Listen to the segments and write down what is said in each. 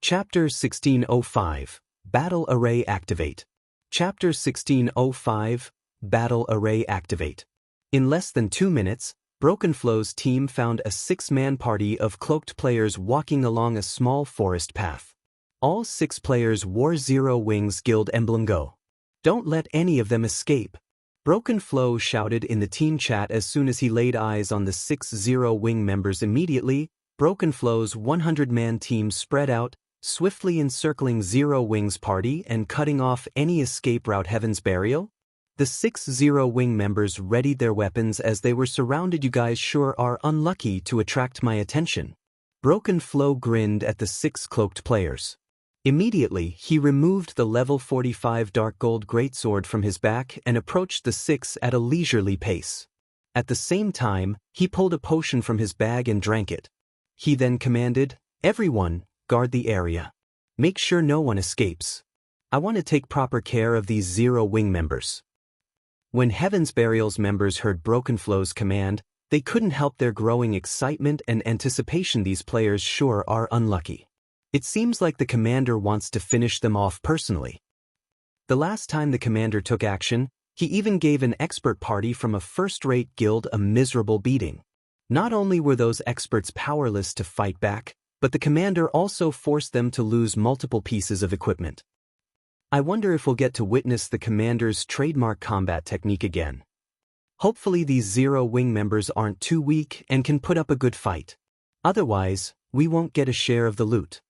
Chapter 1605, Battle Array Activate. Chapter 1605, Battle Array Activate. In less than 2 minutes, Broken Flow's team found a 6-man party of cloaked players walking along a small forest path. All 6 players wore Zero Wings Guild emblem. Go. Don't let any of them escape. Broken Flow shouted in the team chat as soon as he laid eyes on the 6 Zero Wing members. Immediately, Broken Flow's 100-man team spread out, swiftly encircling Zero Wing's party and cutting off any escape route. Heaven's Burial? The 6 Zero Wing members readied their weapons as they were surrounded. You guys sure are unlucky to attract my attention. Broken Flow grinned at the 6 cloaked players. Immediately, he removed the level 45 Dark Gold Greatsword from his back and approached the 6 at a leisurely pace. At the same time, he pulled a potion from his bag and drank it. He then commanded, "Everyone, guard the area. Make sure no one escapes. I want to take proper care of these Zero Wing members." When Heaven's Burial's members heard Broken Flow's command, they couldn't help their growing excitement and anticipation. These players sure are unlucky. It seems like the commander wants to finish them off personally. The last time the commander took action, he even gave an expert party from a first-rate guild a miserable beating. Not only were those experts powerless to fight back, but the commander also forced them to lose multiple pieces of equipment. I wonder if we'll get to witness the commander's trademark combat technique again. Hopefully these Zero Wing members aren't too weak and can put up a good fight. Otherwise, we won't get a share of the loot.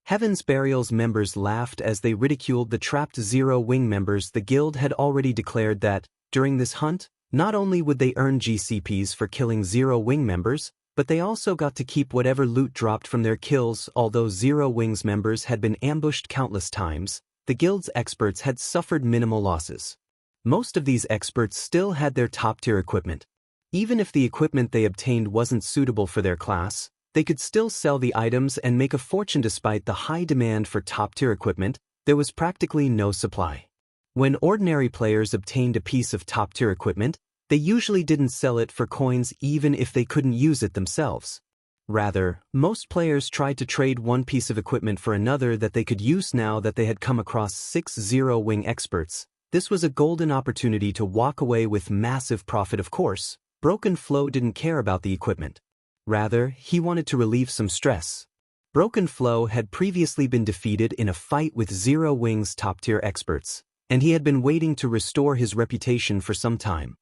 Heaven's Burial's members laughed as they ridiculed the trapped Zero Wing members. The guild had already declared that, during this hunt, not only would they earn GCPs for killing Zero Wing members, but they also got to keep whatever loot dropped from their kills. Although Zero Wings members had been ambushed countless times, the guild's experts had suffered minimal losses. Most of these experts still had their top-tier equipment. Even if the equipment they obtained wasn't suitable for their class, they could still sell the items and make a fortune. Despite the high demand for top-tier equipment, there was practically no supply. When ordinary players obtained a piece of top-tier equipment, they usually didn't sell it for coins even if they couldn't use it themselves. Rather, most players tried to trade one piece of equipment for another that they could use. Now that they had come across 6 Zero Wing experts, this was a golden opportunity to walk away with massive profit. Of course, Broken Flow didn't care about the equipment. Rather, he wanted to relieve some stress. Broken Flow had previously been defeated in a fight with Zero Wing's top-tier experts, and he had been waiting to restore his reputation for some time.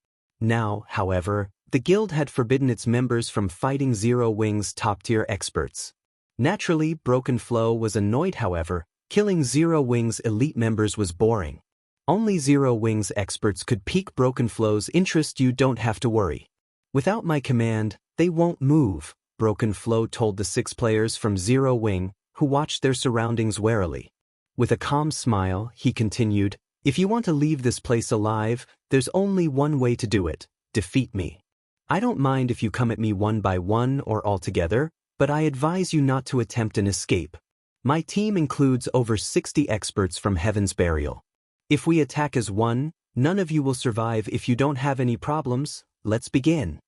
Now, however, the guild had forbidden its members from fighting Zero Wing's top-tier experts. Naturally, Broken Flow was annoyed. However, killing Zero Wing's elite members was boring. Only Zero Wing's experts could pique Broken Flow's interest. You don't have to worry. Without my command, they won't move, Broken Flow told the 6 players from Zero Wing, who watched their surroundings warily. With a calm smile, he continued, "If you want to leave this place alive, there's only one way to do it: defeat me. I don't mind if you come at me one by one or all together, but I advise you not to attempt an escape. My team includes over 60 experts from Heaven's Burial. If we attack as one, none of you will survive. If you don't have any problems, let's begin."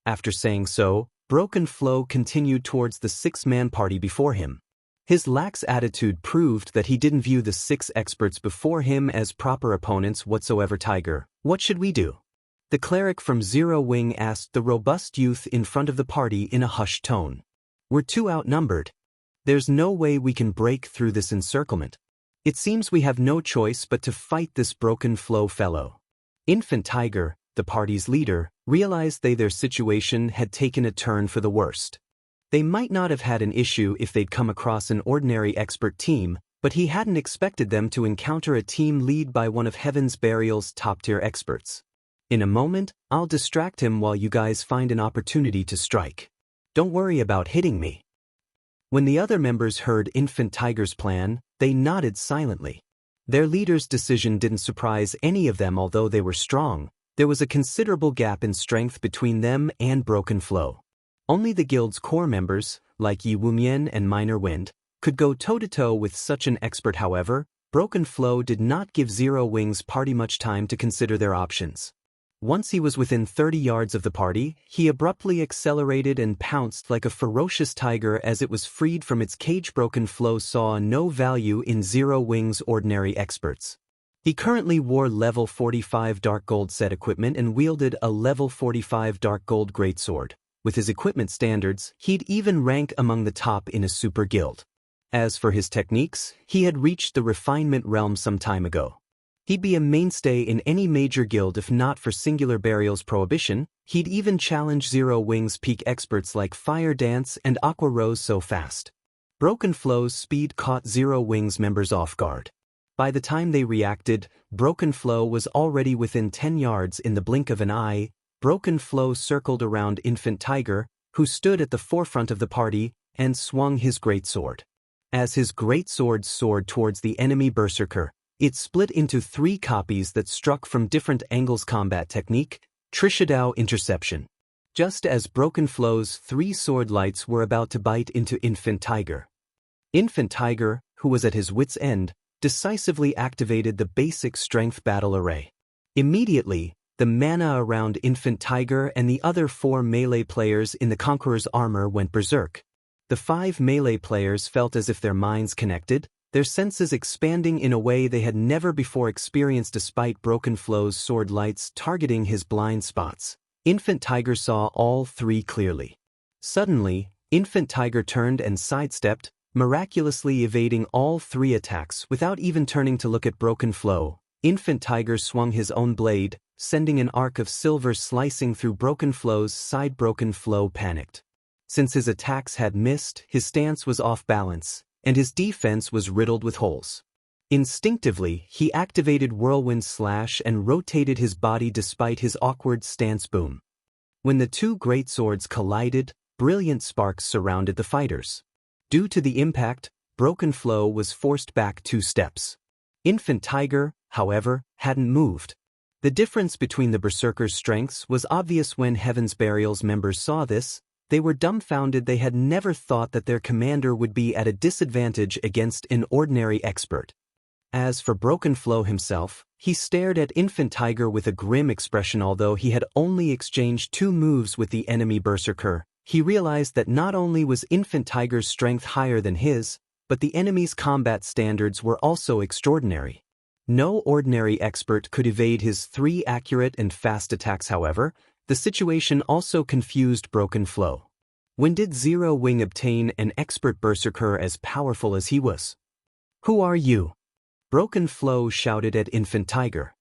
After saying so, Broken Flow continued towards the 6-man party before him. His lax attitude proved that he didn't view the 6 experts before him as proper opponents whatsoever. "Tiger, what should we do?" the cleric from Zero Wing asked the robust youth in front of the party in a hushed tone. "We're too outnumbered. There's no way we can break through this encirclement. It seems we have no choice but to fight this Broken Flow fellow." Infant Tiger, the party's leader, realized their situation had taken a turn for the worst. They might not have had an issue if they'd come across an ordinary expert team, but he hadn't expected them to encounter a team led by one of Heaven's Burial's top-tier experts. "In a moment, I'll distract him while you guys find an opportunity to strike. Don't worry about hitting me." When the other members heard Infant Tiger's plan, they nodded silently. Their leader's decision didn't surprise any of them. Although they were strong, there was a considerable gap in strength between them and Broken Flow. Only the guild's core members, like Yi Wumian and Minor Wind, could go toe-to-toe with such an expert. However, Broken Flow did not give Zero Wing's party much time to consider their options. Once he was within 30 yards of the party, he abruptly accelerated and pounced like a ferocious tiger as it was freed from its cage. Broken Flow saw no value in Zero Wing's ordinary experts. He currently wore level 45 Dark Gold set equipment and wielded a level 45 Dark Gold greatsword. With his equipment standards, he'd even rank among the top in a super guild. As for his techniques, he had reached the refinement realm some time ago. He'd be a mainstay in any major guild if not for Singular Burial's prohibition. He'd even challenge Zero Wing's peak experts like Fire Dance and Aqua Rose so fast. Broken Flow's speed caught Zero Wing's members off guard. By the time they reacted, Broken Flow was already within 10 yards in the blink of an eye. Broken Flow circled around Infant Tiger, who stood at the forefront of the party, and swung his greatsword. As his greatsword soared towards the enemy berserker, it split into 3 copies that struck from different angles. Combat technique, Trishadao Interception. Just as Broken Flow's 3 sword lights were about to bite into Infant Tiger, who was at his wit's end, decisively activated the basic strength battle array. Immediately, the mana around Infant Tiger and the other 4 melee players in the Conqueror's armor went berserk. The 5 melee players felt as if their minds connected, their senses expanding in a way they had never before experienced. Despite Broken Flow's sword lights targeting his blind spots, Infant Tiger saw all 3 clearly. Suddenly, Infant Tiger turned and sidestepped, miraculously evading all 3 attacks without even turning to look at Broken Flow. Infant Tiger swung his own blade, sending an arc of silver slicing through Broken Flow's side. Broken Flow panicked. Since his attacks had missed, his stance was off balance, and his defense was riddled with holes. Instinctively, he activated Whirlwind Slash and rotated his body despite his awkward stance. Boom. When the 2 greatswords collided, brilliant sparks surrounded the fighters. Due to the impact, Broken Flow was forced back 2 steps. Infant Tiger, however, hadn't moved. The difference between the berserker's strengths was obvious when Heaven's Burial's members saw this. They were dumbfounded. They had never thought that their commander would be at a disadvantage against an ordinary expert. As for Broken Flow himself, he stared at Infant Tiger with a grim expression. Although he had only exchanged 2 moves with the enemy berserker, he realized that not only was Infant Tiger's strength higher than his, but the enemy's combat standards were also extraordinary. No ordinary expert could evade his 3 accurate and fast attacks. However, the situation also confused Broken Flow. When did Zero Wing obtain an expert berserker as powerful as he was? Who are you? Broken Flow shouted at Infant Tiger.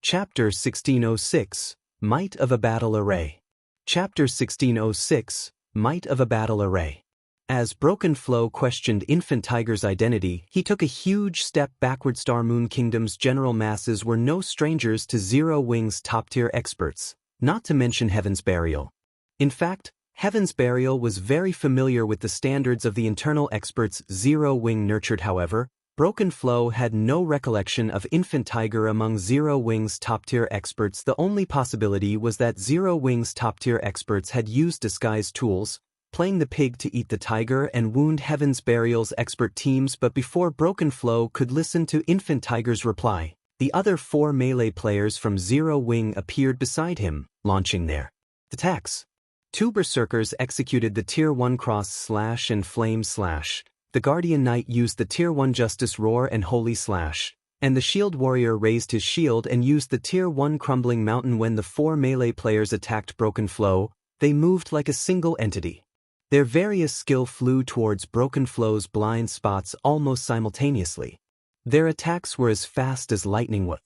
Chapter 1606, Might of a Battle Array. Chapter 1606, Might of a Battle Array. As Broken Flow questioned Infant Tiger's identity, he took a huge step backward. Star Moon Kingdom's general masses were no strangers to Zero Wing's top-tier experts, not to mention Heaven's Burial. In fact, Heaven's Burial was very familiar with the standards of the internal experts Zero Wing nurtured. However, Broken Flow had no recollection of Infant Tiger among Zero Wing's top-tier experts. The only possibility was that Zero Wing's top-tier experts had used disguise tools, playing the pig to eat the tiger and wound Heaven's Burial's expert teams. But before Broken Flow could listen to Infant Tiger's reply, the other 4 melee players from Zero Wing appeared beside him, launching their attacks. 2 berserkers executed the Tier 1 Cross Slash and Flame Slash, the Guardian Knight used the Tier 1 Justice Roar and Holy Slash, and the Shield Warrior raised his shield and used the Tier 1 Crumbling Mountain. When the 4 melee players attacked Broken Flow, they moved like a single entity. Their various skill flew towards Broken Flow's blind spots almost simultaneously. Their attacks were as fast as lightning was.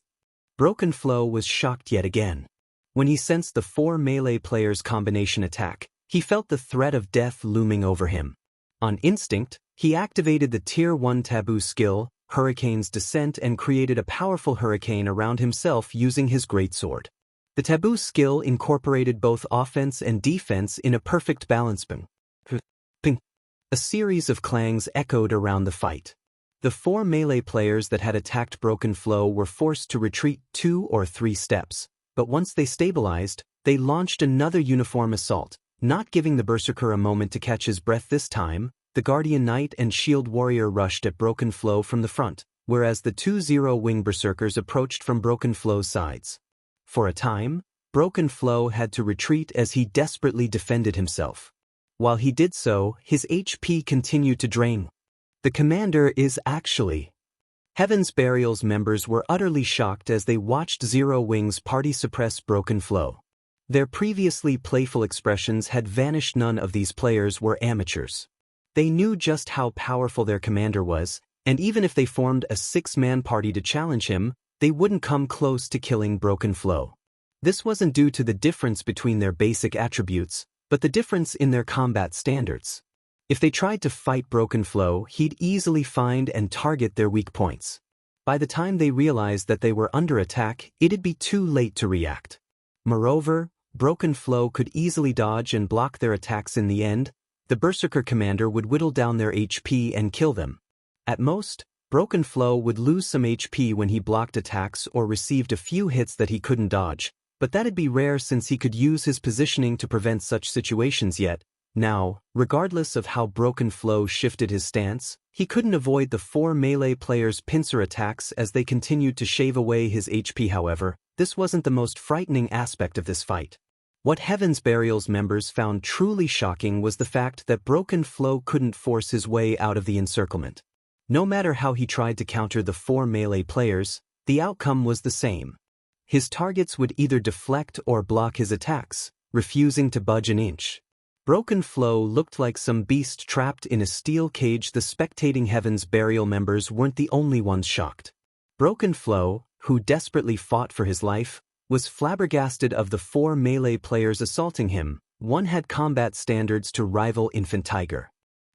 Broken Flow was shocked yet again. When he sensed the 4 melee players' combination attack, he felt the threat of death looming over him. On instinct, he activated the Tier 1 Taboo skill, Hurricane's Descent, and created a powerful hurricane around himself using his greatsword. The Taboo skill incorporated both offense and defense in a perfect balance. Ping. A series of clangs echoed around the fight. The 4 melee players that had attacked Broken Flow were forced to retreat 2 or 3 steps, but once they stabilized, they launched another uniform assault, not giving the berserker a moment to catch his breath. This time, the Guardian Knight and Shield Warrior rushed at Broken Flow from the front, whereas the 2 Zero Wing berserkers approached from Broken Flow's sides. For a time, Broken Flow had to retreat as he desperately defended himself. While he did so, his HP continued to drain. The commander is actually... Heaven's Burial's members were utterly shocked as they watched Zero Wing's party suppress Broken Flow. Their previously playful expressions had vanished. None of these players were amateurs. They knew just how powerful their commander was, and even if they formed a 6-man party to challenge him, they wouldn't come close to killing Broken Flow. This wasn't due to the difference between their basic attributes, but the difference in their combat standards. If they tried to fight Broken Flow, he'd easily find and target their weak points. By the time they realized that they were under attack, it'd be too late to react. Moreover, Broken Flow could easily dodge and block their attacks. In the end, the Berserker commander would whittle down their HP and kill them. At most, Broken Flow would lose some HP when he blocked attacks or received a few hits that he couldn't dodge, but that'd be rare since he could use his positioning to prevent such situations. Yet, now, regardless of how Broken Flow shifted his stance, he couldn't avoid the 4 melee players' pincer attacks as they continued to shave away his HP. However, this wasn't the most frightening aspect of this fight. What Heaven's Burial's members found truly shocking was the fact that Broken Flow couldn't force his way out of the encirclement. No matter how he tried to counter the 4 melee players, the outcome was the same. His targets would either deflect or block his attacks, refusing to budge an inch. Broken Flow looked like some beast trapped in a steel cage. The spectating Heaven's Burial members weren't the only ones shocked. Broken Flow, who desperately fought for his life, was flabbergasted. Of the 4 melee players assaulting him, one had combat standards to rival Infant Tiger.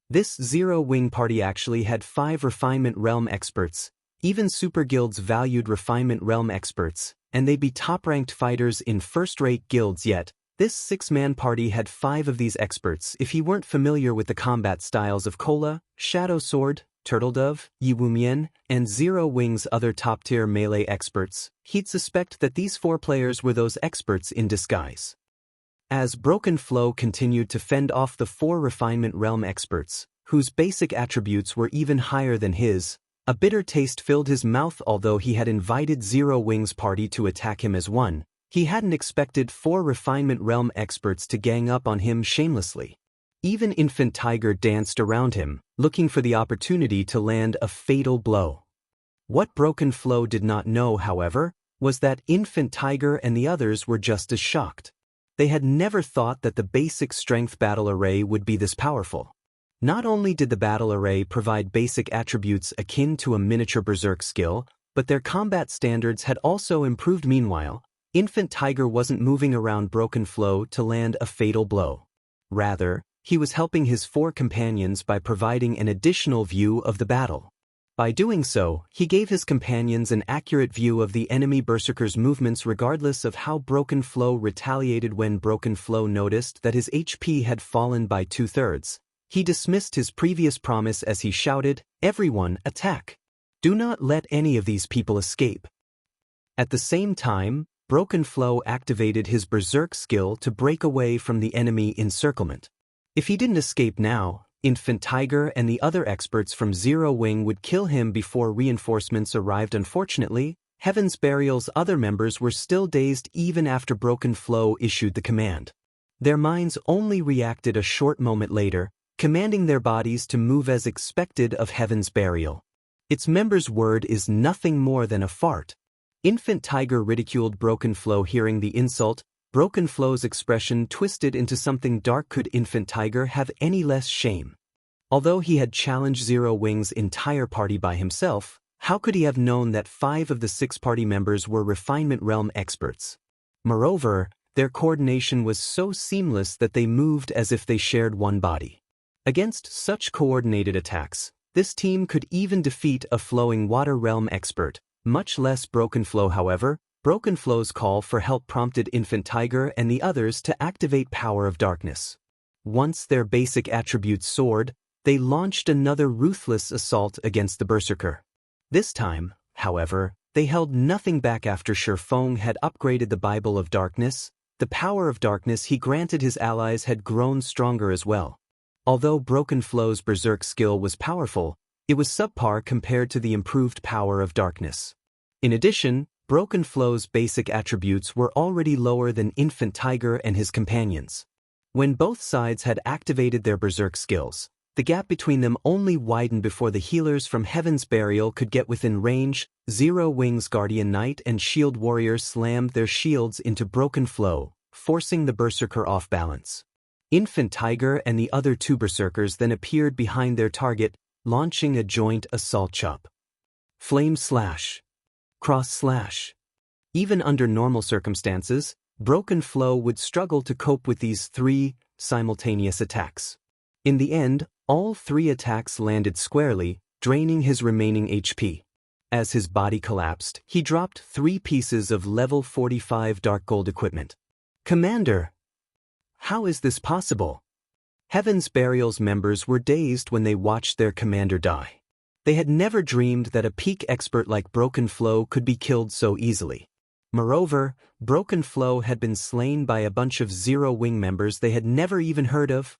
This Zero Wing party actually had 5 Refinement Realm experts, even Super Guilds valued Refinement Realm experts, and they'd be top-ranked fighters in first-rate guilds. Yet, this 6-man party had 5 of these experts. If you weren't familiar with the combat styles of Kola, Shadow Sword, Turtledove, Yiwumien, and Zero Wing's other top-tier melee experts, he'd suspect that these 4 players were those experts in disguise. As Broken Flow continued to fend off the 4 Refinement Realm experts, whose basic attributes were even higher than his, a bitter taste filled his mouth. Although he had invited Zero Wing's party to attack him as one, he hadn't expected 4 Refinement Realm experts to gang up on him shamelessly. Even Infant Tiger danced around him, looking for the opportunity to land a fatal blow. What Broken Flow did not know, however, was that Infant Tiger and the others were just as shocked. They had never thought that the basic strength battle array would be this powerful. Not only did the battle array provide basic attributes akin to a miniature berserk skill, but their combat standards had also improved. Meanwhile, Infant Tiger wasn't moving around Broken Flow to land a fatal blow. Rather, he was helping his 4 companions by providing an additional view of the battle. By doing so, he gave his companions an accurate view of the enemy berserker's movements regardless of how Broken Flow retaliated. When Broken Flow noticed that his HP had fallen by 2/3, he dismissed his previous promise as he shouted, "Everyone, attack! Do not let any of these people escape." At the same time, Broken Flow activated his berserk skill to break away from the enemy encirclement. If he didn't escape now, Infant Tiger and the other experts from Zero Wing would kill him before reinforcements arrived. Unfortunately, Heaven's Burial's other members were still dazed even after Broken Flow issued the command. Their minds only reacted a short moment later, commanding their bodies to move as expected of Heaven's Burial. Its members' word is nothing more than a fart. Infant Tiger ridiculed Broken Flow. Hearing the insult, Broken Flow's expression twisted into something dark. Could Infant Tiger have any less shame? Although he had challenged Zero Wing's entire party by himself, how could he have known that 5 of the 6 party members were Refinement Realm experts? Moreover, their coordination was so seamless that they moved as if they shared one body. Against such coordinated attacks, this team could even defeat a Flowing Water Realm expert, much less Broken Flow. However, Broken Flow's call for help prompted Infant Tiger and the others to activate Power of Darkness. Once their basic attributes soared, they launched another ruthless assault against the Berserker. This time, however, they held nothing back. After Shurfeng had upgraded the Bible of Darkness, the Power of Darkness he granted his allies had grown stronger as well. Although Broken Flow's berserk skill was powerful, it was subpar compared to the improved Power of Darkness. In addition, Broken Flow's basic attributes were already lower than Infant Tiger and his companions. When both sides had activated their berserk skills, the gap between them only widened before the healers from Heaven's Burial could get within range. Zero Wings Guardian Knight and Shield Warrior slammed their shields into Broken Flow, forcing the berserker off balance. Infant Tiger and the other two berserkers then appeared behind their target, launching a joint assault chop. Flame Slash. Cross Slash. Even under normal circumstances, Broken Flow would struggle to cope with these three simultaneous attacks. In the end, all three attacks landed squarely, draining his remaining HP. As his body collapsed, he dropped 3 pieces of level 45 dark gold equipment. Commander! How is this possible? Heaven's Burial's members were dazed when they watched their commander die. They had never dreamed that a peak expert like Broken Flow could be killed so easily. Moreover, Broken Flow had been slain by a bunch of Zero Wing members they had never even heard of.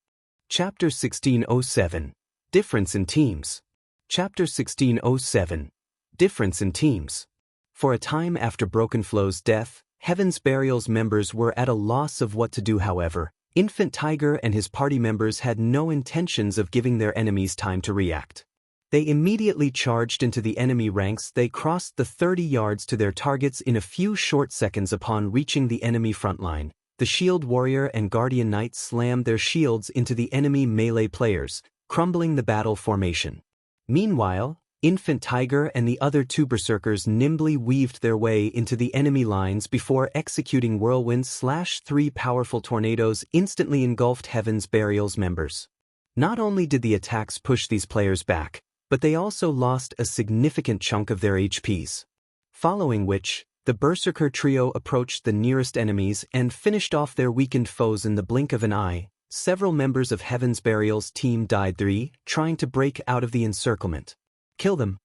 Chapter 1607. Difference in Teams. Chapter 1607. Difference in Teams. For a time after Broken Flow's death, Heaven's Burial's members were at a loss of what to do. However, Infant Tiger and his party members had no intentions of giving their enemies time to react. They immediately charged into the enemy ranks. They crossed the 30 yards to their targets in a few short seconds. Upon reaching the enemy front line, the Shield Warrior and Guardian Knight slammed their shields into the enemy melee players, crumbling the battle formation. Meanwhile, Infant Tiger and the other two berserkers nimbly weaved their way into the enemy lines before executing whirlwinds. 3 powerful tornadoes instantly engulfed Heaven's Burial's members. Not only did the attacks push these players back, but they also lost a significant chunk of their HPs. Following which, the berserker trio approached the nearest enemies and finished off their weakened foes in the blink of an eye. Several members of Heaven's Burial's team died trying to break out of the encirclement. Kill them.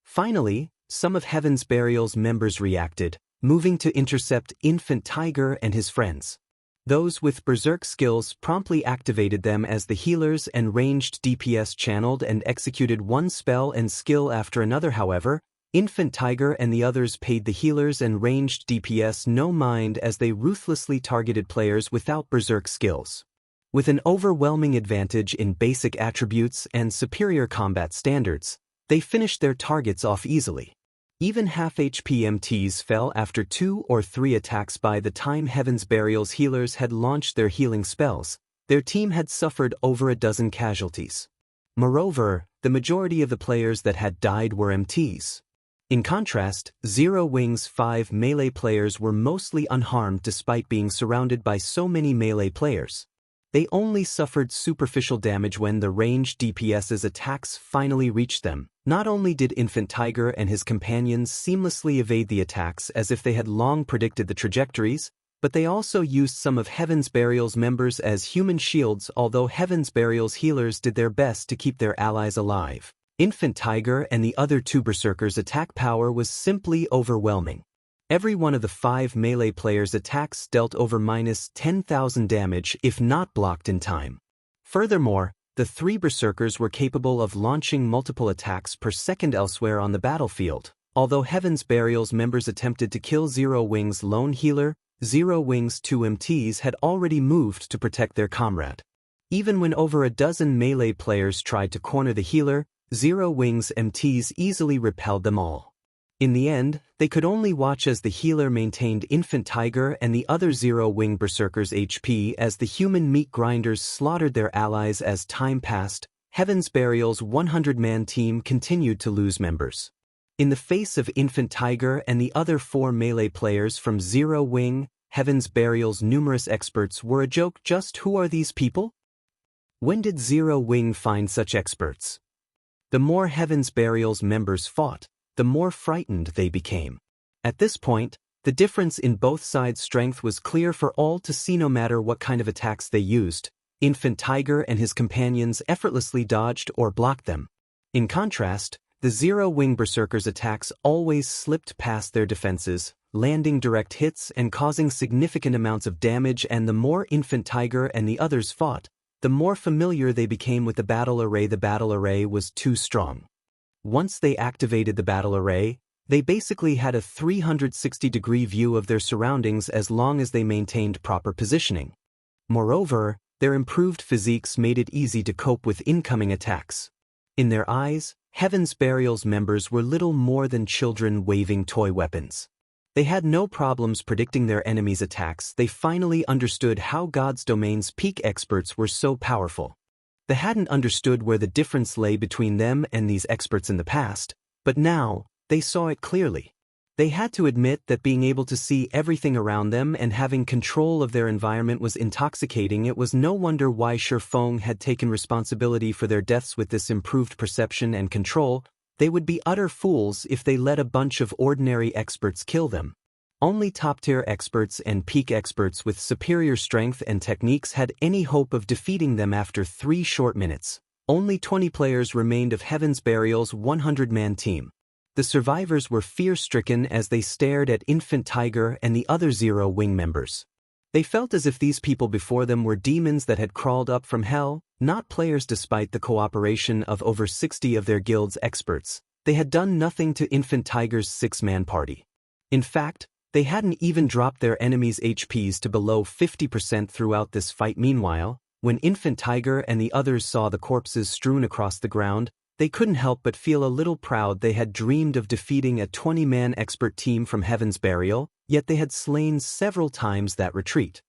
Finally, some of Heaven's Burial's members reacted, moving to intercept Infant Tiger and his friends. Those with berserk skills promptly activated them as the healers and ranged DPS channeled and executed one spell and skill after another. However, Infant Tiger and the others paid the healers and ranged DPS no mind as they ruthlessly targeted players without berserk skills. With an overwhelming advantage in basic attributes and superior combat standards, they finished their targets off easily. Even half HP MTs fell after 2 or 3 attacks. By the time Heaven's Burial's healers had launched their healing spells, their team had suffered over a dozen casualties. Moreover, the majority of the players that had died were MTs. In contrast, Zero Wing's 5 melee players were mostly unharmed despite being surrounded by so many melee players. They only suffered superficial damage when the ranged DPS's attacks finally reached them. Not only did Infant Tiger and his companions seamlessly evade the attacks as if they had long predicted the trajectories, but they also used some of Heaven's Burial's members as human shields. Although Heaven's Burial's healers did their best to keep their allies alive, Infant Tiger and the other two berserkers' attack power was simply overwhelming. Every one of the 5 melee players' attacks dealt over -10,000 damage if not blocked in time. Furthermore, the 3 berserkers were capable of launching multiple attacks per second elsewhere on the battlefield. Although Heaven's Burial's members attempted to kill Zero Wing's lone healer, Zero Wing's 2 MTs had already moved to protect their comrade. Even when over a dozen melee players tried to corner the healer, Zero Wing's MTs easily repelled them all. In the end, they could only watch as the healer maintained Infant Tiger and the other Zero Wing berserkers' HP as the human meat grinders slaughtered their allies. As time passed, Heaven's Burial's 100-man team continued to lose members. In the face of Infant Tiger and the other 4 melee players from Zero Wing, Heaven's Burial's numerous experts were a joke. Just who are these people? When did Zero Wing find such experts? The more Heaven's Burial's members fought, the more frightened they became. At this point, the difference in both sides' strength was clear for all to see. No matter what kind of attacks they used, Infant Tiger and his companions effortlessly dodged or blocked them. In contrast, the Zero Wing berserkers' attacks always slipped past their defenses, landing direct hits and causing significant amounts of damage. And the more Infant Tiger and the others fought, the more familiar they became with the battle array. The battle array was too strong. Once they activated the battle array, They basically had a 360-degree view of their surroundings as long as they maintained proper positioning. Moreover, their improved physiques made it easy to cope with incoming attacks. In their eyes, Heaven's Burial's members were little more than children waving toy weapons. They had no problems predicting their enemies' attacks. They finally understood how God's Domain's peak experts were so powerful. They hadn't understood where the difference lay between them and these experts in the past, but now, they saw it clearly. They had to admit that being able to see everything around them and having control of their environment was intoxicating. It was no wonder why Shifeng had taken responsibility for their deaths. With this improved perception and control, they would be utter fools if they let a bunch of ordinary experts kill them. Only top-tier experts and peak experts with superior strength and techniques had any hope of defeating them. After 3 short minutes, only 20 players remained of Heaven's Burial's 100-man team. The survivors were fear-stricken as they stared at Infant Tiger and the other Zero Wing members. They felt as if these people before them were demons that had crawled up from hell, not players. Despite the cooperation of over 60 of their guild's experts, they had done nothing to Infant Tiger's 6-man party. In fact, they hadn't even dropped their enemies' HPs to below 50% throughout this fight. Meanwhile, when Infant Tiger and the others saw the corpses strewn across the ground, they couldn't help but feel a little proud. They had dreamed of defeating a 20-man expert team from Heaven's Burial, yet they had slain several times that retreat.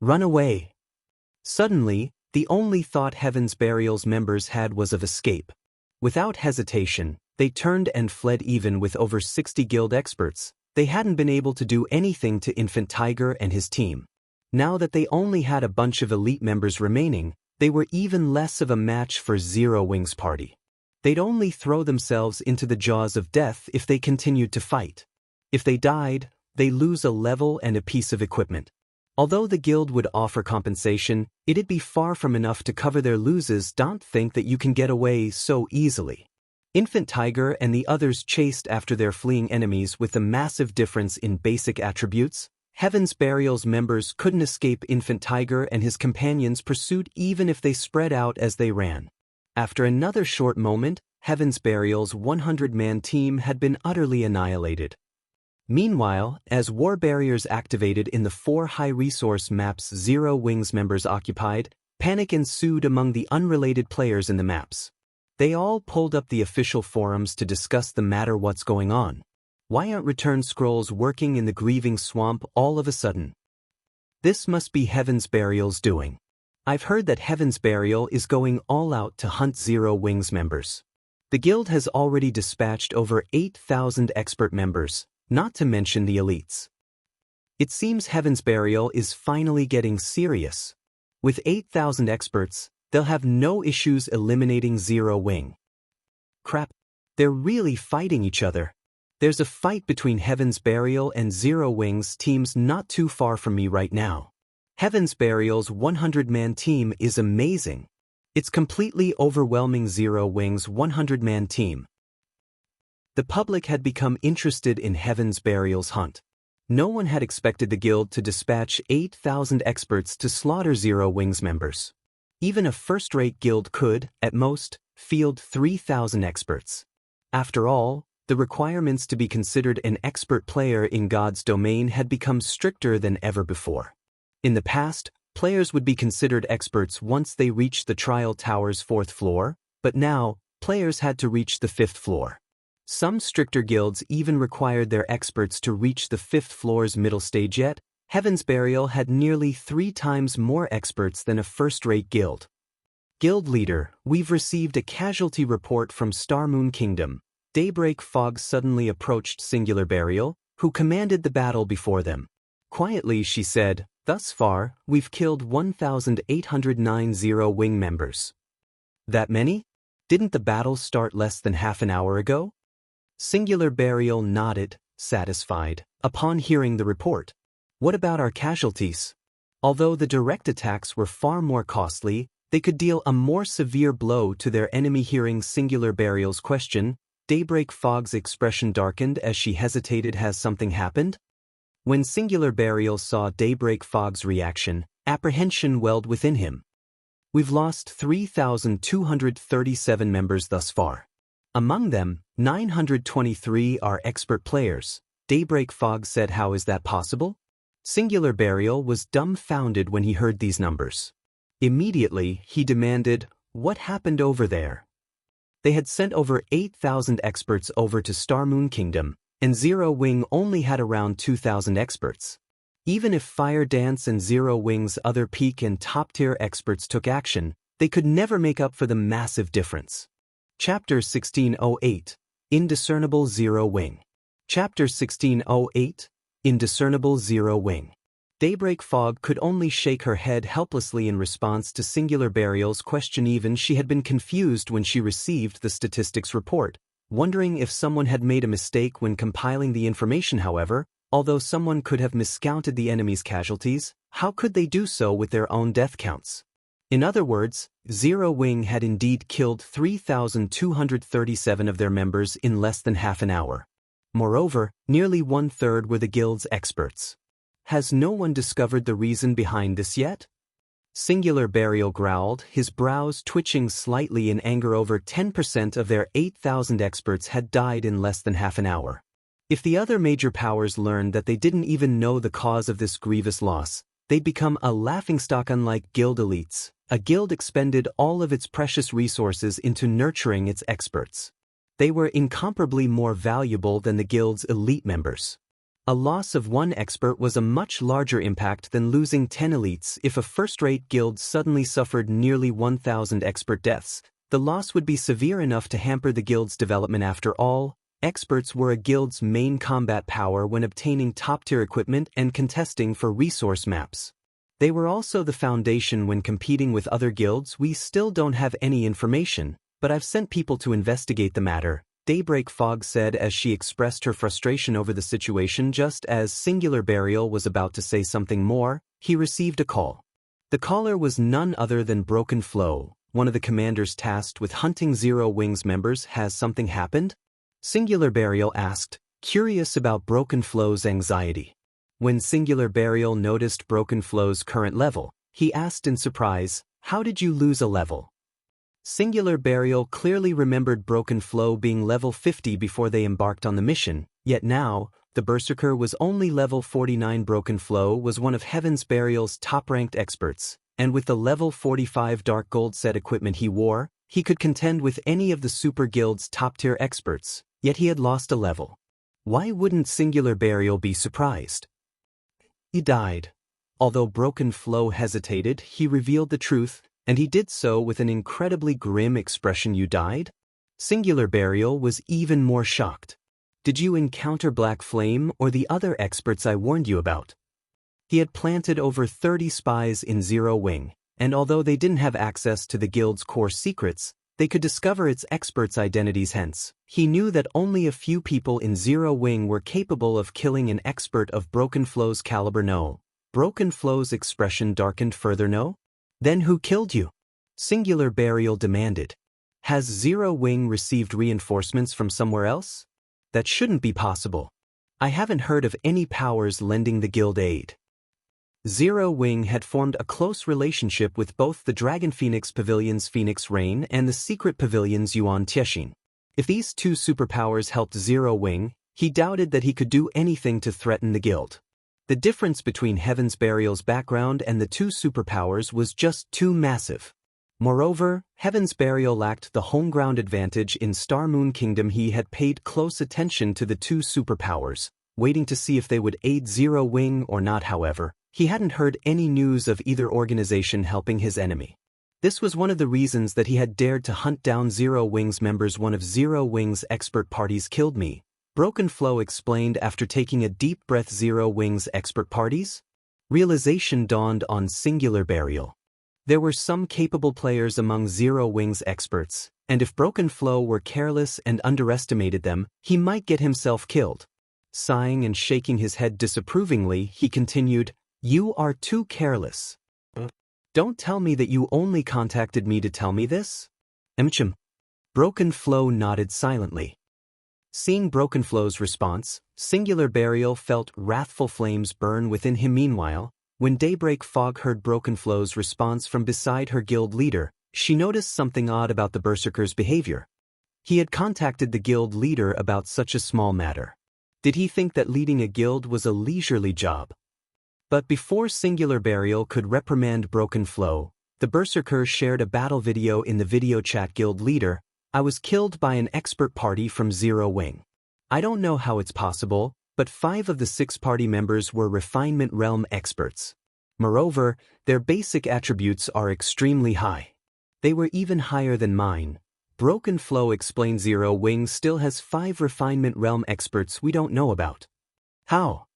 Run away. Suddenly, the only thought Heaven's Burial's members had was of escape. Without hesitation, they turned and fled. Even with over 60 guild experts, they hadn't been able to do anything to Infant Tiger and his team. Now that they only had a bunch of elite members remaining, they were even less of a match for Zero Wing's party. They'd only throw themselves into the jaws of death if they continued to fight. If they died, they lose a level and a piece of equipment. Although the guild would offer compensation, it'd be far from enough to cover their losses. Don't think that you can get away so easily. Infant Tiger and the others chased after their fleeing enemies with a massive difference in basic attributes. Heaven's Burial's members couldn't escape Infant Tiger and his companions' pursuit even if they spread out as they ran. After another short moment, Heaven's Burial's 100-man team had been utterly annihilated. Meanwhile, as war barriers activated in the 4 high-resource maps Zero Wing's members occupied, panic ensued among the unrelated players in the maps. They all pulled up the official forums to discuss the matter. What's going on? Why aren't return scrolls working in the grieving swamp all of a sudden? This must be Heaven's Burial's doing. I've heard that Heaven's Burial is going all out to hunt Zero Wing's members. The guild has already dispatched over 8,000 expert members, not to mention the elites. It seems Heaven's Burial is finally getting serious. With 8,000 experts, they'll have no issues eliminating Zero Wing. Crap, they're really fighting each other. There's a fight between Heaven's Burial and Zero Wing's teams not too far from me right now. Heaven's Burial's 100-man team is amazing. It's completely overwhelming Zero Wing's 100-man team. The public had become interested in Heaven's Burial's hunt. No one had expected the guild to dispatch 8,000 experts to slaughter Zero Wing's members. Even a first-rate guild could, at most, field 3,000 experts. After all, the requirements to be considered an expert player in God's domain had become stricter than ever before. In the past, players would be considered experts once they reached the Trial Tower's 4th floor, but now, players had to reach the 5th floor. Some stricter guilds even required their experts to reach the 5th floor's middle stage. Yet, Heaven's Burial had nearly 3 times more experts than a first-rate guild. Guild leader, we've received a casualty report from Starmoon Kingdom. Daybreak Fog suddenly approached Singular Burial, who commanded the battle before them. Quietly she said, "Thus far, we've killed 1,809 Zero Wing members." That many? Didn't the battle start less than half an hour ago? Singular Burial nodded, satisfied, upon hearing the report. What about our casualties? Although the direct attacks were far more costly, they could deal a more severe blow to their enemy. Hearing Singular Burial's question, Daybreak Fog's expression darkened as she hesitated. Has something happened? When Singular Burial saw Daybreak Fog's reaction, apprehension welled within him. We've lost 3,237 members thus far. Among them, 923 are expert players. Daybreak Fog said, "How is that possible?" Singular Burial was dumbfounded when he heard these numbers. Immediately, he demanded, "What happened over there?" They had sent over 8,000 experts over to Star Moon Kingdom, and Zero Wing only had around 2,000 experts. Even if Fire Dance and Zero Wing's other peak and top-tier experts took action, they could never make up for the massive difference. Chapter 1608, Indiscernible Zero Wing. Chapter 1608, Indiscernible Zero Wing. Daybreak Fog could only shake her head helplessly in response to Singular Burial's question. Even she had been confused when she received the statistics report, wondering if someone had made a mistake when compiling the information. However, although someone could have miscounted the enemy's casualties, how could they do so with their own death counts? In other words, Zero Wing had indeed killed 3,237 of their members in less than half an hour. Moreover, nearly one-third were the guild's experts. Has no one discovered the reason behind this yet? Singular Burial growled, his brows twitching slightly in anger. Over 10% of their 8,000 experts had died in less than half an hour. If the other major powers learned that they didn't even know the cause of this grievous loss, they'd become a laughingstock. Unlike guild elites, a guild expended all of its precious resources into nurturing its experts. They were incomparably more valuable than the guild's elite members. A loss of one expert was a much larger impact than losing 10 elites. If a first-rate guild suddenly suffered nearly 1,000 expert deaths, the loss would be severe enough to hamper the guild's development. After all, experts were a guild's main combat power when obtaining top-tier equipment and contesting for resource maps. They were also the foundation when competing with other guilds. We still don't have any information, but I've sent people to investigate the matter, Daybreak Fog said as she expressed her frustration over the situation. Just as Singular Burial was about to say something more, he received a call. The caller was none other than Broken Flow, one of the commanders tasked with hunting Zero Wing's members. Has something happened? Singular Burial asked, curious about Broken Flow's anxiety. When Singular Burial noticed Broken Flow's current level, he asked in surprise, "How did you lose a level?" Singular Burial clearly remembered Broken Flow being level 50 before they embarked on the mission, yet now, the Berserker was only level 49. Broken Flow was one of Heaven's Burial's top-ranked experts, and with the level 45 Dark Gold set equipment he wore, he could contend with any of the Super Guild's top-tier experts, yet he had lost a level. Why wouldn't Singular Burial be surprised? He died. Although Broken Flow hesitated, he revealed the truth, and he did so with an incredibly grim expression. You died? Singular Burial was even more shocked. Did you encounter Black Flame or the other experts I warned you about? He had planted over 30 spies in Zero Wing, and although they didn't have access to the guild's core secrets, they could discover its experts' identities. Hence, he knew that only a few people in Zero Wing were capable of killing an expert of Broken Flow's caliber. No. Broken Flow's expression darkened further. No? Then who killed you? Singular Burial demanded. Has Zero Wing received reinforcements from somewhere else? That shouldn't be possible. I haven't heard of any powers lending the guild aid. Zero Wing had formed a close relationship with both the Dragon Phoenix Pavilion's Phoenix Rain and the Secret Pavilion's Yuan Tiexin. If these two superpowers helped Zero Wing, he doubted that he could do anything to threaten the guild. The difference between Heaven's Burial's background and the two superpowers was just too massive. Moreover, Heaven's Burial lacked the home ground advantage in Star Moon Kingdom. He had paid close attention to the two superpowers, waiting to see if they would aid Zero Wing or not. However, he hadn't heard any news of either organization helping his enemy. This was one of the reasons that he had dared to hunt down Zero Wing's members. One of Zero Wing's expert parties killed me, Broken Flow explained after taking a deep breath. Zero Wing's expert parties? Realization dawned on Singular Burial. There were some capable players among Zero Wing's experts, and if Broken Flow were careless and underestimated them, he might get himself killed. Sighing and shaking his head disapprovingly, he continued, "You are too careless. Don't tell me that you only contacted me to tell me this?" Broken Flow nodded silently. Seeing Broken Flow's response, Singular Burial felt wrathful flames burn within him. Meanwhile, when Daybreak Fog heard Broken Flow's response from beside her guild leader, she noticed something odd about the Berserker's behavior. He had contacted the guild leader about such a small matter. Did he think that leading a guild was a leisurely job? But before Singular Burial could reprimand Broken Flow, the Berserker shared a battle video in the video chat. Guild leader, I was killed by an expert party from Zero Wing. I don't know how it's possible, but 5 of the 6 party members were Refinement Realm experts. Moreover, their basic attributes are extremely high. They were even higher than mine. Broken Flow explained. Zero Wing still has 5 Refinement Realm experts we don't know about. How?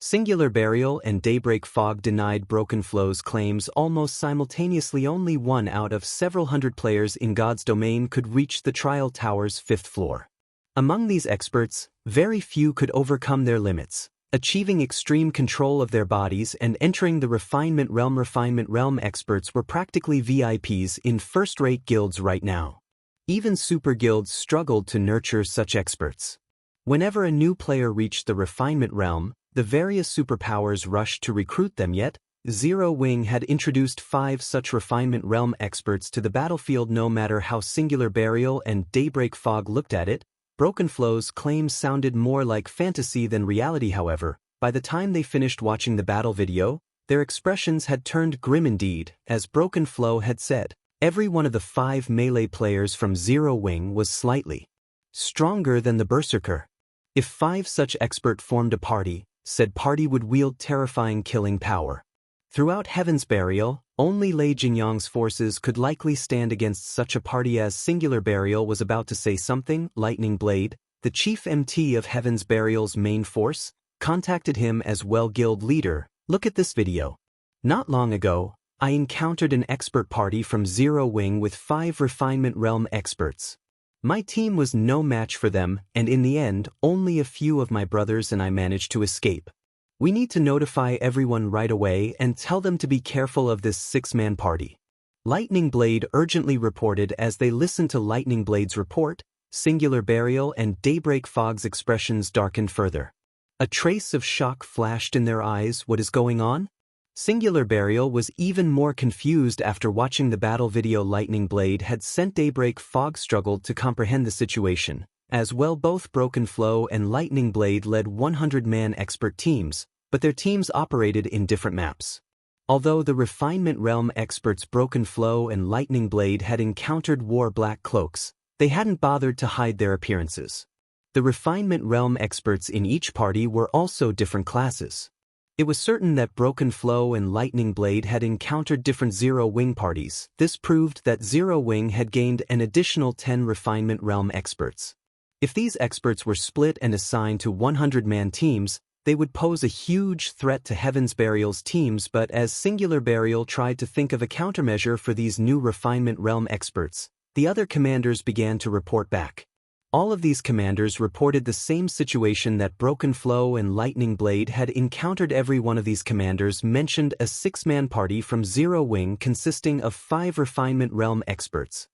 Singular Burial and Daybreak Fog denied Broken Flow's claims almost simultaneously. Only one out of several hundred players in God's domain could reach the Trial Tower's 5th floor. Among these experts, very few could overcome their limits, achieving extreme control of their bodies and entering the Refinement Realm. Refinement Realm experts were practically VIPs in first-rate guilds right now. Even super guilds struggled to nurture such experts. Whenever a new player reached the Refinement Realm, the various superpowers rushed to recruit them. Yet, Zero Wing had introduced 5 such Refinement Realm experts to the battlefield. No matter how Singular Burial and Daybreak Fog looked at it, Broken Flow's claims sounded more like fantasy than reality. However, by the time they finished watching the battle video, their expressions had turned grim indeed. As Broken Flow had said, every one of the 5 melee players from Zero Wing was slightly stronger than the Berserker. If 5 such expert formed a party, said party would wield terrifying killing power. Throughout Heaven's Burial, only Lei Jingyang's forces could likely stand against such a party. As Singular Burial was about to say something, Lightning Blade, the chief MT of Heaven's Burial's main force, contacted him as well. Guild leader, look at this video. Not long ago, I encountered an expert party from Zero Wing with 5 Refinement Realm experts. My team was no match for them, and in the end, only a few of my brothers and I managed to escape. We need to notify everyone right away and tell them to be careful of this 6-man party. Lightning Blade urgently reported. As they listened to Lightning Blade's report, Singular Burial and Daybreak Fog's expressions darkened further. A trace of shock flashed in their eyes. What is going on? Singular Burial was even more confused after watching the battle video. Lightning Blade had sent Daybreak Fog struggled to comprehend the situation. As well, both Broken Flow and Lightning Blade led 100-man expert teams, but their teams operated in different maps. Although the Refinement Realm experts Broken Flow and Lightning Blade had encountered wore black cloaks, they hadn't bothered to hide their appearances. The Refinement Realm experts in each party were also different classes. It was certain that Broken Flow and Lightning Blade had encountered different Zero Wing parties. This proved that Zero Wing had gained an additional 10 Refinement Realm experts. If these experts were split and assigned to 100-man teams, they would pose a huge threat to Heaven's Burial's teams. But as Singular Burial tried to think of a countermeasure for these new Refinement Realm experts, the other commanders began to report back. All of these commanders reported the same situation that Broken Flow and Lightning Blade had encountered. Every one of these commanders mentioned a 6-man party from Zero Wing consisting of 5 Refinement Realm experts.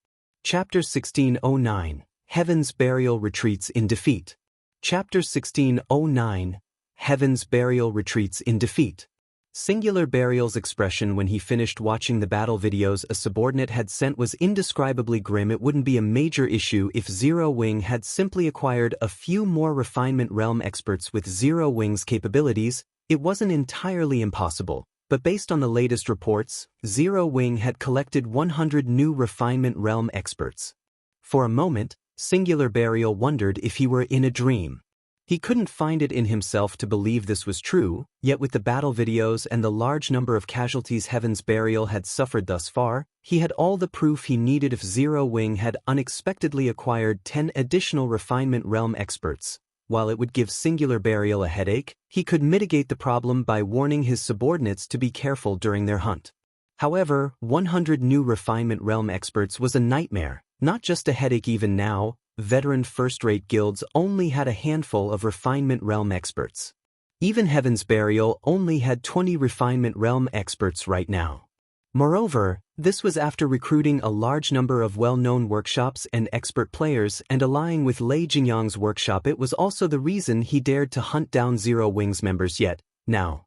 Chapter 1609, Heaven's Burial retreats in defeat. Chapter 1609, Heaven's Burial retreats in defeat. Singular Burial's expression when he finished watching the battle videos a subordinate had sent was indescribably grim. It wouldn't be a major issue if Zero Wing had simply acquired a few more Refinement Realm experts with Zero Wing's capabilities. It wasn't entirely impossible, but based on the latest reports, Zero Wing had collected 100 new Refinement Realm experts. For a moment, Singular Burial wondered if he were in a dream. He couldn't find it in himself to believe this was true, yet with the battle videos and the large number of casualties Heaven's Burial had suffered thus far, he had all the proof he needed. If Zero Wing had unexpectedly acquired 10 additional Refinement Realm experts, while it would give Singular Burial a headache, he could mitigate the problem by warning his subordinates to be careful during their hunt. However, 100 new Refinement Realm experts was a nightmare, not just a headache. Even now, veteran first-rate guilds only had a handful of Refinement Realm experts. Even Heaven's Burial only had 20 Refinement Realm experts right now. Moreover, this was after recruiting a large number of well-known workshops and expert players and allying with Lei Jingyang's workshop. It was also the reason he dared to hunt down Zero Wing's members. Yet, now,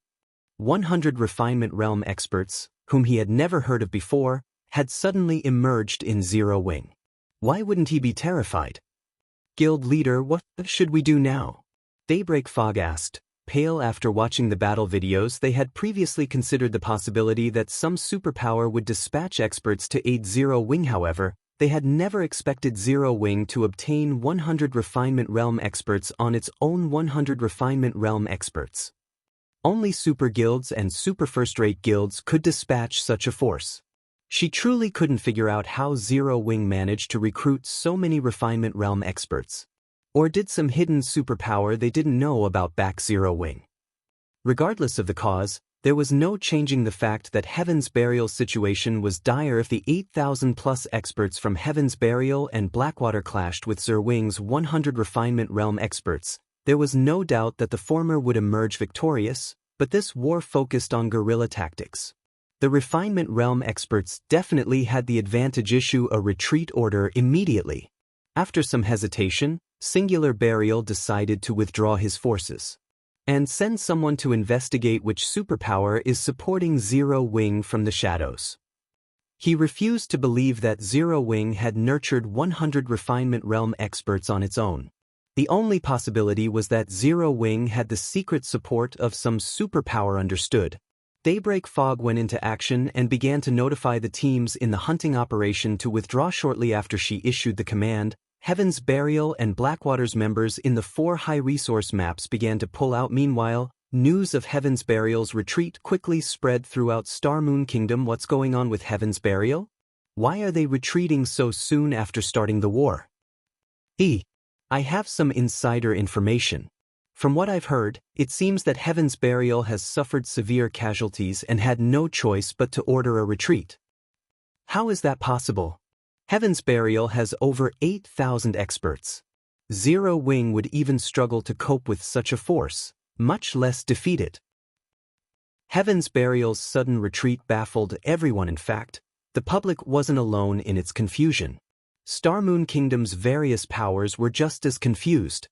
100 Refinement Realm experts, whom he had never heard of before, had suddenly emerged in Zero Wing. Why wouldn't he be terrified? Guild leader, what should we do now? Daybreak Fog asked, pale after watching the battle videos. They had previously considered the possibility that some superpower would dispatch experts to aid Zero Wing. However, they had never expected Zero Wing to obtain 100 Refinement Realm experts on its own. 100 Refinement Realm experts. Only super guilds and super first-rate guilds could dispatch such a force. She truly couldn't figure out how Zero Wing managed to recruit so many Refinement Realm experts. Or did some hidden superpower they didn't know about back Zero Wing? Regardless of the cause, there was no changing the fact that Heaven's Burial's situation was dire. If the 8,000+ experts from Heaven's Burial and Blackwater clashed with Zero Wing's 100 Refinement Realm experts, there was no doubt that the former would emerge victorious, but this war focused on guerrilla tactics. The Refinement Realm experts definitely had the advantage. Issue a retreat order immediately. After some hesitation, Singular Burial decided to withdraw his forces and send someone to investigate which superpower is supporting Zero Wing from the shadows. He refused to believe that Zero Wing had nurtured 100 Refinement Realm experts on its own. The only possibility was that Zero Wing had the secret support of some superpower. Understood. Daybreak Fog went into action and began to notify the teams in the hunting operation to withdraw. Shortly after she issued the command, Heaven's Burial and Blackwater's members in the 4 high-resource maps began to pull out. Meanwhile, news of Heaven's Burial's retreat quickly spread throughout Starmoon Kingdom. What's going on with Heaven's Burial? Why are they retreating so soon after starting the war? I have some insider information. From what I've heard, it seems that Heaven's Burial has suffered severe casualties and had no choice but to order a retreat. How is that possible? Heaven's Burial has over 8,000 experts. Zero Wing would even struggle to cope with such a force, much less defeat it. Heaven's Burial's sudden retreat baffled everyone. In fact, the public wasn't alone in its confusion. Starmoon Kingdom's various powers were just as confused.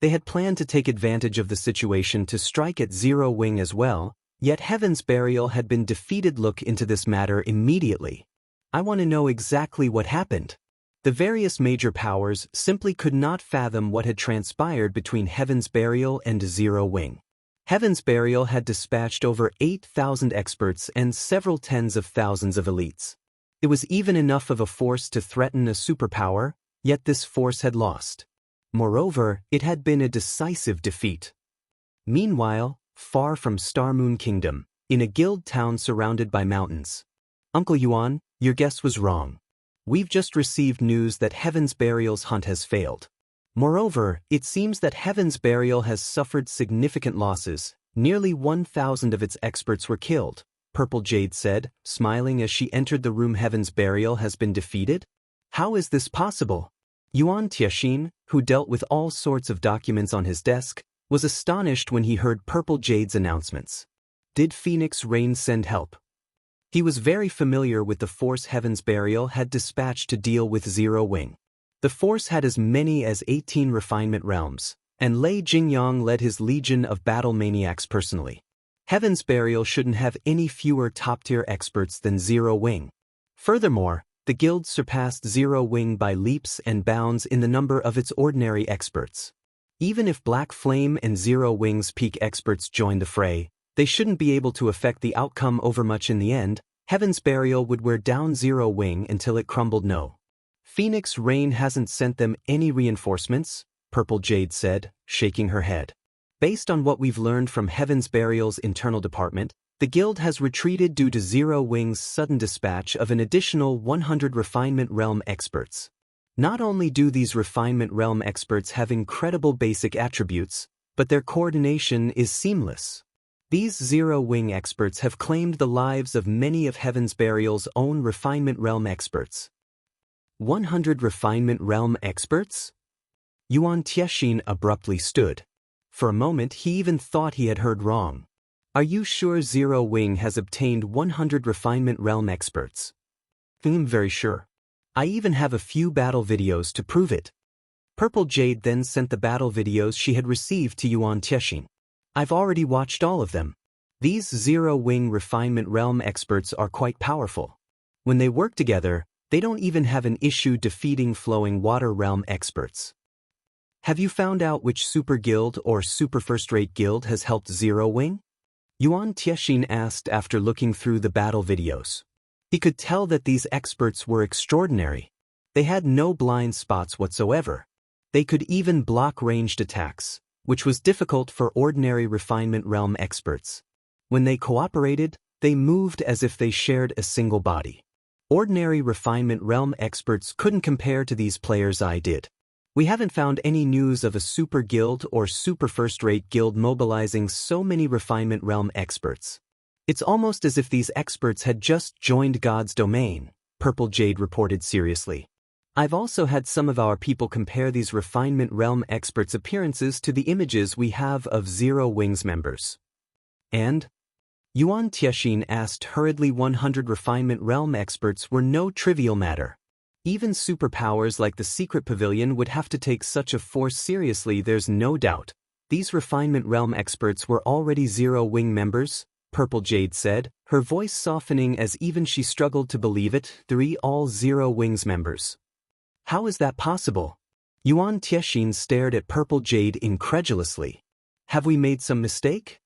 They had planned to take advantage of the situation to strike at Zero Wing as well, yet Heaven's Burial had been defeated. Look into this matter immediately. I want to know exactly what happened. The various major powers simply could not fathom what had transpired between Heaven's Burial and Zero Wing. Heaven's Burial had dispatched over 8,000 experts and several tens of thousands of elites. It was even enough of a force to threaten a superpower, yet this force had lost. Moreover, it had been a decisive defeat. Meanwhile, far from Starmoon Kingdom, in a guild town surrounded by mountains. Uncle Yuan, your guess was wrong. We've just received news that Heaven's Burial's hunt has failed. Moreover, it seems that Heaven's Burial has suffered significant losses. Nearly 1,000 of its experts were killed, Purple Jade said, smiling as she entered the room. Heaven's Burial has been defeated? How is this possible? Yuan Tianxin, who dealt with all sorts of documents on his desk, was astonished when he heard Purple Jade's announcements. Did Phoenix Rain send help? He was very familiar with the force Heaven's Burial had dispatched to deal with Zero Wing. The force had as many as 18 refinement realms, and Lei Jingyang led his legion of battle maniacs personally. Heaven's Burial shouldn't have any fewer top-tier experts than Zero Wing. Furthermore, the guild surpassed Zero Wing by leaps and bounds in the number of its ordinary experts. Even if Black Flame and Zero Wing's peak experts joined the fray, they shouldn't be able to affect the outcome overmuch. In the end, Heaven's Burial would wear down Zero Wing until it crumbled. No. Phoenix Rain hasn't sent them any reinforcements, Purple Jade said, shaking her head. Based on what we've learned from Heaven's Burial's internal department, the guild has retreated due to Zero Wing's sudden dispatch of an additional 100 Refinement Realm experts. Not only do these Refinement Realm experts have incredible basic attributes, but their coordination is seamless. These Zero Wing experts have claimed the lives of many of Heaven's Burial's own Refinement Realm experts. 100 Refinement Realm experts? Yuan Tianxin abruptly stood. For a moment he even thought he had heard wrong. Are you sure Zero Wing has obtained 100 Refinement Realm experts? I'm very sure. I even have a few battle videos to prove it. Purple Jade then sent the battle videos she had received to Yuan Tianxin. I've already watched all of them. These Zero Wing Refinement Realm experts are quite powerful. When they work together, they don't even have an issue defeating Flowing Water Realm experts. Have you found out which super guild or super first-rate guild has helped Zero Wing? Yuan Tiexin asked after looking through the battle videos. He could tell that these experts were extraordinary. They had no blind spots whatsoever. They could even block ranged attacks, which was difficult for ordinary refinement realm experts. When they cooperated, they moved as if they shared a single body. Ordinary refinement realm experts couldn't compare to these players. I did. We haven't found any news of a super guild or super first-rate guild mobilizing so many refinement realm experts. It's almost as if these experts had just joined God's domain, Purple Jade reported seriously. I've also had some of our people compare these refinement realm experts' appearances to the images we have of Zero Wing's members. And? Yuan Tiexin asked hurriedly. 100 refinement realm experts were no trivial matter. Even superpowers like the Secret Pavilion would have to take such a force seriously. There's no doubt. These refinement realm experts were already Zero Wing members, Purple Jade said, her voice softening as even she struggled to believe it. 3 all Zero Wing's members. How is that possible? Yuan Tiexin stared at Purple Jade incredulously. Have we made some mistake?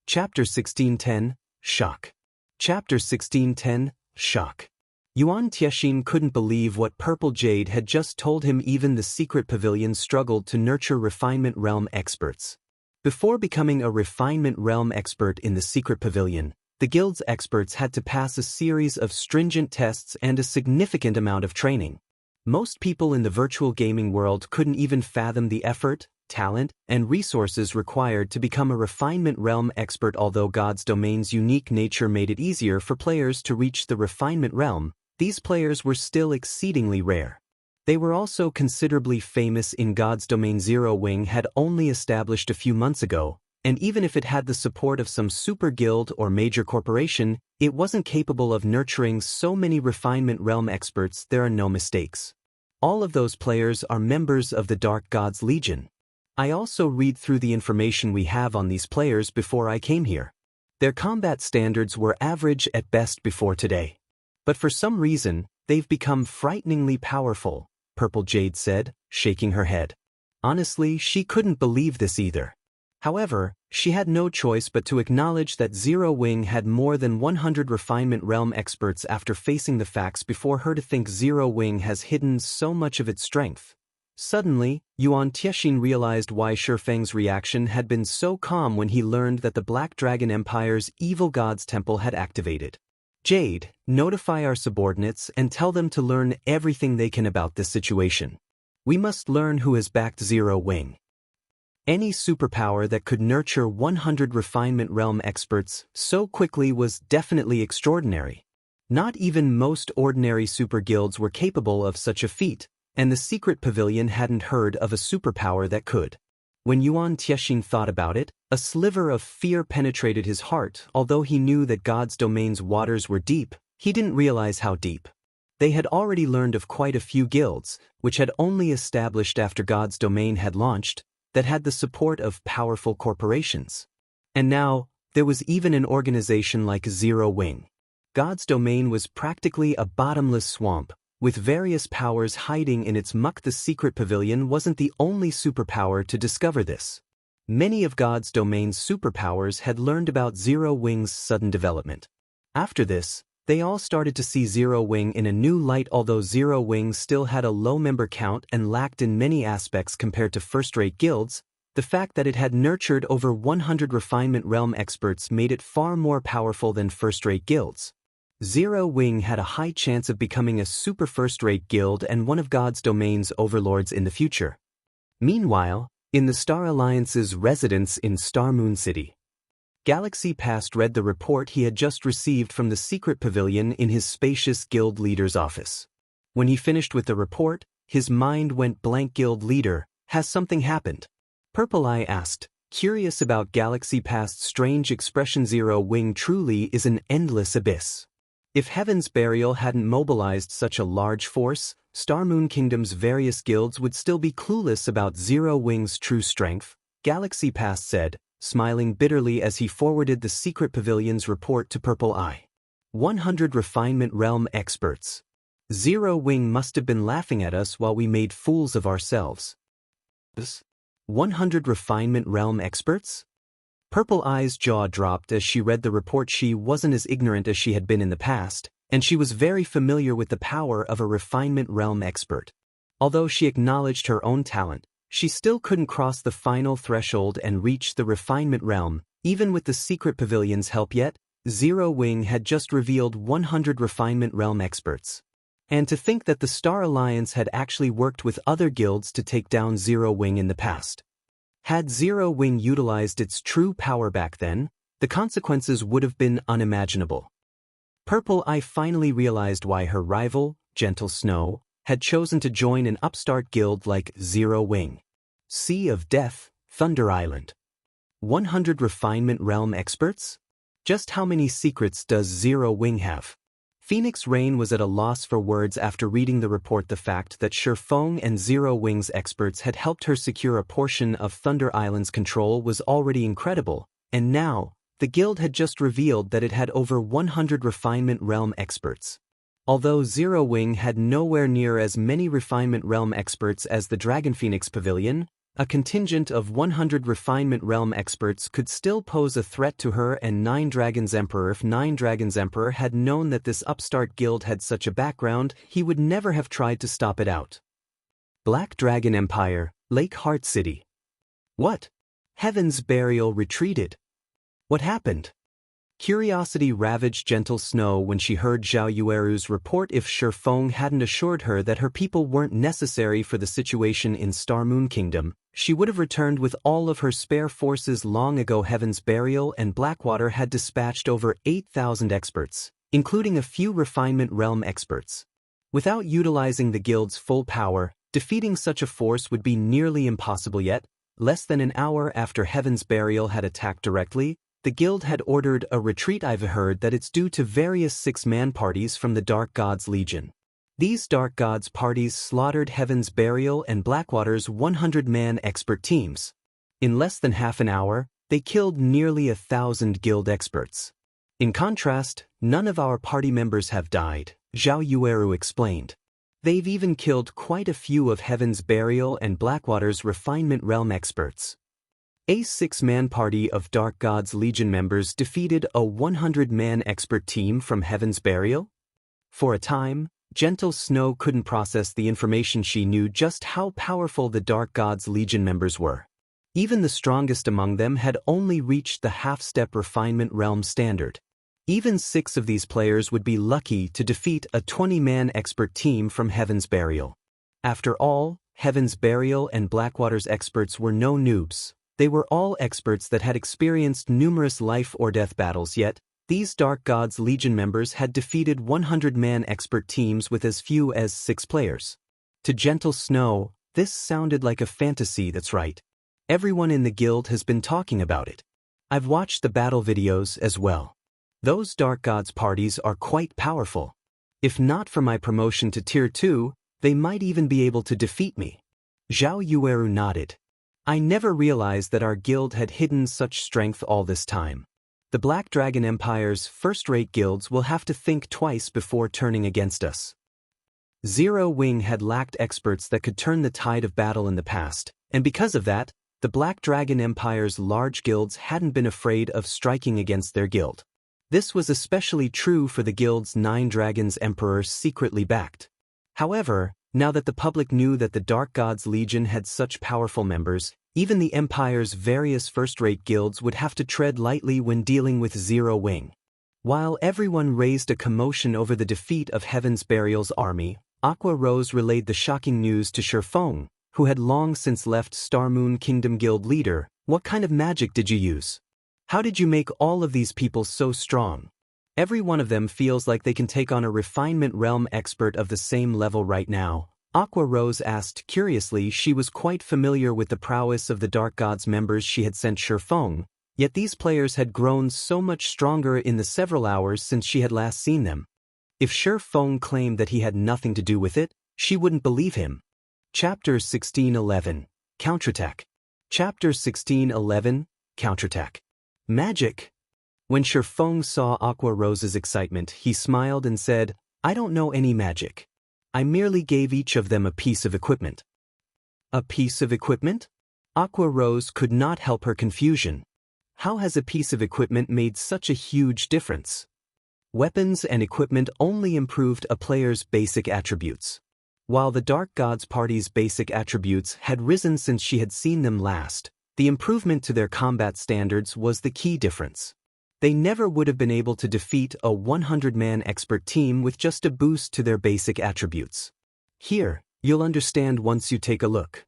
Chapter 1610, Shock. Chapter 1610, Shock. Yuan Tiexin couldn't believe what Purple Jade had just told him. Even the Secret Pavilion struggled to nurture refinement realm experts. Before becoming a refinement realm expert in the Secret Pavilion, the guild's experts had to pass a series of stringent tests and a significant amount of training. Most people in the virtual gaming world couldn't even fathom the effort, talent, and resources required to become a refinement realm expert. Although God's domain's unique nature made it easier for players to reach the refinement realm, these players were still exceedingly rare. They were also considerably famous in God's domain. Zero Wing had only established a few months ago, and even if it had the support of some super guild or major corporation, it wasn't capable of nurturing so many refinement realm experts. There are no mistakes. All of those players are members of the Dark Gods Legion. I also read through the information we have on these players before I came here. Their combat standards were average at best before today. But for some reason, they've become frighteningly powerful, Purple Jade said, shaking her head. Honestly, she couldn't believe this either. However, she had no choice but to acknowledge that Zero Wing had more than 100 refinement realm experts after facing the facts before her. To think Zero Wing has hidden so much of its strength. Suddenly, Yuan Tiexin realized why Shifeng's reaction had been so calm when he learned that the Black Dragon Empire's Evil Gods Temple had activated. Jade, notify our subordinates and tell them to learn everything they can about this situation. We must learn who has backed Zero Wing. Any superpower that could nurture 100 refinement realm experts so quickly was definitely extraordinary. Not even most ordinary super guilds were capable of such a feat, and the Secret Pavilion hadn't heard of a superpower that could. When Yuan Tiexin thought about it, a sliver of fear penetrated his heart. Although he knew that God's domain's waters were deep, he didn't realize how deep. They had already learned of quite a few guilds, which had only established after God's domain had launched, that had the support of powerful corporations. And now, there was even an organization like Zero Wing. God's domain was practically a bottomless swamp, with various powers hiding in its muck. The Secret Pavilion wasn't the only superpower to discover this. Many of God's domain's superpowers had learned about Zero Wing's sudden development. After this, they all started to see Zero Wing in a new light. Although Zero Wing still had a low member count and lacked in many aspects compared to first-rate guilds, the fact that it had nurtured over 100 refinement realm experts made it far more powerful than first-rate guilds. Zero Wing had a high chance of becoming a super first-rate guild and one of God's domain's overlords in the future. Meanwhile, in the Star Alliance's residence in Star Moon City, Galaxy Past read the report he had just received from the Secret Pavilion in his spacious guild leader's office. When he finished with the report, his mind went blank. Guild leader, has something happened? Purple Eye asked, curious about Galaxy Past's strange expression. Zero Wing truly is an endless abyss. If Heaven's Burial hadn't mobilized such a large force, Star Moon Kingdom's various guilds would still be clueless about Zero Wing's true strength, Galaxy Past said, smiling bitterly as he forwarded the Secret Pavilion's report to Purple Eye. 100 refinement realm experts. Zero Wing must have been laughing at us while we made fools of ourselves. 100 Refinement Realm Experts? Purple Eye's jaw dropped as she read the report. She wasn't as ignorant as she had been in the past, and she was very familiar with the power of a Refinement Realm expert. Although she acknowledged her own talent, she still couldn't cross the final threshold and reach the Refinement Realm, even with the Secret Pavilion's help yet. Zero Wing had just revealed 100 Refinement Realm experts. And to think that the Star Alliance had actually worked with other guilds to take down Zero Wing in the past. Had Zero Wing utilized its true power back then, the consequences would have been unimaginable. Purple Eye finally realized why her rival, Gentle Snow, had chosen to join an upstart guild like Zero Wing. Sea of Death, Thunder Island. 100 Refinement Realm experts? Just how many secrets does Zero Wing have? Phoenix Rain was at a loss for words after reading the report. The fact that Shifeng and Zero Wing's experts had helped her secure a portion of Thunder Island's control was already incredible, and now, the guild had just revealed that it had over 100 Refinement Realm experts. Although Zero Wing had nowhere near as many Refinement Realm experts as the Dragon Phoenix Pavilion, a contingent of 100 Refinement Realm experts could still pose a threat to her and Nine Dragons Emperor. If Nine Dragons Emperor had known that this upstart guild had such a background, he would never have tried to stop it out. Black Dragon Empire, Lake Heart City. What? Heaven's Burial retreated. What happened? Curiosity ravaged Gentle Snow when she heard Zhao Yueru's report. If Shifeng hadn't assured her that her people weren't necessary for the situation in Star Moon Kingdom, she would have returned with all of her spare forces long ago. Heaven's Burial and Blackwater had dispatched over 8,000 experts, including a few Refinement Realm experts. Without utilizing the guild's full power, defeating such a force would be nearly impossible. Yet, less than an hour after Heaven's Burial had attacked directly, the guild had ordered a retreat. I've heard that it's due to various six-man parties from the Dark Gods Legion. These Dark Gods parties slaughtered Heaven's Burial and Blackwater's 100-man expert teams. In less than half an hour, they killed nearly 1,000 guild experts. In contrast, none of our party members have died, Zhao Yueru explained. They've even killed quite a few of Heaven's Burial and Blackwater's Refinement Realm experts. A six-man party of Dark Gods Legion members defeated a 100-man expert team from Heaven's Burial? For a time, Gentle Snow couldn't process the information. She knew just how powerful the Dark Gods Legion members were. Even the strongest among them had only reached the half-step Refinement Realm standard. Even 6 of these players would be lucky to defeat a 20-man expert team from Heaven's Burial. After all, Heaven's Burial and Blackwater's experts were no noobs. They were all experts that had experienced numerous life-or-death battles. Yet, these Dark Gods Legion members had defeated 100-man expert teams with as few as 6 players. To Gentle Snow, this sounded like a fantasy. That's right. Everyone in the guild has been talking about it. I've watched the battle videos as well. Those Dark Gods parties are quite powerful. If not for my promotion to Tier 2, they might even be able to defeat me. Zhao Yueru nodded. I never realized that our guild had hidden such strength all this time. The Black Dragon Empire's first-rate guilds will have to think twice before turning against us. Zero Wing had lacked experts that could turn the tide of battle in the past, and because of that, the Black Dragon Empire's large guilds hadn't been afraid of striking against their guild. This was especially true for the guild's 9 Dragons Emperor secretly backed. However, now that the public knew that the Dark Gods Legion had such powerful members, even the Empire's various first-rate guilds would have to tread lightly when dealing with Zero Wing. While everyone raised a commotion over the defeat of Heaven's Burial's army, Aqua Rose relayed the shocking news to Shifeng, who had long since left Star Moon Kingdom Guild leader. What kind of magic did you use? How did you make all of these people so strong? Every one of them feels like they can take on a Refinement Realm expert of the same level right now. Aqua Rose asked curiously. She was quite familiar with the prowess of the Dark Gods members she had sent Shifeng, yet these players had grown so much stronger in the several hours since she had last seen them. If Shifeng claimed that he had nothing to do with it, she wouldn't believe him. Chapter 1611, Counterattack. Chapter 1611, Counterattack. Magic. When Shifeng saw Aqua Rose's excitement, he smiled and said, I don't know any magic. I merely gave each of them a piece of equipment. A piece of equipment? Aqua Rose could not help her confusion. How has a piece of equipment made such a huge difference? Weapons and equipment only improved a player's basic attributes. While the Dark Gods Party's basic attributes had risen since she had seen them last, the improvement to their combat standards was the key difference. They never would have been able to defeat a 100-man expert team with just a boost to their basic attributes. Here, you'll understand once you take a look.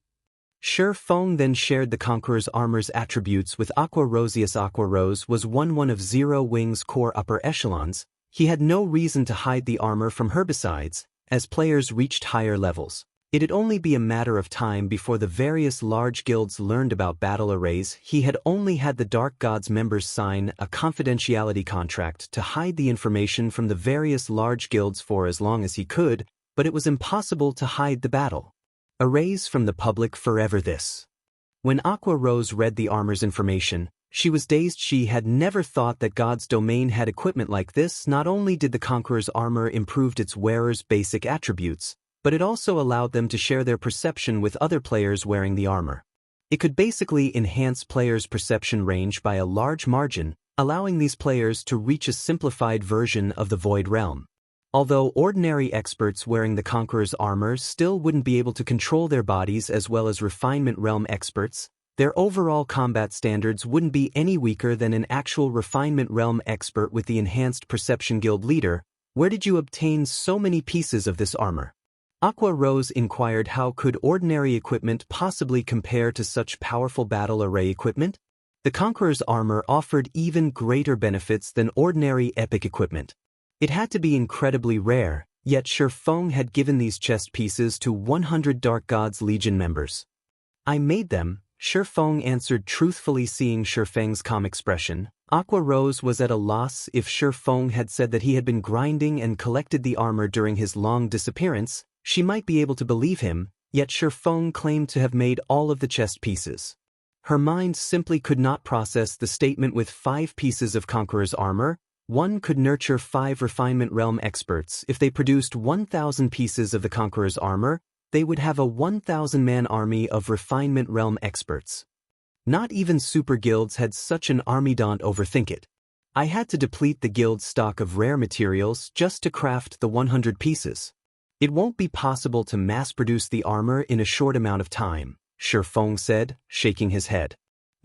Shi Feng then shared the Conqueror's armor's attributes with Aqua Rosius. Aqua Rose was one of Zero Wing's core upper echelons. He had no reason to hide the armor from her. Besides, as players reached higher levels, it'd only be a matter of time before the various large guilds learned about battle arrays. He had only had the Dark Gods members sign a confidentiality contract to hide the information from the various large guilds for as long as he could, but it was impossible to hide the battle arrays from the public forever. When Aqua Rose read the armor's information, she was dazed. She had never thought that God's domain had equipment like this. Not only did the Conqueror's armor improve its wearer's basic attributes, but it also allowed them to share their perception with other players wearing the armor. It could basically enhance players' perception range by a large margin, allowing these players to reach a simplified version of the Void Realm. Although ordinary experts wearing the Conqueror's armor still wouldn't be able to control their bodies as well as Refinement Realm experts, their overall combat standards wouldn't be any weaker than an actual Refinement Realm expert with the Enhanced Perception Guild leader. Where did you obtain so many pieces of this armor? Aqua Rose inquired. How could ordinary equipment possibly compare to such powerful battle array equipment? The Conqueror's armor offered even greater benefits than ordinary epic equipment. It had to be incredibly rare, yet Shi Feng had given these chest pieces to 100 Dark Gods Legion members. I made them, Shi Feng answered truthfully. Seeing Shi Feng's calm expression, Aqua Rose was at a loss. If Shi Feng had said that he had been grinding and collected the armor during his long disappearance, she might be able to believe him, yet Shi Feng claimed to have made all of the chest pieces. Her mind simply could not process the statement. With 5 pieces of Conqueror's armor, one could nurture 5 Refinement Realm experts. If they produced 1,000 pieces of the Conqueror's armor, they would have a 1,000-man army of Refinement Realm experts. Not even super guilds had such an army. Don't overthink it. I had to deplete the guild's stock of rare materials just to craft the 100 pieces. It won't be possible to mass-produce the armor in a short amount of time, Shi Feng said, shaking his head.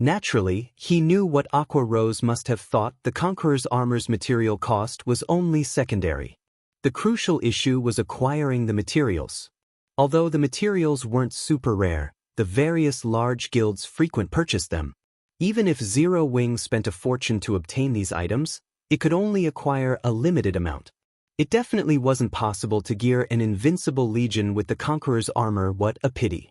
Naturally, he knew what Aqua Rose must have thought. The Conqueror's armor's material cost was only secondary. The crucial issue was acquiring the materials. Although the materials weren't super rare, the various large guilds frequently purchased them. Even if Zero Wing spent a fortune to obtain these items, it could only acquire a limited amount. It definitely wasn't possible to gear an invincible legion with the Conqueror's armor. What a pity.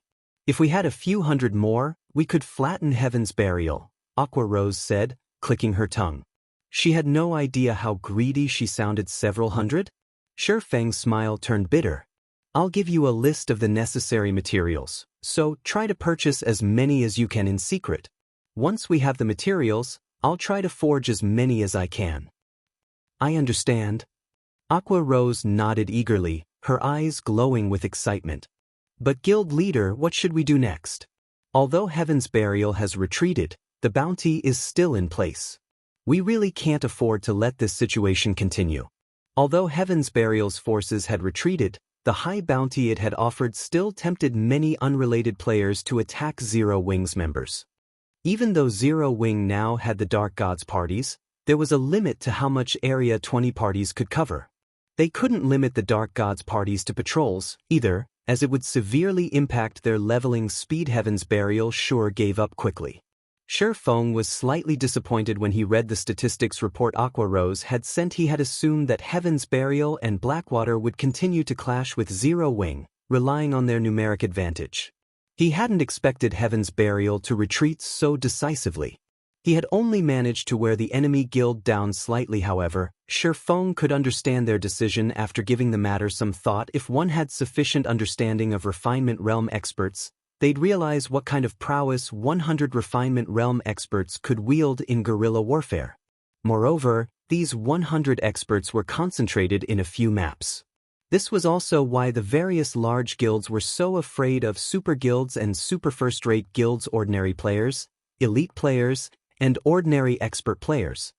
If we had a few hundred more, we could flatten Heaven's Burial, Aqua Rose said, clicking her tongue. She had no idea how greedy she sounded. Several hundred? Shi Feng's smile turned bitter. I'll give you a list of the necessary materials, so try to purchase as many as you can in secret. Once we have the materials, I'll try to forge as many as I can. I understand. Aqua Rose nodded eagerly, her eyes glowing with excitement. But guild leader, what should we do next? Although Heaven's Burial has retreated, the bounty is still in place. We really can't afford to let this situation continue. Although Heaven's Burial's forces had retreated, the high bounty it had offered still tempted many unrelated players to attack Zero Wing's members. Even though Zero Wing now had the Dark Gods parties, there was a limit to how much area 20 parties could cover. They couldn't limit the Dark Gods parties to patrols, either, as it would severely impact their leveling speed. Heaven's Burial sure gave up quickly. Shi Feng was slightly disappointed when he read the statistics report Aqua Rose had sent. He had assumed that Heaven's Burial and Blackwater would continue to clash with Zero Wing, relying on their numeric advantage. He hadn't expected Heaven's Burial to retreat so decisively. He had only managed to wear the enemy guild down slightly. However, Shi Feng could understand their decision after giving the matter some thought. If one had sufficient understanding of Refinement Realm experts, they'd realize what kind of prowess 100 Refinement Realm experts could wield in guerrilla warfare. Moreover, these 100 experts were concentrated in a few maps. This was also why the various large guilds were so afraid of super guilds and super first-rate guilds, ordinary players, elite players, and ordinary expert players.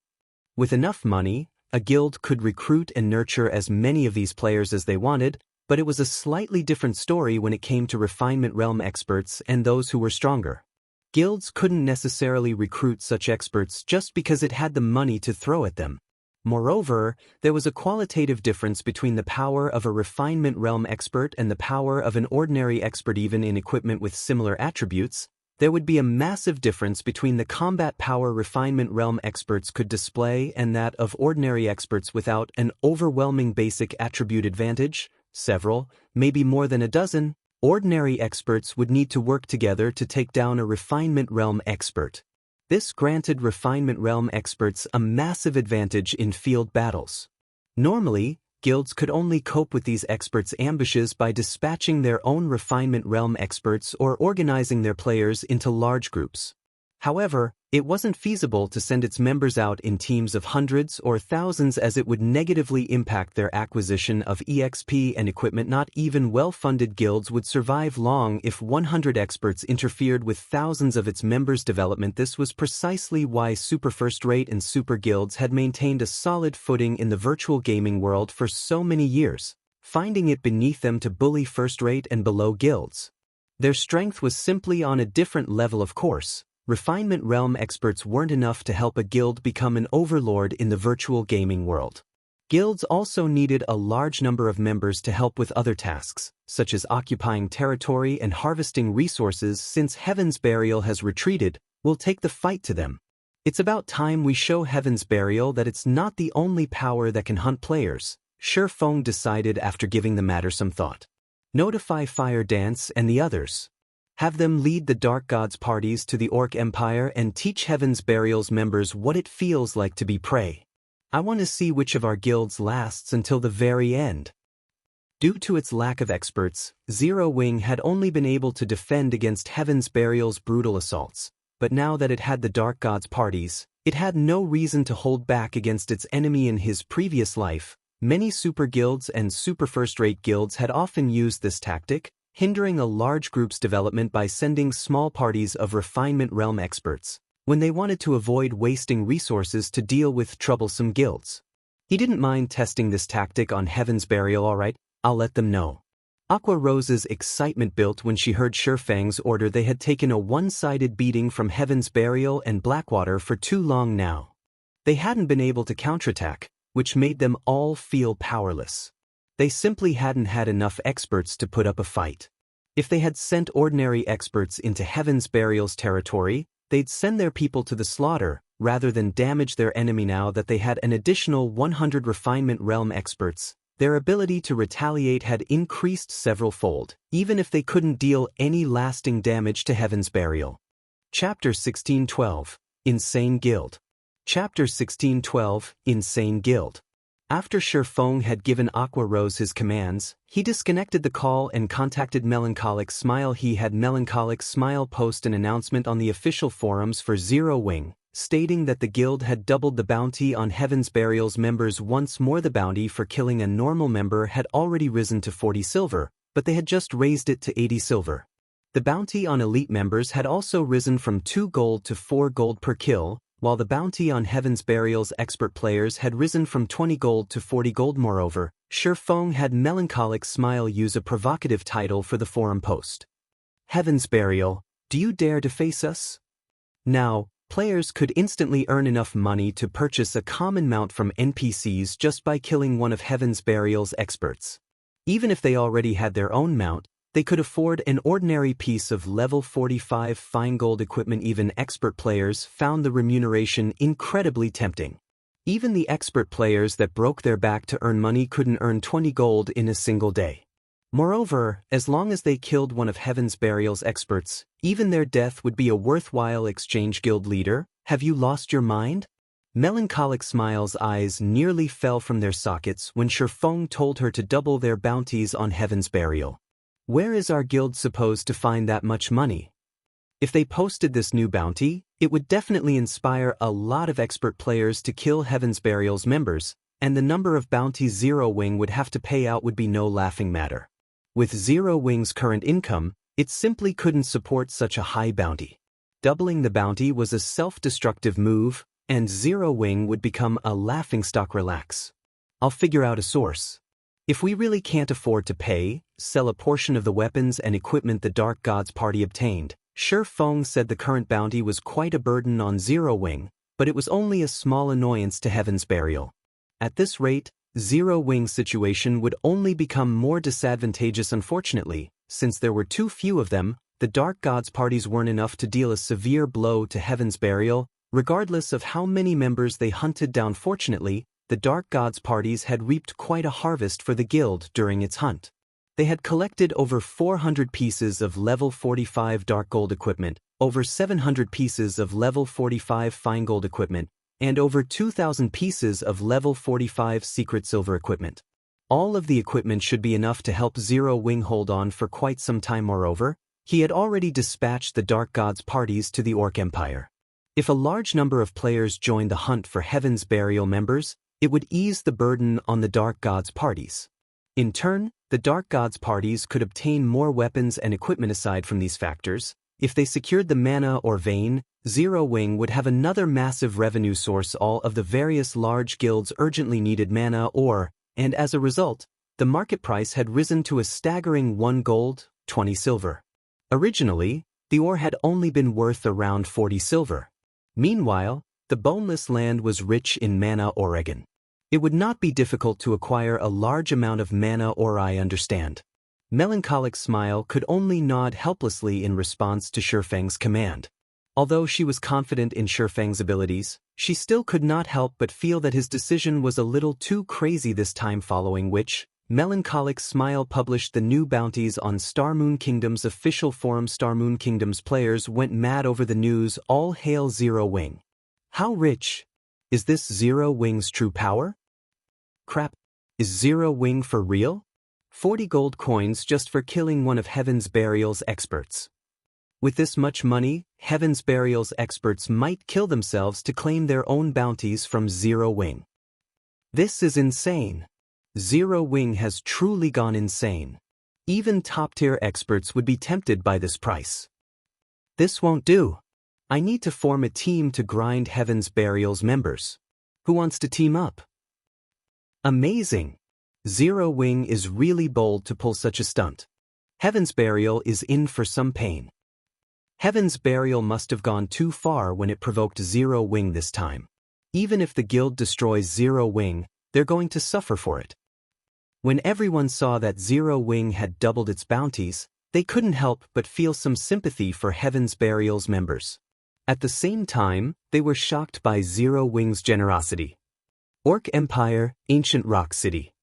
With enough money, a guild could recruit and nurture as many of these players as they wanted, but it was a slightly different story when it came to refinement realm experts and those who were stronger. Guilds couldn't necessarily recruit such experts just because it had the money to throw at them. Moreover, there was a qualitative difference between the power of a refinement realm expert and the power of an ordinary expert. Even in equipment with similar attributes, there would be a massive difference between the combat power refinement realm experts could display and that of ordinary experts without an overwhelming basic attribute advantage. Several, maybe more than a dozen, ordinary experts would need to work together to take down a refinement realm expert. This granted refinement realm experts a massive advantage in field battles. Normally, guilds could only cope with these experts' ambushes by dispatching their own refinement realm experts or organizing their players into large groups. However, it wasn't feasible to send its members out in teams of hundreds or thousands, as it would negatively impact their acquisition of EXP and equipment. Not even well-funded guilds would survive long if 100 experts interfered with thousands of its members' development. This was precisely why super first-rate and super guilds had maintained a solid footing in the virtual gaming world for so many years, finding it beneath them to bully first-rate and below guilds. Their strength was simply on a different level, of course. Refinement realm experts weren't enough to help a guild become an overlord in the virtual gaming world. Guilds also needed a large number of members to help with other tasks, such as occupying territory and harvesting resources. Since Heaven's Burial has retreated, we'll take the fight to them. It's about time we show Heaven's Burial that it's not the only power that can hunt players, Shifeng decided after giving the matter some thought. Notify Fire Dance and the others. Have them lead the Dark Gods parties to the Orc Empire and teach Heaven's Burial's members what it feels like to be prey. I want to see which of our guilds lasts until the very end. Due to its lack of experts, Zero Wing had only been able to defend against Heaven's Burial's brutal assaults, but now that it had the Dark Gods parties, it had no reason to hold back against its enemy. In his previous life, many super guilds and super first-rate guilds had often used this tactic, hindering a large group's development by sending small parties of refinement realm experts when they wanted to avoid wasting resources to deal with troublesome guilds. He didn't mind testing this tactic on Heaven's Burial. Alright, I'll let them know. Aqua Rose's excitement built when she heard Shifeng's order. They had taken a one-sided beating from Heaven's Burial and Blackwater for too long now. They hadn't been able to counterattack, which made them all feel powerless. They simply hadn't had enough experts to put up a fight. If they had sent ordinary experts into Heaven's Burial's territory, they'd send their people to the slaughter, rather than damage their enemy. Now that they had an additional 100 refinement realm experts, their ability to retaliate had increased several-fold, even if they couldn't deal any lasting damage to Heaven's Burial. Chapter 1612, Insane Guild. Chapter 1612, Insane Guild. After Shifeng had given Aqua Rose his commands, he disconnected the call and contacted Melancholic Smile. He had Melancholic Smile post an announcement on the official forums for Zero Wing, stating that the guild had doubled the bounty on Heaven's Burial's members once more. The bounty for killing a normal member had already risen to 40 silver, but they had just raised it to 80 silver. The bounty on elite members had also risen from 2 gold to 4 gold per kill, while the bounty on Heaven's Burial's expert players had risen from 20 gold to 40 gold. Moreover, Shifeng had Melancholic Smile use a provocative title for the forum post. Heaven's Burial, do you dare to face us? Now, players could instantly earn enough money to purchase a common mount from NPCs just by killing one of Heaven's Burial's experts. Even if they already had their own mount, they could afford an ordinary piece of level 45 fine gold equipment. Even expert players found the remuneration incredibly tempting. Even the expert players that broke their back to earn money couldn't earn 20 gold in a single day. Moreover, as long as they killed one of Heaven's Burial's experts, even their death would be a worthwhile exchange. Guild leader, have you lost your mind? Melancholic Smile's eyes nearly fell from their sockets when Shifeng told her to double their bounties on Heaven's Burial. Where is our guild supposed to find that much money? If they posted this new bounty, it would definitely inspire a lot of expert players to kill Heaven's Burial's members, and the number of bounties Zero Wing would have to pay out would be no laughing matter. With Zero Wing's current income, it simply couldn't support such a high bounty. Doubling the bounty was a self-destructive move, and Zero Wing would become a laughingstock. Relax. I'll figure out a source. If we really can't afford to pay, sell a portion of the weapons and equipment the Dark Gods party obtained. Shi Feng said the current bounty was quite a burden on Zero Wing, but it was only a small annoyance to Heaven's Burial. At this rate, Zero Wing's situation would only become more disadvantageous. Unfortunately, since there were too few of them, the Dark Gods parties weren't enough to deal a severe blow to Heaven's Burial, regardless of how many members they hunted down. Fortunately, the Dark Gods parties had reaped quite a harvest for the guild during its hunt. They had collected over 400 pieces of level 45 dark gold equipment, over 700 pieces of level 45 fine gold equipment, and over 2,000 pieces of level 45 secret silver equipment. All of the equipment should be enough to help Zero Wing hold on for quite some time. Moreover, he had already dispatched the Dark Gods parties to the Orc Empire. If a large number of players joined the hunt for Heaven's Burial members, it would ease the burden on the Dark Gods parties. In turn, the Dark Gods parties could obtain more weapons and equipment. Aside from these factors, if they secured the mana or vein, Zero Wing would have another massive revenue source. All of the various large guilds urgently needed mana ore, and as a result, the market price had risen to a staggering 1 gold, 20 silver. Originally, the ore had only been worth around 40 silver. Meanwhile, the Boneless land was rich in mana Oregon. It would not be difficult to acquire a large amount of mana ore. I understand. Melancholic Smile could only nod helplessly in response to Shi Feng's command. Although she was confident in Shi Feng's abilities, she still could not help but feel that his decision was a little too crazy this time, following which, Melancholic Smile published the new bounties on Star Moon Kingdom's official forum. Star Moon Kingdom's players went mad over the news. All hail Zero Wing. How rich? Is this Zero Wing's true power? Crap. Is Zero Wing for real? 40 gold coins just for killing one of Heaven's Burial's experts. With this much money, Heaven's Burial's experts might kill themselves to claim their own bounties from Zero Wing. This is insane. Zero Wing has truly gone insane. Even top-tier experts would be tempted by this price. This won't do. I need to form a team to grind Heaven's Burial's members. Who wants to team up? Amazing! Zero Wing is really bold to pull such a stunt. Heaven's Burial is in for some pain. Heaven's Burial must have gone too far when it provoked Zero Wing this time. Even if the guild destroys Zero Wing, they're going to suffer for it. When everyone saw that Zero Wing had doubled its bounties, they couldn't help but feel some sympathy for Heaven's Burial's members. At the same time, they were shocked by Zero Wing's generosity. Orc Empire, Ancient Rock City.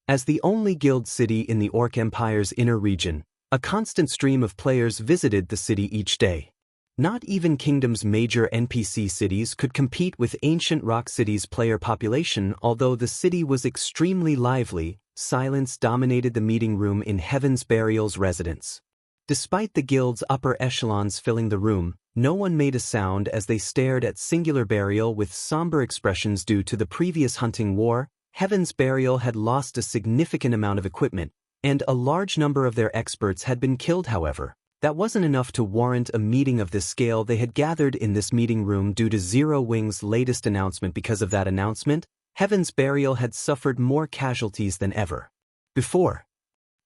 As the only guild city in the Orc Empire's inner region, a constant stream of players visited the city each day. Not even Kingdom's major NPC cities could compete with Ancient Rock City's player population. Although the city was extremely lively, silence dominated the meeting room in Heaven's Burial's residence. Despite the guild's upper echelons filling the room, no one made a sound as they stared at Singular Burial with somber expressions. Due to the previous hunting war, Heaven's Burial had lost a significant amount of equipment, and a large number of their experts had been killed. However, that wasn't enough to warrant a meeting of this scale. They had gathered in this meeting room due to Zero Wing's latest announcement. Because of that announcement, Heaven's Burial had suffered more casualties than ever before.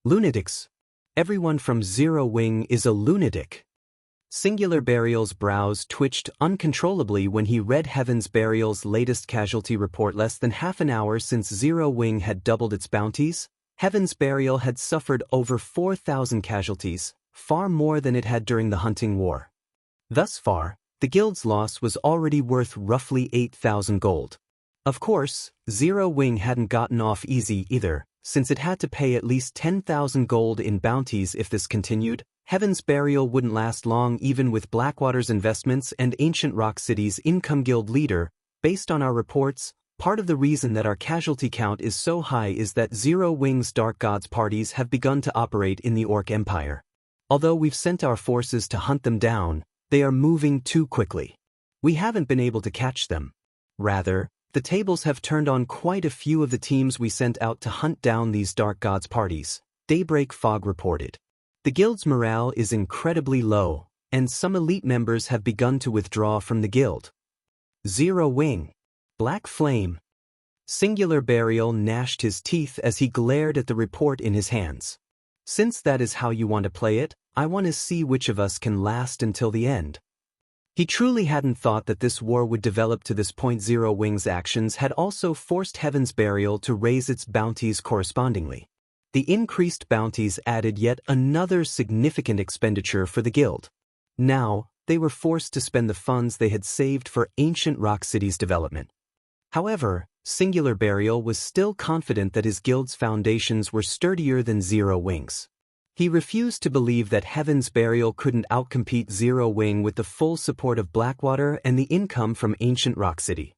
Lunatics. Everyone from Zero Wing is a lunatic. Singular Burial's brows twitched uncontrollably when he read Heaven's Burial's latest casualty report. Less than half an hour since Zero Wing had doubled its bounties, Heaven's Burial had suffered over 4,000 casualties, far more than it had during the hunting war. Thus far, the guild's loss was already worth roughly 8,000 gold. Of course, Zero Wing hadn't gotten off easy either, since it had to pay at least 10,000 gold in bounties. If this continued, Heaven's Burial wouldn't last long. Even with Blackwater's investments and Ancient Rock City's income. Guild leader, based on our reports, part of the reason that our casualty count is so high is that Zero Wing's Dark Gods parties have begun to operate in the Orc Empire. Although we've sent our forces to hunt them down, they are moving too quickly. We haven't been able to catch them. Rather, The tables have turned on quite a few of the teams we sent out to hunt down these Dark Gods parties, Daybreak Fog reported. The guild's morale is incredibly low, and some elite members have begun to withdraw from the guild. Zero Wing. Black Flame. Singular Burial gnashed his teeth as he glared at the report in his hands. Since that is how you want to play it, I want to see which of us can last until the end. He truly hadn't thought that this war would develop to this point. Zero Wing's actions had also forced Heaven's Burial to raise its bounties correspondingly. The increased bounties added yet another significant expenditure for the guild. Now, they were forced to spend the funds they had saved for Ancient Rock City's development. However, Singular Burial was still confident that his guild's foundations were sturdier than Zero Wing's. He refused to believe that Heaven's Burial couldn't outcompete Zero Wing with the full support of Blackwater and the income from Ancient Rock City.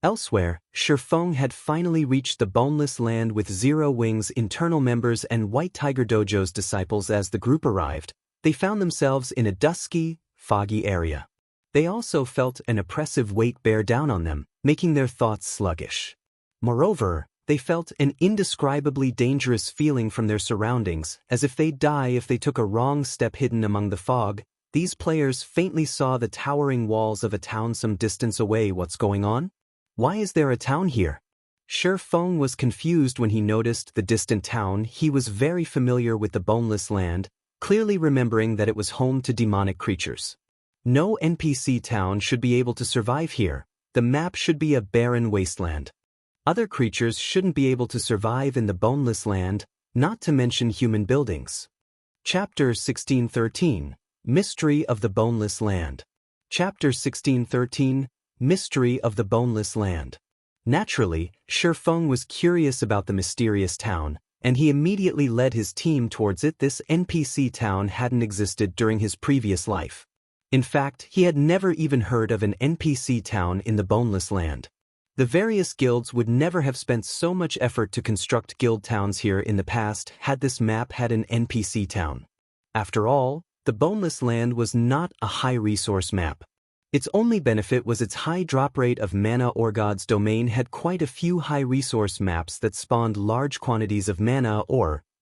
Elsewhere, Shifeng had finally reached the Boneless land with Zero Wing's internal members and White Tiger Dojo's disciples. As the group arrived, they found themselves in a dusky, foggy area. They also felt an oppressive weight bear down on them, making their thoughts sluggish. Moreover, they felt an indescribably dangerous feeling from their surroundings, as if they'd die if they took a wrong step. Hidden among the fog, these players faintly saw the towering walls of a town some distance away. What's going on? Why is there a town here? Shifeng was confused when he noticed the distant town. He was very familiar with the Boneless land, clearly remembering that it was home to demonic creatures. No NPC town should be able to survive here. The map should be a barren wasteland. Other creatures shouldn't be able to survive in the Boneless land, not to mention human buildings. Chapter 1613, Mystery of the Boneless Land. Chapter 1613, Mystery of the Boneless Land. Naturally, Shifeng was curious about the mysterious town, and he immediately led his team towards it. This NPC town hadn't existed during his previous life. In fact, he had never even heard of an NPC town in the Boneless land. The various guilds would never have spent so much effort to construct guild towns here in the past had this map had an NPC town. After all, the Boneless land was not a high-resource map. Its only benefit was its high drop rate of mana. Orgod's domain had quite a few high-resource maps that spawned large quantities of mana.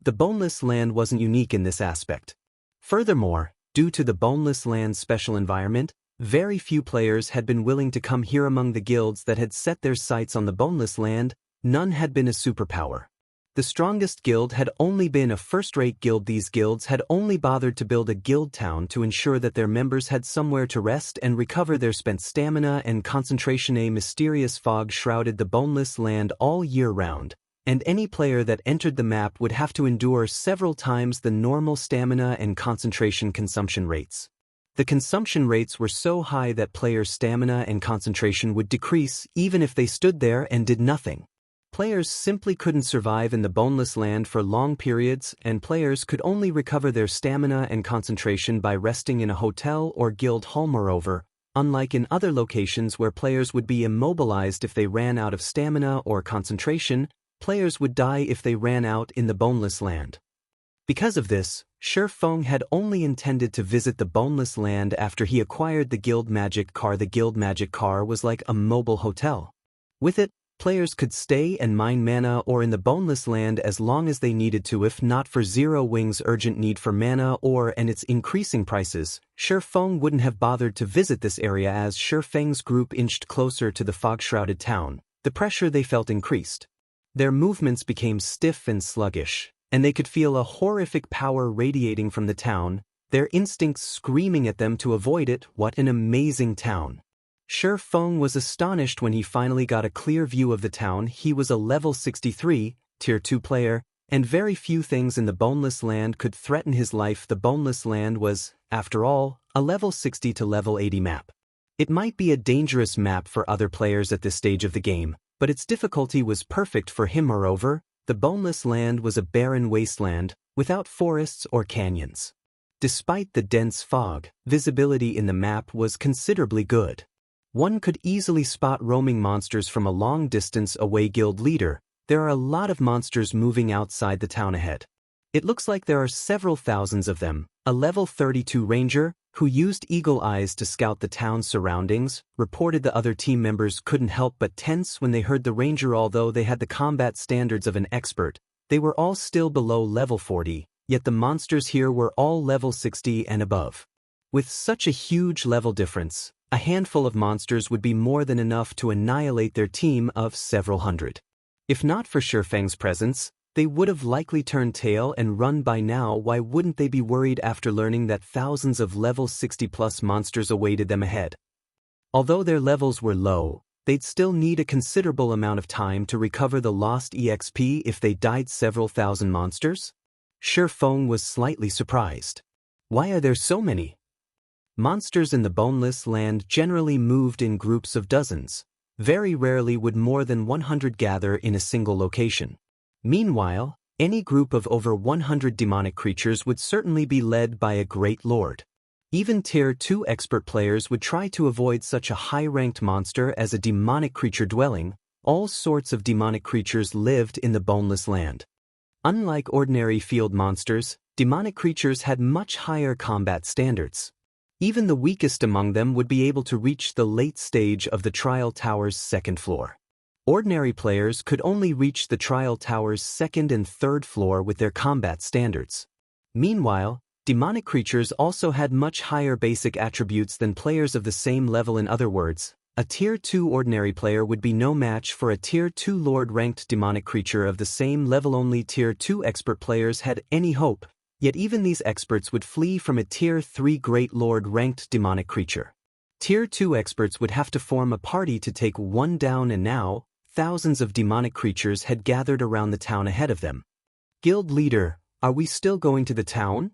The Boneless land wasn't unique in this aspect. Furthermore, due to the Boneless land's special environment, very few players had been willing to come here. Among the guilds that had set their sights on the Boneless land, none had been a superpower. The strongest guild had only been a first-rate guild. These guilds had only bothered to build a guild town to ensure that their members had somewhere to rest and recover their spent stamina and concentration. A mysterious fog shrouded the Boneless land all year round, and any player that entered the map would have to endure several times the normal stamina and concentration consumption rates. The consumption rates were so high that players' stamina and concentration would decrease even if they stood there and did nothing. Players simply couldn't survive in the Boneless land for long periods, and players could only recover their stamina and concentration by resting in a hotel or guild hall. Moreover, unlike in other locations where players would be immobilized if they ran out of stamina or concentration, players would die if they ran out in the Boneless land. Because of this, Shifeng had only intended to visit the Boneless land after he acquired the Guild Magic Car. The Guild Magic Car was like a mobile hotel. With it, players could stay and mine mana in the Boneless land as long as they needed to. If not for Zero Wing's urgent need for mana and its increasing prices, Shifeng wouldn't have bothered to visit this area. As Shifeng's group inched closer to the fog-shrouded town, the pressure they felt increased. Their movements became stiff and sluggish, and they could feel a horrific power radiating from the town, their instincts screaming at them to avoid it. What an amazing town! Shifeng was astonished when he finally got a clear view of the town. He was a level 63, tier 2 player, and very few things in the Boneless land could threaten his life. The Boneless land was, after all, a level 60 to level 80 map. It might be a dangerous map for other players at this stage of the game, but its difficulty was perfect for him. Moreover, the Boneless land was a barren wasteland, without forests or canyons. Despite the dense fog, visibility in the map was considerably good. One could easily spot roaming monsters from a long distance away. Guild leader, there are a lot of monsters moving outside the town ahead. It looks like there are several thousands of them. A level 32 ranger, who used eagle eyes to scout the town's surroundings, reported the other team members couldn't help but tense when they heard the ranger. Although they had the combat standards of an expert, they were all still below level 40, yet the monsters here were all level 60 and above. With such a huge level difference, a handful of monsters would be more than enough to annihilate their team of several hundred. If not for Shifeng's presence, they would have likely turned tail and run by now. Why wouldn't they be worried after learning that thousands of level 60+ monsters awaited them ahead? Although their levels were low, they'd still need a considerable amount of time to recover the lost EXP if they died several thousand monsters. Shifeng was slightly surprised. Why are there so many? Monsters in the Boneless land generally moved in groups of dozens. Very rarely would more than 100 gather in a single location. Meanwhile, any group of over 100 demonic creatures would certainly be led by a great lord. Even Tier 2 expert players would try to avoid such a high-ranked monster as a demonic creature dwelling. All sorts of demonic creatures lived in the Boneless land. Unlike ordinary field monsters, demonic creatures had much higher combat standards. Even the weakest among them would be able to reach the late stage of the Trial Tower's second floor. Ordinary players could only reach the Trial Tower's second and third floor with their combat standards. Meanwhile, demonic creatures also had much higher basic attributes than players of the same level. In other words, a Tier 2 ordinary player would be no match for a Tier 2 Lord-ranked demonic creature of the same level. Only Tier 2 expert players had any hope, yet even these experts would flee from a Tier 3 Great Lord-ranked demonic creature. Tier 2 experts would have to form a party to take one down, and now, thousands of demonic creatures had gathered around the town ahead of them. Guild leader, are we still going to the town?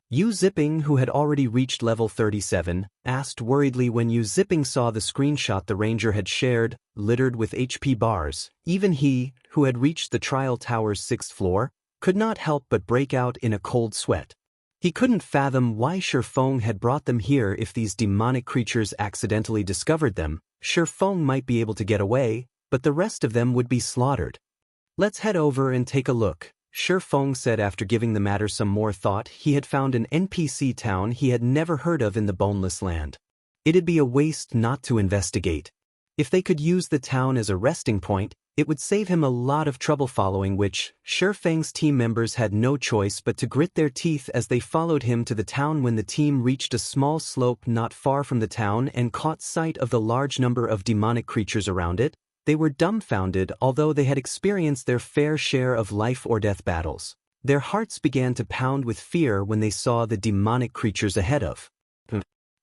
Yu Zipping, who had already reached level 37, asked worriedly when Yu Zipping saw the screenshot the ranger had shared, littered with HP bars. Even he, who had reached the Trial Tower's 6th floor, could not help but break out in a cold sweat. He couldn't fathom why Shifeng had brought them here. If these demonic creatures accidentally discovered them, Shifeng might be able to get away, but the rest of them would be slaughtered. Let's head over and take a look, Shifeng said after giving the matter some more thought. He had found an NPC town he had never heard of in the Boneless land. It'd be a waste not to investigate. If they could use the town as a resting point, it would save him a lot of trouble, following which, Shifeng's team members had no choice but to grit their teeth as they followed him to the town. When the team reached a small slope not far from the town and caught sight of the large number of demonic creatures around it, they were dumbfounded. Although they had experienced their fair share of life-or-death battles, their hearts began to pound with fear when they saw the demonic creatures ahead of.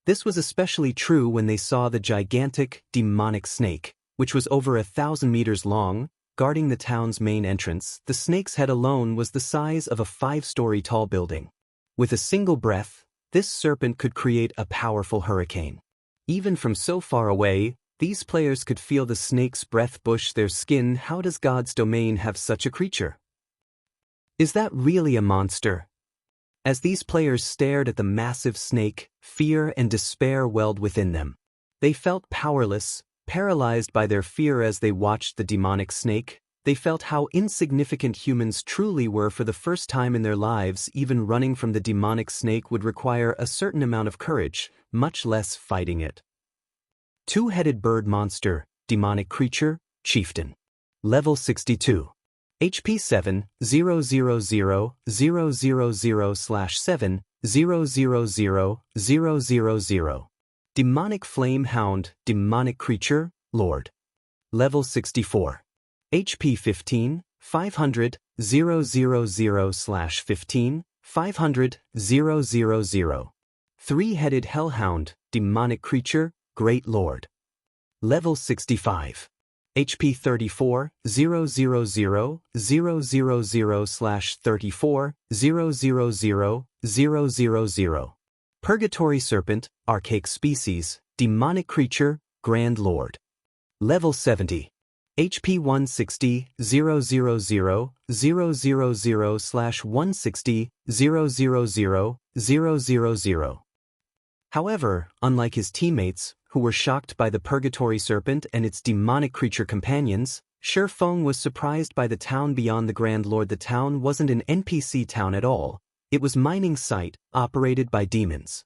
This was especially true when they saw the gigantic, demonic snake, which was over 1,000 meters long, guarding the town's main entrance. The snake's head alone was the size of a 5-story tall building. With a single breath, this serpent could create a powerful hurricane. Even from so far away, these players could feel the snake's breath push their skin. How does God's domain have such a creature? Is that really a monster? As these players stared at the massive snake, fear and despair welled within them. They felt powerless, paralyzed by their fear as they watched the demonic snake. They felt how insignificant humans truly were. For the first time in their lives, even running from the demonic snake would require a certain amount of courage, much less fighting it. Two-headed bird monster, demonic creature, chieftain. Level 62. HP 7, 000, 000, 000/7, 000, 000. Demonic flame hound, demonic creature, lord. Level 64. HP 15, 500, 000/15, 500, 000. Three-headed hellhound, demonic creature, great lord. Level 65. HP 34, 000, 000/34, 000, 000. Purgatory serpent, archaic species, demonic creature, grand lord. Level 70. HP 160, 000, 000/160, 000, 000. However, unlike his teammates, who were shocked by the Purgatory Serpent and its demonic creature companions, Shifeng was surprised by the town beyond the Grand Lord. The town wasn't an NPC town at all. It was mining site, operated by demons.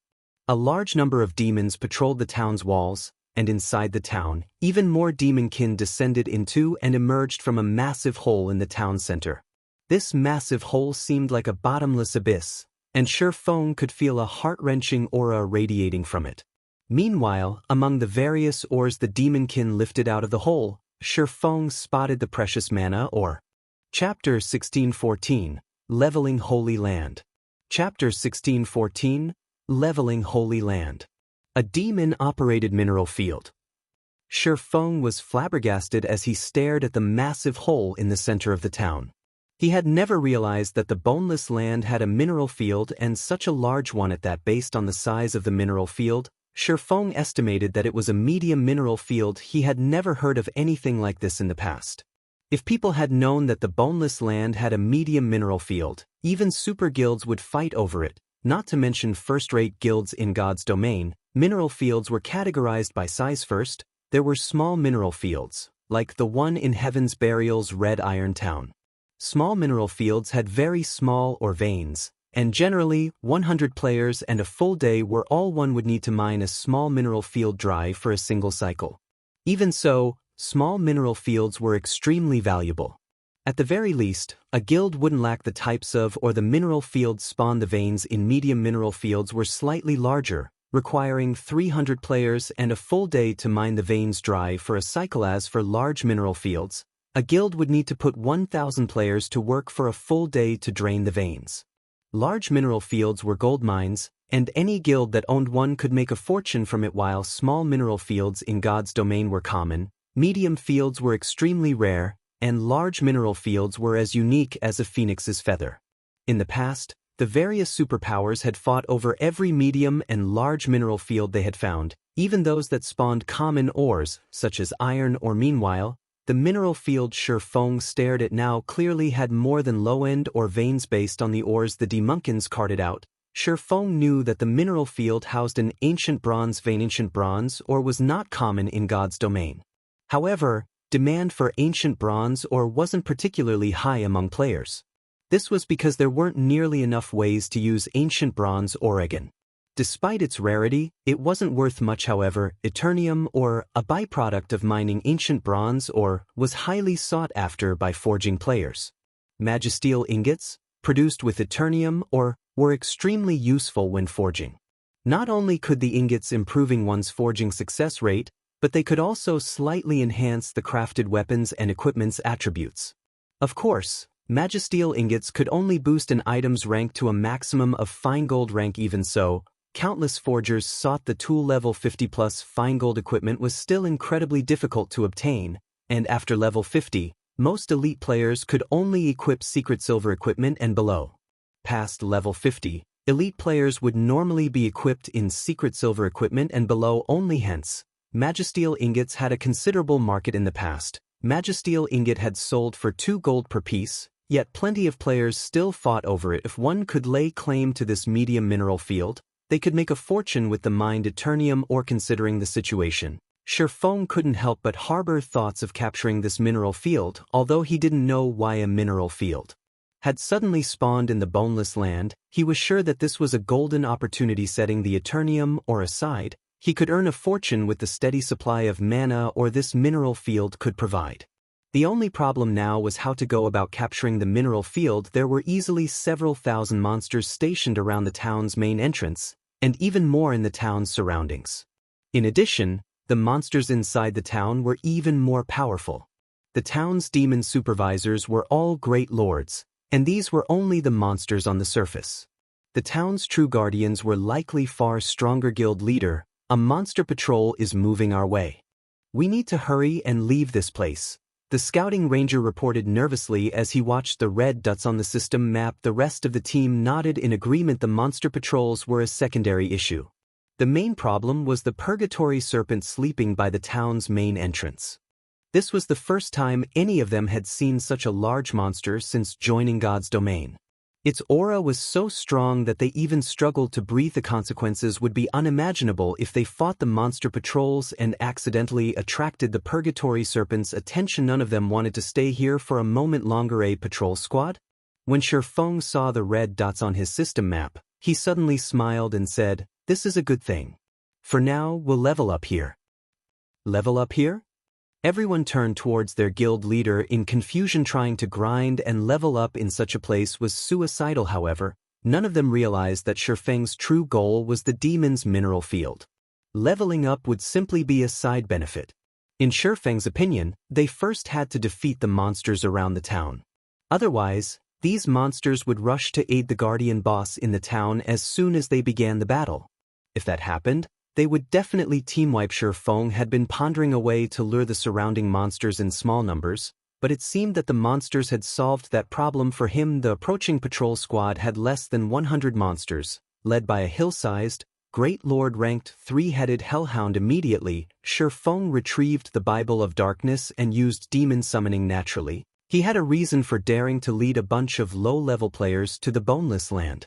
A large number of demons patrolled the town's walls, and inside the town, even more demonkin descended into and emerged from a massive hole in the town center. This massive hole seemed like a bottomless abyss, and Shifeng could feel a heart-wrenching aura radiating from it. Meanwhile, among the various ores the demonkin lifted out of the hole, Shifeng spotted the precious mana ore. Chapter 1614, Leveling Holy Land. Chapter 1614, Leveling Holy Land. A demon-operated mineral field. Shifeng was flabbergasted as he stared at the massive hole in the center of the town. He had never realized that the Boneless land had a mineral field, and such a large one at that. Based on the size of the mineral field, Shifeng estimated that it was a medium mineral field. He had never heard of anything like this in the past. If people had known that the Boneless land had a medium mineral field, even super guilds would fight over it, not to mention first-rate guilds in God's domain. Mineral fields were categorized by size first. There were small mineral fields, like the one in Heaven's Burial's Red Iron Town. Small mineral fields had very small ore veins, and generally, 100 players and a full day were all one would need to mine a small mineral field dry for a single cycle. Even so, small mineral fields were extremely valuable. At the very least, a guild wouldn't lack the types of or the mineral fields spawn. The veins in medium mineral fields were slightly larger, requiring 300 players and a full day to mine the veins dry for a cycle. As for large mineral fields, a guild would need to put 1,000 players to work for a full day to drain the veins. Large mineral fields were gold mines, and any guild that owned one could make a fortune from it. While small mineral fields in God's domain were common, medium fields were extremely rare, and large mineral fields were as unique as a phoenix's feather. In the past, the various superpowers had fought over every medium and large mineral field they had found, even those that spawned common ores, such as iron ore. Meanwhile, the mineral field Shifeng stared at now clearly had more than low-end ore veins. Based on the ores the demonkins carted out, Shifeng knew that the mineral field housed an ancient bronze vein. Ancient bronze ore was not common in God's domain. However, demand for ancient bronze ore wasn't particularly high among players. This was because there weren't nearly enough ways to use ancient bronze ore again. Despite its rarity, it wasn't worth much. However, Eternium ore, a byproduct of mining ancient bronze ore, was highly sought after by forging players. Magisteel ingots, produced with Eternium ore, were extremely useful when forging. Not only could the ingots improving one's forging success rate, but they could also slightly enhance the crafted weapons and equipment's attributes. Of course, Magisteel ingots could only boost an item's rank to a maximum of fine gold rank. Even so, countless forgers sought the tool. Level 50+ fine gold equipment was still incredibly difficult to obtain, and after level 50, most elite players could only equip secret silver equipment and below. Past level 50, elite players would normally be equipped in secret silver equipment and below only. Hence, Magisteel ingots had a considerable market in the past. Magisteel ingot had sold for 2 gold per piece, yet plenty of players still fought over it. If one could lay claim to this medium mineral field, they could make a fortune with the mined Eternium ore. Considering the situation, Shifeng couldn't help but harbor thoughts of capturing this mineral field, although he didn't know why a mineral field had suddenly spawned in the Boneless land. He was sure that this was a golden opportunity. Setting the Eternium ore aside, he could earn a fortune with the steady supply of mana ore this mineral field could provide. The only problem now was how to go about capturing the mineral field. There were easily several thousand monsters stationed around the town's main entrance, and even more in the town's surroundings. In addition, the monsters inside the town were even more powerful. The town's demon supervisors were all great lords, and these were only the monsters on the surface. The town's true guardians were likely far stronger. Guild leader, a monster patrol is moving our way. We need to hurry and leave this place, the scouting ranger reported nervously as he watched the red dots on the system map. The rest of the team nodded in agreement. The monster patrols were a secondary issue. The main problem was the purgatory serpent sleeping by the town's main entrance. This was the first time any of them had seen such a large monster since joining God's domain. Its aura was so strong that they even struggled to breathe. The consequences would be unimaginable if they fought the monster patrols and accidentally attracted the purgatory serpent's attention. None of them wanted to stay here for a moment longer. A patrol squad? When Shifeng saw the red dots on his system map, he suddenly smiled and said, This is a good thing. For now, we'll level up here. Level up here? Everyone turned towards their guild leader in confusion. Trying to grind and level up in such a place was suicidal. However, none of them realized that Shifeng's true goal was the demon's mineral field. Leveling up would simply be a side benefit. In Shifeng's opinion, they first had to defeat the monsters around the town. Otherwise, these monsters would rush to aid the guardian boss in the town as soon as they began the battle. If that happened, they would definitely team-wipe. Shifeng had been pondering a way to lure the surrounding monsters in small numbers, but it seemed that the monsters had solved that problem for him. The approaching patrol squad had less than 100 monsters, led by a hill-sized, Great Lord-ranked three-headed hellhound. Immediately, Shifeng retrieved the Bible of Darkness and used demon summoning naturally. He had a reason for daring to lead a bunch of low-level players to the Boneless land.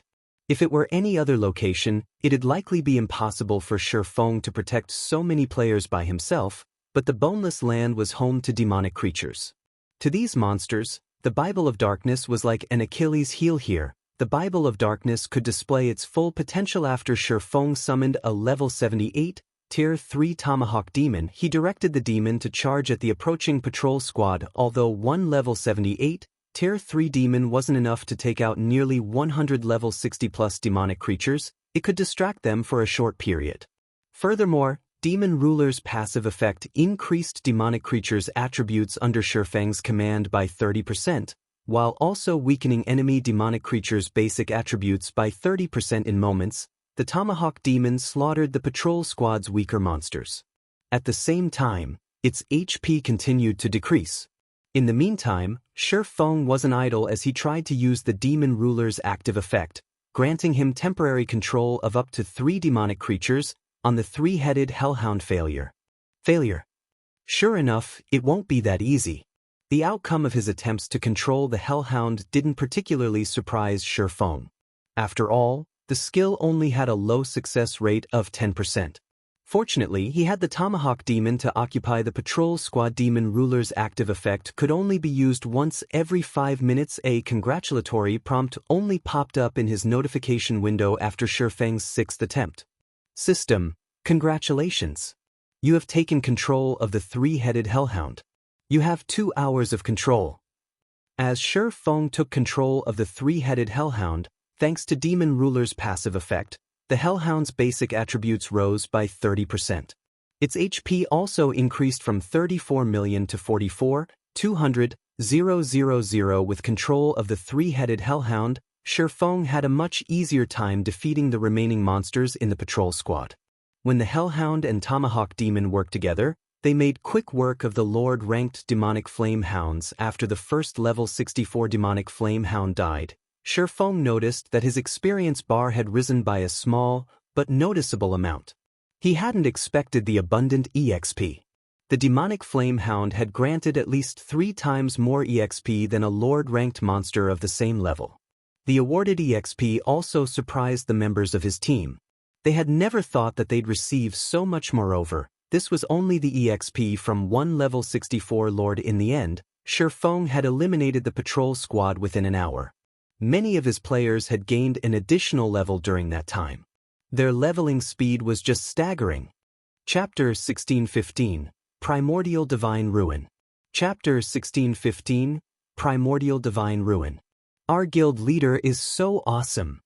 If it were any other location, it'd likely be impossible for Shifeng to protect so many players by himself, but the Boneless land was home to demonic creatures. To these monsters, the Bible of Darkness was like an Achilles heel. Here, the Bible of Darkness could display its full potential. After Shifeng summoned a level 78, Tier 3 Tomahawk Demon, he directed the demon to charge at the approaching patrol squad. Although one level 78, Tier 3 demon wasn't enough to take out nearly 100 level 60+ demonic creatures, it could distract them for a short period. Furthermore, Demon Ruler's passive effect increased demonic creatures' attributes under Shifeng's command by 30%, while also weakening enemy demonic creatures' basic attributes by 30%. In moments, the Tomahawk Demon slaughtered the patrol squad's weaker monsters. At the same time, its HP continued to decrease. In the meantime, Shifeng wasn't idle as he tried to use the Demon Ruler's active effect, granting him temporary control of up to 3 demonic creatures on the three-headed hellhound. Failure. Sure enough, it won't be that easy. The outcome of his attempts to control the hellhound didn't particularly surprise Shifeng. After all, the skill only had a low success rate of 10%. Fortunately, he had the Tomahawk Demon to occupy the patrol squad. Demon Ruler's active effect could only be used once every 5 minutes. A congratulatory prompt only popped up in his notification window after Shifeng's 6th attempt. System, congratulations. You have taken control of the three-headed hellhound. You have 2 hours of control. As Shifeng took control of the three-headed hellhound, thanks to Demon Ruler's passive effect, the hellhound's basic attributes rose by 30%. Its HP also increased from 34 million to 44,200,000. With control of the three-headed hellhound, Shifeng had a much easier time defeating the remaining monsters in the patrol squad. When the hellhound and Tomahawk Demon worked together, they made quick work of the Lord-ranked demonic flame hounds. After the first level 64 demonic flame hound died, Shifeng noticed that his experience bar had risen by a small, but noticeable amount. He hadn't expected the abundant EXP. The demonic flamehound had granted at least 3 times more EXP than a Lord-ranked monster of the same level. The awarded EXP also surprised the members of his team. They had never thought that they'd receive so much. Moreover, this was only the EXP from one level 64 Lord. In the end, Shifeng had eliminated the patrol squad within an hour. Many of his players had gained an additional level during that time. Their leveling speed was just staggering. Chapter 1615, Primordial Divine Ruin. Chapter 1615, Primordial Divine Ruin. Our guild leader is so awesome.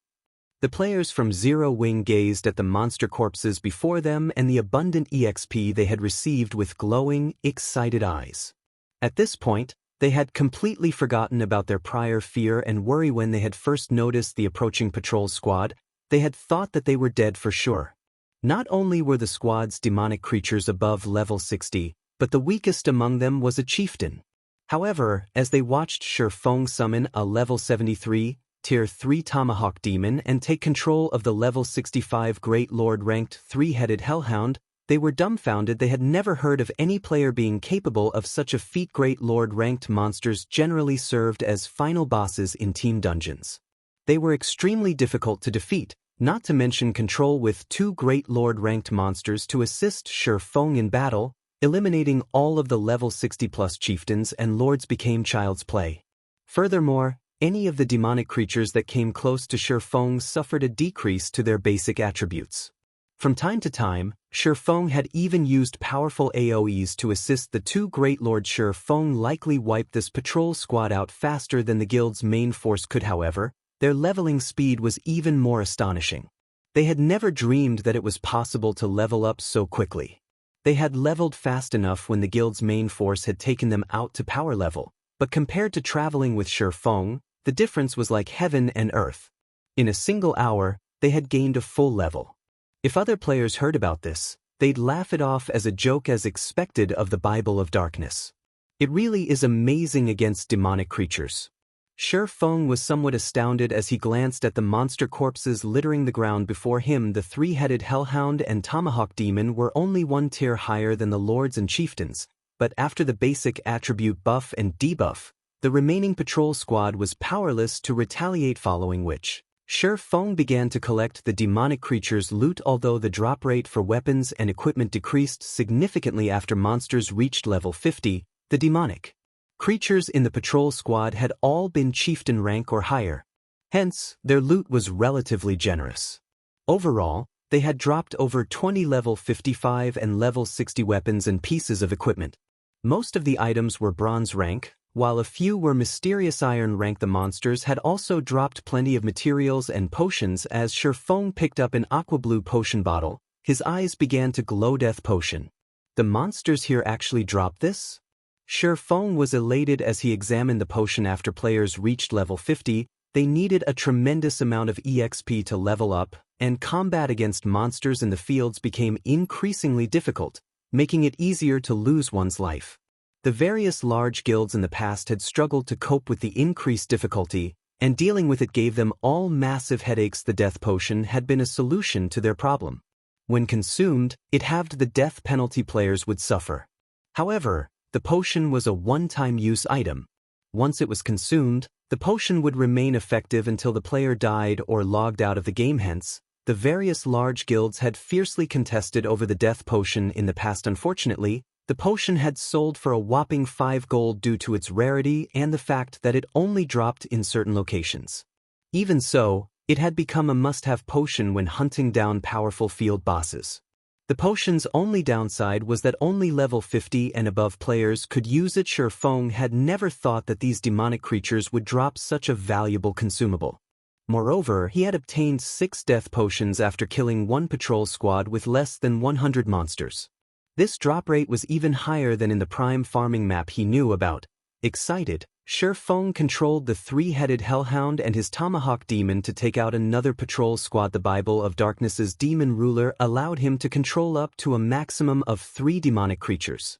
The players from Zero Wing gazed at the monster corpses before them and the abundant EXP they had received with glowing, excited eyes. At this point, they had completely forgotten about their prior fear and worry. When they had first noticed the approaching patrol squad, they had thought that they were dead for sure. Not only were the squad's demonic creatures above level 60, but the weakest among them was a chieftain. However, as they watched Shifeng summon a level 73, Tier 3 Tomahawk Demon and take control of the level 65 Great Lord-ranked three-headed hellhound, they were dumbfounded. They had never heard of any player being capable of such a feat. Great Lord-ranked monsters generally served as final bosses in team dungeons. They were extremely difficult to defeat, not to mention control with 2 Great Lord-ranked monsters to assist Shifeng in battle. Eliminating all of the level 60+ chieftains and lords became child's play. Furthermore, any of the demonic creatures that came close to Shifeng suffered a decrease to their basic attributes. From time to time, Shifeng had even used powerful AoEs to assist the two Great Lords. Shifeng likely wiped this patrol squad out faster than the guild's main force could. However, their leveling speed was even more astonishing. They had never dreamed that it was possible to level up so quickly. They had leveled fast enough when the guild's main force had taken them out to power level, but compared to traveling with Shifeng, the difference was like heaven and earth. In a single hour, they had gained a full level. If other players heard about this, they'd laugh it off as a joke, as expected of the Bible of Darkness. It really is amazing against demonic creatures. Shifeng was somewhat astounded as he glanced at the monster corpses littering the ground before him. The three-headed Hellhound and Tomahawk Demon were only one tier higher than the Lords and Chieftains, but after the basic attribute buff and debuff, the remaining patrol squad was powerless to retaliate, following which Shifeng began to collect the demonic creatures' loot. Although the drop rate for weapons and equipment decreased significantly after monsters reached level 50, the demonic creatures in the patrol squad had all been chieftain rank or higher. Hence, their loot was relatively generous. Overall, they had dropped over 20 level 55 and level 60 weapons and pieces of equipment. Most of the items were bronze rank, while a few were mysterious iron rank. The monsters had also dropped plenty of materials and potions. As Shifeng picked up an aqua blue potion bottle, his eyes began to glow. Death potion. The monsters here actually dropped this? Shifeng was elated as he examined the potion. After players reached level 50, they needed a tremendous amount of EXP to level up, and combat against monsters in the fields became increasingly difficult, making it easier to lose one's life. The various large guilds in the past had struggled to cope with the increased difficulty, and dealing with it gave them all massive headaches. The death potion had been a solution to their problem. When consumed, it halved the death penalty players would suffer. However, the potion was a one-time use item. Once it was consumed, the potion would remain effective until the player died or logged out of the game. Hence, the various large guilds had fiercely contested over the death potion in the past. Unfortunately, the potion had sold for a whopping 5 gold due to its rarity and the fact that it only dropped in certain locations. Even so, it had become a must-have potion when hunting down powerful field bosses. The potion's only downside was that only level 50 and above players could use it. Shifeng had never thought that these demonic creatures would drop such a valuable consumable. Moreover, he had obtained 6 death potions after killing one patrol squad with less than 100 monsters. This drop rate was even higher than in the prime farming map he knew about. Excited, Shifeng controlled the three-headed Hellhound and his Tomahawk Demon to take out another patrol squad. The Bible of Darkness's demon ruler allowed him to control up to a maximum of 3 demonic creatures.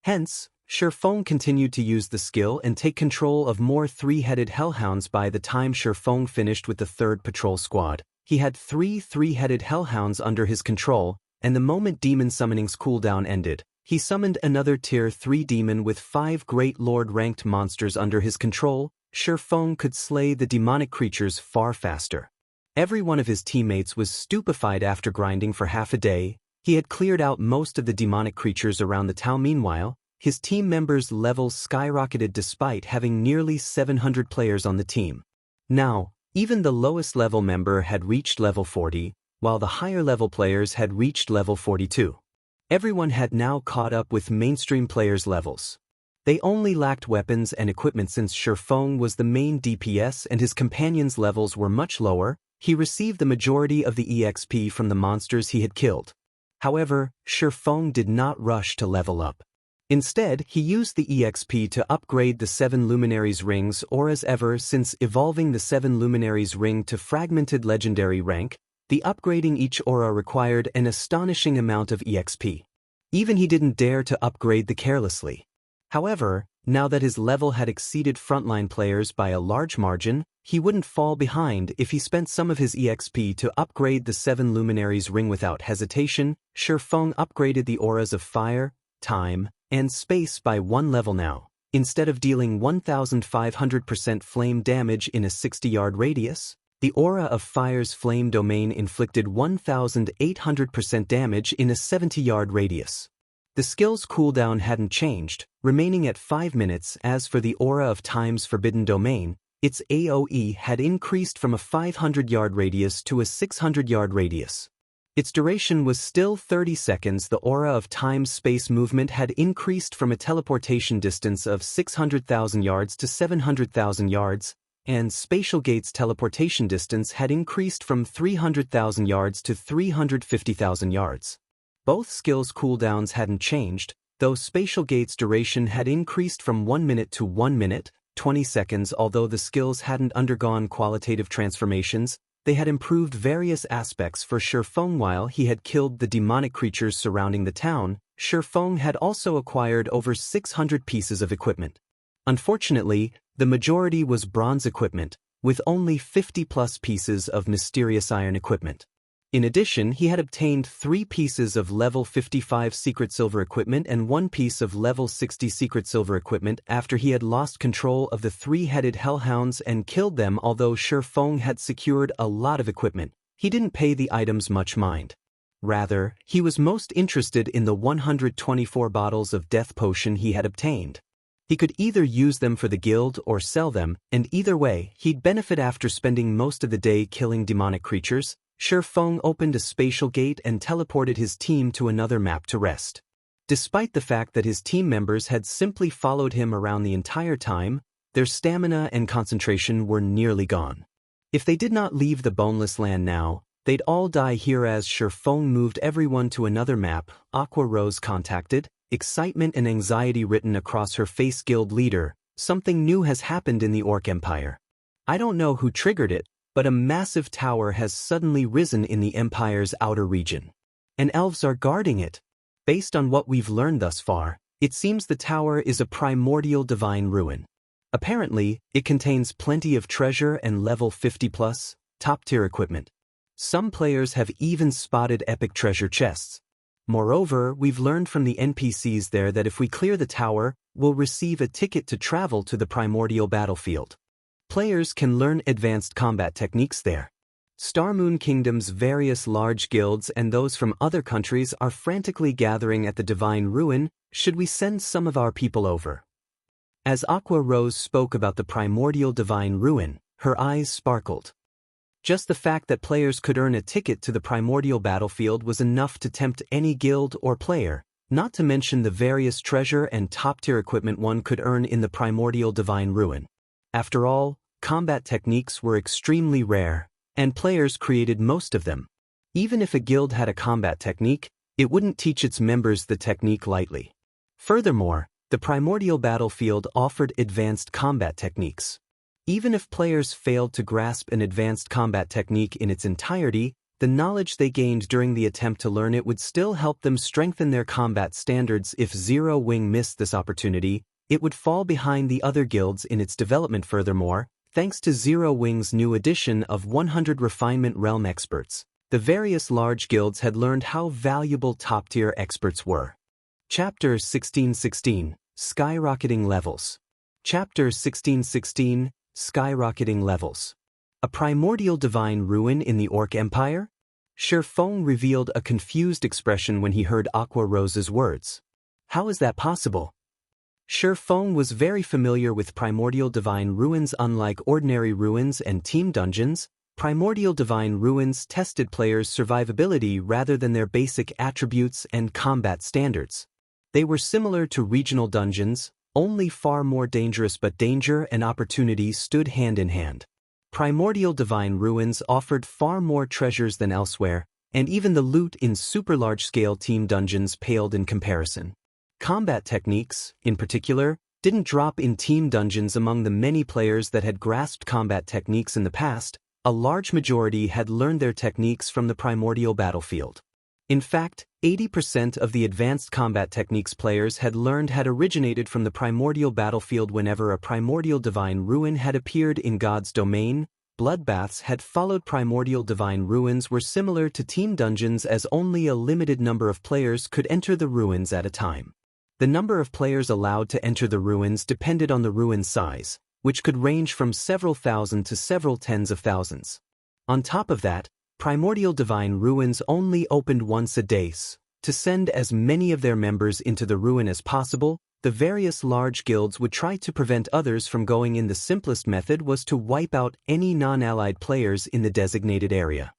Hence, Shifeng continued to use the skill and take control of more three-headed Hellhounds. By the time Shifeng finished with the 3rd patrol squad, he had 3 three-headed Hellhounds under his control, and the moment demon summoning's cooldown ended, he summoned another tier 3 demon with 5 Great Lord ranked monsters under his control. Shifeng could slay the demonic creatures far faster. Every one of his teammates was stupefied. After grinding for half a day, he had cleared out most of the demonic creatures around the town. Meanwhile, his team members' levels skyrocketed despite having nearly 700 players on the team. Now, even the lowest level member had reached level 40, while the higher level players had reached level 42. Everyone had now caught up with mainstream players' levels. They only lacked weapons and equipment. Since Shifeng was the main DPS and his companions' levels were much lower, he received the majority of the EXP from the monsters he had killed. However, Shifeng did not rush to level up. Instead, he used the EXP to upgrade the 7 Luminaries rings auras. Ever since evolving the 7 Luminaries ring to fragmented legendary rank, the upgrading each aura required an astonishing amount of EXP. Even he didn't dare to upgrade the carelessly. However, now that his level had exceeded frontline players by a large margin, he wouldn't fall behind if he spent some of his EXP to upgrade the 7 Luminaries ring. Without hesitation, Shifeng upgraded the auras of fire, time, and space by 1 level. Now, instead of dealing 1500% flame damage in a 60-yard radius, the aura of fire's flame domain inflicted 1800% damage in a 70-yard radius. The skill's cooldown hadn't changed, remaining at 5 minutes. As for the aura of time's forbidden domain, its AoE had increased from a 500-yard radius to a 600-yard radius. Its duration was still 30 seconds. The aura of time-space movement had increased from a teleportation distance of 600,000 yards to 700,000 yards, and Spatial Gate's teleportation distance had increased from 300,000 yards to 350,000 yards. Both skills' cooldowns hadn't changed, though Spatial Gate's duration had increased from 1 minute to 1 minute, 20 seconds. Although the skills hadn't undergone qualitative transformations, they had improved various aspects for Shifeng. While he had killed the demonic creatures surrounding the town, Shifeng had also acquired over 600 pieces of equipment. Unfortunately, the majority was bronze equipment, with only 50+ pieces of mysterious iron equipment. In addition, he had obtained 3 pieces of level 55 secret silver equipment and 1 piece of level 60 secret silver equipment after he had lost control of the 3-headed hellhounds and killed them. Although Shifeng had secured a lot of equipment, he didn't pay the items much mind. Rather, he was most interested in the 124 bottles of death potion he had obtained. He could either use them for the guild or sell them, and either way, he'd benefit. After spending most of the day killing demonic creatures, Shifeng opened a spatial gate and teleported his team to another map to rest. Despite the fact that his team members had simply followed him around the entire time, their stamina and concentration were nearly gone. If they did not leave the Boneless land now, they'd all die here. As Shifeng moved everyone to another map, Aqua Rose contacted, excitement and anxiety written across her face. Guild leader, something new has happened in the Orc Empire. I don't know who triggered it, but a massive tower has suddenly risen in the Empire's outer region. And elves are guarding it. Based on what we've learned thus far, it seems the tower is a primordial divine ruin. Apparently, it contains plenty of treasure and level 50+, top-tier equipment. Some players have even spotted epic treasure chests. Moreover, we've learned from the NPCs there that if we clear the tower, we'll receive a ticket to travel to the primordial battlefield. Players can learn advanced combat techniques there. Starmoon Kingdom's various large guilds and those from other countries are frantically gathering at the Divine Ruin. Should we send some of our people over? As Aqua Rose spoke about the primordial Divine Ruin, her eyes sparkled. Just the fact that players could earn a ticket to the primordial battlefield was enough to tempt any guild or player, not to mention the various treasure and top-tier equipment one could earn in the primordial Divine Ruin. After all, combat techniques were extremely rare, and players created most of them. Even if a guild had a combat technique, it wouldn't teach its members the technique lightly. Furthermore, the primordial battlefield offered advanced combat techniques. Even if players failed to grasp an advanced combat technique in its entirety, the knowledge they gained during the attempt to learn it would still help them strengthen their combat standards. If Zero Wing missed this opportunity, it would fall behind the other guilds in its development. Furthermore, thanks to Zero Wing's new addition of 100 refinement realm experts, the various large guilds had learned how valuable top-tier experts were. Chapter 1616, Skyrocketing Levels. Chapter 1616, Skyrocketing Levels. A primordial divine ruin in the Orc Empire? Shifeng revealed a confused expression when he heard Aqua Rose's words. How is that possible? Shifeng was very familiar with primordial divine ruins. Unlike ordinary ruins and team dungeons, primordial divine ruins tested players' survivability rather than their basic attributes and combat standards. They were similar to regional dungeons, only far more dangerous, but danger and opportunity stood hand in hand. Primordial divine ruins offered far more treasures than elsewhere, and even the loot in super large-scale team dungeons paled in comparison. Combat techniques, in particular, didn't drop in team dungeons. Among the many players that had grasped combat techniques in the past, a large majority had learned their techniques from the primordial battlefield. In fact, 80% of the advanced combat techniques players had learned had originated from the primordial battlefield. Whenever a primordial divine ruin had appeared in God's domain, bloodbaths had followed. Primordial divine ruins were similar to team dungeons, as only a limited number of players could enter the ruins at a time. The number of players allowed to enter the ruins depended on the ruin size, which could range from several thousand to several tens of thousands. On top of that, primordial divine ruins only opened once a day. To send as many of their members into the ruin as possible, the various large guilds would try to prevent others from going in. The simplest method was to wipe out any non-allied players in the designated area.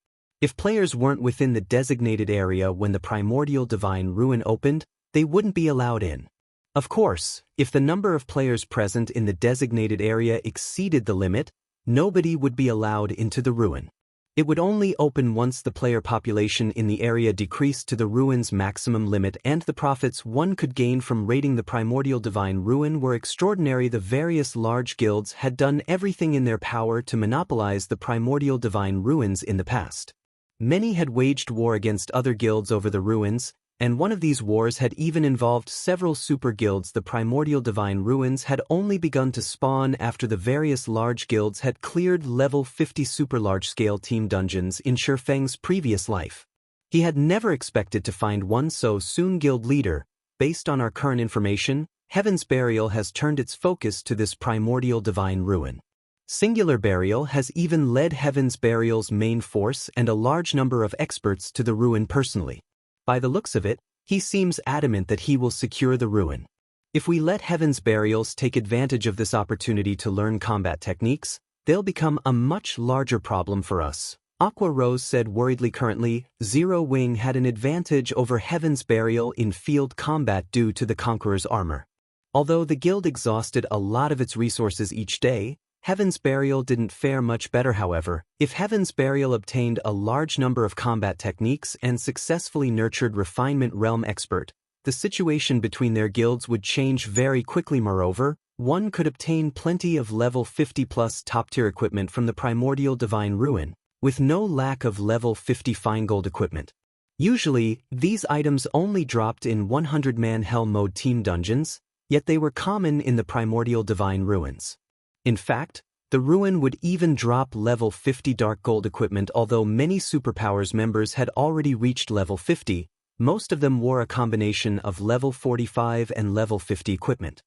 If players weren't within the designated area when the Primordial Divine Ruin opened, they wouldn't be allowed in. Of course, if the number of players present in the designated area exceeded the limit, nobody would be allowed into the ruin. It would only open once the player population in the area decreased to the ruin's maximum limit, and the profits one could gain from raiding the Primordial Divine Ruin were extraordinary. The various large guilds had done everything in their power to monopolize the Primordial Divine Ruins in the past. Many had waged war against other guilds over the ruins, and one of these wars had even involved several super guilds. The Primordial Divine Ruins had only begun to spawn after the various large guilds had cleared level 50 super large-scale team dungeons in Shifeng's previous life. He had never expected to find one so soon. Guild leader, based on our current information, Heaven's Burial has turned its focus to this Primordial Divine Ruin. Singular Burial has even led Heaven's Burial's main force and a large number of experts to the ruin personally. By the looks of it, he seems adamant that he will secure the ruin. If we let Heaven's Burials take advantage of this opportunity to learn combat techniques, they'll become a much larger problem for us. Aqua Rose said worriedly. Currently, Zero Wing had an advantage over Heaven's Burial in field combat due to the Conqueror's armor. Although the guild exhausted a lot of its resources each day, Heaven's Burial didn't fare much better. However, if Heaven's Burial obtained a large number of combat techniques and successfully nurtured Refinement Realm Expert, the situation between their guilds would change very quickly. Moreover, one could obtain plenty of level 50+ top-tier equipment from the Primordial Divine Ruin, with no lack of level 50 fine gold equipment. Usually, these items only dropped in 100-man Hell Mode team dungeons, yet they were common in the Primordial Divine Ruins. In fact, the ruin would even drop level 50 dark gold equipment. Although many Superpowers members had already reached level 50, most of them wore a combination of level 45 and level 50 equipment.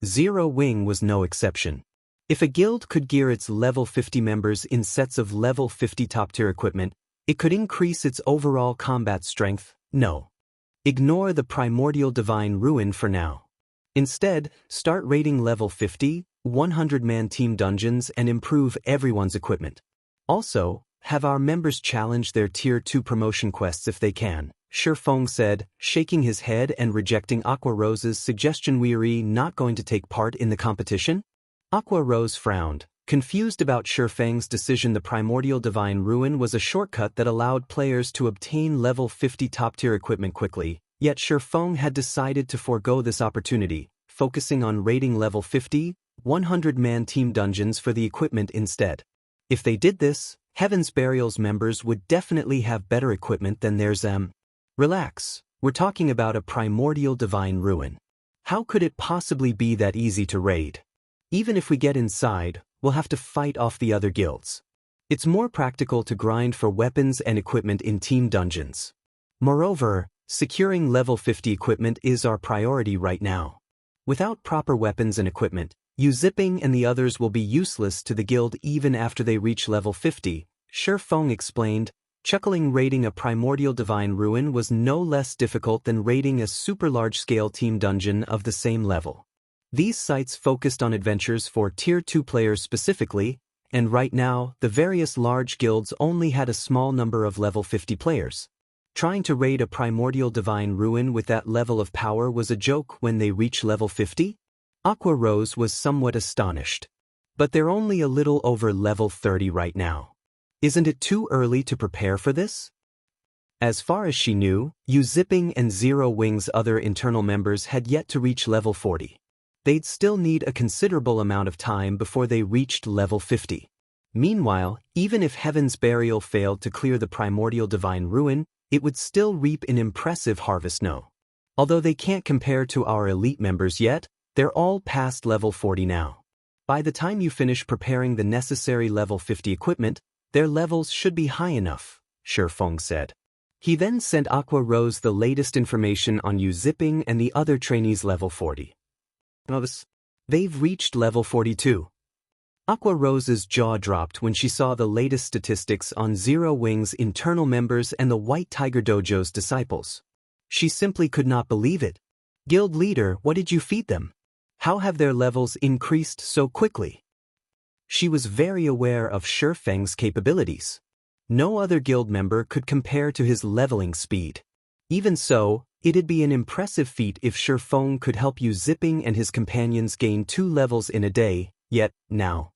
Zero Wing was no exception. If a guild could gear its level 50 members in sets of level 50 top-tier equipment, it could increase its overall combat strength. No. Ignore the Primordial Divine Ruin for now. Instead, start raiding level 50, 100-man team dungeons and improve everyone's equipment. Also, have our members challenge their Tier 2 promotion quests if they can, Shifeng said, shaking his head and rejecting Aqua Rose's suggestion. We're not going to take part in the competition? Aqua Rose frowned, confused about Shifeng's decision. The Primordial Divine Ruin was a shortcut that allowed players to obtain level 50 top-tier equipment quickly, yet Shifeng had decided to forego this opportunity, focusing on raiding level 50, 100-man team dungeons for the equipment instead. If they did this, Heaven's Burial's members would definitely have better equipment than theirs. Relax, we're talking about a Primordial Divine Ruin. How could it possibly be that easy to raid? Even if we get inside, we'll have to fight off the other guilds. It's more practical to grind for weapons and equipment in team dungeons. Moreover, securing level 50 equipment is our priority right now. Without proper weapons and equipment, Zipping and the others will be useless to the guild even after they reach level 50, Shifeng explained, chuckling. Raiding a Primordial Divine Ruin was no less difficult than raiding a super large-scale team dungeon of the same level. These sites focused on adventures for Tier 2 players specifically, and right now, the various large guilds only had a small number of level 50 players. Trying to raid a Primordial Divine Ruin with that level of power was a joke when they reach level 50? Aqua Rose was somewhat astonished. But they're only a little over level 30 right now. Isn't it too early to prepare for this? As far as she knew, Zipping and Zero Wing's other internal members had yet to reach level 40. They'd still need a considerable amount of time before they reached level 50. Meanwhile, even if Heaven's Burial failed to clear the Primordial Divine Ruin, it would still reap an impressive harvest. No. Although they can't compare to our elite members yet, they're all past level 40 now. By the time you finish preparing the necessary level 50 equipment, their levels should be high enough, Shifeng said. He then sent Aqua Rose the latest information on Zipping and the other trainees level 40. Notice, they've reached level 42. Aqua Rose's jaw dropped when she saw the latest statistics on Zero Wing's internal members and the White Tiger Dojo's disciples. She simply could not believe it. Guild leader, what did you feed them? How have their levels increased so quickly? She was very aware of Shifeng's capabilities. No other guild member could compare to his leveling speed. Even so, it'd be an impressive feat if Shifeng could help you zipping and his companions gain 2 levels in a day, yet, now.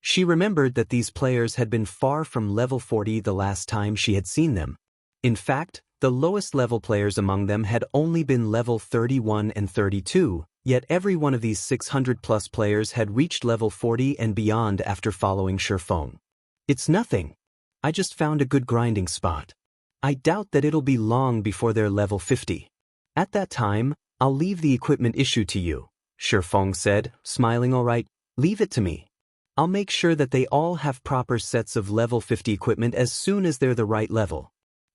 She remembered that these players had been far from level 40 the last time she had seen them. In fact, the lowest level players among them had only been level 31 and 32, yet every one of these 600+ players had reached level 40 and beyond after following Shifeng. It's nothing. I just found a good grinding spot. I doubt that it'll be long before they're level 50. At that time, I'll leave the equipment issue to you, Shifeng said, smiling. All right, leave it to me. I'll make sure that they all have proper sets of level 50 equipment as soon as they're the right level.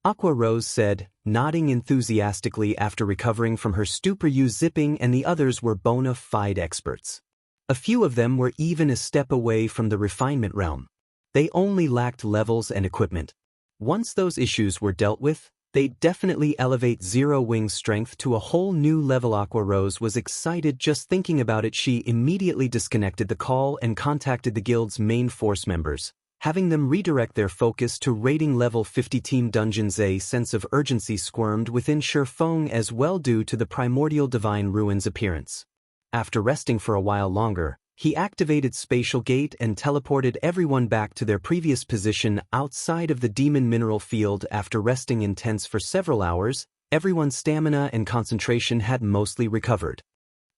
Aqua Rose said, nodding enthusiastically after recovering from her stupor. You zipping and the others were bona fide experts. A few of them were even a step away from the refinement realm. They only lacked levels and equipment. Once those issues were dealt with, they'd definitely elevate Zero Wing's strength to a whole new level. Aqua Rose was excited just thinking about it. She immediately disconnected the call and contacted the guild's main force members, having them redirect their focus to raiding level 50 team dungeons. A sense of urgency squirmed within Shifeng as well due to the Primordial Divine Ruins appearance. After resting for a while longer, he activated Spatial Gate and teleported everyone back to their previous position outside of the demon mineral field. After resting in tents for several hours, everyone's stamina and concentration had mostly recovered.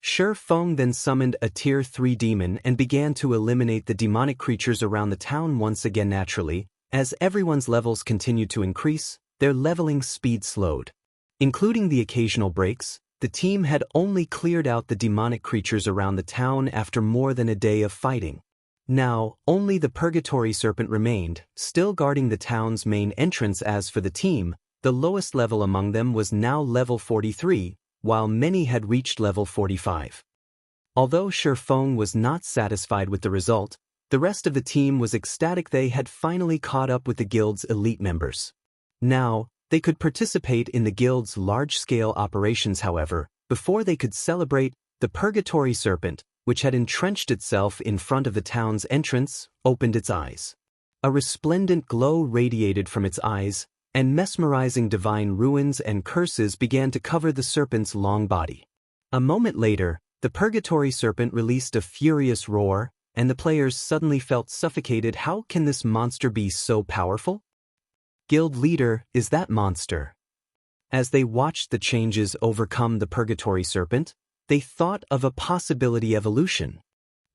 Shifeng then summoned a Tier 3 demon and began to eliminate the demonic creatures around the town once again. Naturally, as everyone's levels continued to increase, their leveling speed slowed. Including the occasional breaks, the team had only cleared out the demonic creatures around the town after more than a day of fighting. Now, only the Purgatory Serpent remained, still guarding the town's main entrance. As for the team, the lowest level among them was now level 43, while many had reached level 45. Although Shifeng was not satisfied with the result, the rest of the team was ecstatic. They had finally caught up with the guild's elite members. Now, they could participate in the guild's large-scale operations. However, before they could celebrate, the Purgatory Serpent, which had entrenched itself in front of the town's entrance, opened its eyes. A resplendent glow radiated from its eyes, and mesmerizing divine ruins and curses began to cover the serpent's long body. A moment later, the Purgatory Serpent released a furious roar, and the players suddenly felt suffocated. How can this monster be so powerful? Guild leader, is that monster? As they watched the changes overcome the Purgatory Serpent, they thought of a possibility evolution.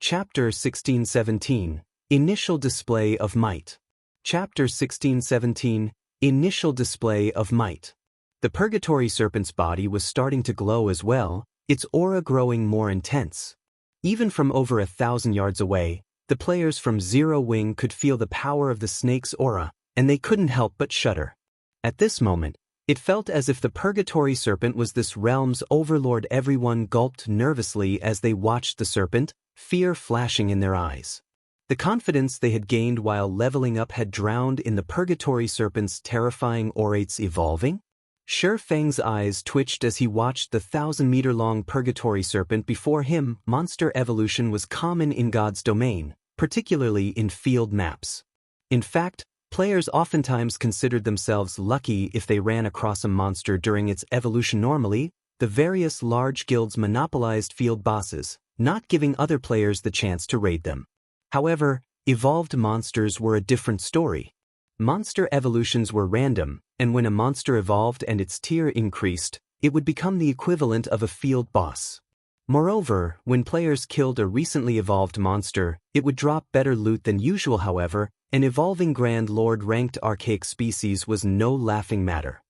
Chapter 16:17, Initial Display of Might. Chapter 16:17, Initial Display of Might. The Purgatory Serpent's body was starting to glow as well, its aura growing more intense. Even from over 1,000 yards away, the players from Zero Wing could feel the power of the snake's aura, and they couldn't help but shudder. At this moment, it felt as if the Purgatory Serpent was this realm's overlord. Everyone gulped nervously as they watched the serpent, fear flashing in their eyes. The confidence they had gained while leveling up had drowned in the Purgatory Serpent's terrifying aurates evolving. Shifeng's eyes twitched as he watched the 1,000-meter-long Purgatory Serpent before him. Monster evolution was common in God's domain, particularly in field maps. In fact, players oftentimes considered themselves lucky if they ran across a monster during its evolution. Normally, the various large guilds monopolized field bosses, not giving other players the chance to raid them. However, evolved monsters were a different story. Monster evolutions were random, and when a monster evolved and its tier increased, it would become the equivalent of a field boss. Moreover, when players killed a recently evolved monster, it would drop better loot than usual. However, an evolving Grand Lord ranked archaic species was no laughing matter.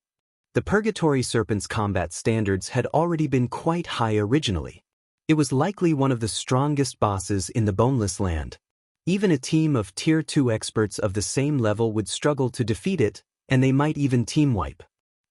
The Purgatory Serpent's combat standards had already been quite high originally. It was likely one of the strongest bosses in the Boneless land. Even a team of Tier 2 experts of the same level would struggle to defeat it, and they might even team wipe.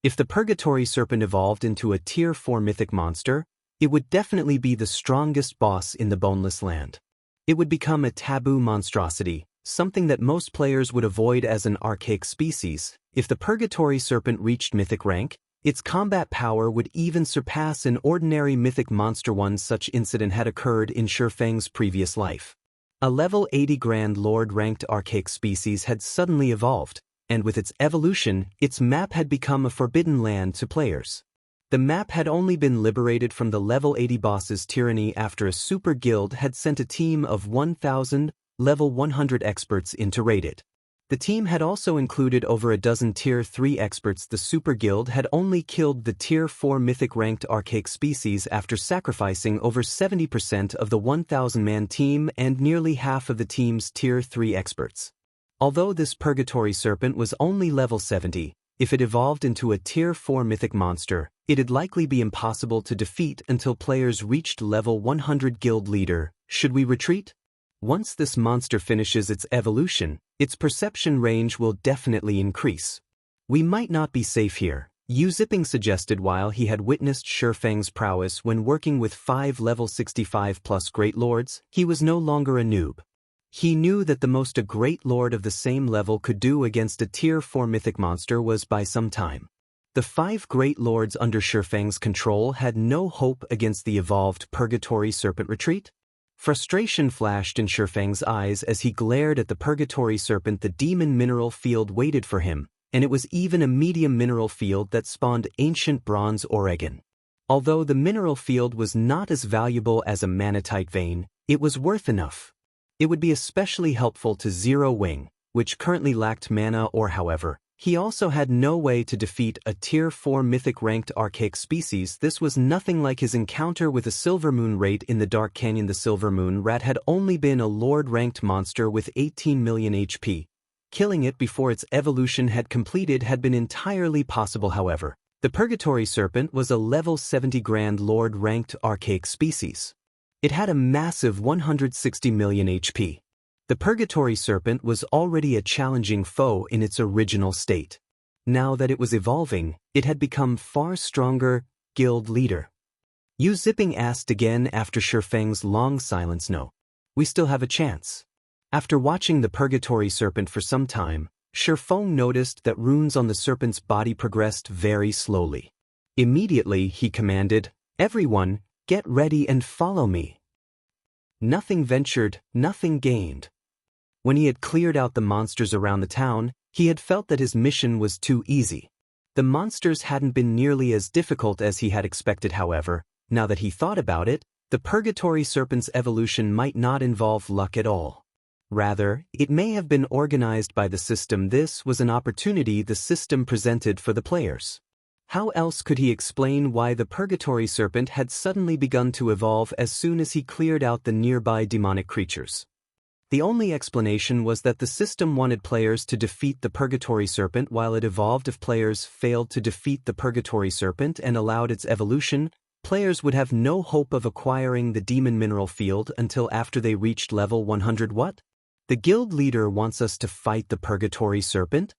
If the Purgatory Serpent evolved into a Tier 4 mythic monster, it would definitely be the strongest boss in the Boneless land. It would become a taboo monstrosity, something that most players would avoid as an archaic species. If the Purgatory Serpent reached mythic rank, its combat power would even surpass an ordinary mythic monster. One such incident had occurred in Shifeng's previous life. A level 80 Grand Lord ranked archaic species had suddenly evolved, and with its evolution, its map had become a forbidden land to players. The map had only been liberated from the level 80 boss's tyranny after a super guild had sent a team of 1,000 level 100 experts in to raid it. The team had also included over a dozen Tier 3 experts. The super guild had only killed the Tier 4 mythic ranked archaic species after sacrificing over 70% of the 1,000-man team and nearly half of the team's Tier 3 experts. Although this Purgatory Serpent was only level 70, if it evolved into a Tier 4 mythic monster, it'd likely be impossible to defeat until players reached level 100. Guild leader, should we retreat? Once this monster finishes its evolution, its perception range will definitely increase. We might not be safe here, Zipping suggested while he had witnessed Shurfeng's prowess when working with 5 level 65+ Great Lords. He was no longer a noob. He knew that the most a Great Lord of the same level could do against a Tier 4 mythic monster was by some time. The 5 Great Lords under Shurfeng's control had no hope against the evolved Purgatory Serpent retreat. Frustration flashed in Shurfeng's eyes as he glared at the Purgatory Serpent. The demon mineral field waited for him, and it was even a medium mineral field that spawned ancient bronze Oregon. Although the mineral field was not as valuable as a manatite vein, it was worth enough. It would be especially helpful to Zero Wing, which currently lacked mana. However, he also had no way to defeat a Tier 4 mythic ranked archaic species. This was nothing like his encounter with a Silvermoon Rat in the Dark Canyon. The Silvermoon Rat had only been a Lord-ranked monster with 18 million HP. Killing it before its evolution had completed had been entirely possible. However, the Purgatory Serpent was a level 70 Grand Lord-ranked archaic species. It had a massive 160 million HP. The Purgatory Serpent was already a challenging foe in its original state. Now that it was evolving, it had become far stronger. Guild leader, Zipping asked again after Shurfeng's long silence. No. We still have a chance. After watching the Purgatory Serpent for some time, Shurfeng noticed that runes on the serpent's body progressed very slowly. Immediately he commanded, "Everyone, get ready and follow me." Nothing ventured, nothing gained. When he had cleared out the monsters around the town, he had felt that his mission was too easy. The monsters hadn't been nearly as difficult as he had expected. However, now that he thought about it, the Purgatory Serpent's evolution might not involve luck at all. Rather, it may have been organized by the system. This was an opportunity the system presented for the players. How else could he explain why the Purgatory Serpent had suddenly begun to evolve as soon as he cleared out the nearby demonic creatures? The only explanation was that the system wanted players to defeat the Purgatory Serpent while it evolved. If players failed to defeat the Purgatory Serpent and allowed its evolution, players would have no hope of acquiring the demon mineral field until after they reached level 100. What? The guild leader wants us to fight the Purgatory Serpent?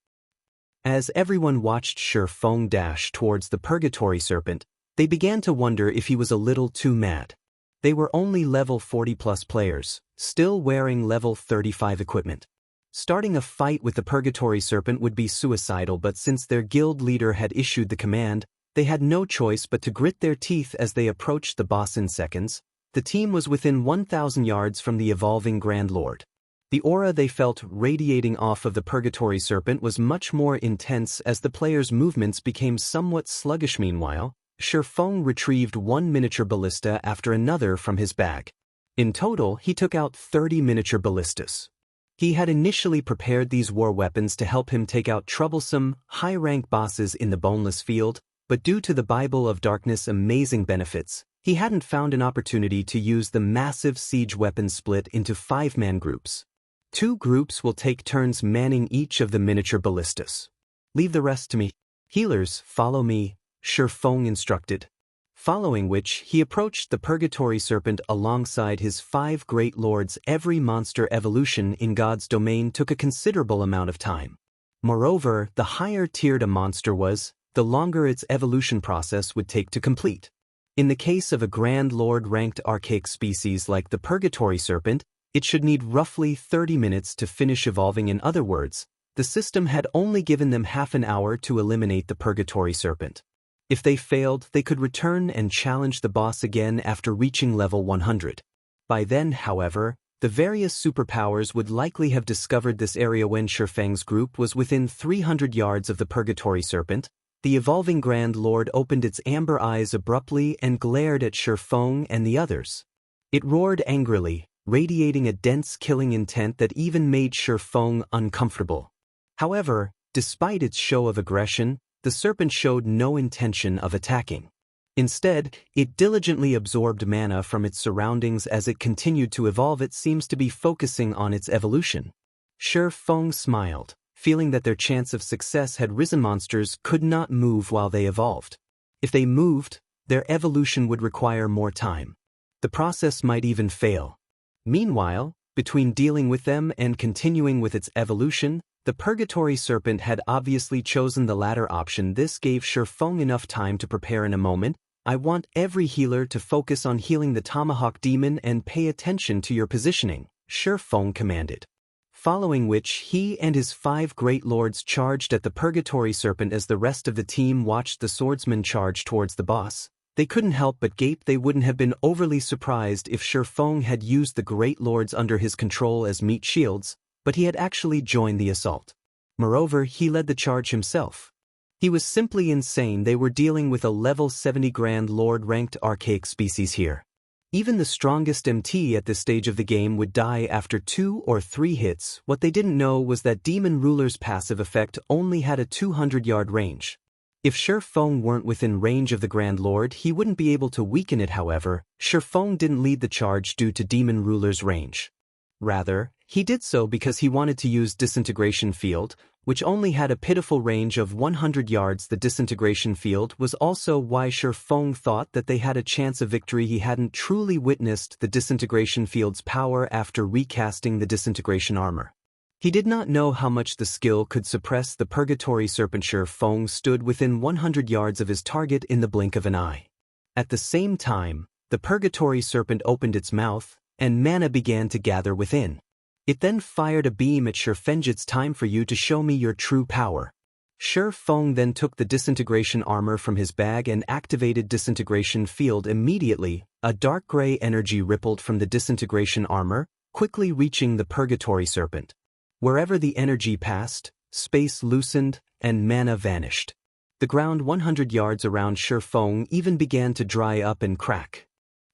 As everyone watched Shurfeng dash towards the Purgatory Serpent, they began to wonder if he was a little too mad. They were only level 40+ players, still wearing level 35 equipment. Starting a fight with the Purgatory Serpent would be suicidal, but since their guild leader had issued the command, they had no choice but to grit their teeth as they approached the boss. In seconds, the team was within 1,000 yards from the evolving Grand Lord. The aura they felt radiating off of the Purgatory Serpent was much more intense as the players' movements became somewhat sluggish. Meanwhile, Shurfeng retrieved one miniature ballista after another from his bag. In total, he took out 30 miniature ballistas. He had initially prepared these war weapons to help him take out troublesome, high-rank bosses in the Boneless field, but due to the Bible of Darkness' amazing benefits, he hadn't found an opportunity to use the massive siege weapon split into 5-man groups. 2 groups will take turns manning each of the miniature ballistas. Leave the rest to me. Healers, follow me, Shurfeng instructed. Following which, he approached the Purgatory Serpent alongside his 5 Great Lords. Every monster evolution in God's domain took a considerable amount of time. Moreover, the higher tiered a monster was, the longer its evolution process would take to complete. In the case of a Grand Lord-ranked archaic species like the Purgatory Serpent, it should need roughly 30 minutes to finish evolving. In other words, the system had only given them half an hour to eliminate the Purgatory Serpent. If they failed, they could return and challenge the boss again after reaching level 100. By then, however, the various superpowers would likely have discovered this area when Shifeng's group was within 300 yards of the Purgatory Serpent. The evolving Grand Lord opened its amber eyes abruptly and glared at Shifeng and the others. It roared angrily, radiating a dense killing intent that even made Shifeng uncomfortable. However, despite its show of aggression, the serpent showed no intention of attacking. Instead, it diligently absorbed mana from its surroundings as it continued to evolve. It seems to be focusing on its evolution. Shifeng smiled, feeling that their chance of success had risen. Monsters could not move while they evolved. If they moved, their evolution would require more time. The process might even fail. Meanwhile, between dealing with them and continuing with its evolution, the Purgatory Serpent had obviously chosen the latter option. This gave Shifeng enough time to prepare. In a moment, I want every healer to focus on healing the Tomahawk Demon and pay attention to your positioning, Shifeng commanded. Following which he and his 5 great lords charged at the Purgatory Serpent. As the rest of the team watched the swordsman charge towards the boss, they couldn't help but gape. They wouldn't have been overly surprised if Shifeng had used the great lords under his control as meat shields, but he had actually joined the assault. Moreover, he led the charge himself. He was simply insane. They were dealing with a level 70 Grand Lord ranked archaic species here. Even the strongest MT at this stage of the game would die after 2 or 3 hits. What they didn't know was that Demon Ruler's passive effect only had a 200-yard range. If Shifeng weren't within range of the Grand Lord, he wouldn't be able to weaken it. However, Shifeng didn't lead the charge due to Demon Ruler's range. Rather, he did so because he wanted to use Disintegration Field, which only had a pitiful range of 100 yards. The Disintegration Field was also why Shifeng thought that they had a chance of victory. He hadn't truly witnessed the Disintegration Field's power after recasting the Disintegration armor. He did not know how much the skill could suppress the Purgatory Serpent. Shifeng stood within 100 yards of his target in the blink of an eye. At the same time, the Purgatory Serpent opened its mouth, and mana began to gather within. It then fired a beam at Shifeng. It's time for you to show me your true power. Shifeng then took the Disintegration armor from his bag and activated Disintegration Field. Immediately, a dark gray energy rippled from the Disintegration armor, quickly reaching the Purgatory Serpent. Wherever the energy passed, space loosened, and mana vanished. The ground 100 yards around Shifeng even began to dry up and crack.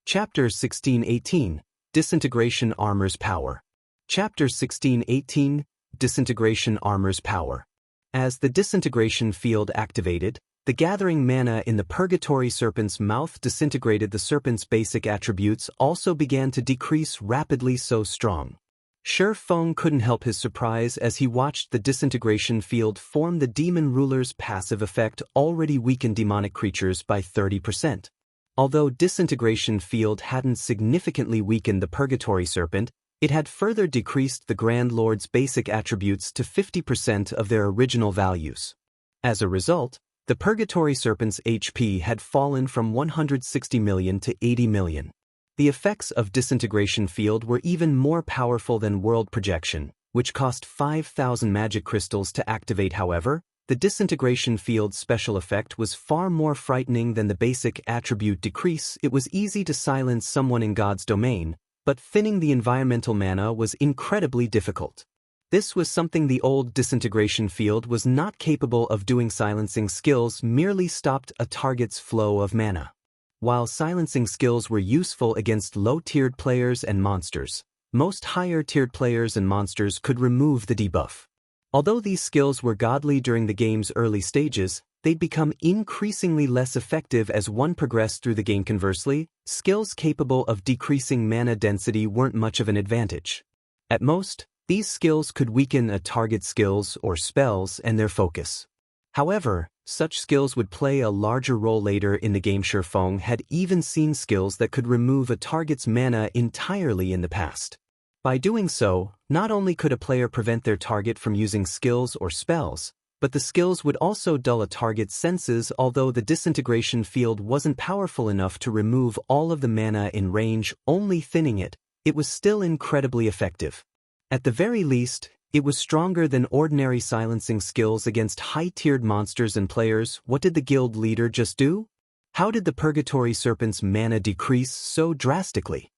Chapter 16:18, Disintegration Armor's Power. Chapter 16:18, Disintegration Armor's Power. As the Disintegration Field activated, the gathering mana in the Purgatory Serpent's mouth disintegrated. The serpent's basic attributes also began to decrease rapidly. So strong. Shifeng couldn't help his surprise as he watched the Disintegration Field form. The Demon Ruler's passive effect already weakened demonic creatures by 30%. Although Disintegration Field hadn't significantly weakened the Purgatory Serpent, it had further decreased the Grand Lord's basic attributes to 50% of their original values. As a result, the Purgatory Serpent's HP had fallen from 160 million to 80 million. The effects of Disintegration Field were even more powerful than World Projection, which cost 5,000 magic crystals to activate. However, the Disintegration Field's special effect was far more frightening than the basic attribute decrease. It was easy to silence someone in God's domain, but thinning the environmental mana was incredibly difficult. This was something the old Disintegration Field was not capable of doing. Silencing skills merely stopped a target's flow of mana. While silencing skills were useful against low-tiered players and monsters, most higher-tiered players and monsters could remove the debuff. Although these skills were godly during the game's early stages, they'd become increasingly less effective as one progressed through the game. Conversely, skills capable of decreasing mana density weren't much of an advantage. At most, these skills could weaken a target's skills or spells and their focus. However, such skills would play a larger role later in the game. Shifeng had even seen skills that could remove a target's mana entirely in the past. By doing so, not only could a player prevent their target from using skills or spells, but the skills would also dull a target's senses. Although the Disintegration Field wasn't powerful enough to remove all of the mana in range, only thinning it, it was still incredibly effective. At the very least, it was stronger than ordinary silencing skills against high-tiered monsters and players. What did the guild leader just do? How did the Purgatory Serpent's mana decrease so drastically?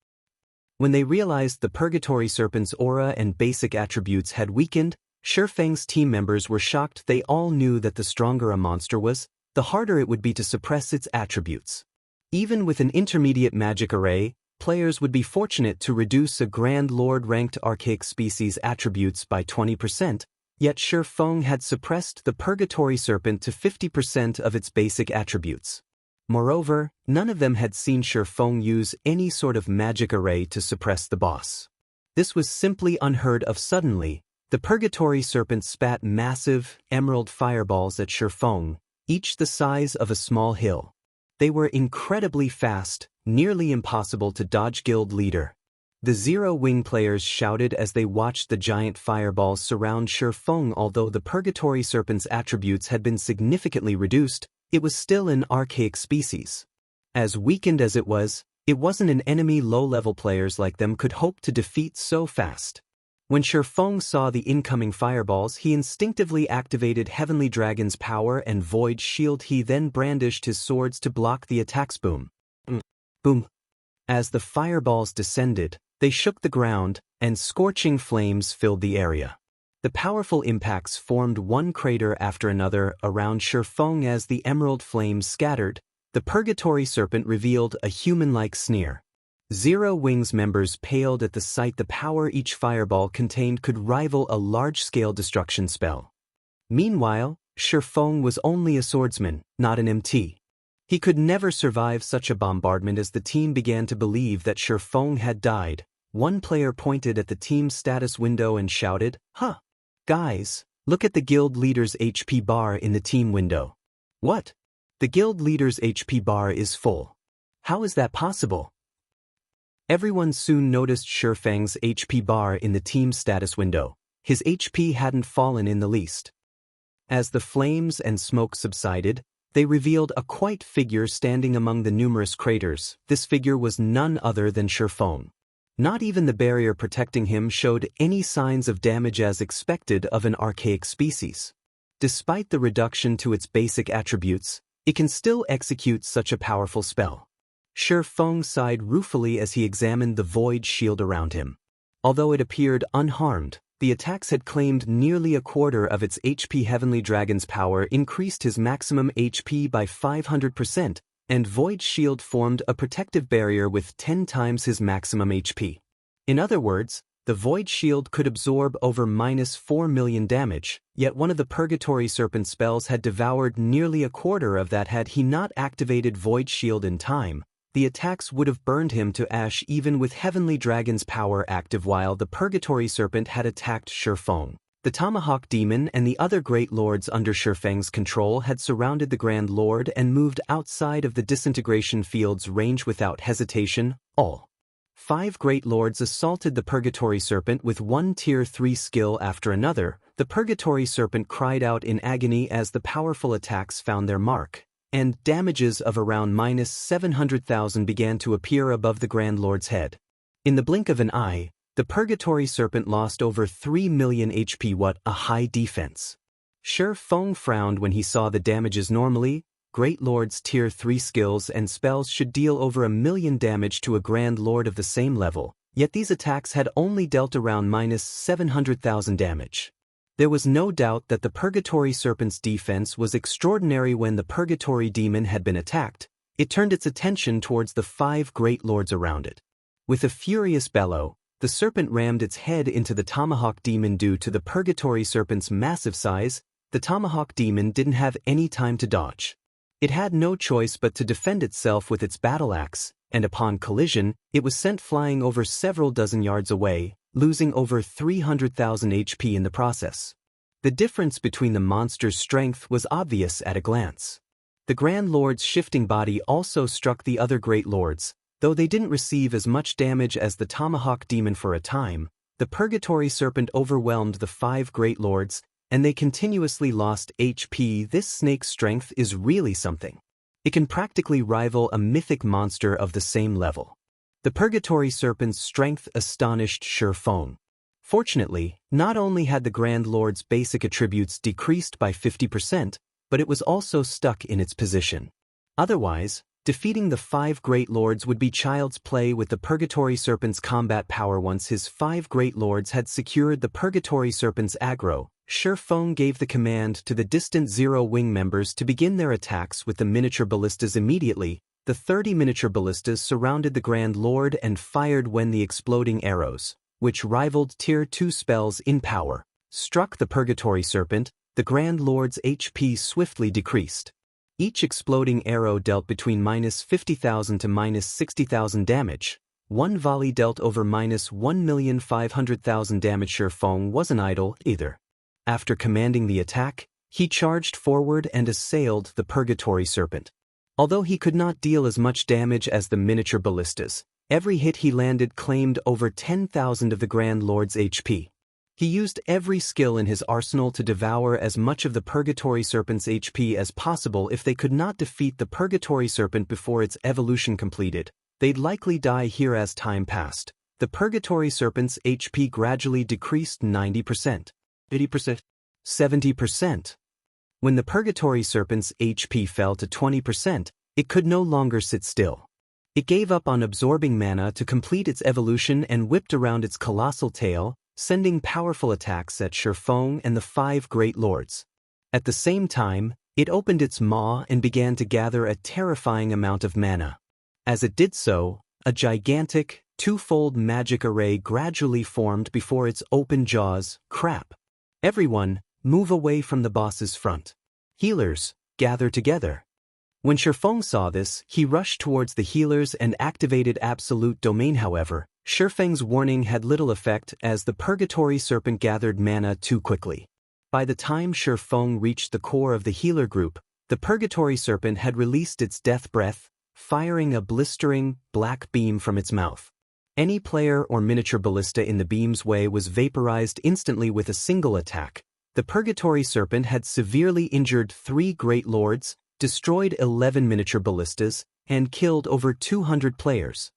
When they realized the Purgatory Serpent's aura and basic attributes had weakened, Shifeng's team members were shocked. They all knew that the stronger a monster was, the harder it would be to suppress its attributes. Even with an intermediate magic array, players would be fortunate to reduce a Grand Lord-ranked archaic species attributes by 20%, yet Shifeng had suppressed the Purgatory Serpent to 50% of its basic attributes. Moreover, none of them had seen Shifeng use any sort of magic array to suppress the boss. This was simply unheard of. Suddenly, the Purgatory Serpent spat massive, emerald fireballs at Shifeng, each the size of a small hill. They were incredibly fast, nearly impossible to dodge. Guild leader. The Zero-Wing players shouted as they watched the giant fireballs surround Shifeng. Although the Purgatory Serpent's attributes had been significantly reduced, it was still an archaic species. As weakened as it wasn't an enemy low-level players like them could hope to defeat so fast. When Shifeng saw the incoming fireballs, he instinctively activated Heavenly Dragon's power and Void Shield. He then brandished his swords to block the attacks. Boom. Boom. As the fireballs descended, they shook the ground, and scorching flames filled the area. The powerful impacts formed one crater after another around Shifeng. As the emerald flames scattered, the Purgatory Serpent revealed a human-like sneer. Zero-Wing's members paled at the sight. The power each fireball contained could rival a large-scale destruction spell. Meanwhile, Shifeng was only a swordsman, not an MT. He could never survive such a bombardment. As the team began to believe that Shifeng had died, one player pointed at the team's status window and shouted, "Huh! Guys, look at the guild leader's HP bar in the team window." "What? The guild leader's HP bar is full. How is that possible?" Everyone soon noticed Shifeng's HP bar in the team's status window. His HP hadn't fallen in the least. As the flames and smoke subsided, they revealed a quiet figure standing among the numerous craters. This figure was none other than Shifeng. Not even the barrier protecting him showed any signs of damage as expected of an archaic species. Despite the reduction to its basic attributes, it can still execute such a powerful spell. Shifeng sighed ruefully as he examined the void shield around him. Although it appeared unharmed, the attacks had claimed nearly a quarter of its HP. Heavenly Dragon's power increased his maximum HP by 500%, and Void Shield formed a protective barrier with 10 times his maximum HP. In other words, the Void Shield could absorb over -4 million damage, yet one of the Purgatory Serpent spells had devoured nearly a quarter of that. Had he not activated Void Shield in time, the attacks would have burned him to ash even with Heavenly Dragon's power active. While the Purgatory Serpent had attacked Shifeng, the Tomahawk Demon and the other Great Lords under Shifeng's control had surrounded the Grand Lord and moved outside of the Disintegration field's range without hesitation. All 5 Great Lords assaulted the Purgatory Serpent with one Tier 3 skill after another. The Purgatory Serpent cried out in agony as the powerful attacks found their mark, and damages of around -700,000 began to appear above the Grand Lord's head. In the blink of an eye, the Purgatory Serpent lost over 3 million HP. What a high defense! Shifeng frowned when he saw the damages. Normally, Great Lord's Tier 3 skills and spells should deal over 1 million damage to a Grand Lord of the same level, yet these attacks had only dealt around -700,000 damage. There was no doubt that the Purgatory Serpent's defense was extraordinary. When the Purgatory Demon had been attacked, it turned its attention towards the 5 Great Lords around it. With a furious bellow, the serpent rammed its head into the Tomahawk Demon. Due to the Purgatory Serpent's massive size, the Tomahawk Demon didn't have any time to dodge. It had no choice but to defend itself with its battle axe, and upon collision, it was sent flying over several dozen yards away, losing over 300,000 HP in the process. The difference between the monster's strength was obvious at a glance. The Grand Lord's shifting body also struck the other Great Lords, though they didn't receive as much damage as the Tomahawk Demon. For a time, the Purgatory Serpent overwhelmed the 5 Great Lords, and they continuously lost HP. This snake's strength is really something. It can practically rival a mythic monster of the same level. The Purgatory Serpent's strength astonished Shifeng. Fortunately, not only had the Grand Lord's basic attributes decreased by 50%, but it was also stuck in its position. Otherwise, Defeating the 5 Great Lords would be child's play with the Purgatory Serpent's combat power. Once his 5 Great Lords had secured the Purgatory Serpent's aggro, Sure Feng gave the command to the Distant Zero Wing members to begin their attacks with the miniature ballistas immediately. The 30 miniature ballistas surrounded the Grand Lord and fired when the exploding arrows, which rivaled Tier 2 spells in power, struck the Purgatory Serpent. The Grand Lord's HP swiftly decreased. Each exploding arrow dealt between -50,000 to -60,000 damage. One volley dealt over -1,500,000 damage. Sure Feng wasn't idle either. After commanding the attack, he charged forward and assailed the Purgatory Serpent. Although he could not deal as much damage as the miniature ballistas, every hit he landed claimed over 10,000 of the Grand Lord's HP. He used every skill in his arsenal to devour as much of the Purgatory Serpent's HP as possible. If they could not defeat the Purgatory Serpent before its evolution completed, they'd likely die here. As time passed, the Purgatory Serpent's HP gradually decreased 90%, 80%, 70%. When the Purgatory Serpent's HP fell to 20%, it could no longer sit still. It gave up on absorbing mana to complete its evolution and whipped around its colossal tail, sending powerful attacks at Sure Feng and the 5 Great Lords. At the same time, it opened its maw and began to gather a terrifying amount of mana. As it did so, a gigantic, twofold magic array gradually formed before its open jaws. Crap. Everyone, move away from the boss's front. Healers, gather together. When Sure Feng saw this, he rushed towards the healers and activated Absolute Domain. However, Sure Feng's warning had little effect as the Purgatory Serpent gathered mana too quickly. By the time Sure Feng reached the core of the healer group, the Purgatory Serpent had released its death breath, firing a blistering, black beam from its mouth. Any player or miniature ballista in the beam's way was vaporized instantly with a single attack. The Purgatory Serpent had severely injured 3 Great Lords, destroyed 11 miniature ballistas, and killed over 200 players.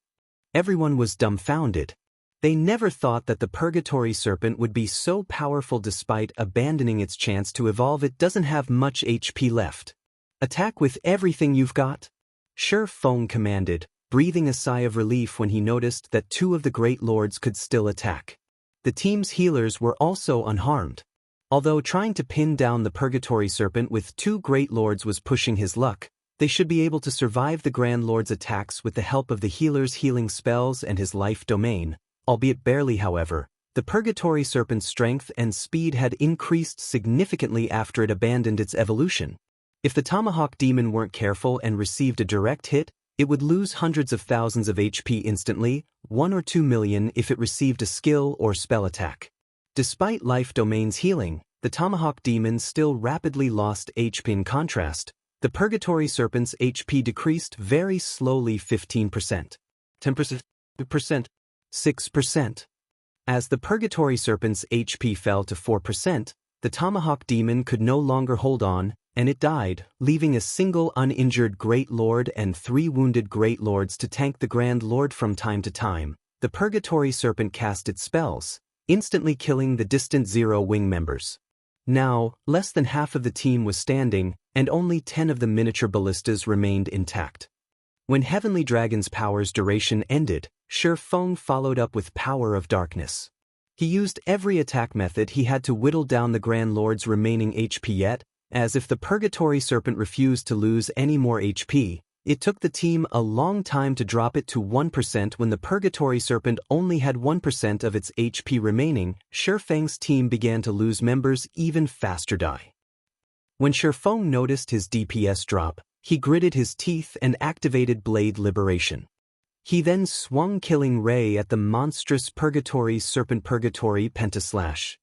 Everyone was dumbfounded. They never thought that the Purgatory Serpent would be so powerful. Despite abandoning its chance to evolve, it doesn't have much HP left. Attack with everything you've got, Sure Feng commanded, breathing a sigh of relief when he noticed that 2 of the Great Lords could still attack. The team's healers were also unharmed. Although trying to pin down the Purgatory Serpent with 2 Great Lords was pushing his luck, they should be able to survive the Grand Lord's attacks with the help of the healer's healing spells and his life domain, albeit barely. However, the Purgatory Serpent's strength and speed had increased significantly after it abandoned its evolution. If the Tomahawk Demon weren't careful and received a direct hit, it would lose hundreds of thousands of HP instantly, 1 or 2 million if it received a skill or spell attack. Despite life domain's healing, the Tomahawk Demon still rapidly lost HP. In contrast, the Purgatory Serpent's HP decreased very slowly, 15%, 10%, 6%. As the Purgatory Serpent's HP fell to 4%, the Tomahawk Demon could no longer hold on, and it died, leaving a single uninjured Great Lord and 3 wounded Great Lords to tank the Grand Lord. From time to time, the Purgatory Serpent cast its spells, instantly killing the Distant Zero Wing members. Now, less than half of the team was standing, and only 10 of the miniature ballistas remained intact. When Heavenly Dragon's power's duration ended, Sure Feng followed up with Power of Darkness. He used every attack method he had to whittle down the Grand Lord's remaining HP, yet, as if the Purgatory Serpent refused to lose any more HP, it took the team a long time to drop it to 1%. When the Purgatory Serpent only had 1% of its HP remaining, Sure Feng's team began to lose members even faster. When Sure Feng noticed his DPS drop, he gritted his teeth and activated Blade Liberation. He then swung Killing Ray at the monstrous Purgatory Serpent. Purgatory Pentaslash.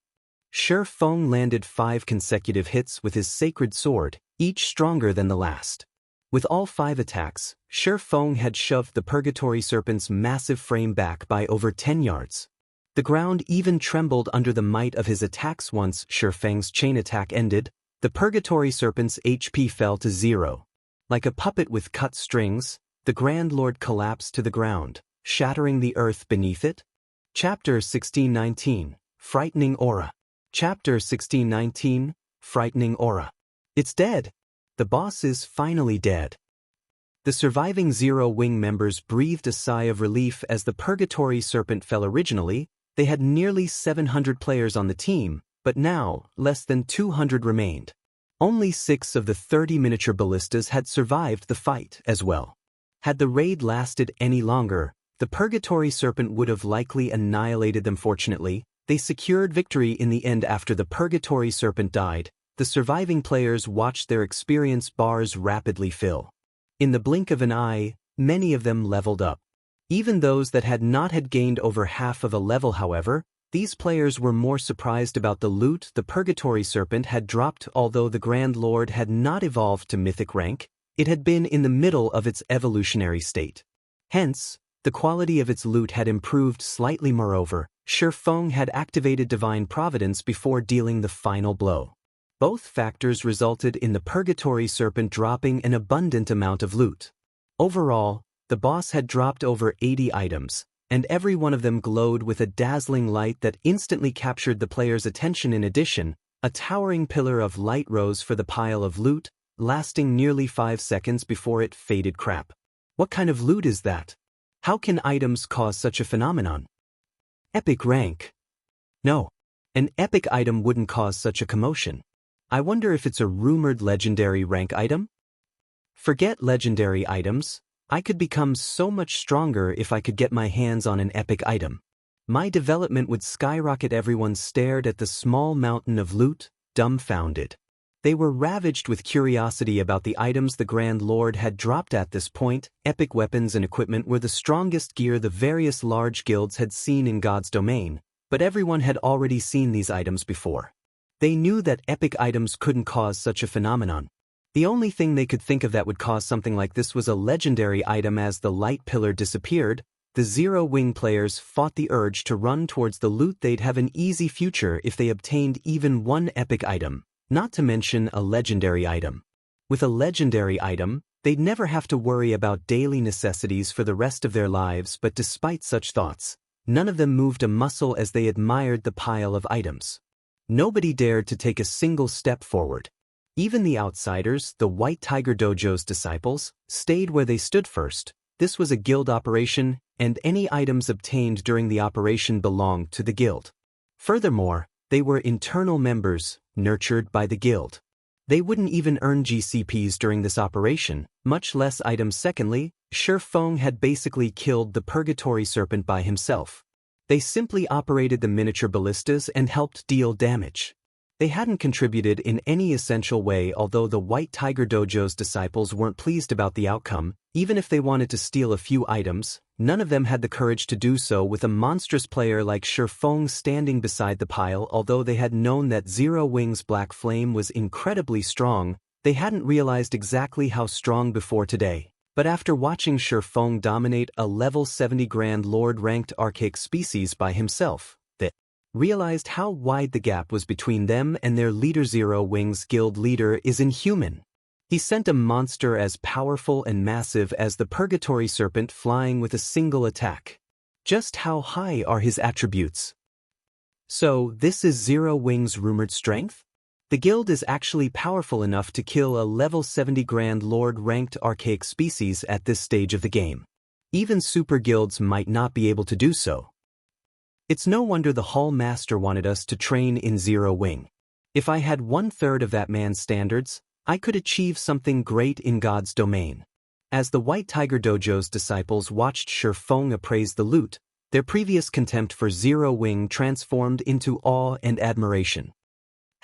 Sure Feng landed 5 consecutive hits with his sacred sword, each stronger than the last. With all 5 attacks, Sure Feng had shoved the Purgatory Serpent's massive frame back by over 10 yards. The ground even trembled under the might of his attacks. Once Sure Feng's chain attack ended, the Purgatory Serpent's HP fell to 0. Like a puppet with cut strings, the Grand Lord collapsed to the ground, shattering the earth beneath it. Chapter 1619, Frightening Aura. Chapter 1619, Frightening Aura. It's dead. The boss is finally dead. The surviving Zero Wing members breathed a sigh of relief as the Purgatory Serpent fell. Originally, they had nearly 700 players on the team, but now, less than 200 remained. Only 6 of the 30 miniature ballistas had survived the fight as well. Had the raid lasted any longer, the Purgatory Serpent would have likely annihilated them. Fortunately, they secured victory in the end. After the Purgatory Serpent died, the surviving players watched their experience bars rapidly fill. In the blink of an eye, many of them leveled up. Even those that had gained over half of a level. However, these players were more surprised about the loot the Purgatory Serpent had dropped. Although the Grand Lord had not evolved to mythic rank, it had been in the middle of its evolutionary state. Hence, the quality of its loot had improved slightly. Moreover, Shifeng had activated Divine Providence before dealing the final blow. Both factors resulted in the Purgatory Serpent dropping an abundant amount of loot. Overall, the boss had dropped over 80 items, and every one of them glowed with a dazzling light that instantly captured the player's attention. In addition, a towering pillar of light rose for the pile of loot, lasting nearly 5 seconds before it faded. Crap. What kind of loot is that? How can items cause such a phenomenon? Epic rank? No. An epic item wouldn't cause such a commotion. I wonder if it's a rumored legendary rank item? Forget legendary items. I could become so much stronger if I could get my hands on an epic item. My development would skyrocket. Everyone stared at the small mountain of loot, dumbfounded. They were ravaged with curiosity about the items the Grand Lord had dropped. At this point, epic weapons and equipment were the strongest gear the various large guilds had seen in God's domain, but everyone had already seen these items before. They knew that epic items couldn't cause such a phenomenon. The only thing they could think of that would cause something like this was a legendary item. As the light pillar disappeared, the Zero Wing players fought the urge to run towards the loot. They'd have an easy future if they obtained even one epic item, not to mention a legendary item. With a legendary item, they'd never have to worry about daily necessities for the rest of their lives. But despite such thoughts, none of them moved a muscle as they admired the pile of items. Nobody dared to take a single step forward. Even the outsiders, the White Tiger Dojo's disciples, stayed where they stood. First, this was a guild operation, and any items obtained during the operation belonged to the guild. Furthermore, they were internal members, nurtured by the guild. They wouldn't even earn GCPs during this operation, much less items. Secondly, Shifeng had basically killed the Purgatory Serpent by himself. They simply operated the miniature ballistas and helped deal damage. They hadn't contributed in any essential way. Although the White Tiger Dojo's disciples weren't pleased about the outcome, even if they wanted to steal a few items, none of them had the courage to do so with a monstrous player like Shifeng standing beside the pile. Although they had known that Zero Wing's Black Flame was incredibly strong, they hadn't realized exactly how strong before today. But after watching Shifeng dominate a level 70 Grand Lord ranked archaic species by himself, they realized how wide the gap was between them and their leader. Zero Wing's guild leader is inhuman. He sent a monster as powerful and massive as the Purgatory Serpent flying with a single attack. Just how high are his attributes? So, this is Zero Wing's rumored strength? The guild is actually powerful enough to kill a level 70 Grand Lord ranked archaic species at this stage of the game. Even super guilds might not be able to do so. It's no wonder the Hall Master wanted us to train in Zero Wing. If I had 1/3 of that man's standards, I could achieve something great in God's domain. As the White Tiger Dojo's disciples watched Shifeng appraise the loot, their previous contempt for Zero Wing transformed into awe and admiration.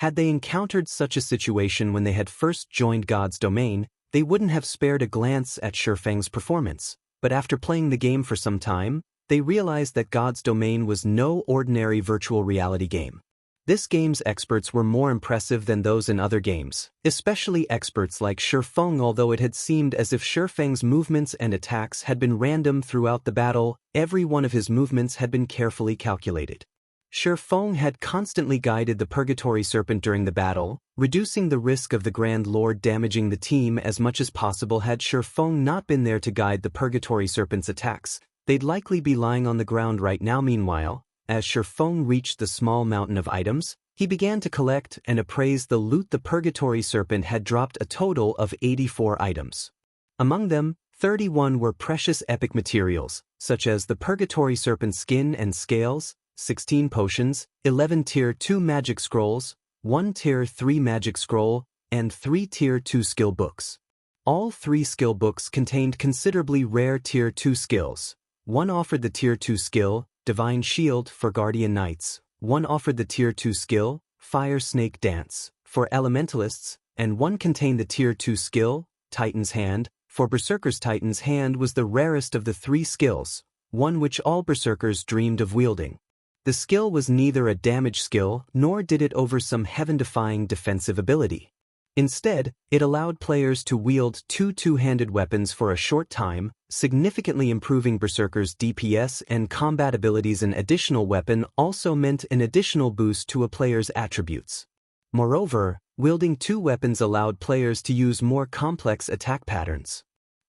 Had they encountered such a situation when they had first joined God's domain, they wouldn't have spared a glance at Shifeng's performance. But after playing the game for some time, they realized that God's domain was no ordinary virtual reality game. This game's experts were more impressive than those in other games, especially experts like Shifeng. Although it had seemed as if Shifeng's movements and attacks had been random throughout the battle, every one of his movements had been carefully calculated. Shifeng had constantly guided the Purgatory Serpent during the battle, reducing the risk of the Grand Lord damaging the team as much as possible. Had Shifeng not been there to guide the Purgatory Serpent's attacks, they'd likely be lying on the ground right now. Meanwhile, as Shifeng reached the small mountain of items, he began to collect and appraise the loot the Purgatory Serpent had dropped. A total of 84 items. Among them, 31 were precious epic materials, such as the Purgatory Serpent skin and scales, 16 potions, 11 Tier 2 magic scrolls, 1 Tier 3 magic scroll, and 3 Tier 2 skill books. All 3 skill books contained considerably rare Tier 2 skills. One offered the Tier 2 skill, Divine Shield, for Guardian Knights. One offered the Tier 2 skill, Fire Snake Dance, for Elementalists, and one contained the Tier 2 skill, Titan's Hand, for Berserkers. Titan's Hand was the rarest of the 3 skills, one which all Berserkers dreamed of wielding. The skill was neither a damage skill nor did it offer some heaven-defying defensive ability. Instead, it allowed players to wield 2 two-handed weapons for a short time, significantly improving Berserkers' DPS and combat abilities. An additional weapon also meant an additional boost to a player's attributes. Moreover, wielding 2 weapons allowed players to use more complex attack patterns.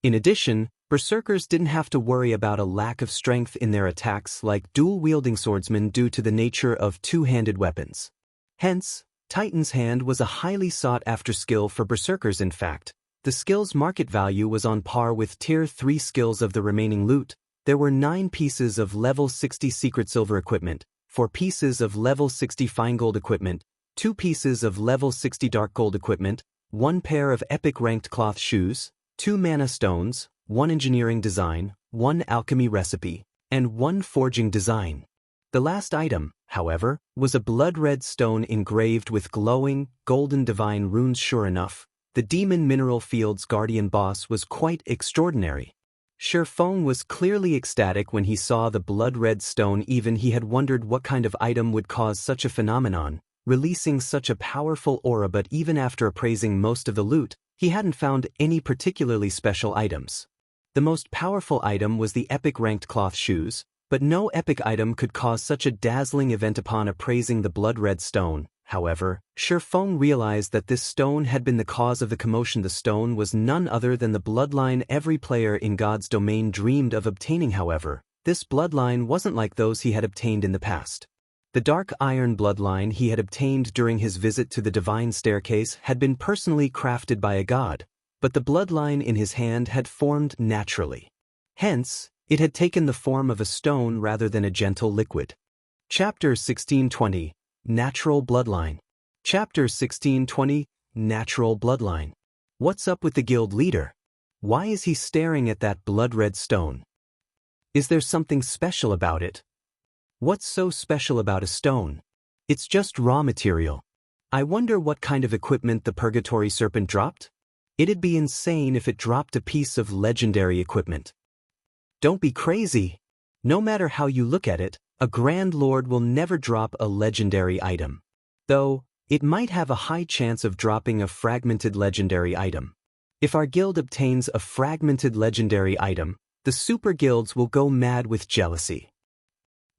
In addition, Berserkers didn't have to worry about a lack of strength in their attacks like dual-wielding swordsmen due to the nature of two-handed weapons. Hence, Titan's Hand was a highly sought-after skill for Berserkers. In fact, the skill's market value was on par with Tier 3 skills. Of the remaining loot, there were 9 pieces of level 60 secret silver equipment, 4 pieces of level 60 fine gold equipment, 2 pieces of level 60 dark gold equipment, 1 pair of epic ranked cloth shoes, 2 mana stones, 1 engineering design, 1 alchemy recipe, and 1 forging design. The last item, however, was a blood-red stone engraved with glowing, golden divine runes. Sure enough, the Demon Mineral Field's guardian boss was quite extraordinary. Sherfong was clearly ecstatic when he saw the blood-red stone. Even he had wondered what kind of item would cause such a phenomenon, releasing such a powerful aura, but even after appraising most of the loot, he hadn't found any particularly special items. The most powerful item was the epic ranked cloth shoes, but no epic item could cause such a dazzling event. Upon appraising the blood-red stone, however, Sherfong realized that this stone had been the cause of the commotion. The stone was none other than the bloodline every player in God's domain dreamed of obtaining. However, this bloodline wasn't like those he had obtained in the past. The dark iron bloodline he had obtained during his visit to the Divine Staircase had been personally crafted by a god, but the bloodline in his hand had formed naturally. Hence, it had taken the form of a stone rather than a gentle liquid. Chapter 1620, Natural Bloodline. Chapter 1620, Natural Bloodline. What's up with the guild leader? Why is he staring at that blood-red stone? Is there something special about it? What's so special about a stone? It's just raw material. I wonder what kind of equipment the Purgatory Serpent dropped? It'd be insane if it dropped a piece of legendary equipment. Don't be crazy. No matter how you look at it, a Grand Lord will never drop a legendary item. Though, it might have a high chance of dropping a fragmented legendary item. If our guild obtains a fragmented legendary item, the super guilds will go mad with jealousy.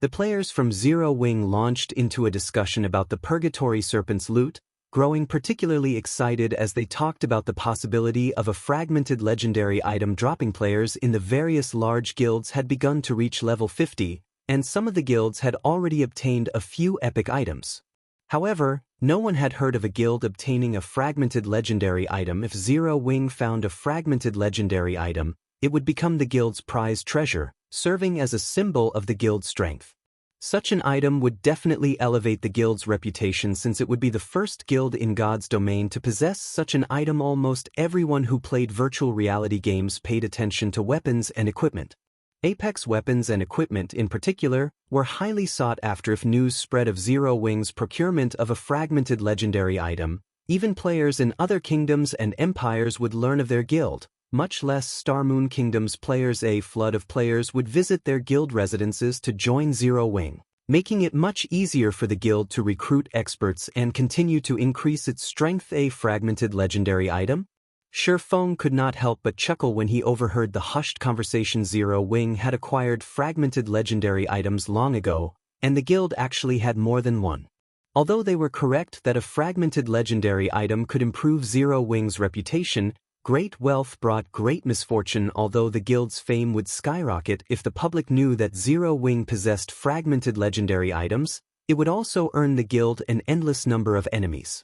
The players from Zero Wing launched into a discussion about the Purgatory Serpent's loot, growing particularly excited as they talked about the possibility of a fragmented legendary item dropping. Players in the various large guilds had begun to reach level 50, and some of the guilds had already obtained a few epic items. However, no one had heard of a guild obtaining a fragmented legendary item. If Zero Wing found a fragmented legendary item, it would become the guild's prized treasure, serving as a symbol of the guild's strength. Such an item would definitely elevate the guild's reputation, since it would be the first guild in God's domain to possess such an item. Almost everyone who played virtual reality games paid attention to weapons and equipment. Apex weapons and equipment in particular were highly sought after. If news spread of Zero Wing's procurement of a fragmented legendary item, even players in other kingdoms and empires would learn of their guild, much less Star Moon Kingdom's players. A flood of players would visit their guild residences to join Zero Wing, making it much easier for the guild to recruit experts and continue to increase its strength. A fragmented legendary item? Sherfong could not help but chuckle when he overheard the hushed conversation. Zero Wing had acquired fragmented legendary items long ago, and the guild actually had more than one. Although they were correct that a fragmented legendary item could improve Zero Wing's reputation, great wealth brought great misfortune. Although the guild's fame would skyrocket if the public knew that Zero Wing possessed fragmented legendary items, it would also earn the guild an endless number of enemies.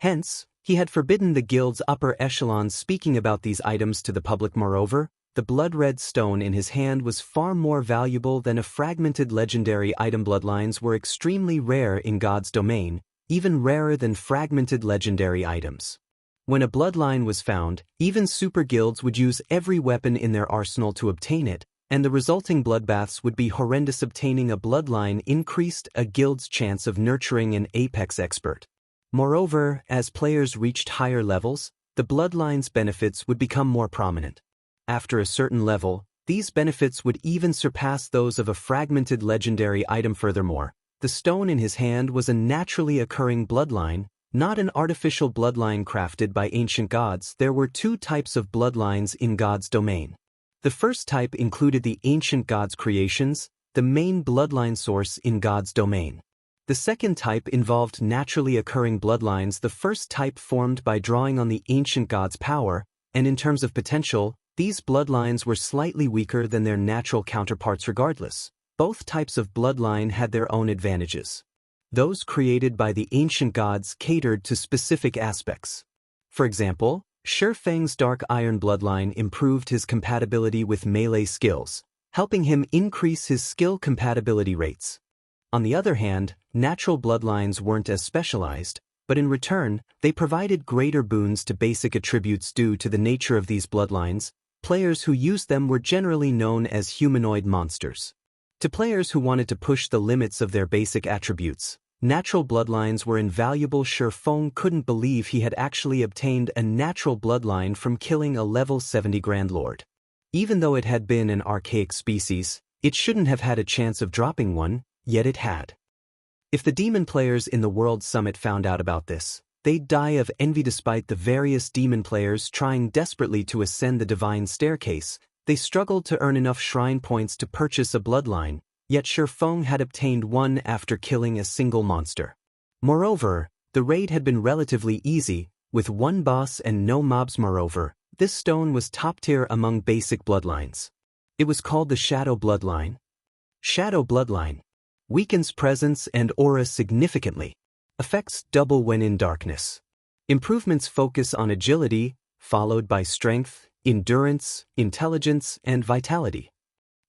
Hence, he had forbidden the guild's upper echelons speaking about these items to the public. Moreover, the blood-red stone in his hand was far more valuable than a fragmented legendary item. Bloodlines were extremely rare in God's domain, even rarer than fragmented legendary items. When a bloodline was found, even super guilds would use every weapon in their arsenal to obtain it, and the resulting bloodbaths would be horrendous. Obtaining a bloodline increased a guild's chance of nurturing an apex expert. Moreover, as players reached higher levels, the bloodline's benefits would become more prominent. After a certain level, these benefits would even surpass those of a fragmented legendary item. Furthermore, the stone in his hand was a naturally occurring bloodline, not an artificial bloodline crafted by ancient gods. There were two types of bloodlines in God's domain. The first type included the ancient gods' creations, the main bloodline source in God's domain. The second type involved naturally occurring bloodlines. The first type formed by drawing on the ancient gods' power, and in terms of potential, these bloodlines were slightly weaker than their natural counterparts. Regardless, both types of bloodline had their own advantages. Those created by the ancient gods catered to specific aspects. For example, Shi Feng's Dark Iron bloodline improved his compatibility with melee skills, helping him increase his skill compatibility rates. On the other hand, natural bloodlines weren't as specialized, but in return, they provided greater boons to basic attributes. Due to the nature of these bloodlines, players who used them were generally known as humanoid monsters. To players who wanted to push the limits of their basic attributes, natural bloodlines were invaluable. Shi Feng couldn't believe he had actually obtained a natural bloodline from killing a level 70 Grand Lord. Even though it had been an archaic species, it shouldn't have had a chance of dropping one, yet it had. If the demon players in the World Summit found out about this, they'd die of envy. Despite the various demon players trying desperately to ascend the divine staircase, they struggled to earn enough shrine points to purchase a bloodline, yet Shi Feng had obtained one after killing a single monster. Moreover, the raid had been relatively easy, with one boss and no mobs. Moreover, this stone was top tier among basic bloodlines. It was called the Shadow Bloodline. Shadow Bloodline weakens presence and aura significantly. Effects double when in darkness. Improvements focus on agility, followed by strength, endurance, intelligence, and vitality.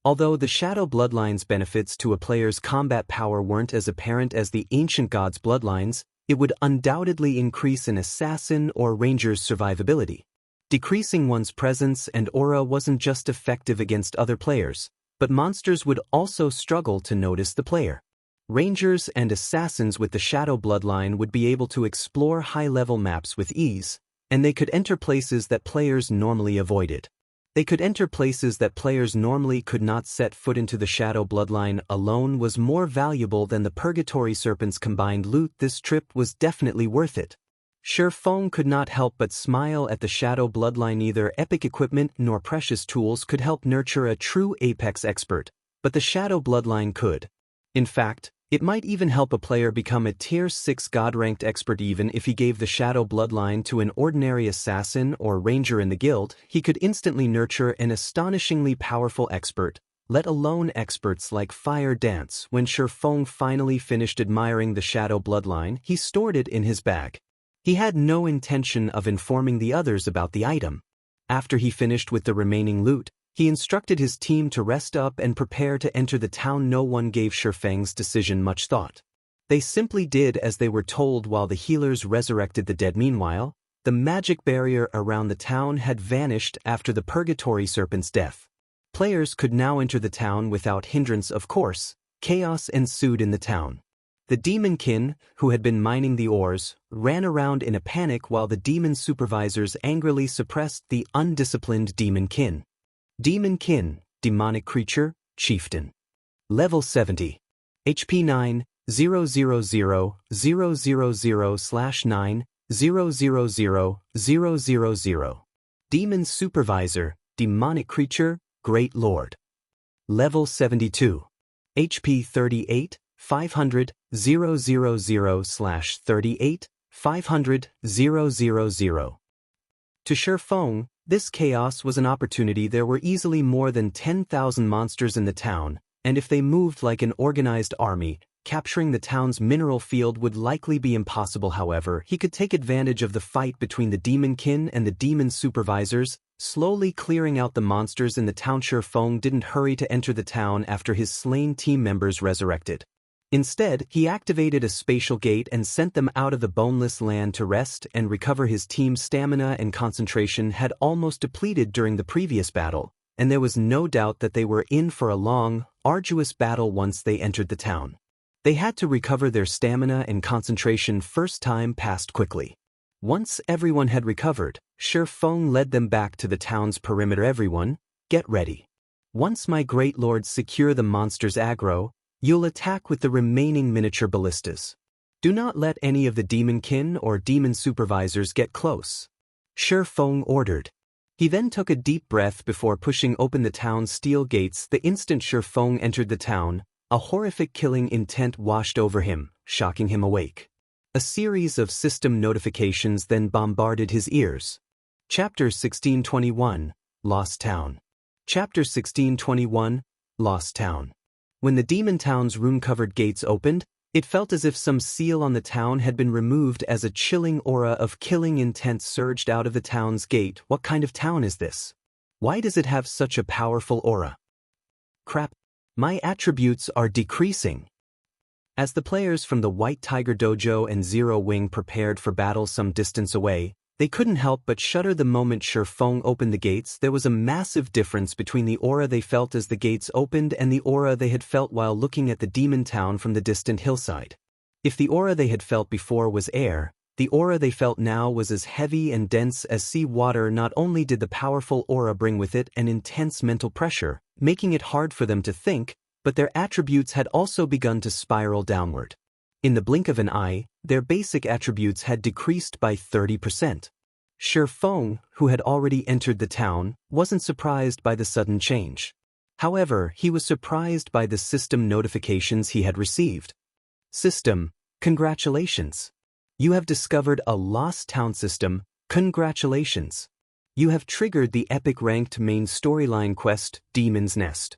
Although the Shadow Bloodline's benefits to a player's combat power weren't as apparent as the ancient gods' bloodlines, it would undoubtedly increase an assassin or ranger's survivability. Decreasing one's presence and aura wasn't just effective against other players, but monsters would also struggle to notice the player. Rangers and assassins with the Shadow Bloodline would be able to explore high-level maps with ease, and they could enter places that players normally avoided. They could enter places that players normally could not. Set foot into the Shadow Bloodline alone was more valuable than the Purgatory Serpent's combined loot. This trip was definitely worth it. Shi Feng could not help but smile at the Shadow Bloodline. Neither epic equipment nor precious tools could help nurture a true apex expert, but the Shadow Bloodline could. In fact, it might even help a player become a Tier 6 God-ranked expert. Even if he gave the Shadow Bloodline to an ordinary assassin or ranger in the guild, he could instantly nurture an astonishingly powerful expert, let alone experts like Fire Dance. When Shi Feng finally finished admiring the Shadow Bloodline, he stored it in his bag. He had no intention of informing the others about the item. After he finished with the remaining loot, he instructed his team to rest up and prepare to enter the town. No one gave Shi Feng's decision much thought. They simply did as they were told while the healers resurrected the dead. Meanwhile, the magic barrier around the town had vanished after the Purgatory Serpent's death. Players could now enter the town without hindrance. Of course, chaos ensued in the town. The demonkin, who had been mining the ores, ran around in a panic while the demon supervisors angrily suppressed the undisciplined demonkin. Demonkin, demonic creature, chieftain. Level 70. HP 9, 000/9, 000/000. Demon supervisor, demonic creature, great lord. Level 72. HP 38, 500, 000/38, 500, 000. To Shi Feng, this chaos was an opportunity. There were easily more than 10,000 monsters in the town, and if they moved like an organized army, capturing the town's mineral field would likely be impossible. However, he could take advantage of the fight between the demonkin and the demon supervisors, slowly clearing out the monsters in the town. Feng didn't hurry to enter the town after his slain team members resurrected. Instead, he activated a spatial gate and sent them out of the Boneless land to rest and recover. His team's stamina and concentration had almost depleted during the previous battle, and there was no doubt that they were in for a long, arduous battle once they entered the town. They had to recover their stamina and concentration. First time passed quickly. Once everyone had recovered, Feng led them back to the town's perimeter. Everyone, get ready. Once my great lords secure the monster's aggro, you'll attack with the remaining miniature ballistas. Do not let any of the demonkin or demon supervisors get close. Feng ordered. He then took a deep breath before pushing open the town's steel gates. The instant Feng entered the town, a horrific killing intent washed over him, shocking him awake. A series of system notifications then bombarded his ears. Chapter 1621, Lost Town. Chapter 1621, Lost Town. When the demon town's rune-covered gates opened, it felt as if some seal on the town had been removed as a chilling aura of killing intent surged out of the town's gate. What kind of town is this? Why does it have such a powerful aura? Crap. My attributes are decreasing. As the players from the White Tiger Dojo and Zero Wing prepared for battle some distance away, they couldn't help but shudder the moment Feng opened the gates. There was a massive difference between the aura they felt as the gates opened and the aura they had felt while looking at the demon town from the distant hillside. If the aura they had felt before was air, the aura they felt now was as heavy and dense as sea water. Not only did the powerful aura bring with it an intense mental pressure, making it hard for them to think, but their attributes had also begun to spiral downward. In the blink of an eye, their basic attributes had decreased by 30%. Feng, who had already entered the town, wasn't surprised by the sudden change. However, he was surprised by the system notifications he had received. System, congratulations. You have discovered a lost town. System, congratulations. You have triggered the epic ranked main storyline quest, Demon's Nest.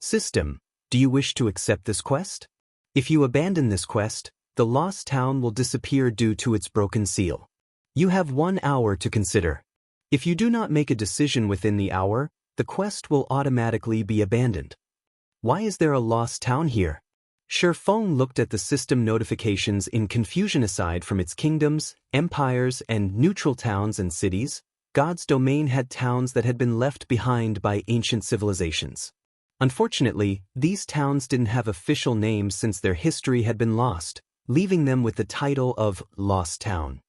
System, do you wish to accept this quest? If you abandon this quest, the lost town will disappear due to its broken seal. You have 1 hour to consider. If you do not make a decision within the hour, the quest will automatically be abandoned. Why is there a lost town here? Feng looked at the system notifications in confusion. Aside from its kingdoms, empires, and neutral towns and cities, God's domain had towns that had been left behind by ancient civilizations. Unfortunately, these towns didn't have official names since their history had been lost, leaving them with the title of Lost Town.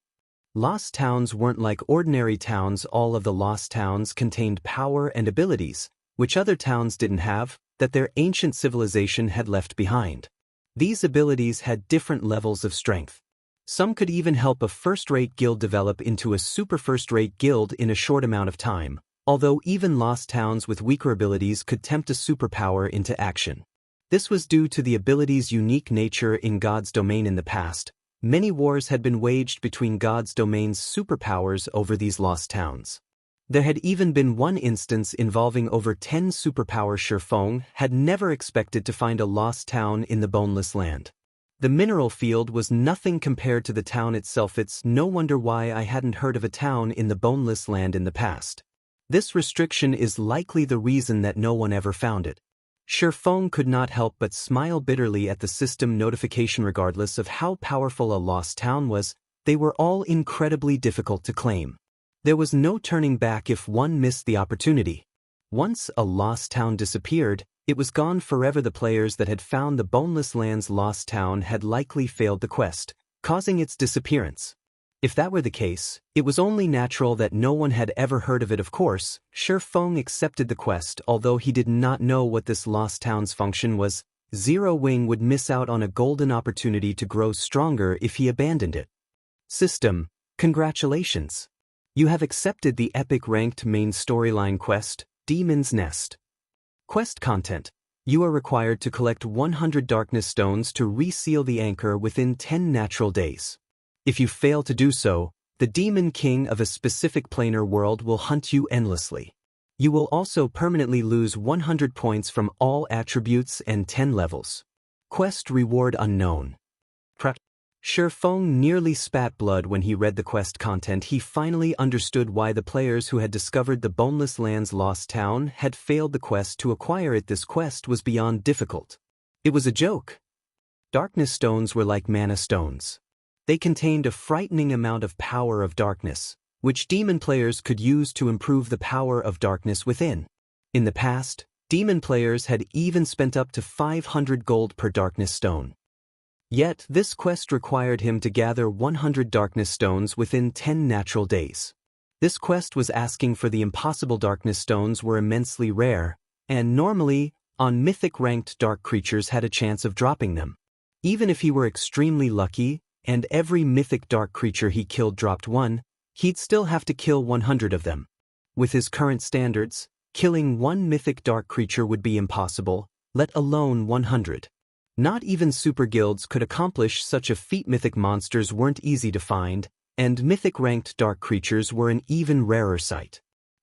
Lost towns weren't like ordinary towns. All of the lost towns contained power and abilities, which other towns didn't have, that their ancient civilization had left behind. These abilities had different levels of strength. Some could even help a first-rate guild develop into a super first-rate guild in a short amount of time, although even lost towns with weaker abilities could tempt a superpower into action. This was due to the ability's unique nature in God's domain. In the past, many wars had been waged between God's domain's superpowers over these lost towns. There had even been one instance involving over 10 superpowers. Feng had never expected to find a lost town in the Boneless land. The mineral field was nothing compared to the town itself. It's no wonder why I hadn't heard of a town in the Boneless land in the past. This restriction is likely the reason that no one ever found it. Feng could not help but smile bitterly at the system notification. Regardless of how powerful a lost town was, they were all incredibly difficult to claim. There was no turning back if one missed the opportunity. Once a lost town disappeared, it was gone forever. The players that had found the Boneless land's lost town had likely failed the quest, causing its disappearance. If that were the case, it was only natural that no one had ever heard of it. Of course, Feng accepted the quest, although he did not know what this lost town's function was. Zero Wing would miss out on a golden opportunity to grow stronger if he abandoned it. System, congratulations. You have accepted the epic ranked main storyline quest, Demon's Nest. Quest content. You are required to collect 100 darkness stones to reseal the anchor within 10 natural days. If you fail to do so, the Demon King of a specific planar world will hunt you endlessly. You will also permanently lose 100 points from all attributes and 10 levels. Quest reward unknown. Feng nearly spat blood when he read the quest content. He finally understood why the players who had discovered the Boneless Land's lost town had failed the quest to acquire it. This quest was beyond difficult. It was a joke. Darkness stones were like mana stones. They contained a frightening amount of power of darkness, which demon players could use to improve the power of darkness within. In the past, demon players had even spent up to 500 gold per darkness stone. Yet, this quest required him to gather 100 darkness stones within 10 natural days. This quest was asking for the impossible. Darkness stones were immensely rare, and normally, on mythic ranked dark creatures had a chance of dropping them. Even if he were extremely lucky, and every mythic dark creature he killed dropped one, he'd still have to kill 100 of them. With his current standards, killing one mythic dark creature would be impossible, let alone 100. Not even super guilds could accomplish such a feat. Mythic monsters weren't easy to find, and mythic-ranked dark creatures were an even rarer sight.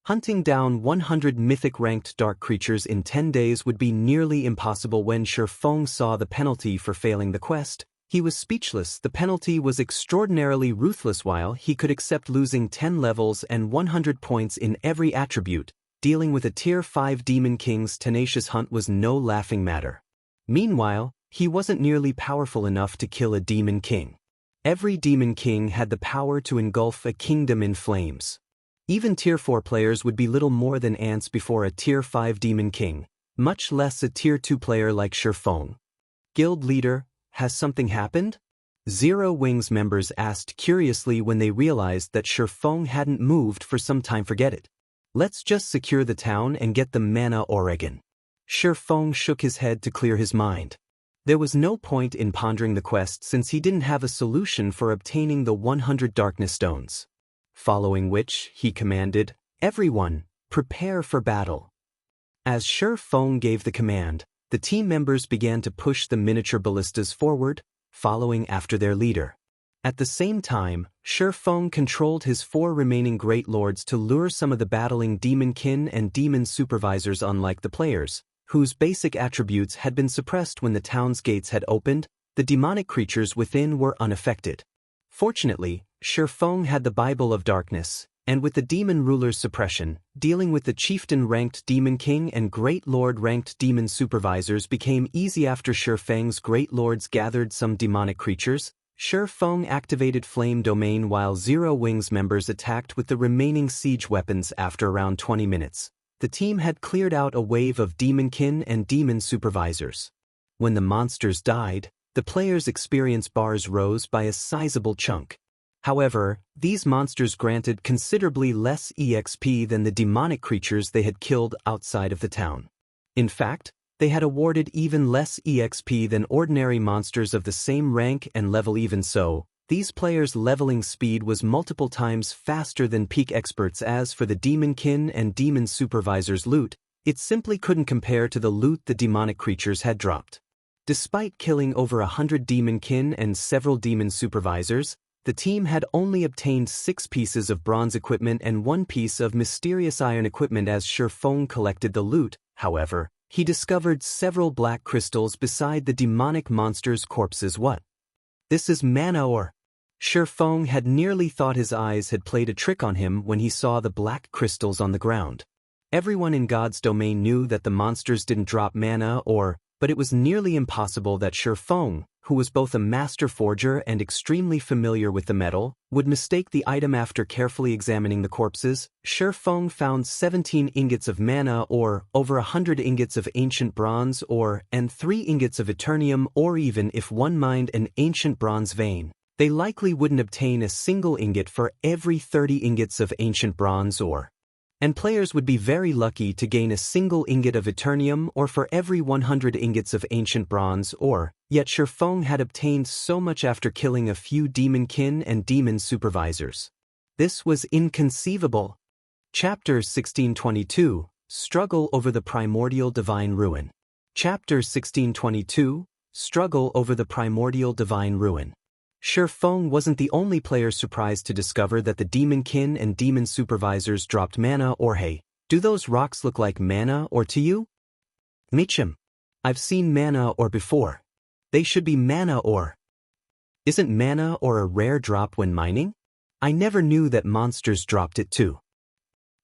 Hunting down 100 mythic-ranked dark creatures in 10 days would be nearly impossible. When Feng saw the penalty for failing the quest, he was speechless. The penalty was extraordinarily ruthless. While he could accept losing 10 levels and 100 points in every attribute, dealing with a Tier 5 Demon King's tenacious hunt was no laughing matter. Meanwhile, he wasn't nearly powerful enough to kill a Demon King. Every Demon King had the power to engulf a kingdom in flames. Even Tier 4 players would be little more than ants before a Tier 5 Demon King, much less a Tier 2 player like Feng. Guild leader, has something happened? Zero Wings members asked curiously when they realized that Feng hadn't moved for some time. Forget it. Let's just secure the town and get the mana Oregon. Feng shook his head to clear his mind. There was no point in pondering the quest since he didn't have a solution for obtaining the 100 darkness stones. Following which, he commanded, "Everyone, prepare for battle." As Feng gave the command, the team members began to push the miniature ballistas forward, following after their leader. At the same time, Feng controlled his 4 remaining Great Lords to lure some of the battling demon kin and demon supervisors. Unlike the players, whose basic attributes had been suppressed when the town's gates had opened, the demonic creatures within were unaffected. Fortunately, Feng had the Bible of Darkness, and with the demon ruler's suppression, dealing with the chieftain-ranked demon king and great lord-ranked demon supervisors became easy. After Feng's great lords gathered some demonic creatures, Feng activated Flame Domain while Zero Wings members attacked with the remaining siege weapons. After around 20 minutes, the team had cleared out a wave of demonkin and demon supervisors. When the monsters died, the players' experience bars rose by a sizable chunk. However, these monsters granted considerably less EXP than the demonic creatures they had killed outside of the town. In fact, they had awarded even less EXP than ordinary monsters of the same rank and level. Even so, these players' leveling speed was multiple times faster than peak experts. As for the demonkin and demon supervisors' loot, it simply couldn't compare to the loot the demonic creatures had dropped. Despite killing over 100 demonkin and several demon supervisors, the team had only obtained 6 pieces of bronze equipment and 1 piece of mysterious iron equipment. As Feng collected the loot, however, he discovered several black crystals beside the demonic monsters' corpses. What? This is mana ore. Feng had nearly thought his eyes had played a trick on him when he saw the black crystals on the ground. Everyone in God's domain knew that the monsters didn't drop mana ore, but it was nearly impossible that Feng, who was both a master forger and extremely familiar with the metal, would mistake the item. After carefully examining the corpses, Feng found 17 ingots of mana ore, over 100 ingots of ancient bronze ore, and 3 ingots of eternium ore. Even if one mined an ancient bronze vein, they likely wouldn't obtain a single ingot for every 30 ingots of ancient bronze ore. And players would be very lucky to gain a single ingot of eternium ore for every 100 ingots of ancient bronze ore. Yet Feng had obtained so much after killing a few demonkin and demon supervisors. This was inconceivable. Chapter 1622, Struggle over the Primordial Divine Ruin. Chapter 1622, Struggle over the Primordial Divine Ruin. Feng wasn't the only player surprised to discover that the demonkin and demon supervisors dropped mana ore. Hey, do those rocks look like mana ore to you? Meechum. I've seen mana ore before. They should be mana ore. Isn't mana or a rare drop when mining? I never knew that monsters dropped it too.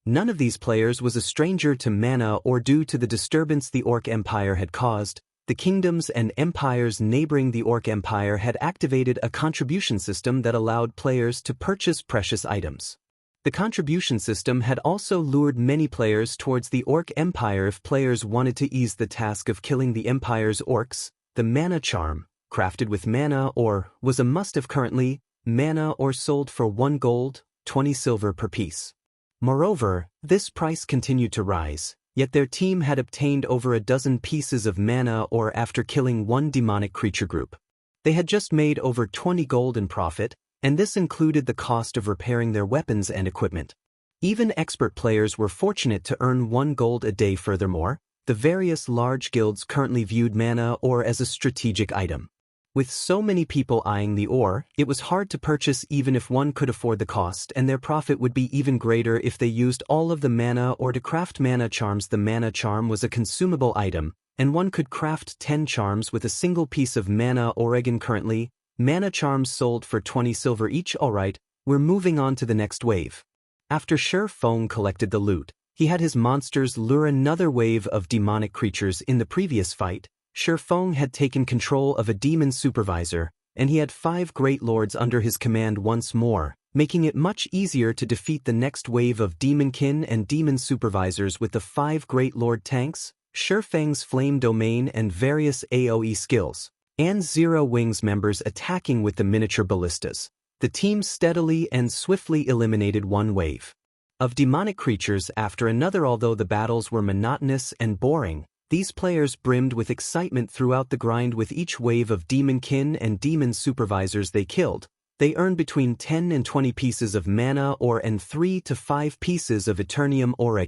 None of these players was a stranger to mana or due to the disturbance the Orc Empire had caused. The kingdoms and empires neighboring the Orc Empire had activated a contribution system that allowed players to purchase precious items. The contribution system had also lured many players towards the Orc Empire if players wanted to ease the task of killing the Empire's orcs. The mana charm, crafted with mana ore, was a must-have currently. Mana ore sold for 1 gold, 20 silver per piece. Moreover, this price continued to rise, yet their team had obtained over a dozen pieces of mana ore after killing one demonic creature group. They had just made over 20 gold in profit, and this included the cost of repairing their weapons and equipment. Even expert players were fortunate to earn 1 gold a day. Furthermore, the various large guilds currently viewed mana ore as a strategic item. With so many people eyeing the ore, it was hard to purchase even if one could afford the cost, and their profit would be even greater if they used all of the mana ore to craft mana charms. The mana charm was a consumable item, and one could craft 10 charms with a single piece of mana ore. Again, currently, mana charms sold for 20 silver each. Alright, we're moving on to the next wave. After Sher Fong collected the loot, he had his monsters lure another wave of demonic creatures. In the previous fight, Sher Fong had taken control of a demon supervisor, and he had 5 great lords under his command once more, making it much easier to defeat the next wave of demonkin and demon supervisors with the 5 great lord tanks, Sher Feng's flame domain and various AoE skills, and Zero Wings members attacking with the miniature ballistas. The team steadily and swiftly eliminated one wave of demonic creatures after another. Although the battles were monotonous and boring, these players brimmed with excitement throughout the grind. With each wave of demonkin and demon supervisors they killed, they earned between 10 and 20 pieces of mana ore and 3 to 5 pieces of Eternium ore.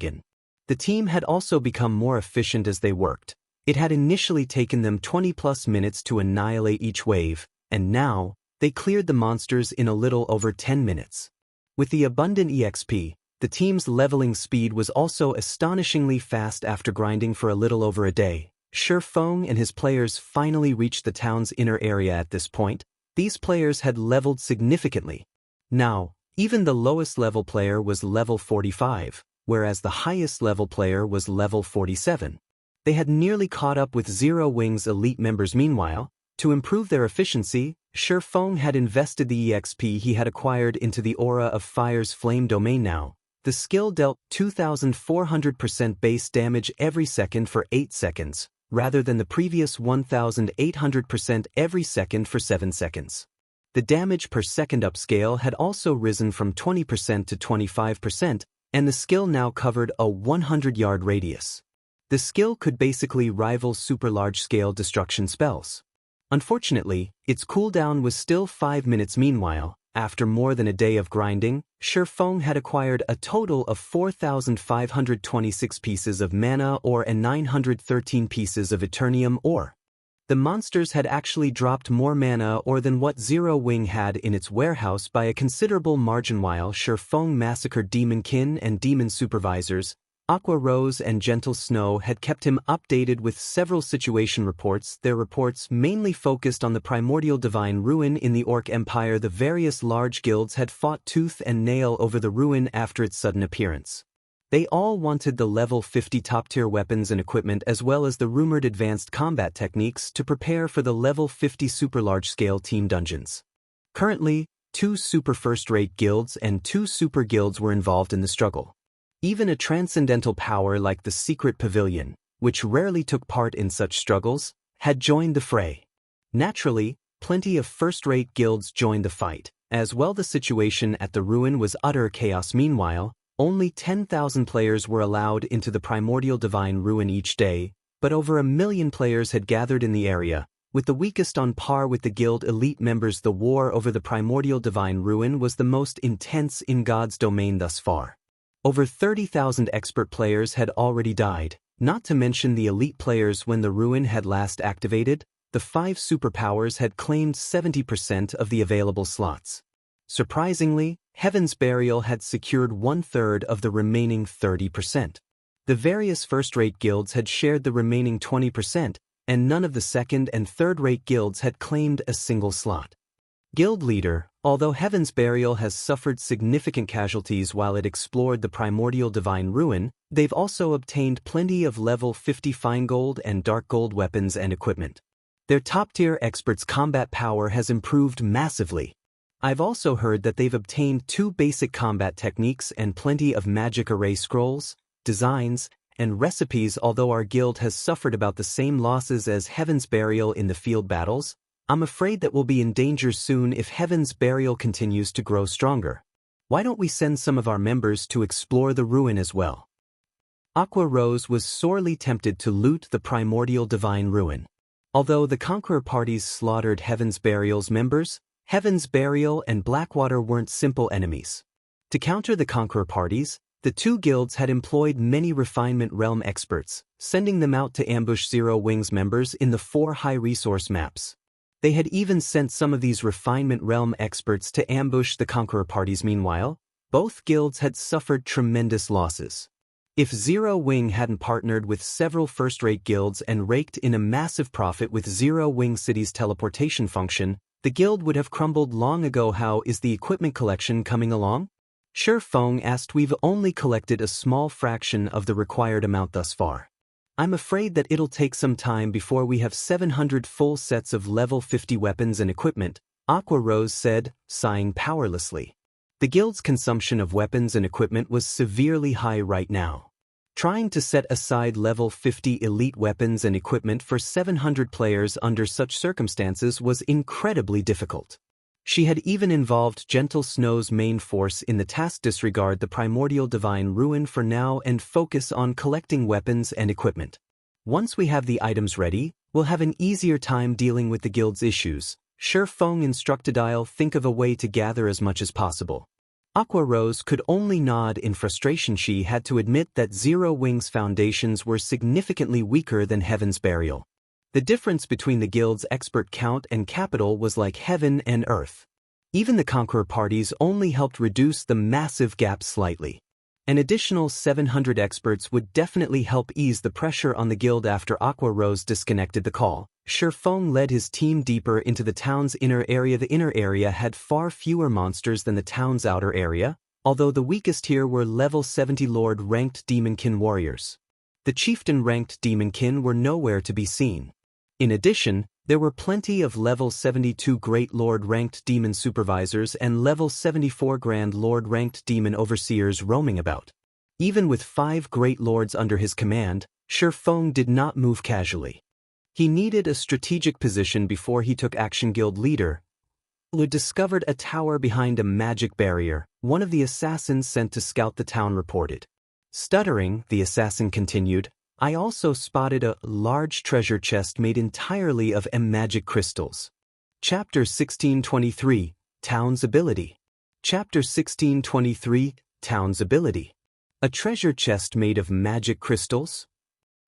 The team had also become more efficient as they worked. It had initially taken them 20+ minutes to annihilate each wave, and now, they cleared the monsters in a little over 10 minutes. With the abundant EXP, the team's leveling speed was also astonishingly fast. After grinding for a little over a day, Sher Fong and his players finally reached the town's inner area. At this point, these players had leveled significantly. Now, even the lowest level player was level 45, whereas the highest level player was level 47. They had nearly caught up with Zero Wings elite members. Meanwhile, to improve their efficiency, Sher Fong had invested the EXP he had acquired into the Aura of Fire's flame domain. Now, the skill dealt 2,400% base damage every second for 8 seconds, rather than the previous 1,800% every second for 7 seconds. The damage per second upscale had also risen from 20% to 25%, and the skill now covered a 100-yard radius. The skill could basically rival super large-scale destruction spells. Unfortunately, its cooldown was still 5 minutes. Meanwhile, after more than a day of grinding, Sher Fong had acquired a total of 4,526 pieces of mana ore and 913 pieces of Eternium ore. The monsters had actually dropped more mana ore than what Zero Wing had in its warehouse by a considerable margin. While Sher Fong massacred demonkin and demon supervisors, Aqua Rose and Gentle Snow had kept him updated with several situation reports. Their reports mainly focused on the Primordial Divine Ruin in the Orc Empire. The various large guilds had fought tooth and nail over the ruin after its sudden appearance. They all wanted the level 50 top-tier weapons and equipment as well as the rumored advanced combat techniques to prepare for the level 50 super large-scale team dungeons. Currently, 2 super first-rate guilds and 2 super guilds were involved in the struggle. Even a transcendental power like the Secret Pavilion, which rarely took part in such struggles, had joined the fray. Naturally, plenty of first-rate guilds joined the fight. As well, the situation at the ruin was utter chaos. Meanwhile, only 10,000 players were allowed into the Primordial Divine Ruin each day, but over 1 million players had gathered in the area, with the weakest on par with the guild elite members. The war over the Primordial Divine Ruin was the most intense in God's domain thus far. Over 30,000 expert players had already died, not to mention the elite players. When the ruin had last activated, the 5 superpowers had claimed 70% of the available slots. Surprisingly, Heaven's Burial had secured 1/3 of the remaining 30%. The various first-rate guilds had shared the remaining 20%, and none of the second and third-rate guilds had claimed a single slot. Guild Leader. Although Heaven's Burial has suffered significant casualties while it explored the Primordial Divine Ruin, they've also obtained plenty of level 50 fine gold and dark gold weapons and equipment. Their top-tier experts' combat power has improved massively. I've also heard that they've obtained 2 basic combat techniques and plenty of magic array scrolls, designs, and recipes. Although our guild has suffered about the same losses as Heaven's Burial in the field battles, I'm afraid that we'll be in danger soon if Heaven's Burial continues to grow stronger. Why don't we send some of our members to explore the ruin as well? Aqua Rose was sorely tempted to loot the Primordial Divine Ruin. Although the Conqueror parties slaughtered Heaven's Burial's members, Heaven's Burial and Blackwater weren't simple enemies. To counter the Conqueror parties, the 2 guilds had employed many Refinement Realm experts, sending them out to ambush Zero Wings members in the 4 high-resource maps. They had even sent some of these Refinement Realm experts to ambush the Conqueror parties. Meanwhile, both guilds had suffered tremendous losses. If Zero Wing hadn't partnered with several first-rate guilds and raked in a massive profit with Zero Wing City's teleportation function, the guild would have crumbled long ago. How is the equipment collection coming along? Shi Feng asked. We've only collected a small fraction of the required amount thus far. I'm afraid that it'll take some time before we have 700 full sets of level 50 weapons and equipment, Aqua Rose said, sighing powerlessly. The guild's consumption of weapons and equipment was severely high right now. Trying to set aside level 50 elite weapons and equipment for 700 players under such circumstances was incredibly difficult. She had even involved Gentle Snow's main force in the task. Disregard the Primordial Divine Ruin for now and focus on collecting weapons and equipment. Once we have the items ready, we'll have an easier time dealing with the guild's issues, Shi Feng instructed. I'll think of a way to gather as much as possible. Aqua Rose could only nod in frustration. She had to admit that Zero Wing's foundations were significantly weaker than Heaven's Burial. The difference between the guild's expert count and capital was like heaven and earth. Even the Conqueror parties only helped reduce the massive gap slightly. An additional 700 experts would definitely help ease the pressure on the guild. After Aqua Rose disconnected the call, Shi Feng led his team deeper into the town's inner area. The inner area had far fewer monsters than the town's outer area, although the weakest here were level 70 Lord-ranked Demonkin warriors. The Chieftain-ranked Demonkin were nowhere to be seen. In addition, there were plenty of level 72 Great Lord-ranked Demon Supervisors and level 74 Grand Lord-ranked Demon Overseers roaming about. Even with 5 Great Lords under his command, Shi Feng did not move casually. He needed a strategic position before he took action. Guild Leader Lu discovered a tower behind a magic barrier, one of the assassins sent to scout the town reported. Stuttering, the assassin continued, I also spotted a large treasure chest made entirely of magic crystals. Chapter 1623, Town's Ability. Chapter 1623, Town's Ability. A treasure chest made of magic crystals?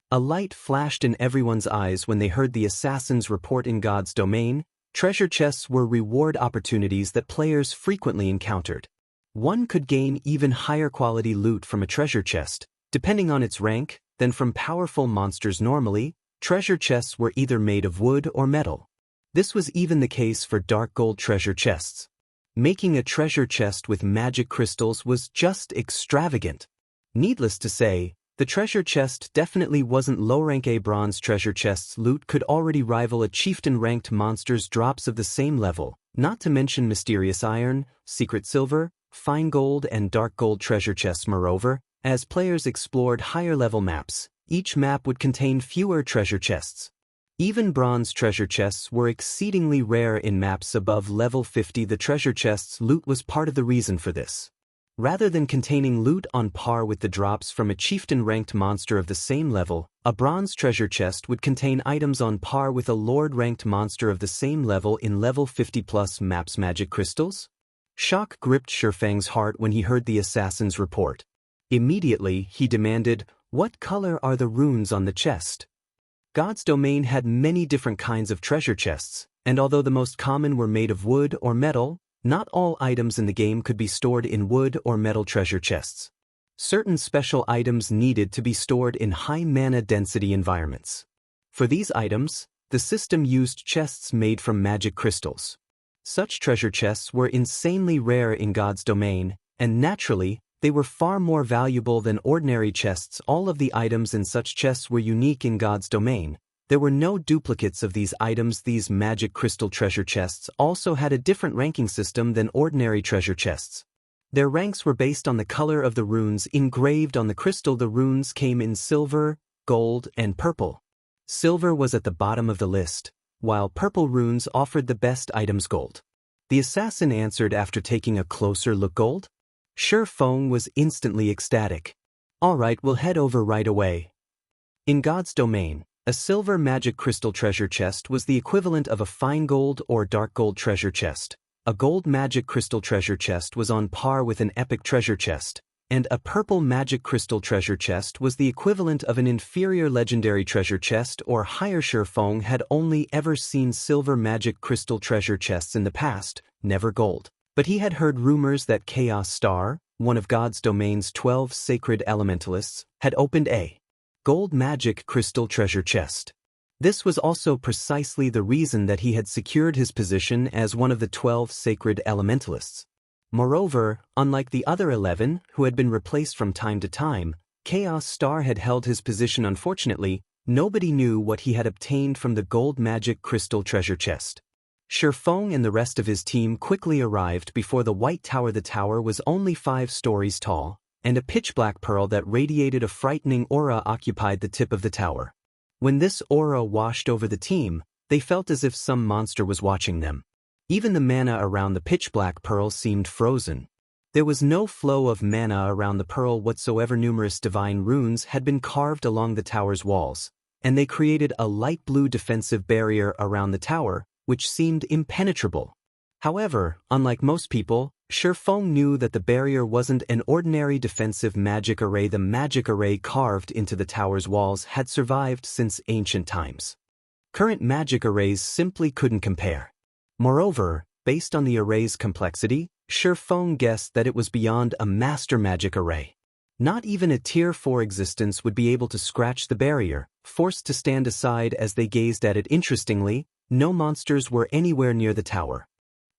A light flashed in everyone's eyes when they heard the assassin's report. In God's domain, treasure chests were reward opportunities that players frequently encountered. One could gain even higher quality loot from a treasure chest, depending on its rank, than from powerful monsters. Normally, treasure chests were either made of wood or metal. This was even the case for dark gold treasure chests. Making a treasure chest with magic crystals was just extravagant. Needless to say, the treasure chest definitely wasn't low-rank. A bronze treasure chest's loot could already rival a chieftain-ranked monster's drops of the same level, not to mention mysterious iron, secret silver, fine gold and dark gold treasure chests. Moreover, as players explored higher-level maps, each map would contain fewer treasure chests. Even bronze treasure chests were exceedingly rare in maps above level 50. The treasure chest's loot was part of the reason for this. Rather than containing loot on par with the drops from a chieftain-ranked monster of the same level, a bronze treasure chest would contain items on par with a lord-ranked monster of the same level in level 50+ maps. Magic crystals? Shock gripped Shi Feng's heart when he heard the assassin's report. Immediately, he demanded, what color are the runes on the chest? God's domain had many different kinds of treasure chests, and although the most common were made of wood or metal, not all items in the game could be stored in wood or metal treasure chests. Certain special items needed to be stored in high mana density environments. For these items, the system used chests made from magic crystals. Such treasure chests were insanely rare in God's domain, and naturally, they were far more valuable than ordinary chests. All of the items in such chests were unique in God's domain. There were no duplicates of these items. These magic crystal treasure chests also had a different ranking system than ordinary treasure chests. Their ranks were based on the color of the runes engraved on the crystal. The runes came in silver, gold, and purple. Silver was at the bottom of the list, while purple runes offered the best items. Gold. The assassin answered after taking a closer look. Gold? Shi Feng was instantly ecstatic. Alright, we'll head over right away. In God's domain, a silver magic crystal treasure chest was the equivalent of a fine gold or dark gold treasure chest. A gold magic crystal treasure chest was on par with an epic treasure chest, and a purple magic crystal treasure chest was the equivalent of an inferior legendary treasure chest or higher. Shi Feng had only ever seen silver magic crystal treasure chests in the past, never gold. But he had heard rumors that Chaos Star, one of God's domain's 12 sacred elementalists, had opened a gold magic crystal treasure chest. This was also precisely the reason that he had secured his position as one of the 12 sacred elementalists. Moreover, unlike the other 11, who had been replaced from time to time, Chaos Star had held his position. Unfortunately, nobody knew what he had obtained from the gold magic crystal treasure chest. Shi Feng and the rest of his team quickly arrived before the White Tower. The tower was only 5 stories tall, and a pitch-black pearl that radiated a frightening aura occupied the tip of the tower. When this aura washed over the team, they felt as if some monster was watching them. Even the mana around the pitch-black pearl seemed frozen. There was no flow of mana around the pearl whatsoever. Numerous divine runes had been carved along the tower's walls, and they created a light blue defensive barrier around the tower, which seemed impenetrable. However, unlike most people, Shi Feng knew that the barrier wasn't an ordinary defensive magic array. The magic array carved into the tower's walls had survived since ancient times. Current magic arrays simply couldn't compare. Moreover, based on the array's complexity, Shi Feng guessed that it was beyond a master magic array. Not even a Tier 4 existence would be able to scratch the barrier, forced to stand aside as they gazed at it. Interestingly, no monsters were anywhere near the tower.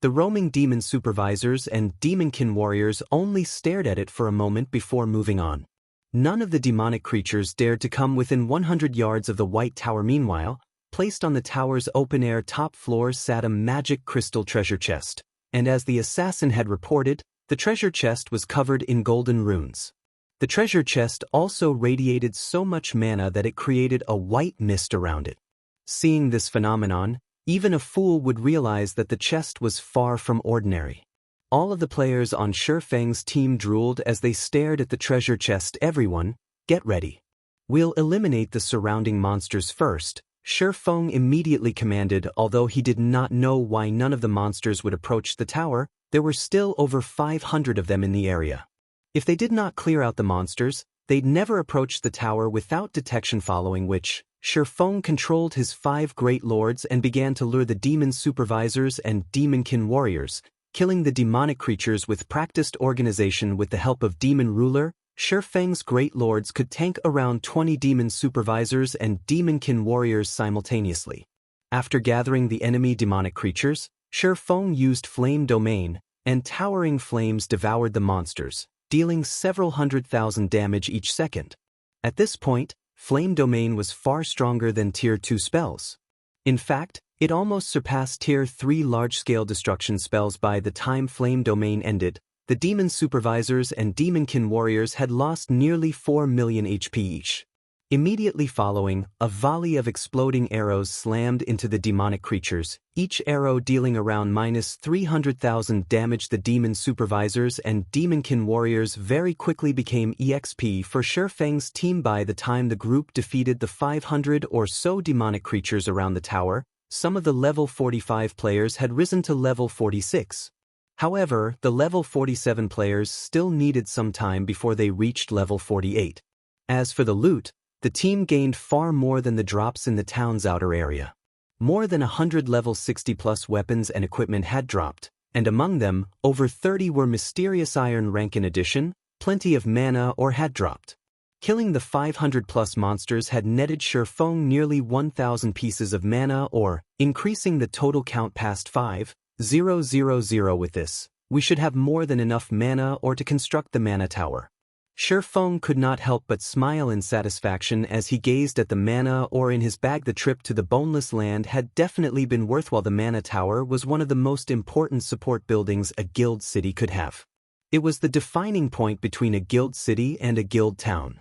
The roaming demon supervisors and demonkin warriors only stared at it for a moment before moving on. None of the demonic creatures dared to come within 100 yards of the White Tower. Meanwhile, placed on the tower's open-air top floor sat a magic crystal treasure chest, and as the assassin had reported, the treasure chest was covered in golden runes. The treasure chest also radiated so much mana that it created a white mist around it. Seeing this phenomenon, even a fool would realize that the chest was far from ordinary. All of the players on Shi Feng's team drooled as they stared at the treasure chest. Everyone, get ready. We'll eliminate the surrounding monsters first, Shi Feng immediately commanded. Although he did not know why none of the monsters would approach the tower, there were still over 500 of them in the area. If they did not clear out the monsters, they'd never approach the tower without detection, following which, Shi Feng controlled his 5 great lords and began to lure the demon supervisors and demonkin warriors, killing the demonic creatures with practiced organization. With the help of Demon Ruler, Shi Feng's great lords could tank around 20 demon supervisors and demonkin warriors simultaneously. After gathering the enemy demonic creatures, Shi Feng used Flame Domain, and towering flames devoured the monsters, dealing several 100,000 damage each second. At this point, Flame Domain was far stronger than Tier 2 spells. In fact, it almost surpassed Tier 3 large-scale destruction spells. By the time Flame Domain ended, the demon supervisors and demonkin warriors had lost nearly 4 million HP each. Immediately following, a volley of exploding arrows slammed into the demonic creatures, each arrow dealing around -300,000 damage. The demon supervisors and demonkin warriors very quickly became EXP for Shi Feng's team. By the time the group defeated the 500 or so demonic creatures around the tower, some of the level 45 players had risen to level 46. However, the level 47 players still needed some time before they reached level 48. As for the loot, the team gained far more than the drops in the town's outer area. More than 100 level 60+ weapons and equipment had dropped, and among them, over 30 were mysterious iron rank. In addition, plenty of mana or had dropped. Killing the 500+ monsters had netted Shi Feng nearly 1,000 pieces of mana, or, increasing the total count past 5, 000 with this. We should have more than enough mana or to construct the mana tower. Shifeng could not help but smile in satisfaction as he gazed at the mana ore in his bag. The trip to the Boneless land had definitely been worthwhile. The mana tower was one of the most important support buildings a guild city could have. It was the defining point between a guild city and a guild town.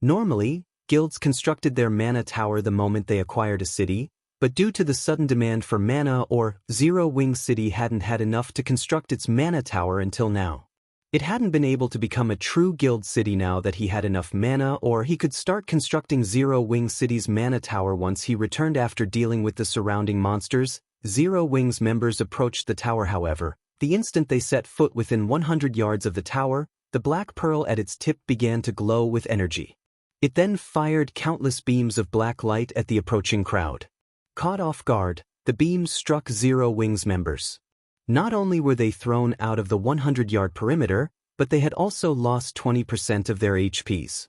Normally, guilds constructed their mana tower the moment they acquired a city, but due to the sudden demand for mana ore, Zero Wing City hadn't had enough to construct its mana tower until now. It hadn't been able to become a true guild city. Now that he had enough mana ore, he could start constructing Zero Wing City's mana tower. Once he returned after dealing with the surrounding monsters, Zero Wing's members approached the tower. However, the instant they set foot within 100 yards of the tower, the black pearl at its tip began to glow with energy. It then fired countless beams of black light at the approaching crowd. Caught off guard, the beams struck Zero Wing's members. Not only were they thrown out of the 100-yard perimeter, but they had also lost 20% of their HPs.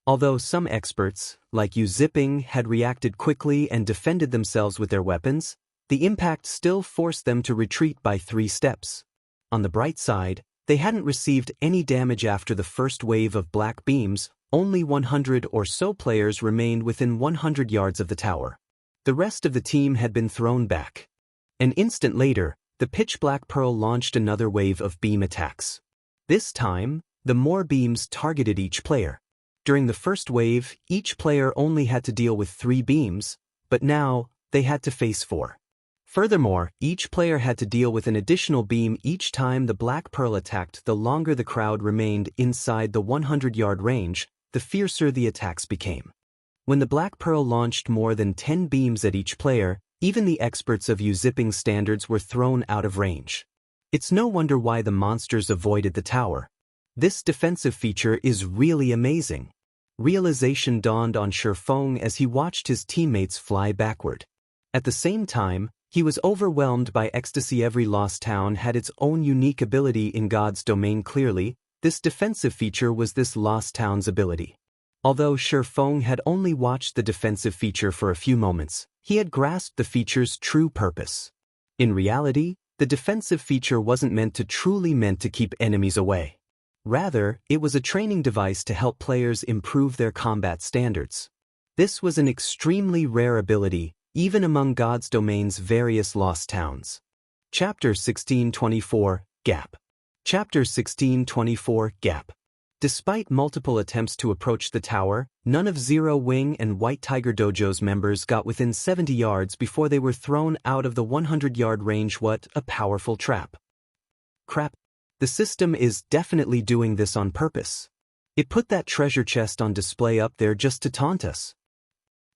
Although some experts, like Yu Zipping, had reacted quickly and defended themselves with their weapons, the impact still forced them to retreat by 3 steps. On the bright side, they hadn't received any damage after the first wave of black beams. Only 100 or so players remained within 100 yards of the tower. The rest of the team had been thrown back. An instant later, the pitch black pearl launched another wave of beam attacks. This time, the more beams targeted each player. During the first wave, each player only had to deal with 3 beams, but now, they had to face 4. Furthermore, each player had to deal with an additional beam each time the black pearl attacked. The longer the crowd remained inside the 100-yard range, the fiercer the attacks became. When the black pearl launched more than 10 beams at each player, even the experts of Yu Zipping standards were thrown out of range. It's no wonder why the monsters avoided the tower. This defensive feature is really amazing. Realization dawned on Shifeng as he watched his teammates fly backward. At the same time, he was overwhelmed by ecstasy. Every lost town had its own unique ability in God's domain. Clearly, this defensive feature was this lost town's ability. Although Shifeng had only watched the defensive feature for a few moments, he had grasped the feature's true purpose. In reality, the defensive feature wasn't meant to keep enemies away. Rather, it was a training device to help players improve their combat standards. This was an extremely rare ability, even among God's domain's various lost towns. Chapter 1624, Gap. Chapter 1624, Gap. Despite multiple attempts to approach the tower, none of Zero Wing and White Tiger Dojo's members got within 70 yards before they were thrown out of the 100-yard range. What a powerful trap. Crap. The system is definitely doing this on purpose. It put that treasure chest on display up there just to taunt us.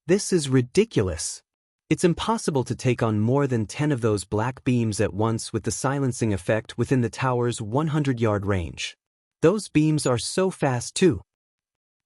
This is ridiculous. It's impossible to take on more than 10 of those black beams at once with the silencing effect within the tower's 100-yard range. Those beams are so fast too.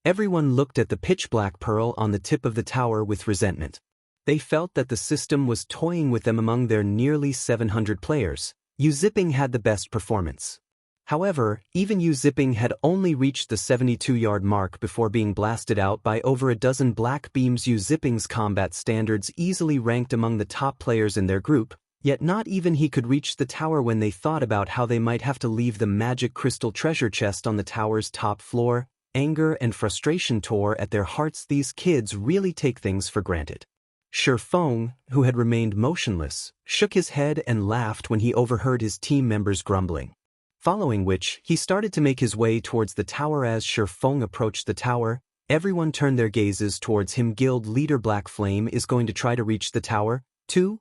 Everyone looked at the pitch black pearl on the tip of the tower with resentment. They felt that the system was toying with them. Among their nearly 700 players, Yu Zipping had the best performance. However, even Yu Zipping had only reached the 72-yard mark before being blasted out by over a dozen black beams. Yu Zipping's combat standards easily ranked among the top players in their group, yet not even he could reach the tower. When they thought about how they might have to leave the magic crystal treasure chest on the tower's top floor, anger and frustration tore at their hearts. These kids really take things for granted. Shifeng, who had remained motionless, shook his head and laughed when he overheard his team members grumbling. Following which, he started to make his way towards the tower. As Shifeng approached the tower, everyone turned their gazes towards him. Guild leader Black Flame is going to try to reach the tower, too?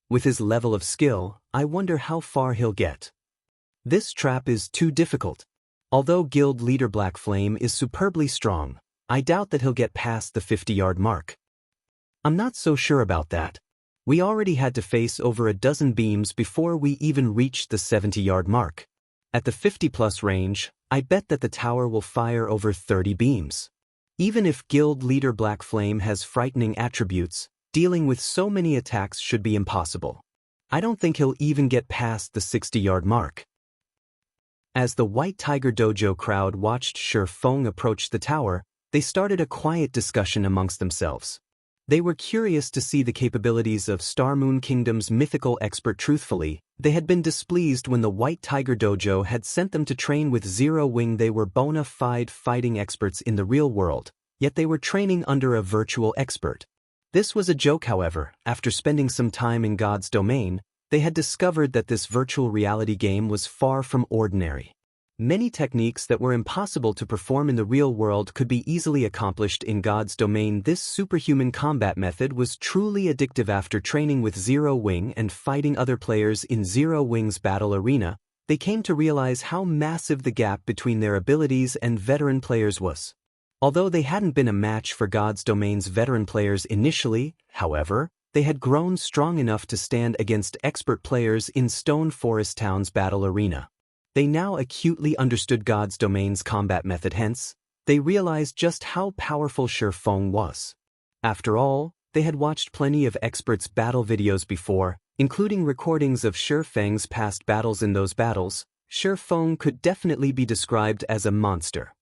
With his level of skill, I wonder how far he'll get. This trap is too difficult. Although Guild leader Black Flame is superbly strong, I doubt that he'll get past the 50-yard mark. I'm not so sure about that. We already had to face over a dozen beams before we even reached the 70-yard mark. At the 50-plus range, I bet that the tower will fire over 30 beams. Even if Guild leader Black Flame has frightening attributes, dealing with so many attacks should be impossible. I don't think he'll even get past the 60-yard mark. As the White Tiger Dojo crowd watched Shifeng approach the tower, they started a quiet discussion amongst themselves. They were curious to see the capabilities of Star Moon Kingdom's mythical expert. Truthfully, They had been displeased when the White Tiger Dojo had sent them to train with Zero Wing. They were bona fide fighting experts in the real world, yet they were training under a virtual expert. This was a joke, however. After spending some time in God's domain, they had discovered that this virtual reality game was far from ordinary. Many techniques that were impossible to perform in the real world could be easily accomplished in God's domain. This superhuman combat method was truly addictive. After training with Zero Wing and fighting other players in Zero Wing's battle arena, they came to realize how massive the gap between their abilities and veteran players was. Although they hadn't been a match for God's domain's veteran players initially, however, they had grown strong enough to stand against expert players in Stone Forest Town's battle arena. They now acutely understood God's domain's combat method, hence, they realized just how powerful Shi Feng was. After all, they had watched plenty of experts' battle videos before, including recordings of Shi Feng's past battles. In those battles, Shi Feng could definitely be described as a monster.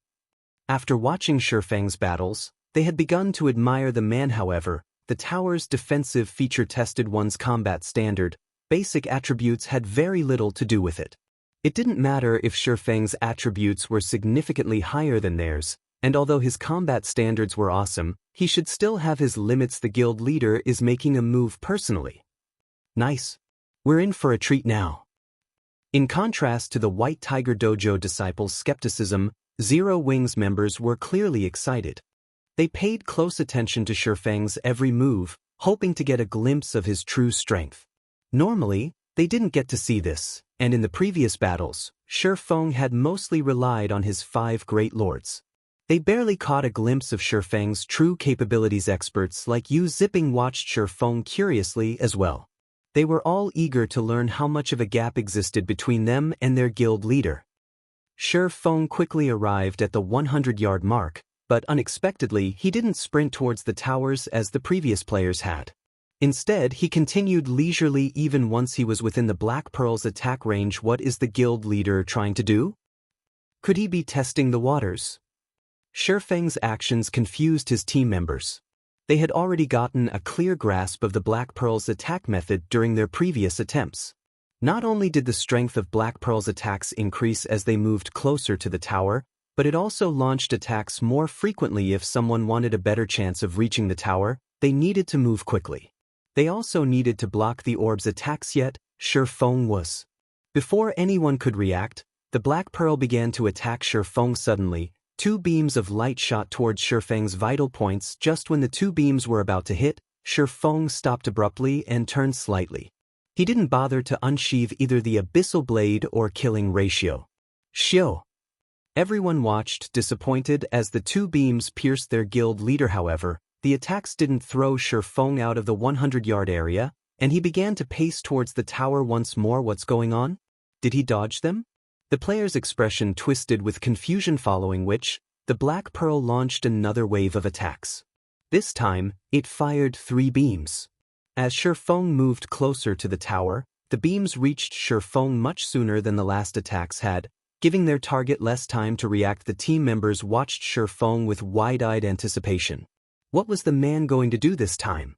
After watching Shi Feng's battles, they had begun to admire the man. However, the tower's defensive feature tested one's combat standard. Basic attributes had very little to do with it. It didn't matter if Shi Feng's attributes were significantly higher than theirs, and although his combat standards were awesome, he should still have his limits. The guild leader is making a move personally. Nice. We're in for a treat now. In contrast to the White Tiger Dojo disciples' skepticism, Zero Wing's members were clearly excited. They paid close attention to Shi Feng's every move, hoping to get a glimpse of his true strength. Normally, they didn't get to see this, and in the previous battles, Shi Feng had mostly relied on his 5 great lords. They barely caught a glimpse of Shi Feng's true capabilities. Experts like Yu Zipping watched Shi Feng curiously as well. They were all eager to learn how much of a gap existed between them and their guild leader. Shi Feng quickly arrived at the 100-yard mark, but unexpectedly he didn't sprint towards the towers as the previous players had. Instead, he continued leisurely even once he was within the Black Pearl's attack range. What is the guild leader trying to do? Could he be testing the waters? Shi Feng's actions confused his team members. They had already gotten a clear grasp of the Black Pearl's attack method during their previous attempts. Not only did the strength of Black Pearl's attacks increase as they moved closer to the tower, but it also launched attacks more frequently. If someone wanted a better chance of reaching the tower, they needed to move quickly. They also needed to block the orb's attacks, yet Shi Feng was. Before anyone could react, the Black Pearl began to attack Shi Feng. Suddenly, 2 beams of light shot towards Shi Feng's vital points. Just when the 2 beams were about to hit, Shi Feng stopped abruptly and turned slightly. He didn't bother to unsheathe either the Abyssal Blade or Killing Ratio. Shio! Everyone watched, disappointed, as the 2 beams pierced their guild leader. However, the attacks didn't throw Shi Feng out of the 100-yard area, and he began to pace towards the tower once more. What's going on? Did he dodge them? The player's expression twisted with confusion, following which, the Black Pearl launched another wave of attacks. This time, it fired 3 beams. As Shi Feng moved closer to the tower, the beams reached Shi Feng much sooner than the last attacks had, giving their target less time to react. The team members watched Shi Feng with wide-eyed anticipation. What was the man going to do this time?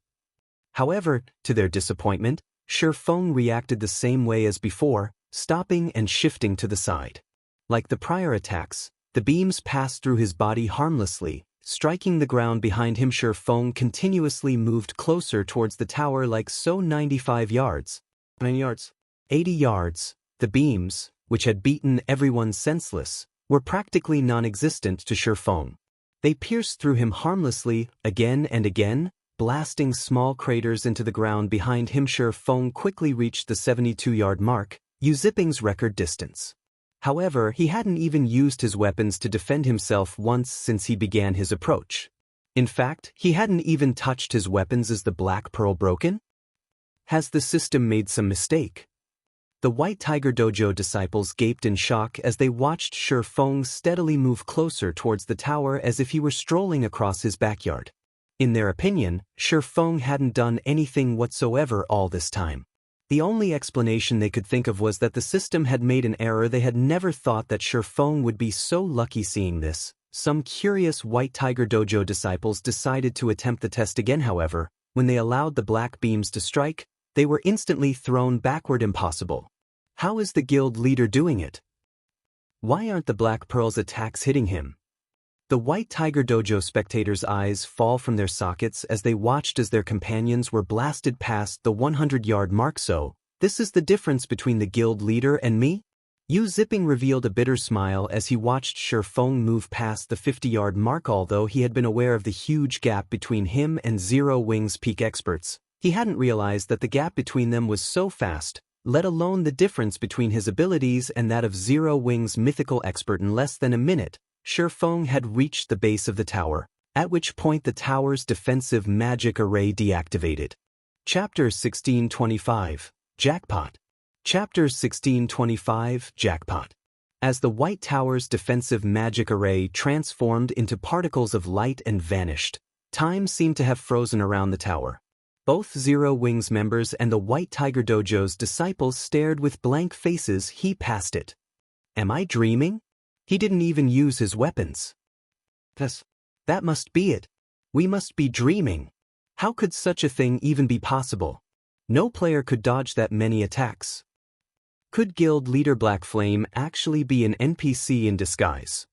However, to their disappointment, Shi Feng reacted the same way as before, stopping and shifting to the side. Like the prior attacks, the beams passed through his body harmlessly, striking the ground behind him. Shi Feng continuously moved closer towards the tower. Like so, 95 yards. 9 yards. 80 yards. The beams, which had beaten everyone senseless, were practically non-existent to Shi Feng. They pierced through him harmlessly, again and again, blasting small craters into the ground behind him. Shi Feng quickly reached the 72-yard mark, Yu Zipping's record distance. However, he hadn't even used his weapons to defend himself once since he began his approach. In fact, he hadn't even touched his weapons. Is the Black Pearl broken? Has the system made some mistake? The White Tiger Dojo disciples gaped in shock as they watched Shi Feng steadily move closer towards the tower as if he were strolling across his backyard. In their opinion, Shi Feng hadn't done anything whatsoever all this time. The only explanation they could think of was that the system had made an error. They had never thought that Shi Feng would be so lucky. Seeing this, some curious White Tiger Dojo disciples decided to attempt the test again. However, when they allowed the black beams to strike, they were instantly thrown backward. Impossible. How is the guild leader doing it? Why aren't the Black Pearl's attacks hitting him? The White Tiger Dojo spectators' eyes fall from their sockets as they watched as their companions were blasted past the 100-yard mark. So, this is the difference between the guild leader and me? Yu Zipping revealed a bitter smile as he watched Shi Feng move past the 50-yard mark. Although he had been aware of the huge gap between him and Zero Wing's peak experts, he hadn't realized that the gap between them was so fast, let alone the difference between his abilities and that of Zero Wing's mythical expert. In less than a minute, Shi Feng had reached the base of the tower, at which point the tower's defensive magic array deactivated. Chapter 1625, Jackpot. Chapter 1625, Jackpot. As the White Tower's defensive magic array transformed into particles of light and vanished, time seemed to have frozen around the tower. Both Zero Wing's members and the White Tiger Dojo's disciples stared with blank faces. He passed it. Am I dreaming? He didn't even use his weapons. That must be it. We must be dreaming. How could such a thing even be possible? No player could dodge that many attacks. Could guild leader Black Flame actually be an NPC in disguise?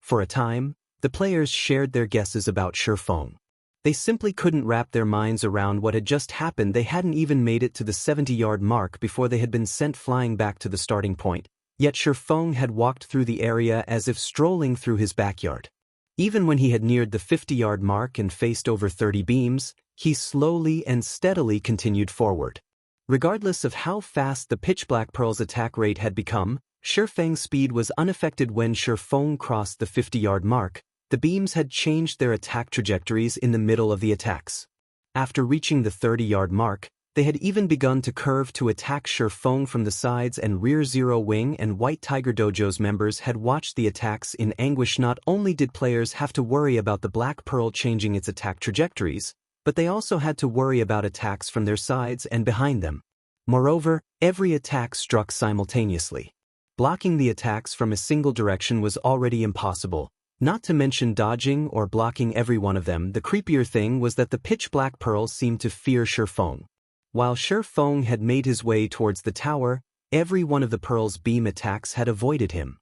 For a time, the players shared their guesses about Shi Feng. They simply couldn't wrap their minds around what had just happened. They hadn't even made it to the 70-yard mark before they had been sent flying back to the starting point. Yet Shi Feng had walked through the area as if strolling through his backyard. Even when he had neared the 50-yard mark and faced over 30 beams, he slowly and steadily continued forward. Regardless of how fast the Pitch Black Pearl's attack rate had become, Shi Feng's speed was unaffected. When Shi Feng crossed the 50-yard mark, the beams had changed their attack trajectories in the middle of the attacks. After reaching the 30-yard mark, they had even begun to curve to attack Shi Feng from the sides and rear. Zero Wing and White Tiger Dojo's members had watched the attacks in anguish. Not only did players have to worry about the Black Pearl changing its attack trajectories, but they also had to worry about attacks from their sides and behind them. Moreover, every attack struck simultaneously. Blocking the attacks from a single direction was already impossible, not to mention dodging or blocking every one of them. The creepier thing was that the Pitch Black Pearl seemed to fear Shi Feng. While Shi Feng had made his way towards the tower, every one of the Pearl's beam attacks had avoided him.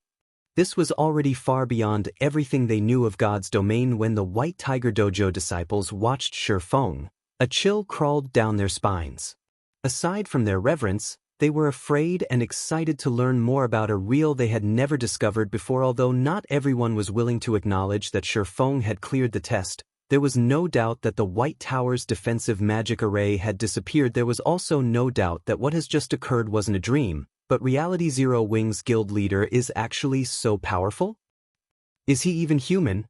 This was already far beyond everything they knew of God's domain. When the White Tiger Dojo disciples watched Shi Feng, a chill crawled down their spines. Aside from their reverence, they were afraid and excited to learn more about a realm they had never discovered before. Although not everyone was willing to acknowledge that Shi Feng had cleared the test, there was no doubt that the White Tower's defensive magic array had disappeared. There was also no doubt that what has just occurred wasn't a dream, but reality. Zero Wing's guild leader is actually so powerful? Is he even human?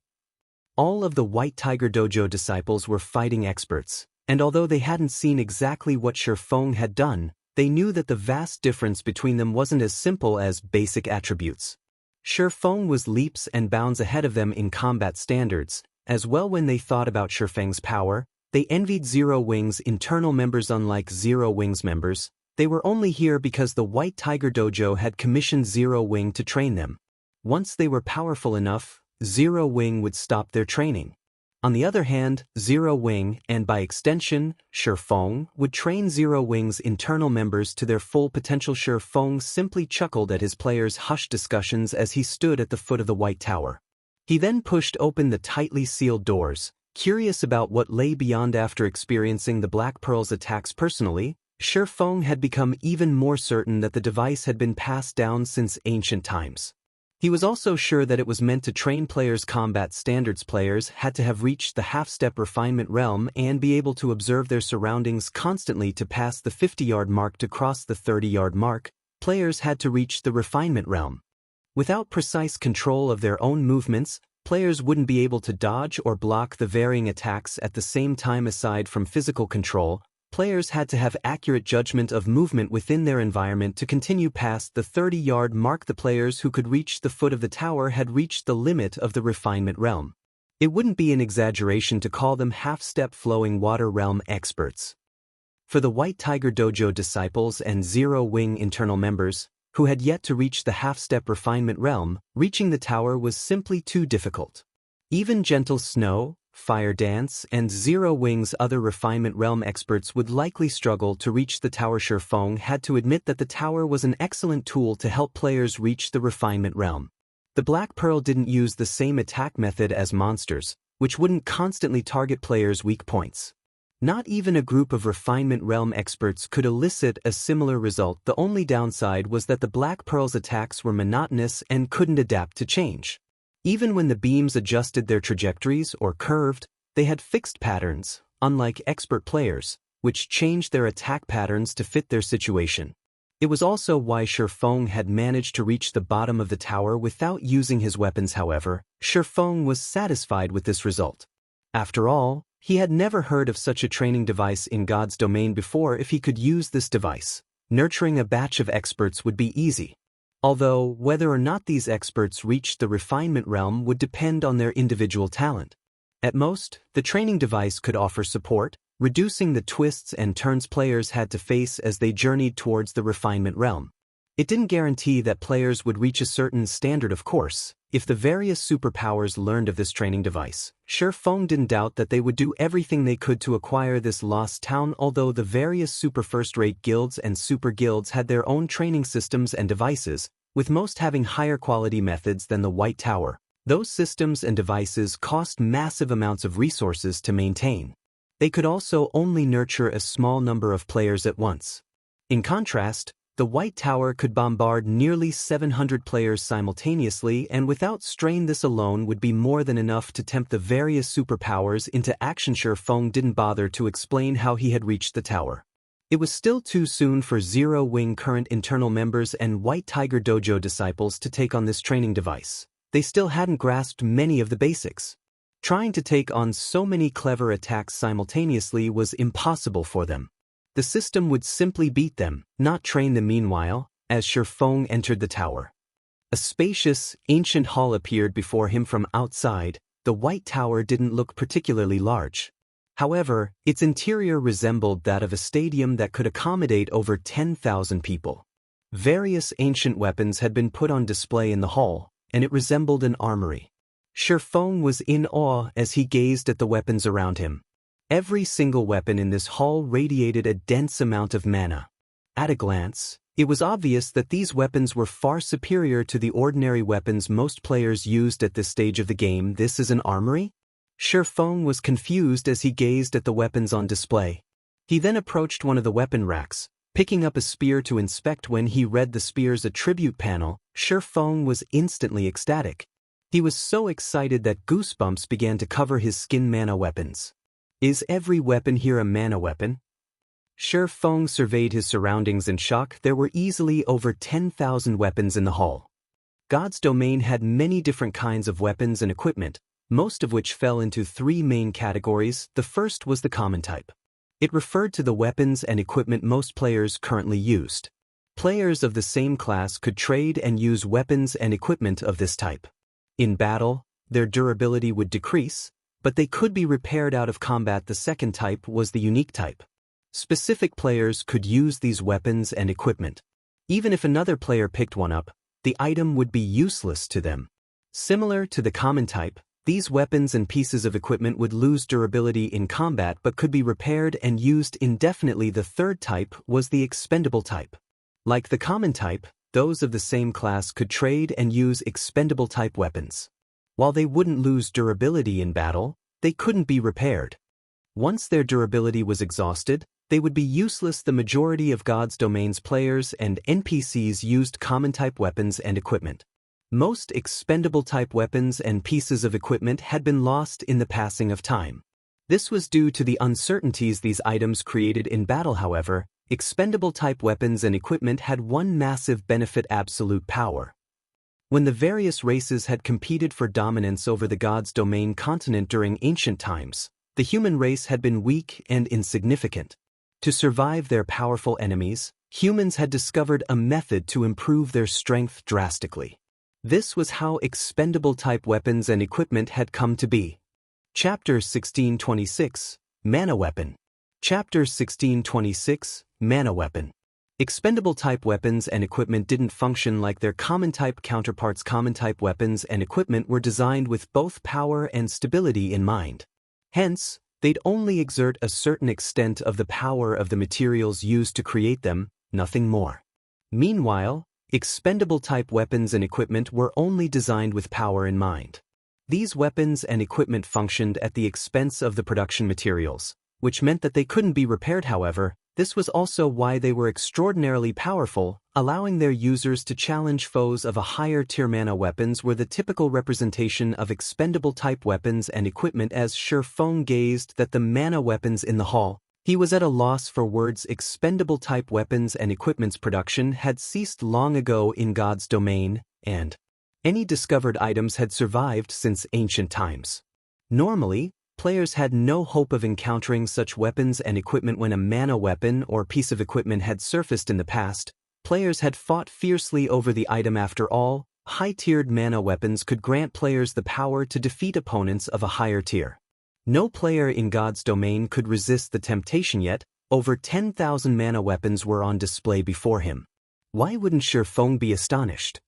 All of the White Tiger Dojo disciples were fighting experts, and although they hadn't seen exactly what Shi Feng had done, they knew that the vast difference between them wasn't as simple as basic attributes. Shi Feng was leaps and bounds ahead of them in combat standards. As well, when they thought about Shi Feng's power, they envied Zero Wing's internal members. Unlike Zero Wing's members, they were only here because the White Tiger Dojo had commissioned Zero Wing to train them. Once they were powerful enough, Zero Wing would stop their training. On the other hand, Zero Wing, and by extension, Shi Feng, would train Zero Wing's internal members to their full potential. Shi Feng simply chuckled at his players' hushed discussions as he stood at the foot of the White Tower. He then pushed open the tightly sealed doors, curious about what lay beyond. After experiencing the Black Pearl's attacks personally, Shi Feng had become even more certain that the device had been passed down since ancient times. He was also sure that it was meant to train players. Combat standards players had to have reached the half-step refinement realm and be able to observe their surroundings constantly to pass the 50-yard mark. To cross the 30-yard mark, players had to reach the refinement realm. Without precise control of their own movements, players wouldn't be able to dodge or block the varying attacks at the same time. Aside from physical control, players had to have accurate judgment of movement within their environment to continue past the 30-yard mark. The players who could reach the foot of the tower had reached the limit of the refinement realm. It wouldn't be an exaggeration to call them half-step flowing water realm experts. For the White Tiger Dojo disciples and Zero Wing internal members, who had yet to reach the half-step refinement realm, reaching the tower was simply too difficult. Even gentle snow, Fire Dance, and Zero Wing's other Refinement Realm experts would likely struggle to reach the tower. Shifeng had to admit that the tower was an excellent tool to help players reach the Refinement Realm. The Black Pearl didn't use the same attack method as monsters, which wouldn't constantly target players' weak points. Not even a group of Refinement Realm experts could elicit a similar result. The only downside was that the Black Pearl's attacks were monotonous and couldn't adapt to change. Even when the beams adjusted their trajectories or curved, they had fixed patterns, unlike expert players, which changed their attack patterns to fit their situation. It was also why Shifeng had managed to reach the bottom of the tower without using his weapons. However, Shifeng was satisfied with this result. After all, he had never heard of such a training device in God's domain before. If he could use this device, nurturing a batch of experts would be easy. Although, whether or not these experts reached the Refinement Realm would depend on their individual talent. At most, the training device could offer support, reducing the twists and turns players had to face as they journeyed towards the Refinement Realm. It didn't guarantee that players would reach a certain standard, of course. If the various superpowers learned of this training device, Shifeng didn't doubt that they would do everything they could to acquire this lost town. Although the various super first-rate guilds and super guilds had their own training systems and devices, with most having higher quality methods than the White Tower, those systems and devices cost massive amounts of resources to maintain. They could also only nurture a small number of players at once. In contrast, the White Tower could bombard nearly 700 players simultaneously, and without strain this alone would be more than enough to tempt the various superpowers into action. Shifeng didn't bother to explain how he had reached the tower. It was still too soon for Zero Wing current internal members and White Tiger Dojo disciples to take on this training device. They still hadn't grasped many of the basics. Trying to take on so many clever attacks simultaneously was impossible for them. The system would simply beat them, not train them. Meanwhile, as Shifeng entered the tower, a spacious, ancient hall appeared before him from outside. The White Tower didn't look particularly large. However, its interior resembled that of a stadium that could accommodate over 10,000 people. Various ancient weapons had been put on display in the hall, and it resembled an armory. Shifeng was in awe as he gazed at the weapons around him. Every single weapon in this hall radiated a dense amount of mana. At a glance, it was obvious that these weapons were far superior to the ordinary weapons most players used at this stage of the game. This is an armory? Shifeng was confused as he gazed at the weapons on display. He then approached one of the weapon racks, picking up a spear to inspect. When he read the spear's attribute panel, Shifeng was instantly ecstatic. He was so excited that goosebumps began to cover his skin. Mana weapons. Is every weapon here a mana weapon? Shifeng surveyed his surroundings in shock. There were easily over 10,000 weapons in the hall. God's domain had many different kinds of weapons and equipment, most of which fell into three main categories. The first was the common type. It referred to the weapons and equipment most players currently used. Players of the same class could trade and use weapons and equipment of this type. In battle, their durability would decrease, but they could be repaired out of combat. The second type was the unique type. Specific players could use these weapons and equipment. Even if another player picked one up, the item would be useless to them. Similar to the common type, these weapons and pieces of equipment would lose durability in combat but could be repaired and used indefinitely. The third type was the expendable type. Like the common type, those of the same class could trade and use expendable type weapons. While they wouldn't lose durability in battle, they couldn't be repaired. Once their durability was exhausted, they would be useless. The majority of God's domain's players and NPCs used common type weapons and equipment. Most expendable type weapons and pieces of equipment had been lost in the passing of time. This was due to the uncertainties these items created in battle. However, expendable type weapons and equipment had one massive benefit: absolute power. When the various races had competed for dominance over the God's domain continent during ancient times, the human race had been weak and insignificant. To survive their powerful enemies, humans had discovered a method to improve their strength drastically. This was how expendable type weapons and equipment had come to be. Chapter 1626, Mana Weapon. Chapter 1626, Mana Weapon. Expendable type weapons and equipment didn't function like their common type counterparts. Common type weapons and equipment were designed with both power and stability in mind. Hence, they'd only exert a certain extent of the power of the materials used to create them, nothing more. Meanwhile, expendable-type weapons and equipment were only designed with power in mind. These weapons and equipment functioned at the expense of the production materials, which meant that they couldn't be repaired. However, this was also why they were extraordinarily powerful, allowing their users to challenge foes of a higher-tier mana. Weapons were the typical representation of expendable-type weapons and equipment. As Shifeng gazed at the mana weapons in the hall, he was at a loss for words. Expendable-type weapons and equipment's production had ceased long ago in God's domain, and any discovered items had survived since ancient times. Normally, players had no hope of encountering such weapons and equipment. When a mana weapon or piece of equipment had surfaced in the past, players had fought fiercely over the item. After all, high-tiered mana weapons could grant players the power to defeat opponents of a higher tier. No player in God's domain could resist the temptation. Yet, over 10,000 mana weapons were on display before him. Why wouldn't Shifeng be astonished?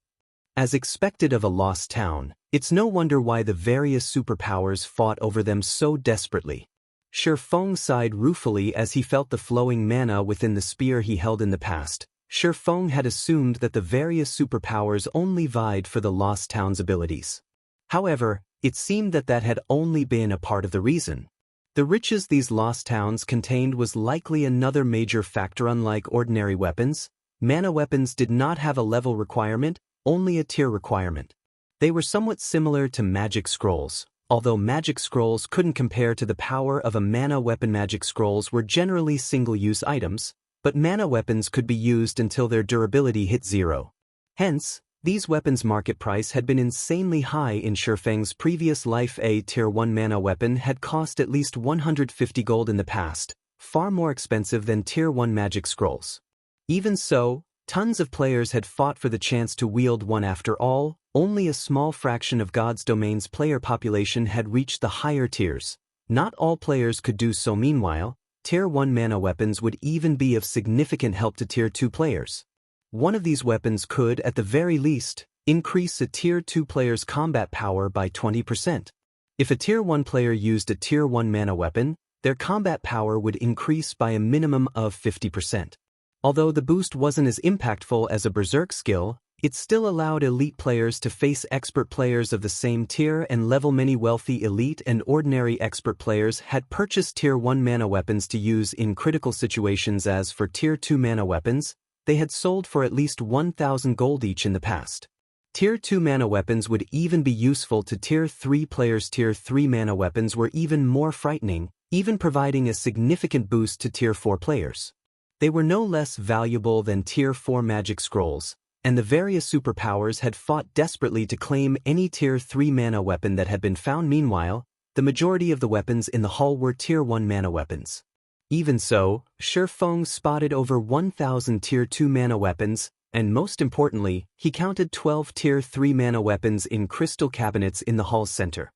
As expected of a lost town, it's no wonder why the various superpowers fought over them so desperately. Shifeng sighed ruefully as he felt the flowing mana within the spear he held in the past. Shifeng had assumed that the various superpowers only vied for the lost town's abilities. However, it seemed that that had only been a part of the reason. The riches these lost towns contained was likely another major factor. Unlike ordinary weapons, mana weapons did not have a level requirement, only a tier requirement. They were somewhat similar to magic scrolls, although magic scrolls couldn't compare to the power of a mana weapon. Magic scrolls were generally single-use items, but mana weapons could be used until their durability hit 0. Hence, these weapons' market price had been insanely high. In Shifeng's previous life, a Tier 1 mana weapon had cost at least 150 gold in the past, far more expensive than Tier 1 magic scrolls. Even so, tons of players had fought for the chance to wield one. After all, only a small fraction of God's domain's player population had reached the higher tiers. Not all players could do so. Meanwhile, Tier 1 mana weapons would even be of significant help to Tier 2 players. One of these weapons could, at the very least, increase a Tier 2 player's combat power by 20%. If a Tier 1 player used a Tier 1 mana weapon, their combat power would increase by a minimum of 50%. Although the boost wasn't as impactful as a Berserk skill, it still allowed elite players to face expert players of the same tier and level. Many wealthy elite and ordinary expert players had purchased Tier 1 mana weapons to use in critical situations. As for Tier 2 mana weapons, they had sold for at least 1,000 gold each in the past. Tier 2 mana weapons would even be useful to Tier 3 players. Tier 3 mana weapons were even more frightening, even providing a significant boost to Tier 4 players. They were no less valuable than Tier 4 magic scrolls, and the various superpowers had fought desperately to claim any Tier 3 mana weapon that had been found. Meanwhile, the majority of the weapons in the hall were Tier 1 mana weapons. Even so, Shifeng spotted over 1,000 Tier 2 mana weapons, and most importantly, he counted 12 Tier 3 mana weapons in crystal cabinets in the hall's center.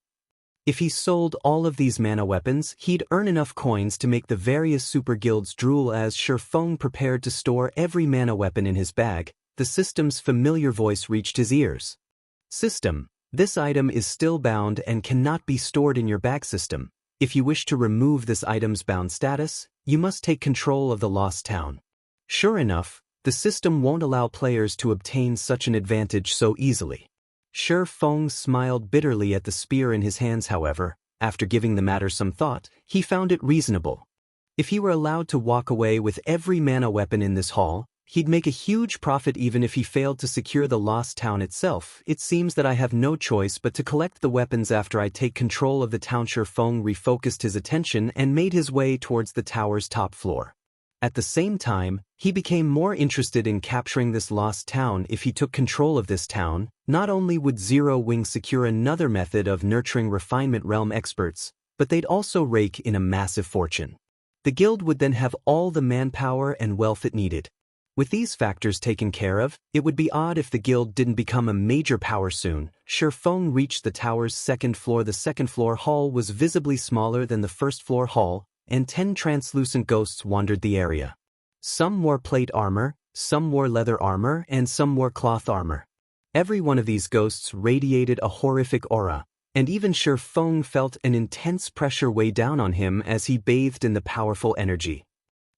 If he sold all of these mana weapons, he'd earn enough coins to make the various super guilds drool. As Shifeng prepared to store every mana weapon in his bag, the system's familiar voice reached his ears. System, this item is still bound and cannot be stored in your bag. System, if you wish to remove this item's bound status, you must take control of the lost town. Sure enough, the system won't allow players to obtain such an advantage so easily. Shifeng smiled bitterly at the spear in his hands. However, after giving the matter some thought, he found it reasonable. If he were allowed to walk away with every mana weapon in this hall, he'd make a huge profit. Even if he failed to secure the lost town itself, it seems that I have no choice but to collect the weapons after I take control of the town. Shifeng refocused his attention and made his way towards the tower's top floor. At the same time, he became more interested in capturing this lost town. If he took control of this town, not only would Zero Wing secure another method of nurturing refinement realm experts, but they'd also rake in a massive fortune. The guild would then have all the manpower and wealth it needed. With these factors taken care of, it would be odd if the guild didn't become a major power soon. Shifeng reached the tower's second floor. The second floor hall was visibly smaller than the first floor hall, and 10 translucent ghosts wandered the area. Some wore plate armor, some wore leather armor, and some wore cloth armor. Every one of these ghosts radiated a horrific aura, and even Shi Feng felt an intense pressure weigh down on him as he bathed in the powerful energy.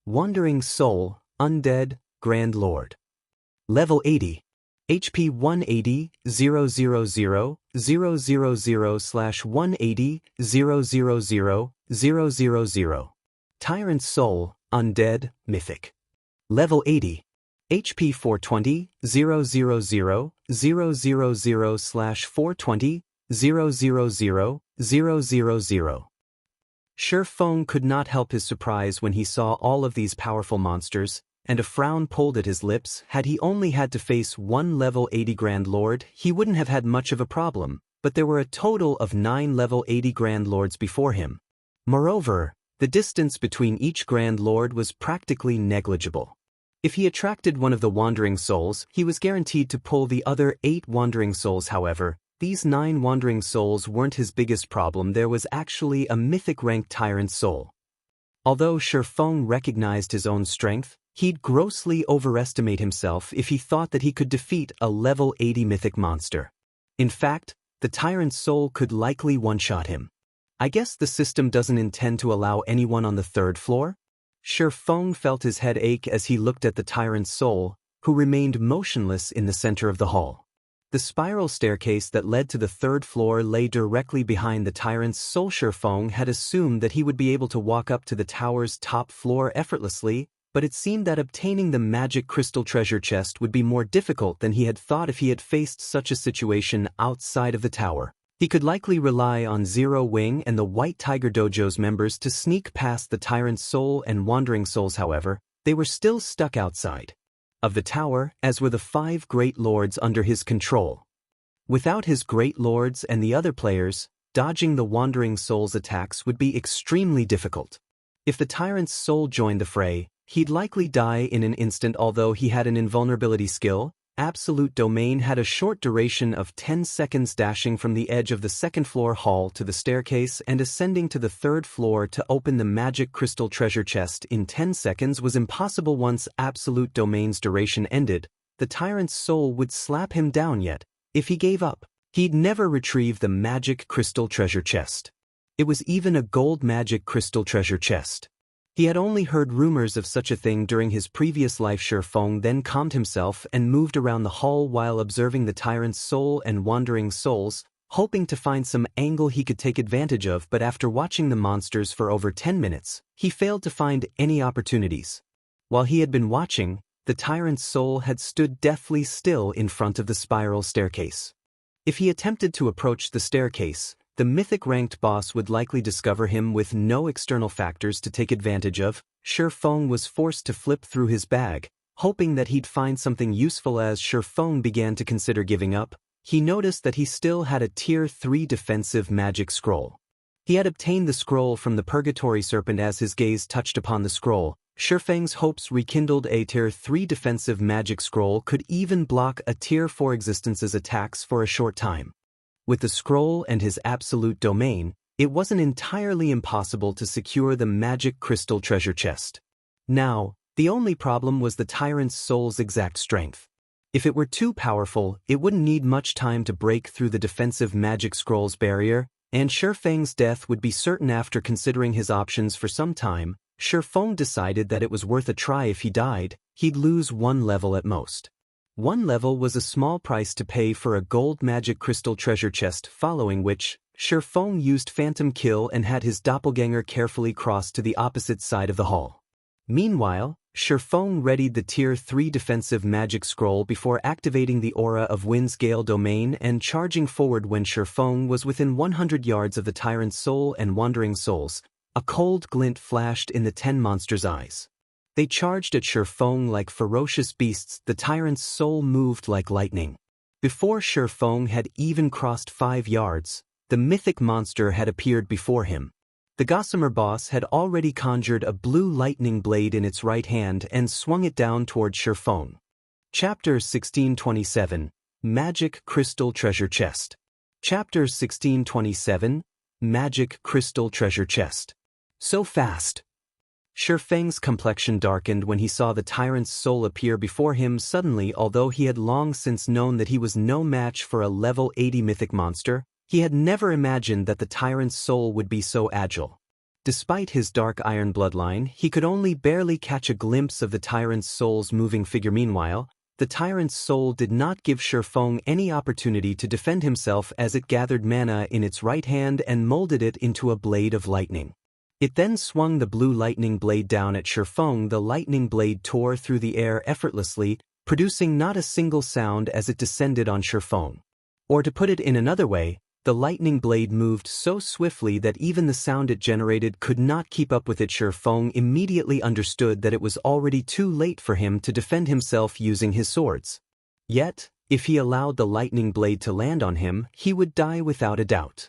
Wandering Soul, Undead, Grand Lord. Level 80. HP 180, 000, 000/180, 000, 000. Tyrant Soul, Undead, Mythic. Level 80. HP 420, 000, 000/420, 000, 000. Shi Feng could not help his surprise when he saw all of these powerful monsters, and a frown pulled at his lips. Had he only had to face one level 80 Grand Lord, he wouldn't have had much of a problem, but there were a total of 9 level 80 Grand Lords before him. Moreover, the distance between each Grand Lord was practically negligible. If he attracted one of the Wandering Souls, he was guaranteed to pull the other 8 Wandering Souls. However, these 9 Wandering Souls weren't his biggest problem. There was actually a mythic-ranked Tyrant Soul. Although Shi Feng recognized his own strength, he'd grossly overestimate himself if he thought that he could defeat a level 80 mythic monster. In fact, the Tyrant Soul could likely one-shot him. I guess the system doesn't intend to allow anyone on the 3rd floor? Shi Feng felt his head ache as he looked at the Tyrant Soul, who remained motionless in the center of the hall. The spiral staircase that led to the 3rd floor lay directly behind the Tyrant's Soul. Shi Feng had assumed that he would be able to walk up to the tower's top floor effortlessly, but it seemed that obtaining the magic crystal treasure chest would be more difficult than he had thought. If he had faced such a situation outside of the tower, he could likely rely on Zero Wing and the White Tiger Dojo's members to sneak past the Tyrant Soul and Wandering Souls. However, they were still stuck outside of the tower, as were the 5 Great Lords under his control. Without his Great Lords and the other players, dodging the Wandering Soul's attacks would be extremely difficult. If the Tyrant's Soul joined the fray, he'd likely die in an instant. Although he had an invulnerability skill, Absolute Domain had a short duration of 10 seconds. Dashing from the edge of the 2nd floor hall to the staircase and ascending to the 3rd floor to open the magic crystal treasure chest in 10 seconds was impossible. Once Absolute Domain's duration ended, the Tyrant's Soul would slap him down. Yet, if he gave up, he'd never retrieve the magic crystal treasure chest. It was even a gold magic crystal treasure chest. He had only heard rumors of such a thing during his previous life. Shi Feng then calmed himself and moved around the hall while observing the Tyrant's Soul and Wandering Souls, hoping to find some angle he could take advantage of. But after watching the monsters for over 10 minutes, he failed to find any opportunities. While he had been watching, the Tyrant's Soul had stood deathly still in front of the spiral staircase. If he attempted to approach the staircase, the mythic-ranked boss would likely discover him. With no external factors to take advantage of, Shi Feng was forced to flip through his bag, hoping that he'd find something useful. As Shi Feng began to consider giving up, he noticed that he still had a Tier 3 defensive magic scroll. He had obtained the scroll from the Purgatory Serpent. As his gaze touched upon the scroll, Shi Feng's hopes rekindled. A Tier 3 defensive magic scroll could even block a Tier 4 existence's attacks for a short time. With the scroll and his Absolute Domain, it wasn't entirely impossible to secure the magic crystal treasure chest. Now, the only problem was the Tyrant's Soul's exact strength. If it were too powerful, it wouldn't need much time to break through the defensive magic scroll's barrier, and Shi Feng's death would be certain. After considering his options for some time, Shi Feng decided that it was worth a try. If he died, he'd lose 1 level at most. 1 level was a small price to pay for a gold magic crystal treasure chest, following which, Shi Feng used Phantom Kill and had his doppelganger carefully cross to the opposite side of the hall. Meanwhile, Shi Feng readied the Tier 3 defensive magic scroll before activating the aura of Wind's Gale Domain and charging forward. When Shi Feng was within 100 yards of the Tyrant's Soul and Wandering Souls, a cold glint flashed in the 10 monsters' eyes. They charged at Shi Feng like ferocious beasts. The Tyrant's Soul moved like lightning. Before Shi Feng had even crossed 5 yards, the mythic monster had appeared before him. The Gossamer boss had already conjured a blue lightning blade in its right hand and swung it down toward Shi Feng. Chapter 1627, Magic Crystal Treasure Chest. Chapter 1627, Magic Crystal Treasure Chest. So fast. Shi Feng's complexion darkened when he saw the Tyrant's Soul appear before him suddenly. Although he had long since known that he was no match for a level 80 mythic monster, He had never imagined that the Tyrant's soul would be so agile. Despite his dark iron bloodline, he could only barely catch a glimpse of the Tyrant's soul's moving figure. Meanwhile, the Tyrant's soul did not give Shifeng any opportunity to defend himself as it gathered mana in its right hand and molded it into a blade of lightning. It then swung the blue lightning blade down at Shifeng. The lightning blade tore through the air effortlessly, producing not a single sound as it descended on Shifeng. Or to put it in another way, the lightning blade moved so swiftly that even the sound it generated could not keep up with it. Shifeng immediately understood that it was already too late for him to defend himself using his swords. Yet, if he allowed the lightning blade to land on him, he would die without a doubt.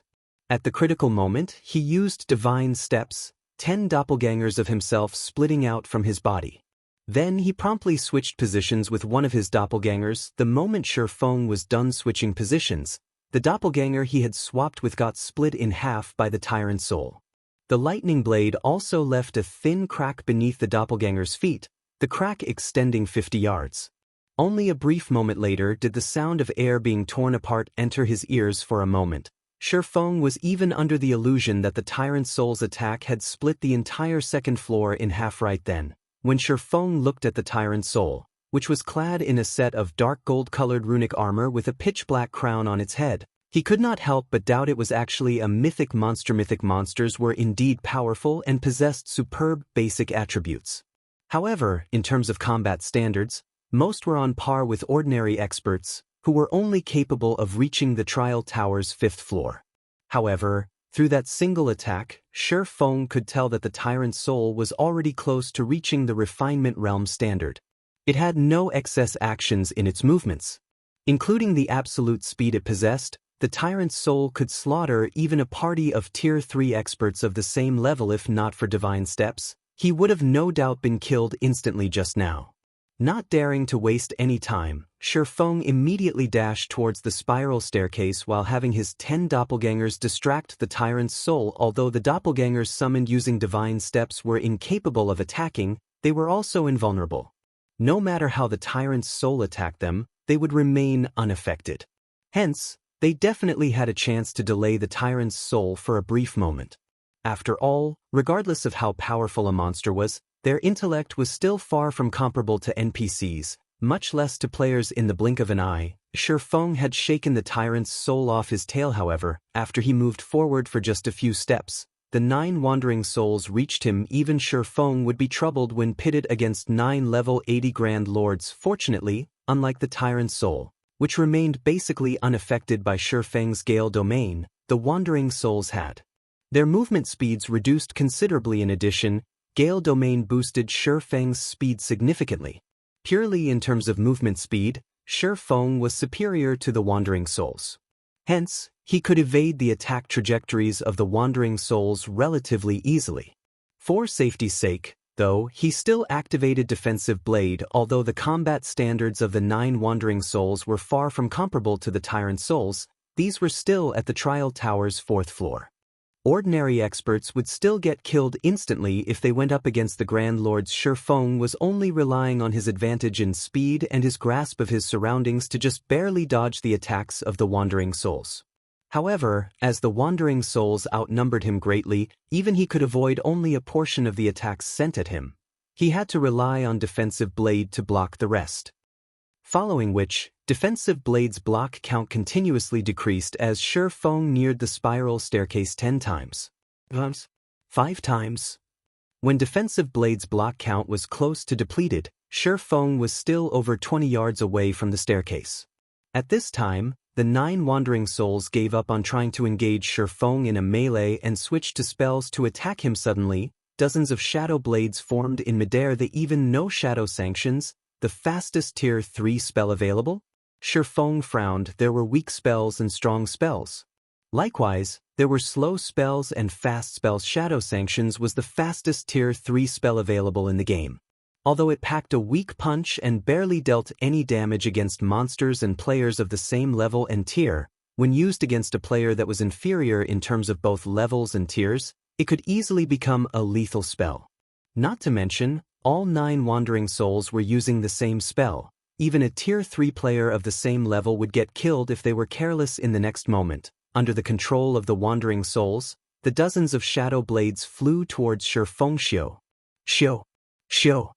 At the critical moment, he used divine steps, 10 doppelgangers of himself splitting out from his body. Then he promptly switched positions with one of his doppelgangers. The moment Shifeng was done switching positions, the doppelganger he had swapped with got split in half by the Tyrant's soul. The lightning blade also left a thin crack beneath the doppelganger's feet, the crack extending 50 yards. Only a brief moment later did the sound of air being torn apart enter his ears. For a moment, Shifeng was even under the illusion that the Tyrant's soul's attack had split the entire second floor in half. Right then, when Shifeng looked at the Tyrant's soul, which was clad in a set of dark gold-colored runic armor with a pitch-black crown on its head, he could not help but doubt it was actually a mythic monster. Mythic monsters were indeed powerful and possessed superb basic attributes. However, in terms of combat standards, most were on par with ordinary experts, who were only capable of reaching the trial tower's 5th floor. However, through that single attack, Shifeng could tell that the Tyrant's soul was already close to reaching the refinement realm standard. It had no excess actions in its movements. Including the absolute speed it possessed, the Tyrant's soul could slaughter even a party of Tier 3 experts of the same level. If not for divine steps, he would have no doubt been killed instantly just now. Not daring to waste any time, Shifeng immediately dashed towards the spiral staircase while having his 10 doppelgangers distract the Tyrant's soul. Although the doppelgangers summoned using divine steps were incapable of attacking, they were also invulnerable. No matter how the Tyrant's soul attacked them, they would remain unaffected. Hence, they definitely had a chance to delay the Tyrant's soul for a brief moment. After all, regardless of how powerful a monster was, their intellect was still far from comparable to NPCs, much less to players in the blink of an eye. Shifeng had shaken the Tyrant's soul off his tail. However, after he moved forward for just a few steps, the 9 wandering souls reached him. Even Shifeng would be troubled when pitted against 9 level 80 Grand Lords. Fortunately, unlike the Tyrant's soul, which remained basically unaffected by Shifeng's Gale domain, the wandering souls had their movement speeds reduced considerably. In addition, Gale domain boosted Shifeng's speed significantly. Purely in terms of movement speed, Shifeng was superior to the wandering souls. Hence, he could evade the attack trajectories of the wandering souls relatively easily. For safety's sake, though, he still activated Defensive Blade. Although the combat standards of the 9 wandering souls were far from comparable to the Tyrant souls, these were still at the trial tower's 4th floor. Ordinary experts would still get killed instantly if they went up against the Grand Lords. Shifeng was only relying on his advantage in speed and his grasp of his surroundings to just barely dodge the attacks of the wandering souls. However, as the wandering souls outnumbered him greatly, even he could avoid only a portion of the attacks sent at him. He had to rely on Defensive Blade to block the rest. Following which, Defensive Blade's block count continuously decreased as Shifeng neared the spiral staircase 10 times. 5 times. When Defensive Blade's block count was close to depleted, Shifeng was still over 20 yards away from the staircase. At this time, the 9 wandering souls gave up on trying to engage Shifeng in a melee and switched to spells to attack him. Suddenly, dozens of shadow blades formed in midair. They even no shadow sanctions, the fastest tier 3 spell available? Shifeng frowned. There were weak spells and strong spells. Likewise, there were slow spells and fast spells. Shadow sanctions was the fastest tier 3 spell available in the game. Although it packed a weak punch and barely dealt any damage against monsters and players of the same level and tier, when used against a player that was inferior in terms of both levels and tiers, it could easily become a lethal spell. Not to mention, all 9 wandering souls were using the same spell. Even a tier 3 player of the same level would get killed if they were careless in the next moment. under the control of the Wandering Souls, the dozens of shadow blades flew towards Shifeng Xiu. Xiu.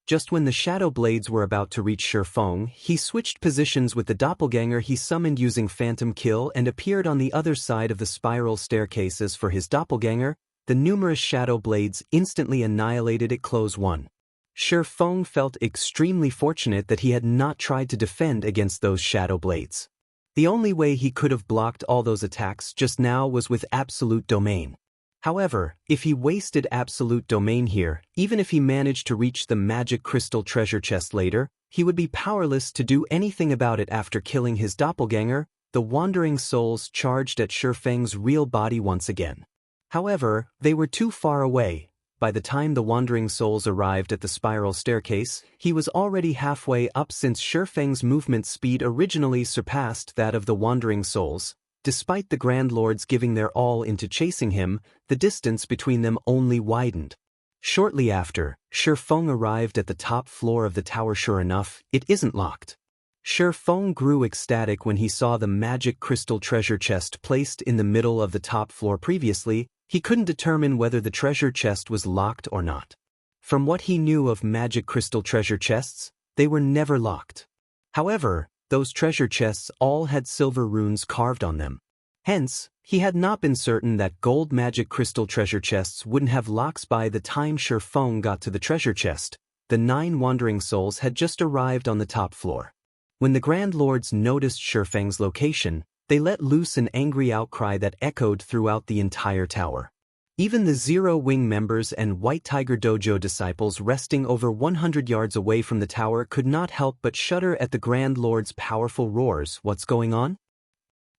Just when the shadow blades were about to reach Shifeng, he switched positions with the doppelganger he summoned using Phantom Kill and appeared on the other side of the spiral staircases for his doppelganger. The numerous shadow blades instantly annihilated it. Close 1. Shifeng felt extremely fortunate that he had not tried to defend against those shadow blades. The only way he could have blocked all those attacks just now was with Absolute Domain. However, if he wasted Absolute Domain here, even if he managed to reach the magic crystal treasure chest later, he would be powerless to do anything about it. After killing his doppelganger, the Wandering Souls charged at Shifeng's real body once again. However, they were too far away. By the time the Wandering Souls arrived at the spiral staircase, he was already halfway up. Since Shifeng's movement speed originally surpassed that of the Wandering Souls, despite the Grand Lords giving their all into chasing him, the distance between them only widened. Shortly after, Shifeng arrived at the top floor of the tower. Sure enough, it isn't locked. Shifeng grew ecstatic when he saw the magic crystal treasure chest placed in the middle of the top floor. Previously, he couldn't determine whether the treasure chest was locked or not. From what he knew of magic crystal treasure chests, they were never locked. However, those treasure chests all had silver runes carved on them. Hence, he had not been certain that gold magic crystal treasure chests wouldn't have locks. By the time Shifeng got to the treasure chest, the 9 Wandering Souls had just arrived on the top floor. When the Grand Lords noticed Shifeng's location, they let loose an angry outcry that echoed throughout the entire tower. Even the Zero Wing members and White Tiger Dojo disciples resting over 100 yards away from the tower could not help but shudder at the Grand Lord's powerful roars. What's going on?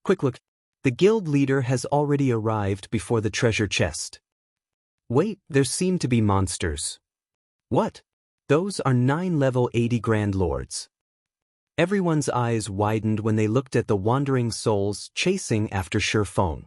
Quick look. The guild leader has already arrived before the treasure chest. Wait, there seem to be monsters. What? Those are 9 level 80 Grand Lords. Everyone's eyes widened when they looked at the Wandering Souls chasing after Shifeng.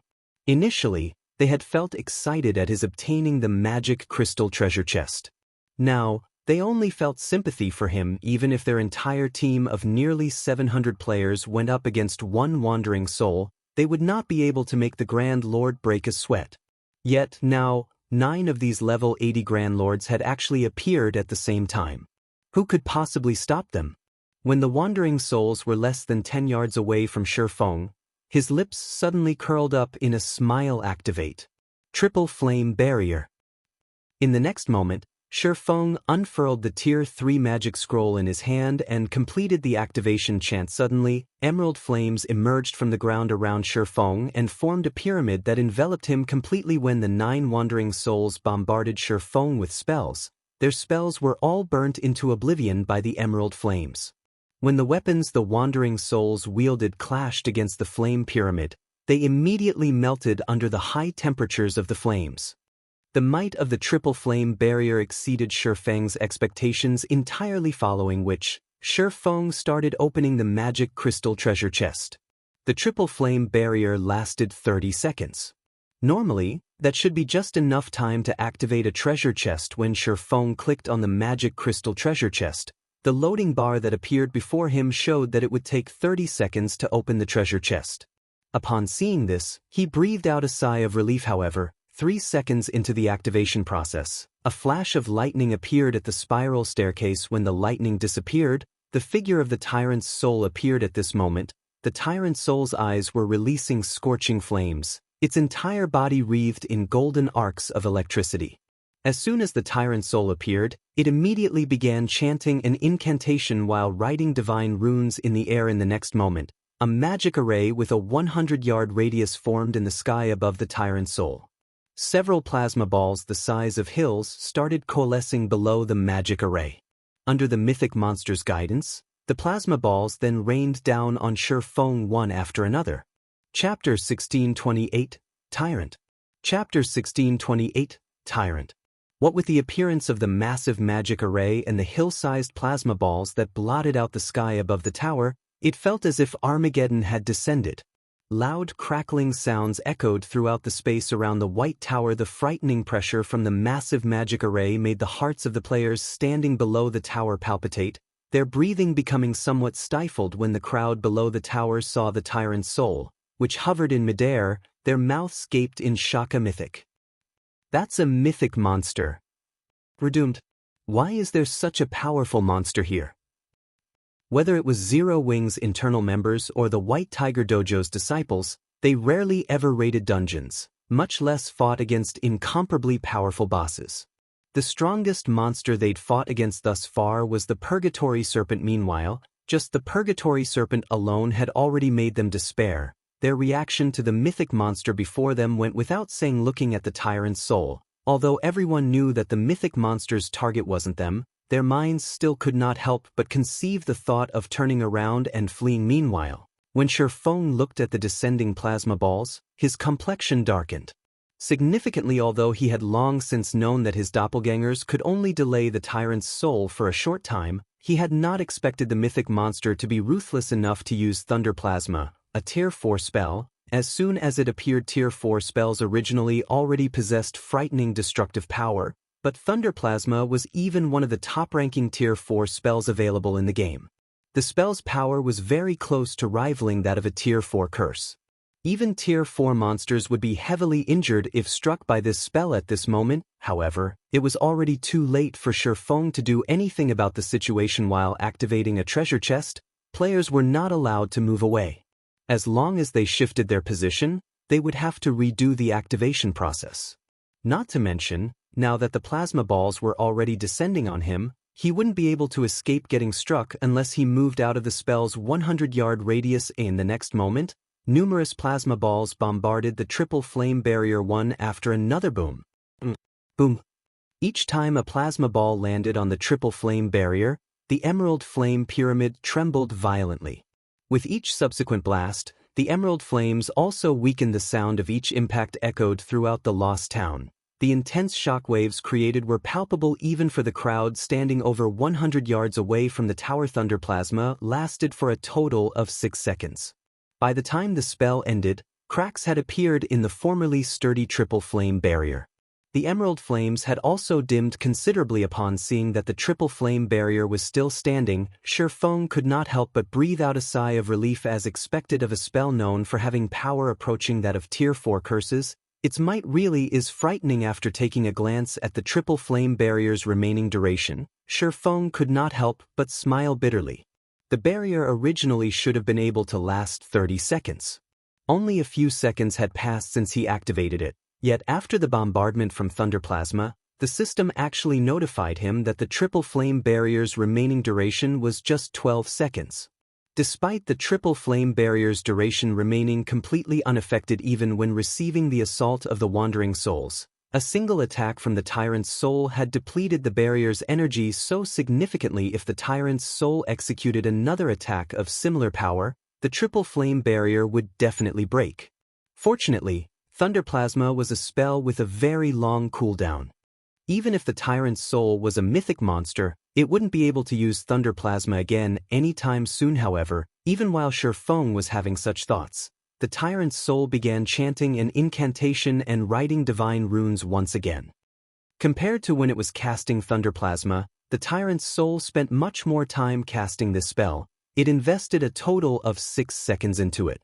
Initially, they had felt excited at his obtaining the magic crystal treasure chest. Now, they only felt sympathy for him. Even if their entire team of nearly 700 players went up against one Wandering Soul, they would not be able to make the Grand Lord break a sweat. Yet now, 9 of these level 80 Grand Lords had actually appeared at the same time. Who could possibly stop them? When the Wandering Souls were less than 10 yards away from Shifeng, his lips suddenly curled up in a smile. Activate. Triple Flame Barrier. In the next moment, Shifeng unfurled the Tier 3 magic scroll in his hand and completed the activation chant. Suddenly, emerald flames emerged from the ground around Shifeng and formed a pyramid that enveloped him completely. When the 9 Wandering Souls bombarded Shifeng with spells, their spells were all burnt into oblivion by the emerald flames. When the weapons the Wandering Souls wielded clashed against the flame pyramid, they immediately melted under the high temperatures of the flames. The might of the triple flame barrier exceeded Shifeng's expectations entirely, following which, Shifeng started opening the magic crystal treasure chest. The triple flame barrier lasted 30 seconds. Normally, that should be just enough time to activate a treasure chest. When Shifeng clicked on the magic crystal treasure chest, the loading bar that appeared before him showed that it would take 30 seconds to open the treasure chest. Upon seeing this, he breathed out a sigh of relief. However, 3 seconds into the activation process, a flash of lightning appeared at the spiral staircase. When the lightning disappeared, the figure of the Tyrant's soul appeared. At this moment, the Tyrant soul's eyes were releasing scorching flames, its entire body wreathed in golden arcs of electricity. As soon as the Tyrant soul appeared, it immediately began chanting an incantation while writing divine runes in the air. In the next moment, a magic array with a 100-yard radius formed in the sky above the Tyrant soul. Several plasma balls the size of hills started coalescing below the magic array. Under the mythic monster's guidance, the plasma balls then rained down on Shifeng one after another. Chapter 1628, Tyrant. Chapter 1628, Tyrant. What with the appearance of the massive magic array and the hill-sized plasma balls that blotted out the sky above the tower, it felt as if Armageddon had descended. Loud crackling sounds echoed throughout the space around the White Tower. The frightening pressure from the massive magic array made the hearts of the players standing below the tower palpitate, their breathing becoming somewhat stifled when the crowd below the tower saw the Tyrant's soul, which hovered in midair, their mouths gaped in shock. A mythic. That's a mythic monster. We're doomed. Why is there such a powerful monster here? Whether it was Zero Wing's internal members or the White Tiger Dojo's disciples, they rarely ever raided dungeons, much less fought against incomparably powerful bosses. The strongest monster they'd fought against thus far was the Purgatory Serpent. Meanwhile, just the Purgatory Serpent alone had already made them despair. Their reaction to the mythic monster before them went without saying. Looking at the Tyrant's soul, although everyone knew that the mythic monster's target wasn't them, their minds still could not help but conceive the thought of turning around and fleeing. Meanwhile, when Shifeng looked at the descending plasma balls, his complexion darkened significantly. Although he had long since known that his doppelgangers could only delay the Tyrant's soul for a short time, he had not expected the mythic monster to be ruthless enough to use Thunder Plasma, a Tier 4 spell. As soon as it appeared, Tier 4 spells originally already possessed frightening destructive power, but Thunder Plasma was even one of the top-ranking Tier 4 spells available in the game. The spell's power was very close to rivaling that of a Tier 4 curse. Even Tier 4 monsters would be heavily injured if struck by this spell at this moment. However, it was already too late for Shifeng to do anything about the situation. While activating a treasure chest, players were not allowed to move away. As long as they shifted their position, they would have to redo the activation process. Not to mention, now that the plasma balls were already descending on him, he wouldn't be able to escape getting struck unless he moved out of the spell's 100-yard radius. In the next moment, numerous plasma balls bombarded the triple flame barrier one after another. Boom. Boom. Each time a plasma ball landed on the triple flame barrier, the emerald flame pyramid trembled violently. With each subsequent blast, the emerald flames also weakened. The sound of each impact echoed throughout the lost town. The intense shockwaves created were palpable even for the crowd standing over 100 yards away from the tower. Thunder Plasma lasted for a total of 6 seconds. By the time the spell ended, cracks had appeared in the formerly sturdy triple flame barrier. The emerald flames had also dimmed considerably. Upon seeing that the triple flame barrier was still standing, Shifeng could not help but breathe out a sigh of relief. As expected of a spell known for having power approaching that of Tier 4 curses, its might really is frightening. After taking a glance at the triple flame barrier's remaining duration, Shifeng could not help but smile bitterly. The barrier originally should have been able to last 30 seconds. Only a few seconds had passed since he activated it. Yet after the bombardment from Thunder Plasma, the system actually notified him that the triple flame barrier's remaining duration was just 12 seconds. Despite the triple flame barrier's duration remaining completely unaffected even when receiving the assault of the Wandering Souls, a single attack from the Tyrant's soul had depleted the barrier's energy so significantly. If the Tyrant's soul executed another attack of similar power, the triple flame barrier would definitely break. Fortunately, Thunder Plasma was a spell with a very long cooldown. Even if the Tyrant's soul was a mythic monster, it wouldn't be able to use Thunder Plasma again anytime soon. However, even while Shifeng was having such thoughts, the Tyrant's soul began chanting an incantation and writing divine runes once again. Compared to when it was casting Thunder Plasma, the Tyrant's soul spent much more time casting this spell. It invested a total of 6 seconds into it.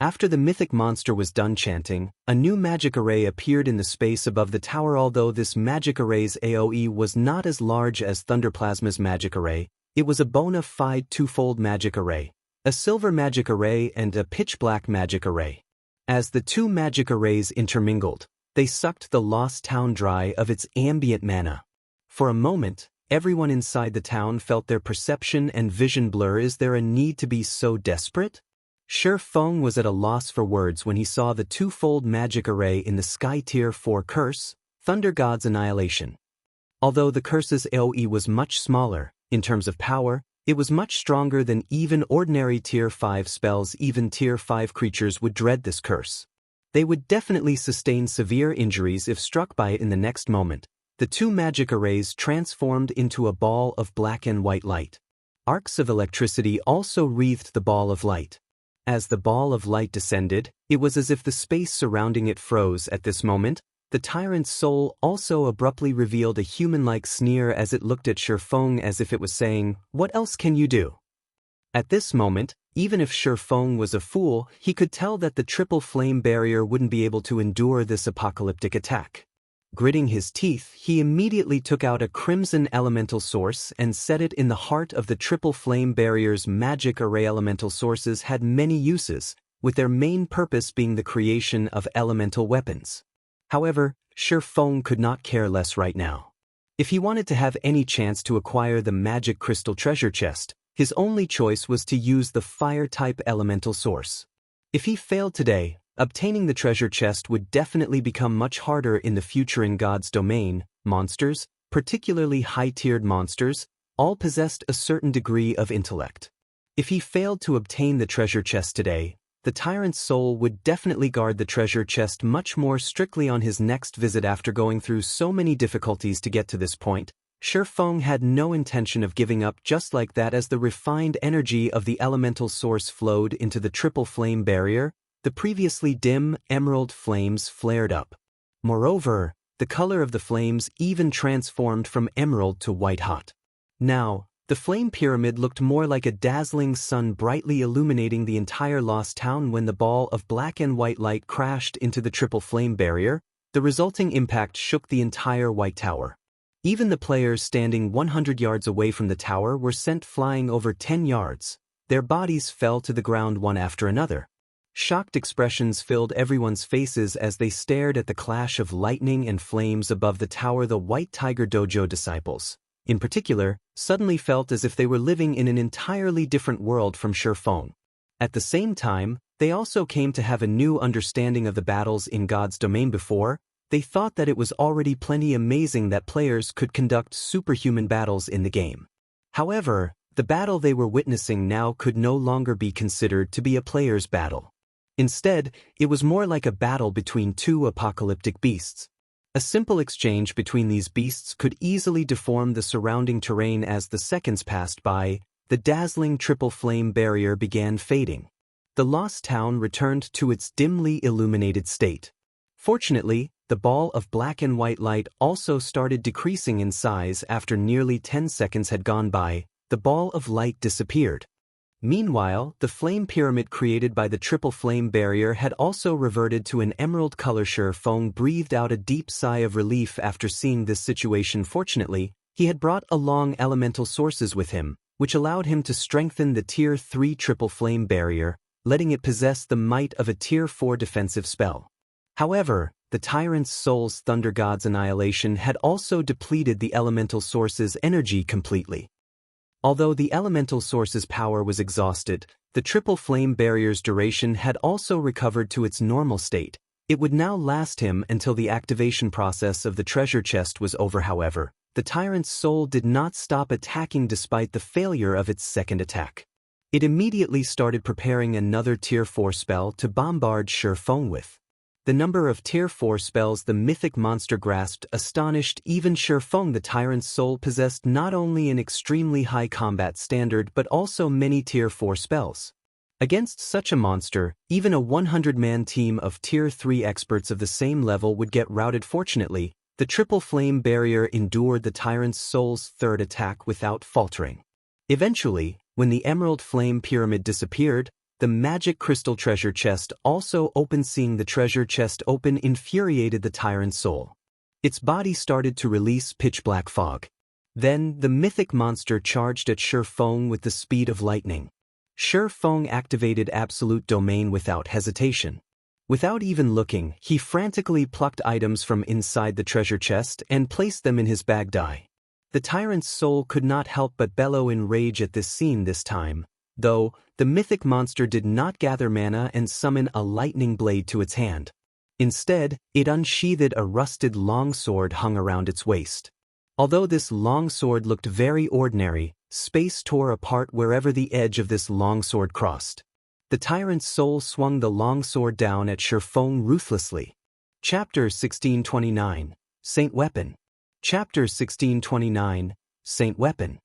After the mythic monster was done chanting, a new magic array appeared in the space above the tower. Although this magic array's AoE was not as large as Thunder Plasma's magic array, it was a bona fide twofold magic array, a silver magic array and a pitch-black magic array. As the two magic arrays intermingled, they sucked the lost town dry of its ambient mana. For a moment, everyone inside the town felt their perception and vision blur. Is there a need to be so desperate? Shifeng was at a loss for words when he saw the twofold magic array in the Sky Tier 4 curse, Thunder God's Annihilation. Although the curse's AoE was much smaller, in terms of power, it was much stronger than even ordinary Tier 5 spells. Even Tier 5 creatures would dread this curse. They would definitely sustain severe injuries if struck by it. In the next moment, the two magic arrays transformed into a ball of black and white light. Arcs of electricity also wreathed the ball of light. As the ball of light descended, it was as if the space surrounding it froze. At this moment, the Tyrant's soul also abruptly revealed a human-like sneer as it looked at Shifeng as if it was saying, "What else can you do?" At this moment, even if Feng was a fool, he could tell that the triple flame barrier wouldn't be able to endure this apocalyptic attack. Gritting his teeth, he immediately took out a crimson elemental source and set it in the heart of the triple flame barrier's magic array. Elemental sources had many uses, with their main purpose being the creation of elemental weapons. However, Feng could not care less right now. If he wanted to have any chance to acquire the magic crystal treasure chest, his only choice was to use the fire-type elemental source. If he failed today, obtaining the treasure chest would definitely become much harder in the future. In God's domain, monsters, particularly high-tiered monsters, all possessed a certain degree of intellect. If he failed to obtain the treasure chest today, the Tyrant's soul would definitely guard the treasure chest much more strictly on his next visit. After going through so many difficulties to get to this point, Feng had no intention of giving up just like that. As the refined energy of the elemental source flowed into the triple flame barrier, the previously dim emerald flames flared up. Moreover, the color of the flames even transformed from emerald to white-hot. Now, the flame pyramid looked more like a dazzling sun brightly illuminating the entire lost town. When the ball of black and white light crashed into the triple flame barrier, the resulting impact shook the entire white tower. Even the players standing 100 yards away from the tower were sent flying over 10 yards. Their bodies fell to the ground one after another. Shocked expressions filled everyone's faces as they stared at the clash of lightning and flames above the tower. The White Tiger Dojo disciples, in particular, suddenly felt as if they were living in an entirely different world from Feng. At the same time, they also came to have a new understanding of the battles in God's domain. Before, they thought that it was already plenty amazing that players could conduct superhuman battles in the game. However, the battle they were witnessing now could no longer be considered to be a player's battle. Instead, it was more like a battle between two apocalyptic beasts. A simple exchange between these beasts could easily deform the surrounding terrain. As the seconds passed by, the dazzling triple flame barrier began fading. The lost town returned to its dimly illuminated state. Fortunately, the ball of black and white light also started decreasing in size. After nearly 10 seconds had gone by, the ball of light disappeared. Meanwhile, the flame pyramid created by the triple flame barrier had also reverted to an emerald color. Feng breathed out a deep sigh of relief after seeing this situation. Fortunately, he had brought along elemental sources with him, which allowed him to strengthen the Tier 3 triple flame barrier, letting it possess the might of a Tier 4 defensive spell. However, the Tyrant's soul's Thunder God's annihilation had also depleted the elemental source's energy completely. Although the elemental source's power was exhausted, the triple flame barrier's duration had also recovered to its normal state. It would now last him until the activation process of the treasure chest was over. However, the Tyrant's soul did not stop attacking despite the failure of its second attack. It immediately started preparing another Tier 4 spell to bombard Feng with. The number of Tier 4 spells the mythic monster grasped astonished even Feng. The Tyrant's soul possessed not only an extremely high combat standard but also many Tier 4 spells. Against such a monster, even a 100-man team of Tier 3 experts of the same level would get routed. Fortunately, the triple flame barrier endured the Tyrant's soul's third attack without faltering. Eventually, when the emerald flame pyramid disappeared, the magic crystal treasure chest also opened. Seeing the treasure chest open infuriated the Tyrant's soul. Its body started to release pitch-black fog. Then, the mythic monster charged at Feng with the speed of lightning. Feng activated Absolute Domain without hesitation. Without even looking, he frantically plucked items from inside the treasure chest and placed them in his bag. The Tyrant's soul could not help but bellow in rage at this scene. This time, though, the mythic monster did not gather mana and summon a lightning blade to its hand. Instead, it unsheathed a rusted longsword hung around its waist. Although this longsword looked very ordinary, space tore apart wherever the edge of this longsword crossed. The Tyrant's soul swung the longsword down at Feng ruthlessly. Chapter 1629, Saint Weapon. Chapter 1629, Saint Weapon.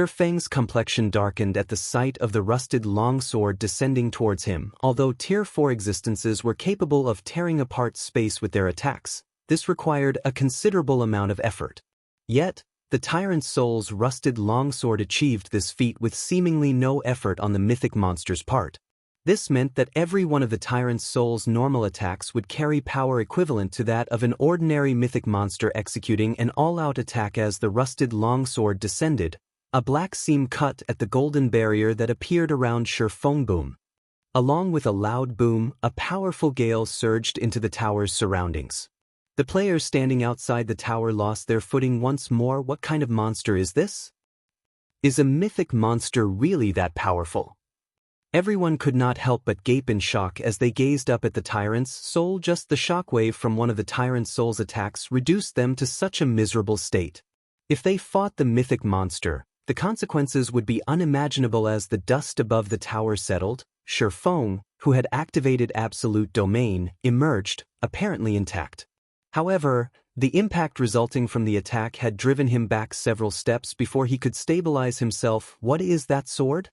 Feng's complexion darkened at the sight of the rusted longsword descending towards him. Although Tier 4 existences were capable of tearing apart space with their attacks, this required a considerable amount of effort. Yet, the The Tyrant Soul's rusted longsword achieved this feat with seemingly no effort on the mythic monster's part. This meant that every one of the Tyrant Soul's normal attacks would carry power equivalent to that of an ordinary mythic monster executing an all-out attack. As the rusted longsword descended, a black seam cut at the golden barrier that appeared around Shifeng. Boom. Along with a loud boom, a powerful gale surged into the tower's surroundings. The players standing outside the tower lost their footing once more. What kind of monster is this? Is a mythic monster really that powerful? Everyone could not help but gape in shock as they gazed up at the Tyrant's Soul. Just the shockwave from one of the Tyrant Soul's attacks reduced them to such a miserable state. If they fought the mythic monster, the consequences would be unimaginable. As the dust above the tower settled, Shifeng, who had activated Absolute Domain, emerged, apparently intact. However, the impact resulting from the attack had driven him back several steps before he could stabilize himself. What is that sword?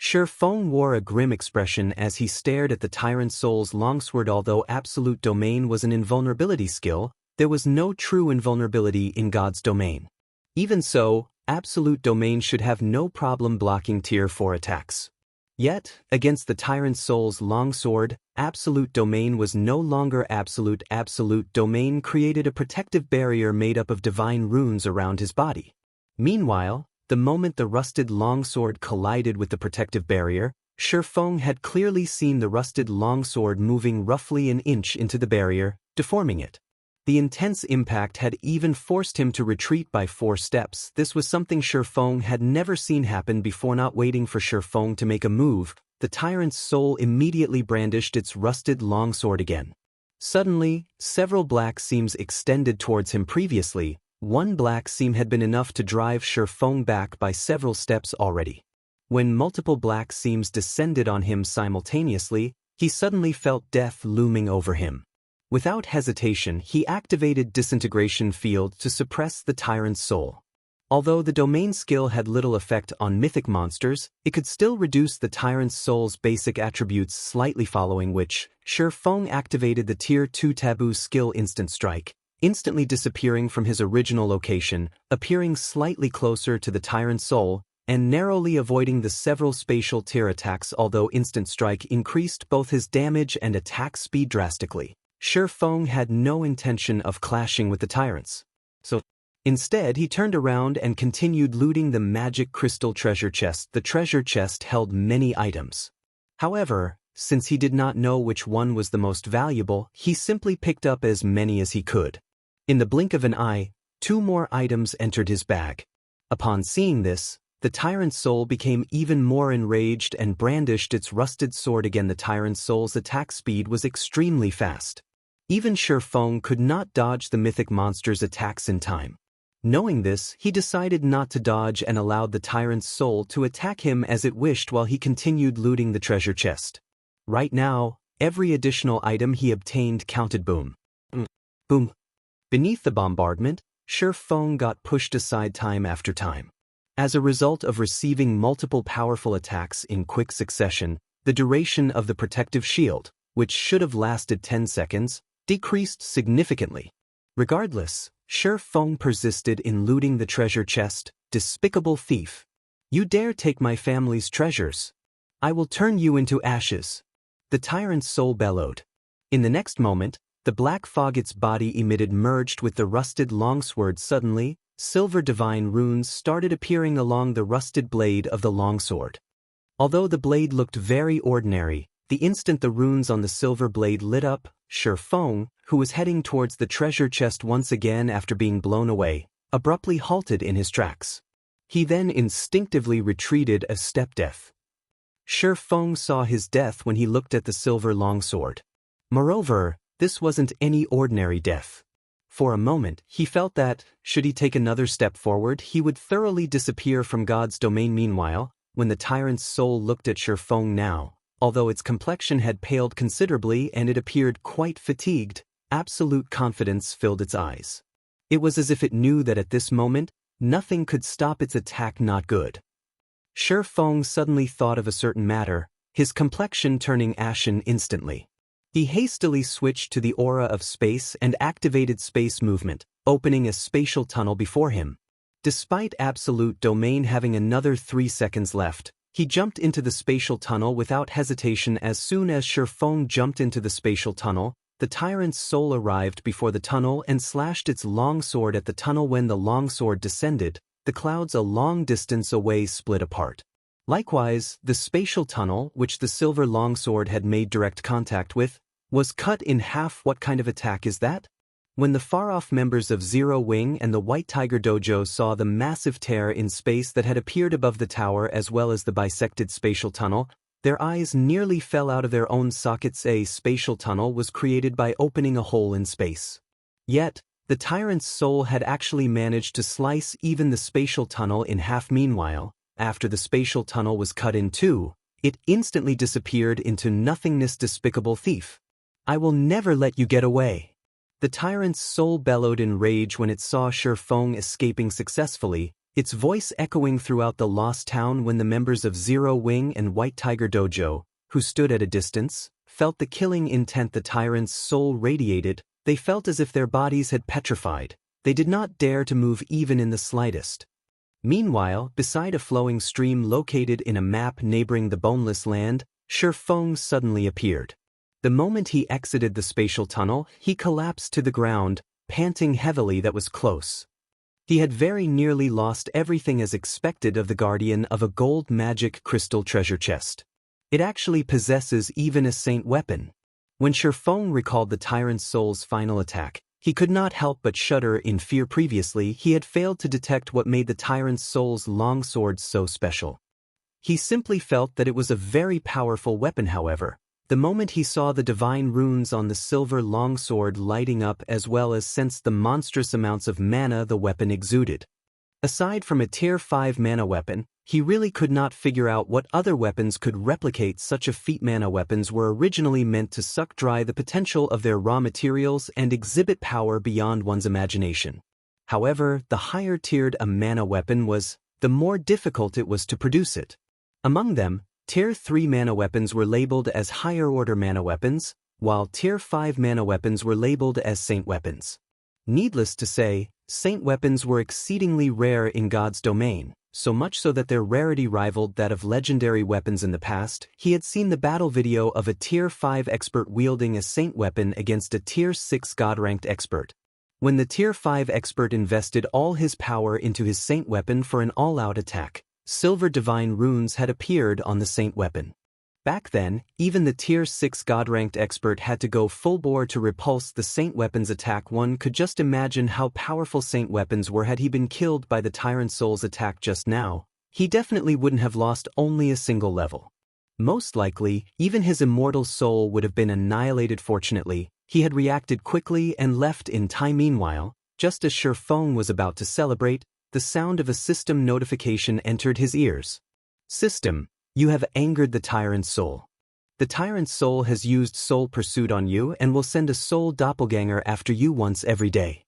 Shifeng wore a grim expression as he stared at the Tyrant Soul's longsword. Although Absolute Domain was an invulnerability skill, there was no true invulnerability in God's domain. Even so, Absolute Domain should have no problem blocking Tier 4 attacks. Yet, against the Tyrant Soul's longsword, Absolute Domain was no longer absolute. Absolute Domain created a protective barrier made up of divine runes around his body. Meanwhile, the moment the rusted longsword collided with the protective barrier, Shifeng had clearly seen the rusted longsword moving roughly an inch into the barrier, deforming it. The intense impact had even forced him to retreat by 4 steps. This was something Shifeng had never seen happen before. Not waiting for Shifeng to make a move, the Tyrant's Soul immediately brandished its rusted longsword again. Suddenly, several black seams extended towards him. Previously, one black seam had been enough to drive Shifeng back by several steps already. When multiple black seams descended on him simultaneously, he suddenly felt death looming over him. Without hesitation, he activated Disintegration Field to suppress the Tyrant's Soul. Although the domain skill had little effect on mythic monsters, it could still reduce the Tyrant's Soul's basic attributes slightly, following which, Shifeng activated the Tier 2 Taboo skill Instant Strike, instantly disappearing from his original location, appearing slightly closer to the Tyrant's Soul, and narrowly avoiding the several spatial tier attacks. Although Instant Strike increased both his damage and attack speed drastically, Shifeng had no intention of clashing with the Tyrants. So, instead he turned around and continued looting the magic crystal treasure chest. The treasure chest held many items. However, since he did not know which one was the most valuable, he simply picked up as many as he could. In the blink of an eye, 2 more items entered his bag. Upon seeing this, the Tyrant's Soul became even more enraged and brandished its rusted sword again. The Tyrant's Soul's attack speed was extremely fast. Even Shifeng could not dodge the mythic monster's attacks in time. Knowing this, he decided not to dodge and allowed the Tyrant's Soul to attack him as it wished while he continued looting the treasure chest. Right now, every additional item he obtained counted. Boom. Boom. Beneath the bombardment, Shifeng got pushed aside time after time. As a result of receiving multiple powerful attacks in quick succession, the duration of the protective shield, which should have lasted 10 seconds, decreased significantly. Regardless, Shifeng persisted in looting the treasure chest. Despicable thief! You dare take my family's treasures? I will turn you into ashes! The Tyrant's Soul bellowed. In the next moment, the black fog its body emitted merged with the rusted longsword. Suddenly, silver divine runes started appearing along the rusted blade of the longsword. Although the blade looked very ordinary, the instant the runes on the silver blade lit up, Shifeng, who was heading towards the treasure chest once again after being blown away, abruptly halted in his tracks. He then instinctively retreated a step. Death. Shifeng saw his death when he looked at the silver longsword. Moreover, this wasn't any ordinary death. For a moment, he felt that, should he take another step forward, he would thoroughly disappear from God's domain. Meanwhile, when the Tyrant's Soul looked at Shifeng now, although its complexion had paled considerably and it appeared quite fatigued, absolute confidence filled its eyes. It was as if it knew that at this moment, nothing could stop its attack. Not good. Shifeng suddenly thought of a certain matter, his complexion turning ashen instantly. He hastily switched to the aura of space and activated space movement, opening a spatial tunnel before him. Despite Absolute Domain having another 3 seconds left, he jumped into the spatial tunnel without hesitation. As soon as Shifeng jumped into the spatial tunnel, the Tyrant's soul arrived before the tunnel and slashed its longsword at the tunnel. When the longsword descended, the clouds a long distance away split apart. Likewise, the spatial tunnel, which the silver longsword had made direct contact with, was cut in half. What kind of attack is that? When the far-off members of Zero Wing and the White Tiger Dojo saw the massive tear in space that had appeared above the tower as well as the bisected spatial tunnel, their eyes nearly fell out of their own sockets. A spatial tunnel was created by opening a hole in space. Yet, the Tyrant's soul had actually managed to slice even the spatial tunnel in half. Meanwhile, after the spatial tunnel was cut in two, it instantly disappeared into nothingness. Despicable thief! I will never let you get away! The Tyrant's soul bellowed in rage when it saw Shifeng escaping successfully, its voice echoing throughout the lost town. When the members of Zero Wing and White Tiger Dojo, who stood at a distance, felt the killing intent the Tyrant's soul radiated, they felt as if their bodies had petrified. They did not dare to move even in the slightest. Meanwhile, beside a flowing stream located in a map neighboring the Boneless land, Shifeng suddenly appeared. The moment he exited the spatial tunnel, he collapsed to the ground, panting heavily. That was close. He had very nearly lost everything as expected of the guardian of a gold magic crystal treasure chest. It actually possesses even a saint weapon. When Shifeng recalled the Tyrant's soul's final attack, he could not help but shudder in fear. Previously, he had failed to detect what made the Tyrant's soul's longsword so special. He simply felt that it was a very powerful weapon. However, the moment he saw the divine runes on the silver longsword lighting up as well as sensed the monstrous amounts of mana the weapon exuded. Aside from a tier 5 mana weapon, he really could not figure out what other weapons could replicate such a feat. Mana weapons were originally meant to suck dry the potential of their raw materials and exhibit power beyond one's imagination. However, the higher tiered a mana weapon was, the more difficult it was to produce it. Among them, Tier 3 mana weapons were labeled as higher-order mana weapons, while Tier 5 mana weapons were labeled as saint weapons. Needless to say, saint weapons were exceedingly rare in God's domain, so much so that their rarity rivaled that of legendary weapons in the past. He had seen the battle video of a Tier 5 expert wielding a saint weapon against a Tier 6 God-ranked expert. When the Tier 5 expert invested all his power into his saint weapon for an all-out attack, silver divine runes had appeared on the saint weapon. Back then, even the Tier 6 God-ranked expert had to go full bore to repulse the saint weapon's attack. One could just imagine how powerful saint weapons were. Had he been killed by the Tyrant Soul's attack just now, he definitely wouldn't have lost only a single level. Most likely, even his immortal soul would have been annihilated. Fortunately, he had reacted quickly and left in time. Meanwhile, just as Shifeng was about to celebrate, the sound of a system notification entered his ears. System, you have angered the Tyrant's soul. The Tyrant's soul has used soul pursuit on you and will send a soul doppelganger after you once every day.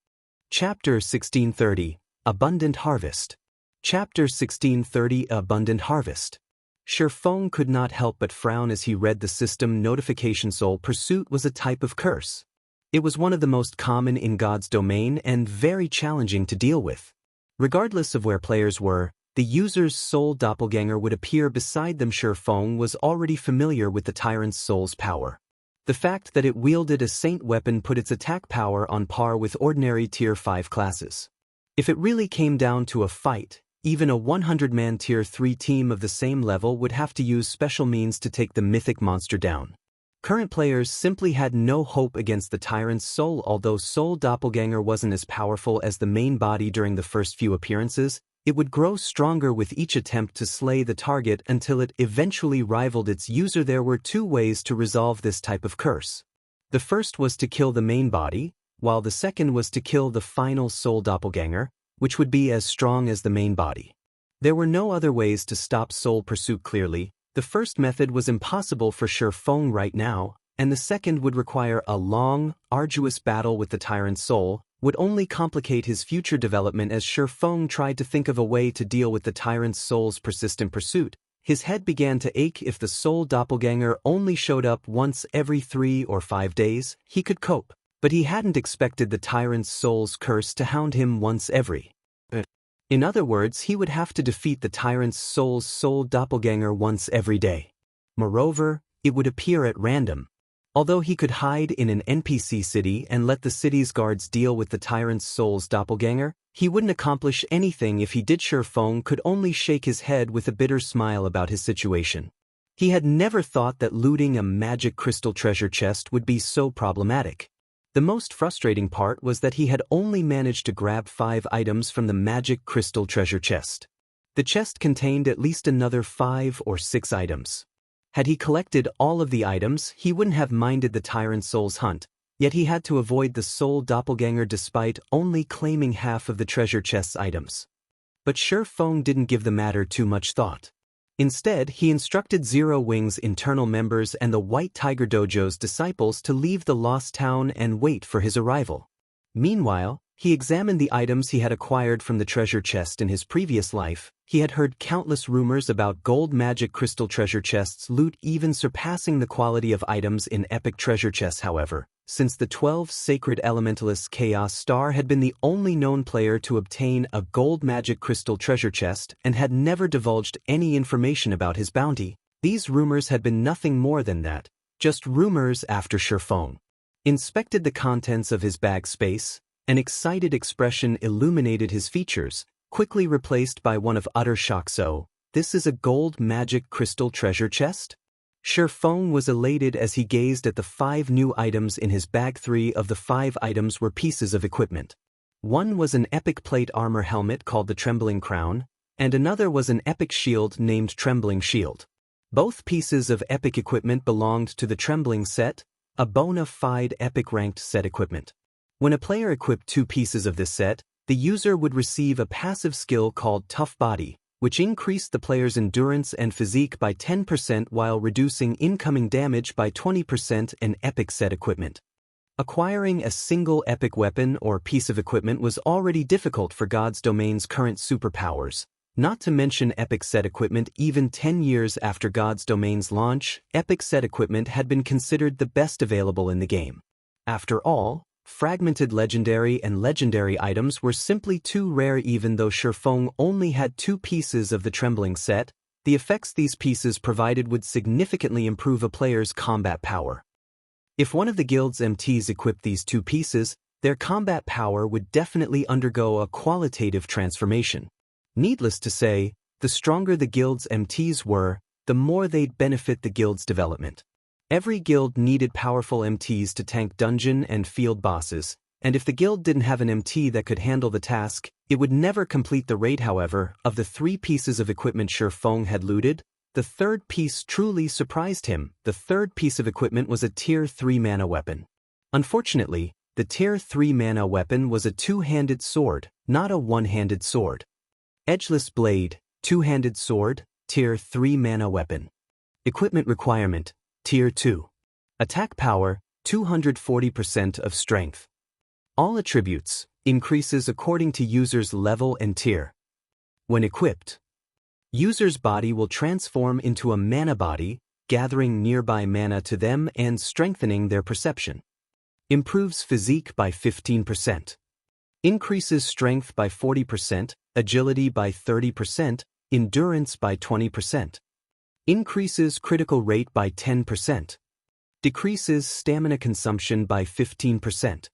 Chapter 1630, Abundant Harvest. Chapter 1630, Abundant Harvest. Shifeng could not help but frown as he read the system notification. Soul pursuit was a type of curse. It was one of the most common in God's domain and very challenging to deal with. Regardless of where players were, the user's soul doppelganger would appear beside them. Shifeng was already familiar with the Tyrant's soul's power. The fact that it wielded a saint weapon put its attack power on par with ordinary Tier 5 classes. If it really came down to a fight, even a 100-man Tier 3 team of the same level would have to use special means to take the mythic monster down. Current players simply had no hope against the Tyrant's soul. Although Soul Doppelganger wasn't as powerful as the main body during the first few appearances, it would grow stronger with each attempt to slay the target until it eventually rivaled its user. There were two ways to resolve this type of curse. The first was to kill the main body, while the second was to kill the final Soul Doppelganger, which would be as strong as the main body. There were no other ways to stop Soul Pursuit. Clearly, the first method was impossible for Shifeng right now, and the second would require a long, arduous battle with the Tyrant's soul, would only complicate his future development. As Shifeng tried to think of a way to deal with the Tyrant's soul's persistent pursuit, his head began to ache. If the Soul Doppelganger only showed up once every 3 or 5 days, he could cope, but he hadn't expected the Tyrant's soul's curse to hound him once every In other words, he would have to defeat the Tyrant's soul's soul doppelganger once every day. Moreover, it would appear at random. Although he could hide in an NPC city and let the city's guards deal with the Tyrant's soul's doppelganger, he wouldn't accomplish anything if he did. Feng could only shake his head with a bitter smile about his situation. He had never thought that looting a magic crystal treasure chest would be so problematic. The most frustrating part was that he had only managed to grab 5 items from the magic crystal treasure chest. The chest contained at least another 5 or 6 items. Had he collected all of the items, he wouldn't have minded the Tyrant Soul's hunt, yet he had to avoid the soul doppelganger despite only claiming half of the treasure chest's items. But Feng didn't give the matter too much thought. Instead, he instructed Zero Wing's internal members and the White Tiger Dojo's disciples to leave the lost town and wait for his arrival. Meanwhile, he examined the items he had acquired from the treasure chest in his previous life. He had heard countless rumors about gold magic crystal treasure chests' loot even surpassing the quality of items in epic treasure chests. However, since the 12 sacred elementalists' Chaos Star had been the only known player to obtain a gold magic crystal treasure chest and had never divulged any information about his bounty, these rumors had been nothing more than that, just rumors. After Feng inspected the contents of his bag space, an excited expression illuminated his features, quickly replaced by one of utter shock. So, this is a gold magic crystal treasure chest? Feng was elated as he gazed at the 5 new items in his bag. 3 of the 5 items were pieces of equipment. One was an epic plate armor helmet called the Trembling Crown, and another was an epic shield named Trembling Shield. Both pieces of epic equipment belonged to the Trembling set, a bona fide epic ranked set equipment. When a player equipped 2 pieces of this set, the user would receive a passive skill called Tough Body, which increased the player's endurance and physique by 10% while reducing incoming damage by 20%. An epic set equipment. Acquiring a single epic weapon or piece of equipment was already difficult for God's Domain's current superpowers, not to mention epic set equipment. Even 10 years after God's Domain's launch, epic set equipment had been considered the best available in the game. After all, fragmented legendary and legendary items were simply too rare. Even though Feng only had 2 pieces of the Trembling set, the effects these pieces provided would significantly improve a player's combat power. If one of the guild's MTs equipped these 2 pieces, their combat power would definitely undergo a qualitative transformation. Needless to say, the stronger the guild's MTs were, the more they'd benefit the guild's development. Every guild needed powerful MTs to tank dungeon and field bosses, and if the guild didn't have an MT that could handle the task, it would never complete the raid. However, of the 3 pieces of equipment Feng had looted, the 3rd piece truly surprised him. The 3rd piece of equipment was a Tier 3 mana weapon. Unfortunately, the Tier 3 mana weapon was a 2-handed sword, not a 1-handed sword. Edgeless Blade, 2-handed sword, Tier 3 mana weapon. Equipment requirement, Tier 2. Attack power, 240% of strength. All attributes, increases according to user's level and tier. When equipped, user's body will transform into a mana body, gathering nearby mana to them and strengthening their perception. Improves physique by 15%. Increases strength by 40%, agility by 30%, endurance by 20%. Increases critical rate by 10%. Decreases stamina consumption by 15%.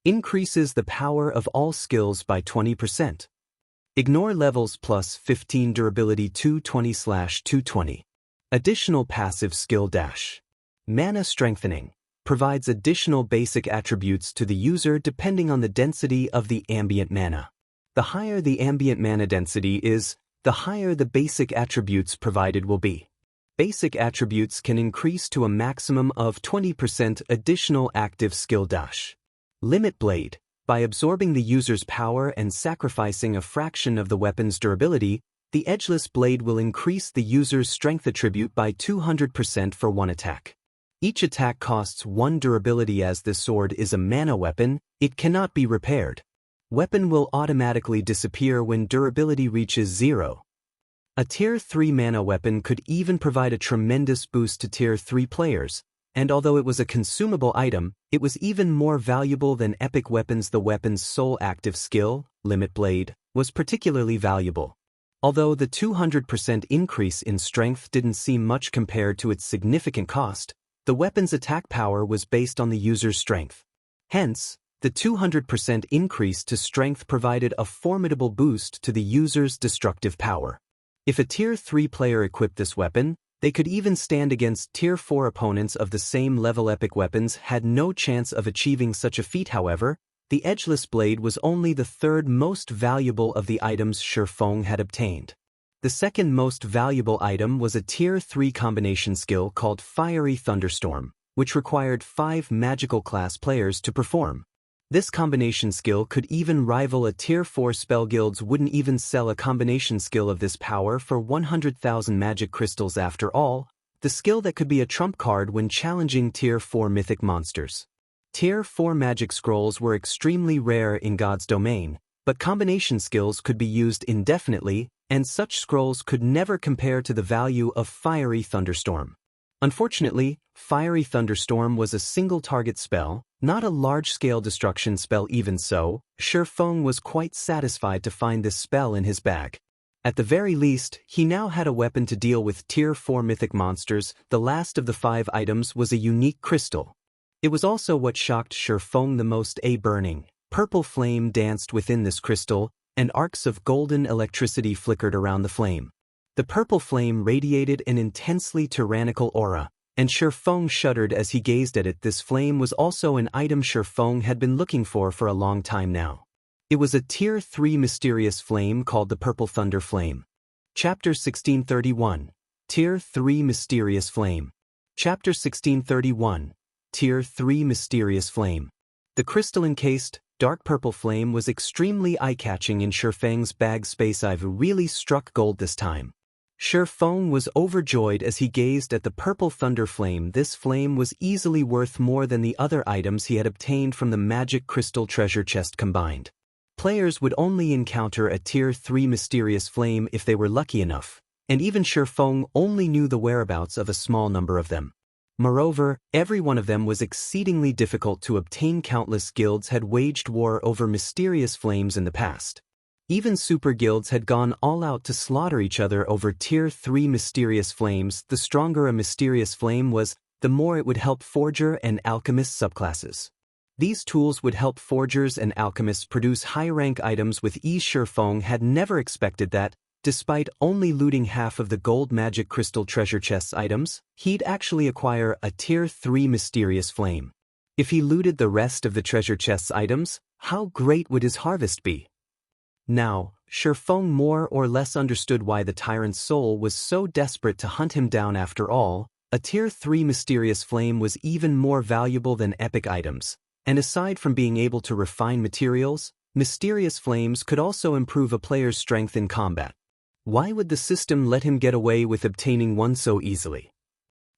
Increases the power of all skills by 20%. Ignore levels plus 15 durability 220/220. Additional passive skill dash. Mana strengthening. Provides additional basic attributes to the user depending on the density of the ambient mana. The higher the ambient mana density is, the higher the basic attributes provided will be. Basic attributes can increase to a maximum of 20% additional active skill dash. Limit Blade. By absorbing the user's power and sacrificing a fraction of the weapon's durability, the Edgeless Blade will increase the user's strength attribute by 200% for 1 attack. Each attack costs 1 durability. As this sword is a mana weapon, it cannot be repaired. Weapon will automatically disappear when durability reaches 0. A Tier 3 mana weapon could even provide a tremendous boost to Tier 3 players, and although it was a consumable item, it was even more valuable than epic weapons. The weapon's sole active skill, Limit Blade, was particularly valuable. Although the 200% increase in strength didn't seem much compared to its significant cost, the weapon's attack power was based on the user's strength. Hence, the 200% increase to strength provided a formidable boost to the user's destructive power. If a Tier 3 player equipped this weapon, they could even stand against Tier 4 opponents of the same level. Epic weapons had no chance of achieving such a feat. However, the edgeless blade was only the third most valuable of the items Shifeng had obtained. The second most valuable item was a Tier 3 combination skill called Fiery Thunderstorm, which required 5 magical class players to perform. This combination skill could even rival a Tier 4 spell. Guilds wouldn't even sell a combination skill of this power for 100,000 magic crystals. After all, the skill that could be a trump card when challenging Tier 4 mythic monsters. Tier 4 magic scrolls were extremely rare in God's domain, but combination skills could be used indefinitely, and such scrolls could never compare to the value of Fiery Thunderstorm. Unfortunately, Fiery Thunderstorm was a single-target spell, not a large-scale destruction spell. Even so, Shifeng was quite satisfied to find this spell in his bag. At the very least, he now had a weapon to deal with Tier 4 mythic monsters. The last of the 5 items was a unique crystal. It was also what shocked Shifeng the most. A burning, purple flame danced within this crystal, and arcs of golden electricity flickered around the flame. The purple flame radiated an intensely tyrannical aura, and Shifeng shuddered as he gazed at it. This flame was also an item Shifeng had been looking for a long time now. It was a Tier 3 mysterious flame called the Purple Thunder Flame. Chapter 1631. Tier 3 Mysterious Flame. Chapter 1631. Tier 3 Mysterious Flame. The crystal-encased, dark purple flame was extremely eye-catching in Shifeng's bag space. I've really struck gold this time. Shifeng was overjoyed as he gazed at the Purple Thunder Flame. This flame was easily worth more than the other items he had obtained from the magic crystal treasure chest combined. Players would only encounter a Tier 3 mysterious flame if they were lucky enough, and even Shifeng only knew the whereabouts of a small number of them. Moreover, every one of them was exceedingly difficult to obtain. Countless guilds had waged war over mysterious flames in the past. Even super guilds had gone all out to slaughter each other over Tier 3 mysterious flames. The stronger a mysterious flame was, the more it would help forger and alchemist subclasses. These tools would help forgers and alchemists produce high-rank items with ease. Shifeng had never expected that, despite only looting half of the gold magic crystal treasure chest's items, he'd actually acquire a Tier 3 mysterious flame. If he looted the rest of the treasure chest's items, how great would his harvest be? Now, Shifeng more or less understood why the Tyrant's soul was so desperate to hunt him down. After all, a Tier 3 mysterious flame was even more valuable than epic items, and aside from being able to refine materials, mysterious flames could also improve a player's strength in combat. Why would the system let him get away with obtaining one so easily?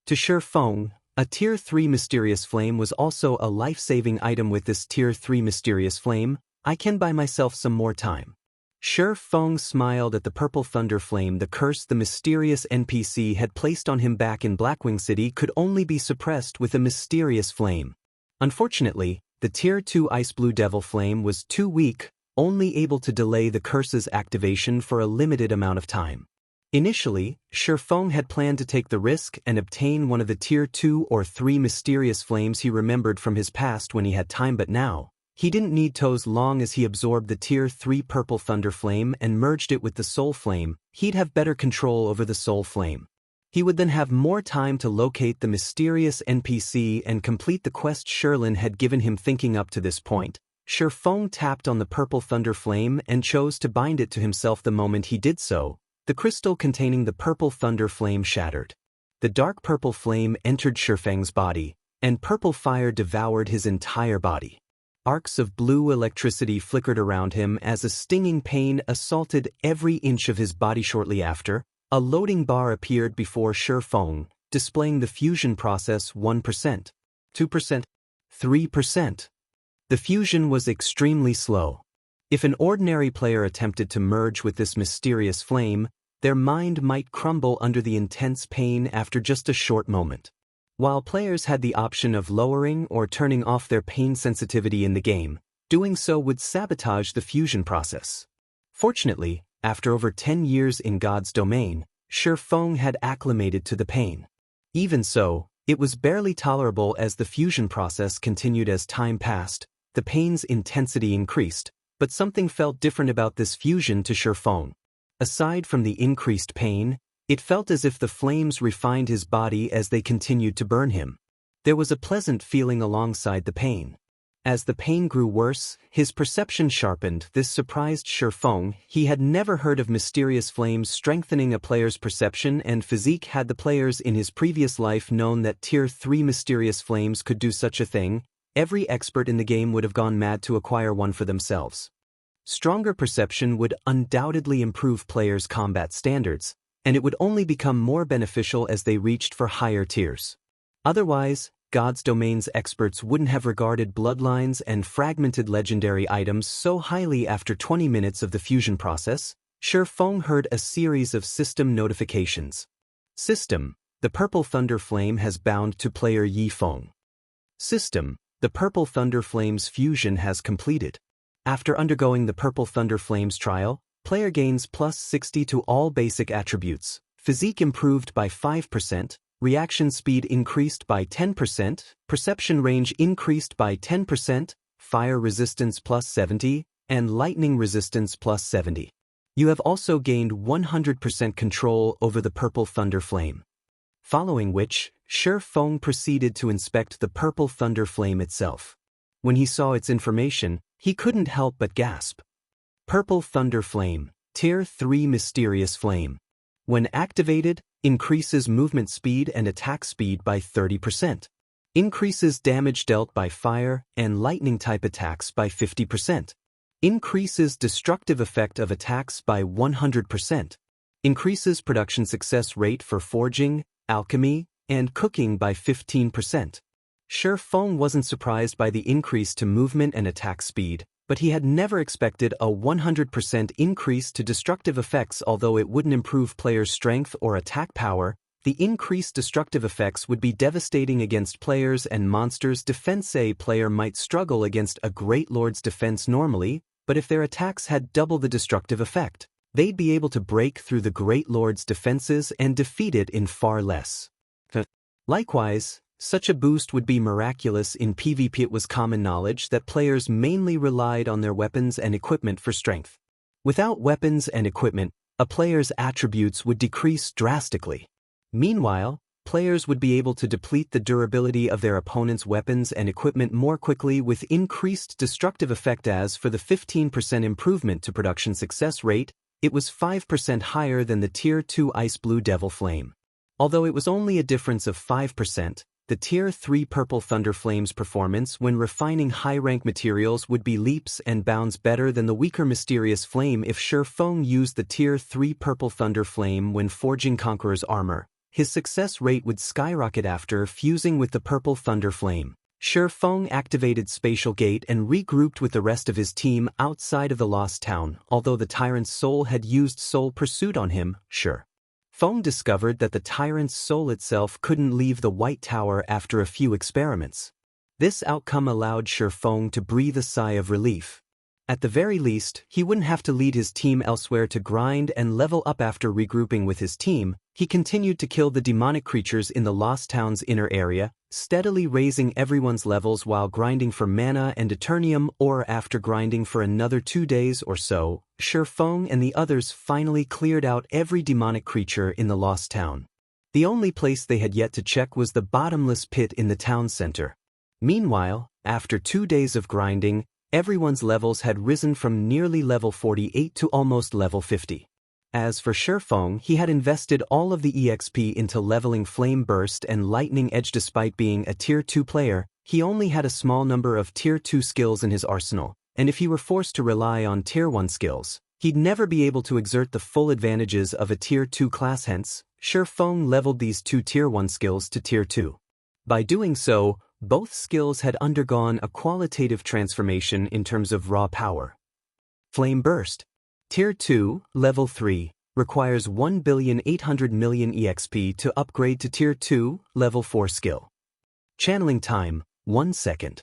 To Shifeng, a Tier 3 mysterious flame was also a life-saving item. With this Tier 3 mysterious flame, I can buy myself some more time. Shifeng smiled at the Purple Thunder Flame. The curse the mysterious NPC had placed on him back in Blackwing City could only be suppressed with a mysterious flame. Unfortunately, the Tier 2 Ice Blue Devil Flame was too weak, only able to delay the curse's activation for a limited amount of time. Initially, Shifeng had planned to take the risk and obtain one of the Tier 2 or 3 mysterious flames he remembered from his past when he had time, but now, he didn't need to as long as he absorbed the Tier 3 Purple Thunder Flame and merged it with the Soul Flame. He'd have better control over the Soul Flame. He would then have more time to locate the mysterious NPC and complete the quest Sherlin had given him. Thinking up to this point, Shifeng tapped on the Purple Thunder Flame and chose to bind it to himself. The moment he did so, the crystal containing the Purple Thunder Flame shattered. The dark purple flame entered Shifeng's body, and purple fire devoured his entire body. Arcs of blue electricity flickered around him as a stinging pain assaulted every inch of his body. Shortly after, a loading bar appeared before Shifeng, displaying the fusion process. 1%, 2%, 3%. The fusion was extremely slow. If an ordinary player attempted to merge with this mysterious flame, their mind might crumble under the intense pain after just a short moment. While players had the option of lowering or turning off their pain sensitivity in the game, doing so would sabotage the fusion process. Fortunately, after over 10 years in God's domain, Feng had acclimated to the pain. Even so, it was barely tolerable as the fusion process continued. As time passed, the pain's intensity increased, but something felt different about this fusion to Feng. Aside from the increased pain, it felt as if the flames refined his body as they continued to burn him. There was a pleasant feeling alongside the pain. As the pain grew worse, his perception sharpened. This surprised Feng. He had never heard of mysterious flames strengthening a player's perception and physique. Had the players in his previous life known that Tier 3 mysterious flames could do such a thing, every expert in the game would have gone mad to acquire one for themselves. Stronger perception would undoubtedly improve players' combat standards, and it would only become more beneficial as they reached for higher tiers. Otherwise, God's domain's experts wouldn't have regarded bloodlines and fragmented legendary items so highly. After 20 minutes of the fusion process, Feng heard a series of system notifications. System: the Purple Thunder Flame has bound to player Feng. System: the Purple Thunder Flame's fusion has completed. After undergoing the Purple Thunder Flame's trial, player gains plus 60 to all basic attributes, physique improved by 5%, reaction speed increased by 10%, perception range increased by 10%, fire resistance plus 70, and lightning resistance plus 70. You have also gained 100% control over the Purple Thunder Flame. Following which, Feng proceeded to inspect the Purple Thunder Flame itself. When he saw its information, he couldn't help but gasp. Purple Thunder Flame, Tier 3 Mysterious Flame. When activated, increases movement speed and attack speed by 30%. Increases damage dealt by fire and lightning type attacks by 50%. Increases destructive effect of attacks by 100%. Increases production success rate for forging, alchemy, and cooking by 15%. Feng wasn't surprised by the increase to movement and attack speed, but he had never expected a 100% increase to destructive effects. Although it wouldn't improve players' strength or attack power, the increased destructive effects would be devastating against players and monsters' defense. A player might struggle against a Great Lord's defense normally, but if their attacks had double the destructive effect, they'd be able to break through the Great Lord's defenses and defeat it in far less. Likewise, such a boost would be miraculous in PvP. It was common knowledge that players mainly relied on their weapons and equipment for strength. Without weapons and equipment, a player's attributes would decrease drastically. Meanwhile, players would be able to deplete the durability of their opponent's weapons and equipment more quickly with increased destructive effect. As for the 15% improvement to production success rate, it was 5% higher than the Tier 2 Ice Blue Devil Flame. Although it was only a difference of 5%, the Tier 3 Purple Thunder Flame's performance when refining high-rank materials would be leaps and bounds better than the weaker Mysterious Flame. If Feng used the Tier 3 Purple Thunder Flame when forging Conqueror's armor, his success rate would skyrocket. After fusing with the Purple Thunder Flame, Feng activated Spatial Gate and regrouped with the rest of his team outside of the Lost Town. Although the Tyrant's soul had used Soul Pursuit on him, Feng discovered that the Tyrant's soul itself couldn't leave the White Tower after a few experiments. This outcome allowed Feng to breathe a sigh of relief. At the very least, he wouldn't have to lead his team elsewhere to grind and level up. After regrouping with his team, he continued to kill the demonic creatures in the Lost Town's inner area, steadily raising everyone's levels while grinding for mana and Eternium. Or after grinding for another 2 days or so, Feng and the others finally cleared out every demonic creature in the Lost Town. The only place they had yet to check was the bottomless pit in the town center. Meanwhile, after 2 days of grinding, everyone's levels had risen from nearly level 48 to almost level 50. As for Feng, he had invested all of the EXP into leveling Flame Burst and Lightning Edge. Despite being a Tier 2 player, he only had a small number of Tier 2 skills in his arsenal, and if he were forced to rely on Tier 1 skills, he'd never be able to exert the full advantages of a Tier 2 class. Hence, Feng leveled these 2 Tier 1 skills to Tier 2. By doing so, both skills had undergone a qualitative transformation in terms of raw power. Flame Burst, Tier 2, Level 3, requires 1,800,000,000 EXP to upgrade to Tier 2, Level 4 skill. Channeling time, 1 second.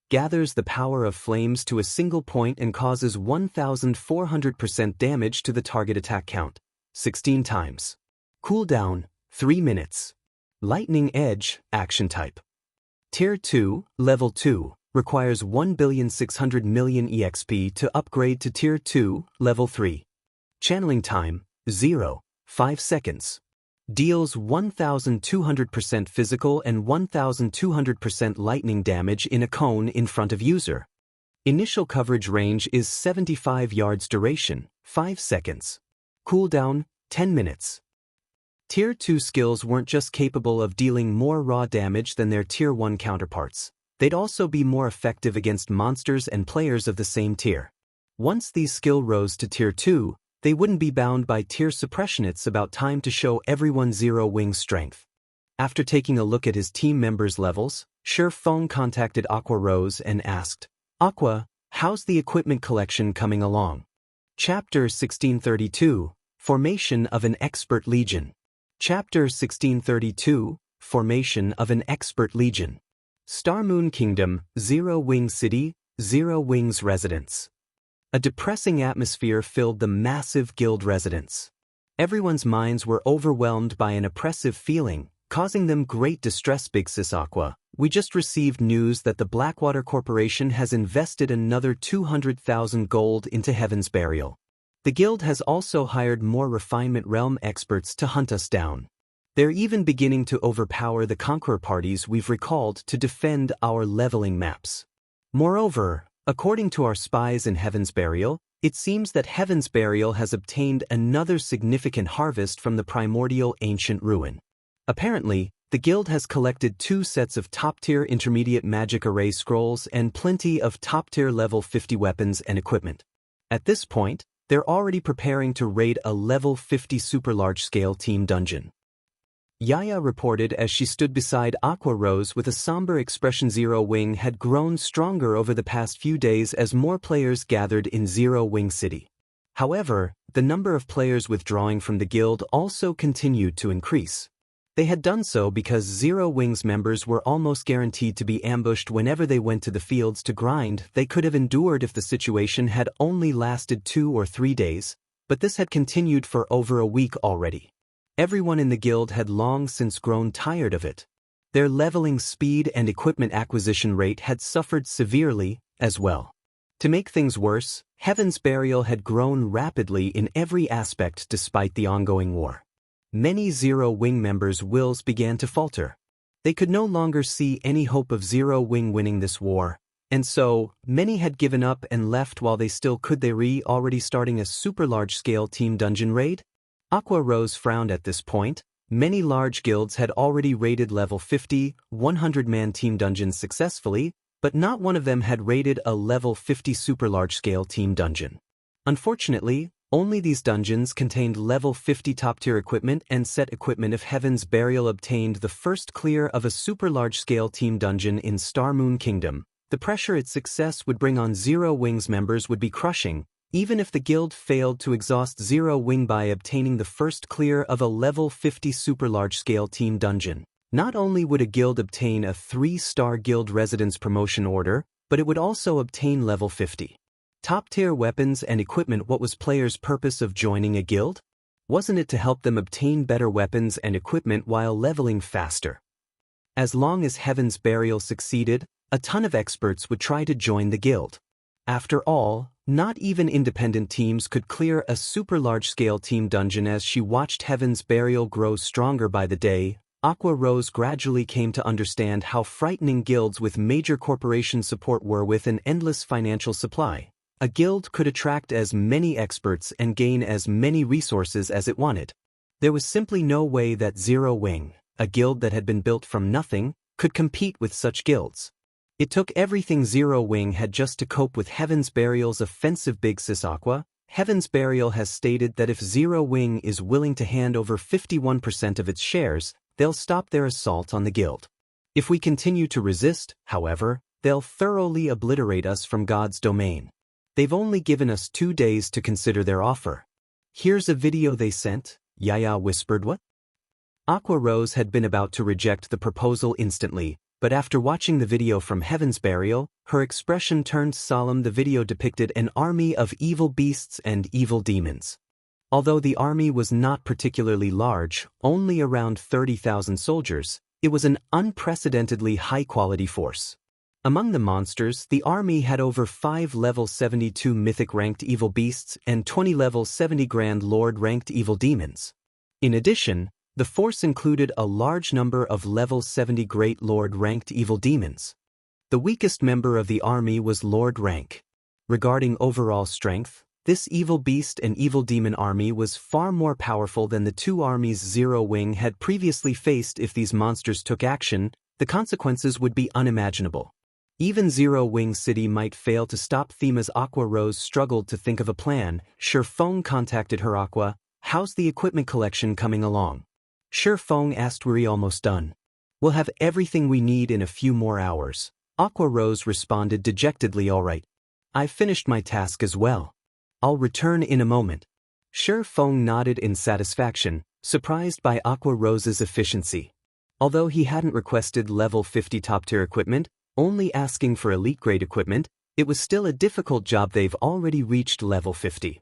gathers the power of flames to a single point and causes 1400% damage to the target attack count, 16 times. Cooldown, 3 minutes. Lightning Edge, Action Type. Tier 2, Level 2, requires 1,600,000,000 EXP to upgrade to Tier 2, Level 3. Channeling time, 0.5 seconds. Deals 1200% physical and 1200% lightning damage in a cone in front of user. Initial coverage range is 75 yards. Duration, 5 seconds. Cooldown, 10 minutes. Tier 2 skills weren't just capable of dealing more raw damage than their Tier 1 counterparts. They'd also be more effective against monsters and players of the same tier. Once these skills rose to Tier 2, they wouldn't be bound by tier suppression. It's about time to show everyone Zero Wing's strength. After taking a look at his team members' levels, Sher Feng contacted Aqua Rose and asked, "Aqua, how's the equipment collection coming along?" Chapter 1632, Formation of an Expert Legion. Chapter 1632, Formation of an Expert Legion. Star Moon Kingdom, Zero Wing City, Zero Wing's residence. A depressing atmosphere filled the massive guild residence. Everyone's minds were overwhelmed by an oppressive feeling, causing them great distress. Big Sis Aqua, we just received news that the Blackwater Corporation has invested another 200,000 gold into Heaven's Burial. The guild has also hired more refinement realm experts to hunt us down. They're even beginning to overpower the conqueror parties we've recalled to defend our leveling maps. Moreover, according to our spies in Heaven's Burial, it seems that Heaven's Burial has obtained another significant harvest from the Primordial ancient ruin. Apparently, the guild has collected 2 sets of top-tier intermediate magic array scrolls and plenty of top-tier level 50 weapons and equipment. At this point, they're already preparing to raid a level 50 super large-scale team dungeon. Yaya reported as she stood beside Aqua Rose with a somber expression. Zero Wing had grown stronger over the past few days as more players gathered in Zero Wing City. However, the number of players withdrawing from the guild also continued to increase. They had done so because Zero Wing's members were almost guaranteed to be ambushed whenever they went to the fields to grind. They could have endured if the situation had only lasted 2 or 3 days, but this had continued for over a week already. Everyone in the guild had long since grown tired of it. Their leveling speed and equipment acquisition rate had suffered severely, as well. To make things worse, Heaven's Burial had grown rapidly in every aspect despite the ongoing war. Many Zero Wing members' wills began to falter. They could no longer see any hope of Zero Wing winning this war, and so, many had given up and left while they still could. They were already starting a super large-scale team dungeon raid? Aqua Rose frowned at this point. Many large guilds had already raided level 50, 100-man team dungeons successfully, but not one of them had raided a level 50 super large-scale team dungeon. Unfortunately, only these dungeons contained level 50 top-tier equipment and set equipment. If Heaven's Burial obtained the first clear of a super large-scale team dungeon in Star Moon Kingdom, the pressure its success would bring on Zero Wing's members would be crushing. Even if the guild failed to exhaust Zero Wing by obtaining the first clear of a level 50 super large-scale team dungeon, not only would a guild obtain a 3-star guild residence promotion order, but it would also obtain level 50. Top-tier weapons and equipment. What was players' purpose of joining a guild? Wasn't it to help them obtain better weapons and equipment while leveling faster? As long as Heaven's Burial succeeded, a ton of experts would try to join the guild. After all, not even independent teams could clear a super large-scale team dungeon. As she watched Heaven's Burial grow stronger by the day, Aqua Rose gradually came to understand how frightening guilds with major corporation support were. With an endless financial supply, a guild could attract as many experts and gain as many resources as it wanted. There was simply no way that Zero Wing, a guild that had been built from nothing, could compete with such guilds. It took everything Zero Wing had just to cope with Heaven's Burial's offensive. Big Sis Aqua, Heaven's Burial has stated that if Zero Wing is willing to hand over 51% of its shares, they'll stop their assault on the guild. If we continue to resist, however, they'll thoroughly obliterate us from God's domain. They've only given us 2 days to consider their offer. Here's a video they sent, Yaya whispered. What? Aqua Rose had been about to reject the proposal instantly, But after watching the video from Heaven's Burial, her expression turned solemn. The video depicted an army of evil beasts and evil demons. Although the army was not particularly large, only around 30,000 soldiers, it was an unprecedentedly high-quality force. Among the monsters, the army had over 5 level 72 mythic-ranked evil beasts and 20 level 70 Grand Lord-ranked evil demons. In addition, the force included a large number of level 70 Great Lord-ranked evil demons. The weakest member of the army was Lord rank. Regarding overall strength, this evil beast and evil demon army was far more powerful than the two armies Zero Wing had previously faced. If these monsters took action, the consequences would be unimaginable. Even Zero Wing City might fail to stop them. As Aqua Rose struggled to think of a plan, Shifeng contacted her. Aqua, how's the equipment collection coming along? Shifeng asked. We're almost done. We'll have everything we need in a few more hours. Aqua Rose responded dejectedly. All right. I've finished my task as well. I'll return in a moment. Shifeng nodded in satisfaction, surprised by Aqua Rose's efficiency. Although he hadn't requested level 50 top-tier equipment, only asking for elite-grade equipment, it was still a difficult job. They've already reached level 50.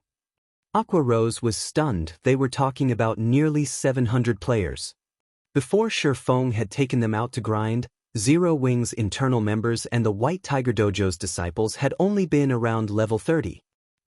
Aqua Rose was stunned. They were talking about nearly 700 players. Before Shifeng had taken them out to grind, Zero Wing's internal members and the White Tiger Dojo's disciples had only been around level 30.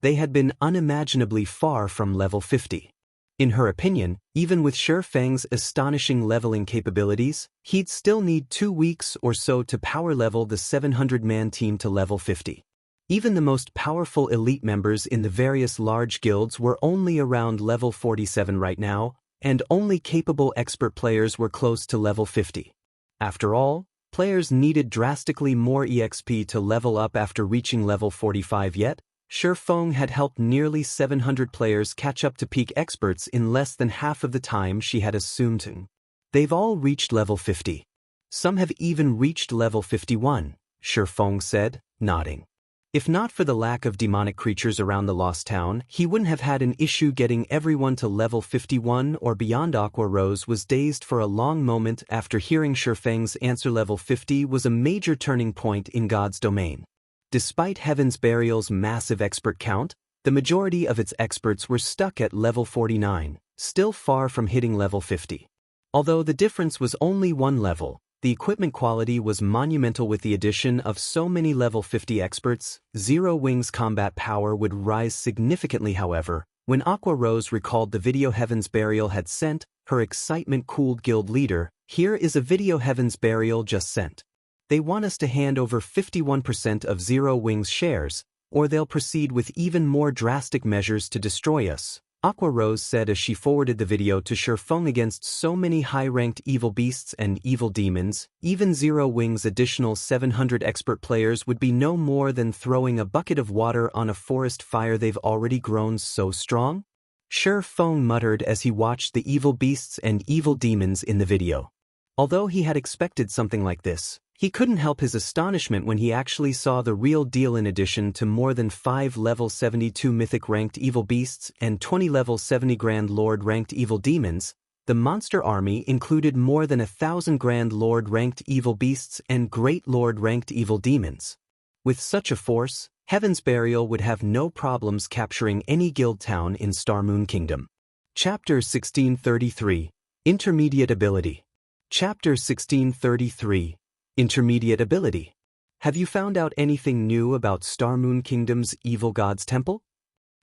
They had been unimaginably far from level 50. In her opinion, even with Shifeng's astonishing leveling capabilities, he'd still need 2 weeks or so to power level the 700-man team to level 50. Even the most powerful elite members in the various large guilds were only around level 47 right now, and only capable expert players were close to level 50. After all, players needed drastically more EXP to level up after reaching level 45. Yet, Shifeng had helped nearly 700 players catch up to peak experts in less than half of the time she had assumed. They've all reached level 50. Some have even reached level 51, Shifeng said, nodding. If not for the lack of demonic creatures around the Lost Town, he wouldn't have had an issue getting everyone to level 51 or beyond. Aqua Rose was dazed for a long moment after hearing Shifeng's answer. Level 50 was a major turning point in God's domain. Despite Heaven's Burial's massive expert count, the majority of its experts were stuck at level 49, still far from hitting level 50. Although the difference was only one level, the equipment quality was monumental. With the addition of so many level 50 experts, Zero Wing's combat power would rise significantly. However, when Aqua Rose recalled the video Heaven's Burial had sent, her excitement cooled. Guild leader, here is a video Heaven's Burial just sent. They want us to hand over 51% of Zero Wing's shares, or they'll proceed with even more drastic measures to destroy us, Aqua Rose said as she forwarded the video to Shifeng. Against so many high-ranked evil beasts and evil demons, even Zero Wing's additional 700 expert players would be no more than throwing a bucket of water on a forest fire. They've already grown so strong? Shifeng muttered as he watched the evil beasts and evil demons in the video. Although he had expected something like this, he couldn't help his astonishment when he actually saw the real deal. In addition to more than 5 level 72 mythic-ranked evil beasts and 20 level 70 Grand Lord-ranked evil demons, the monster army included more than 1,000 Grand Lord-ranked evil beasts and Great Lord-ranked evil demons. With such a force, Heaven's Burial would have no problems capturing any guild town in Starmoon Kingdom. Chapter 1633, Intermediate Ability. Chapter 1633, Intermediate Ability. Have you found out anything new about Starmoon Kingdom's Evil Gods Temple?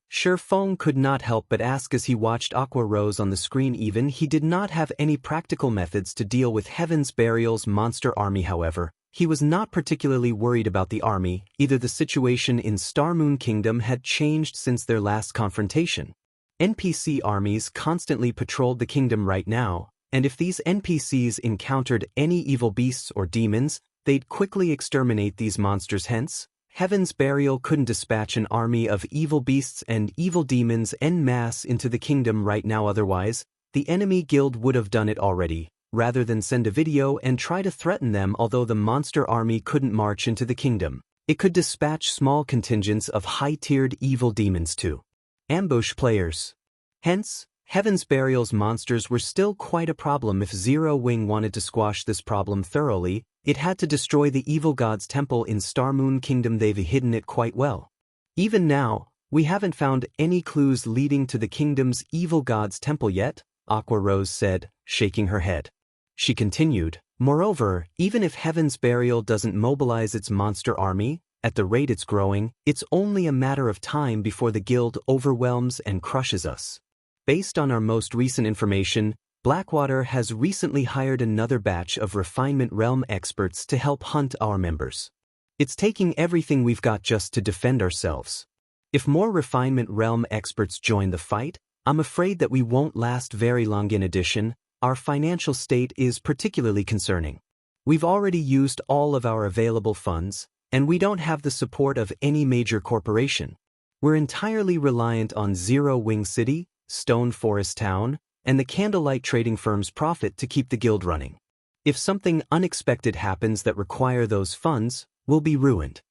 Shifeng could not help but ask as he watched Aqua Rose on the screen. Even he did not have any practical methods to deal with Heaven's Burial's monster army. However, he was not particularly worried about the army. Either the situation in Starmoon Kingdom had changed since their last confrontation. NPC armies constantly patrolled the kingdom right now, and if these NPCs encountered any evil beasts or demons, they'd quickly exterminate these monsters. Hence, Heaven's Burial couldn't dispatch an army of evil beasts and evil demons en masse into the kingdom right now. Otherwise, the enemy guild would have done it already, rather than send a video and try to threaten them. Although the monster army couldn't march into the kingdom, it could dispatch small contingents of high-tiered evil demons to ambush players. Hence, Heaven's Burial's monsters were still quite a problem. If Zero Wing wanted to squash this problem thoroughly, It had to destroy the evil god's temple in Starmoon Kingdom. They've hidden it quite well. Even now, we haven't found any clues leading to the kingdom's evil god's temple yet, Aqua Rose said, shaking her head. She continued, moreover, even if Heaven's Burial doesn't mobilize its monster army, at the rate it's growing, it's only a matter of time before the guild overwhelms and crushes us. Based on our most recent information, Blackwater has recently hired another batch of Refinement Realm experts to help hunt our members. It's taking everything we've got just to defend ourselves. If more Refinement Realm experts join the fight, I'm afraid that we won't last very long. In addition, our financial state is particularly concerning. We've already used all of our available funds, and we don't have the support of any major corporation. We're entirely reliant on Zero Wing City, Stone Forest Town, and the Candlelight trading firm's profit to keep the guild running. If something unexpected happens that require those funds, we'll be ruined.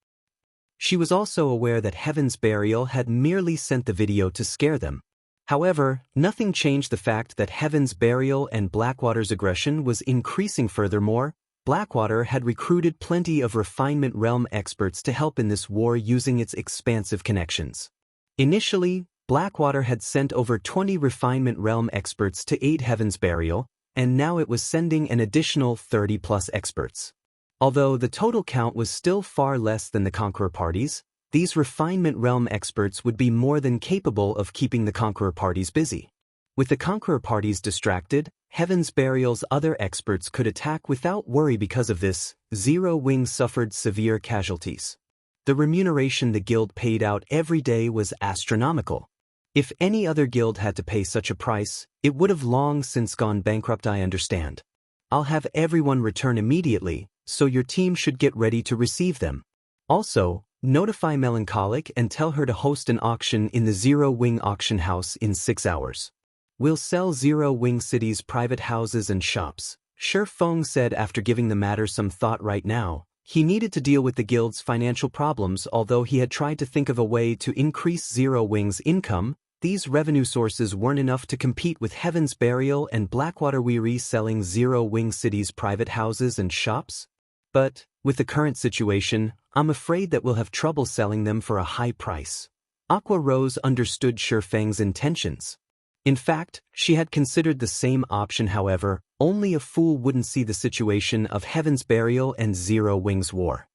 She was also aware that Heaven's Burial had merely sent the video to scare them. However, nothing changed the fact that Heaven's Burial and Blackwater's aggression was increasing. Furthermore, Blackwater had recruited plenty of Refinement Realm experts to help in this war using its expansive connections. Initially, Blackwater had sent over 20 Refinement Realm experts to aid Heaven's Burial, and now it was sending an additional 30+ experts. Although the total count was still far less than the Conqueror parties, these Refinement Realm experts would be more than capable of keeping the Conqueror parties busy. With the Conqueror parties distracted, Heaven's Burial's other experts could attack without worry. Because of this, Zero Wing suffered severe casualties. The remuneration the guild paid out every day was astronomical. If any other guild had to pay such a price, it would have long since gone bankrupt. I understand. I'll have everyone return immediately, so your team should get ready to receive them. Also, notify Melancholic and tell her to host an auction in the Zero Wing auction house in 6 hours. We'll sell Zero Wing City's private houses and shops, Shi Feng said after giving the matter some thought. Right now, he needed to deal with the guild's financial problems. Although he had tried to think of a way to increase Zero Wing's income, these revenue sources weren't enough to compete with Heaven's Burial and Blackwater. Weary selling Zero Wing City's private houses and shops? But, with the current situation, I'm afraid that we'll have trouble selling them for a high price. Aqua Rose understood Shi Feng's intentions. In fact, she had considered the same option. However, only a fool wouldn't see the situation of Heaven's Burial and Zero Wing's war.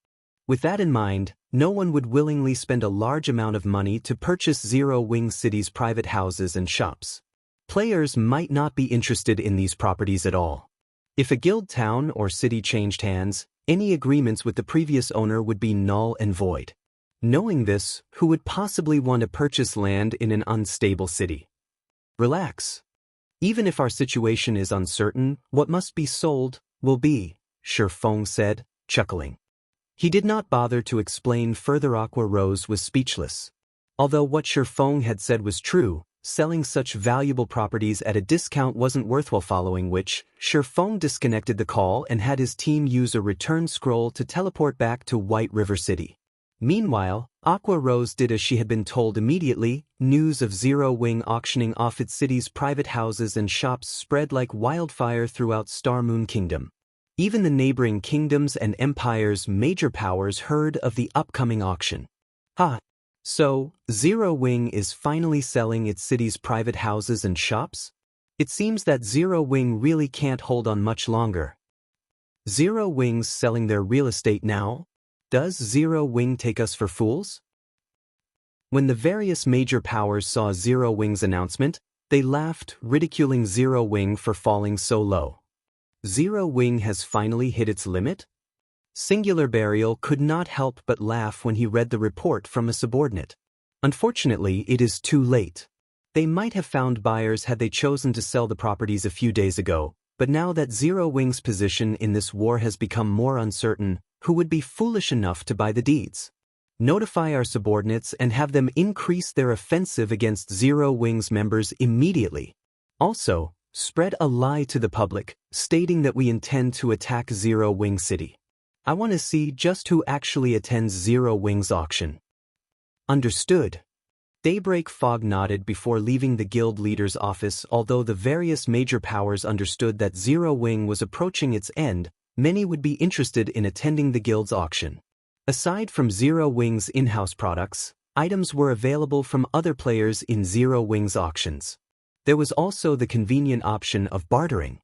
With that in mind, no one would willingly spend a large amount of money to purchase Zero Wing City's private houses and shops. Players might not be interested in these properties at all. If a guild town or city changed hands, any agreements with the previous owner would be null and void. Knowing this, who would possibly want to purchase land in an unstable city? Relax. Even if our situation is uncertain, what must be sold will be, Shi Feng said, chuckling. He did not bother to explain further. Aqua Rose was speechless. Although what Shi Feng had said was true, selling such valuable properties at a discount wasn't worthwhile. Following which, Shi Feng disconnected the call and had his team use a return scroll to teleport back to White River City. Meanwhile, Aqua Rose did as she had been told. Immediately, news of Zero Wing auctioning off its city's private houses and shops spread like wildfire throughout Starmoon Kingdom. Even the neighboring kingdoms and empires' major powers heard of the upcoming auction. So, Zero Wing is finally selling its city's private houses and shops? It seems that Zero Wing really can't hold on much longer. Zero Wing's selling their real estate now? Does Zero Wing take us for fools? When the various major powers saw Zero Wing's announcement, they laughed, ridiculing Zero Wing for falling so low. Zero Wing has finally hit its limit? Singular Burial could not help but laugh when he read the report from a subordinate. Unfortunately, it is too late. They might have found buyers had they chosen to sell the properties a few days ago, but now that Zero Wing's position in this war has become more uncertain, who would be foolish enough to buy the deeds? Notify our subordinates and have them increase their offensive against Zero Wing's members immediately. Also, spread a lie to the public, stating that we intend to attack Zero Wing City. I want to see just who actually attends Zero Wing's auction. Understood. Daybreak Fog nodded before leaving the guild leader's office. Although the various major powers understood that Zero Wing was approaching its end, many would be interested in attending the guild's auction. Aside from Zero Wing's in-house products, items were available from other players in Zero Wing's auctions. There was also the convenient option of bartering.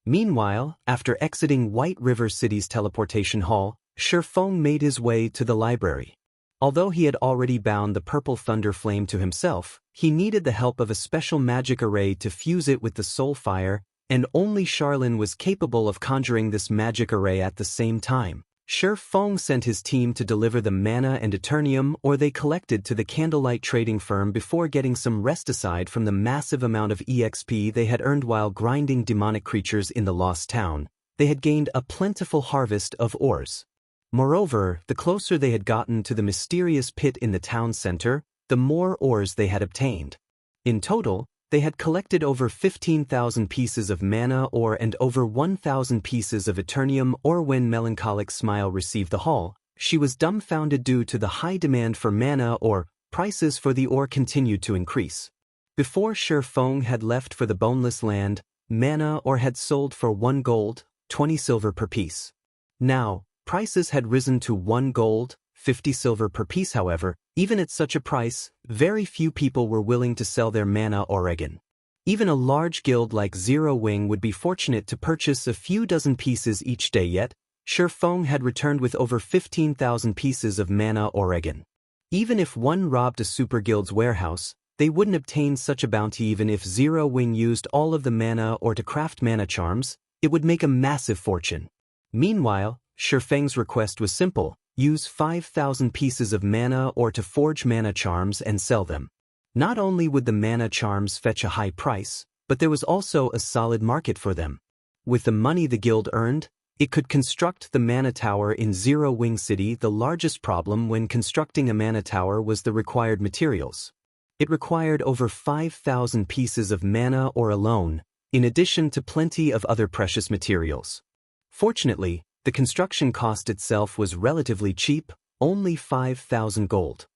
Meanwhile, after exiting White River City's teleportation hall, Shifeng made his way to the library. Although he had already bound the purple thunder flame to himself, he needed the help of a special magic array to fuse it with the soul fire, and only Charlene was capable of conjuring this magic array at the same time. Shifeng sent his team to deliver the mana and Eternium ore they collected to the Candlelight trading firm before getting some rest aside from the massive amount of EXP they had earned while grinding demonic creatures in the Lost Town. They had gained a plentiful harvest of ores. Moreover, the closer they had gotten to the mysterious pit in the town center, the more ores they had obtained. In total, they had collected over 15,000 pieces of mana ore and over 1,000 pieces of Eternium ore. When Melancholic Smile received the haul, she was dumbfounded due to the high demand for mana ore. Prices for the ore continued to increase. Before Shifeng had left for the Boneless land, mana ore had sold for 1 gold, 20 silver per piece. Now, prices had risen to 1 gold, 50 silver per piece. However, even at such a price, very few people were willing to sell their mana ore again. Even a large guild like Zero Wing would be fortunate to purchase a few dozen pieces each day. Yet, Shifeng had returned with over 15,000 pieces of mana ore again. Even if one robbed a super guild's warehouse, they wouldn't obtain such a bounty. Even if Zero Wing used all of the mana ore to craft mana charms, it would make a massive fortune. Meanwhile, Shifeng's request was simple: use 5,000 pieces of mana ore to forge mana charms and sell them. Not only would the mana charms fetch a high price, but there was also a solid market for them. With the money the guild earned, it could construct the mana tower in Zero Wing City. The largest problem when constructing a mana tower was the required materials. It required over 5,000 pieces of mana ore alone, in addition to plenty of other precious materials. Fortunately, the construction cost itself was relatively cheap, only 5,000 gold.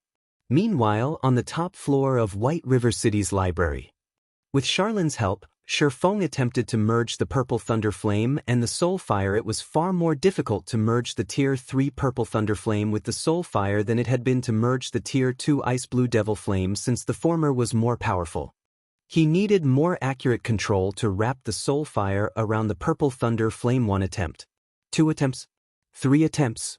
Meanwhile, on the top floor of White River City's library, with Charlene's help, Shifeng attempted to merge the Purple Thunder Flame and the Soul Fire. It was far more difficult to merge the Tier 3 Purple Thunder Flame with the Soul Fire than it had been to merge the Tier 2 Ice Blue Devil Flame, since the former was more powerful. He needed more accurate control to wrap the Soul Fire around the Purple Thunder Flame. 1 attempt. 2 attempts. 3 attempts.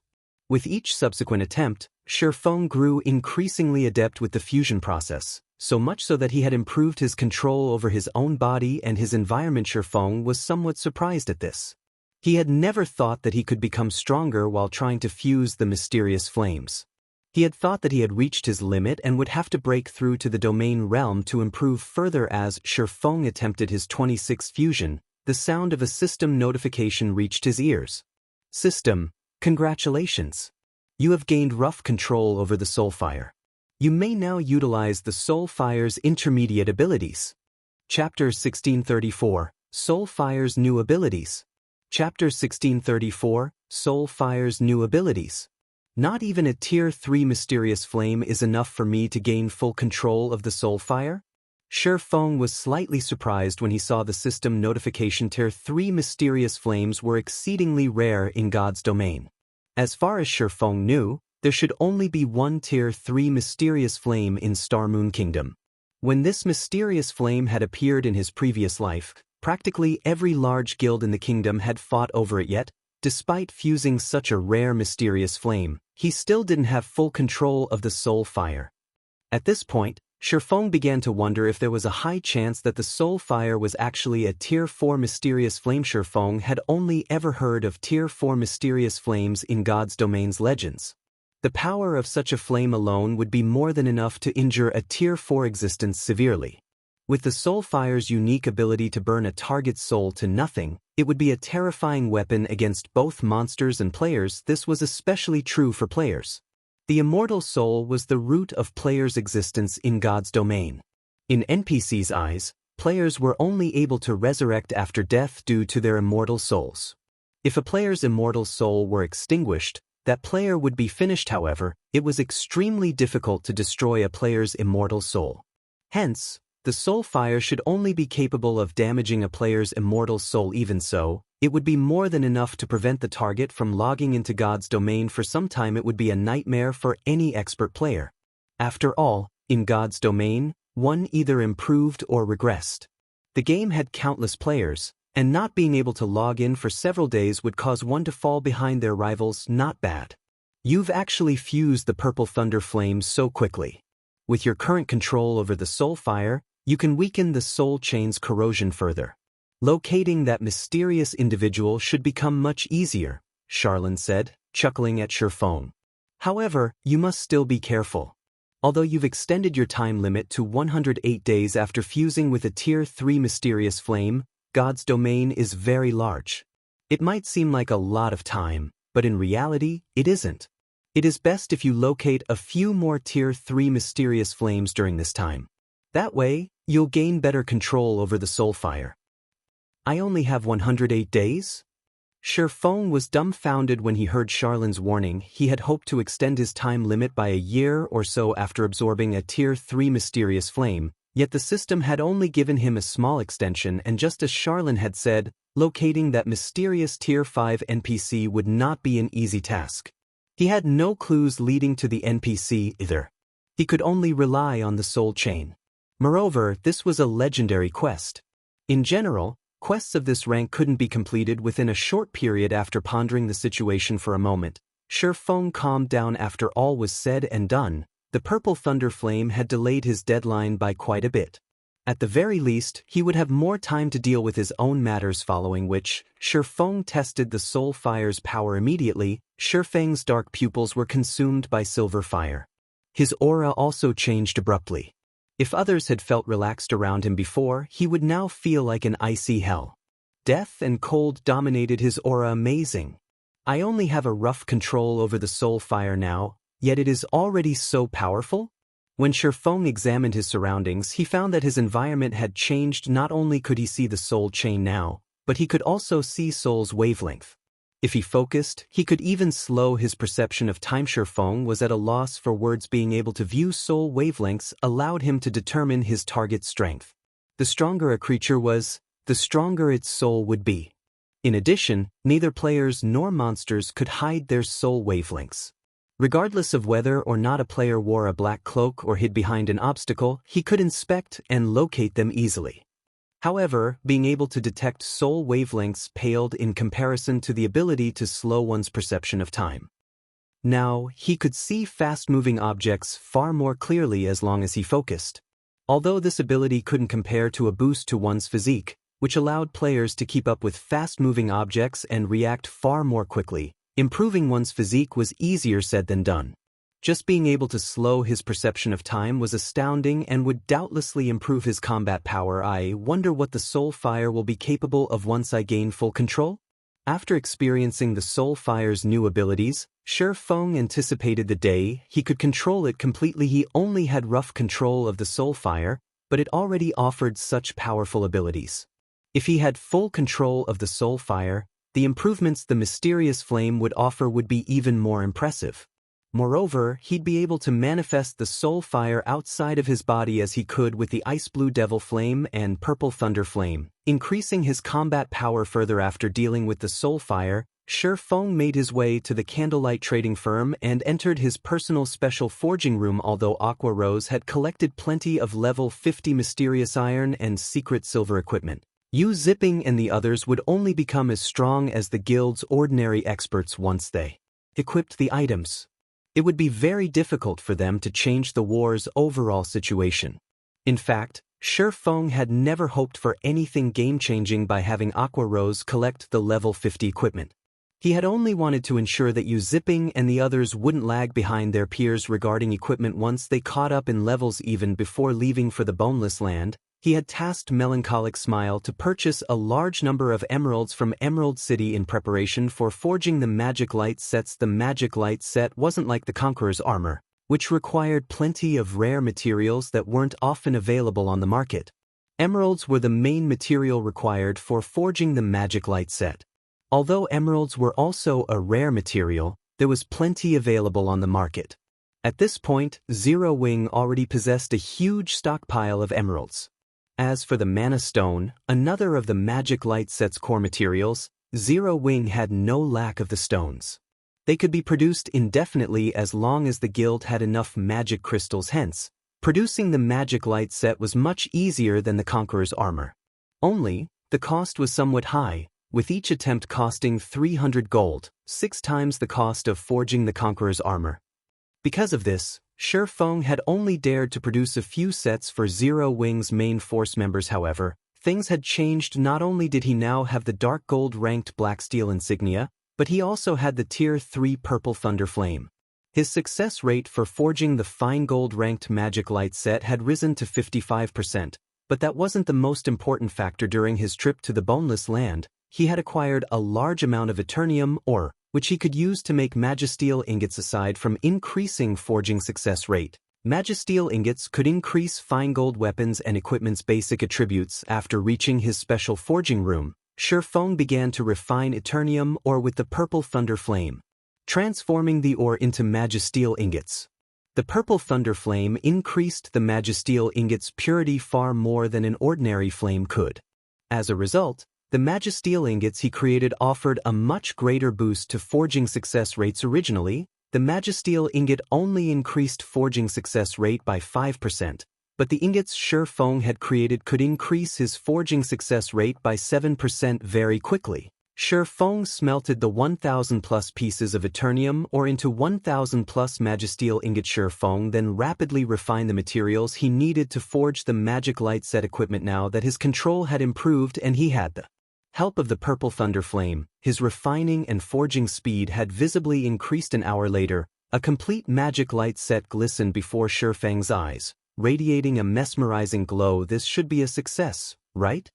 With each subsequent attempt, Shifeng grew increasingly adept with the fusion process, so much so that he had improved his control over his own body and his environment. Shifeng was somewhat surprised at this. He had never thought that he could become stronger while trying to fuse the mysterious flames. He had thought that he had reached his limit and would have to break through to the domain realm to improve further. As Shifeng attempted his 26th fusion, the sound of a system notification reached his ears. System, congratulations. You have gained rough control over the Soul Fire. You may now utilize the Soul Fire's intermediate abilities. Chapter 1634, Soul Fire's New Abilities. Chapter 1634, Soul Fire's New Abilities. Not even a Tier 3 Mysterious Flame is enough for me to gain full control of the Soul Fire? Shifeng was slightly surprised when he saw the system notification. Tier 3 Mysterious Flames were exceedingly rare in God's domain. As far as Shifeng knew, there should only be one Tier 3 Mysterious Flame in Star Moon Kingdom. When this mysterious flame had appeared in his previous life, practically every large guild in the kingdom had fought over it. Yet, despite fusing such a rare mysterious flame, he still didn't have full control of the Soul Fire. At this point, Shifeng began to wonder if there was a high chance that the Soul Fire was actually a Tier 4 Mysterious Flame. Shifeng had only ever heard of Tier 4 Mysterious Flames in God's domain's legends. The power of such a flame alone would be more than enough to injure a Tier 4 existence severely. With the Soul Fire's unique ability to burn a target's soul to nothing, it would be a terrifying weapon against both monsters and players. This was especially true for players. The immortal soul was the root of players' existence in God's domain. In NPC's eyes, players were only able to resurrect after death due to their immortal souls. If a player's immortal soul were extinguished, that player would be finished. However, it was extremely difficult to destroy a player's immortal soul. Hence, the soul fire should only be capable of damaging a player's immortal soul. Even so, it would be more than enough to prevent the target from logging into God's domain for some time. It would be a nightmare for any expert player. After all, in God's domain, one either improved or regressed. The game had countless players, and not being able to log in for several days would cause one to fall behind their rivals. Not bad. You've actually fused the purple thunder flame so quickly. With your current control over the soul fire, you can weaken the soul chain's corrosion further. Locating that mysterious individual should become much easier, Charlene said, chuckling at her phone. However, you must still be careful. Although you've extended your time limit to 108 days after fusing with a Tier 3 mysterious flame, God's domain is very large. It might seem like a lot of time, but in reality, it isn't. It is best if you locate a few more Tier 3 mysterious flames during this time. That way, you'll gain better control over the soul fire. I only have 108 days? Feng was dumbfounded when he heard Charlene's warning. He had hoped to extend his time limit by a year or so after absorbing a Tier 3 mysterious flame, yet the system had only given him a small extension, and just as Charlene had said, locating that mysterious Tier 5 NPC would not be an easy task. He had no clues leading to the NPC either. He could only rely on the soul chain. Moreover, this was a legendary quest. In general, quests of this rank couldn't be completed within a short period. After pondering the situation for a moment, Feng calmed down. After all was said and done, the purple thunder flame had delayed his deadline by quite a bit. At the very least, he would have more time to deal with his own matters, following which, Feng tested the soul fire's power immediately. Feng's dark pupils were consumed by silver fire. His aura also changed abruptly. If others had felt relaxed around him before, he would now feel like an icy hell. Death and cold dominated his aura. Amazing. I only have a rough control over the soul fire now, yet it is already so powerful? When Feng examined his surroundings, he found that his environment had changed. Not only could he see the soul chain now, but he could also see soul's wavelength. If he focused, he could even slow his perception of time. Feng was at a loss for words. Being able to view soul wavelengths allowed him to determine his target's strength. The stronger a creature was, the stronger its soul would be. In addition, neither players nor monsters could hide their soul wavelengths. Regardless of whether or not a player wore a black cloak or hid behind an obstacle, he could inspect and locate them easily. However, being able to detect soul wavelengths paled in comparison to the ability to slow one's perception of time. Now, he could see fast-moving objects far more clearly as long as he focused. Although this ability couldn't compare to a boost to one's physique, which allowed players to keep up with fast-moving objects and react far more quickly, improving one's physique was easier said than done. Just being able to slow his perception of time was astounding and would doubtlessly improve his combat power. I wonder what the soul fire will be capable of once I gain full control? After experiencing the soul fire's new abilities, Feng anticipated the day he could control it completely. He only had rough control of the soul fire, but it already offered such powerful abilities. If he had full control of the soul fire, the improvements the mysterious flame would offer would be even more impressive. Moreover, he'd be able to manifest the soul fire outside of his body as he could with the ice blue devil flame and purple thunder flame, increasing his combat power further. After dealing with the soul fire, Feng made his way to the candlelight trading firm and entered his personal special forging room. Although Aqua Rose had collected plenty of level 50 mysterious iron and secret silver equipment, Zipping and the others would only become as strong as the guild's ordinary experts once they equipped the items. It would be very difficult for them to change the war's overall situation. In fact, Feng had never hoped for anything game-changing by having Aqua Rose collect the level 50 equipment. He had only wanted to ensure that Zipping and the others wouldn't lag behind their peers regarding equipment. Once they caught up in levels, even before leaving for the Boneless land, he had tasked Melancholic Smile to purchase a large number of emeralds from Emerald City in preparation for forging the magic light sets. The magic light set wasn't like the Conqueror's armor, which required plenty of rare materials that weren't often available on the market. Emeralds were the main material required for forging the magic light set. Although emeralds were also a rare material, there was plenty available on the market. At this point, Zero Wing already possessed a huge stockpile of emeralds. As for the Mana Stone, another of the Magic Light Set's core materials, Zero Wing had no lack of the stones. They could be produced indefinitely as long as the guild had enough magic crystals, hence, producing the Magic Light Set was much easier than the Conqueror's armor. Only, the cost was somewhat high, with each attempt costing 300 gold, 6 times the cost of forging the Conqueror's armor. Because of this, Shifeng had only dared to produce a few sets for Zero Wing's main force members. However, things had changed. Not only did he now have the dark gold ranked black steel insignia, but he also had the tier 3 purple thunder flame. His success rate for forging the fine gold ranked magic light set had risen to 55%, but that wasn't the most important factor. During his trip to the Boneless land, he had acquired a large amount of Eternium ore, which he could use to make Magisteel ingots. Aside from increasing forging success rate, Magisteel ingots could increase fine gold weapons and equipment's basic attributes. After reaching his special forging room, Shifeng began to refine Eternium ore with the purple thunder flame, transforming the ore into Magisteel ingots. The purple thunder flame increased the Magisteel ingot's purity far more than an ordinary flame could. As a result, the Magisteel ingots he created offered a much greater boost to forging success rates. Originally, the Magisteel ingot only increased forging success rate by 5%, but the ingots Shifeng had created could increase his forging success rate by 7% very quickly. Shifeng smelted the 1,000 plus pieces of Eternium ore into 1,000 plus Magisteel ingot. Shifeng then rapidly refined the materials he needed to forge the magic light set equipment. Now that his control had improved and he had the help of the purple thunder flame, his refining and forging speed had visibly increased. An hour later, a complete magic light set glistened before Shifeng's eyes, radiating a mesmerizing glow. This should be a success, right?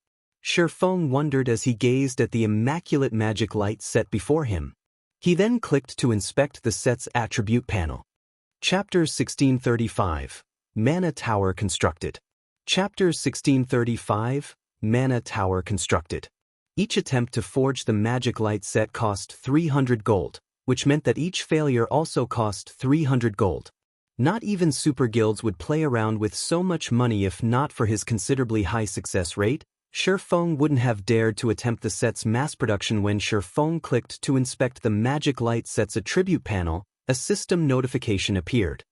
Shifeng wondered as he gazed at the immaculate magic light set before him. He then clicked to inspect the set's attribute panel. Chapter 1635, Mana Tower Constructed. Chapter 1635, Mana Tower Constructed. Each attempt to forge the magic light set cost 300 gold, which meant that each failure also cost 300 gold. Not even super guilds would play around with so much money. If not for his considerably high success rate, Shifeng wouldn't have dared to attempt the set's mass production. When Shifeng clicked to inspect the magic light set's attribute panel, a system notification appeared.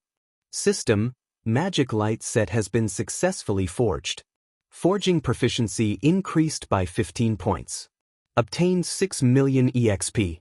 System, magic light set has been successfully forged. Forging proficiency increased by 15 points. Obtained 6 million EXP.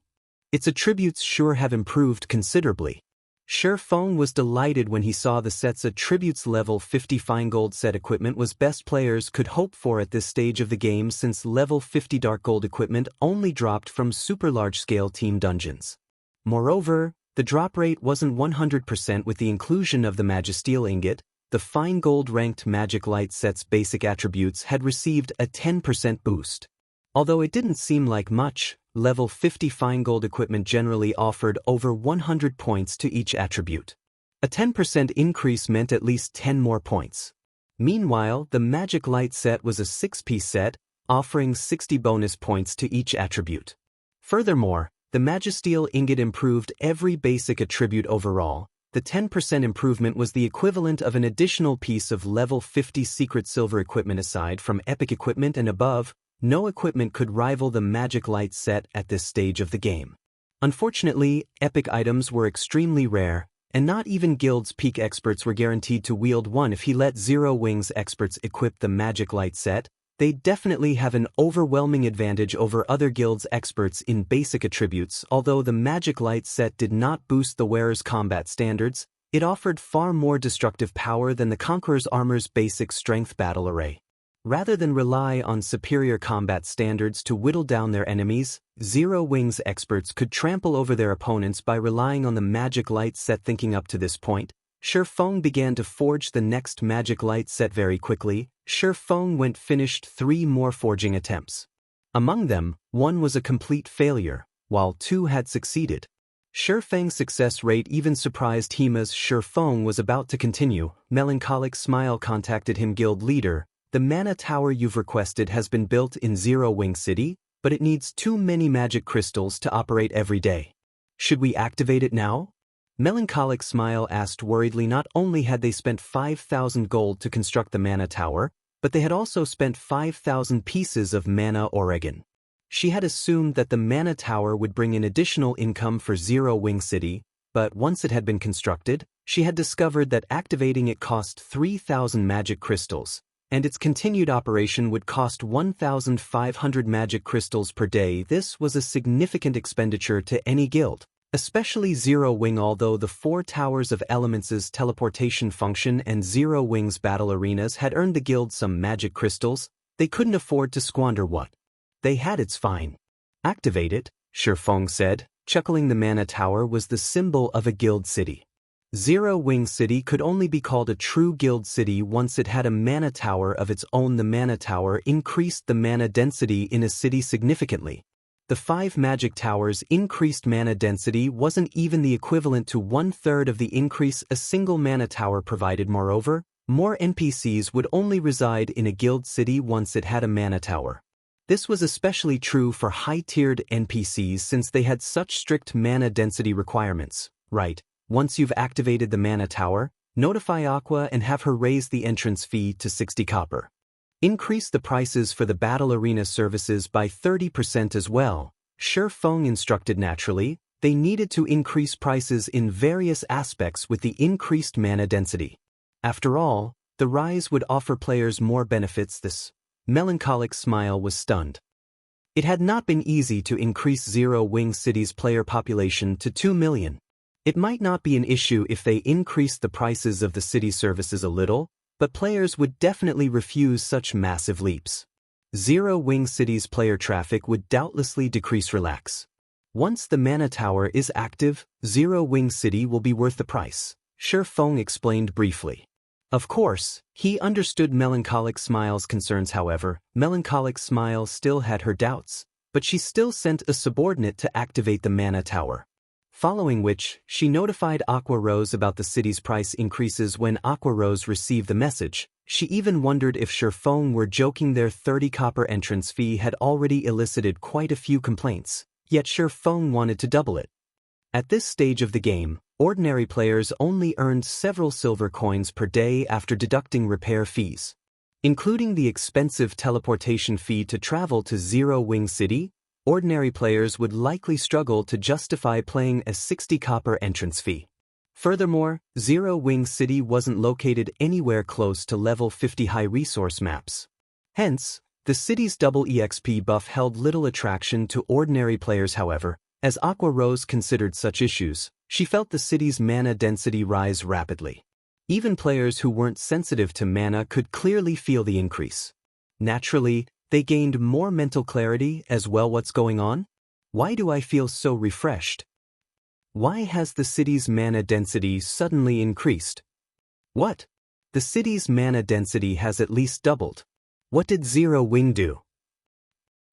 Its attributes sure have improved considerably. Shifeng was delighted when he saw the set's attributes. Level 50 fine gold set equipment was best players could hope for at this stage of the game, since level 50 dark gold equipment only dropped from super large scale team dungeons. Moreover, the drop rate wasn't 100%. With the inclusion of the Magisteel ingot, the fine gold ranked magic light set's basic attributes had received a 10% boost. Although it didn't seem like much, level 50 fine gold equipment generally offered over 100 points to each attribute. A 10% increase meant at least 10 more points. Meanwhile, the magic light set was a 6-piece set, offering 60 bonus points to each attribute. Furthermore, the Magisteel ingot improved every basic attribute overall. The 10% improvement was the equivalent of an additional piece of level 50 secret silver equipment. Aside from epic equipment and above, no equipment could rival the magic light set at this stage of the game. Unfortunately, epic items were extremely rare, and not even guild's peak experts were guaranteed to wield one. If he let Zero Wing's experts equip the magic light set, they'd definitely have an overwhelming advantage over other guilds' experts in basic attributes. Although the magic light set did not boost the wearer's combat standards, it offered far more destructive power than the Conqueror's armor's basic strength battle array. Rather than rely on superior combat standards to whittle down their enemies, Zero Wing's experts could trample over their opponents by relying on the magic light set. Thinking up to this point, Shifeng began to forge the next magic light set very quickly. Shifeng finished 3 more forging attempts. Among them, 1 was a complete failure, while 2 had succeeded. Shifeng's success rate even surprised him. As Shifeng was about to continue, Melancholic Smile contacted him. Guild leader, the mana tower you've requested has been built in Zero Wing City, but it needs too many magic crystals to operate every day. Should we activate it now? Melancholic Smile asked worriedly. Not only had they spent 5,000 gold to construct the mana tower, but they had also spent 5,000 pieces of mana Oregon. She had assumed that the mana tower would bring in additional income for Zero Wing City, but once it had been constructed, she had discovered that activating it cost 3,000 magic crystals, and its continued operation would cost 1,500 magic crystals per day. This was a significant expenditure to any guild, especially Zero Wing. Although the 4 Towers of Elements' teleportation function and Zero Wing's battle arenas had earned the guild some magic crystals, they couldn't afford to squander what they had. It's fine. Activate it, Shifeng said, chuckling. The mana tower was the symbol of a guild city. Zero Wing City could only be called a true guild city once it had a mana tower of its own. The mana tower increased the mana density in a city significantly. The 5 magic towers increased mana density wasn't even the equivalent to 1/3 of the increase a single mana tower provided. Moreover, more NPCs would only reside in a guild city once it had a mana tower. This was especially true for high-tiered NPCs since they had such strict mana density requirements. Right. Once you've activated the mana tower, notify Aqua and have her raise the entrance fee to 60 copper. Increase the prices for the battle arena services by 30% as well, Shifeng instructed. Naturally, they needed to increase prices in various aspects with the increased mana density. After all, the rise would offer players more benefits. This melancholic smile was stunned. It had not been easy to increase Zero Wing City's player population to 2 million. It might not be an issue if they increased the prices of the city services a little, but players would definitely refuse such massive leaps. Zero Wing City's player traffic would doubtlessly decrease. Relax. Once the mana tower is active, Zero Wing City will be worth the price, Shifeng explained briefly. Of course, he understood Melancholic Smile's concerns. However, Melancholic Smile still had her doubts, but she still sent a subordinate to activate the mana tower. Following which, she notified Aqua Rose about the city's price increases. When Aqua Rose received the message, she even wondered if Shifeng were joking. Their 30 copper entrance fee had already elicited quite a few complaints, yet Shifeng wanted to double it. At this stage of the game, ordinary players only earned several silver coins per day after deducting repair fees. Including the expensive teleportation fee to travel to Zero Wing City, ordinary players would likely struggle to justify paying a 60 copper entrance fee. Furthermore, Zero Wing City wasn't located anywhere close to level 50 high-resource maps. Hence, the city's double EXP buff held little attraction to ordinary players. However, as Aqua Rose considered such issues, she felt the city's mana density rise rapidly. Even players who weren't sensitive to mana could clearly feel the increase. Naturally, they gained more mental clarity as well. What's going on? Why do I feel so refreshed? Why has the city's mana density suddenly increased? What? The city's mana density has at least doubled. What did Zero Wing do?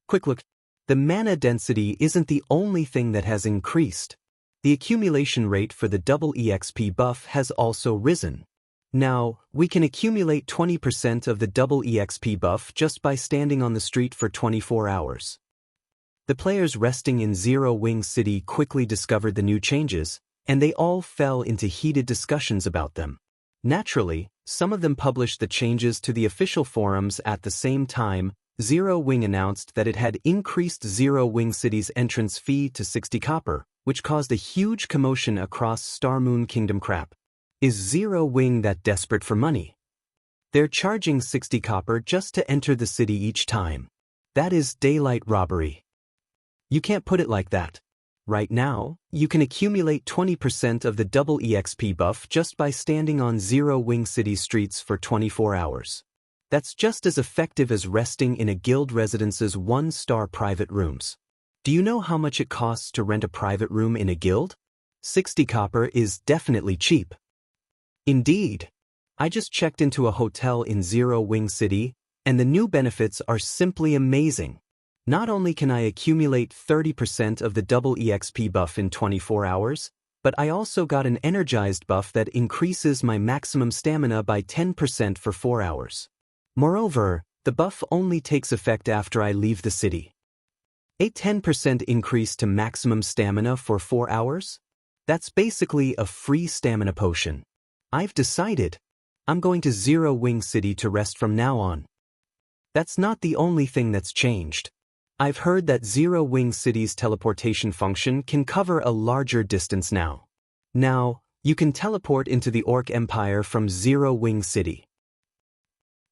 Quick look. The mana density isn't the only thing that has increased. The accumulation rate for the double EXP buff has also risen. Now, we can accumulate 20% of the double EXP buff just by standing on the street for 24 hours. The players resting in Zero Wing City quickly discovered the new changes, and they all fell into heated discussions about them. Naturally, some of them published the changes to the official forums at the same time. Zero Wing announced that it had increased Zero Wing City's entrance fee to 60 copper, which caused a huge commotion across Starmoon Kingdom. Crap. Is Zero Wing that desperate for money? They're charging 60 copper just to enter the city each time. That is daylight robbery. You can't put it like that. Right now, you can accumulate 20% of the double EXP buff just by standing on Zero Wing City streets for 24 hours. That's just as effective as resting in a guild residence's 1-star private rooms. Do you know how much it costs to rent a private room in a guild? 60 copper is definitely cheap. Indeed. I just checked into a hotel in Zero Wing City, and the new benefits are simply amazing. Not only can I accumulate 30% of the double EXP buff in 24 hours, but I also got an energized buff that increases my maximum stamina by 10% for 4 hours. Moreover, the buff only takes effect after I leave the city. A 10% increase to maximum stamina for 4 hours? That's basically a free stamina potion. I've decided. I'm going to Zero Wing City to rest from now on. That's not the only thing that's changed. I've heard that Zero Wing City's teleportation function can cover a larger distance now. Now, you can teleport into the Orc Empire from Zero Wing City.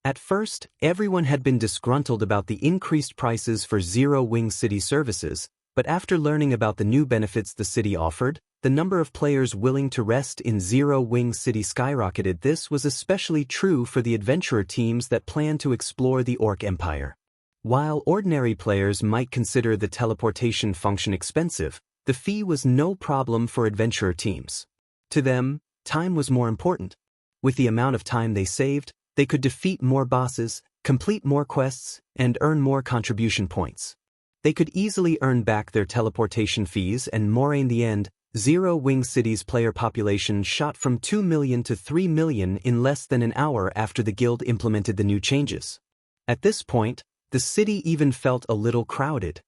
At first, everyone had been disgruntled about the increased prices for Zero Wing City services, but after learning about the new benefits the city offered, the number of players willing to rest in Zero Wing City skyrocketed. This was especially true for the adventurer teams that plan to explore the Orc Empire. While ordinary players might consider the teleportation function expensive, the fee was no problem for adventurer teams. To them, time was more important. With the amount of time they saved, they could defeat more bosses, complete more quests, and earn more contribution points. They could easily earn back their teleportation fees, and more in the end, Zero Wing City's player population shot from 2 million to 3 million in less than an hour after the guild implemented the new changes. At this point, the city even felt a little crowded.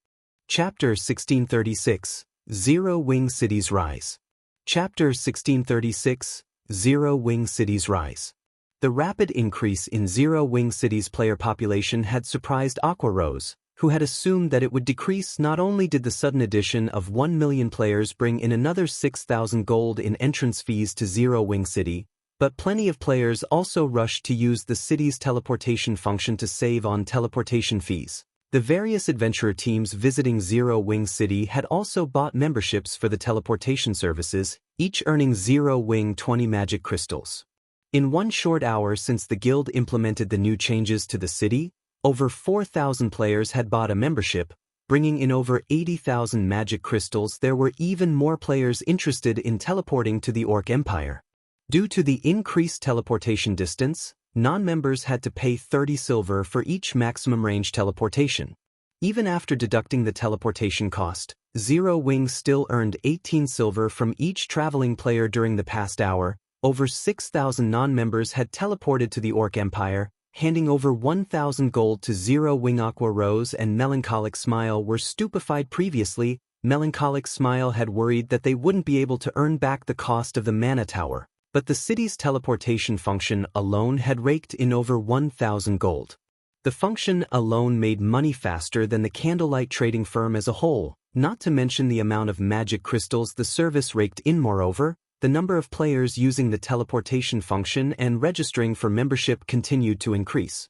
Chapter 1636, Zero Wing City's Rise. Chapter 1636, Zero Wing City's Rise. The rapid increase in Zero Wing City's player population had surprised Aqua Rose, who had assumed that it would decrease. Not only did the sudden addition of 1 million players bring in another 6,000 gold in entrance fees to Zero Wing City, but plenty of players also rushed to use the city's teleportation function to save on teleportation fees. The various adventurer teams visiting Zero Wing City had also bought memberships for the teleportation services, each earning Zero Wing 20 magic crystals. In one short hour since the guild implemented the new changes to the city, over 4,000 players had bought a membership, bringing in over 80,000 magic crystals. There were even more players interested in teleporting to the Orc Empire. Due to the increased teleportation distance, non-members had to pay 30 silver for each maximum range teleportation. Even after deducting the teleportation cost, Zero Wing still earned 18 silver from each traveling player during the past hour. Over 6,000 non-members had teleported to the Orc Empire, handing over 1,000 gold to Zero Wing. Aqua Rose and Melancholic Smile were stupefied. Previously, Melancholic Smile had worried that they wouldn't be able to earn back the cost of the Mana Tower, but the city's teleportation function alone had raked in over 1,000 gold. The function alone made money faster than the Candlelight trading firm as a whole, not to mention the amount of magic crystals the service raked in. Moreover, the number of players using the teleportation function and registering for membership continued to increase.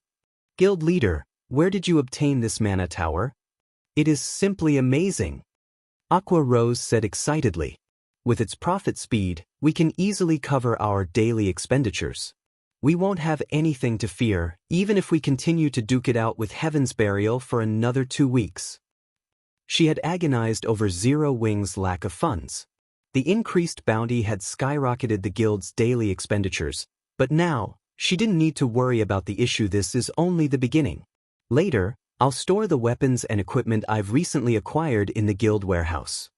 Guild leader, where did you obtain this Mana Tower? It is simply amazing. Aqua Rose said excitedly. With its profit speed, we can easily cover our daily expenditures. We won't have anything to fear, even if we continue to duke it out with Heaven's Burial for another 2 weeks. She had agonized over Zero Wing's lack of funds. The increased bounty had skyrocketed the guild's daily expenditures, but now, she didn't need to worry about the issue. This is only the beginning. Later, I'll store the weapons and equipment I've recently acquired in the guild warehouse.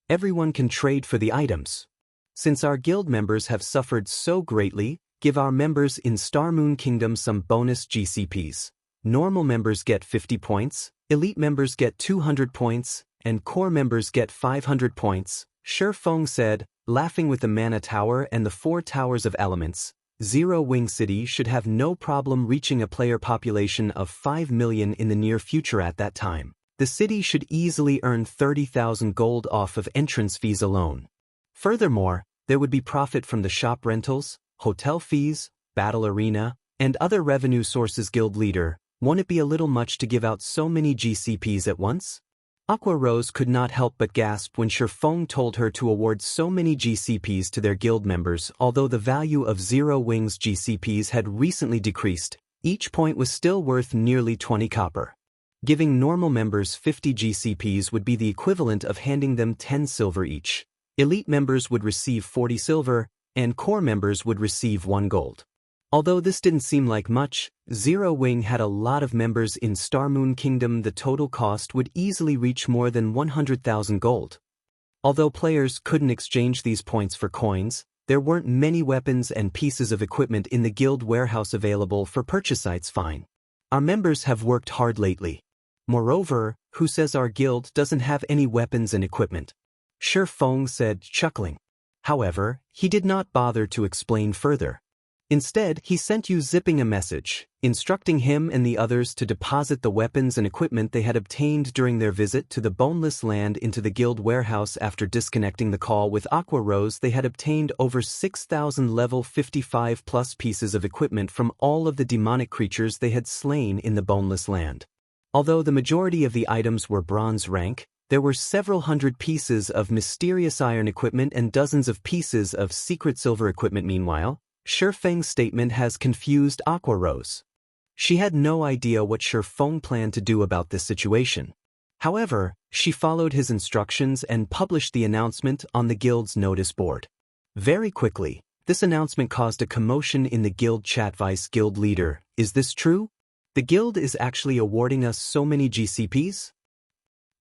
Everyone can trade for the items. Since our guild members have suffered so greatly, give our members in Star Moon Kingdom some bonus GCPs. Normal members get 50 points, elite members get 200 points, and core members get 500 points. Shi Feng said, laughing. With the Mana Tower and the 4 Towers of Elements, Zero Wing City should have no problem reaching a player population of 5 million in the near future. At that time, the city should easily earn 30,000 gold off of entrance fees alone. Furthermore, there would be profit from the shop rentals, hotel fees, battle arena, and other revenue sources. Guild leader, won't it be a little much to give out so many GCPs at once? Aqua Rose could not help but gasp when Shi Feng told her to award so many GCPs to their guild members. Although the value of Zero Wing's GCPs had recently decreased, each point was still worth nearly 20 copper. Giving normal members 50 GCPs would be the equivalent of handing them 10 silver each. Elite members would receive 40 silver, and core members would receive 1 gold. Although this didn't seem like much, Zero Wing had a lot of members in Star Moon Kingdom. The total cost would easily reach more than 100,000 gold. Although players couldn't exchange these points for coins, there weren't many weapons and pieces of equipment in the guild warehouse available for purchase. It's fine. Our members have worked hard lately. Moreover, who says our guild doesn't have any weapons and equipment? Shi Feng said, chuckling. However, he did not bother to explain further. Instead, he sent you zipping a message, instructing him and the others to deposit the weapons and equipment they had obtained during their visit to the Boneless land into the guild warehouse. After disconnecting the call with Aqua Rose, they had obtained over 6,000 level 55 plus pieces of equipment from all of the demonic creatures they had slain in the Boneless land. Although the majority of the items were bronze rank, there were several hundred pieces of mysterious iron equipment and dozens of pieces of secret silver equipment. Meanwhile, Shifeng's statement has confused Aqua Rose. She had no idea what Shifeng planned to do about this situation. However, she followed his instructions and published the announcement on the guild's notice board. Very quickly, this announcement caused a commotion in the guild chat. Vice guild leader, is this true? The guild is actually awarding us so many GCPs?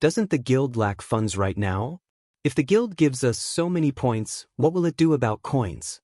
Doesn't the guild lack funds right now? If the guild gives us so many points, what will it do about coins?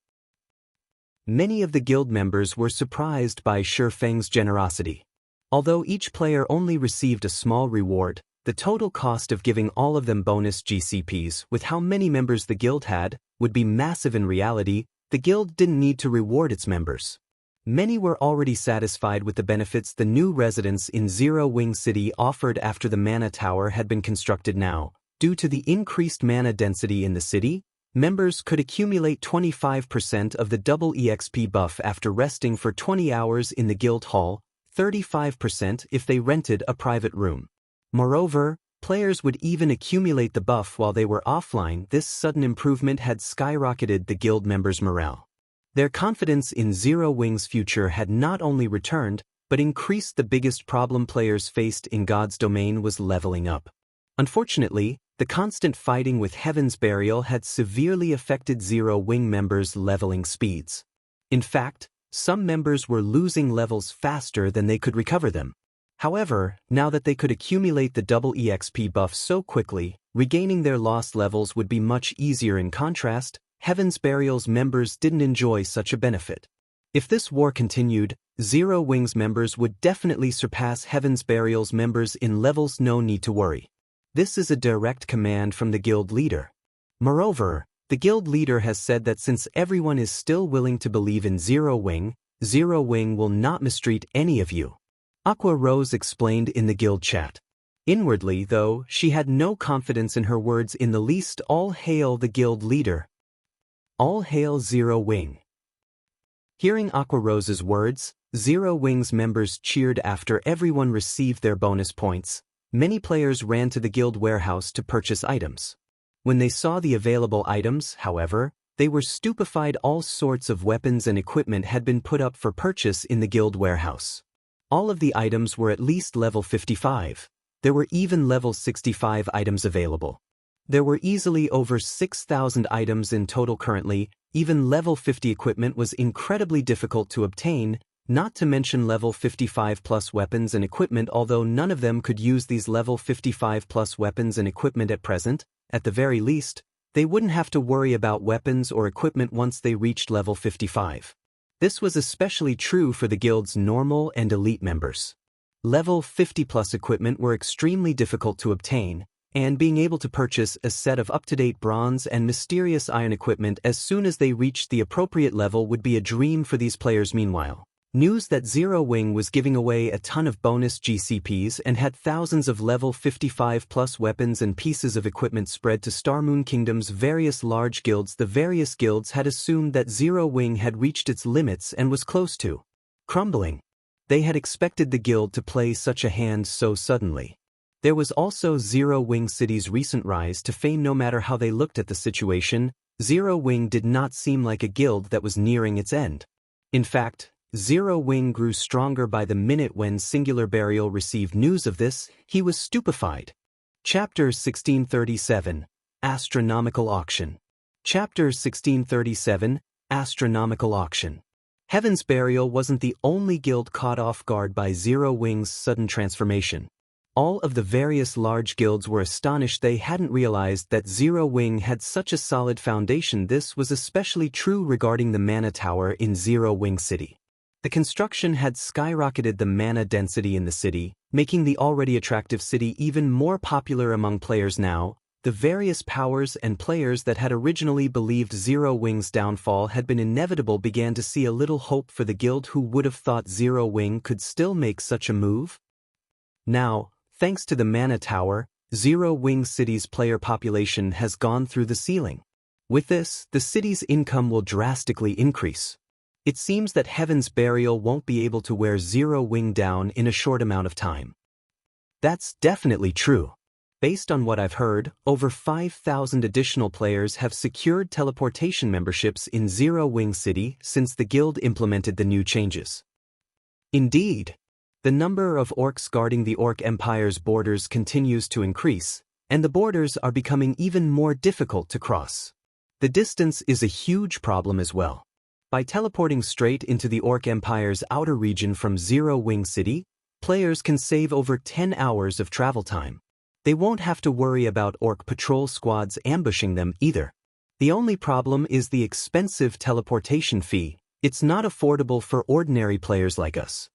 Many of the guild members were surprised by Shifeng's generosity. Although each player only received a small reward, the total cost of giving all of them bonus GCPs with how many members the guild had would be massive. In reality, the guild didn't need to reward its members. Many were already satisfied with the benefits the new residents in Zero Wing City offered after the mana tower had been constructed. Now, due to the increased mana density in the city, members could accumulate 25% of the double EXP buff after resting for 20 hours in the guild hall, 35% if they rented a private room. Moreover, players would even accumulate the buff while they were offline. This sudden improvement had skyrocketed the guild members' morale. Their confidence in Zero Wing's future had not only returned, but increased. The biggest problem players faced in God's domain was leveling up. Unfortunately, the constant fighting with Heaven's Burial had severely affected Zero Wing members' leveling speeds. In fact, some members were losing levels faster than they could recover them. However, now that they could accumulate the double EXP buff so quickly, regaining their lost levels would be much easier. In contrast, Heaven's Burial's members didn't enjoy such a benefit. If this war continued, Zero Wing's members would definitely surpass Heaven's Burial's members in levels. No need to worry. This is a direct command from the guild leader. Moreover, the guild leader has said that since everyone is still willing to believe in Zero Wing will not mistreat any of you. Aqua Rose explained in the guild chat. Inwardly, though, she had no confidence in her words in the least. All hail the guild leader. All hail Zero Wing. Hearing Aqua Rose's words, Zero Wing's members cheered. After everyone received their bonus points, many players ran to the guild warehouse to purchase items. When they saw the available items, however, they were stupefied. All sorts of weapons and equipment had been put up for purchase in the guild warehouse. All of the items were at least level 55. There were even level 65 items available. There were easily over 6,000 items in total currently. Even level 50 equipment was incredibly difficult to obtain, not to mention level 55 plus weapons and equipment. Although none of them could use these level 55 plus weapons and equipment at present, at the very least, they wouldn't have to worry about weapons or equipment once they reached level 55. This was especially true for the guild's normal and elite members. Level 50 plus equipment were extremely difficult to obtain, and being able to purchase a set of up-to-date bronze and mysterious iron equipment as soon as they reached the appropriate level would be a dream for these players. Meanwhile, news that Zero Wing was giving away a ton of bonus GCPs and had thousands of level 55 plus weapons and pieces of equipment spread to Starmoon Kingdom's various large guilds. The various guilds had assumed that Zero Wing had reached its limits and was close to crumbling. They had expected the guild to play such a hand so suddenly. There was also Zero Wing City's recent rise to fame. No matter how they looked at the situation, Zero Wing did not seem like a guild that was nearing its end. In fact, Zero Wing grew stronger by the minute. When Singular Burial received news of this, he was stupefied. Chapter 1637, Astronomical Auction. Chapter 1637, Astronomical Auction. Heaven's Burial wasn't the only guild caught off guard by Zero Wing's sudden transformation. All of the various large guilds were astonished. They hadn't realized that Zero Wing had such a solid foundation. This was especially true regarding the mana tower in Zero Wing City. The construction had skyrocketed the mana density in the city, making the already attractive city even more popular among players. Now, the various powers and players that had originally believed Zero Wing's downfall had been inevitable began to see a little hope for the guild. Who would have thought Zero Wing could still make such a move? Now, thanks to the Mana Tower, Zero Wing City's player population has gone through the ceiling. With this, the city's income will drastically increase. It seems that Heaven's Burial won't be able to wear Zero Wing down in a short amount of time. That's definitely true. Based on what I've heard, over 5,000 additional players have secured teleportation memberships in Zero Wing City since the guild implemented the new changes. Indeed, the number of orcs guarding the Orc Empire's borders continues to increase, and the borders are becoming even more difficult to cross. The distance is a huge problem as well. By teleporting straight into the Orc Empire's outer region from Zero Wing City, players can save over 10 hours of travel time. They won't have to worry about Orc patrol squads ambushing them either. The only problem is the expensive teleportation fee. It's not affordable for ordinary players like us.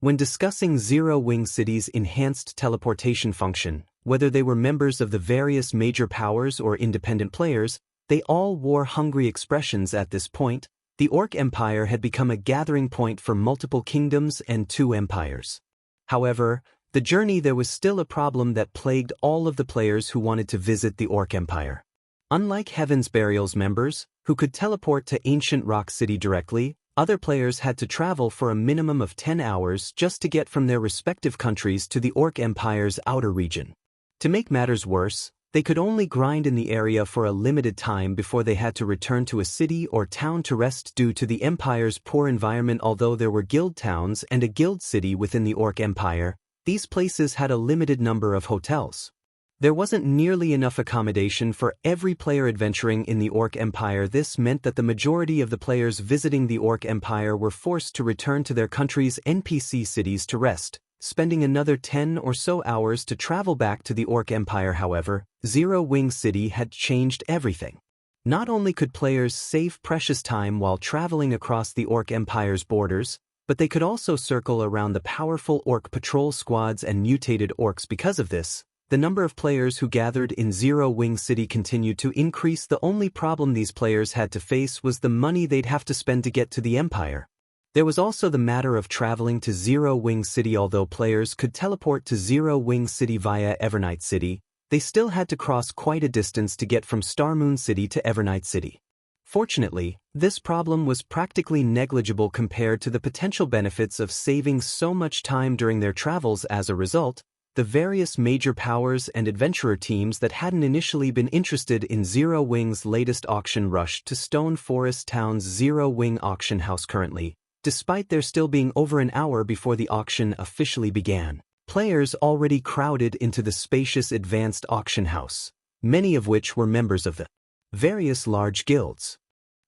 When discussing Zero Wing City's enhanced teleportation function, whether they were members of the various major powers or independent players, they all wore hungry expressions at this point. The Orc Empire had become a gathering point for multiple kingdoms and 2 empires. However, the journey there was still a problem that plagued all of the players who wanted to visit the Orc Empire. Unlike Heaven's Burial's members, who could teleport to Ancient Rock City directly, other players had to travel for a minimum of 10 hours just to get from their respective countries to the Orc Empire's outer region. To make matters worse, they could only grind in the area for a limited time before they had to return to a city or town to rest due to the Empire's poor environment. Although there were guild towns and a guild city within the Orc Empire, these places had a limited number of hotels. There wasn't nearly enough accommodation for every player adventuring in the Orc Empire. This meant that the majority of the players visiting the Orc Empire were forced to return to their country's NPC cities to rest, spending another 10 or so hours to travel back to the Orc Empire. However, Zero Wing City had changed everything. Not only could players save precious time while traveling across the Orc Empire's borders, but they could also circle around the powerful Orc patrol squads and mutated orcs. Because of this, the number of players who gathered in Zero Wing City continued to increase. The only problem these players had to face was the money they'd have to spend to get to the Empire. There was also the matter of traveling to Zero Wing City. Although players could teleport to Zero Wing City via Evernight City, they still had to cross quite a distance to get from Starmoon City to Evernight City. Fortunately, this problem was practically negligible compared to the potential benefits of saving so much time during their travels. As a result, the various major powers and adventurer teams that hadn't initially been interested in Zero Wing's latest auction rushed to Stone Forest Town's Zero Wing auction house. Currently, despite there still being over an hour before the auction officially began, players already crowded into the spacious advanced auction house, many of which were members of the various large guilds.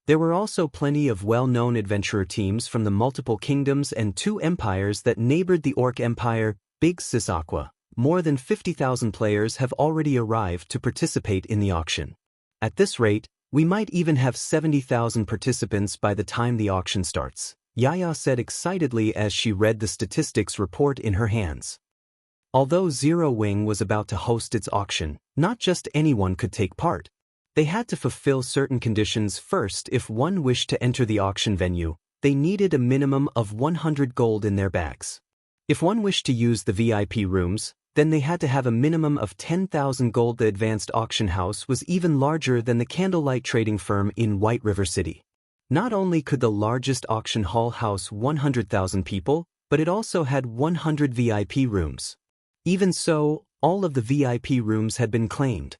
There were also plenty of well-known adventurer teams from the multiple kingdoms and 2 empires that neighbored the Orc Empire. Big Sis Aqua. More than 50,000 players have already arrived to participate in the auction. At this rate, we might even have 70,000 participants by the time the auction starts, Yaya said excitedly as she read the statistics report in her hands. Although Zero Wing was about to host its auction, not just anyone could take part. They had to fulfill certain conditions. First, if one wished to enter the auction venue, they needed a minimum of 100 gold in their bags. If one wished to use the VIP rooms, then they had to have a minimum of 10,000 gold. The advanced auction house was even larger than the Candlelight trading firm in White River City. Not only could the largest auction hall house 100,000 people, but it also had 100 VIP rooms. Even so, all of the VIP rooms had been claimed.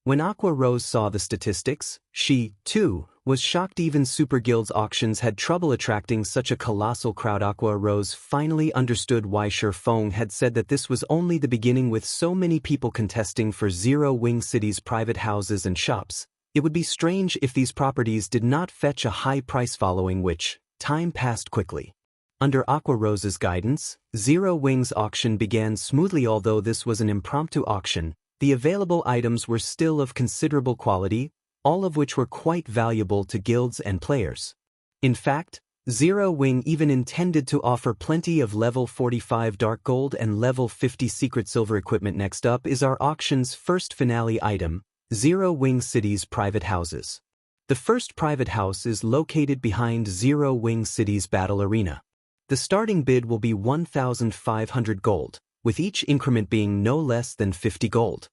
When Aqua Rose saw the statistics, she, too, was shocked. Even Super Guild's auctions had trouble attracting such a colossal crowd. Aqua Rose finally understood why Feng had said that this was only the beginning. With so many people contesting for Zero Wing City's private houses and shops, it would be strange if these properties did not fetch a high price. Following which, time passed quickly. Under Aqua Rose's guidance, Zero Wing's auction began smoothly. Although this was an impromptu auction, the available items were still of considerable quality, all of which were quite valuable to guilds and players. In fact, Zero Wing even intended to offer plenty of level 45 dark gold and level 50 secret silver equipment. Next up is our auction's first finale item, Zero Wing City's private houses. The first private house is located behind Zero Wing City's battle arena. The starting bid will be 1,500 gold, with each increment being no less than 50 gold.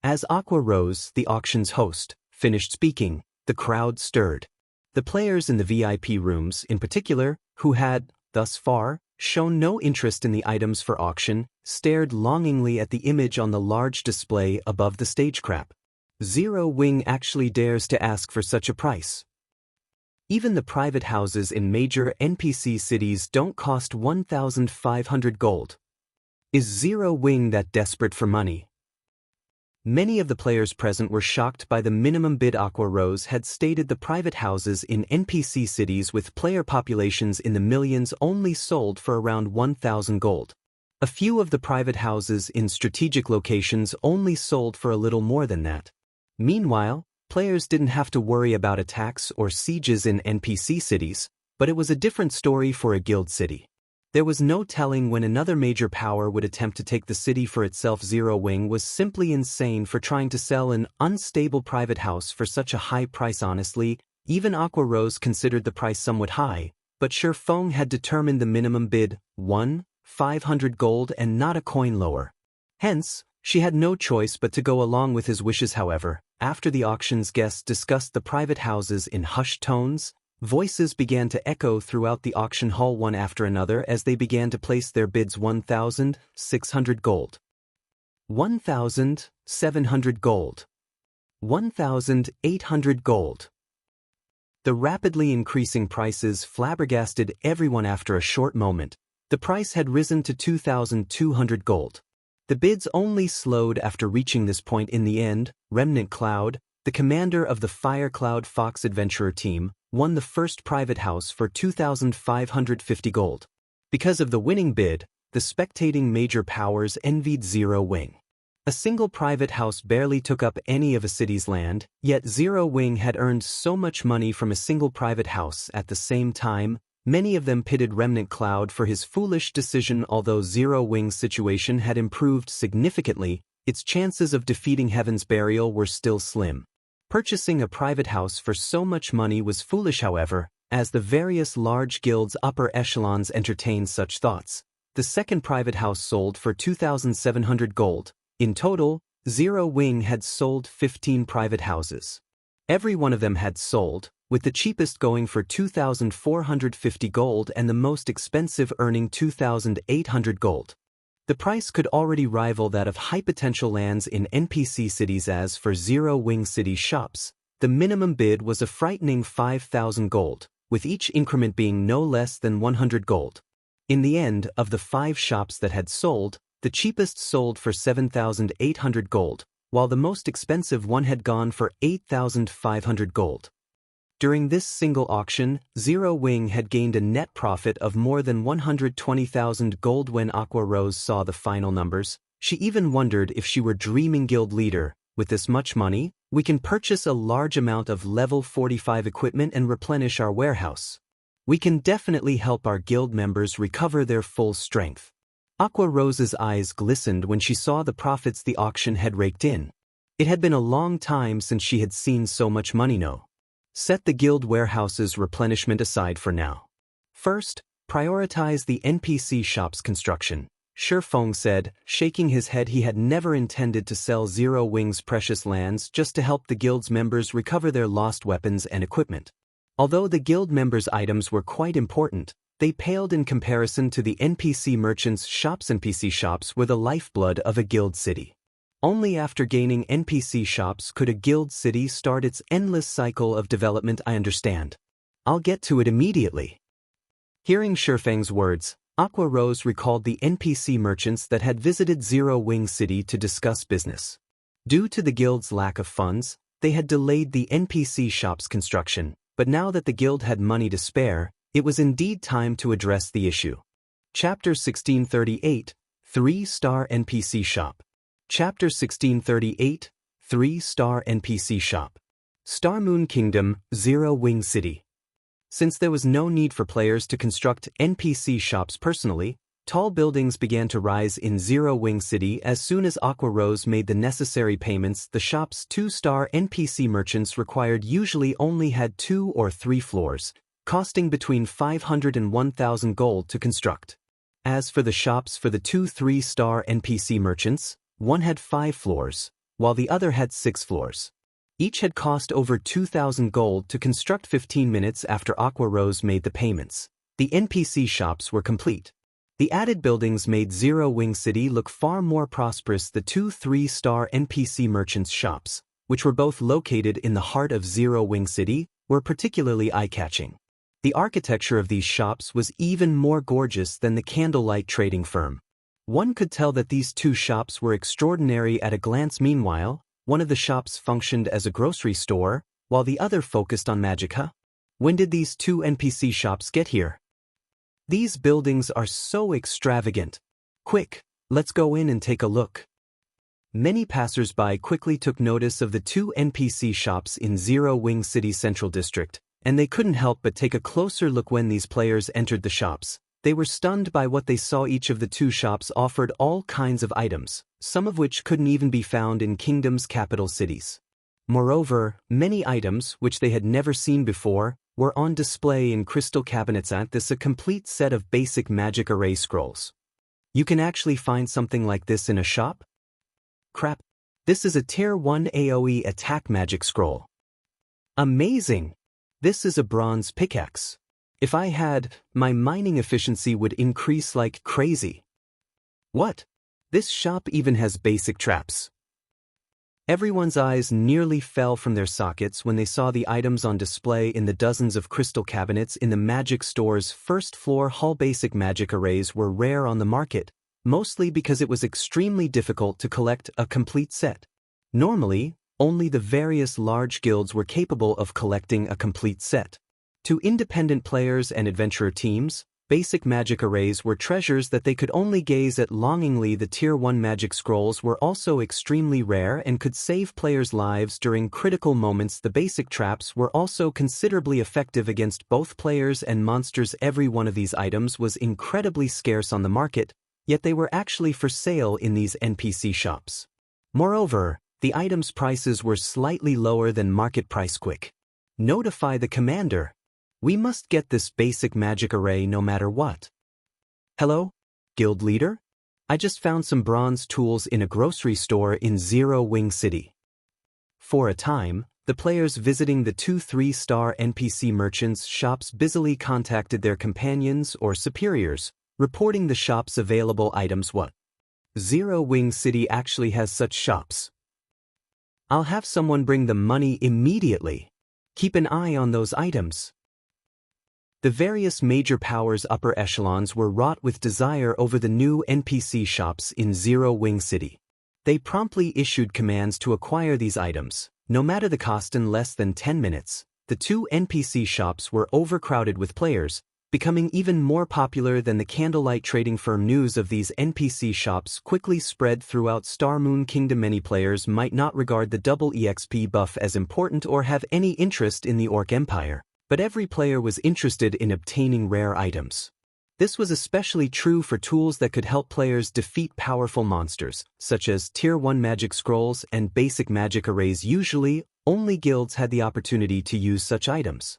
As Aqua Rose, the auction's host, finished speaking, the crowd stirred. The players in the VIP rooms, in particular, who had, thus far, shown no interest in the items for auction, stared longingly at the image on the large display above the stage. Crap. Zero Wing actually dares to ask for such a price. Even the private houses in major NPC cities don't cost 1,500 gold. Is Zero Wing that desperate for money? Many of the players present were shocked by the minimum bid. Aqua Rose had stated the private houses in NPC cities with player populations in the millions only sold for around 1,000 gold. A few of the private houses in strategic locations only sold for a little more than that. Meanwhile, players didn't have to worry about attacks or sieges in NPC cities, but it was a different story for a guild city. There was no telling when another major power would attempt to take the city for itself. Zero Wing was simply insane for trying to sell an unstable private house for such a high price. Honestly, even Aqua Rose considered the price somewhat high, but Sher Feng had determined the minimum bid, 1,500 gold and not a coin lower. Hence, she had no choice but to go along with his wishes. However, after the auction's guests discussed the private houses in hushed tones, voices began to echo throughout the auction hall one after another as they began to place their bids. 1,600 gold. 1,700 gold. 1,800 gold. The rapidly increasing prices flabbergasted everyone. After a short moment, the price had risen to 2,200 gold. The bids only slowed after reaching this point. In the end, Remnant Cloud, the commander of the Fire Cloud Fox Adventurer team, won the first private house for 2,550 gold. Because of the winning bid, the spectating major powers envied Zero Wing. A single private house barely took up any of a city's land, yet Zero Wing had earned so much money from a single private house. At the same time, many of them pitted Remnant Cloud for his foolish decision. Although Zero Wing's situation had improved significantly, its chances of defeating Heaven's Burial were still slim. Purchasing a private house for so much money was foolish. However, as the various large guilds' upper echelons entertained such thoughts, the second private house sold for 2,700 gold. In total, Zero Wing had sold 15 private houses. Every one of them had sold, with the cheapest going for 2,450 gold and the most expensive earning 2,800 gold. The price could already rival that of high-potential lands in NPC cities. As for Zero Wing City shops, the minimum bid was a frightening 5,000 gold, with each increment being no less than 100 gold. In the end, of the 5 shops that had sold, the cheapest sold for 7,800 gold, while the most expensive one had gone for 8,500 gold. During this single auction, Zero Wing had gained a net profit of more than 120,000 gold. When Aqua Rose saw the final numbers, she even wondered if she were dreaming. Guild leader, with this much money, we can purchase a large amount of level 45 equipment and replenish our warehouse. We can definitely help our guild members recover their full strength. Aqua Rose's eyes glistened when she saw the profits the auction had raked in. It had been a long time since she had seen so much money. No. Set the guild warehouse's replenishment aside for now. First, prioritize the NPC shop's construction, Sher Feng said, shaking his head. He had never intended to sell Zero Wing's precious lands just to help the guild's members recover their lost weapons and equipment. Although the guild members' items were quite important, they paled in comparison to the NPC merchants' shops. NPC shops were the lifeblood of a guild city. Only after gaining NPC shops could a guild city start its endless cycle of development. I understand. I'll get to it immediately. Hearing Sherfeng's words, Aqua Rose recalled the NPC merchants that had visited Zero Wing City to discuss business. Due to the guild's lack of funds, they had delayed the NPC shop's construction, but now that the guild had money to spare, it was indeed time to address the issue. Chapter 1638, 3-Star NPC Shop. Chapter 1638, 3-Star NPC Shop. Star Moon Kingdom, Zero Wing City. Since there was no need for players to construct NPC shops personally, tall buildings began to rise in Zero Wing City. As soon as Aqua Rose made the necessary payments, the shop's 2-star NPC merchants required usually only had 2 or 3 floors, costing between 500 and 1,000 gold to construct. As for the shops for the 2-3-star NPC merchants, one had 5 floors, while the other had 6 floors. Each had cost over 2,000 gold to construct 15 minutes after Aqua Rose made the payments. The NPC shops were complete. The added buildings made Zero Wing City look far more prosperous. The 2-3-star NPC merchants' shops, which were both located in the heart of Zero Wing City, were particularly eye-catching. The architecture of these shops was even more gorgeous than the candlelight trading firm. One could tell that these two shops were extraordinary at a glance. Meanwhile, one of the shops functioned as a grocery store, while the other focused on magica. When did these two NPC shops get here? These buildings are so extravagant. Quick, let's go in and take a look. Many passers-by quickly took notice of the two NPC shops in Zero Wing City Central District, and they couldn't help but take a closer look when these players entered the shops. They were stunned by what they saw. Each of the two shops offered all kinds of items, some of which couldn't even be found in Kingdom's capital cities. Moreover, many items, which they had never seen before, were on display in crystal cabinets. At this, a complete set of basic magic array scrolls. You can actually find something like this in a shop? Crap. This is a Tier 1 AoE attack magic scroll. Amazing! This is a bronze pickaxe. If I had, my mining efficiency would increase like crazy. What? This shop even has basic traps. Everyone's eyes nearly fell from their sockets when they saw the items on display in the dozens of crystal cabinets in the magic store's first-floor hall. Basic magic arrays were rare on the market, mostly because it was extremely difficult to collect a complete set. Normally, only the various large guilds were capable of collecting a complete set. To independent players and adventurer teams, basic magic arrays were treasures that they could only gaze at longingly. The Tier 1 magic scrolls were also extremely rare and could save players' lives during critical moments. The basic traps were also considerably effective against both players and monsters. Every one of these items was incredibly scarce on the market, yet they were actually for sale in these NPC shops. Moreover, the items' prices were slightly lower than market price. Quick. Notify the commander. We must get this basic magic array no matter what. Hello, guild leader? I just found some bronze tools in a grocery store in Zero Wing City. For a time, the players visiting the 2-3-star NPC merchants' shops busily contacted their companions or superiors, reporting the shop's available items. What? Zero Wing City actually has such shops. I'll have someone bring the money immediately. Keep an eye on those items. The various major powers' upper echelons were wrought with desire over the new NPC shops in Zero Wing City. They promptly issued commands to acquire these items, no matter the cost. In less than 10 minutes, the two NPC shops were overcrowded with players, becoming even more popular than the candlelight trading firm. News of these NPC shops quickly spread throughout Star Moon Kingdom. Many players might not regard the double EXP buff as important or have any interest in the Orc Empire, but every player was interested in obtaining rare items. This was especially true for tools that could help players defeat powerful monsters, such as Tier 1 magic scrolls and basic magic arrays. Usually, only guilds had the opportunity to use such items.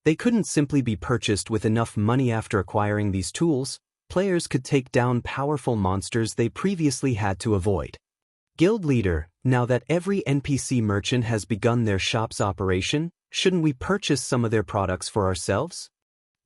They couldn't simply be purchased with enough money. After acquiring these tools, players could take down powerful monsters they previously had to avoid. Guild leader, now that every NPC merchant has begun their shop's operation, shouldn't we purchase some of their products for ourselves?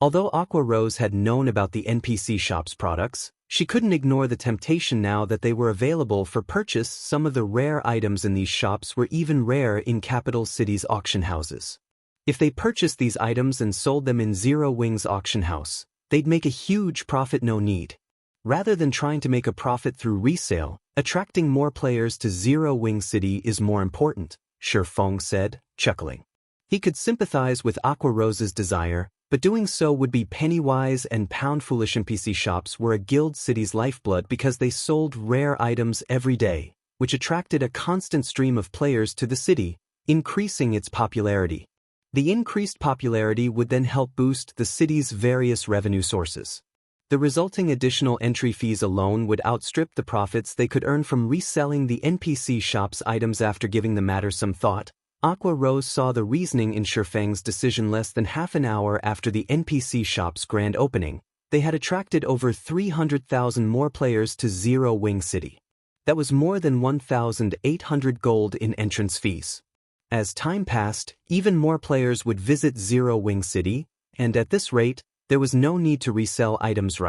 Although Aqua Rose had known about the NPC shop's products, she couldn't ignore the temptation now that they were available for purchase. Some of the rare items in these shops were even rare in capital cities' auction houses. If they purchased these items and sold them in Zero Wing's auction house, they'd make a huge profit. No need. Rather than trying to make a profit through resale, attracting more players to Zero Wing City is more important, Shi Feng said, chuckling. He could sympathize with Aqua Rose's desire, but doing so would be penny-wise and pound-foolish. NPC shops were a guild city's lifeblood because they sold rare items every day, which attracted a constant stream of players to the city, increasing its popularity. The increased popularity would then help boost the city's various revenue sources. The resulting additional entry fees alone would outstrip the profits they could earn from reselling the NPC Shop's items. After giving the matter some thought, Aqua Rose saw the reasoning in Shifeng's decision. Less than half an hour after the NPC Shop's grand opening, they had attracted over 300,000 more players to Zero Wing City. That was more than 1,800 gold in entrance fees. As time passed, even more players would visit Zero Wing City, and at this rate, there was no need to resell items.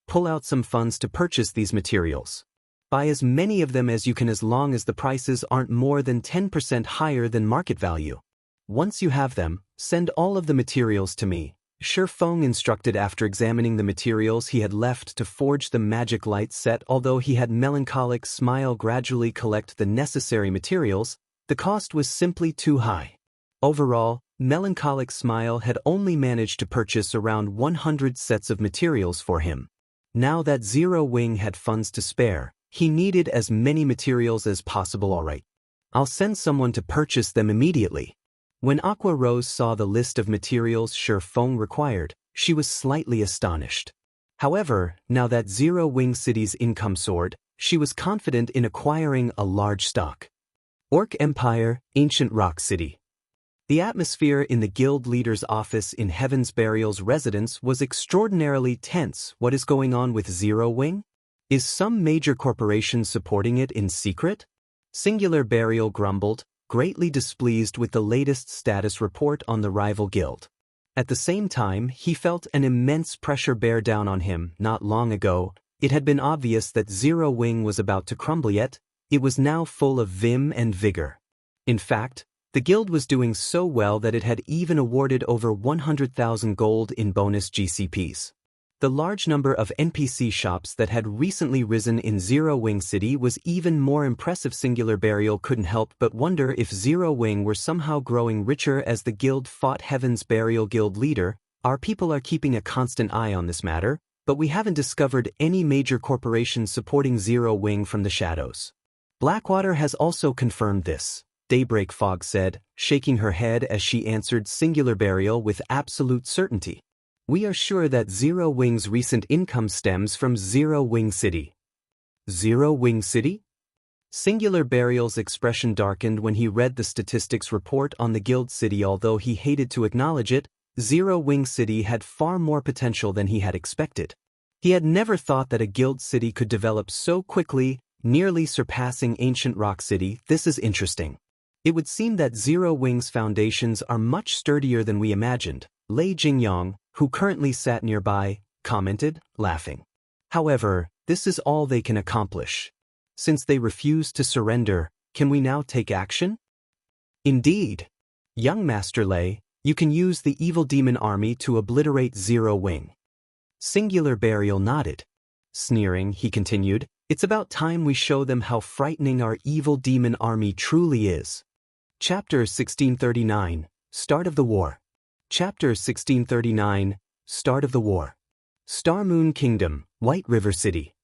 Pull out some funds to purchase these materials. Buy as many of them as you can, as long as the prices aren't more than 10% higher than market value. Once you have them, send all of the materials to me, Shifeng instructed. After examining the materials he had left to forge the magic light set, although he had Melancholic Smile gradually collect the necessary materials, the cost was simply too high. Overall, Melancholic Smile had only managed to purchase around 100 sets of materials for him. Now that Zero Wing had funds to spare, he needed as many materials as possible. Alright. I'll send someone to purchase them immediately. When Aqua Rose saw the list of materials Shifeng required, she was slightly astonished. However, now that Zero Wing City's income soared, she was confident in acquiring a large stock. Orc Empire, Ancient Rock City. The atmosphere in the guild leader's office in Heaven's Burial's residence was extraordinarily tense. What is going on with Zero Wing? Is some major corporation supporting it in secret? Singular Burial grumbled, greatly displeased with the latest status report on the rival guild. At the same time, he felt an immense pressure bear down on him. Not long ago, it had been obvious that Zero Wing was about to crumble, yet it was now full of vim and vigor. In fact, the guild was doing so well that it had even awarded over 100,000 gold in bonus GCPs. The large number of NPC shops that had recently risen in Zero Wing City was even more impressive. Singular Burial couldn't help but wonder if Zero Wing were somehow growing richer as the guild fought Heaven's Burial guild leader. Our people are keeping a constant eye on this matter, but we haven't discovered any major corporation supporting Zero Wing from the shadows. Blackwater has also confirmed this, Daybreak Fog said, shaking her head as she answered Singular Burial with absolute certainty. We are sure that Zero Wing's recent income stems from Zero Wing City. Zero Wing City? Singular Burial's expression darkened when he read the statistics report on the guild city. Although he hated to acknowledge it, Zero Wing City had far more potential than he had expected. He had never thought that a guild city could develop so quickly, nearly surpassing Ancient Rock City. This is interesting. It would seem that Zero Wing's foundations are much sturdier than we imagined, Lei Jingyong, who currently sat nearby, commented, laughing. However, this is all they can accomplish. Since they refuse to surrender, can we now take action? Indeed. Young Master Lei, you can use the evil demon army to obliterate Zero Wing. Singular Burial nodded. Sneering, he continued, it's about time we show them how frightening our evil demon army truly is. Chapter 1639, Start of the War. Chapter 1639, Start of the War. Star Moon Kingdom, White River City.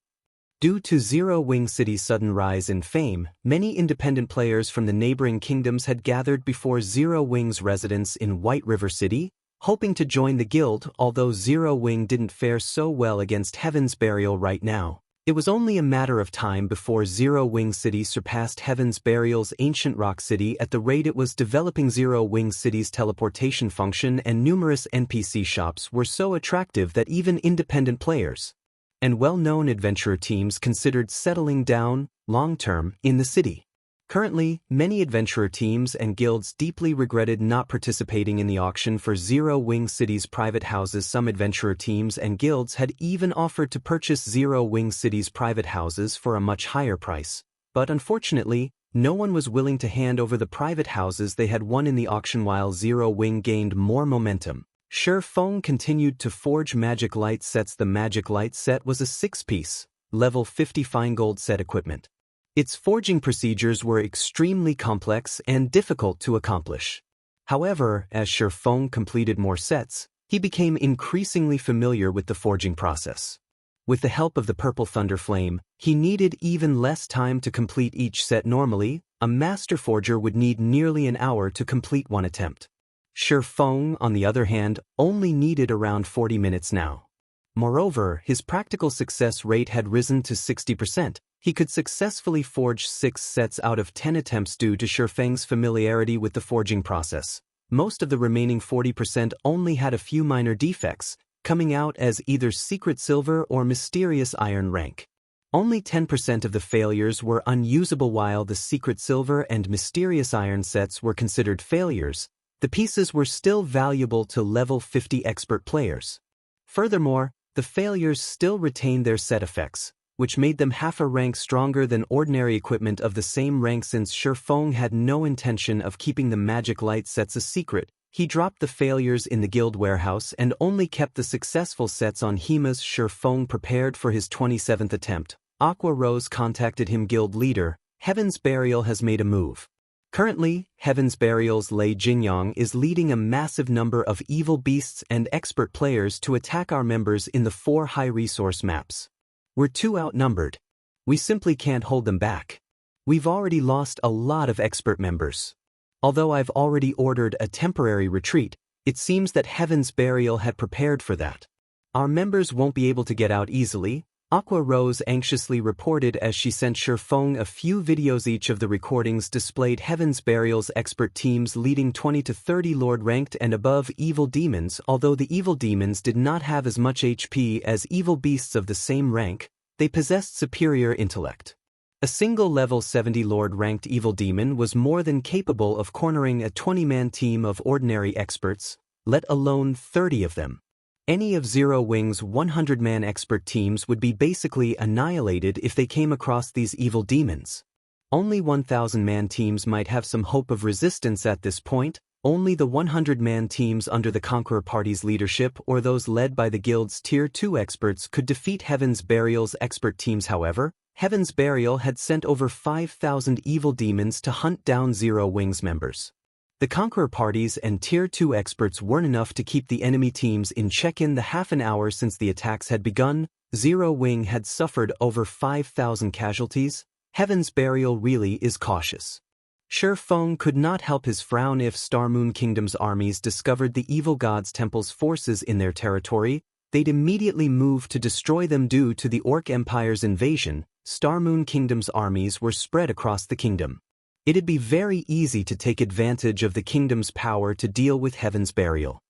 Due to Zero Wing City's sudden rise in fame, many independent players from the neighboring kingdoms had gathered before Zero Wing's residence in White River City, hoping to join the guild. Although Zero Wing didn't fare so well against Heaven's Burial right now, it was only a matter of time before Zero Wing City surpassed Heaven's Burial's Ancient Rock City at the rate it was developing. Zero Wing City's teleportation function and numerous NPC shops were so attractive that even independent players and well-known adventurer teams considered settling down, long-term, in the city. Currently, many adventurer teams and guilds deeply regretted not participating in the auction for Zero Wing City's private houses. Some adventurer teams and guilds had even offered to purchase Zero Wing City's private houses for a much higher price, but unfortunately, no one was willing to hand over the private houses they had won in the auction. While Zero Wing gained more momentum, Shifeng continued to forge magic light sets. The magic light set was a 6-piece, level 50 fine gold set equipment. Its forging procedures were extremely complex and difficult to accomplish. However, as Shifeng completed more sets, he became increasingly familiar with the forging process. With the help of the Purple Thunder Flame, he needed even less time to complete each set. Normally, a master forger would need nearly an hour to complete one attempt. Feng, on the other hand, only needed around 40 minutes now. Moreover, his practical success rate had risen to 60%. He could successfully forge 6 sets out of 10 attempts due to Feng's familiarity with the forging process. Most of the remaining 40% only had a few minor defects, coming out as either secret silver or mysterious iron rank. Only 10% of the failures were unusable, while the secret silver and mysterious iron sets were considered failures. The pieces were still valuable to level 50 expert players. Furthermore, the failures still retained their set effects, which made them half a rank stronger than ordinary equipment of the same rank. Since Feng had no intention of keeping the magic light sets a secret, he dropped the failures in the guild warehouse and only kept the successful sets on Hima's. Feng prepared for his 27th attempt. Aqua Rose contacted him. Guild leader, Heaven's Burial has made a move. Currently, Heaven's Burial's Lei Jingyang is leading a massive number of evil beasts and expert players to attack our members in the 4 high-resource maps. We're too outnumbered. We simply can't hold them back. We've already lost a lot of expert members. Although I've already ordered a temporary retreat, it seems that Heaven's Burial had prepared for that. Our members won't be able to get out easily, Aqua Rose anxiously reported as she sent Feng a few videos. Each of the recordings displayed Heaven's Burial's expert teams leading 20 to 30 Lord-ranked and above evil demons. Although the evil demons did not have as much HP as evil beasts of the same rank, they possessed superior intellect. A single level 70 Lord-ranked evil demon was more than capable of cornering a 20-man team of ordinary experts, let alone 30 of them. Any of Zero Wing's 100-man expert teams would be basically annihilated if they came across these evil demons. Only 1,000-man teams might have some hope of resistance at this point. Only the 100-man teams under the Conqueror Party's leadership or those led by the guild's Tier 2 experts could defeat Heaven's Burial's expert teams. However, Heaven's Burial had sent over 5,000 evil demons to hunt down Zero Wing's members. The Conqueror Parties and Tier 2 experts weren't enough to keep the enemy teams in check. In the half an hour since the attacks had begun, Zero Wing had suffered over 5,000 casualties. Heaven's Burial really is cautious. Feng could not help his frown. If Starmoon Kingdom's armies discovered the Evil God's Temple's forces in their territory, they'd immediately move to destroy them. Due to the Orc Empire's invasion, Starmoon Kingdom's armies were spread across the kingdom. It'd be very easy to take advantage of the kingdom's power to deal with Heaven's Burial.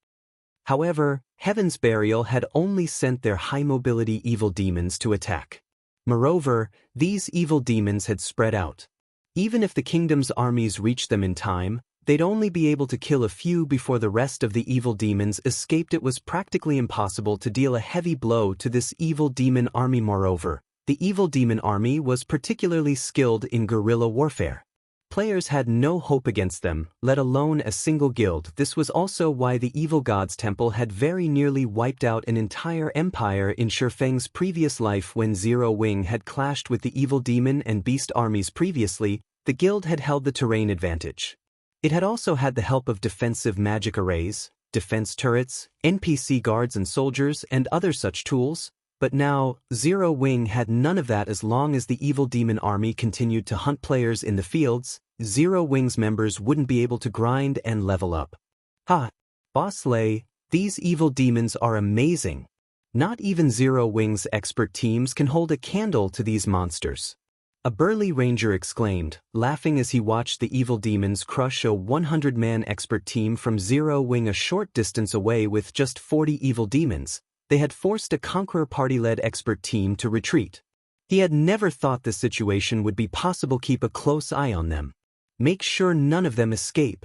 However, Heaven's Burial had only sent their high-mobility evil demons to attack. Moreover, these evil demons had spread out. Even if the kingdom's armies reached them in time, they'd only be able to kill a few before the rest of the evil demons escaped. It was practically impossible to deal a heavy blow to this evil demon army. Moreover, the evil demon army was particularly skilled in guerrilla warfare. Players had no hope against them, let alone a single guild. This was also why the Evil God's Temple had very nearly wiped out an entire empire in Feng's previous life. When Zero Wing had clashed with the evil demon and beast armies previously, the guild had held the terrain advantage. It had also had the help of defensive magic arrays, defense turrets, NPC guards and soldiers, and other such tools. But now, Zero Wing had none of that. As long as the evil demon army continued to hunt players in the fields, Zero Wing's members wouldn't be able to grind and level up. Ha! Boss Lei, these evil demons are amazing. Not even Zero Wing's expert teams can hold a candle to these monsters. A burly ranger exclaimed, laughing as he watched the evil demons crush a 100-man expert team from Zero Wing. A short distance away with just 40 evil demons, they had forced a Conqueror Party-led expert team to retreat. He had never thought this situation would be possible. Keep a close eye on them. Make sure none of them escape,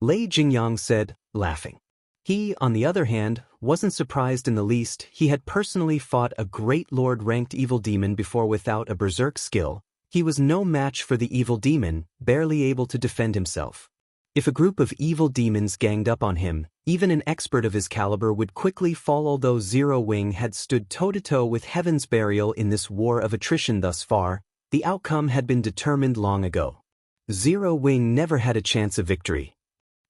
Lei Jingyang said, laughing. He, on the other hand, wasn't surprised in the least. He had personally fought a great Lord-ranked evil demon before. Without a berserk skill, he was no match for the evil demon, barely able to defend himself. If a group of evil demons ganged up on him, even an expert of his caliber would quickly fall. Although Zero Wing had stood toe-to-toe with Heaven's Burial in this war of attrition thus far, the outcome had been determined long ago. Zero Wing never had a chance of victory.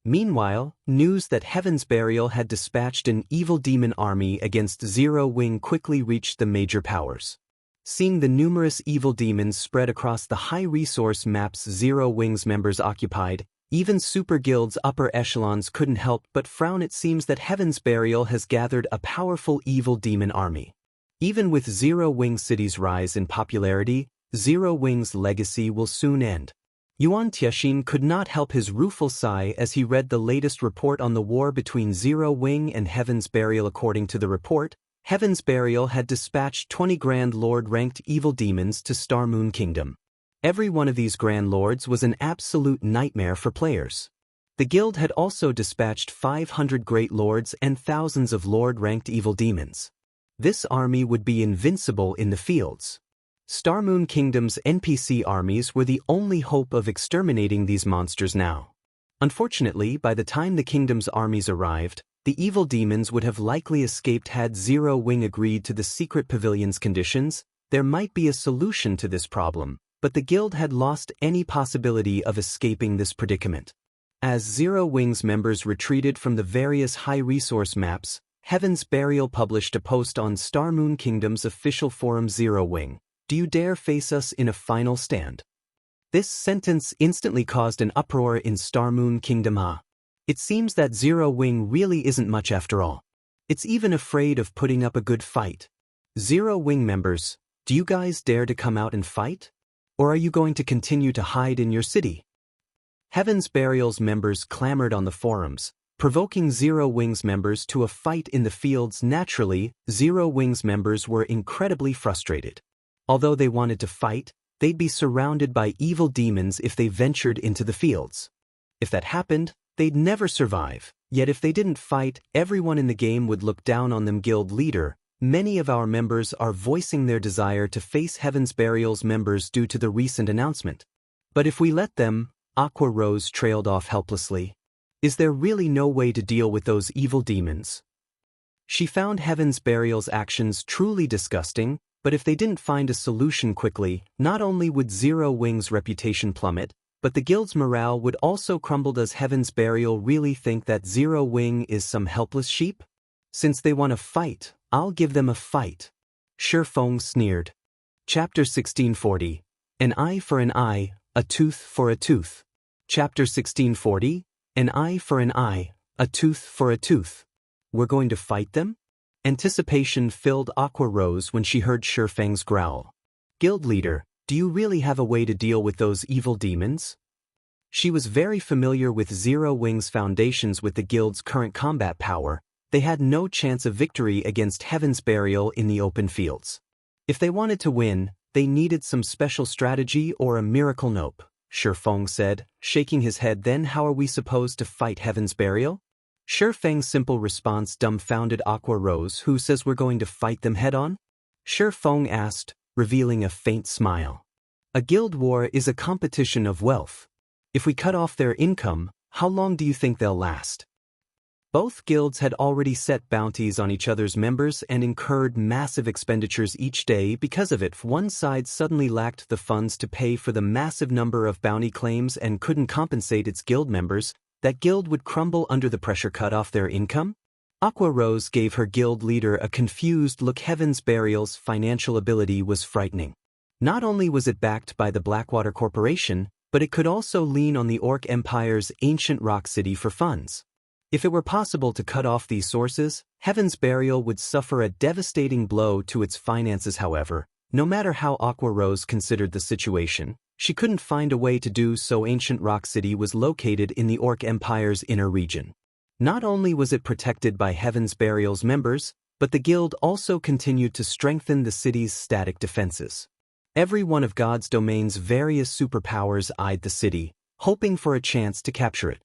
Meanwhile, news that Heaven's Burial had dispatched an evil demon army against Zero Wing quickly reached the major powers. Seeing the numerous evil demons spread across the high-resource maps Zero Wing's members occupied, Even Super Guild's upper echelons couldn't help but frown. It seems that Heaven's Burial has gathered a powerful evil demon army. Even with Zero Wing City's rise in popularity, Zero Wing's legacy will soon end. Yuan Tianxin could not help his rueful sigh as he read the latest report on the war between Zero Wing and Heaven's Burial. According to the report, Heaven's Burial had dispatched 20 Grand Lord-ranked evil demons to Star Moon Kingdom. Every one of these Grand Lords was an absolute nightmare for players. The guild had also dispatched 500 Great Lords and thousands of Lord-ranked evil demons. This army would be invincible in the fields. Star Moon Kingdom's NPC armies were the only hope of exterminating these monsters now. Unfortunately, by the time the kingdom's armies arrived, the evil demons would have likely escaped. Had Zero Wing agreed to the secret pavilion's conditions, there might be a solution to this problem, but the guild had lost any possibility of escaping this predicament. As Zero Wing's members retreated from the various high-resource maps, Heaven's Burial published a post on Star Moon Kingdom's official forum. Zero Wing, do you dare face us in a final stand? This sentence instantly caused an uproar in Star Moon Kingdom. It seems that Zero Wing really isn't much after all. It's even afraid of putting up a good fight. Zero Wing members, do you guys dare to come out and fight? Or are you going to continue to hide in your city? Heaven's Burial's members clamored on the forums, provoking Zero Wing's members to a fight in the fields. Naturally, Zero Wing's members were incredibly frustrated. Although they wanted to fight, they'd be surrounded by evil demons if they ventured into the fields. If that happened, they'd never survive. Yet if they didn't fight, everyone in the game would look down on them. Guild leader, many of our members are voicing their desire to face Heaven's Burial's members due to the recent announcement. But if we let them, Aqua Rose trailed off helplessly. Is there really no way to deal with those evil demons? She found Heaven's Burial's actions truly disgusting, but if they didn't find a solution quickly, not only would Zero Wing's reputation plummet, but the guild's morale would also crumble. Does Heaven's Burial really think that Zero Wing is some helpless sheep? Since they want to fight, I'll give them a fight. Shi Feng sneered. Chapter 1640. An eye for an eye, a tooth for a tooth. Chapter 1640. An eye for an eye, a tooth for a tooth. We're going to fight them? Anticipation filled Aqua Rose when she heard Shi Feng's growl. Guild leader, do you really have a way to deal with those evil demons? She was very familiar with Zero Wing's foundations. With the guild's current combat power, they had no chance of victory against Heaven's Burial in the open fields. If they wanted to win, they needed some special strategy or a miracle. Nope, Shi Feng said, shaking his head. Then how are we supposed to fight Heaven's Burial? Shi Feng's simple response dumbfounded Aqua Rose. Who says we're going to fight them head-on? Shi Feng asked, revealing a faint smile. A guild war is a competition of wealth. If we cut off their income, how long do you think they'll last? Both guilds had already set bounties on each other's members and incurred massive expenditures each day because of it. If one side suddenly lacked the funds to pay for the massive number of bounty claims and couldn't compensate its guild members, that guild would crumble under the pressure. Cut off their income? Aqua Rose gave her guild leader a confused look. Heaven's Burial's financial ability was frightening. Not only was it backed by the Blackwater Corporation, but it could also lean on the Orc Empire's ancient rock city for funds. If it were possible to cut off these sources, Heaven's Burial would suffer a devastating blow to its finances. However, no matter how Aqua Rose considered the situation, she couldn't find a way to do so. Ancient Rock City was located in the Orc Empire's inner region. Not only was it protected by Heaven's Burial's members, but the guild also continued to strengthen the city's static defenses. Every one of God's domain's various superpowers eyed the city, hoping for a chance to capture it.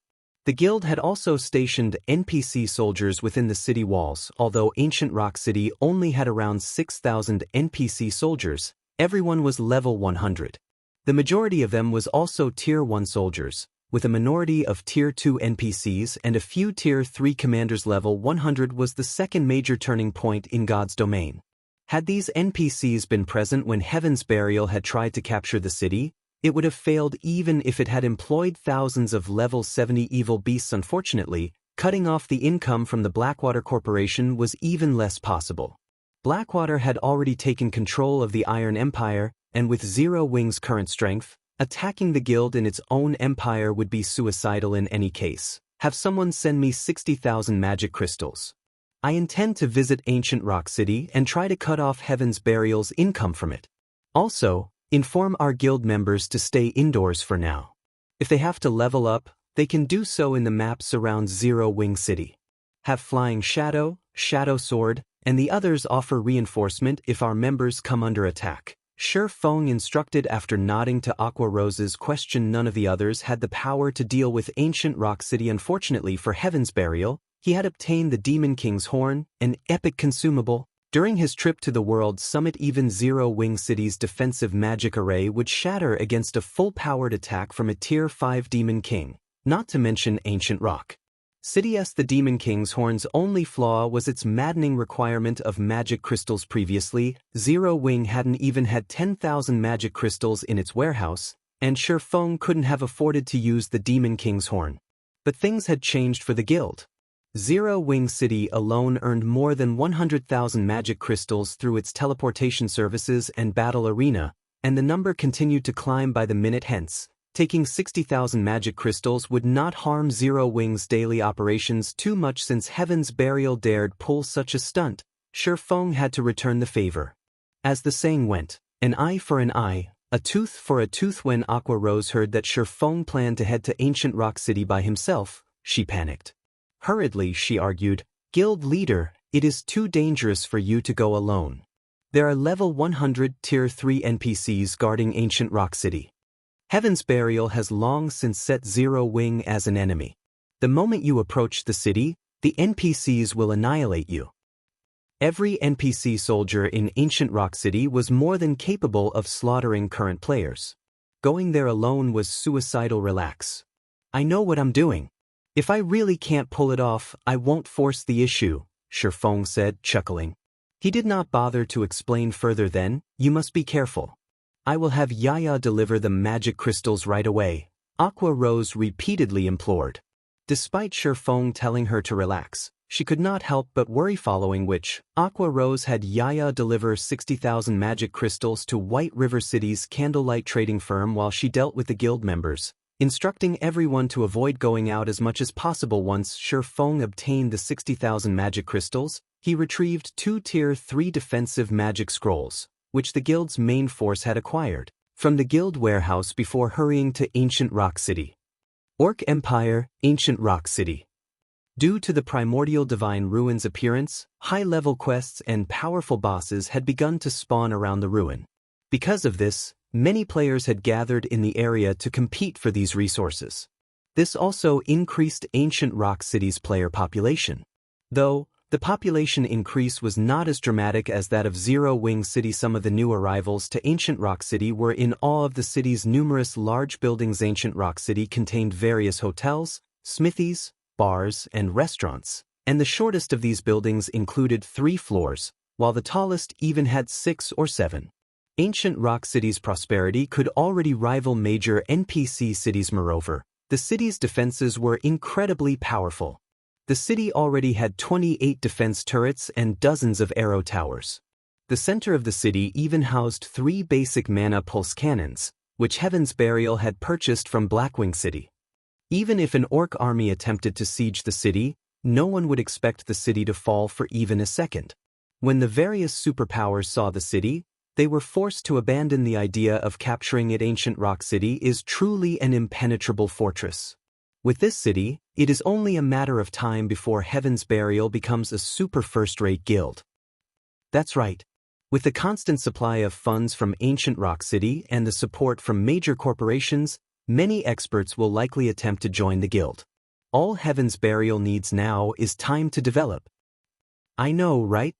The guild had also stationed NPC soldiers within the city walls. Although Ancient Rock City only had around 6,000 NPC soldiers, everyone was level 100. The majority of them was also Tier 1 soldiers, with a minority of Tier 2 NPCs and a few Tier 3 commanders. Level 100 was the second major turning point in God's domain. Had these NPCs been present when Heaven's Burial had tried to capture the city, it would have failed even if it had employed thousands of level 70 evil beasts. Unfortunately, cutting off the income from the Blackwater Corporation was even less possible. Blackwater had already taken control of the Iron Empire, and with Zero Wing's current strength, Attacking the guild in its own empire would be suicidal in any case. Have someone send me 60,000 magic crystals. I intend to visit Ancient Rock City and try to cut off Heaven's Burial's income from it. Also, inform our guild members to stay indoors for now. If they have to level up, they can do so in the maps around Zero Wing City. Have Flying Shadow, Shadow Sword, and the others offer reinforcement if our members come under attack. Shi Feng instructed after nodding to Aqua Rose's question. None of the others had the power to deal with Ancient Rock City. Unfortunately for Heaven's Burial, he had obtained the Demon King's Horn, an epic consumable. During his trip to the World Summit, even Zero Wing City's defensive magic array would shatter against a full-powered attack from a Tier 5 Demon King, not to mention Ancient Rock City's. The Demon King's Horn's only flaw was its maddening requirement of magic crystals. Previously, Zero Wing hadn't even had 10,000 magic crystals in its warehouse, and Shi Feng couldn't have afforded to use the Demon King's Horn. But things had changed for the guild. Zero Wing City alone earned more than 100,000 magic crystals through its teleportation services and battle arena, and the number continued to climb by the minute. Hence, taking 60,000 magic crystals would not harm Zero Wing's daily operations too much. Since Heaven's Burial dared pull such a stunt, Shi Feng had to return the favor. As the saying went, an eye for an eye, a tooth for a tooth. When Aqua Rose heard that Shi Feng planned to head to Ancient Rock City by himself, she panicked. Hurriedly, she argued, "Guild leader, it is too dangerous for you to go alone. There are level 100 Tier 3 NPCs guarding Ancient Rock City. Heaven's Burial has long since set Zero Wing as an enemy. The moment you approach the city, the NPCs will annihilate you." Every NPC soldier in Ancient Rock City was more than capable of slaughtering current players. Going there alone was suicidal. Relax. I know what I'm doing. If I really can't pull it off, I won't force the issue, Shi Feng said, chuckling. He did not bother to explain further. Then, you must be careful. I will have Yaya deliver the magic crystals right away, Aqua Rose repeatedly implored. Despite Shi Feng telling her to relax, she could not help but worry, following which, Aqua Rose had Yaya deliver 60,000 magic crystals to White River City's candlelight trading firm while she dealt with the guild members, instructing everyone to avoid going out as much as possible. Once Shi Feng obtained the 60,000 magic crystals, he retrieved 2 Tier 3 defensive magic scrolls, which the guild's main force had acquired, from the guild warehouse before hurrying to Ancient Rock City. Orc Empire, Ancient Rock City. Due to the Primordial Divine Ruin's appearance, high-level quests and powerful bosses had begun to spawn around the ruin. Because of this, many players had gathered in the area to compete for these resources. This also increased Ancient Rock City's player population. Though, the population increase was not as dramatic as that of Zero Wing City. Some of the new arrivals to Ancient Rock City were in awe of the city's numerous large buildings. Ancient Rock City contained various hotels, smithies, bars, and restaurants, and the shortest of these buildings included 3 floors, while the tallest even had 6 or 7. Ancient Rock City's prosperity could already rival major NPC cities. Moreover, the city's defenses were incredibly powerful. The city already had 28 defense turrets and dozens of arrow towers. The center of the city even housed 3 basic mana pulse cannons, which Heaven's Burial had purchased from Blackwing City. Even if an orc army attempted to siege the city, no one would expect the city to fall for even a second. When the various superpowers saw the city, they were forced to abandon the idea of capturing it. Ancient Rock City is truly an impenetrable fortress. With this city, it is only a matter of time before Heaven's Burial becomes a super first-rate guild. That's right. With the constant supply of funds from Ancient Rock City and the support from major corporations, many experts will likely attempt to join the guild. All Heaven's Burial needs now is time to develop. I know, right?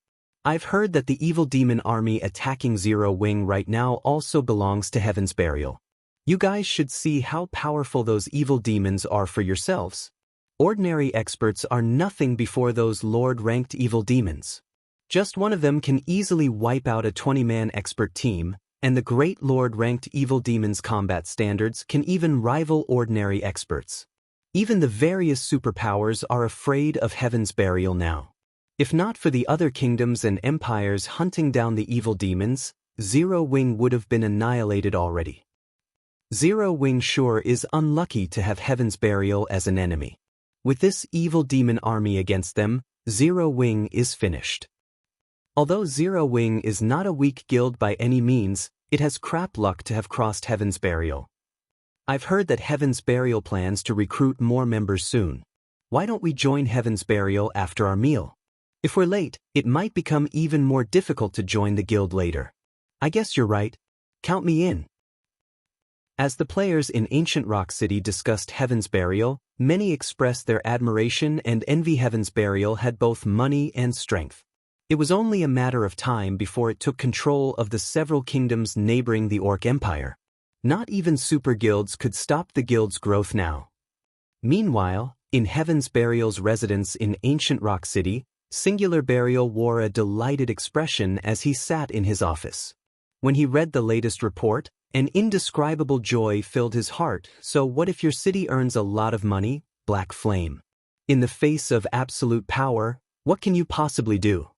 I've heard that the evil demon army attacking Zero Wing right now also belongs to Heaven's Burial. You guys should see how powerful those evil demons are for yourselves. Ordinary experts are nothing before those Lord-ranked evil demons. Just one of them can easily wipe out a 20-man expert team, and the great Lord-ranked evil demons' combat standards can even rival ordinary experts. Even the various superpowers are afraid of Heaven's Burial now. If not for the other kingdoms and empires hunting down the evil demons, Zero Wing would have been annihilated already. Zero Wing sure is unlucky to have Heaven's Burial as an enemy. With this evil demon army against them, Zero Wing is finished. Although Zero Wing is not a weak guild by any means, it has crap luck to have crossed Heaven's Burial. I've heard that Heaven's Burial plans to recruit more members soon. Why don't we join Heaven's Burial after our meal? If we're late, it might become even more difficult to join the guild later. I guess you're right. Count me in. As the players in Ancient Rock City discussed Heaven's Burial, many expressed their admiration and envy. Heaven's Burial had both money and strength. It was only a matter of time before it took control of the several kingdoms neighboring the Orc Empire. Not even super guilds could stop the guild's growth now. Meanwhile, in Heaven's Burial's residence in Ancient Rock City, Singular Burial wore a delighted expression as he sat in his office. When he read the latest report, an indescribable joy filled his heart. So what if your city earns a lot of money? Black Flame. In the face of absolute power, what can you possibly do?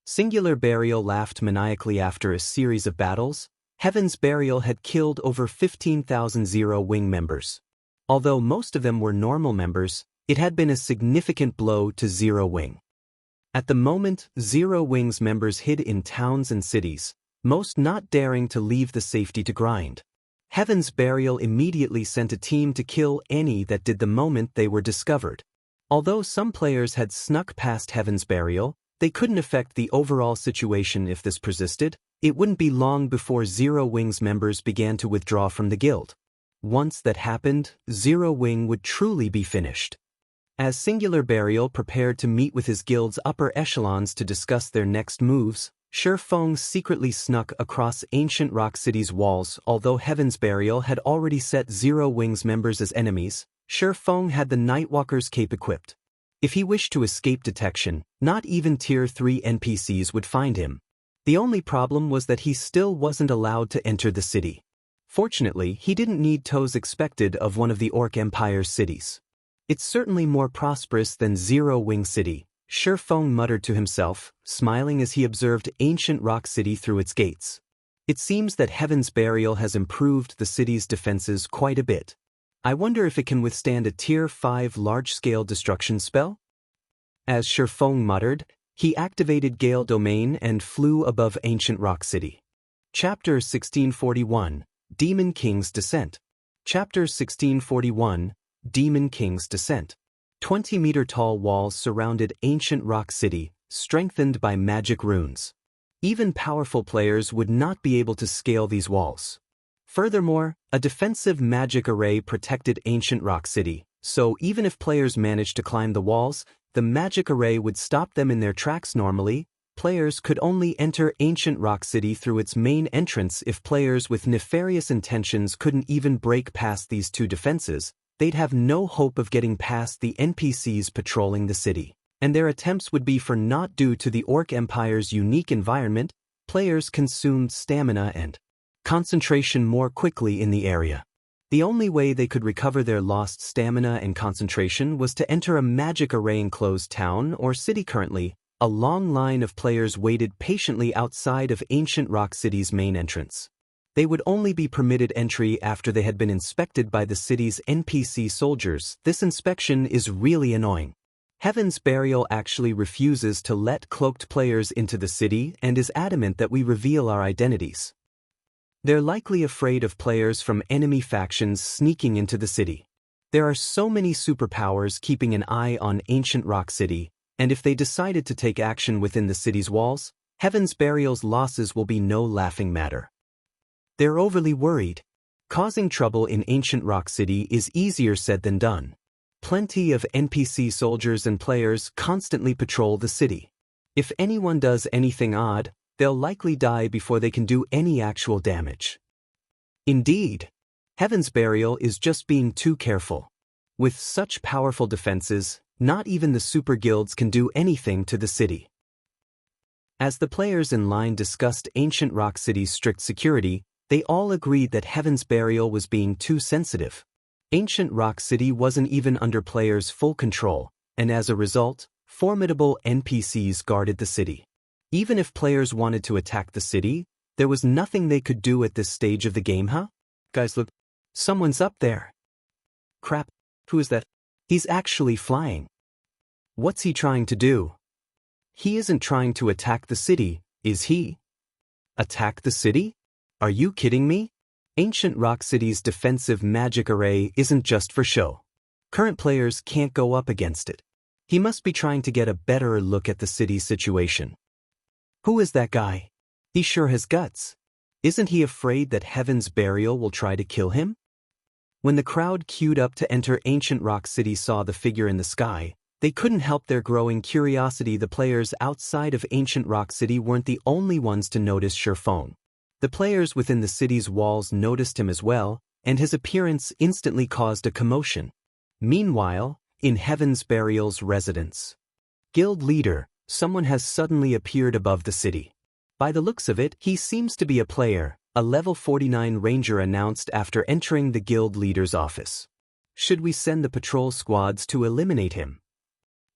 Singular Burial laughed maniacally. After a series of battles, Heaven's Burial had killed over 15,000 Zero Wing members. Although most of them were normal members, it had been a significant blow to Zero Wing. At the moment, Zero Wing's members hid in towns and cities, most not daring to leave the safety to grind. Heaven's Burial immediately sent a team to kill any that did the moment they were discovered. Although some players had snuck past Heaven's Burial, they couldn't affect the overall situation. If this persisted, it wouldn't be long before Zero Wing's members began to withdraw from the guild. Once that happened, Zero Wing would truly be finished. As Singular Burial prepared to meet with his guild's upper echelons to discuss their next moves, Shi Feng secretly snuck across Ancient Rock City's walls. Although Heaven's Burial had already set Zero Wing's members as enemies, Shi Feng had the Nightwalker's cape equipped. If he wished to escape detection, not even Tier 3 NPCs would find him. The only problem was that he still wasn't allowed to enter the city. Fortunately, he didn't need toes expected of one of the Orc Empire's cities. It's certainly more prosperous than Zero Wing City, Shi Feng muttered to himself, smiling as he observed Ancient Rock City through its gates. It seems that Heaven's Burial has improved the city's defenses quite a bit. I wonder if it can withstand a Tier 5 large-scale destruction spell? As Shi Feng muttered, he activated Gale Domain and flew above Ancient Rock City. Chapter 1641, Demon King's Descent. Chapter 1641, Demon King's Descent. 20-meter-tall walls surrounded Ancient Rock City, strengthened by magic runes. Even powerful players would not be able to scale these walls. Furthermore, a defensive magic array protected Ancient Rock City, so even if players managed to climb the walls, the magic array would stop them in their tracks. Normally, players could only enter Ancient Rock City through its main entrance. If players with nefarious intentions couldn't even break past these two defenses, they'd have no hope of getting past the NPCs patrolling the city, and their attempts would be for naught. Due to the Orc Empire's unique environment, players consumed stamina and concentration more quickly in the area. The only way they could recover their lost stamina and concentration was to enter a magic array enclosed town or city. Currently, a long line of players waited patiently outside of Ancient Rock City's main entrance. They would only be permitted entry after they had been inspected by the city's NPC soldiers. This inspection is really annoying. Heaven's Burial actually refuses to let cloaked players into the city and is adamant that we reveal our identities. They're likely afraid of players from enemy factions sneaking into the city. There are so many superpowers keeping an eye on Ancient Rock City, and if they decided to take action within the city's walls, Heaven's Burial's losses will be no laughing matter. They're overly worried. Causing trouble in Ancient Rock City is easier said than done. Plenty of NPC soldiers and players constantly patrol the city. If anyone does anything odd, they'll likely die before they can do any actual damage. Indeed, Heaven's Burial is just being too careful. With such powerful defenses, not even the super guilds can do anything to the city. As the players in line discussed Ancient Rock City's strict security, they all agreed that Heaven's Burial was being too sensitive. Ancient Rock City wasn't even under players' full control, and as a result, formidable NPCs guarded the city. Even if players wanted to attack the city, there was nothing they could do at this stage of the game. Guys, look. Someone's up there. Crap, who is that? He's actually flying. What's he trying to do? He isn't trying to attack the city, is he? Attack the city? Are you kidding me? Ancient Rock City's defensive magic array isn't just for show. Current players can't go up against it. He must be trying to get a better look at the city's situation. Who is that guy? He sure has guts. Isn't he afraid that Heaven's Burial will try to kill him? When the crowd queued up to enter Ancient Rock City saw the figure in the sky, they couldn't help their growing curiosity. The players outside of Ancient Rock City weren't the only ones to notice Shurfeng. The players within the city's walls noticed him as well, and his appearance instantly caused a commotion. Meanwhile, in Heaven's Burial's residence, guild leader, someone has suddenly appeared above the city. By the looks of it, he seems to be a player, a level 49 ranger announced after entering the guild leader's office. Should we send the patrol squads to eliminate him?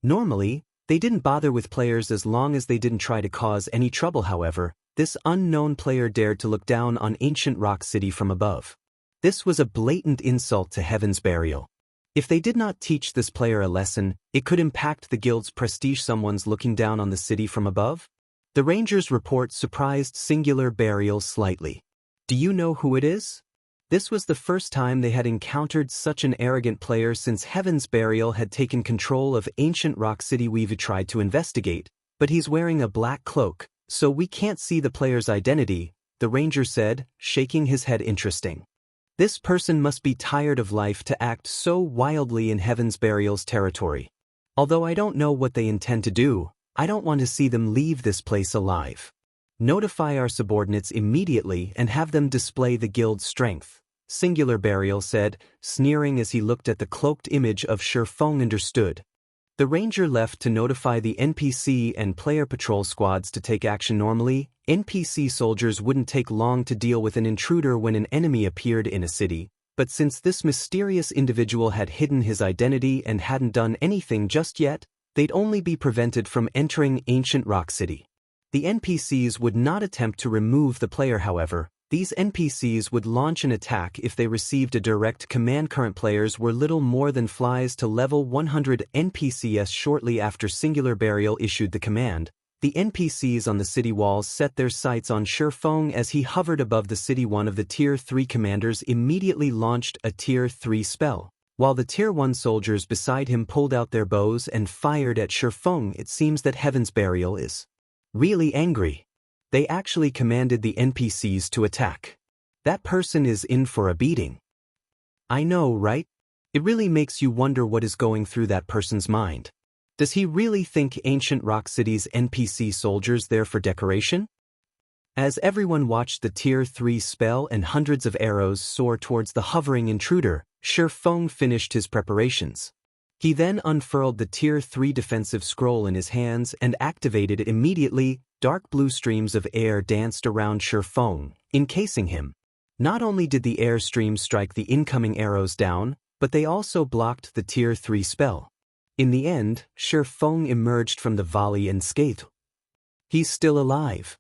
Normally, they didn't bother with players as long as they didn't try to cause any trouble. However, this unknown player dared to look down on Ancient Rock City from above. This was a blatant insult to Heaven's Burial. If they did not teach this player a lesson, it could impact the guild's prestige. Someone's looking down on the city from above? The Rangers' report surprised Singular Burial slightly. Do you know who it is? This was the first time they had encountered such an arrogant player since Heaven's Burial had taken control of Ancient Rock City. We've tried to investigate, but he's wearing a black cloak, so we can't see the player's identity, the ranger said, shaking his head. Interesting. This person must be tired of life to act so wildly in Heaven's Burial's territory. Although I don't know what they intend to do, I don't want to see them leave this place alive. Notify our subordinates immediately and have them display the guild's strength, Singular Burial said, sneering as he looked at the cloaked image of Shurfeng. Understood. The ranger left to notify the NPC and player patrol squads to take action. Normally, NPC soldiers wouldn't take long to deal with an intruder when an enemy appeared in a city, but since this mysterious individual had hidden his identity and hadn't done anything just yet, they'd only be prevented from entering Ancient Rock City. The NPCs would not attempt to remove the player. However, these NPCs would launch an attack if they received a direct command. Current players were little more than flies to level 100 NPCs. Shortly after Singular Burial issued the command, the NPCs on the city walls set their sights on Shurfeng as he hovered above the city. One of the Tier 3 commanders immediately launched a Tier 3 spell, while the Tier 1 soldiers beside him pulled out their bows and fired at Shurfeng. It seems that Heaven's Burial is really angry. They actually commanded the NPCs to attack. That person is in for a beating. I know, right? It really makes you wonder what is going through that person's mind. Does he really think Ancient Rock City's NPC soldiers there for decoration? As everyone watched the Tier 3 spell and hundreds of arrows soar towards the hovering intruder, Shurfeng finished his preparations. He then unfurled the Tier 3 defensive scroll in his hands and activated it immediately. Dark blue streams of air danced around Shurfeng, encasing him. Not only did the air streams strike the incoming arrows down, but they also blocked the Tier 3 spell. In the end, Shurfeng emerged from the volley unscathed. He's still alive.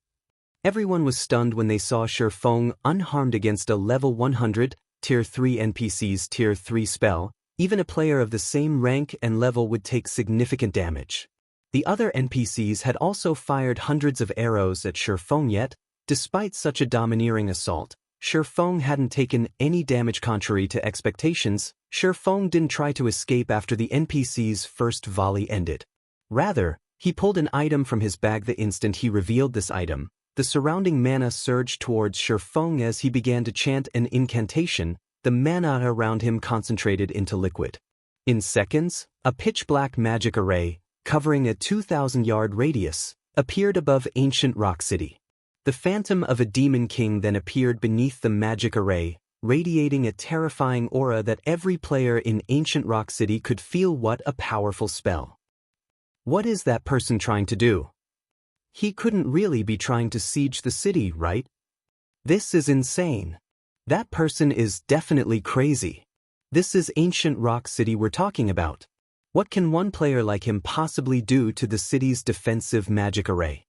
Everyone was stunned when they saw Shurfeng unharmed against a level 100, Tier 3 NPC's Tier 3 spell. Even a player of the same rank and level would take significant damage. The other NPCs had also fired hundreds of arrows at Shurfeng, yet, despite such a domineering assault, Shurfeng hadn't taken any damage. Contrary to expectations, Shurfeng didn't try to escape after the NPC's first volley ended. Rather, he pulled an item from his bag. The instant he revealed this item, the surrounding mana surged towards Shurfeng as he began to chant an incantation. The mana around him concentrated into liquid. In seconds, a pitch-black magic array, covering a 2,000-yard radius, appeared above Ancient Rock City. The phantom of a demon king then appeared beneath the magic array, radiating a terrifying aura that every player in Ancient Rock City could feel. What a powerful spell. What is that person trying to do? He couldn't really be trying to siege the city, right? This is insane. That person is definitely crazy. This is Ancient Rock City we're talking about. What can one player like him possibly do to the city's defensive magic array?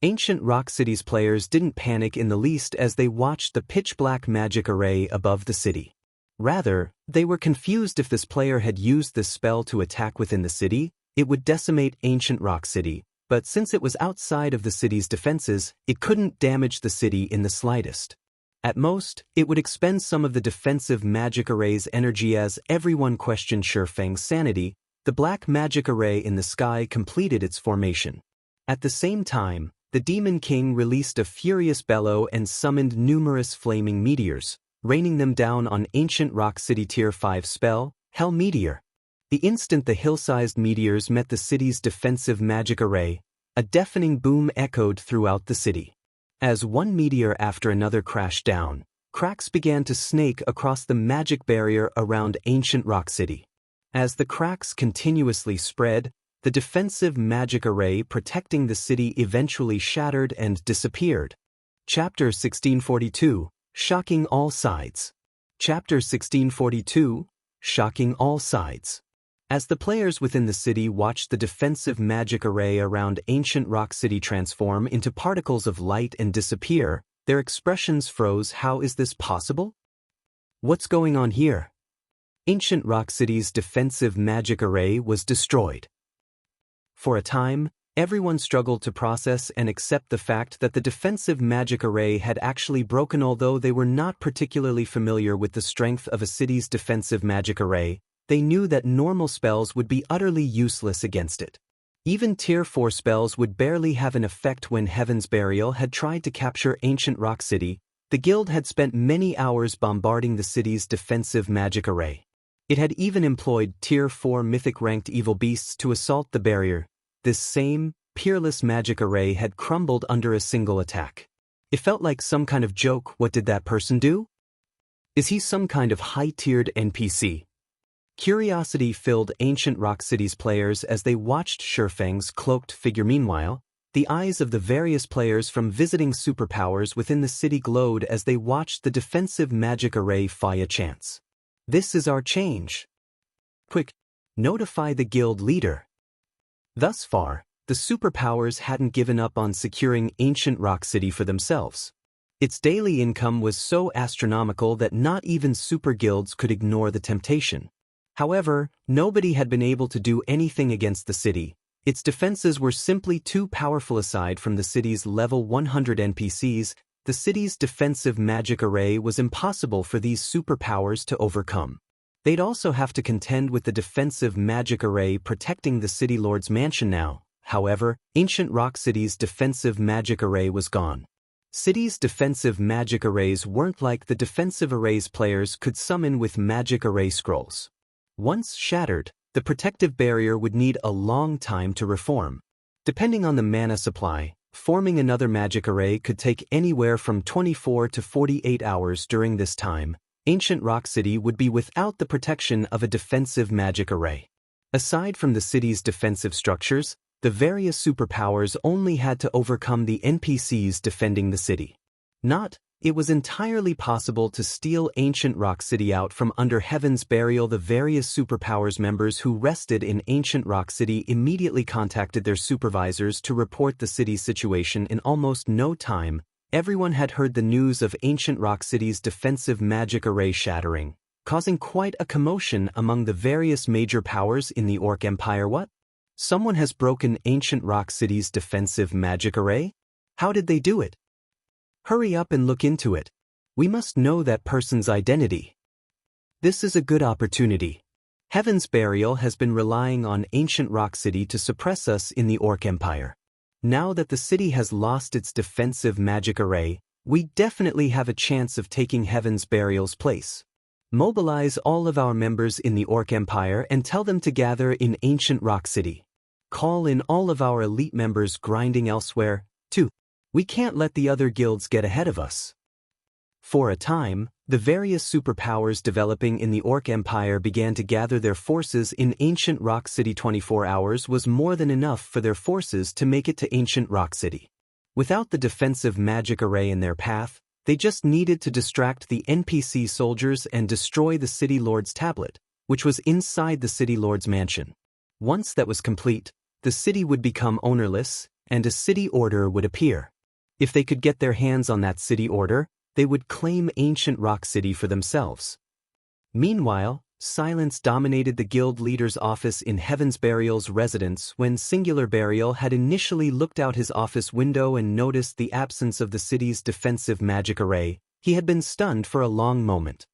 Ancient Rock City's players didn't panic in the least as they watched the pitch-black magic array above the city. Rather, they were confused if this player had used this spell to attack within the city, it would decimate Ancient Rock City, but since it was outside of the city's defenses, it couldn't damage the city in the slightest. At most, it would expend some of the defensive magic array's energy. As everyone questioned Shifeng's sanity, the black magic array in the sky completed its formation. At the same time, the Demon King released a furious bellow and summoned numerous flaming meteors, raining them down on Ancient Rock City Tier 5 spell, Hell Meteor. The instant the hill-sized meteors met the city's defensive magic array, a deafening boom echoed throughout the city. As one meteor after another crashed down, cracks began to snake across the magic barrier around Ancient Rock City. As the cracks continuously spread, the defensive magic array protecting the city eventually shattered and disappeared. Chapter 1642, Shocking All Sides. Chapter 1642, Shocking All Sides. As the players within the city watched the defensive magic array around Ancient Rock City transform into particles of light and disappear, their expressions froze. How is this possible? What's going on here? Ancient Rock City's defensive magic array was destroyed. For a time, everyone struggled to process and accept the fact that the defensive magic array had actually broken. Although they were not particularly familiar with the strength of a city's defensive magic array, they knew that normal spells would be utterly useless against it. Even Tier 4 spells would barely have an effect. When Heaven's Burial had tried to capture Ancient Rock City, the guild had spent many hours bombarding the city's defensive magic array. It had even employed Tier 4 mythic-ranked evil beasts to assault the barrier. This same, peerless magic array had crumbled under a single attack. It felt like some kind of joke. What did that person do? Is he some kind of high-tiered NPC? Curiosity filled Ancient Rock City's players as they watched Shifeng's cloaked figure. Meanwhile, the eyes of the various players from visiting superpowers within the city glowed as they watched the defensive magic array fire chants. This is our change. Quick, notify the guild leader. Thus far, the superpowers hadn't given up on securing Ancient Rock City for themselves. Its daily income was so astronomical that not even super guilds could ignore the temptation. However, nobody had been able to do anything against the city. Its defenses were simply too powerful. Aside from the city's level 100 NPCs, the city's defensive magic array was impossible for these superpowers to overcome. They'd also have to contend with the defensive magic array protecting the city lord's mansion now. However, Ancient Rock City's defensive magic array was gone. City's defensive magic arrays weren't like the defensive arrays players could summon with magic array scrolls. Once shattered, the protective barrier would need a long time to reform. Depending on the mana supply, forming another magic array could take anywhere from 24 to 48 hours. During this time, Ancient Rock City would be without the protection of a defensive magic array. Aside from the city's defensive structures, the various superpowers only had to overcome the NPCs defending the city. It was entirely possible to steal Ancient Rock City out from under Heaven's Burial. The various superpowers members who rested in Ancient Rock City immediately contacted their supervisors to report the city's situation. In almost no time, everyone had heard the news of Ancient Rock City's defensive magic array shattering, causing quite a commotion among the various major powers in the Orc Empire. What? Someone has broken Ancient Rock City's defensive magic array? How did they do it? Hurry up and look into it. We must know that person's identity. This is a good opportunity. Heaven's Burial has been relying on Ancient Rock City to suppress us in the Orc Empire. Now that the city has lost its defensive magic array, we definitely have a chance of taking Heaven's Burial's place. Mobilize all of our members in the Orc Empire and tell them to gather in Ancient Rock City. Call in all of our elite members grinding elsewhere, too. We can't let the other guilds get ahead of us. For a time, the various superpowers developing in the Orc Empire began to gather their forces in Ancient Rock City. 24 hours was more than enough for their forces to make it to Ancient Rock City. Without the defensive magic array in their path, they just needed to distract the NPC soldiers and destroy the City Lord's tablet, which was inside the City Lord's mansion. Once that was complete, the city would become ownerless, and a city order would appear. If they could get their hands on that city order, they would claim Ancient Rock City for themselves. Meanwhile, silence dominated the guild leader's office in Heaven's Burial's residence when Singular Burial had initially looked out his office window and noticed the absence of the city's defensive magic array. He had been stunned for a long moment.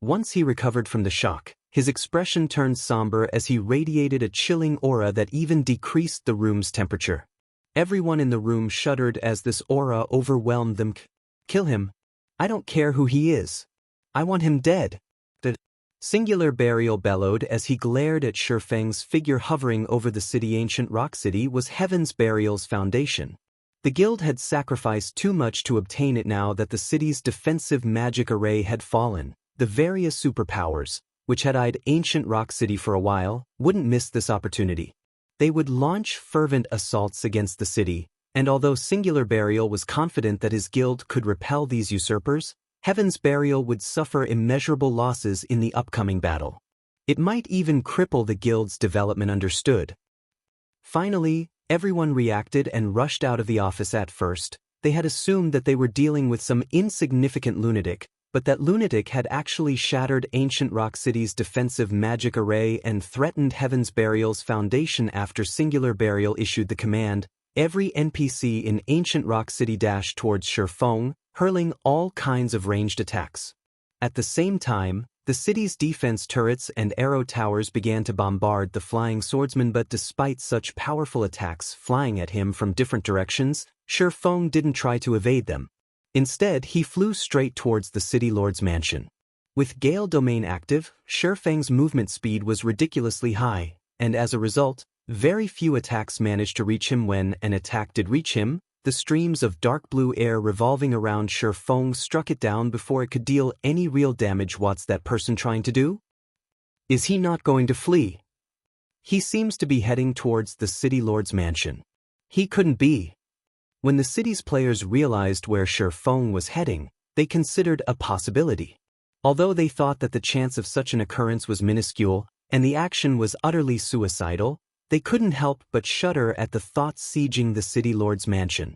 Once he recovered from the shock, his expression turned somber as he radiated a chilling aura that even decreased the room's temperature. Everyone in the room shuddered as this aura overwhelmed them. Kill him. I don't care who he is. I want him dead. The Singular Burial bellowed as he glared at Shifeng's figure hovering over the city. Ancient Rock City was Heaven's Burial's foundation. The guild had sacrificed too much to obtain it. Now that the city's defensive magic array had fallen, the various superpowers, which had eyed Ancient Rock City for a while, wouldn't miss this opportunity. They would launch fervent assaults against the city, and although Singular Burial was confident that his guild could repel these usurpers, Heaven's Burial would suffer immeasurable losses in the upcoming battle. It might even cripple the guild's development. Understood. Finally, everyone reacted and rushed out of the office. At first, they had assumed that they were dealing with some insignificant lunatic, but that lunatic had actually shattered Ancient Rock City's defensive magic array and threatened Heaven's Burial's foundation. After Singular Burial issued the command, every NPC in Ancient Rock City dashed towards Shifeng, hurling all kinds of ranged attacks. At the same time, the city's defense turrets and arrow towers began to bombard the flying swordsman. But despite such powerful attacks flying at him from different directions, Shifeng didn't try to evade them. Instead, he flew straight towards the city lord's mansion. With Gale Domain active, Shifeng's movement speed was ridiculously high, and as a result, very few attacks managed to reach him. When an attack did reach him, the streams of dark blue air revolving around Shifeng struck it down before it could deal any real damage. What's that person trying to do? Is he not going to flee? He seems to be heading towards the city lord's mansion. He couldn't be. When the city's players realized where Shifeng was heading, they considered a possibility. Although they thought that the chance of such an occurrence was minuscule, and the action was utterly suicidal, they couldn't help but shudder at the thought sieging the city lord's mansion.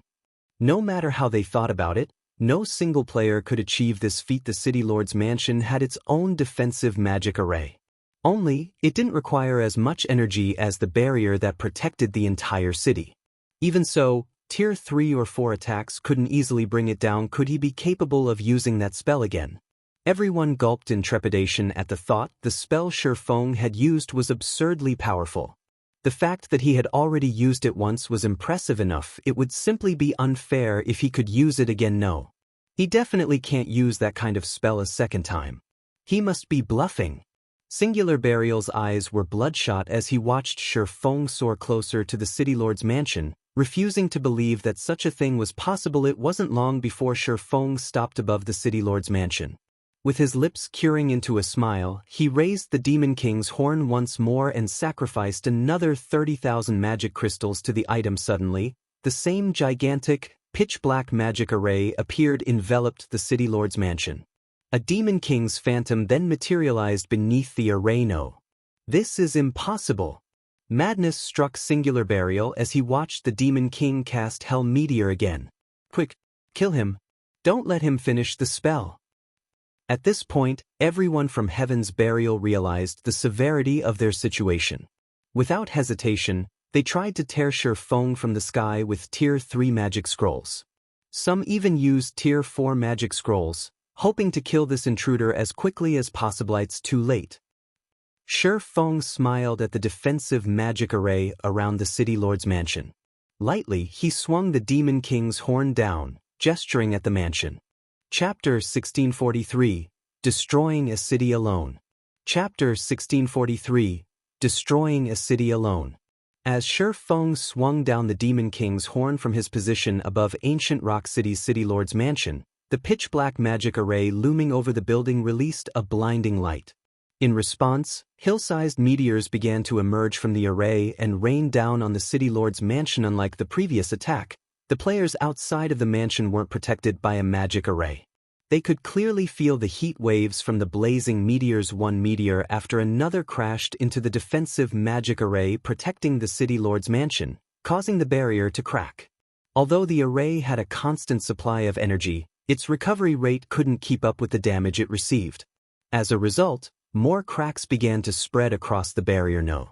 No matter how they thought about it, no single player could achieve this feat. The city lord's mansion had its own defensive magic array. Only, it didn't require as much energy as the barrier that protected the entire city. Even so, Tier 3 or 4 attacks couldn't easily bring it down. Could he be capable of using that spell again? Everyone gulped in trepidation at the thought. The spell Shifeng had used was absurdly powerful. The fact that he had already used it once was impressive enough. It would simply be unfair if he could use it again. No. He definitely can't use that kind of spell a second time. He must be bluffing. Singular Burial's eyes were bloodshot as he watched Shifeng soar closer to the city lord's mansion, refusing to believe that such a thing was possible. It wasn't long before Shifeng stopped above the city lord's mansion. With his lips curing into a smile, he raised the Demon King's horn once more and sacrificed another 30,000 magic crystals to the item. Suddenly, the same gigantic, pitch-black magic array appeared, enveloped the city lord's mansion. A Demon King's phantom then materialized beneath the array. No. This is impossible. Madness struck Singular Burial as he watched the Demon King cast Hell Meteor again. Quick, kill him. Don't let him finish the spell. At this point, everyone from Heaven's Burial realized the severity of their situation. Without hesitation, they tried to tear Shifeng from the sky with Tier 3 magic scrolls. Some even used Tier 4 magic scrolls, hoping to kill this intruder as quickly as possible. It's too late. Shifeng smiled at the defensive magic array around the city lord's mansion. Lightly, he swung the Demon King's horn down, gesturing at the mansion. Chapter 1643, Destroying a City Alone. Chapter 1643, Destroying a City Alone. As Shifeng swung down the Demon King's horn from his position above Ancient Rock City's city lord's mansion, the pitch-black magic array looming over the building released a blinding light. In response, hill-sized meteors began to emerge from the array and rain down on the city lord's mansion. Unlike the previous attack, the players outside of the mansion weren't protected by a magic array. They could clearly feel the heat waves from the blazing meteors. One meteor after another crashed into the defensive magic array protecting the city lord's mansion, causing the barrier to crack. Although the array had a constant supply of energy, its recovery rate couldn't keep up with the damage it received. As a result, more cracks began to spread across the barrier. No.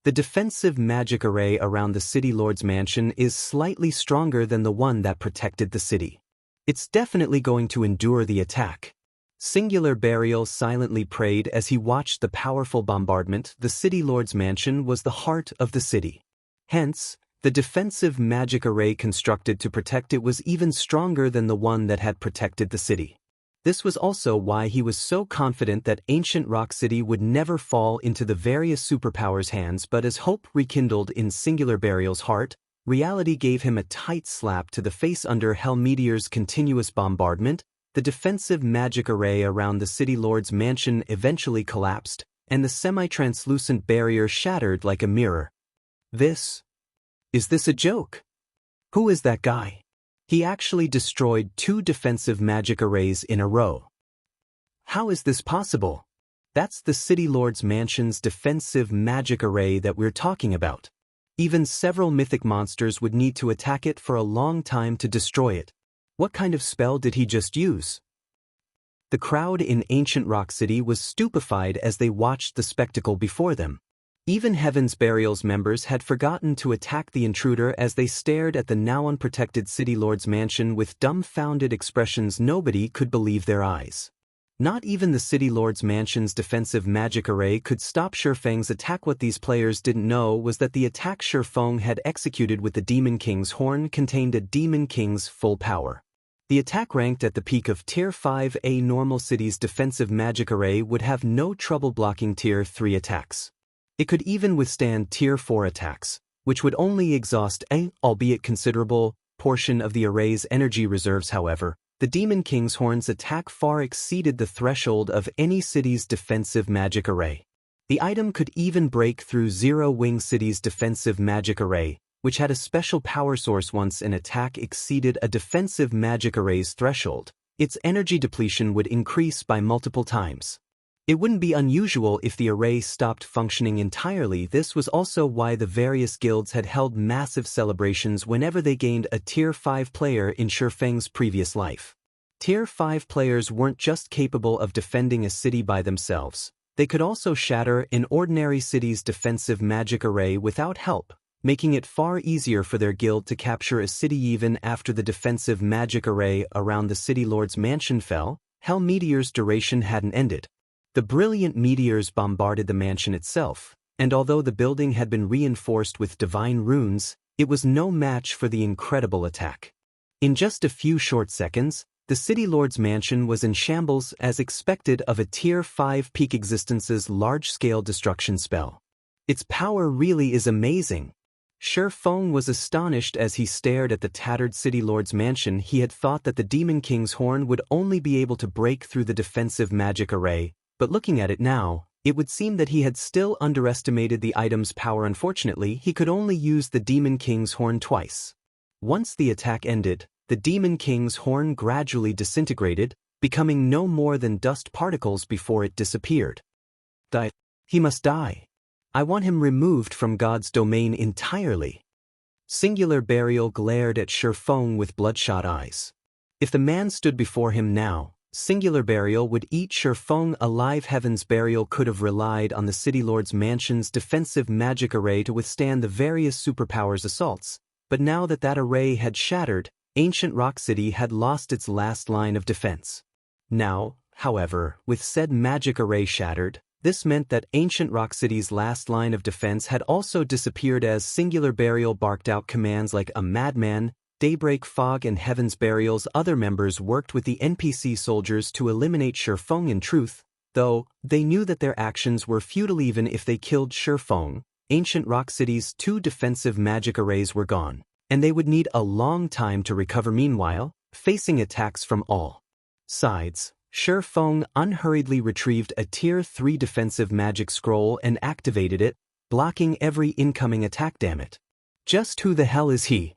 The defensive magic array around the City Lord's mansion is slightly stronger than the one that protected the city. It's definitely going to endure the attack. Singular Burial silently prayed as he watched the powerful bombardment. The City Lord's mansion was the heart of the city. Hence, the defensive magic array constructed to protect it was even stronger than the one that had protected the city. This was also why he was so confident that ancient Rock City would never fall into the various superpowers' hands. But as hope rekindled in Singular Burial's heart, reality gave him a tight slap to the face. Under Hell Meteor's continuous bombardment, the defensive magic array around the City Lord's mansion eventually collapsed, and the semi-translucent barrier shattered like a mirror. Is this a joke? Who is that guy? He actually destroyed 2 defensive magic arrays in a row. How is this possible? That's the City Lord's mansion's defensive magic array that we're talking about. Even several mythic monsters would need to attack it for a long time to destroy it. What kind of spell did he just use? The crowd in ancient Rock City was stupefied as they watched the spectacle before them. Even Heaven's Burial's members had forgotten to attack the intruder as they stared at the now unprotected City Lord's mansion with dumbfounded expressions. Nobody could believe their eyes. Not even the City Lord's mansion's defensive magic array could stop Shifeng's attack. What these players didn't know was that the attack Shifeng had executed with the Demon King's horn contained a Demon King's full power. The attack ranked at the peak of Tier 5. A normal city's defensive magic array would have no trouble blocking Tier 3 attacks. It could even withstand Tier 4 attacks, which would only exhaust an, albeit considerable, portion of the array's energy reserves. However, the Demon King's horn's attack far exceeded the threshold of any city's defensive magic array. The item could even break through Zero Wing City's defensive magic array, which had a special power source. Once an attack exceeded a defensive magic array's threshold, its energy depletion would increase by multiple times. It wouldn't be unusual if the array stopped functioning entirely. This was also why the various guilds had held massive celebrations whenever they gained a Tier 5 player in Shifeng's previous life. Tier 5 players weren't just capable of defending a city by themselves, they could also shatter an ordinary city's defensive magic array without help, making it far easier for their guild to capture a city. Even after the defensive magic array around the City Lord's mansion fell, Hell Meteor's duration hadn't ended. The brilliant meteors bombarded the mansion itself, and although the building had been reinforced with divine runes, it was no match for the incredible attack. In just a few short seconds, the City Lord's mansion was in shambles as expected of a Tier 5 peak existence's large-scale destruction spell. Its power really is amazing. Shifeng was astonished as he stared at the tattered City Lord's mansion. He had thought that the Demon King's horn would only be able to break through the defensive magic array, but looking at it now, it would seem that he had still underestimated the item's power. Unfortunately, he could only use the Demon King's horn twice. Once the attack ended, the Demon King's horn gradually disintegrated, becoming no more than dust particles before it disappeared. He must die. I want him removed from God's domain entirely. Singular Burial glared at Shifeng with bloodshot eyes. If the man stood before him now, Singular Burial would eat Shifeng alive. Heaven's Burial could have relied on the City Lord's mansion's defensive magic array to withstand the various superpowers' assaults, but now that that array had shattered, ancient Rock City had lost its last line of defense. Now, however, with said magic array shattered, this meant that ancient Rock City's last line of defense had also disappeared. As Singular Burial barked out commands like a madman, Daybreak Fog and Heaven's Burial's other members worked with the NPC soldiers to eliminate Shifeng. In truth, though, they knew that their actions were futile. Even if they killed Shifeng, ancient Rock City's 2 defensive magic arrays were gone, and they would need a long time to recover. Meanwhile, facing attacks from all sides, Shifeng unhurriedly retrieved a Tier 3 defensive magic scroll and activated it, blocking every incoming attack. Damn it. Just who the hell is he?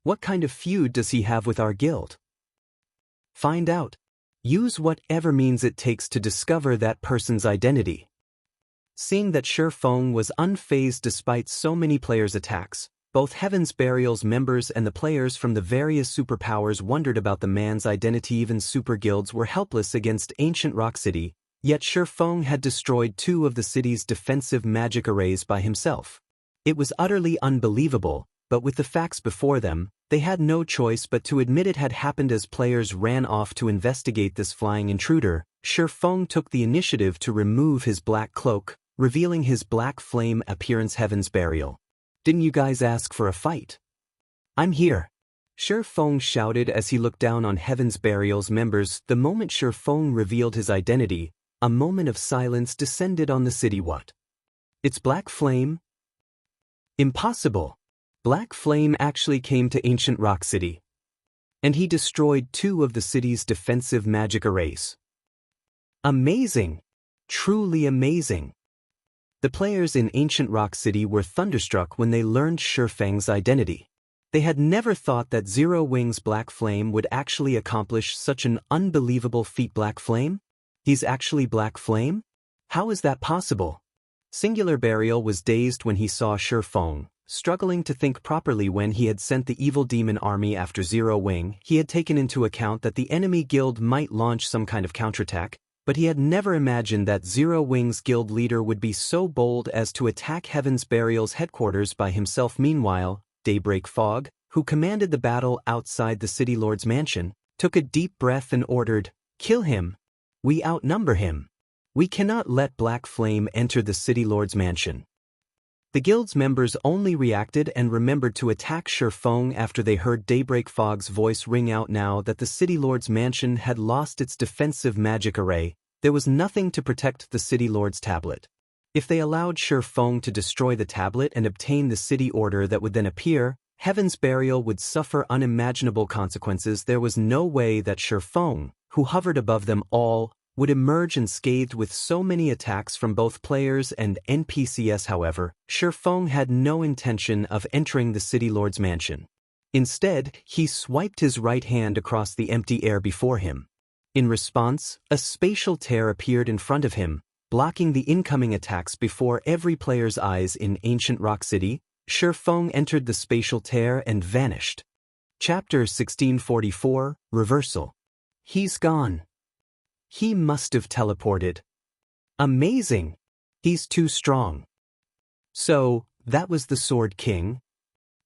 What kind of feud does he have with our guild? Find out. Use whatever means it takes to discover that person's identity. Seeing that Shifeng was unfazed despite so many players' attacks, both Heaven's Burial's members and the players from the various superpowers wondered about the man's identity. Even super guilds were helpless against ancient Rock City, Yet Shifeng had destroyed 2 of the city's defensive magic arrays by himself. It was utterly unbelievable, but with the facts before them, they had no choice but to admit it had happened. As players ran off to investigate this flying intruder, Shifeng took the initiative to remove his black cloak, revealing his black flame appearance. Heaven's Burial. Didn't you guys ask for a fight? I'm here. Shifeng shouted as he looked down on Heaven's Burial's members. The moment Shifeng revealed his identity, a moment of silence descended on the city. What? It's Black Flame? Impossible. Black Flame actually came to Ancient Rock City. And he destroyed 2 of the city's defensive magic arrays. Amazing! Truly amazing! The players in Ancient Rock City were thunderstruck when they learned Shifeng's identity. They had never thought that Zero Wing's Black Flame would actually accomplish such an unbelievable feat. Black Flame? He's actually Black Flame? How is that possible? Singular Burial was dazed when he saw Shifeng, struggling to think properly. When he had sent the evil demon army after Zero Wing, he had taken into account that the enemy guild might launch some kind of counterattack, but he had never imagined that Zero Wing's guild leader would be so bold as to attack Heaven's Burial's headquarters by himself. Meanwhile, Daybreak Fog, who commanded the battle outside the City Lord's mansion, took a deep breath and ordered, "Kill him! We outnumber him. We cannot let Black Flame enter the City Lord's mansion." The guild's members only reacted and remembered to attack Shifeng after they heard Daybreak Fog's voice ring out. Now that the City Lord's mansion had lost its defensive magic array, there was nothing to protect the City Lord's tablet. If they allowed Shifeng to destroy the tablet and obtain the city order that would then appear, Heaven's Burial would suffer unimaginable consequences. There was no way that Shifeng, who hovered above them all, would emerge unscathed with so many attacks from both players and NPCs. However, Shifeng had no intention of entering the City Lord's mansion. Instead, he swiped his right hand across the empty air before him. In response, a spatial tear appeared in front of him, blocking the incoming attacks before every player's eyes. In Ancient Rock City, Shifeng entered the spatial tear and vanished. Chapter 1644, Reversal. He's gone. He must have teleported. Amazing! He's too strong. So, that was the Sword King?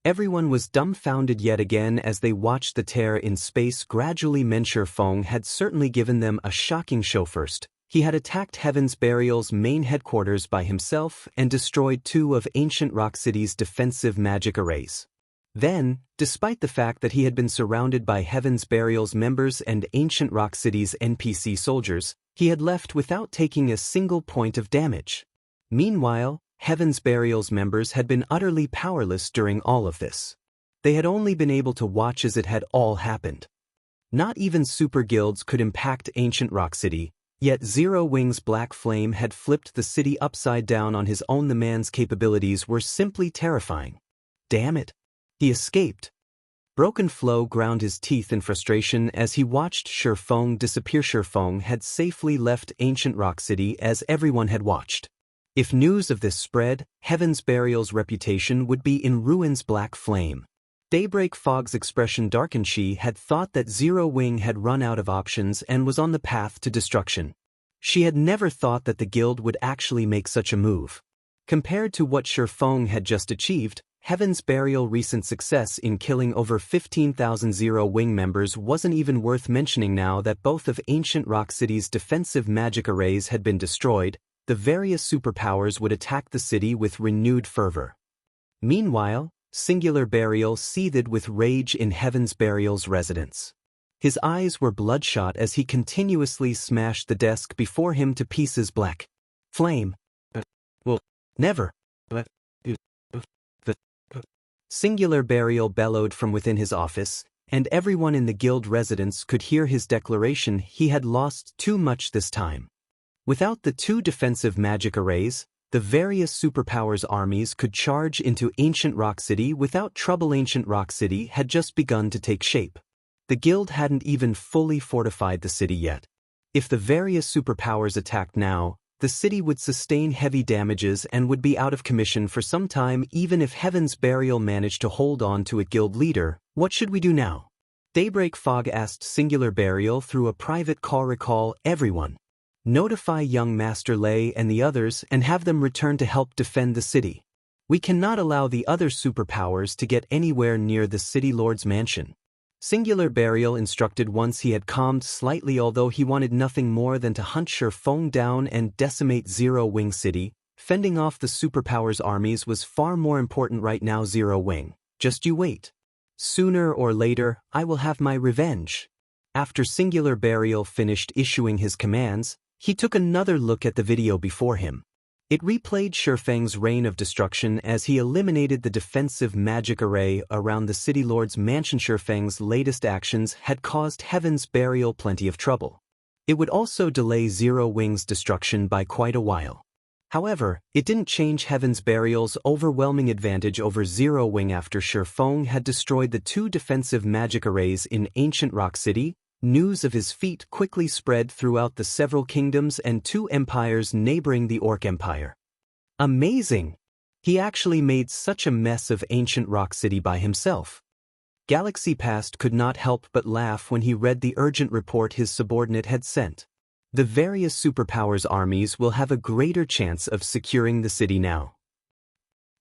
Everyone was dumbfounded yet again as they watched the tear in space gradually mend. Shifeng had certainly given them a shocking show. First, he had attacked Heaven's Burial's main headquarters by himself and destroyed 2 of Ancient Rock City's defensive magic arrays. Then, despite the fact that he had been surrounded by Heaven's Burial's members and Ancient Rock City's NPC soldiers, he had left without taking a single point of damage. Meanwhile, Heaven's Burial's members had been utterly powerless during all of this. They had only been able to watch as it had all happened. Not even super guilds could impact Ancient Rock City, yet Zero Wing's Black Flame had flipped the city upside down on his own. The man's capabilities were simply terrifying. Damn it! He escaped. Broken Flow ground his teeth in frustration as he watched Shifeng disappear. Shifeng had safely left Ancient Rock City as everyone had watched. If news of this spread, Heaven's Burial's reputation would be in ruins. Black Flame. Daybreak Fog's expression darkened. She had thought that Zero Wing had run out of options and was on the path to destruction. She had never thought that the guild would actually make such a move. Compared to what Shifeng had just achieved, Heaven's Burial's recent success in killing over 15,000 Zero Wing members wasn't even worth mentioning. Now that both of Ancient Rock City's defensive magic arrays had been destroyed, the various superpowers would attack the city with renewed fervor. Meanwhile, Singular Burial seethed with rage in Heaven's Burial's residence. His eyes were bloodshot as he continuously smashed the desk before him to pieces. Black Flame will never. Singular Burial bellowed from within his office, and everyone in the guild residence could hear his declaration. He had lost too much this time. Without the 2 defensive magic arrays, the various superpowers' armies could charge into Ancient Rock City without trouble. Ancient Rock City had just begun to take shape. The guild hadn't even fully fortified the city yet. If the various superpowers attacked now, the city would sustain heavy damages and would be out of commission for some time. Even if Heaven's Burial managed to hold on to it. Guild leader, what should we do now? Daybreak Fog asked Singular Burial through a private call. Recall everyone. Notify young Master Lei and the others and have them return to help defend the city. We cannot allow the other superpowers to get anywhere near the City Lord's mansion. Singular Burial instructed once he had calmed slightly, although he wanted nothing more than to hunt Shi Feng down and decimate Zero Wing City. Fending off the superpowers' armies was far more important right now. Zero Wing. Just you wait. Sooner or later, I will have my revenge. After Singular Burial finished issuing his commands, he took another look at the video before him. It replayed Shi Feng's reign of destruction as he eliminated the defensive magic array around the City Lord's mansion. Shi Feng's latest actions had caused Heaven's Burial plenty of trouble. It would also delay Zero Wing's destruction by quite a while. However, it didn't change Heaven's Burial's overwhelming advantage over Zero Wing after Shi Feng had destroyed the two defensive magic arrays in Ancient Rock City. News of his feat quickly spread throughout the several kingdoms and two empires neighboring the Orc Empire. Amazing! He actually made such a mess of Ancient Rock City by himself. Galaxy Past could not help but laugh when he read the urgent report his subordinate had sent. The various superpowers' armies will have a greater chance of securing the city now.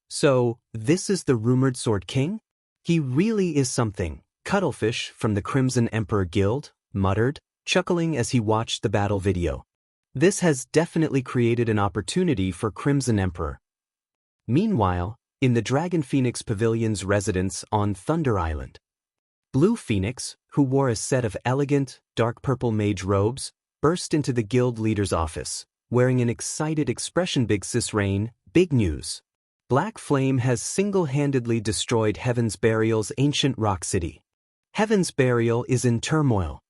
So, this is the rumored Sword King? He really is something. Cuttlefish from the Crimson Emperor Guild muttered, chuckling as he watched the battle video. This has definitely created an opportunity for Crimson Emperor. Meanwhile, in the Dragon Phoenix Pavilion's residence on Thunder Island, Blue Phoenix, who wore a set of elegant, dark purple mage robes, burst into the guild leader's office, wearing an excited expression. Big Sis Rain, big news. Black Flame has single-handedly destroyed Heaven's Burial's Ancient Rock City. Heaven's Burial is in turmoil.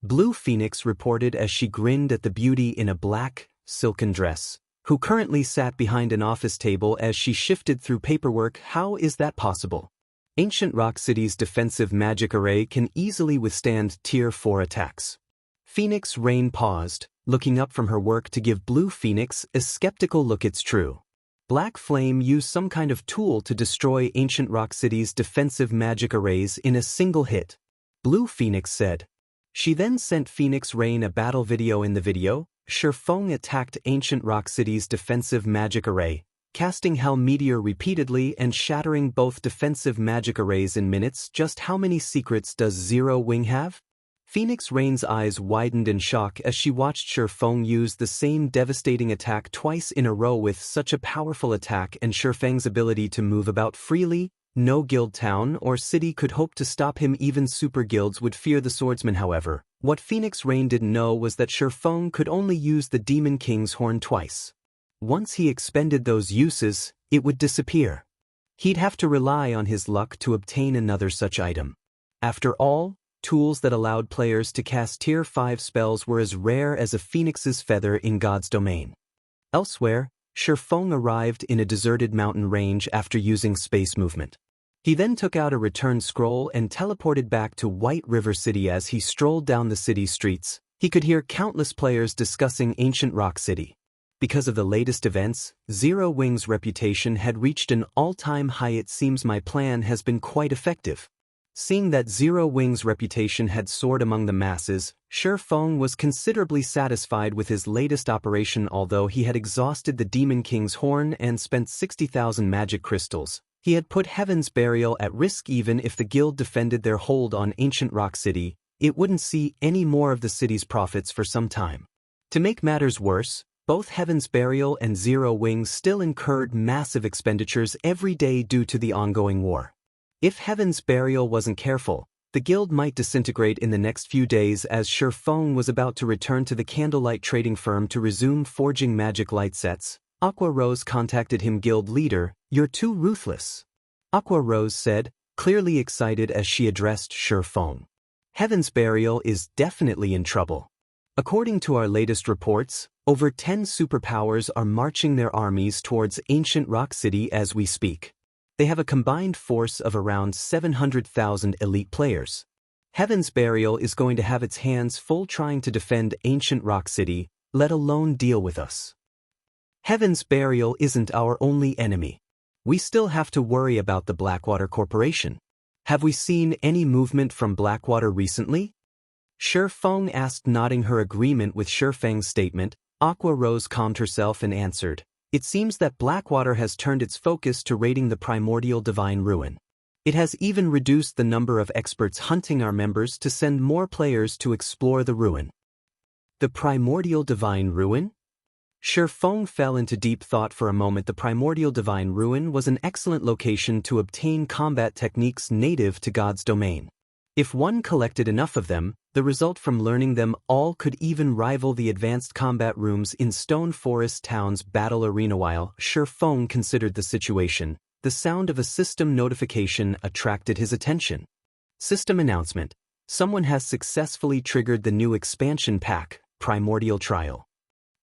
Blue Phoenix reported as she grinned at the beauty in a black, silken dress, who currently sat behind an office table as she shifted through paperwork. How is that possible? Ancient Rock City's defensive magic array can easily withstand Tier 4 attacks. Phoenix Rain paused, looking up from her work to give Blue Phoenix a skeptical look. It's true. Black Flame used some kind of tool to destroy Ancient Rock City's defensive magic arrays in a single hit, Blue Phoenix said. She then sent Phoenix Rain a battle video. In the video, Shi Feng attacked Ancient Rock City's defensive magic array, casting Hell Meteor repeatedly and shattering both defensive magic arrays in minutes. Just how many secrets does Zero Wing have? Phoenix Rain's eyes widened in shock as she watched Shi Feng use the same devastating attack twice in a row. With such a powerful attack and Shi Feng's ability to move about freely, no guild town or city could hope to stop him. Even super guilds would fear the swordsman. However, what Phoenix Rain didn't know was that Shi Feng could only use the Demon King's horn twice. Once he expended those uses, it would disappear. He'd have to rely on his luck to obtain another such item. After all, tools that allowed players to cast Tier 5 spells were as rare as a phoenix's feather in God's domain. Elsewhere, Shi Feng arrived in a deserted mountain range after using space movement. He then took out a return scroll and teleported back to White River City. As he strolled down the city streets, he could hear countless players discussing Ancient Rock City. Because of the latest events, Zero Wing's reputation had reached an all-time high. It seems my plan has been quite effective. Seeing that Zero Wing's reputation had soared among the masses, Shi Feng was considerably satisfied with his latest operation. Although he had exhausted the Demon King's horn and spent 60,000 magic crystals, he had put Heaven's Burial at risk. Even if the guild defended their hold on Ancient Rock City, it wouldn't see any more of the city's profits for some time. To make matters worse, both Heaven's Burial and Zero Wing still incurred massive expenditures every day due to the ongoing war. If Heaven's Burial wasn't careful, the guild might disintegrate in the next few days. As Shi Feng was about to return to the candlelight trading firm to resume forging magic light sets, Aqua Rose contacted him. Guild leader, you're too ruthless, Aqua Rose said, clearly excited as she addressed Shi Feng. Heaven's Burial is definitely in trouble. According to our latest reports, over 10 superpowers are marching their armies towards Ancient Rock City as we speak. They have a combined force of around 700,000 elite players. Heaven's Burial is going to have its hands full trying to defend Ancient Rock City, let alone deal with us. Heaven's Burial isn't our only enemy. We still have to worry about the Blackwater Corporation. Have we seen any movement from Blackwater recently? Shi Feng asked, nodding her agreement with Shi Feng's statement. Aqua Rose calmed herself and answered, "It seems that Blackwater has turned its focus to raiding the Primordial Divine Ruin. It has even reduced the number of experts hunting our members to send more players to explore the ruin." The Primordial Divine Ruin? Feng fell into deep thought for a moment. The Primordial Divine Ruin was an excellent location to obtain combat techniques native to God's domain. If one collected enough of them, the result from learning them all could even rival the advanced combat rooms in Stone Forest Town's battle arena. While Feng considered the situation, the sound of a system notification attracted his attention. System announcement: someone has successfully triggered the new expansion pack, Primordial Trial.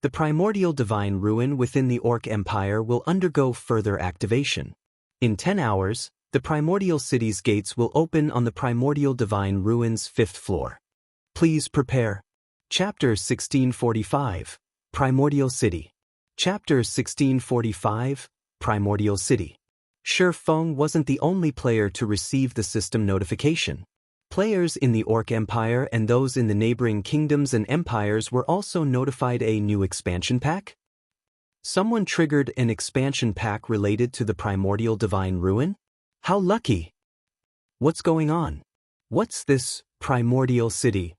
The Primordial Divine Ruin within the Orc Empire will undergo further activation. In 10 hours, the Primordial City's gates will open on the Primordial Divine Ruin's 5th floor. Please prepare. Chapter 1645, Primordial City. Chapter 1645, Primordial City. Feng wasn't the only player to receive the system notification. Players in the Orc Empire and those in the neighboring kingdoms and empires were also notified a new expansion pack. Someone triggered an expansion pack related to the Primordial Divine Ruin? How lucky! What's going on? What's this Primordial City?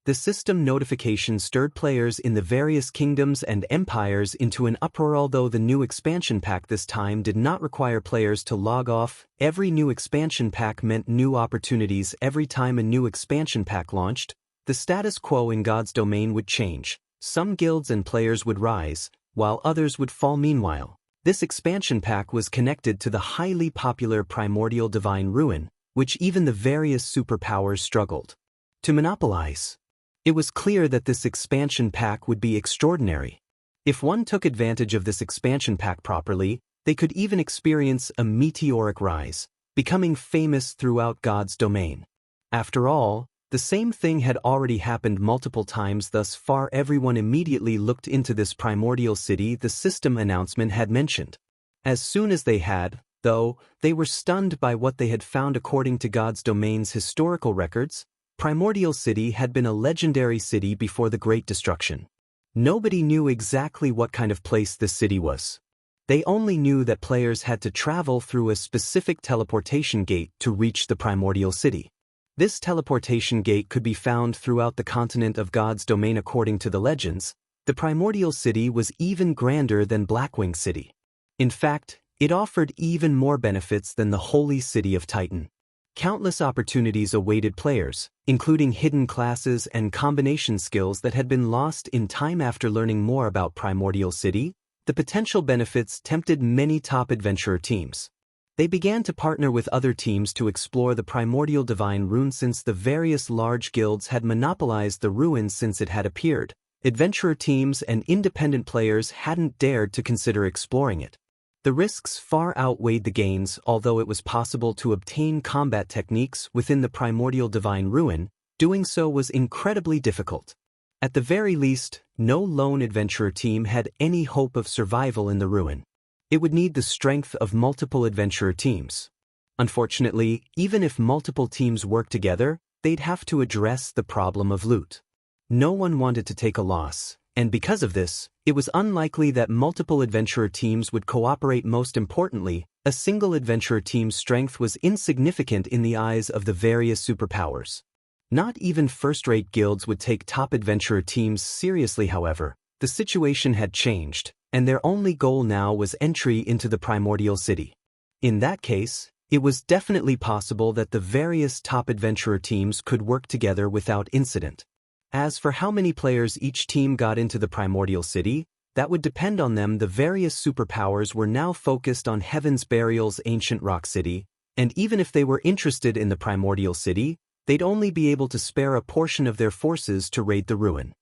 The system notification stirred players in the various kingdoms and empires into an uproar. Although the new expansion pack this time did not require players to log off, every new expansion pack meant new opportunities. Every time a new expansion pack launched, the status quo in God's domain would change. Some guilds and players would rise, while others would fall. Meanwhile, this expansion pack was connected to the highly popular Primordial Divine Ruin, which even the various superpowers struggled to monopolize. It was clear that this expansion pack would be extraordinary. If one took advantage of this expansion pack properly, they could even experience a meteoric rise, becoming famous throughout God's domain. After all, the same thing had already happened multiple times thus far. Everyone immediately looked into this Primordial City the system announcement had mentioned. As soon as they had, though, they were stunned by what they had found. According to God's domain's historical records, Primordial City had been a legendary city before the Great Destruction. Nobody knew exactly what kind of place this city was. They only knew that players had to travel through a specific teleportation gate to reach the Primordial City. This teleportation gate could be found throughout the continent of God's domain. According to the legends, the Primordial City was even grander than Blackwing City. In fact, it offered even more benefits than the Holy City of Titan. Countless opportunities awaited players, including hidden classes and combination skills that had been lost in time. After learning more about Primordial City, the potential benefits tempted many top adventurer teams. They began to partner with other teams to explore the Primordial Divine Ruin. Since the various large guilds had monopolized the ruin since it had appeared, adventurer teams and independent players hadn't dared to consider exploring it. The risks far outweighed the gains. Although it was possible to obtain combat techniques within the Primordial Divine Ruin, doing so was incredibly difficult. At the very least, no lone adventurer team had any hope of survival in the ruin. It would need the strength of multiple adventurer teams. Unfortunately, even if multiple teams worked together, they'd have to address the problem of loot. No one wanted to take a loss, and because of this, it was unlikely that multiple adventurer teams would cooperate. Most importantly, a single adventurer team's strength was insignificant in the eyes of the various superpowers. Not even first-rate guilds would take top adventurer teams seriously. However, the situation had changed, and their only goal now was entry into the Primordial City. In that case, it was definitely possible that the various top adventurer teams could work together without incident. As for how many players each team got into the Primordial City, that would depend on them. The various superpowers were now focused on Heaven's Burial's ancient rock city, and even if they were interested in the Primordial City, they'd only be able to spare a portion of their forces to raid the ruin.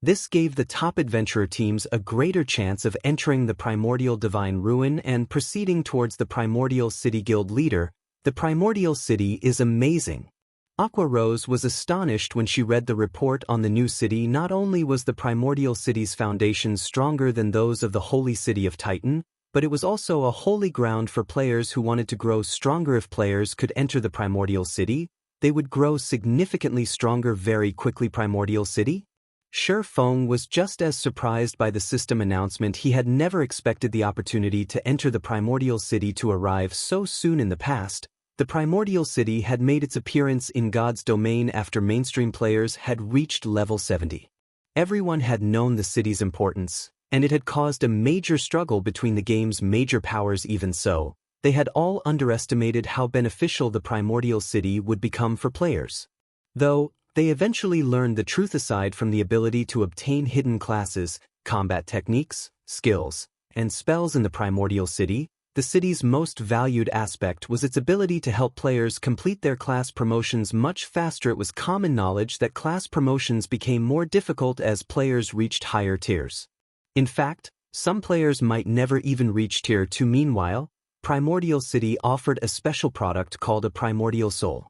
This gave the top adventurer teams a greater chance of entering the Primordial Divine Ruin and proceeding towards the Primordial City Guild leader. The Primordial City is amazing. Aqua Rose was astonished when she read the report on the new city. Not only was the Primordial City's foundations stronger than those of the Holy City of Titan, but it was also a holy ground for players who wanted to grow stronger. If players could enter the Primordial City, they would grow significantly stronger very quickly. Primordial City? Shi Feng was just as surprised by the system announcement. He had never expected the opportunity to enter the Primordial City to arrive so soon in the past. The Primordial City had made its appearance in God's domain after mainstream players had reached level 70. Everyone had known the city's importance, and it had caused a major struggle between the game's major powers. Even so, they had all underestimated how beneficial the Primordial City would become for players. Though, they eventually learned the truth. Aside from the ability to obtain hidden classes, combat techniques, skills, and spells in the Primordial City, the city's most valued aspect was its ability to help players complete their class promotions much faster. It was common knowledge that class promotions became more difficult as players reached higher tiers. In fact, some players might never even reach Tier 2. Meanwhile, Primordial City offered a special product called a Primordial Soul.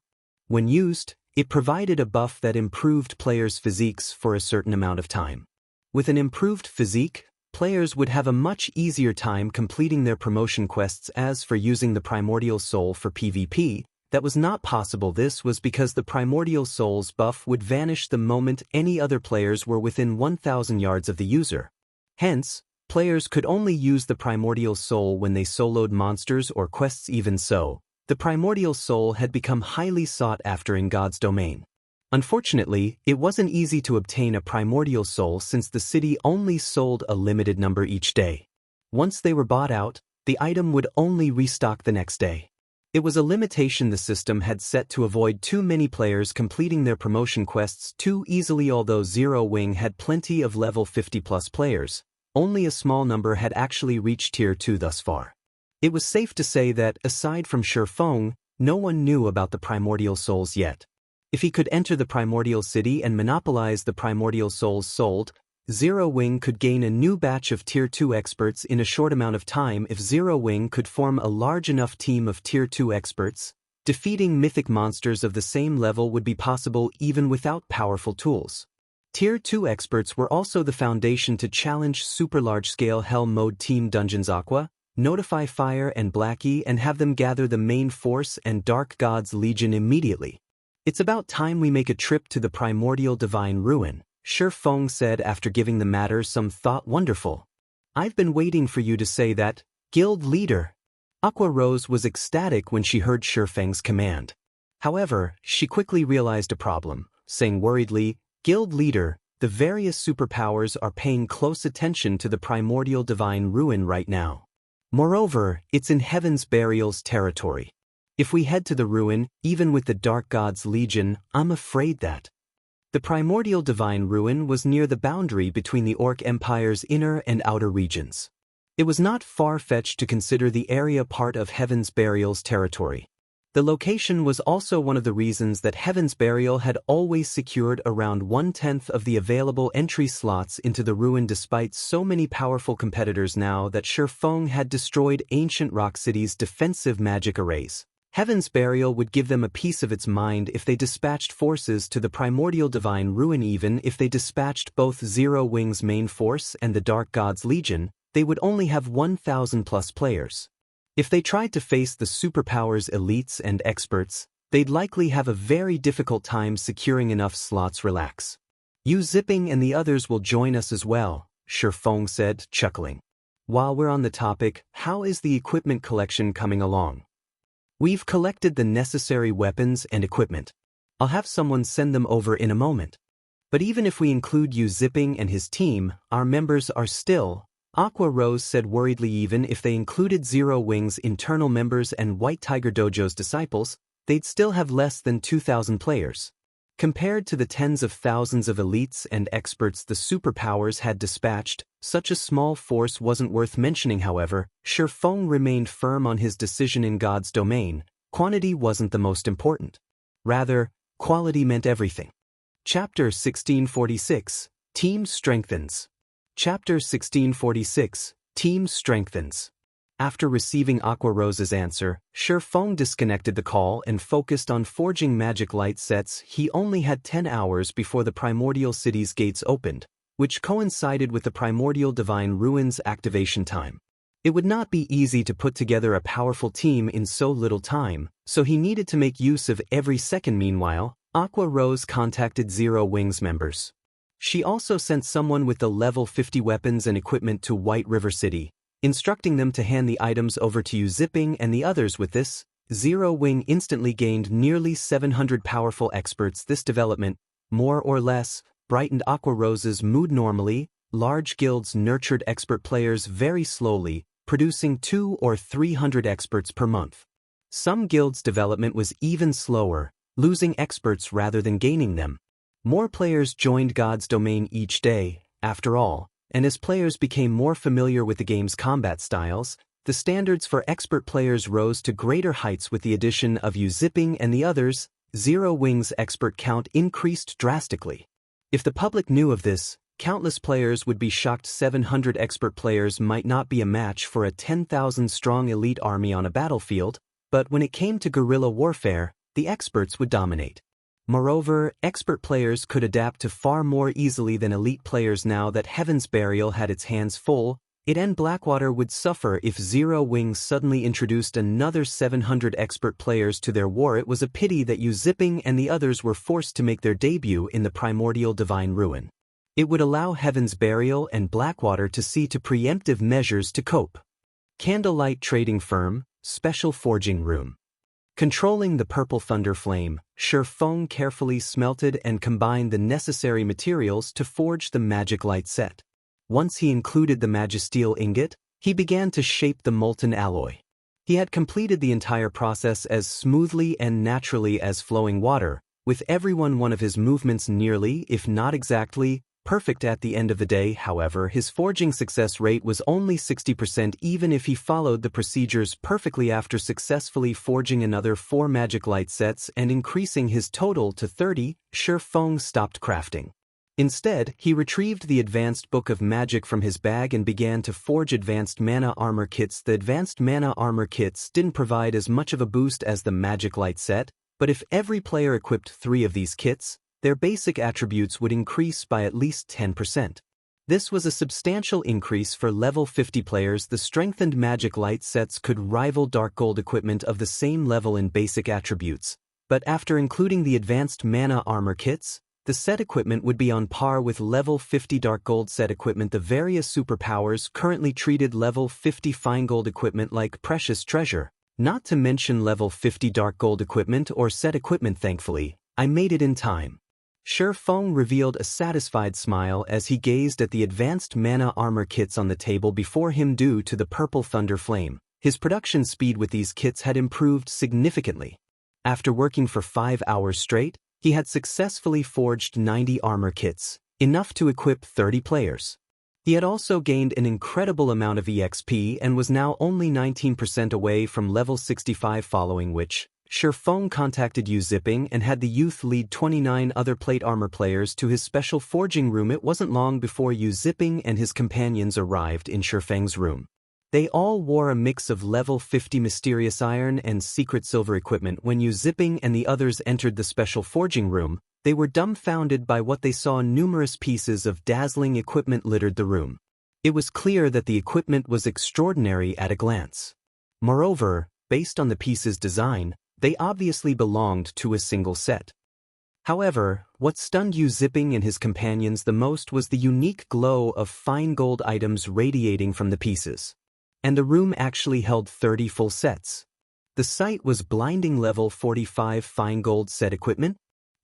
When used, it provided a buff that improved players' physiques for a certain amount of time. With an improved physique, players would have a much easier time completing their promotion quests. As for using the Primordial Soul for PvP, that was not possible. This was because the Primordial Soul's buff would vanish the moment any other players were within 1,000 yards of the user. Hence, players could only use the Primordial Soul when they soloed monsters or quests. Even so, the Primordial Soul had become highly sought after in God's domain. Unfortunately, it wasn't easy to obtain a Primordial Soul since the city only sold a limited number each day. Once they were bought out, the item would only restock the next day. It was a limitation the system had set to avoid too many players completing their promotion quests too easily. Although Zero Wing had plenty of level 50+ players, only a small number had actually reached Tier 2 thus far. It was safe to say that, aside from Shi Feng, no one knew about the Primordial Souls yet. If he could enter the Primordial City and monopolize the Primordial Souls sold, Zero Wing could gain a new batch of Tier 2 experts in a short amount of time. If Zero Wing could form a large enough team of Tier 2 experts, defeating mythic monsters of the same level would be possible even without powerful tools. Tier 2 experts were also the foundation to challenge super large-scale Hell Mode Team Dungeons. Aqua, notify Fire and Blackie and have them gather the main force and Dark God's Legion immediately. It's about time we make a trip to the Primordial Divine Ruin, Shi Feng said after giving the matter some thought. Wonderful. I've been waiting for you to say that, Guild Leader. Aqua Rose was ecstatic when she heard Shi Feng's command. However, she quickly realized a problem, saying worriedly, Guild Leader, the various superpowers are paying close attention to the Primordial Divine Ruin right now. Moreover, it's in Heaven's Burial's territory. If we head to the ruin, even with the Dark God's Legion, I'm afraid that the Primordial Divine Ruin was near the boundary between the Orc Empire's inner and outer regions. It was not far-fetched to consider the area part of Heaven's Burial's territory. The location was also one of the reasons that Heaven's Burial had always secured around 1/10 of the available entry slots into the ruin despite so many powerful competitors. Now that Shi Feng had destroyed Ancient Rock City's defensive magic arrays, Heaven's Burial would give them a piece of its mind if they dispatched forces to the Primordial Divine Ruin. Even if they dispatched both Zero Wing's main force and the Dark God's Legion, they would only have 1,000+ players. If they tried to face the superpowers elites and experts, they'd likely have a very difficult time securing enough slots. Relax. You Zipping and the others will join us as well, Shi Feng said, chuckling. While we're on the topic, how is the equipment collection coming along? We've collected the necessary weapons and equipment. I'll have someone send them over in a moment. But even if we include you Zipping and his team, our members are still... Aqua Rose said worriedly. Even if they included Zero Wing's internal members and White Tiger Dojo's disciples, they'd still have less than 2,000 players. Compared to the tens of thousands of elites and experts the superpowers had dispatched, such a small force wasn't worth mentioning. However, Shi Feng remained firm on his decision. In God's domain, quantity wasn't the most important. Rather, quality meant everything. Chapter 1646, Team Strengthens. Chapter 1646, Team Strengthens. After receiving Aqua Rose's answer, Shi Feng disconnected the call and focused on forging magic light sets. He only had 10 hours before the Primordial City's gates opened, which coincided with the Primordial Divine Ruin's activation time. It would not be easy to put together a powerful team in so little time, so he needed to make use of every second. Meanwhile, Aqua Rose contacted Zero Wing's members. She also sent someone with the level 50 weapons and equipment to White River City, instructing them to hand the items over to Yu Zipping and the others. With this, Zero Wing instantly gained nearly 700 powerful experts. This development, more or less, brightened Aqua Rose's mood. Normally, large guilds nurtured expert players very slowly, producing 200 or 300 experts per month. Some guilds' development was even slower, losing experts rather than gaining them. More players joined God's domain each day, after all, and as players became more familiar with the game's combat styles, the standards for expert players rose to greater heights. With the addition of Yu Zipping and the others, Zero Wing's expert count increased drastically. If the public knew of this, countless players would be shocked. 700 expert players might not be a match for a 10,000-strong elite army on a battlefield, but when it came to guerrilla warfare, the experts would dominate. Moreover, expert players could adapt to far more easily than elite players. Now that Heaven's Burial had its hands full, it and Blackwater would suffer if Zero Wing suddenly introduced another 700 expert players to their war. It was a pity that Yu Zipping and the others were forced to make their debut in the Primordial Divine Ruin. It would allow Heaven's Burial and Blackwater to see to preemptive measures to cope. Candlelight Trading Firm, Special Forging Room. Controlling the purple thunder flame, Shi Feng carefully smelted and combined the necessary materials to forge the magic light set. Once he included the magisteel ingot, he began to shape the molten alloy. He had completed the entire process as smoothly and naturally as flowing water, with every one of his movements nearly, if not exactly, perfect. At the end of the day, however, his forging success rate was only 60%. Even if he followed the procedures perfectly. After successfully forging another 4 magic light sets and increasing his total to 30, Shi Feng stopped crafting. Instead, he retrieved the Advanced Book of Magic from his bag and began to forge Advanced Mana Armor Kits. The Advanced Mana Armor Kits didn't provide as much of a boost as the Magic Light set, but if every player equipped 3 of these kits, their basic attributes would increase by at least 10%. This was a substantial increase for level 50 players. The strengthened Magic Light sets could rival Dark Gold equipment of the same level in basic attributes, but after including the Advanced Mana Armor Kits, the set equipment would be on par with level 50 Dark Gold set equipment. The various superpowers currently treated level 50 Fine Gold equipment like precious treasure, not to mention level 50 Dark Gold equipment or set equipment. Thankfully, I made it in time. Shi Feng revealed a satisfied smile as he gazed at the Advanced Mana Armor Kits on the table before him. Due to the Purple Thunder Flame, his production speed with these kits had improved significantly. After working for 5 hours straight, he had successfully forged 90 armor kits, enough to equip 30 players. He had also gained an incredible amount of EXP and was now only 19% away from level 65, following which, Shi Feng contacted Yu Zipping and had the youth lead 29 other plate armor players to his special forging room. It wasn't long before Yu Zipping and his companions arrived in Shi Feng's room. They all wore a mix of level 50 mysterious iron and secret silver equipment. When Yu Zipping and the others entered the special forging room, they were dumbfounded by what they saw. Numerous pieces of dazzling equipment littered the room. It was clear that the equipment was extraordinary at a glance. Moreover, based on the piece's design, they obviously belonged to a single set. However, what stunned Yu Zipping and his companions the most was the unique glow of fine gold items radiating from the pieces. And the room actually held 30 full sets. The sight was blinding. Level 45 fine gold set equipment?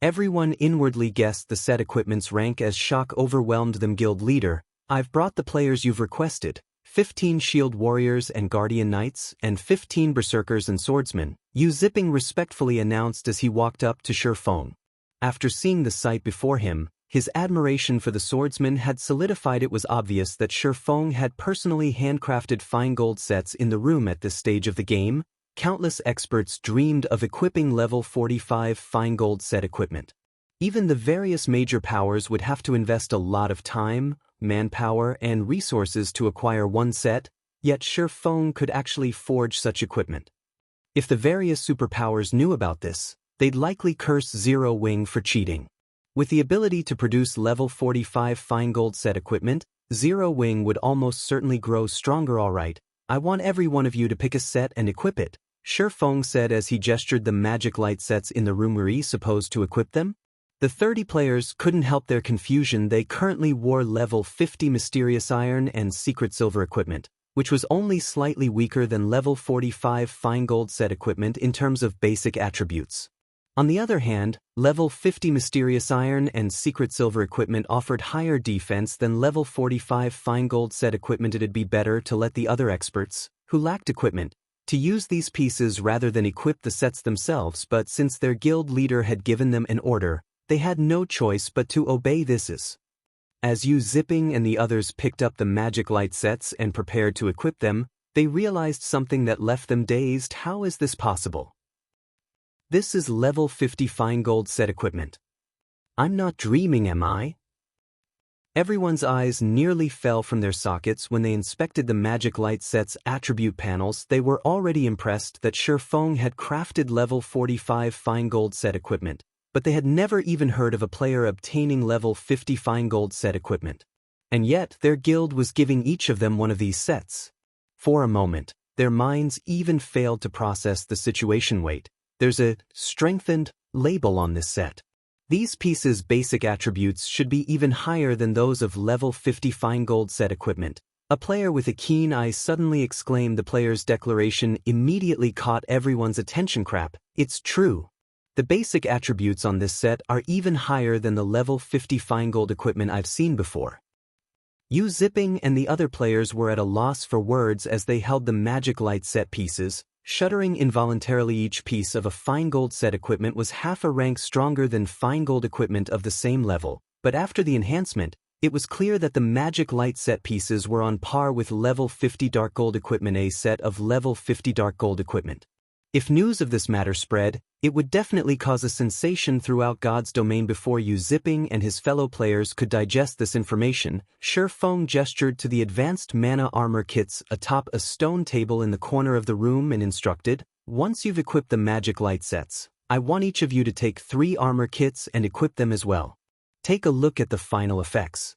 Everyone inwardly guessed the set equipment's rank as shock overwhelmed them. Guild leader, I've brought the players you've requested, 15 shield warriors and guardian knights, and 15 berserkers and swordsmen, Yu Zipping respectfully announced as he walked up to Shi Feng. After seeing the sight before him, his admiration for the swordsman had solidified. It was obvious that Shi Feng had personally handcrafted fine gold sets in the room. At this stage of the game, countless experts dreamed of equipping level 45 fine gold set equipment. Even the various major powers would have to invest a lot of time, manpower, and resources to acquire one set, yet Shi Feng could actually forge such equipment. If the various superpowers knew about this, they'd likely curse Zero Wing for cheating. With the ability to produce level 45 fine gold set equipment, Zero Wing would almost certainly grow stronger. Alright, I want every one of you to pick a set and equip it, Shi Feng said as he gestured the magic light sets in the room. Were you supposed to equip them? The 30 players couldn't help their confusion. They currently wore level 50 Mysterious Iron and Secret Silver equipment, which was only slightly weaker than level 45 Fine Gold set equipment in terms of basic attributes. On the other hand, level 50 Mysterious Iron and Secret Silver equipment offered higher defense than level 45 Fine Gold set equipment. It'd be better to let the other experts, who lacked equipment, to use these pieces rather than equip the sets themselves, but since their guild leader had given them an order, they had no choice but to obey this. As Zipping and the others picked up the magic light sets and prepared to equip them, they realized something that left them dazed. How is this possible? This is level 50 Fine Gold set equipment. I'm not dreaming, am I? Everyone's eyes nearly fell from their sockets when they inspected the magic light set's attribute panels. They were already impressed that Shifeng had crafted level 45 Fine Gold set equipment, but they had never even heard of a player obtaining level 50 Fine Gold set equipment. And yet, their guild was giving each of them one of these sets. For a moment, their minds even failed to process the situation. Wait, there's a strengthened label on this set. These pieces' basic attributes should be even higher than those of level 50 Fine Gold set equipment. A player with a keen eye suddenly exclaimed. The player's declaration immediately caught everyone's attention. Crap, it's true. The basic attributes on this set are even higher than the level 50 Fine Gold equipment I've seen before. Zipping and the other players were at a loss for words as they held the magic light set pieces, shuddering involuntarily. Each piece of a Fine Gold set equipment was half a rank stronger than Fine Gold equipment of the same level, but after the enhancement, it was clear that the magic light set pieces were on par with level 50 Dark Gold equipment. A set of level 50 Dark Gold equipment. If news of this matter spread, it would definitely cause a sensation throughout God's domain. Before Zipping and his fellow players could digest this information, Shifeng gestured to the advanced mana armor kits atop a stone table in the corner of the room and instructed, "Once you've equipped the magic light sets, I want each of you to take 3 armor kits and equip them as well. Take a look at the final effects."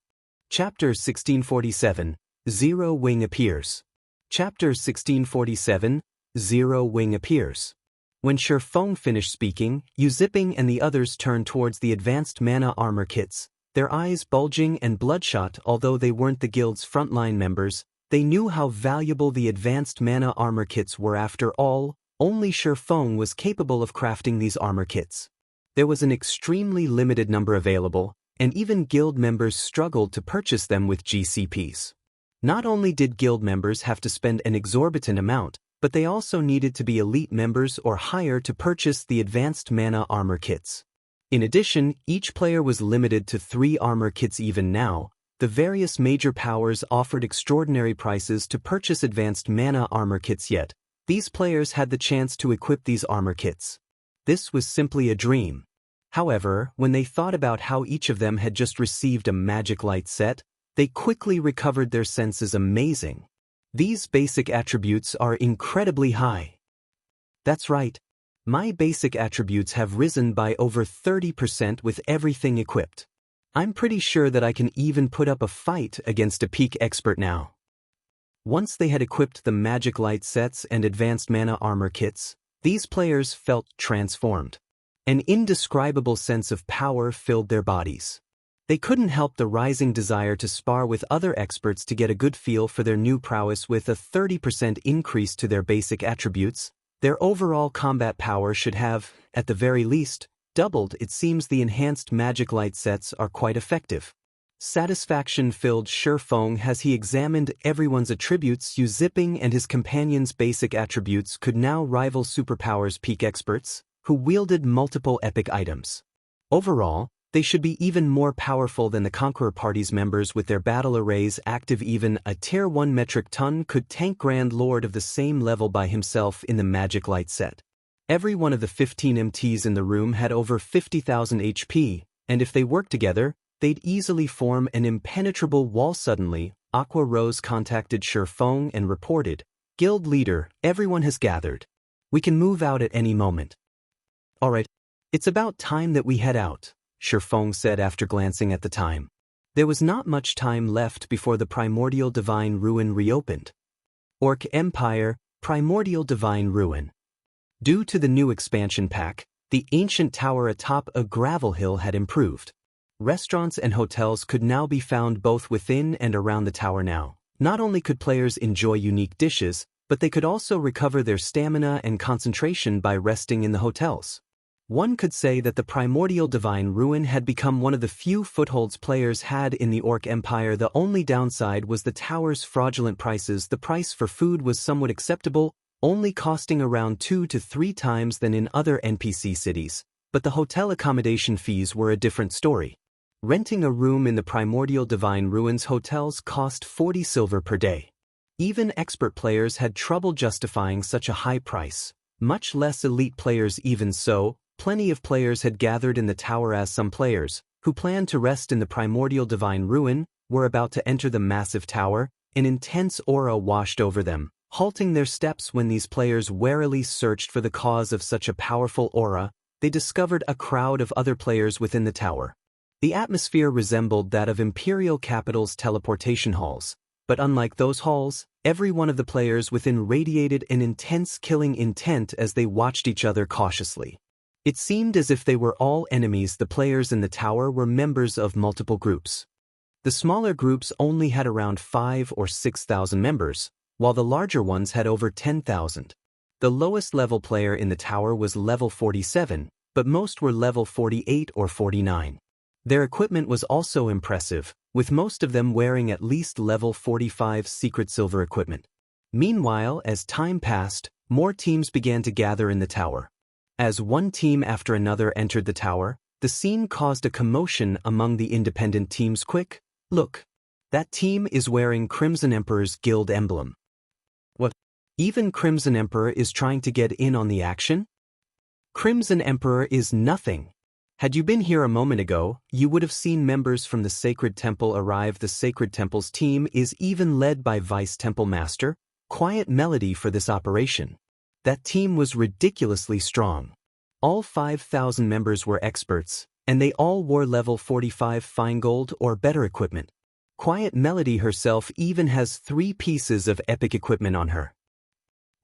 Chapter 1647, Zero Wing appears. Chapter 1647, Zero Wing appears. When Shifeng finished speaking, Zipping and the others turned towards the advanced mana armor kits, their eyes bulging and bloodshot. Although they weren't the guild's frontline members, they knew how valuable the advanced mana armor kits were. After all, only Shifeng was capable of crafting these armor kits. There was an extremely limited number available, and even guild members struggled to purchase them with GCPs. Not only did guild members have to spend an exorbitant amount, but they also needed to be elite members or higher to purchase the advanced mana armor kits. In addition, each player was limited to 3 armor kits. Even now, the various major powers offered extraordinary prices to purchase advanced mana armor kits, yet these players had the chance to equip these armor kits. This was simply a dream. However, when they thought about how each of them had just received a magic light set, they quickly recovered their senses. Amazing. These basic attributes are incredibly high. That's right. My basic attributes have risen by over 30% with everything equipped. I'm pretty sure that I can even put up a fight against a peak expert now. Once they had equipped the magic light sets and advanced mana armor kits, these players felt transformed. An indescribable sense of power filled their bodies. They couldn't help the rising desire to spar with other experts to get a good feel for their new prowess. With a 30% increase to their basic attributes, their overall combat power should have, at the very least, doubled. It seems the enhanced magic light sets are quite effective. Satisfaction filled Shifeng as he examined everyone's attributes. Zipping and his companions' basic attributes could now rival superpowers peak experts, who wielded multiple epic items. Overall, they should be even more powerful than the Conqueror Party's members with their battle arrays active. Even a Tier 1 metric ton could tank Grand Lord of the same level by himself in the magic light set. Every one of the 15 MTs in the room had over 50,000 HP, and if they worked together, they'd easily form an impenetrable wall. Suddenly, Aqua Rose contacted Shifeng and reported, "Guild leader, everyone has gathered. We can move out at any moment." "Alright, it's about time that we head out," Shifeng said after glancing at the time. There was not much time left before the Primordial Divine Ruin reopened. Orc Empire, Primordial Divine Ruin. Due to the new expansion pack, The ancient tower atop a gravel hill had improved. Restaurants and hotels could now be found both within and around the tower now. Not only could players enjoy unique dishes, but they could also recover their stamina and concentration by resting in the hotels. One could say that the Primordial Divine Ruin had become one of the few footholds players had in the Orc Empire. The only downside was the tower's fraudulent prices. The price for food was somewhat acceptable, only costing around 2 to 3 times than in other NPC cities, but the hotel accommodation fees were a different story. Renting a room in the Primordial Divine Ruins hotels cost 40 silver per day. Even expert players had trouble justifying such a high price, much less elite players. Even so, plenty of players had gathered in the tower, as some players, who planned to rest in the Primordial Divine Ruin, were about to enter the massive tower. An intense aura washed over them, halting their steps. When these players warily searched for the cause of such a powerful aura, they discovered a crowd of other players within the tower. The atmosphere resembled that of Imperial Capital's teleportation halls, but unlike those halls, every one of the players within radiated an intense killing intent as they watched each other cautiously. It seemed as if they were all enemies. The players in the tower were members of multiple groups. The smaller groups only had around 5,000 or 6,000 members, while the larger ones had over 10,000. The lowest level player in the tower was level 47, but most were level 48 or 49. Their equipment was also impressive, with most of them wearing at least level 45 secret silver equipment. Meanwhile, as time passed, more teams began to gather in the tower. As one team after another entered the tower, the scene caused a commotion among the independent teams. Quick, look! That team is wearing Crimson Emperor's guild emblem. What? Even Crimson Emperor is trying to get in on the action? Crimson Emperor is nothing. Had you been here a moment ago, you would have seen members from the Sacred Temple arrive. The Sacred Temple's team is even led by Vice Temple Master, Quiet Melody, for this operation. That team was ridiculously strong. All 5,000 members were experts, and they all wore level 45 fine gold or better equipment. Quiet Melody herself even has 3 pieces of epic equipment on her.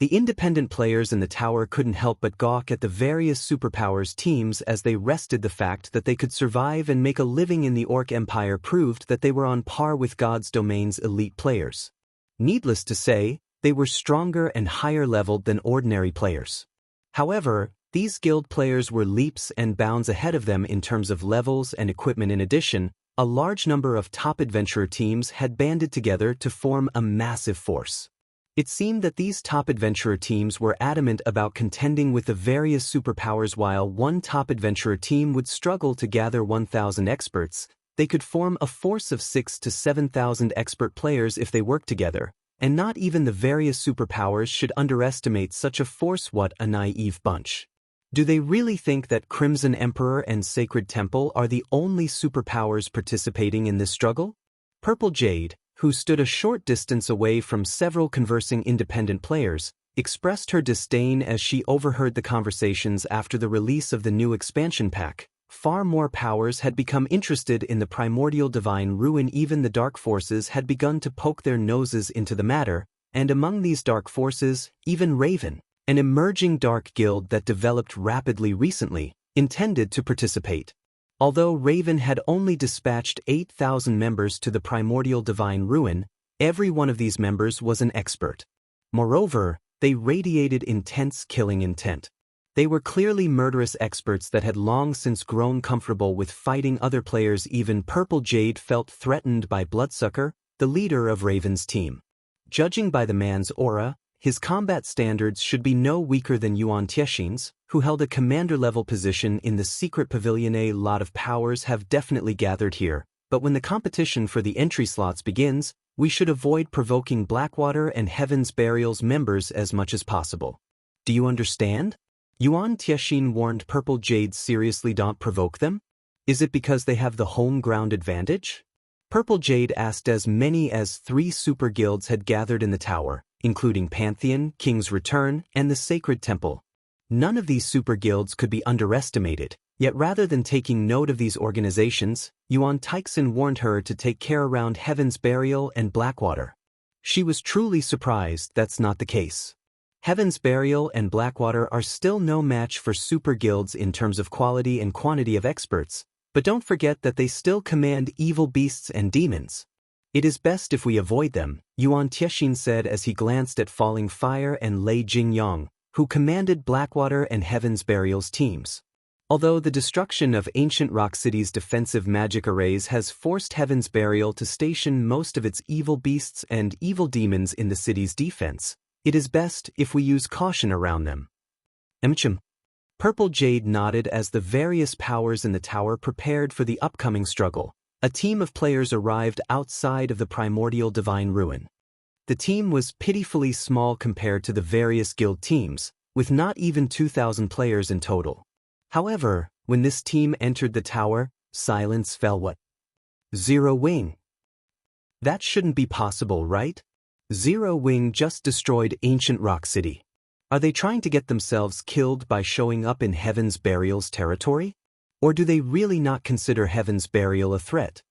The independent players in the tower couldn't help but gawk at the various superpowers teams as they rested. The fact that they could survive and make a living in the Orc Empire proved that they were on par with God's Domain's elite players. Needless to say, they were stronger and higher leveled than ordinary players. However, these guild players were leaps and bounds ahead of them in terms of levels and equipment. In addition, a large number of top adventurer teams had banded together to form a massive force. It seemed that these top adventurer teams were adamant about contending with the various superpowers. While one top adventurer team would struggle to gather 1,000 experts, they could form a force of 6,000 to 7,000 expert players if they worked together, and not even the various superpowers should underestimate such a force. What a naive bunch. Do they really think that Crimson Emperor and Sacred Temple are the only superpowers participating in this struggle? Purple Jade, who stood a short distance away from several conversing independent players, expressed her disdain as she overheard the conversations after the release of the new expansion pack. Far more powers had become interested in the Primordial Divine Ruin. Even the Dark Forces had begun to poke their noses into the matter, and among these Dark Forces, even Raven, an emerging dark guild that developed rapidly recently, intended to participate. Although Raven had only dispatched 8,000 members to the Primordial Divine Ruin, every one of these members was an expert. Moreover, they radiated intense killing intent. They were clearly murderous experts that had long since grown comfortable with fighting other players. Even Purple Jade felt threatened by Bloodsucker, the leader of Raven's team. Judging by the man's aura, his combat standards should be no weaker than Yuan Tiexin's, who held a commander-level position in the secret pavilion. A lot of powers have definitely gathered here, but when the competition for the entry slots begins, we should avoid provoking Blackwater and Heaven's Burial's members as much as possible. Do you understand? Yuan Tiexin warned Purple Jade. Seriously, don't provoke them? Is it because they have the home ground advantage? Purple Jade asked. As many as 3 super guilds had gathered in the tower, including Pantheon, King's Return, and the Sacred Temple. None of these super guilds could be underestimated, yet rather than taking note of these organizations, Yuan Tiexin warned her to take care around Heaven's Burial and Blackwater. She was truly surprised that's not the case. Heaven's Burial and Blackwater are still no match for super guilds in terms of quality and quantity of experts, but don't forget that they still command evil beasts and demons. It is best if we avoid them, Yuan Tiexin said as he glanced at Falling Fire and Lei Jingyang, who commanded Blackwater and Heaven's Burial's teams. Although the destruction of Ancient Rock City's defensive magic arrays has forced Heaven's Burial to station most of its evil beasts and evil demons in the city's defense, it is best if we use caution around them. Purple Jade nodded as the various powers in the tower prepared for the upcoming struggle. A team of players arrived outside of the Primordial Divine Ruin. The team was pitifully small compared to the various guild teams, with not even 2,000 players in total. However, when this team entered the tower, silence fell. What? Zero Wing. That shouldn't be possible, right? Zero Wing just destroyed Ancient Rock City. Are they trying to get themselves killed by showing up in Heaven's Burial's territory? Or do they really not consider Heaven's Burial a threat?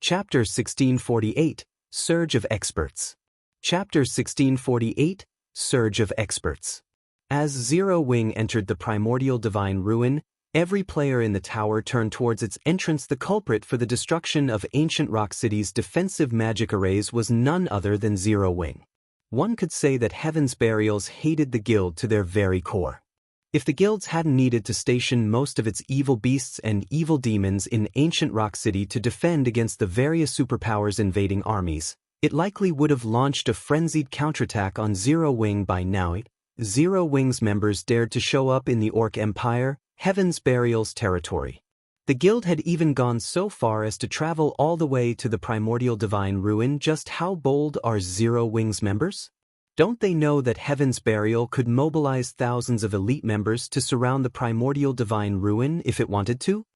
Chapter 1648, Surge of Experts. Chapter 1648, Surge of Experts. As Zero Wing entered the Primordial Divine Ruin, every player in the tower turned towards its entrance. The culprit for the destruction of Ancient Rock City's defensive magic arrays was none other than Zero Wing. One could say that Heaven's Burials hated the guild to their very core. If the guilds hadn't needed to station most of its evil beasts and evil demons in Ancient Rock City to defend against the various superpowers invading armies, it likely would have launched a frenzied counterattack on Zero Wing by now. Zero Wing's members dared to show up in the Orc Empire, Heaven's Burial's territory. The guild had even gone so far as to travel all the way to the Primordial Divine Ruin. Just how bold are Zero Wing's members? Don't they know that Heaven's Burial could mobilize thousands of elite members to surround the Primordial Divine Ruin if it wanted to?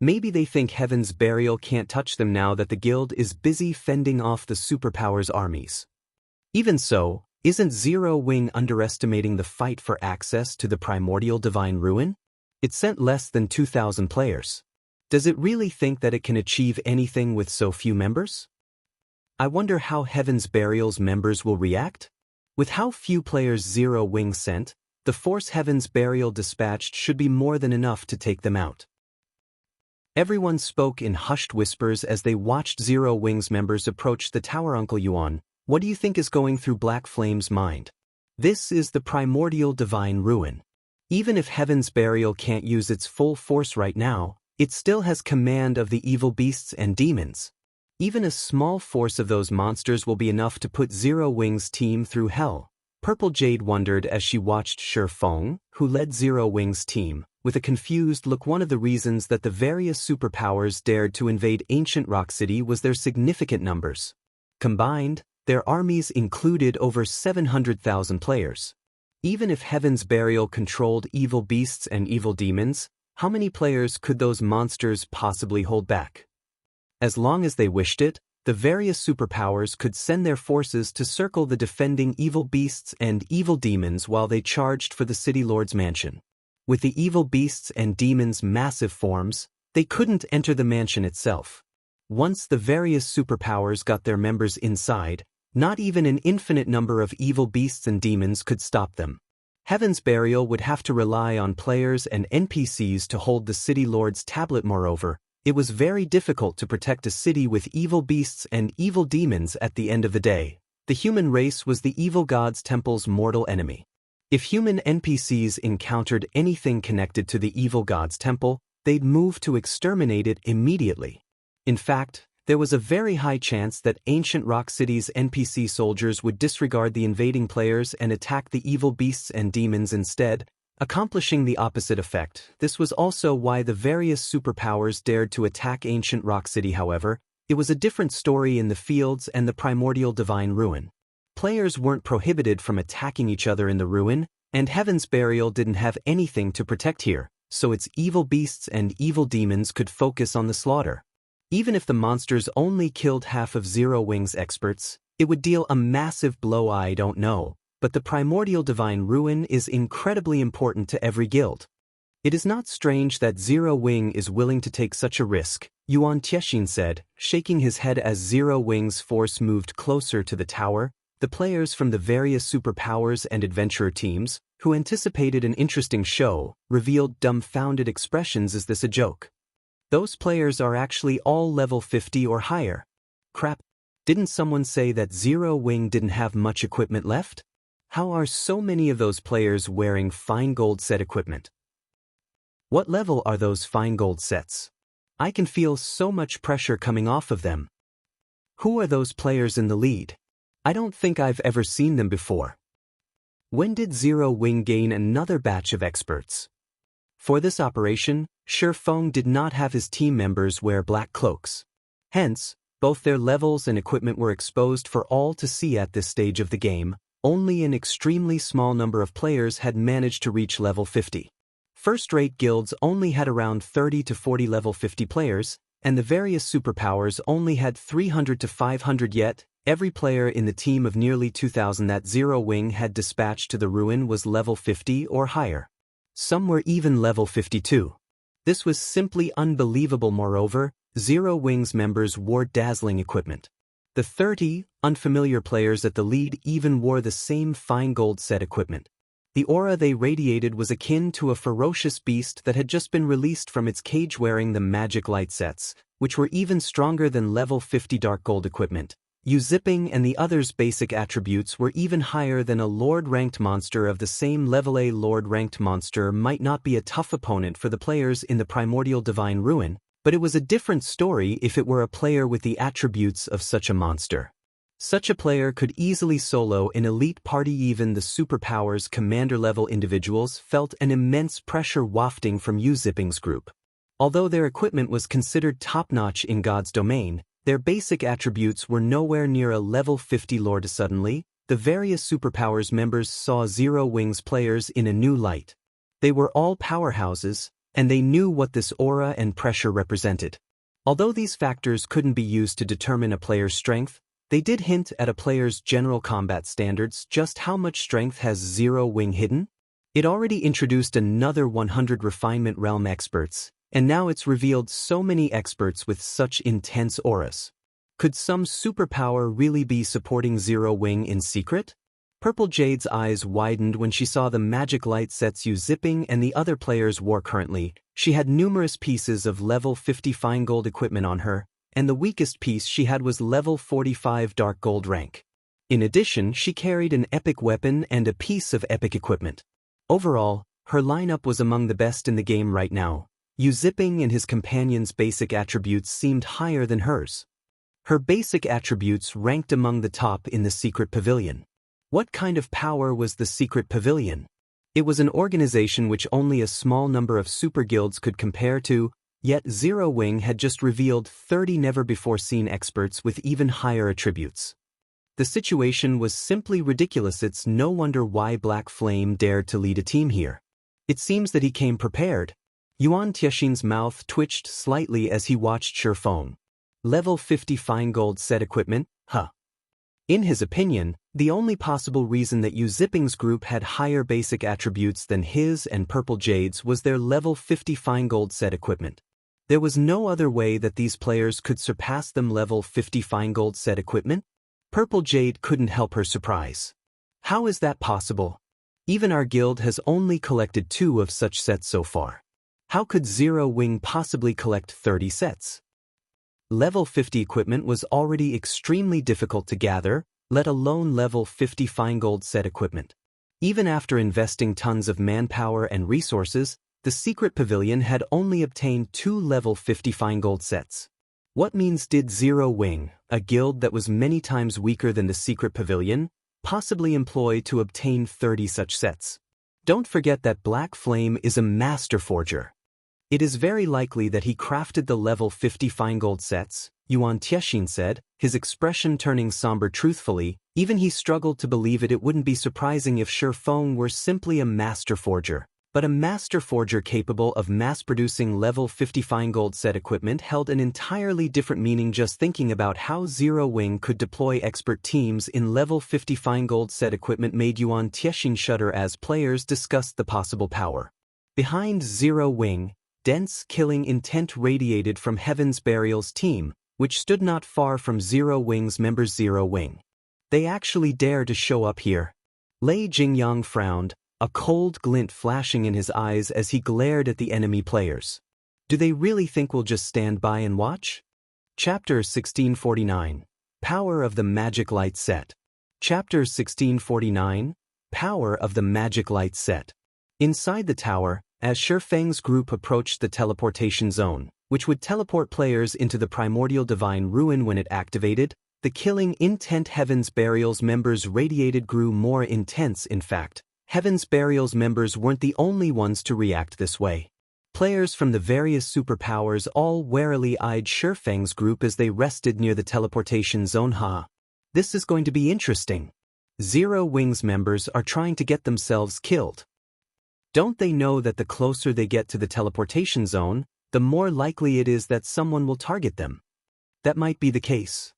Maybe they think Heaven's Burial can't touch them now that the guild is busy fending off the superpowers' armies. Even so, isn't Zero Wing underestimating the fight for access to the Primordial Divine Ruin? It sent less than 2,000 players. Does it really think that it can achieve anything with so few members? I wonder how Heaven's Burial's members will react? With how few players Zero Wing sent, the force Heaven's Burial dispatched should be more than enough to take them out. Everyone spoke in hushed whispers as they watched Zero Wing's members approach the tower. Uncle Yuan, what do you think is going through Black Flame's mind? This is the Primordial Divine Ruin. Even if Heaven's Burial can't use its full force right now, it still has command of the evil beasts and demons. Even a small force of those monsters will be enough to put Zero Wing's team through hell. Purple Jade wondered as she watched Shi Feng, who led Zero Wing's team, with a confused look. One of the reasons that the various superpowers dared to invade Ancient Rock City was their significant numbers. Combined, their armies included over 700,000 players. Even if Heaven's Burial controlled evil beasts and evil demons, how many players could those monsters possibly hold back? As long as they wished it, the various superpowers could send their forces to circle the defending evil beasts and evil demons while they charged for the City Lord's mansion. With the evil beasts and demons' massive forms, they couldn't enter the mansion itself. Once the various superpowers got their members inside, not even an infinite number of evil beasts and demons could stop them. Heaven's Burial would have to rely on players and NPCs to hold the City Lord's tablet. Moreover, it was very difficult to protect a city with evil beasts and evil demons. At the end of the day, the human race was the evil god's temple's mortal enemy. If human NPCs encountered anything connected to the evil god's temple, they'd move to exterminate it immediately. In fact, there was a very high chance that Ancient Rock City's NPC soldiers would disregard the invading players and attack the evil beasts and demons instead, accomplishing the opposite effect. This was also why the various superpowers dared to attack Ancient Rock City. However, it was a different story in the fields and the Primordial Divine Ruin. Players weren't prohibited from attacking each other in the ruin, and Heaven's Burial didn't have anything to protect here, so its evil beasts and evil demons could focus on the slaughter. Even if the monsters only killed half of Zero Wing's experts, it would deal a massive blow. I don't know, but the Primordial Divine Ruin is incredibly important to every guild. It is not strange that Zero Wing is willing to take such a risk, Yuan Tiexin said, shaking his head as Zero Wing's force moved closer to the tower. The players from the various superpowers and adventurer teams, who anticipated an interesting show, revealed dumbfounded expressions. Is this a joke? Those players are actually all level 50 or higher. Crap. Didn't someone say that Zero Wing didn't have much equipment left? How are so many of those players wearing fine gold set equipment? What level are those fine gold sets? I can feel so much pressure coming off of them. Who are those players in the lead? I don't think I've ever seen them before. When did Zero Wing gain another batch of experts? For this operation, Shifeng did not have his team members wear black cloaks. Hence, both their levels and equipment were exposed for all to see at this stage of the game. Only an extremely small number of players had managed to reach level 50. First-rate guilds only had around 30 to 40 level 50 players, and the various superpowers only had 300 to 500 yet. Every player in the team of nearly 2,000 that Zero Wing had dispatched to the ruin was level 50 or higher. Some were even level 52. This was simply unbelievable. Moreover, Zero Wing's members wore dazzling equipment. The 30 unfamiliar players at the lead even wore the same fine gold set equipment. The aura they radiated was akin to a ferocious beast that had just been released from its cage, wearing the magic light sets, which were even stronger than level 50 dark gold equipment. Zipping and the others' basic attributes were even higher than a Lord-ranked monster of the same level. A Lord-ranked monster might not be a tough opponent for the players in the Primordial Divine Ruin, but it was a different story if it were a player with the attributes of such a monster. Such a player could easily solo an elite party. Even the superpowers commander-level individuals felt an immense pressure wafting from Zipping's group. Although their equipment was considered top-notch in God's domain, their basic attributes were nowhere near a level 50 lord. Suddenly, the various superpowers members saw Zero Wing's players in a new light. They were all powerhouses, and they knew what this aura and pressure represented. Although these factors couldn't be used to determine a player's strength, they did hint at a player's general combat standards. Just how much strength has Zero Wing hidden? It already introduced another 100 refinement realm experts, and now it's revealed so many experts with such intense auras. Could some superpower really be supporting Zero Wing in secret? Purple Jade's eyes widened when she saw the magic light sets Zipping and the other players wore currently. She had numerous pieces of level 50 fine gold equipment on her, and the weakest piece she had was level 45 dark gold rank. In addition, she carried an epic weapon and a piece of epic equipment. Overall, her lineup was among the best in the game right now. Zipping and his companion's basic attributes seemed higher than hers. Her basic attributes ranked among the top in the secret pavilion. What kind of power was the secret pavilion? It was an organization which only a small number of super guilds could compare to, yet Zero Wing had just revealed 30 never-before-seen experts with even higher attributes. The situation was simply ridiculous. It's no wonder why Black Flame dared to lead a team here. It seems that he came prepared. Yuan Tiexin's mouth twitched slightly as he watched Shifeng. Level 50 fine gold set equipment, huh? In his opinion, the only possible reason that Zipping's group had higher basic attributes than his and Purple Jade's was their level 50 fine gold set equipment. There was no other way that these players could surpass them. Level 50 fine gold set equipment? Purple Jade couldn't help her surprise. How is that possible? Even our guild has only collected 2 of such sets so far. How could Zero Wing possibly collect 30 sets? Level 50 equipment was already extremely difficult to gather, let alone level 50 fine gold set equipment. Even after investing tons of manpower and resources, the secret pavilion had only obtained 2 level 50 fine gold sets. What means did Zero Wing, a guild that was many times weaker than the secret pavilion, possibly employ to obtain 30 such sets? Don't forget that Black Flame is a master forger. It is very likely that he crafted the level 50 fine gold sets, Yuan Tiexin said, his expression turning somber. Truthfully, even he struggled to believe it. It wouldn't be surprising if Shifeng were simply a master forger. But a master forger capable of mass-producing level 50 fine gold set equipment held an entirely different meaning. Just thinking about how Zero Wing could deploy expert teams in level 50 fine gold set equipment made Yuan Tiexin shudder as players discussed the possible power. Behind Zero Wing, dense killing intent radiated from Heaven's Burial's team, which stood not far from Zero Wing's members. Zero Wing. They actually dare to show up here. Lei Jingyang frowned, a cold glint flashing in his eyes as he glared at the enemy players. Do they really think we'll just stand by and watch? Chapter 1649. Power of the Magic Light Set. Chapter 1649. Power of the Magic Light Set. Inside the tower, as Shifeng's group approached the teleportation zone, which would teleport players into the Primordial Divine Ruin when it activated, the killing intent Heaven's Burial's members radiated grew more intense. In fact, Heaven's Burial's members weren't the only ones to react this way. Players from the various superpowers all warily eyed Shifeng's group as they rested near the teleportation zone. This is going to be interesting. Zero Wing's members are trying to get themselves killed. Don't they know that the closer they get to the teleportation zone, the more likely it is that someone will target them? That might be the case.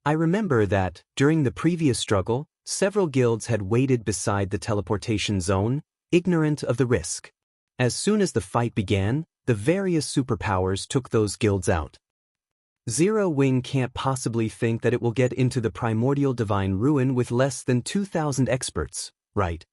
I remember that, during the previous struggle, several guilds had waited beside the teleportation zone, ignorant of the risk. As soon as the fight began, the various superpowers took those guilds out. Zero Wing can't possibly think that it will get into the Primordial Divine Ruin with less than 2,000 experts, right?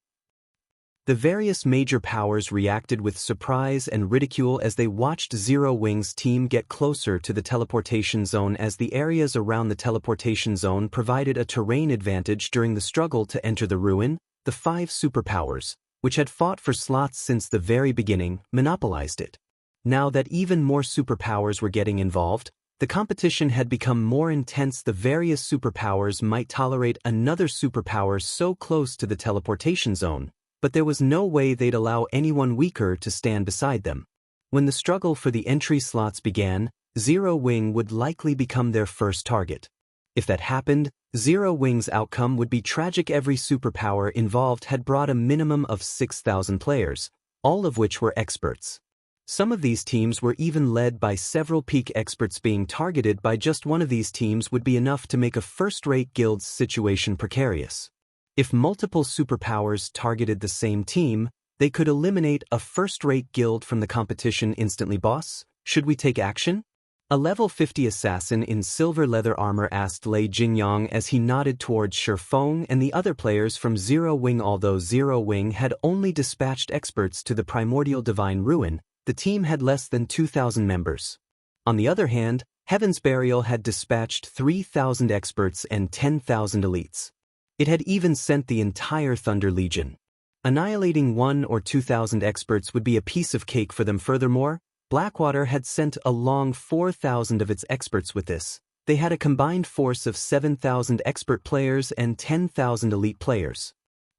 The various major powers reacted with surprise and ridicule as they watched Zero Wing's team get closer to the teleportation zone, as the areas around the teleportation zone provided a terrain advantage during the struggle to enter the ruin. The 5 superpowers, which had fought for slots since the very beginning, monopolized it. Now that even more superpowers were getting involved, the competition had become more intense. The various superpowers might tolerate another superpower so close to the teleportation zone, but there was no way they'd allow anyone weaker to stand beside them. When the struggle for the entry slots began, Zero Wing would likely become their first target. If that happened, Zero Wing's outcome would be tragic. Every superpower involved had brought a minimum of 6,000 players, all of which were experts. Some of these teams were even led by several peak experts. Being targeted by just one of these teams would be enough to make a first-rate guild's situation precarious. If multiple superpowers targeted the same team, they could eliminate a first-rate guild from the competition instantly. Boss, should we take action? A level 50 assassin in silver leather armor asked Lei Jingyang as he nodded towards Shifeng and the other players from Zero Wing. Although Zero Wing had only dispatched experts to the Primordial Divine Ruin, the team had less than 2,000 members. On the other hand, Heaven's Burial had dispatched 3,000 experts and 10,000 elites. It had even sent the entire Thunder Legion. Annihilating 1,000 or 2,000 experts would be a piece of cake for them. Furthermore, Blackwater had sent along 4,000 of its experts with this. They had a combined force of 7,000 expert players and 10,000 elite players.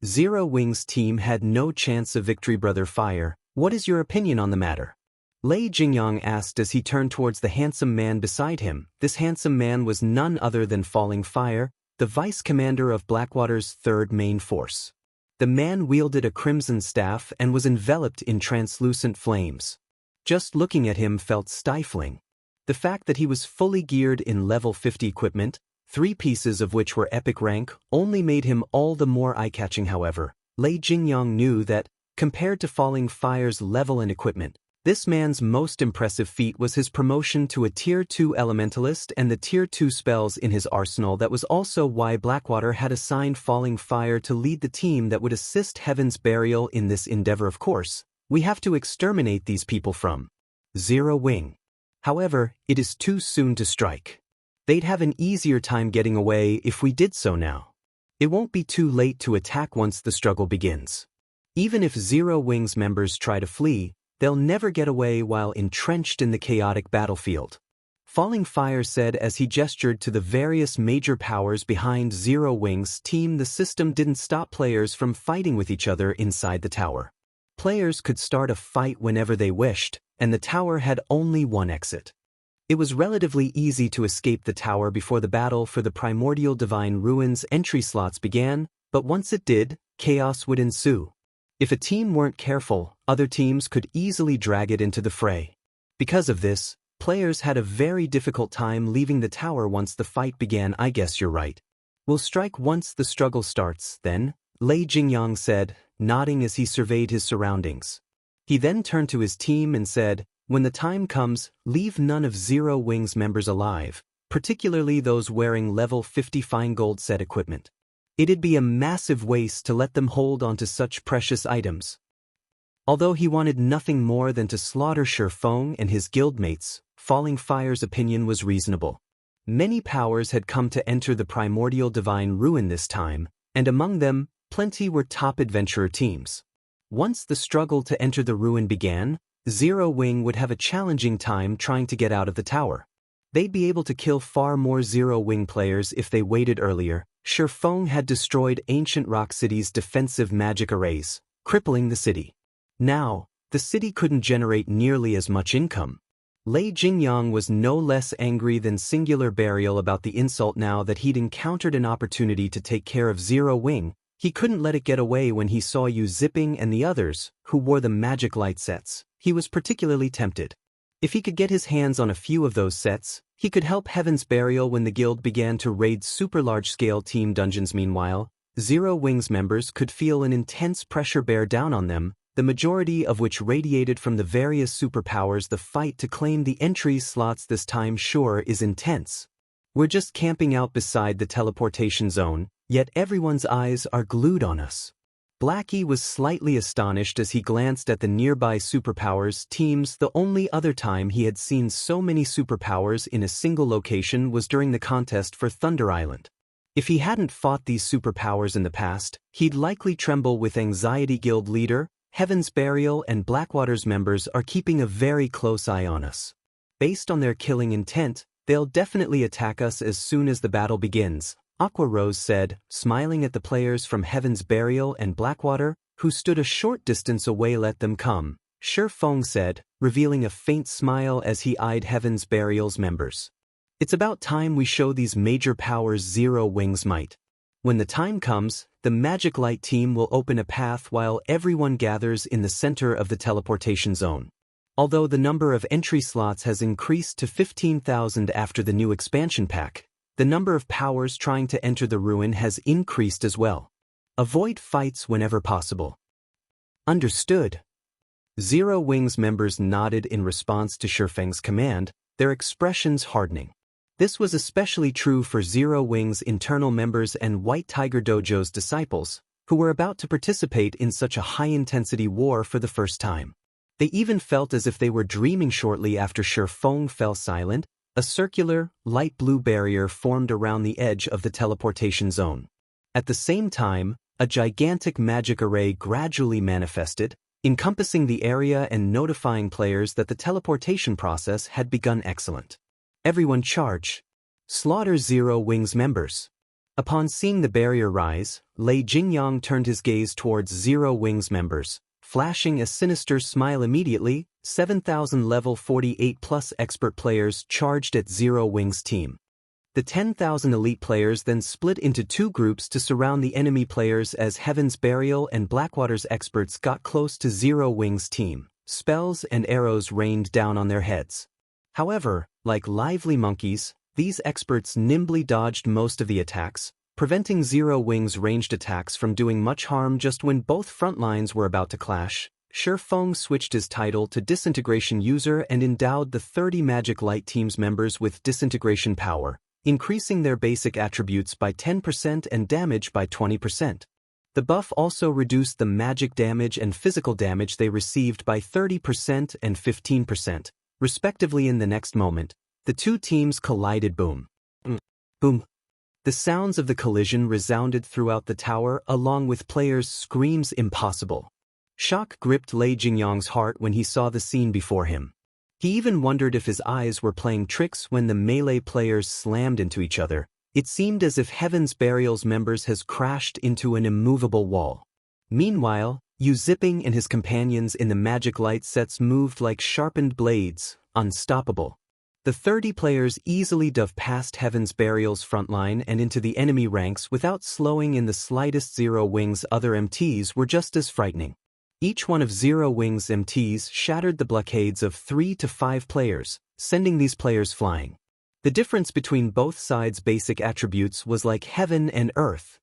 Zero Wing's team had no chance of victory. Brother Fire, what is your opinion on the matter? Lei Jingyang asked as he turned towards the handsome man beside him. This handsome man was none other than Falling Fire, the vice commander of Blackwater's third main force. The man wielded a crimson staff and was enveloped in translucent flames. Just looking at him felt stifling. The fact that he was fully geared in level 50 equipment, 3 pieces of which were epic rank, only made him all the more eye-catching. However, Lei Jingyang knew that, compared to Falling Fire's level and equipment, this man's most impressive feat was his promotion to a Tier 2 Elementalist and the Tier 2 spells in his arsenal. That was also why Blackwater had assigned Falling Fire to lead the team that would assist Heaven's Burial in this endeavor. Of course, we have to exterminate these people from Zero Wing. However, it is too soon to strike. They'd have an easier time getting away if we did so now. It won't be too late to attack once the struggle begins. Even if Zero Wing's members try to flee, they'll never get away while entrenched in the chaotic battlefield. Falling Fire said as he gestured to the various major powers behind Zero Wing's team. The system didn't stop players from fighting with each other inside the tower. Players could start a fight whenever they wished, and the tower had only one exit. It was relatively easy to escape the tower before the battle for the Primordial Divine Ruins entry slots began, but once it did, chaos would ensue. If a team weren't careful, other teams could easily drag it into the fray. Because of this, players had a very difficult time leaving the tower once the fight began. I guess you're right. We'll strike once the struggle starts, then, Lei Jingyang said, nodding as he surveyed his surroundings. He then turned to his team and said, when the time comes, leave none of Zero Wing's members alive, particularly those wearing level 50 fine gold set equipment. It'd be a massive waste to let them hold onto such precious items. Although he wanted nothing more than to slaughter Shifeng and his guildmates, Falling Fire's opinion was reasonable. Many powers had come to enter the Primordial Divine Ruin this time, and among them, plenty were top adventurer teams. Once the struggle to enter the ruin began, Zero Wing would have a challenging time trying to get out of the tower. They'd be able to kill far more Zero Wing players if they waited earlier. Shifeng had destroyed Ancient Rock City's defensive magic arrays, crippling the city. Now, the city couldn't generate nearly as much income. Lei Jingyang was no less angry than Singular Burial about the insult now that he'd encountered an opportunity to take care of Zero Wing. He couldn't let it get away when he saw Yu Zipping and the others, who wore the magic light sets. He was particularly tempted. If he could get his hands on a few of those sets, he could help Heaven's Burial when the guild began to raid super large-scale team dungeons. Meanwhile, Zero Wing's members could feel an intense pressure bear down on them, the majority of which radiated from the various superpowers. The fight to claim the entry slots this time sure is intense. We're just camping out beside the teleportation zone, yet everyone's eyes are glued on us. Blackie was slightly astonished as he glanced at the nearby superpowers teams. The only other time he had seen so many superpowers in a single location was during the contest for Thunder Island. If he hadn't fought these superpowers in the past, he'd likely tremble with anxiety. Guild leader, Heaven's Burial and Blackwater's members are keeping a very close eye on us. Based on their killing intent, they'll definitely attack us as soon as the battle begins, Aqua Rose said, smiling at the players from Heaven's Burial and Blackwater, who stood a short distance away. Let them come, Shifeng said, revealing a faint smile as he eyed Heaven's Burial's members. It's about time we show these major powers Zero Wing's might. When the time comes, the Magic Light team will open a path while everyone gathers in the center of the teleportation zone. Although the number of entry slots has increased to 15,000 after the new expansion pack, the number of powers trying to enter the ruin has increased as well. Avoid fights whenever possible. Understood. Zero Wing's members nodded in response to Shifeng's command, their expressions hardening. This was especially true for Zero Wing's internal members and White Tiger Dojo's disciples, who were about to participate in such a high-intensity war for the first time. They even felt as if they were dreaming. Shortly after Shifeng fell silent, a circular, light blue barrier formed around the edge of the teleportation zone. At the same time, a gigantic magic array gradually manifested, encompassing the area and notifying players that the teleportation process had begun. Excellent. Everyone charge. Slaughter Zero Wing's members. Upon seeing the barrier rise, Lei Jingyang turned his gaze towards Zero Wing's members, flashing a sinister smile. Immediately, 7,000 level 48 plus expert players charged at Zero Wing's team. The 10,000 elite players then split into two groups to surround the enemy players as Heaven's Burial and Blackwater's experts got close to Zero Wing's team. Spells and arrows rained down on their heads. However, like lively monkeys, these experts nimbly dodged most of the attacks, preventing Zero Wing's ranged attacks from doing much harm. Just when both front lines were about to clash, Shifeng switched his title to Disintegration User and endowed the 30 Magic Light Team's members with Disintegration power, increasing their basic attributes by 10% and damage by 20%. The buff also reduced the magic damage and physical damage they received by 30% and 15%, respectively. In the next moment, the two teams collided. Boom. Boom. The sounds of the collision resounded throughout the tower along with players' screams. Impossible. Shock gripped Lei Jingyang's heart when he saw the scene before him. He even wondered if his eyes were playing tricks when the melee players slammed into each other. It seemed as if Heaven's Burial's members has crashed into an immovable wall. Meanwhile, Yu Zipping and his companions in the magic light sets moved like sharpened blades, unstoppable. The 30 players easily dove past Heaven's Burial's frontline and into the enemy ranks without slowing in the slightest. Zero Wing's other MTs were just as frightening. Each one of Zero Wing's MTs shattered the blockades of 3 to 5 players, sending these players flying. The difference between both sides' basic attributes was like heaven and earth.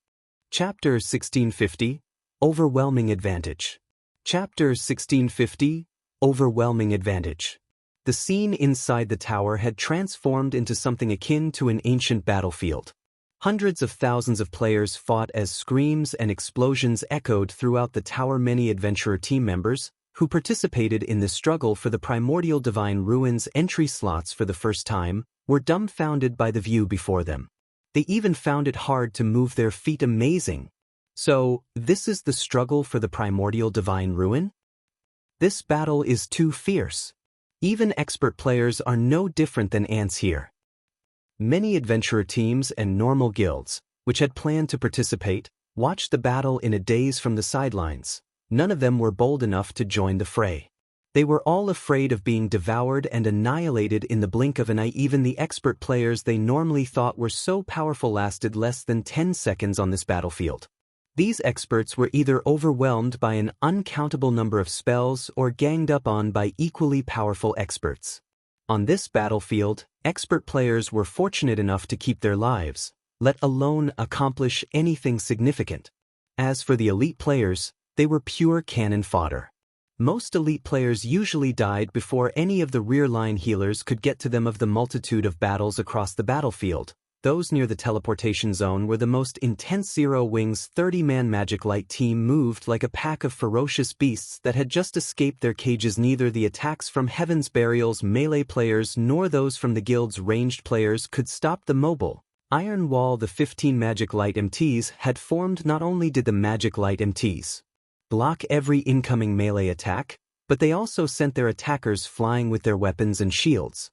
Chapter 1650, Overwhelming Advantage. Chapter 1650, Overwhelming Advantage. The scene inside the tower had transformed into something akin to an ancient battlefield. Hundreds of thousands of players fought as screams and explosions echoed throughout the tower. Many adventurer team members, who participated in the struggle for the Primordial Divine Ruins entry slots for the first time, were dumbfounded by the view before them. They even found it hard to move their feet. Amazing. So, this is the struggle for the Primordial Divine Ruin? This battle is too fierce. Even expert players are no different than ants here. Many adventurer teams and normal guilds, which had planned to participate, watched the battle in a daze from the sidelines. None of them were bold enough to join the fray. They were all afraid of being devoured and annihilated in the blink of an eye. Even the expert players they normally thought were so powerful lasted less than 10 seconds on this battlefield. These experts were either overwhelmed by an uncountable number of spells or ganged up on by equally powerful experts. On this battlefield, expert players were fortunate enough to keep their lives, let alone accomplish anything significant. As for the elite players, they were pure cannon fodder. Most elite players usually died before any of the rear-line healers could get to them. Of the multitude of battles across the battlefield, those near the teleportation zone were the most intense. Zero Wings' 30-man Magic Light team moved like a pack of ferocious beasts that had just escaped their cages. Neither the attacks from Heaven's Burial's melee players nor those from the guild's ranged players could stop the mobile iron wall the 15 Magic Light MTs had formed. Not only did the Magic Light MTs block every incoming melee attack, but they also sent their attackers flying with their weapons and shields.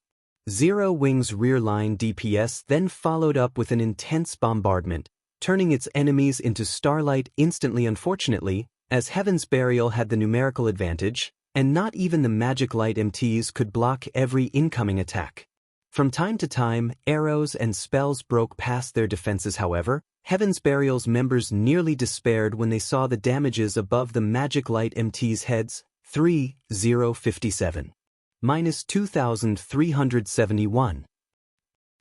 Zero Wings' rear-line DPS then followed up with an intense bombardment, turning its enemies into starlight instantly. Unfortunately, as Heaven's Burial had the numerical advantage, and not even the Magic Light MTs could block every incoming attack. From time to time, arrows and spells broke past their defenses. However, Heaven's Burial's members nearly despaired when they saw the damages above the Magic Light MTs' heads. 3057. Minus 2,371.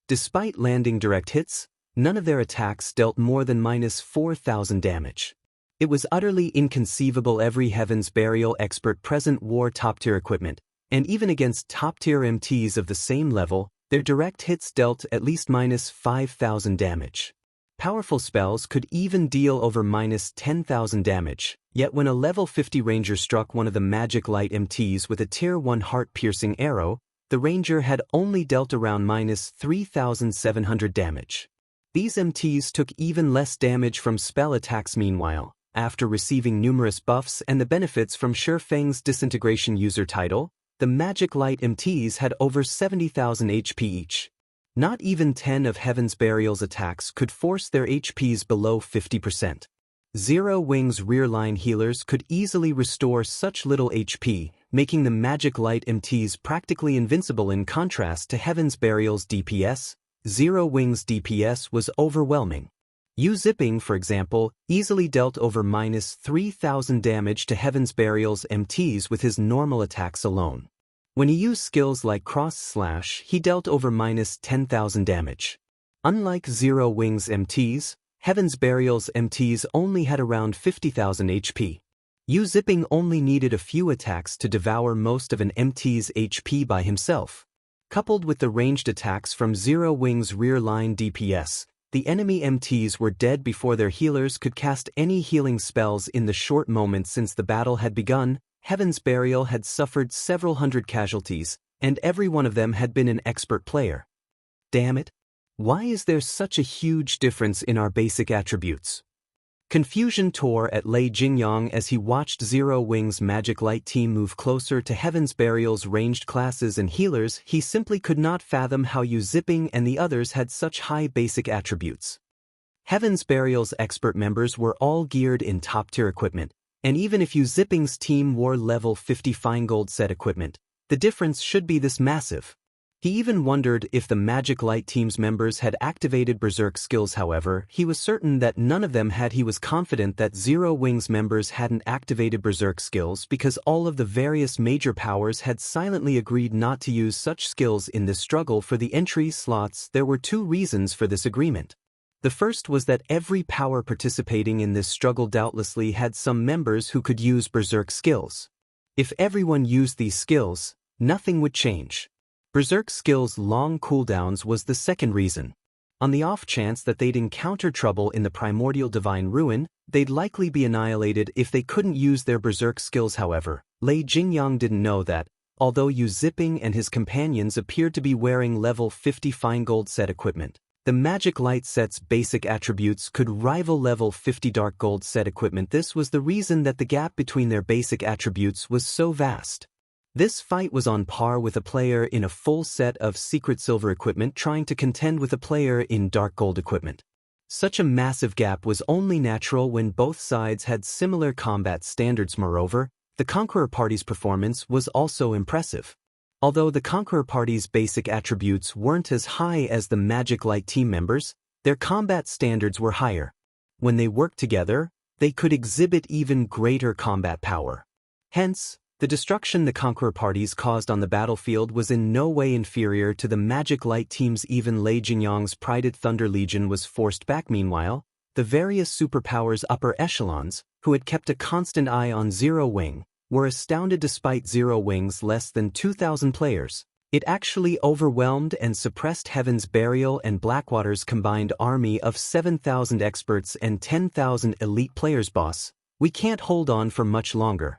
Despite landing direct hits, none of their attacks dealt more than minus 4,000 damage. It was utterly inconceivable. Every Heaven's Burial expert present wore top-tier equipment, and even against top-tier MTs of the same level, their direct hits dealt at least minus 5,000 damage. Powerful spells could even deal over minus 10,000 damage, yet when a level 50 ranger struck one of the Magic Light MTs with a tier 1 heart-piercing arrow, the ranger had only dealt around minus 3,700 damage. These MTs took even less damage from spell attacks. Meanwhile, after receiving numerous buffs and the benefits from Shurfeng's Disintegration user title, the Magic Light MTs had over 70,000 HP each. Not even 10 of Heaven's Burial's attacks could force their HPs below 50%. Zero Wings' rear-line healers could easily restore such little HP, making the Magic Light MTs practically invincible. In contrast to Heaven's Burial's DPS, Zero Wings' DPS was overwhelming. U-Zipping, for example, easily dealt over minus 3,000 damage to Heaven's Burial's MTs with his normal attacks alone. When he used skills like Cross Slash, he dealt over minus 10,000 damage. Unlike Zero Wings' MTs, Heaven's Burial's MTs only had around 50,000 HP. U-Zipping only needed a few attacks to devour most of an MT's HP by himself. Coupled with the ranged attacks from Zero Wings' rear-line DPS, the enemy MTs were dead before their healers could cast any healing spells. In the short moments since the battle had begun, Heaven's Burial had suffered several hundred casualties, and every one of them had been an expert player. Damn it! Why is there such a huge difference in our basic attributes? Confusion tore at Lei Jingyang as he watched Zero Wings' Magic Light team move closer to Heaven's Burial's ranged classes and healers. He simply could not fathom how U-Zipping and the others had such high basic attributes. Heaven's Burial's expert members were all geared in top-tier equipment, and even if U-Zipping's team wore level 50 Feingold set equipment, the difference should be this massive. He even wondered if the Magic Light team's members had activated Berserk skills. However, he was certain that none of them had. He was confident that Zero Wings members hadn't activated Berserk skills because all of the various major powers had silently agreed not to use such skills in this struggle for the entry slots. There were two reasons for this agreement. The first was that every power participating in this struggle doubtlessly had some members who could use Berserk skills. If everyone used these skills, nothing would change. Berserk skills' long cooldowns was the second reason. On the off chance that they'd encounter trouble in the Primordial Divine Ruin, they'd likely be annihilated if they couldn't use their berserk skills. However, Lei Jingyang didn't know that, although Yu Zipping and his companions appeared to be wearing level 50 fine gold set equipment, the Magic Light set's basic attributes could rival level 50 dark gold set equipment. This was the reason that the gap between their basic attributes was so vast. This fight was on par with a player in a full set of secret silver equipment trying to contend with a player in dark gold equipment. Such a massive gap was only natural when both sides had similar combat standards. Moreover, the Conqueror Party's performance was also impressive. Although the Conqueror Party's basic attributes weren't as high as the Magic Light team members, their combat standards were higher. When they worked together, they could exhibit even greater combat power. Hence, the destruction the Conqueror Parties caused on the battlefield was in no way inferior to the Magic Light teams. Even Lei Jingyang's prided Thunder Legion was forced back. Meanwhile, the various superpowers' upper echelons, who had kept a constant eye on Zero Wing, were astounded. Despite Zero Wing's less than 2,000 players, it actually overwhelmed and suppressed Heaven's Burial and Blackwater's combined army of 7,000 experts and 10,000 elite players. Boss, we can't hold on for much longer.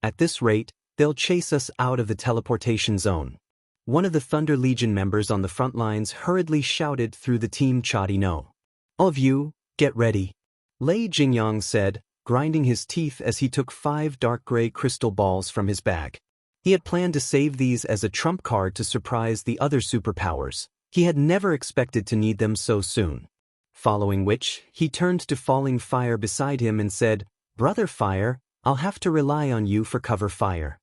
At this rate, they'll chase us out of the teleportation zone. One of the Thunder Legion members on the front lines hurriedly shouted through the team chat. No. All of you, get ready. Lei Jingyang said, grinding his teeth as he took 5 dark gray crystal balls from his bag. He had planned to save these as a trump card to surprise the other superpowers. He had never expected to need them so soon. Following which, he turned to Falling Fire beside him and said, Brother Fire, I'll have to rely on you for cover fire.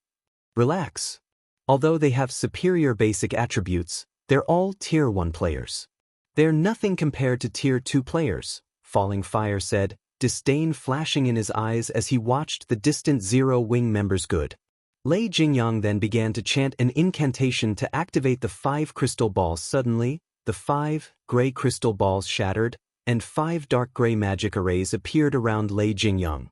Relax. Although they have superior basic attributes, they're all Tier 1 players. They're nothing compared to Tier 2 players, Falling Fire said, disdain flashing in his eyes as he watched the distant Zero Wing members. Good. Lei Jingyang then began to chant an incantation to activate the 5 crystal balls. Suddenly, the 5 gray crystal balls shattered, and 5 dark gray magic arrays appeared around Lei Jingyang.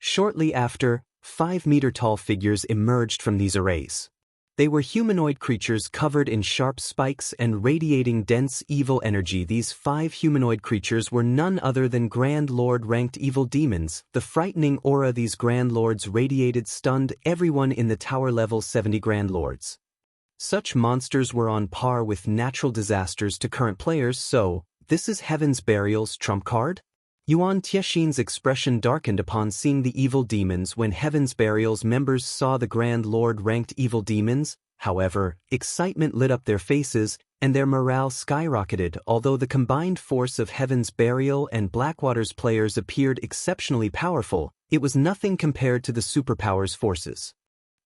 Shortly after, 5-meter-tall figures emerged from these arrays. They were humanoid creatures covered in sharp spikes and radiating dense evil energy. These 5 humanoid creatures were none other than Grand Lord-ranked evil demons. The frightening aura these Grand Lords radiated stunned everyone in the tower. Level 70 Grand Lords. Such monsters were on par with natural disasters to current players. So, this is Heaven's Burial's trump card? Yuan Tiexin's expression darkened upon seeing the evil demons. When Heaven's Burial's members saw the Grand Lord-ranked evil demons, however, excitement lit up their faces, and their morale skyrocketed. Although the combined force of Heaven's Burial and Blackwater's players appeared exceptionally powerful, it was nothing compared to the superpowers' forces.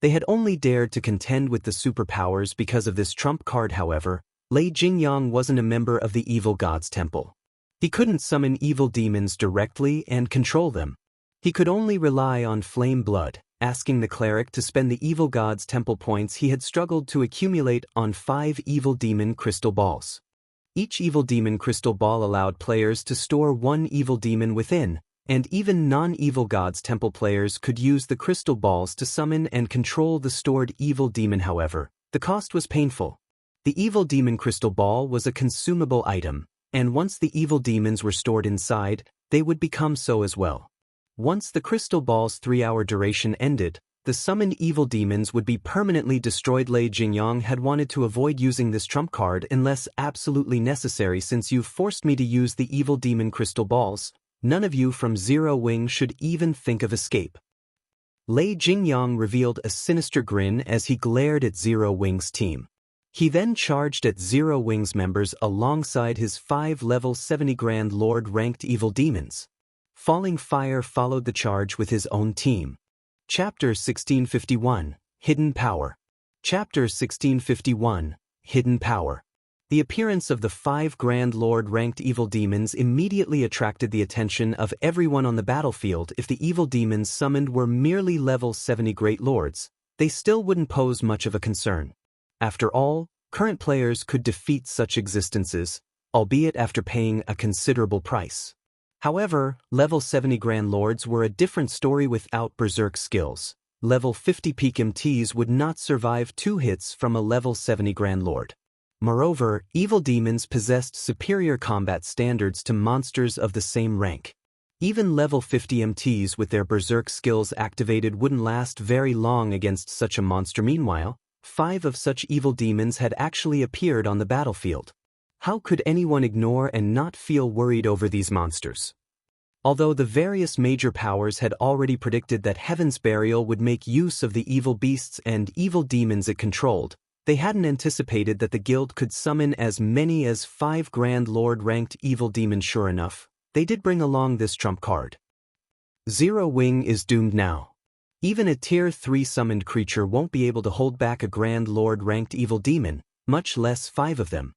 They had only dared to contend with the superpowers because of this trump card. However, Lei Jingyang wasn't a member of the Evil God's Temple. He couldn't summon evil demons directly and control them. He could only rely on flame blood, asking the cleric to spend the evil god's temple points he had struggled to accumulate on 5 evil demon crystal balls. Each evil demon crystal ball allowed players to store 1 evil demon within, and even non-evil god's temple players could use the crystal balls to summon and control the stored evil demon. However, the cost was painful. The evil demon crystal ball was a consumable item, and once the evil demons were stored inside, they would become so as well. Once the crystal ball's 3-hour duration ended, the summoned evil demons would be permanently destroyed. Lei Jingyang had wanted to avoid using this trump card unless absolutely necessary. Since you've forced me to use the evil demon crystal balls, none of you from Zero Wing should even think of escape. Lei Jingyang revealed a sinister grin as he glared at Zero Wing's team. He then charged at Zero Wing's members alongside his 5 level 70 Grand Lord-ranked evil demons. Falling Fire followed the charge with his own team. Chapter 1651, Hidden Power. Chapter 1651, Hidden Power. The appearance of the 5 Grand Lord-ranked evil demons immediately attracted the attention of everyone on the battlefield. If the evil demons summoned were merely level 70 Great Lords, they still wouldn't pose much of a concern. After all, current players could defeat such existences, albeit after paying a considerable price. However, level 70 Grand Lords were a different story. Without berserk skills, level 50 peak MTs would not survive 2 hits from a level 70 Grand Lord. Moreover, evil demons possessed superior combat standards to monsters of the same rank. Even level 50 MTs with their berserk skills activated wouldn't last very long against such a monster. Meanwhile, 5 of such evil demons had actually appeared on the battlefield. How could anyone ignore and not feel worried over these monsters? Although the various major powers had already predicted that Heaven's Burial would make use of the evil beasts and evil demons it controlled, they hadn't anticipated that the guild could summon as many as 5 Grand Lord-ranked evil demons. Sure enough, they did bring along this trump card. Zero Wing is doomed now. Even a Tier 3 summoned creature won't be able to hold back a Grand Lord-ranked evil demon, much less 5 of them.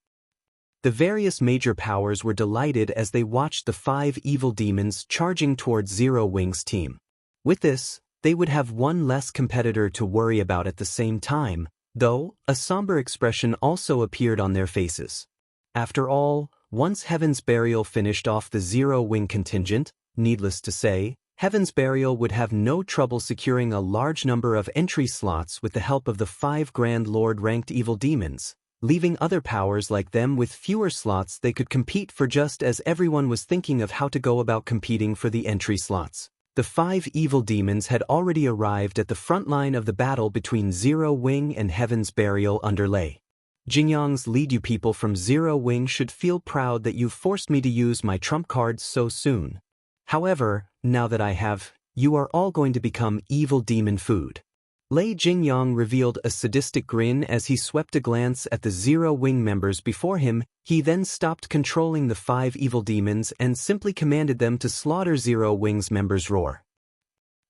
The various major powers were delighted as they watched the 5 evil demons charging towards Zero Wing's team. With this, they would have one less competitor to worry about. At the same time, though, a somber expression also appeared on their faces. After all, once Heaven's Burial finished off the Zero Wing contingent, needless to say, Heaven's Burial would have no trouble securing a large number of entry slots with the help of the 5 Grand Lord-ranked evil demons, leaving other powers like them with fewer slots they could compete for. Just as everyone was thinking of how to go about competing for the entry slots, the 5 evil demons had already arrived at the front line of the battle between Zero Wing and Heaven's Burial under Lei Jingyang's lead. You people from Zero Wing should feel proud that you forced me to use my trump cards so soon. However, now that I have, you are all going to become evil demon food. Lei Jingyang revealed a sadistic grin as he swept a glance at the Zero Wing members before him. He then stopped controlling the 5 evil demons and simply commanded them to slaughter Zero Wing's members. Roar.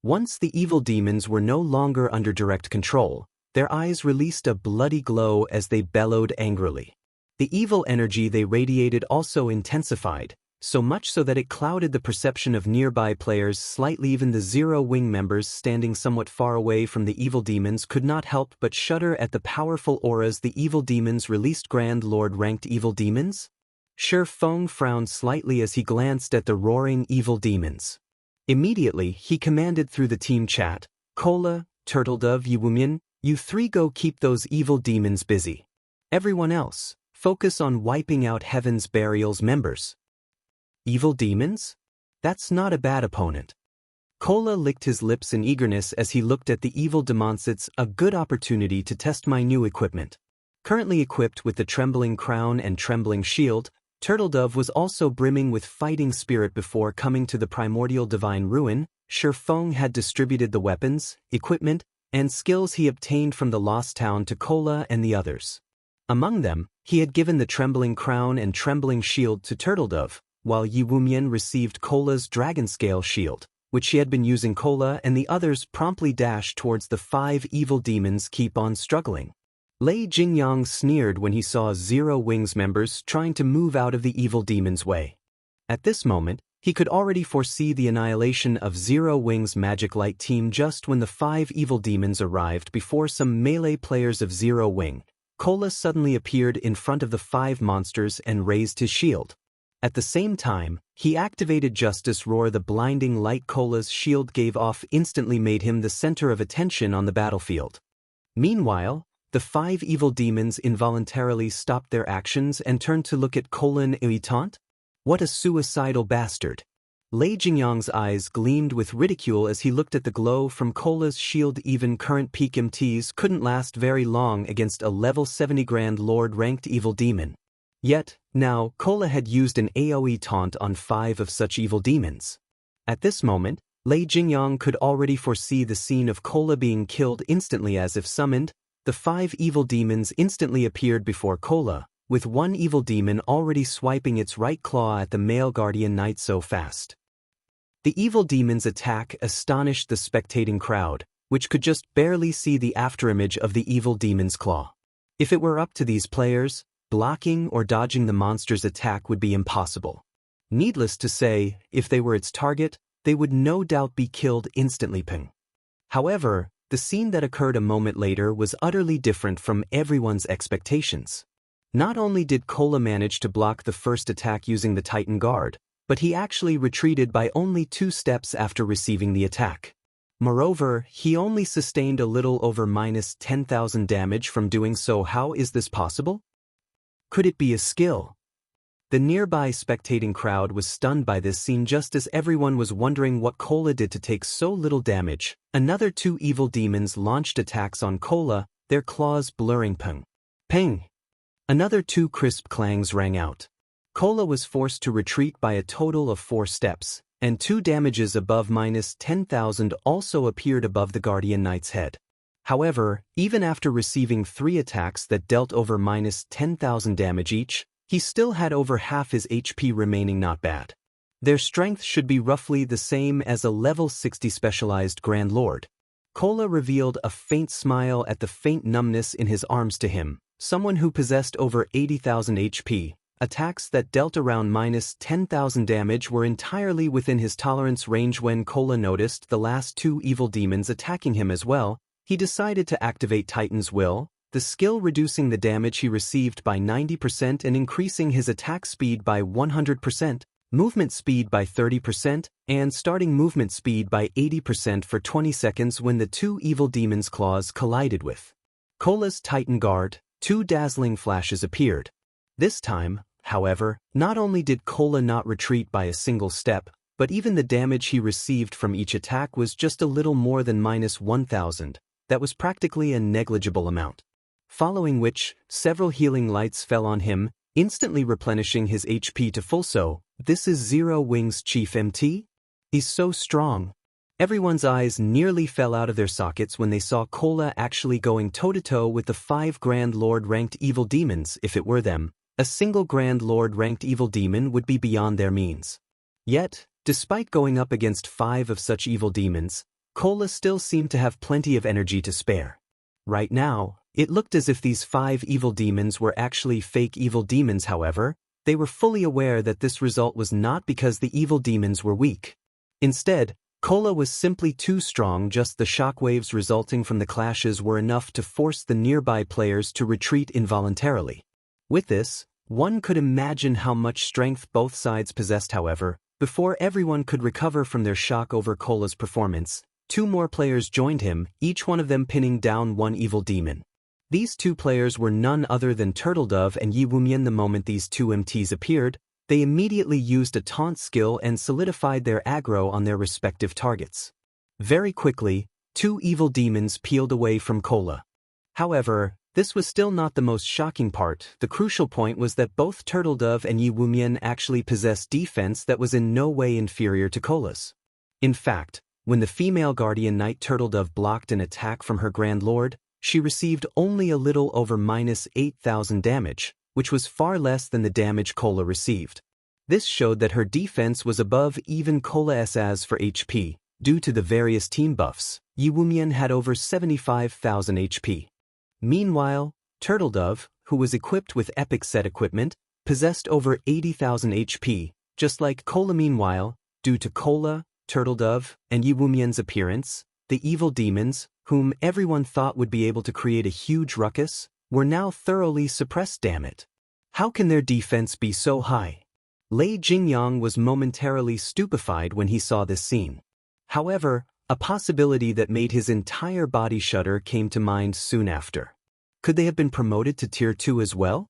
Once the evil demons were no longer under direct control, their eyes released a bloody glow as they bellowed angrily. The evil energy they radiated also intensified, so much so that it clouded the perception of nearby players slightly. Even the Zero Wing members standing somewhat far away from the evil demons could not help but shudder at the powerful auras the evil demons released. Grand Lord-ranked evil demons? Shi Feng frowned slightly as he glanced at the roaring evil demons. Immediately, he commanded through the team chat, "Cola, Turtledove, Yiwumian, you 3 go keep those evil demons busy. Everyone else, focus on wiping out Heaven's Burial's members." Evil demons? That's not a bad opponent. Cola licked his lips in eagerness as he looked at the evil demonsets. A good opportunity to test my new equipment. Currently equipped with the Trembling Crown and Trembling Shield, Turtledove was also brimming with fighting spirit. Before coming to the Primordial Divine Ruin, Shi Feng had distributed the weapons, equipment, and skills he obtained from the Lost Town to Cola and the others. Among them, he had given the Trembling Crown and Trembling Shield to Turtledove, while Yiwumian received Cola's Dragon Scale Shield, which she had been using. Cola and the others promptly dashed towards the 5 evil demons. Keep on struggling. Lei Jingyang sneered when he saw Zero Wing's members trying to move out of the evil demons' way. At this moment, he could already foresee the annihilation of Zero Wing's Magic Light team. Just when the 5 evil demons arrived before some melee players of Zero Wing, Cola suddenly appeared in front of the 5 monsters and raised his shield. At the same time, he activated Justice Roar. The blinding light Cola's shield gave off instantly made him the center of attention on the battlefield. Meanwhile, the 5 evil demons involuntarily stopped their actions and turned to look at Cola and Uitant. What a suicidal bastard. Lei Jingyang's eyes gleamed with ridicule as he looked at the glow from Cola's shield. Even current peak MTs couldn't last very long against a level 70 Grand Lord-ranked evil demon. Yet, now, Cola had used an AoE taunt on 5 of such evil demons. At this moment, Lei Jingyang could already foresee the scene of Cola being killed instantly. As if summoned, the 5 evil demons instantly appeared before Cola, with one evil demon already swiping its right claw at the male guardian knight so fast. The evil demon's attack astonished the spectating crowd, which could just barely see the afterimage of the evil demon's claw. If it were up to these players, blocking or dodging the monster's attack would be impossible. Needless to say, if they were its target, they would no doubt be killed instantly. Ping. However, the scene that occurred a moment later was utterly different from everyone's expectations. Not only did Cola manage to block the first attack using the Titan Guard, but he actually retreated by only 2 steps after receiving the attack. Moreover, he only sustained a little over -10,000 damage from doing so. How is this possible? Could it be a skill? The nearby spectating crowd was stunned by this scene just as everyone was wondering what Cola did to take so little damage. Another two evil demons launched attacks on Cola, their claws blurring ping. Ping! Another two crisp clangs rang out. Cola was forced to retreat by a total of 4 steps, and 2 damages above -10,000 also appeared above the Guardian Knight's head. However, even after receiving 3 attacks that dealt over -10,000 damage each, he still had over half his HP remaining. Not bad. Their strength should be roughly the same as a level 60 specialized Grand Lord. Cola revealed a faint smile at the faint numbness in his arms to him, someone who possessed over 80,000 HP. Attacks that dealt around -10,000 damage were entirely within his tolerance range. When Cola noticed the last 2 evil demons attacking him as well, he decided to activate Titan's Will, the skill reducing the damage he received by 90% and increasing his attack speed by 100%, movement speed by 30%, and starting movement speed by 80% for 20 seconds when the 2 evil demons' claws collided with Cola's Titan Guard. 2 dazzling flashes appeared. This time, however, not only did Cola not retreat by a single step, but even the damage he received from each attack was just a little more than -1,000. That was practically a negligible amount. Following which, several healing lights fell on him, instantly replenishing his HP to full. So, this is Zero Wing's chief MT? He's so strong. Everyone's eyes nearly fell out of their sockets when they saw Cola actually going toe-to-toe with the 5 Grand Lord-ranked evil demons. If it were them, a single Grand Lord-ranked evil demon would be beyond their means. Yet, despite going up against 5 of such evil demons, Cola still seemed to have plenty of energy to spare. Right now, it looked as if these 5 evil demons were actually fake evil demons. However, they were fully aware that this result was not because the evil demons were weak. Instead, Cola was simply too strong. Just the shockwaves resulting from the clashes were enough to force the nearby players to retreat involuntarily. With this, one could imagine how much strength both sides possessed. However, before everyone could recover from their shock over Cola's performance, 2 more players joined him, each one of them pinning down 1 evil demon. These 2 players were none other than Turtledove and Yi Wumian. The moment these 2 MTs appeared, they immediately used a taunt skill and solidified their aggro on their respective targets. Very quickly, 2 evil demons peeled away from Cola. However, this was still not the most shocking part. The crucial point was that both Turtledove and Yi Wumian actually possessed defense that was in no way inferior to Cola's. In fact, when the female Guardian Knight Turtledove blocked an attack from her Grand Lord, she received only a little over -8,000 damage, which was far less than the damage Cola received. This showed that her defense was above even Cola's. As for HP, due to the various team buffs, Yi Wumian had over 75,000 HP. Meanwhile, Turtledove, who was equipped with epic set equipment, possessed over 80,000 HP, just like Cola. Meanwhile, due to Cola, Turtledove, and Yi Wumian's appearance, the evil demons, whom everyone thought would be able to create a huge ruckus, were now thoroughly suppressed. Damn it. How can their defense be so high? Lei Jingyang was momentarily stupefied when he saw this scene. However, a possibility that made his entire body shudder came to mind soon after. Could they have been promoted to Tier 2 as well?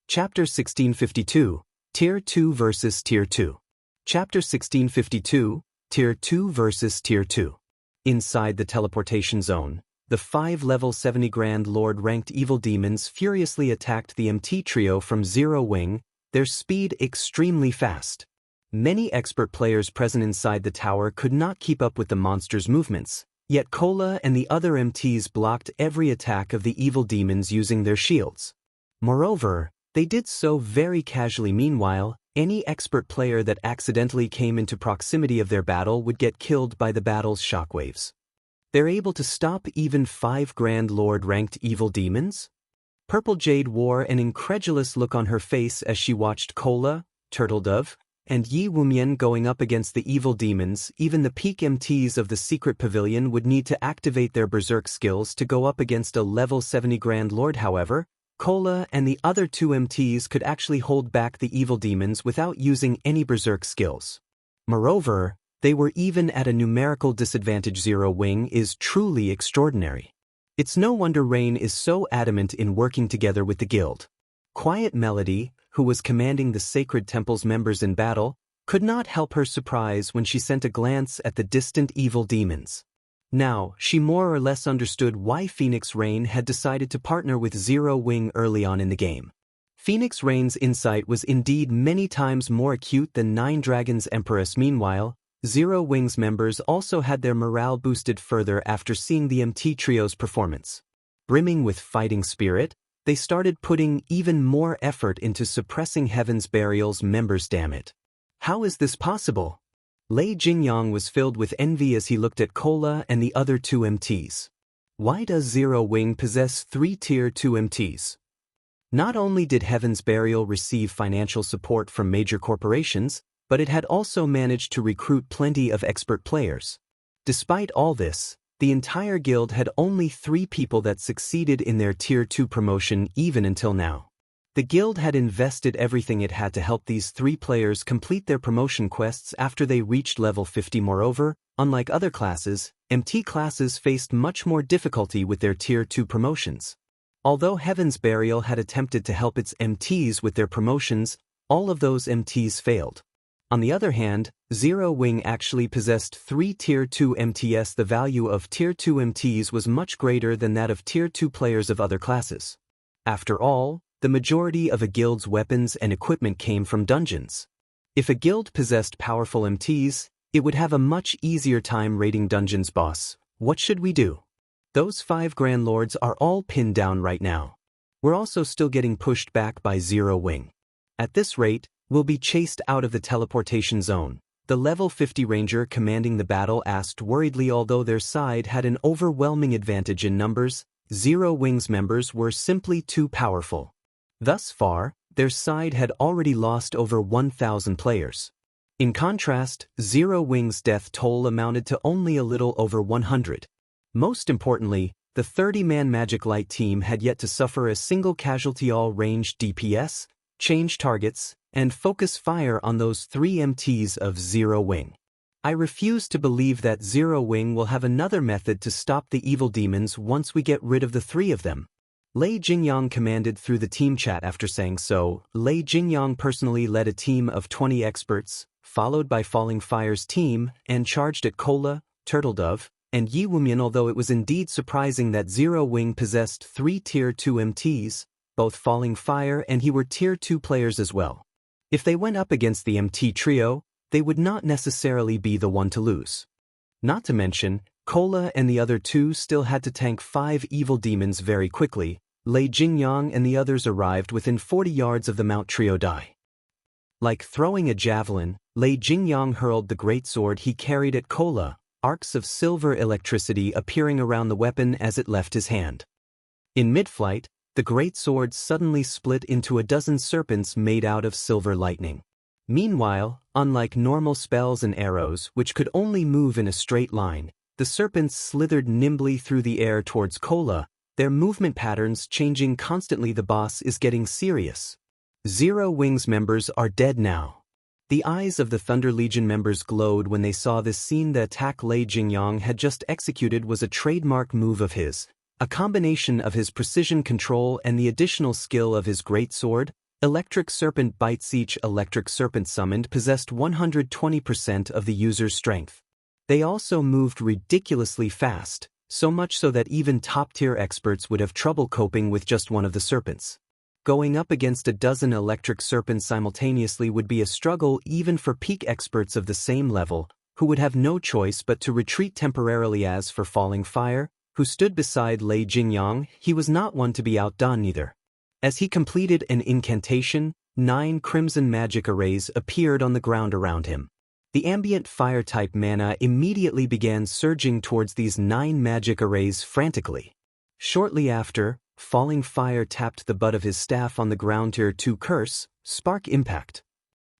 Chapter 1652, Tier 2 vs Tier 2. Chapter 1652, Tier 2 vs Tier 2. Inside the teleportation zone, the 5 level 70 Grand Lord ranked evil demons furiously attacked the MT trio from Zero Wing, their speed extremely fast. Many expert players present inside the tower could not keep up with the monster's movements, yet Cola and the other MTs blocked every attack of the evil demons using their shields. Moreover, they did so very casually. Meanwhile, any expert player that accidentally came into proximity of their battle would get killed by the battle's shockwaves. They're able to stop even 5 Grand Lord-ranked evil demons? Purple Jade wore an incredulous look on her face as she watched Cola, Turtledove, and Yi Wumian going up against the evil demons. Even the peak MTs of the secret pavilion would need to activate their berserk skills to go up against a level 70 Grand Lord. However, Cola and the other 2 MTs could actually hold back the evil demons without using any berserk skills. Moreover, they were even at a numerical disadvantage. Zero Wing is truly extraordinary. It's no wonder Rain is so adamant in working together with the guild. Quiet Melody, who was commanding the Sacred Temple's members in battle, could not help her surprise when she sent a glance at the distant evil demons. Now, she more or less understood why Phoenix Rain had decided to partner with Zero Wing early on in the game. Phoenix Rain's insight was indeed many times more acute than Nine Dragons' Empress. Meanwhile, Zero Wing's members also had their morale boosted further after seeing the MT Trio's performance. Brimming with fighting spirit, they started putting even more effort into suppressing Heaven's Burial's members. Damn it. How is this possible? Lei Jingyang was filled with envy as he looked at Cola and the other two MTs. Why does Zero Wing possess 3 Tier 2 MTs? Not only did Heaven's Burial receive financial support from major corporations, but it had also managed to recruit plenty of expert players. Despite all this, the entire guild had only 3 people that succeeded in their Tier 2 promotion even until now. The guild had invested everything it had to help these 3 players complete their promotion quests after they reached level 50. Moreover, unlike other classes, MT classes faced much more difficulty with their Tier 2 promotions. Although Heaven's Burial had attempted to help its MTs with their promotions, all of those MTs failed. On the other hand, Zero Wing actually possessed 3 Tier 2 MTs. The value of Tier 2 MTs was much greater than that of Tier 2 players of other classes. After all, the majority of a guild's weapons and equipment came from dungeons. If a guild possessed powerful MTs, it would have a much easier time raiding dungeons. Boss, what should we do? Those 5 Grand Lords are all pinned down right now. We're also still getting pushed back by Zero Wing. At this rate, we'll be chased out of the teleportation zone. The level 50 ranger commanding the battle asked worriedly. Although their side had an overwhelming advantage in numbers, Zero Wing's members were simply too powerful. Thus far, their side had already lost over 1,000 players. In contrast, Zero Wing's death toll amounted to only a little over 100. Most importantly, the 30-man Magic Light team had yet to suffer a single casualty. All ranged DPS, change targets, and focus fire on those 3 MTs of Zero Wing. I refuse to believe that Zero Wing will have another method to stop the evil demons once we get rid of the 3 of them. Lei Jingyang commanded through the team chat. After saying so, Lei Jingyang personally led a team of 20 experts, followed by Falling Fire's team, and charged at Cola, Turtledove, and Yi Wumian. Although it was indeed surprising that Zero Wing possessed 3 Tier 2 MTs, both Falling Fire and he were Tier 2 players as well. If they went up against the MT trio, they would not necessarily be the one to lose. Not to mention, Cola and the other 2 still had to tank 5 evil demons very quickly. Lei Jingyang and the others arrived within 40 yards of the Mount Trio die. Like throwing a javelin, Lei Jingyang hurled the great sword he carried at Cola, arcs of silver electricity appearing around the weapon as it left his hand. In mid-flight, the great sword suddenly split into a dozen serpents made out of silver lightning. Meanwhile, unlike normal spells and arrows which could only move in a straight line, the serpents slithered nimbly through the air towards Cola, their movement patterns changing constantly. The boss is getting serious. Zero Wing's members are dead now. The eyes of the Thunder Legion members glowed when they saw this scene. The attack Lei Jingyang had just executed was a trademark move of his, a combination of his precision control and the additional skill of his great sword. Electric Serpent Bites. Each electric serpent summoned possessed 120% of the user's strength. They also moved ridiculously fast, so much so that even top-tier experts would have trouble coping with just one of the serpents. Going up against a dozen electric serpents simultaneously would be a struggle even for peak experts of the same level, who would have no choice but to retreat temporarily. As for Falling Fire, who stood beside Lei Jingyang, he was not one to be outdone either. As he completed an incantation, 9 crimson magic arrays appeared on the ground around him. The ambient fire-type mana immediately began surging towards these 9 magic arrays frantically. Shortly after, Falling Fire tapped the butt of his staff on the ground. Tier 2 curse, Spark Impact.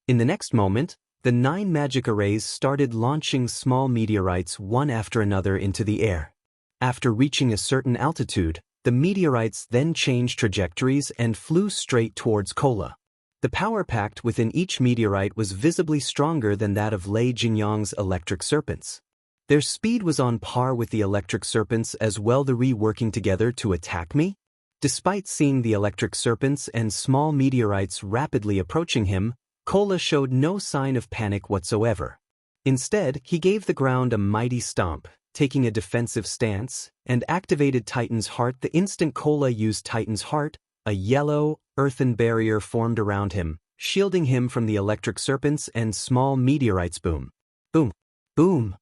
In the next moment, the 9 magic arrays started launching small meteorites one after another into the air. After reaching a certain altitude, the meteorites then changed trajectories and flew straight towards Cola. The power pact within each meteorite was visibly stronger than that of Lei Jingyang's electric serpents. Their speed was on par with the electric serpents as well. The working together to attack me? Despite seeing the electric serpents and small meteorites rapidly approaching him, Cola showed no sign of panic whatsoever. Instead, he gave the ground a mighty stomp, taking a defensive stance, and activated Titan's Heart. The instant Cola used Titan's Heart, a yellow, earthen barrier formed around him, shielding him from the electric serpents and small meteorites. Boom. Boom. Boom.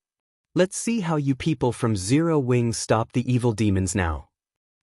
Let's see how you people from Zero Wings stop the evil demons now.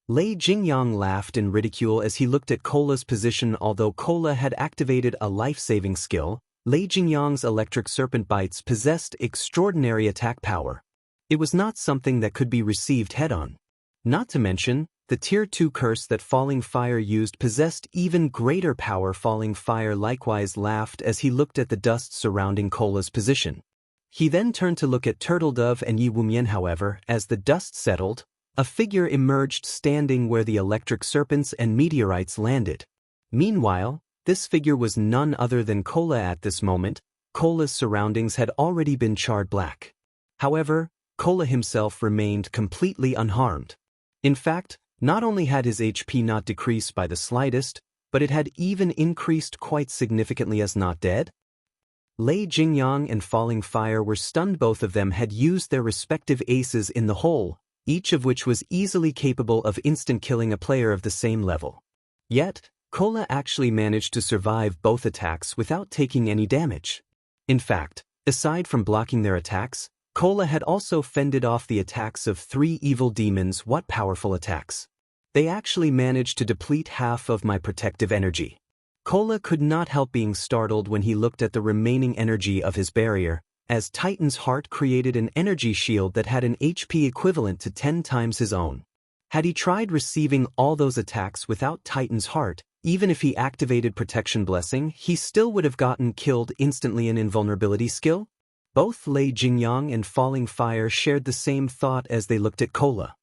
Lei Jingyang laughed in ridicule as he looked at Cola's position. Although Cola had activated a life-saving skill, Lei Jingyang's electric serpent bites possessed extraordinary attack power. It was not something that could be received head-on. Not to mention, the Tier 2 curse that Falling Fire used possessed even greater power. Falling Fire likewise laughed as he looked at the dust surrounding Cola's position. He then turned to look at Turtledove and Yi Wumian. However, as the dust settled, a figure emerged standing where the electric serpents and meteorites landed. Meanwhile, this figure was none other than Cola. At this moment, Cola's surroundings had already been charred black. However, Cola himself remained completely unharmed. In fact, not only had his HP not decreased by the slightest, but it had even increased quite significantly. As not dead, Lei Jingyang and Falling Fire were stunned. Both of them had used their respective aces in the hole, each of which was easily capable of instant killing a player of the same level. Yet, Cola actually managed to survive both attacks without taking any damage. In fact, aside from blocking their attacks, Cola had also fended off the attacks of 3 evil demons. What powerful attacks! They actually managed to deplete half of my protective energy. Cola could not help being startled when he looked at the remaining energy of his barrier, as Titan's Heart created an energy shield that had an HP equivalent to 10 times his own. Had he tried receiving all those attacks without Titan's Heart, even if he activated Protection Blessing, he still would have gotten killed instantly. An invulnerability skill? Both Lei Jingyang and Falling Fire shared the same thought as they looked at Cola.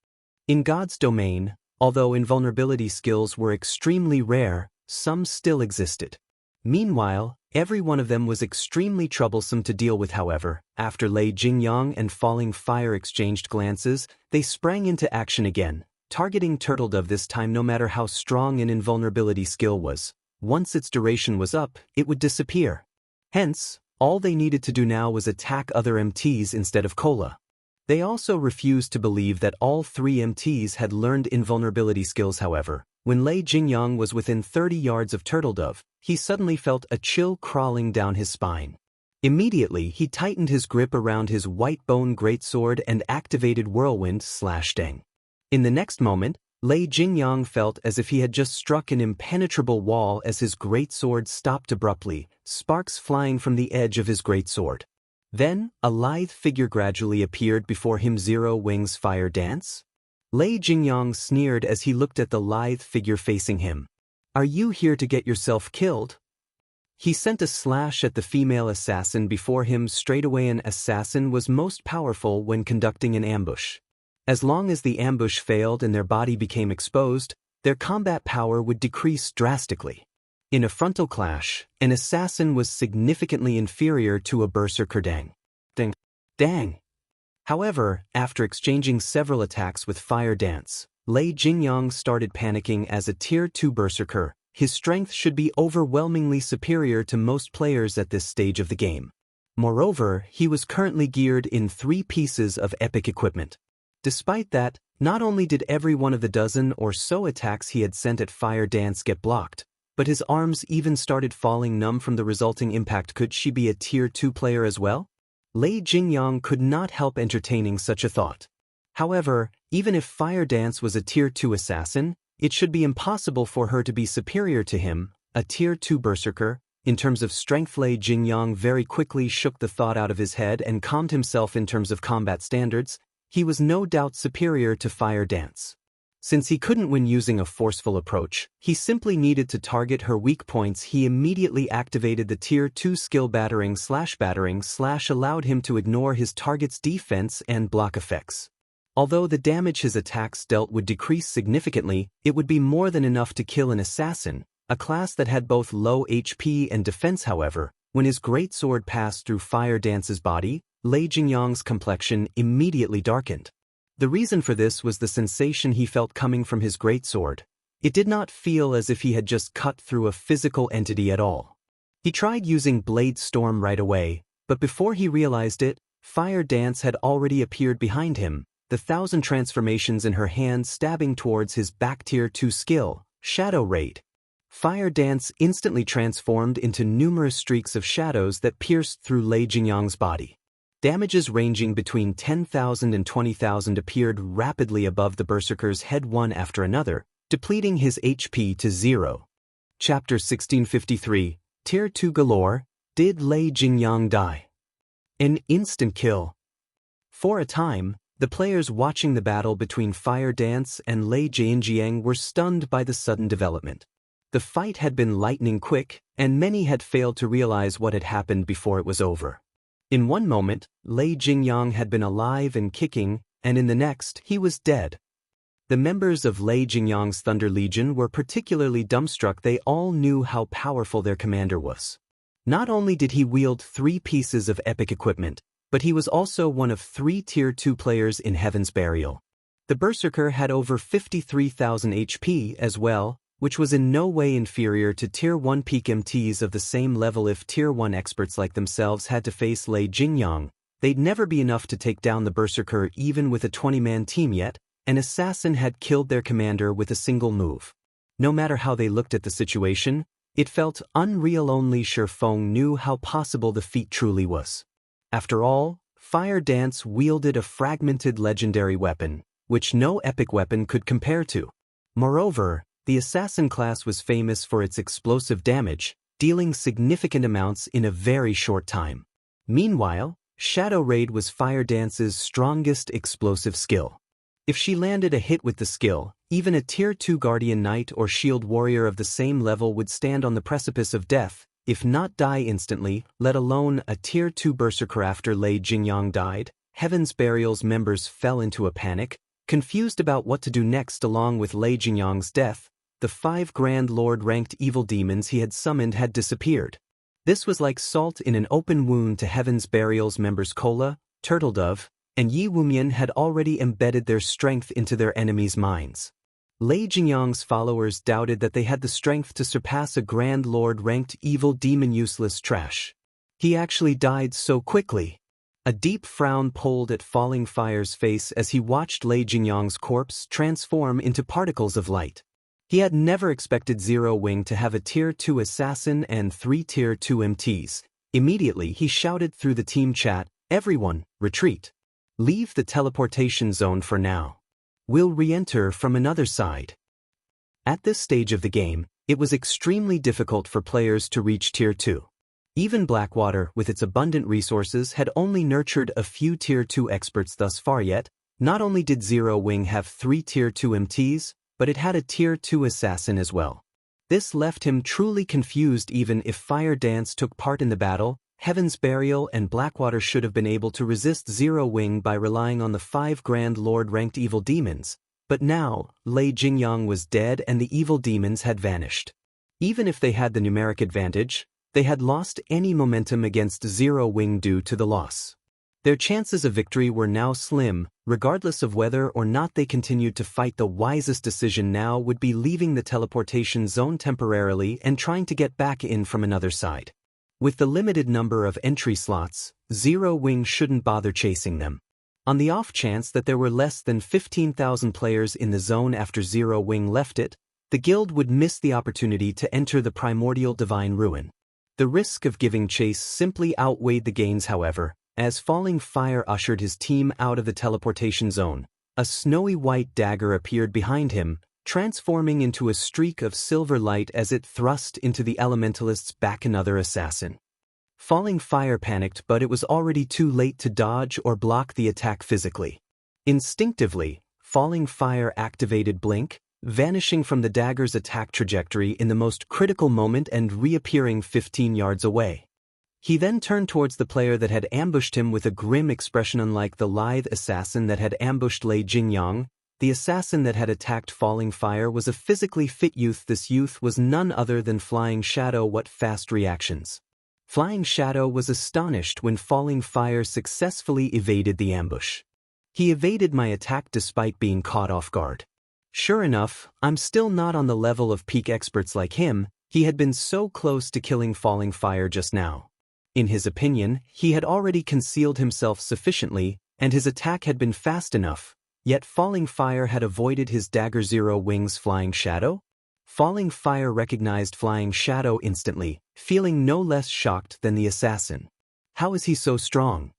In God's domain, although invulnerability skills were extremely rare, some still existed. Meanwhile, every one of them was extremely troublesome to deal with. However, after Lei Jingyang and Falling Fire exchanged glances, they sprang into action again, targeting Turtledove. This time, no matter how strong an invulnerability skill was, once its duration was up, it would disappear. Hence, all they needed to do now was attack other MTs instead of Cola. They also refused to believe that all 3 MTs had learned invulnerability skills. However, when Lei Jingyang was within 30 yards of Turtledove, he suddenly felt a chill crawling down his spine. Immediately, he tightened his grip around his white bone greatsword and activated Whirlwind/Dang. In the next moment, Lei Jingyang felt as if he had just struck an impenetrable wall as his greatsword stopped abruptly, sparks flying from the edge of his greatsword. Then, a lithe figure gradually appeared before him. Zero Wings Fire Dance? Lei Jingyang sneered as he looked at the lithe figure facing him. Are you here to get yourself killed? He sent a slash at the female assassin before him. Straightaway, an assassin was most powerful when conducting an ambush. As long as the ambush failed and their body became exposed, their combat power would decrease drastically. In a frontal clash, an assassin was significantly inferior to a berserker. Dang. However, after exchanging several attacks with Fire Dance, Lei Jingyang started panicking. As a Tier 2 berserker, his strength should be overwhelmingly superior to most players at this stage of the game. Moreover, he was currently geared in 3 pieces of epic equipment. Despite that, not only did every one of the dozen or so attacks he had sent at Fire Dance get blocked, but his arms even started falling numb from the resulting impact. Could she be a Tier 2 player as well? Lei Jingyang could not help entertaining such a thought. However, even if Fire Dance was a Tier 2 assassin, it should be impossible for her to be superior to him, a Tier 2 berserker. In terms of strength, Lei Jingyang very quickly shook the thought out of his head and calmed himself. In terms of combat standards, he was no doubt superior to Fire Dance. Since he couldn't win using a forceful approach, he simply needed to target her weak points. He immediately activated the Tier 2 skill Battering / allowed him to ignore his target's defense and block effects. Although the damage his attacks dealt would decrease significantly, it would be more than enough to kill an assassin, a class that had both low HP and defense. However, when his greatsword passed through Fire Dance's body, Lei Jingyang's complexion immediately darkened. The reason for this was the sensation he felt coming from his greatsword. It did not feel as if he had just cut through a physical entity at all. He tried using Blade Storm right away, but before he realized it, Fire Dance had already appeared behind him, the 1,000 transformations in her hand stabbing towards his back tier 2 skill, Shadow Raid. Fire Dance instantly transformed into numerous streaks of shadows that pierced through Lei Jingyang's body. Damages ranging between 10,000 and 20,000 appeared rapidly above the Berserker's head one after another, depleting his HP to 0. Chapter 1653, Tier 2 Galore, Did Lei Jingyang Die? An instant kill. For a time, the players watching the battle between Fire Dance and Lei Jingyang were stunned by the sudden development. The fight had been lightning quick, and many had failed to realize what had happened before it was over. In one moment, Lei Jingyang had been alive and kicking, and in the next, he was dead. The members of Lei Jingyang's Thunder Legion were particularly dumbstruck. They all knew how powerful their commander was. Not only did he wield 3 pieces of epic equipment, but he was also one of 3 Tier 2 players in Heaven's Burial. The Berserker had over 53,000 HP as well, which was in no way inferior to Tier 1 peak MTs of the same level. If Tier 1 experts like themselves had to face Lei Jingyang, they'd never be enough to take down the Berserker even with a 20-man team yet. An assassin had killed their commander with a single move. No matter how they looked at the situation, it felt unreal. Only Shifeng knew how possible the feat truly was. After all, Fire Dance wielded a fragmented legendary weapon, which no epic weapon could compare to. Moreover, the assassin class was famous for its explosive damage, dealing significant amounts in a very short time. Meanwhile, Shadow Raid was Fire Dance's strongest explosive skill. If she landed a hit with the skill, even a Tier 2 Guardian Knight or Shield Warrior of the same level would stand on the precipice of death, if not die instantly, let alone a Tier 2 Berserker. After Lei Jingyang died, Heaven's Burial's members fell into a panic, confused about what to do next. Along with Lei Jingyang's death, the 5 Grand Lord-ranked evil demons he had summoned had disappeared. This was like salt in an open wound to Heaven's Burial's members. Kola, Turtledove, and Yi Wumian had already embedded their strength into their enemies' minds. Lei Jingyang's followers doubted that they had the strength to surpass a Grand Lord-ranked evil demon. Useless trash. He actually died so quickly. A deep frown pulled at Falling Fire's face as he watched Lei Jingyang's corpse transform into particles of light. He had never expected Zero Wing to have a Tier 2 assassin and 3 Tier 2 MTs. Immediately he shouted through the team chat, "Everyone, retreat. Leave the teleportation zone for now. We'll re-enter from another side." At this stage of the game, it was extremely difficult for players to reach Tier 2. Even Blackwater, with its abundant resources, had only nurtured a few Tier 2 experts thus far. Yet, not only did Zero Wing have 3 Tier 2 MTs, but it had a Tier 2 assassin as well. This left him truly confused. Even if Fire Dance took part in the battle, Heaven's Burial and Blackwater should have been able to resist Zero Wing by relying on the 5 Grand Lord-ranked evil demons, but now, Lei Jingyang was dead and the evil demons had vanished. Even if they had the numeric advantage, they had lost any momentum against Zero Wing due to the loss. Their chances of victory were now slim. Regardless of whether or not they continued to fight, the wisest decision now would be leaving the teleportation zone temporarily and trying to get back in from another side. With the limited number of entry slots, Zero Wing shouldn't bother chasing them. On the off chance that there were less than 15,000 players in the zone after Zero Wing left it, the guild would miss the opportunity to enter the Primordial Divine Ruin. The risk of giving chase simply outweighed the gains. However, as Falling Fire ushered his team out of the teleportation zone, a snowy white dagger appeared behind him, transforming into a streak of silver light as it thrust into the elementalist's back. Another assassin. Falling Fire panicked, but it was already too late to dodge or block the attack physically. Instinctively, Falling Fire activated Blink, vanishing from the dagger's attack trajectory in the most critical moment and reappearing 15 yards away. He then turned towards the player that had ambushed him with a grim expression. Unlike the lithe assassin that had ambushed Lei Jingyang, the assassin that had attacked Falling Fire was a physically fit youth. This youth was none other than Flying Shadow. What fast reactions! Flying Shadow was astonished when Falling Fire successfully evaded the ambush. He evaded my attack despite being caught off guard. Sure enough, I'm still not on the level of peak experts like him. He had been so close to killing Falling Fire just now. In his opinion, he had already concealed himself sufficiently, and his attack had been fast enough, yet Falling Fire had avoided his Dagger Zero Wings Flying Shadow? Falling Fire recognized Flying Shadow instantly, feeling no less shocked than the assassin. How is he so strong?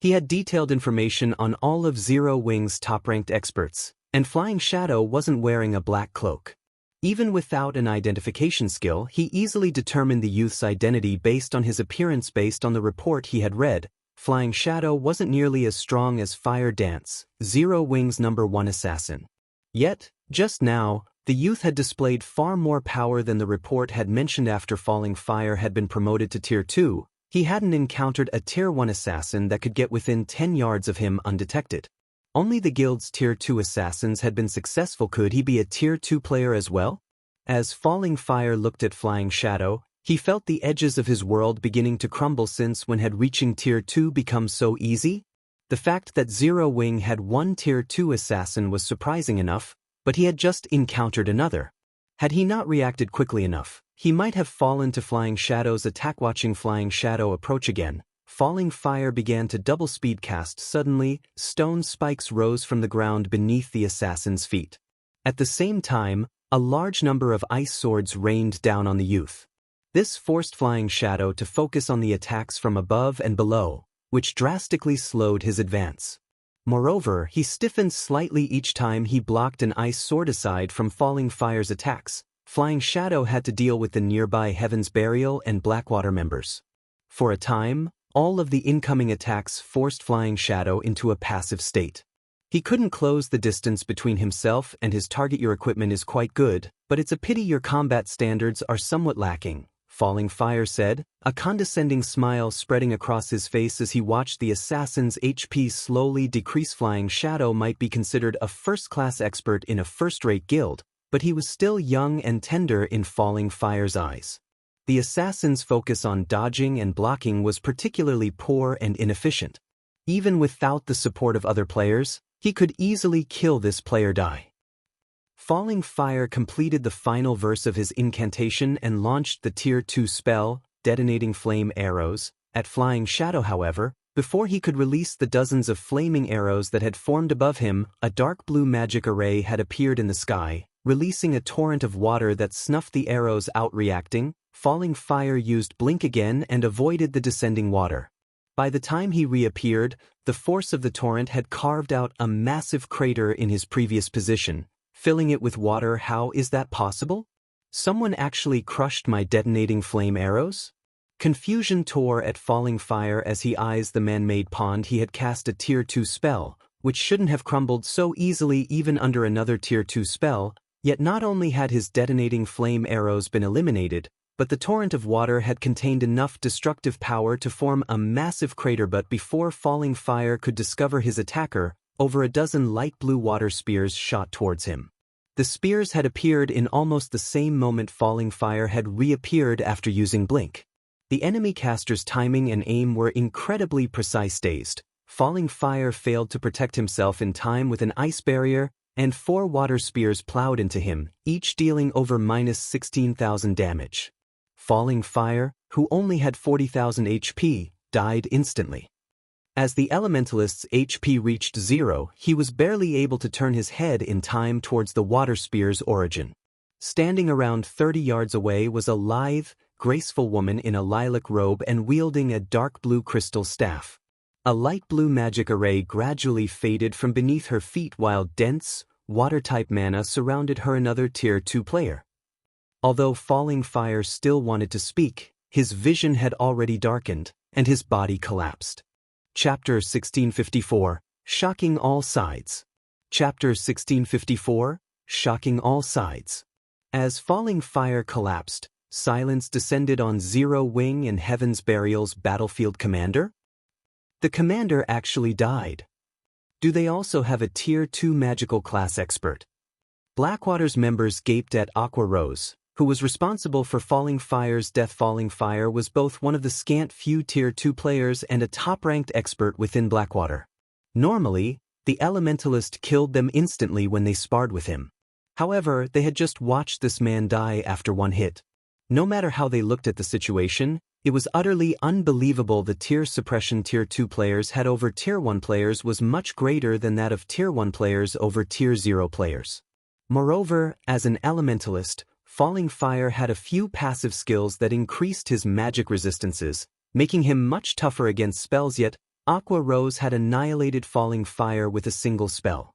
He had detailed information on all of Zero Wing's top-ranked experts, and Flying Shadow wasn't wearing a black cloak. Even without an identification skill, he easily determined the youth's identity based on his appearance. Based on the report he had read, Flying Shadow wasn't nearly as strong as Fire Dance, Zero Wing's #1 assassin. Yet, just now, the youth had displayed far more power than the report had mentioned. After Falling Fire had been promoted to Tier 2, he hadn't encountered a Tier 1 assassin that could get within 10 yards of him undetected. Only the guild's Tier 2 assassins had been successful. Could he be a Tier 2 player as well? As Falling Fire looked at Flying Shadow, he felt the edges of his world beginning to crumble. Since when had reaching Tier 2 become so easy? The fact that Zero Wing had one Tier 2 assassin was surprising enough, but he had just encountered another. Had he not reacted quickly enough, he might have fallen to Flying Shadow's attack. Watching Flying Shadow approach again, Falling Fire began to double speed cast. Suddenly, stone spikes rose from the ground beneath the assassin's feet. At the same time, a large number of ice swords rained down on the youth. This forced Flying Shadow to focus on the attacks from above and below, which drastically slowed his advance. Moreover, he stiffened slightly each time he blocked an ice sword. Aside from Falling Fire's attacks, Flying Shadow had to deal with the nearby Heaven's Burial and Blackwater members. For a time, all of the incoming attacks forced Flying Shadow into a passive state. He couldn't close the distance between himself and his target. Your equipment is quite good, but it's a pity your combat standards are somewhat lacking, Falling Fire said, a condescending smile spreading across his face as he watched the assassin's HP slowly decrease. Flying Shadow might be considered a first-class expert in a first-rate guild, but he was still young and tender in Falling Fire's eyes. The assassin's focus on dodging and blocking was particularly poor and inefficient. Even without the support of other players, he could easily kill this player. Falling Fire completed the final verse of his incantation and launched the Tier 2 spell, Detonating Flame Arrows, at Flying Shadow. However, before he could release the dozens of flaming arrows that had formed above him, a dark blue magic array had appeared in the sky, releasing a torrent of water that snuffed the arrows out. Reacting, Falling Fire used Blink again and avoided the descending water. By the time he reappeared, the force of the torrent had carved out a massive crater in his previous position, filling it with water. How is that possible? Someone actually crushed my detonating flame arrows? Confusion tore at Falling Fire as he eyes the man-made pond. He had cast a Tier 2 spell, which shouldn't have crumbled so easily even under another Tier 2 spell, yet not only had his detonating flame arrows been eliminated, but the torrent of water had contained enough destructive power to form a massive crater. But before Falling Fire could discover his attacker, over a dozen light blue water spears shot towards him. The spears had appeared in almost the same moment Falling Fire had reappeared after using Blink. The enemy caster's timing and aim were incredibly precise. Dazed, Falling Fire failed to protect himself in time with an ice barrier, and 4 water spears plowed into him, each dealing over -16,000 damage. Falling Fire, who only had 40,000 HP, died instantly. As the Elementalist's HP reached 0, he was barely able to turn his head in time towards the water spear's origin. Standing around 30 yards away was a lithe, graceful woman in a lilac robe and wielding a dark blue crystal staff. A light blue magic array gradually faded from beneath her feet while dense, water-type mana surrounded her. Another Tier 2 player. Although Falling Fire still wanted to speak, his vision had already darkened, and his body collapsed. Chapter 1654, Shocking All Sides. Chapter 1654, Shocking All Sides. As Falling Fire collapsed, silence descended on Zero Wing and Heaven's Burial's battlefield commander. The commander actually died. Do they also have a Tier 2 magical class expert? Blackwater's members gaped at Aqua Rose, who was responsible for Falling Fire's death. Falling Fire was both one of the scant few Tier 2 players and a top-ranked expert within Blackwater. Normally, the Elementalist killed them instantly when they sparred with him. However, they had just watched this man die after one hit. No matter how they looked at the situation, it was utterly unbelievable the tier suppression Tier 2 players had over Tier 1 players was much greater than that of Tier 1 players over Tier 0 players. Moreover, as an elementalist, Falling Fire had a few passive skills that increased his magic resistances, making him much tougher against spells, yet Aqua Rose had annihilated Falling Fire with a single spell.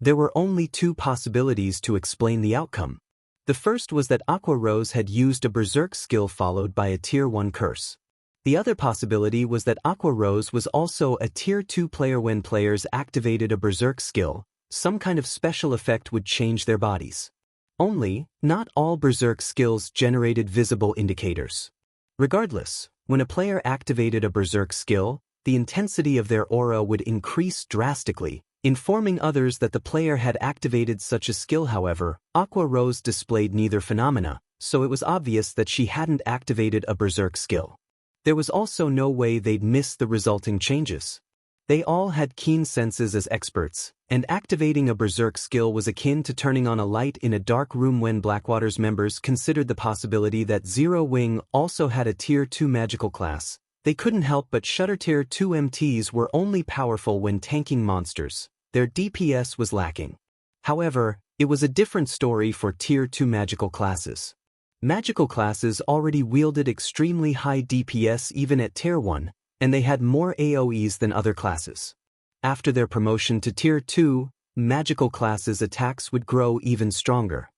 There were only two possibilities to explain the outcome. The first was that Aqua Rose had used a Berserk skill followed by a Tier 1 curse. The other possibility was that Aqua Rose was also a Tier 2 player. When players activated a Berserk skill, some kind of special effect would change their bodies. Only, not all Berserk skills generated visible indicators. Regardless, when a player activated a Berserk skill, the intensity of their aura would increase drastically, informing others that the player had activated such a skill. However, Aqua Rose displayed neither phenomena, so it was obvious that she hadn't activated a Berserk skill. There was also no way they'd miss the resulting changes. They all had keen senses as experts, and activating a Berserk skill was akin to turning on a light in a dark room. When Blackwater's members considered the possibility that Zero Wing also had a Tier 2 magical class, they couldn't help but shudder. Tier 2 MTs were only powerful when tanking monsters. Their DPS was lacking. However, it was a different story for Tier 2 magical classes. Magical classes already wielded extremely high DPS even at Tier 1, and they had more AoEs than other classes. After their promotion to Tier 2, magical classes' attacks would grow even stronger.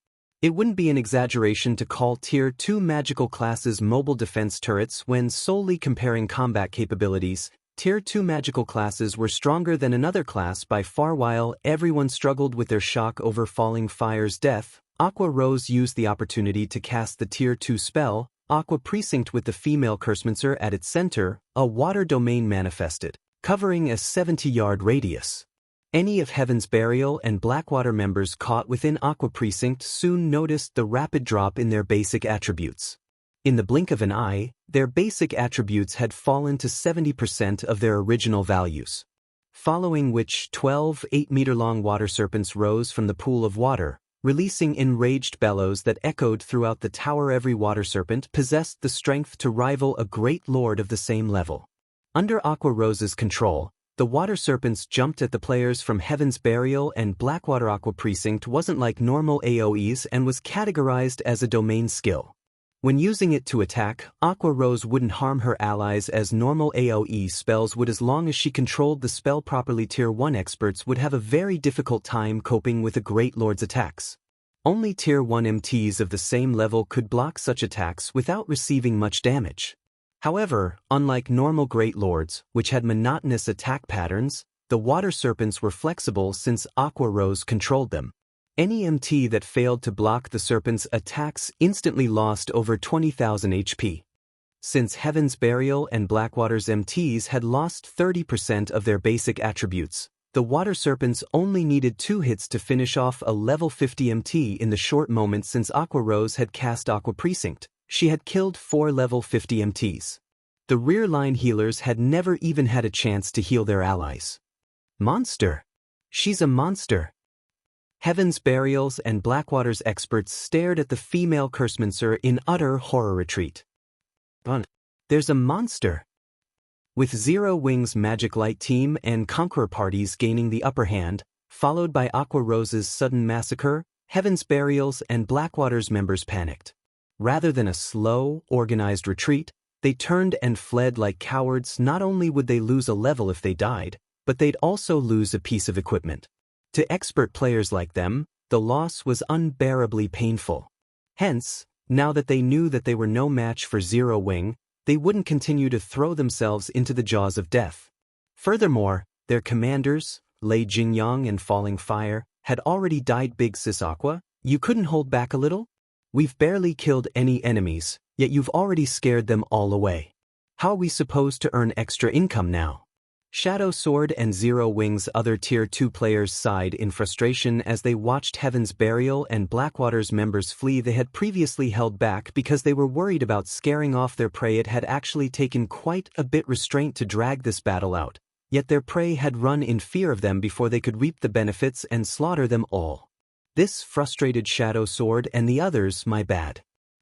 It wouldn't be an exaggeration to call Tier 2 magical classes mobile defense turrets. When solely comparing combat capabilities, Tier 2 magical classes were stronger than another class by far. While everyone struggled with their shock over Falling Fire's death, Aqua Rose used the opportunity to cast the Tier 2 spell, Aqua Precinct, with the female Cursemancer at its center. A water domain manifested, covering a 70-yard radius. Any of Heaven's Burial and Blackwater members caught within Aqua Precinct soon noticed the rapid drop in their basic attributes. In the blink of an eye, their basic attributes had fallen to 70% of their original values. Following which 12 8-meter-long water serpents rose from the pool of water, releasing enraged bellows that echoed throughout the tower. Every water serpent possessed the strength to rival a great lord of the same level. Under Aqua Rose's control, the water serpents jumped at the players from Heaven's Burial and Blackwater. Aqua Precinct wasn't like normal AoEs and was categorized as a domain skill. When using it to attack, Aqua Rose wouldn't harm her allies as normal AoE spells would as long as she controlled the spell properly. Tier 1 experts would have a very difficult time coping with a Great Lord's attacks. Only Tier 1 MTs of the same level could block such attacks without receiving much damage. However, unlike normal Great Lords, which had monotonous attack patterns, the water serpents were flexible since Aqua Rose controlled them. Any MT that failed to block the serpent's attacks instantly lost over 20,000 HP. Since Heaven's Burial and Blackwater's MTs had lost 30% of their basic attributes, the water serpents only needed 2 hits to finish off a level 50 MT. In the short moment since Aqua Rose had cast Aqua Precinct, she had killed 4 level 50 MTs. The rear line healers had never even had a chance to heal their allies. Monster! She's a monster! Heaven's Burials and Blackwater's experts stared at the female Cursemancer in utter horror. Retreat. There's a monster! With Zero Wing's Magic Light team and Conqueror parties gaining the upper hand, followed by Aqua Rose's sudden massacre, Heaven's Burials and Blackwater's members panicked. Rather than a slow, organized retreat, they turned and fled like cowards. Not only would they lose a level if they died, but they'd also lose a piece of equipment. To expert players like them, the loss was unbearably painful. Hence, now that they knew that they were no match for Zero Wing, they wouldn't continue to throw themselves into the jaws of death. Furthermore, their commanders, Lei Jingyang and Falling Fire, had already died. Big Sis Aqua, you couldn't hold back a little? We've barely killed any enemies, yet you've already scared them all away. How are we supposed to earn extra income now? Shadow Sword and Zero Wing's other Tier 2 players sighed in frustration as they watched Heaven's Burial and Blackwater's members flee. They had previously held back because they were worried about scaring off their prey. It had actually taken quite a bit restraint to drag this battle out, yet their prey had run in fear of them before they could reap the benefits and slaughter them all. This frustrated Shadow Sword and the others, my bad.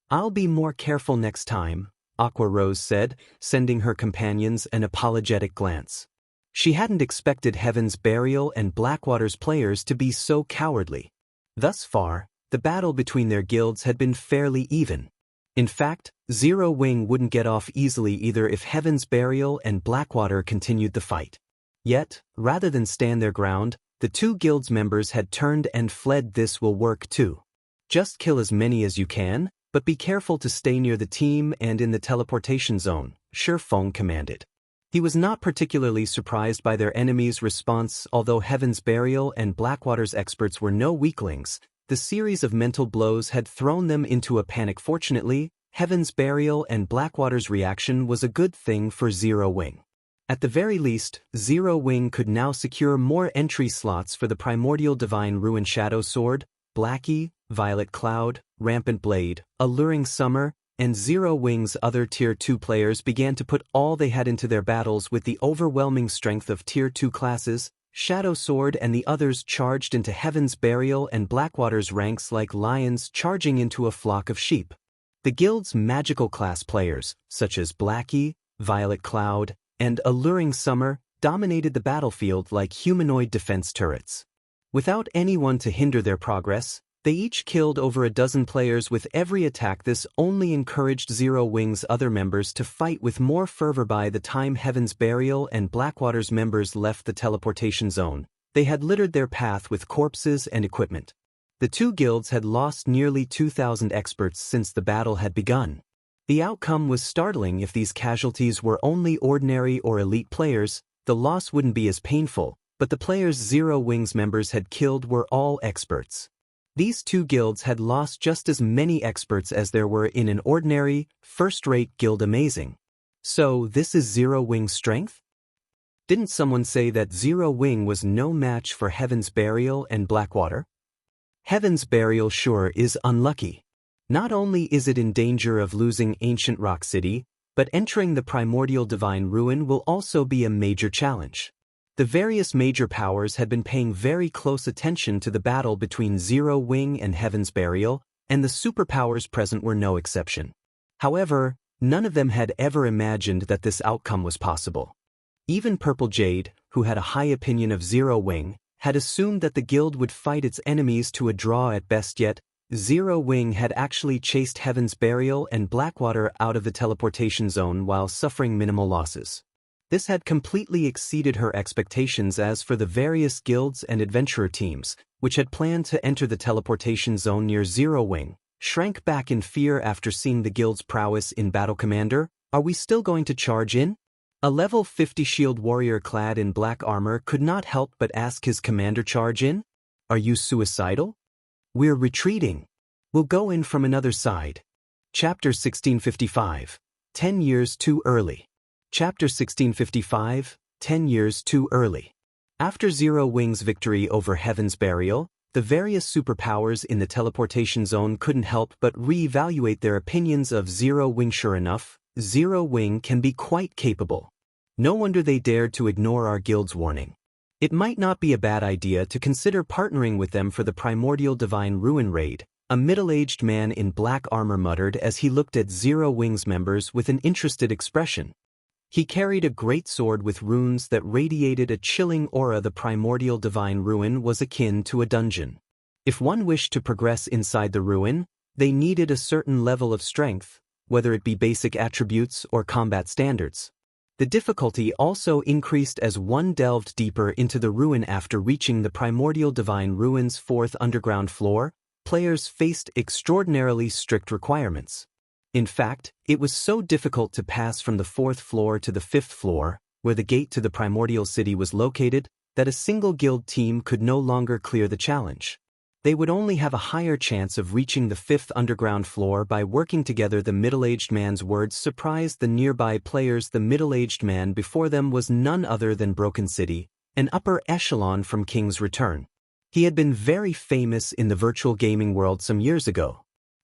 I'll be more careful next time, Aqua Rose said, sending her companions an apologetic glance. She hadn't expected Heaven's Burial and Blackwater's players to be so cowardly. Thus far, the battle between their guilds had been fairly even. In fact, Zero Wing wouldn't get off easily either if Heaven's Burial and Blackwater continued the fight. Yet, rather than stand their ground, the two guilds members had turned and fled. This will work too. Just kill as many as you can, but be careful to stay near the team and in the teleportation zone, Shi Feng commanded. He was not particularly surprised by their enemies' response. Although Heaven's Burial and Blackwater's experts were no weaklings, the series of mental blows had thrown them into a panic. Fortunately, Heaven's Burial and Blackwater's reaction was a good thing for Zero Wing. At the very least, Zero Wing could now secure more entry slots for the Primordial Divine Ruin Shadow Sword, Blackie, Violet Cloud, Rampant Blade, Alluring Summer, and Zero Wing's other Tier 2 players began to put all they had into their battles with the overwhelming strength of Tier 2 classes. Shadow Sword and the others charged into Heaven's Burial and Blackwater's ranks like lions charging into a flock of sheep. The guild's magical class players, such as Blackie, Violet Cloud, and Alluring Summer, dominated the battlefield like humanoid defense turrets. Without anyone to hinder their progress, they each killed over a dozen players with every attack. This only encouraged Zero Wing's other members to fight with more fervor. By the time Heaven's Burial and Blackwater's members left the teleportation zone, they had littered their path with corpses and equipment. The two guilds had lost nearly 2,000 experts since the battle had begun. The outcome was startling. If these casualties were only ordinary or elite players, the loss wouldn't be as painful, but the players Zero Wing's members had killed were all experts. These two guilds had lost just as many experts as there were in an ordinary, first-rate guild. Amazing. So this is Zero Wing's strength? Didn't someone say that Zero Wing was no match for Heaven's Burial and Blackwater? Heaven's Burial sure is unlucky. Not only is it in danger of losing Ancient Rock City, but entering the Primordial Divine Ruin will also be a major challenge. The various major powers had been paying very close attention to the battle between Zero Wing and Heaven's Burial, and the superpowers present were no exception. However, none of them had ever imagined that this outcome was possible. Even Purple Jade, who had a high opinion of Zero Wing, had assumed that the guild would fight its enemies to a draw at best. Yet, Zero Wing had actually chased Heaven's Burial and Blackwater out of the teleportation zone while suffering minimal losses. This had completely exceeded her expectations. As for the various guilds and adventurer teams, which had planned to enter the teleportation zone near Zero Wing, shrank back in fear after seeing the guild's prowess in battle. Commander, are we still going to charge in? A level 50 shield warrior clad in black armor could not help but ask his commander. Charge in? Are you suicidal? We're retreating. We'll go in from another side. Chapter 1655. 10 years too early. Chapter 1655, 10 years too early. After Zero Wing's victory over Heaven's Burial, the various superpowers in the teleportation zone couldn't help but re-evaluate their opinions of Zero Wing. Sure enough, Zero Wing can be quite capable. No wonder they dared to ignore our guild's warning. It might not be a bad idea to consider partnering with them for the Primordial Divine Ruin raid, a middle-aged man in black armor muttered as he looked at Zero Wing's members with an interested expression. He carried a great sword with runes that radiated a chilling aura. The Primordial Divine Ruin was akin to a dungeon. If one wished to progress inside the ruin, they needed a certain level of strength, whether it be basic attributes or combat standards. The difficulty also increased as one delved deeper into the ruin. After reaching the Primordial Divine Ruin's 4th underground floor, players faced extraordinarily strict requirements. In fact, it was so difficult to pass from the 4th floor to the 5th floor, where the gate to the Primordial City was located, that a single guild team could no longer clear the challenge. They would only have a higher chance of reaching the 5th underground floor by working together. The middle-aged man's words surprised the nearby players. The middle-aged man before them was none other than Broken City, an upper echelon from King's Return. He had been very famous in the virtual gaming world some years ago.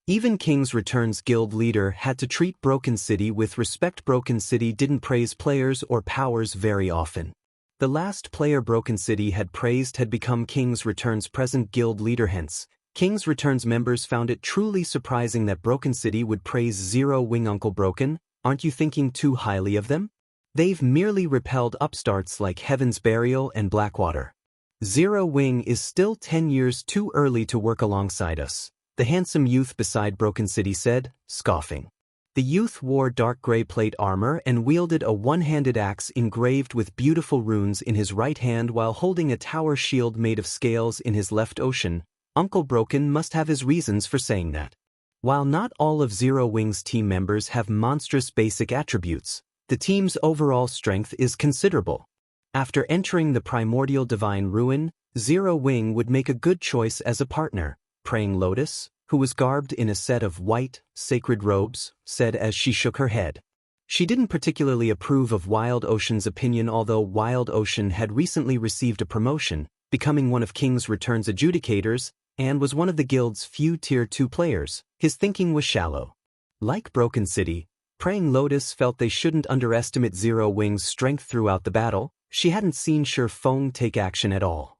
Even King's Return's guild leader had to treat Broken City with respect. Broken City didn't praise players or powers very often. The last player Broken City had praised had become King's Return's present guild leader. Hence, King's Returns members found it truly surprising that Broken City would praise Zero Wing. Uncle Broken, aren't you thinking too highly of them? They've merely repelled upstarts like Heaven's Burial and Blackwater. Zero Wing is still 10 years too early to work alongside us, the handsome youth beside Broken City said, scoffing. The youth wore dark gray plate armor and wielded a one-handed axe engraved with beautiful runes in his right hand while holding a tower shield made of scales in his left. Ocean, Uncle Broken must have his reasons for saying that. While not all of Zero Wing's team members have monstrous basic attributes, the team's overall strength is considerable. After entering the Primordial Divine Ruin, Zero Wing would make a good choice as a partner, Praying Lotus, who was garbed in a set of white, sacred robes, said as she shook her head. She didn't particularly approve of Wild Ocean's opinion, although Wild Ocean had recently received a promotion, becoming one of King's Returns adjudicators, and was one of the guild's few Tier 2 players. His thinking was shallow. Like Broken City, Praying Lotus felt they shouldn't underestimate Zero Wing's strength throughout the battle. She hadn't seen Sure Feng take action at all.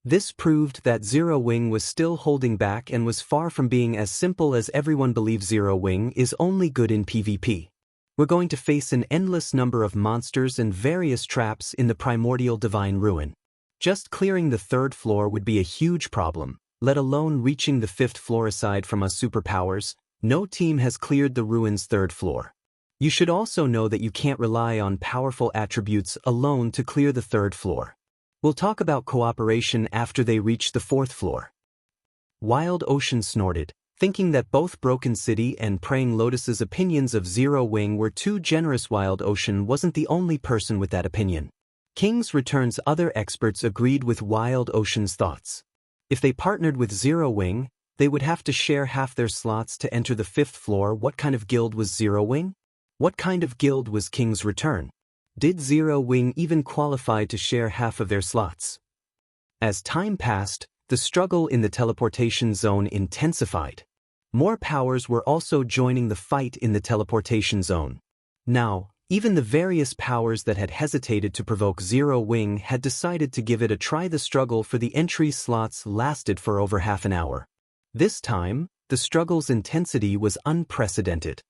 This proved that Zero Wing was still holding back and was far from being as simple as everyone believes. Zero Wing is only good in PvP. We're going to face an endless number of monsters and various traps in the Primordial Divine Ruin. Just clearing the 3rd floor would be a huge problem, let alone reaching the 5th floor. Aside from us superpowers, no team has cleared the ruin's 3rd floor. You should also know that you can't rely on powerful attributes alone to clear the 3rd floor. We'll talk about cooperation after they reach the 4th floor. Wild Ocean snorted, thinking that both Broken City and Praying Lotus's opinions of Zero Wing were too generous. Wild Ocean wasn't the only person with that opinion. King's Returns' other experts agreed with Wild Ocean's thoughts. If they partnered with Zero Wing, they would have to share half their slots to enter the 5th floor. What kind of guild was Zero Wing? What kind of guild was King's Return? Did Zero Wing even qualify to share half of their slots? As time passed, the struggle in the teleportation zone intensified. More powers were also joining the fight in the teleportation zone. Now, even the various powers that had hesitated to provoke Zero Wing had decided to give it a try. The struggle for the entry slots lasted for over half an hour. This time, the struggle's intensity was unprecedented.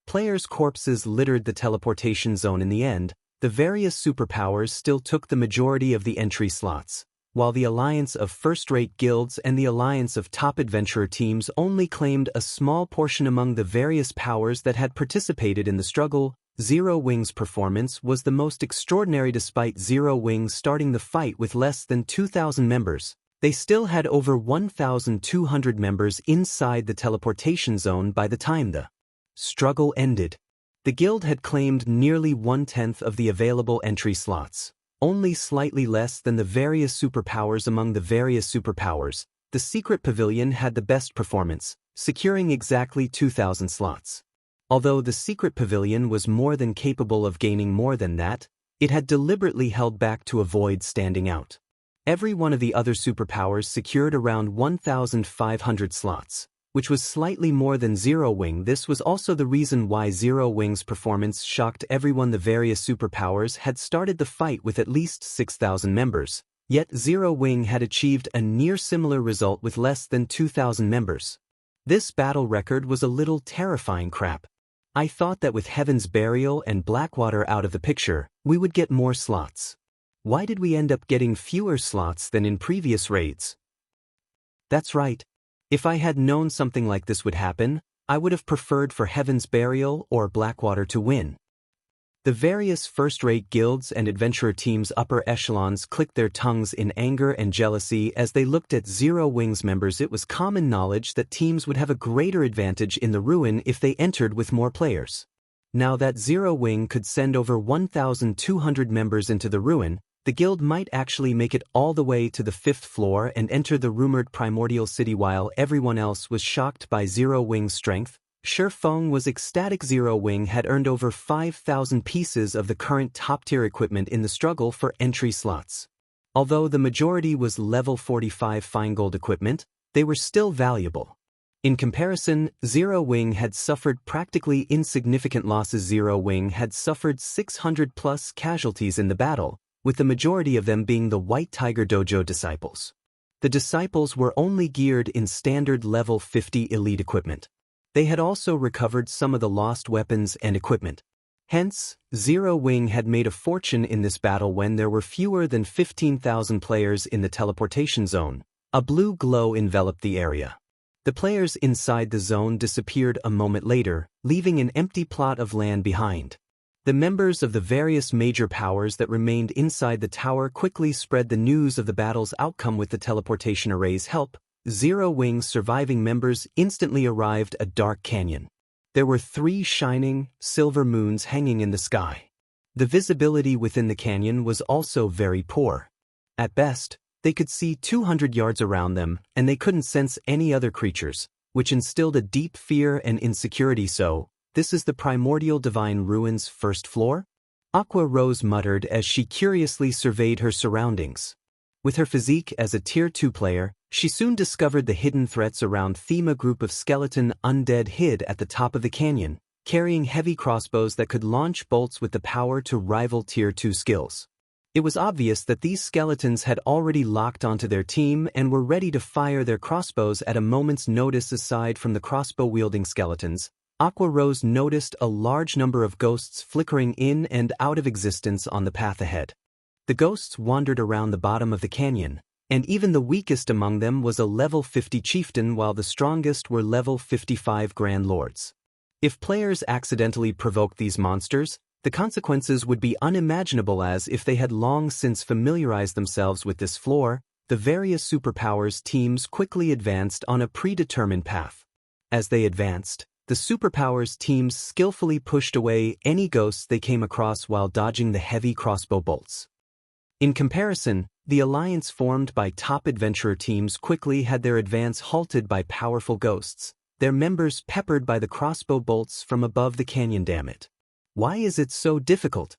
Players' corpses littered the teleportation zone. In the end, the various superpowers still took the majority of the entry slots, while the alliance of first-rate guilds and the alliance of top adventurer teams only claimed a small portion. Among the various powers that had participated in the struggle, Zero Wing's performance was the most extraordinary. Despite Zero Wing starting the fight with less than 2,000 members, they still had over 1,200 members inside the teleportation zone by the time the struggle ended. The guild had claimed nearly 1/10 of the available entry slots, only slightly less than the various superpowers. Among the various superpowers, the Secret Pavilion had the best performance, securing exactly 2,000 slots. Although the Secret Pavilion was more than capable of gaining more than that, it had deliberately held back to avoid standing out. Every one of the other superpowers secured around 1,500 slots, which was slightly more than Zero Wing. This was also the reason why Zero Wing's performance shocked everyone. The various superpowers had started the fight with at least 6,000 members, yet Zero Wing had achieved a near similar result with less than 2,000 members. This battle record was a little terrifying. Crap. I thought that with Heaven's Burial and Blackwater out of the picture, we would get more slots. Why did we end up getting fewer slots than in previous raids? That's right. If I had known something like this would happen, I would have preferred for Heaven's Burial or Blackwater to win. The various first-rate guilds and adventurer teams' upper echelons clicked their tongues in anger and jealousy as they looked at Zero Wing's members. It was common knowledge that teams would have a greater advantage in the ruin if they entered with more players. Now that Zero Wing could send over 1,200 members into the ruin, the guild might actually make it all the way to the 5th floor and enter the rumored Primordial City. While everyone else was shocked by Zero Wing's strength, Sure Feng was ecstatic. Zero Wing had earned over 5,000 pieces of the current top-tier equipment in the struggle for entry slots. Although the majority was level 45 fine gold equipment, they were still valuable. In comparison, Zero Wing had suffered practically insignificant losses. Zero Wing had suffered 600+ casualties in the battle, with the majority of them being the White Tiger Dojo disciples. The disciples were only geared in standard level 50 elite equipment. They had also recovered some of the lost weapons and equipment. Hence, Zero Wing had made a fortune in this battle when there were fewer than 15,000 players in the teleportation zone. A blue glow enveloped the area. The players inside the zone disappeared a moment later, leaving an empty plot of land behind. The members of the various major powers that remained inside the tower quickly spread the news of the battle's outcome. With the teleportation array's help, Zero Wing's surviving members instantly arrived at Dark Canyon. There were 3 shining, silver moons hanging in the sky. The visibility within the canyon was also very poor. At best, they could see 200 yards around them, and they couldn't sense any other creatures, which instilled a deep fear and insecurity. So, this is the Primordial Divine Ruins' first floor? Aqua Rose muttered as she curiously surveyed her surroundings. With her physique as a Tier 2 player, she soon discovered the hidden threats around them. A group of skeleton undead hid at the top of the canyon, carrying heavy crossbows that could launch bolts with the power to rival Tier 2 skills. It was obvious that these skeletons had already locked onto their team and were ready to fire their crossbows at a moment's notice. Aside from the crossbow-wielding skeletons, Aqua Rose noticed a large number of ghosts flickering in and out of existence on the path ahead. The ghosts wandered around the bottom of the canyon, and even the weakest among them was a level 50 chieftain, while the strongest were level 55 Grand Lords. If players accidentally provoked these monsters, the consequences would be unimaginable. As if they had long since familiarized themselves with this floor, the various superpowers teams quickly advanced on a predetermined path. As they advanced, the superpowers teams skillfully pushed away any ghosts they came across while dodging the heavy crossbow bolts. In comparison, the alliance formed by top adventurer teams quickly had their advance halted by powerful ghosts, their members peppered by the crossbow bolts from above the canyon. Damn it. Why is it so difficult?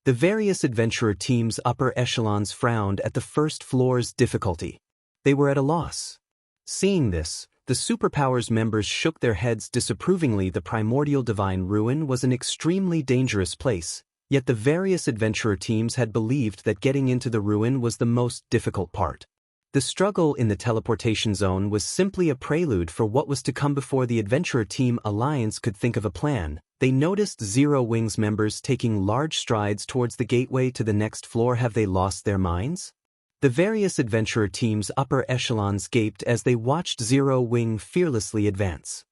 The various adventurer teams' upper echelons frowned at the first floor's difficulty. They were at a loss. Seeing this, the superpowers members shook their heads disapprovingly. The Primordial Divine Ruin was an extremely dangerous place, yet the various adventurer teams had believed that getting into the ruin was the most difficult part. The struggle in the teleportation zone was simply a prelude for what was to come. Before the adventurer team alliance could think of a plan, they noticed Zero Wing's members taking large strides towards the gateway to the next floor. Have they lost their minds? The various adventurer teams' upper echelons gaped as they watched Zero Wing fearlessly advance.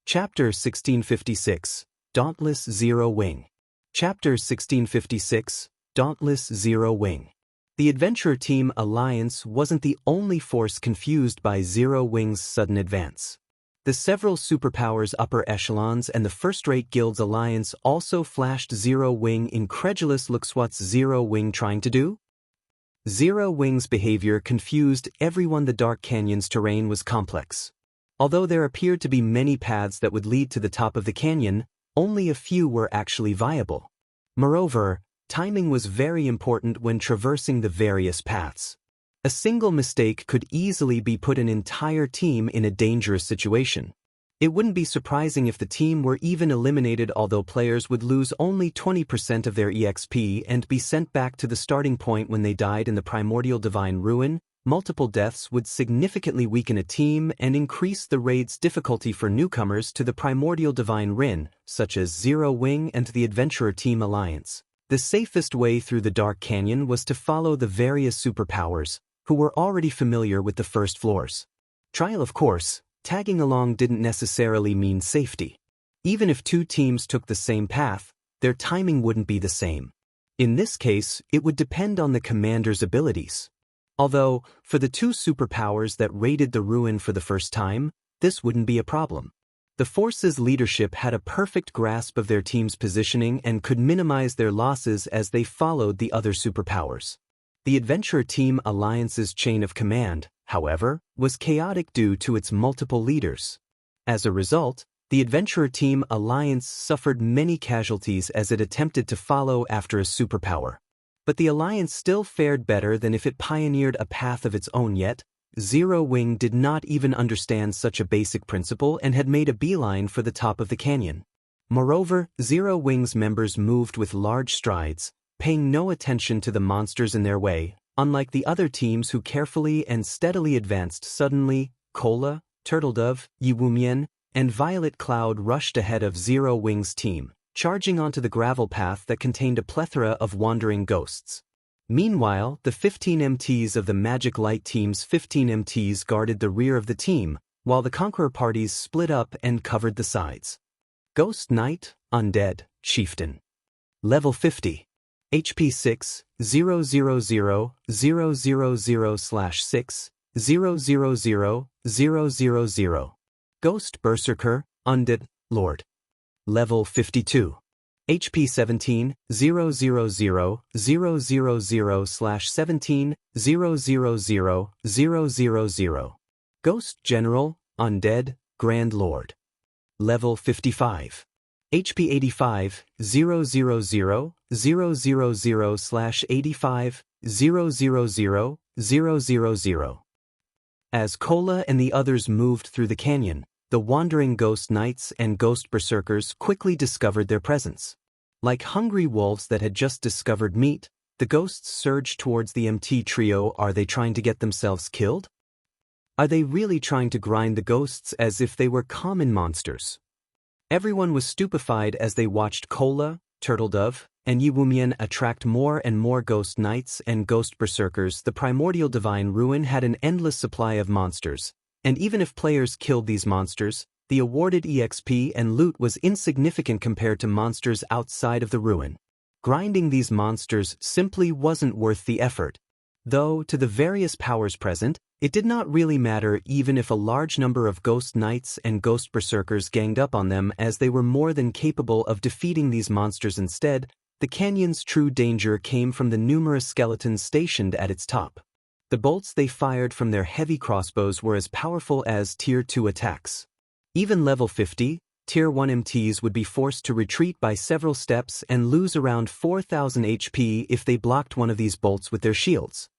Chapter 1656, Dauntless Zero Wing. Chapter 1656, Dauntless Zero Wing. The adventurer team alliance wasn't the only force confused by Zero Wing's sudden advance. The several superpowers upper echelons and the first-rate guilds alliance also flashed Zero Wing incredulous looks. What's Zero Wing trying to do? Zero Wing's behavior confused everyone. The Dark Canyon's terrain was complex. Although there appeared to be many paths that would lead to the top of the canyon, only a few were actually viable. Moreover, timing was very important when traversing the various paths. A single mistake could easily put an entire team in a dangerous situation. It wouldn't be surprising if the team were even eliminated, although players would lose only 20% of their EXP and be sent back to the starting point when they died in the Primordial Divine Ruin. Multiple deaths would significantly weaken a team and increase the raid's difficulty for newcomers to the Primordial Divine Ruin, such as Zero Wing and the Adventurer Team Alliance. The safest way through the Dark Canyon was to follow the various superpowers, who were already familiar with the first floors. Trial, of course, tagging along didn't necessarily mean safety. Even if two teams took the same path, their timing wouldn't be the same. In this case, it would depend on the commander's abilities. Although, for the two superpowers that raided the ruin for the first time, this wouldn't be a problem. The force's leadership had a perfect grasp of their team's positioning and could minimize their losses as they followed the other superpowers. The Adventurer Team Alliance's chain of command, however, was chaotic due to its multiple leaders. As a result, the Adventurer Team Alliance suffered many casualties as it attempted to follow after a superpower. But the Alliance still fared better than if it pioneered a path of its own. Yet, Zero Wing did not even understand such a basic principle and had made a beeline for the top of the canyon. Moreover, Zero Wing's members moved with large strides, paying no attention to the monsters in their way. Unlike the other teams who carefully and steadily advanced, suddenly, Cola, Turtledove, Yiwumian, and Violet Cloud rushed ahead of Zero Wings' team, charging onto the gravel path that contained a plethora of wandering ghosts. Meanwhile, the 15 MTs of the Magic Light team's 15 MTs guarded the rear of the team, while the Conqueror parties split up and covered the sides. Ghost Knight, Undead, Chieftain. Level 50. HP 6, 000, 000/6, 000, 000. Ghost Berserker, Undead, Lord. Level 52. HP 17, 000, 000/17, 000, 000. Ghost General, Undead, Grand Lord. Level 55. HP 85, 000, 000/85, 000, 000. As Cola and the others moved through the canyon, the wandering Ghost Knights and Ghost Berserkers quickly discovered their presence. Like hungry wolves that had just discovered meat, the ghosts surged towards the MT trio. Are they trying to get themselves killed? Are they really trying to grind the ghosts as if they were common monsters? Everyone was stupefied as they watched Cola, Turtledove, and Yiwumian attract more and more Ghost Knights and Ghost Berserkers. The Primordial Divine Ruin had an endless supply of monsters, and even if players killed these monsters, the awarded EXP and loot was insignificant compared to monsters outside of the ruin. Grinding these monsters simply wasn't worth the effort. Though, to the various powers present, it did not really matter even if a large number of Ghost Knights and Ghost Berserkers ganged up on them, as they were more than capable of defeating these monsters. Instead, the canyon's true danger came from the numerous skeletons stationed at its top. The bolts they fired from their heavy crossbows were as powerful as Tier 2 attacks. Even level 50, Tier 1 MTs would be forced to retreat by several steps and lose around 4,000 HP if they blocked one of these bolts with their shields.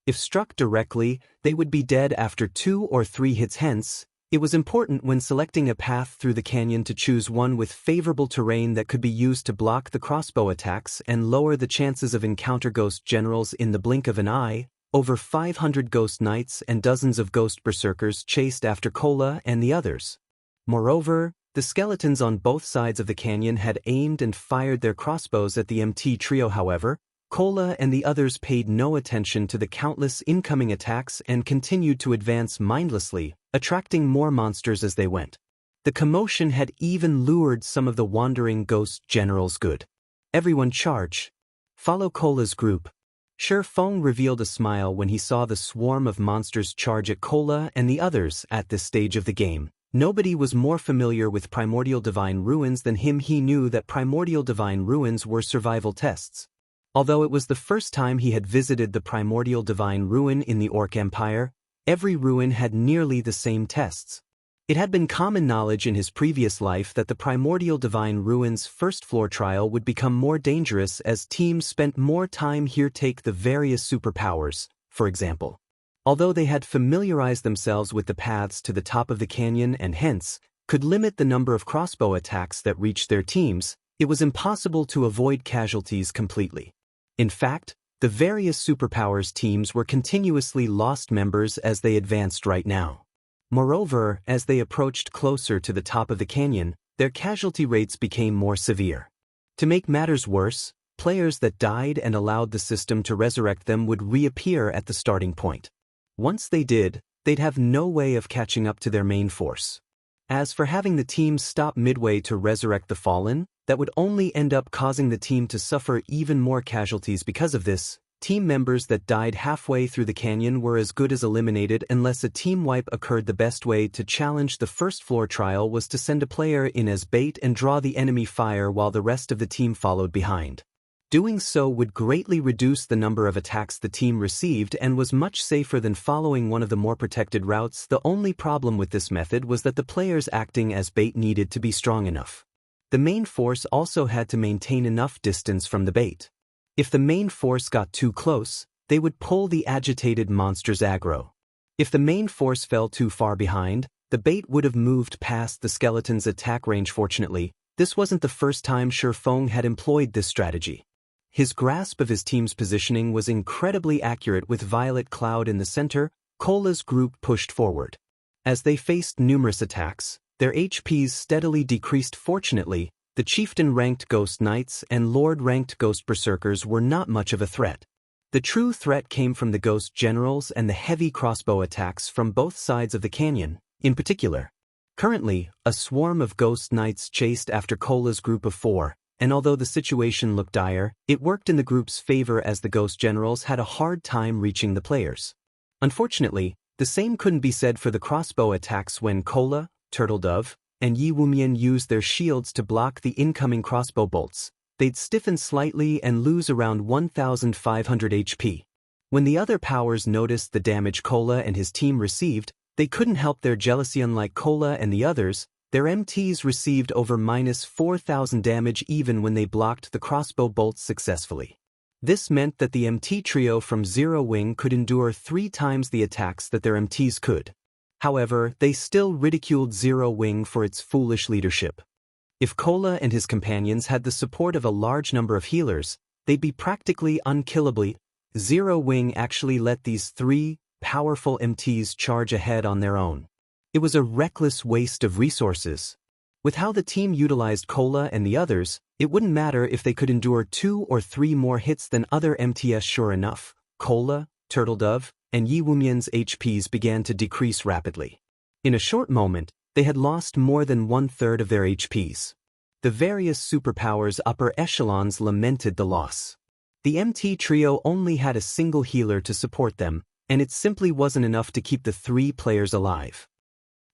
If struck directly, they would be dead after 2 or 3 hits. Hence, it was important when selecting a path through the canyon to choose one with favorable terrain that could be used to block the crossbow attacks and lower the chances of encounter ghost generals in the blink of an eye. Over 500 Ghost Knights and dozens of Ghost Berserkers chased after Cola and the others. Moreover, the skeletons on both sides of the canyon had aimed and fired their crossbows at the MT trio. However, Cola and the others paid no attention to the countless incoming attacks and continued to advance mindlessly, attracting more monsters as they went. The commotion had even lured some of the wandering ghost generals. Good. Everyone charge. Follow Cola's group. Feng revealed a smile when he saw the swarm of monsters charge at Cola and the others. At this stage of the game, nobody was more familiar with Primordial Divine Ruins than him. He knew that Primordial Divine Ruins were survival tests. Although it was the first time he had visited the Primordial Divine Ruin in the Orc Empire, every ruin had nearly the same tests. It had been common knowledge in his previous life that the Primordial Divine Ruin's first floor trial would become more dangerous as teams spent more time here. Take the various superpowers, for example. Although they had familiarized themselves with the paths to the top of the canyon and hence could limit the number of crossbow attacks that reached their teams, it was impossible to avoid casualties completely. In fact, the various superpowers teams were continuously lost members as they advanced right now. Moreover, as they approached closer to the top of the canyon, their casualty rates became more severe. To make matters worse, players that died and allowed the system to resurrect them would reappear at the starting point. Once they did, they'd have no way of catching up to their main force. As for having the team stop midway to resurrect the fallen, that would only end up causing the team to suffer even more casualties. Because of this, team members that died halfway through the canyon were as good as eliminated unless a team wipe occurred. The best way to challenge the first floor trial was to send a player in as bait and draw the enemy fire while the rest of the team followed behind. Doing so would greatly reduce the number of attacks the team received and was much safer than following one of the more protected routes. The only problem with this method was that the players acting as bait needed to be strong enough. The main force also had to maintain enough distance from the bait. If the main force got too close, they would pull the agitated monsters aggro. If the main force fell too far behind, the bait would have moved past the skeleton's attack range. Fortunately, this wasn't the first time Feng had employed this strategy. His grasp of his team's positioning was incredibly accurate. With Violet Cloud in the center, Cola's group pushed forward. As they faced numerous attacks, their HPs steadily decreased. Fortunately, the Chieftain-ranked Ghost Knights and Lord-ranked Ghost Berserkers were not much of a threat. The true threat came from the Ghost Generals and the heavy crossbow attacks from both sides of the canyon, in particular. Currently, a swarm of Ghost Knights chased after Cola's group of 4, and although the situation looked dire, it worked in the group's favor as the Ghost Generals had a hard time reaching the players. Unfortunately, the same couldn't be said for the crossbow attacks when Cola, Turtledove, and Yi Wumian used their shields to block the incoming crossbow bolts. They'd stiffen slightly and lose around 1,500 HP. When the other powers noticed the damage Cola and his team received, they couldn't help their jealousy. Unlike Cola and the others, their MTs received over -4,000 damage even when they blocked the crossbow bolts successfully. This meant that the MT trio from Zero Wing could endure 3 times the attacks that their MTs could. However, they still ridiculed Zero Wing for its foolish leadership. If Cola and his companions had the support of a large number of healers, they'd be practically unkillable. Zero Wing actually let these 3 powerful MTs charge ahead on their own. It was a reckless waste of resources. With how the team utilized Cola and the others, it wouldn't matter if they could endure 2 or 3 more hits than other MTs. Sure enough, Cola, Turtledove, and Yi Wumian's HPs began to decrease rapidly. In a short moment, they had lost more than 1/3 of their HPs. The various superpowers' upper echelons lamented the loss. The MT trio only had a single healer to support them, and it simply wasn't enough to keep the 3 players alive.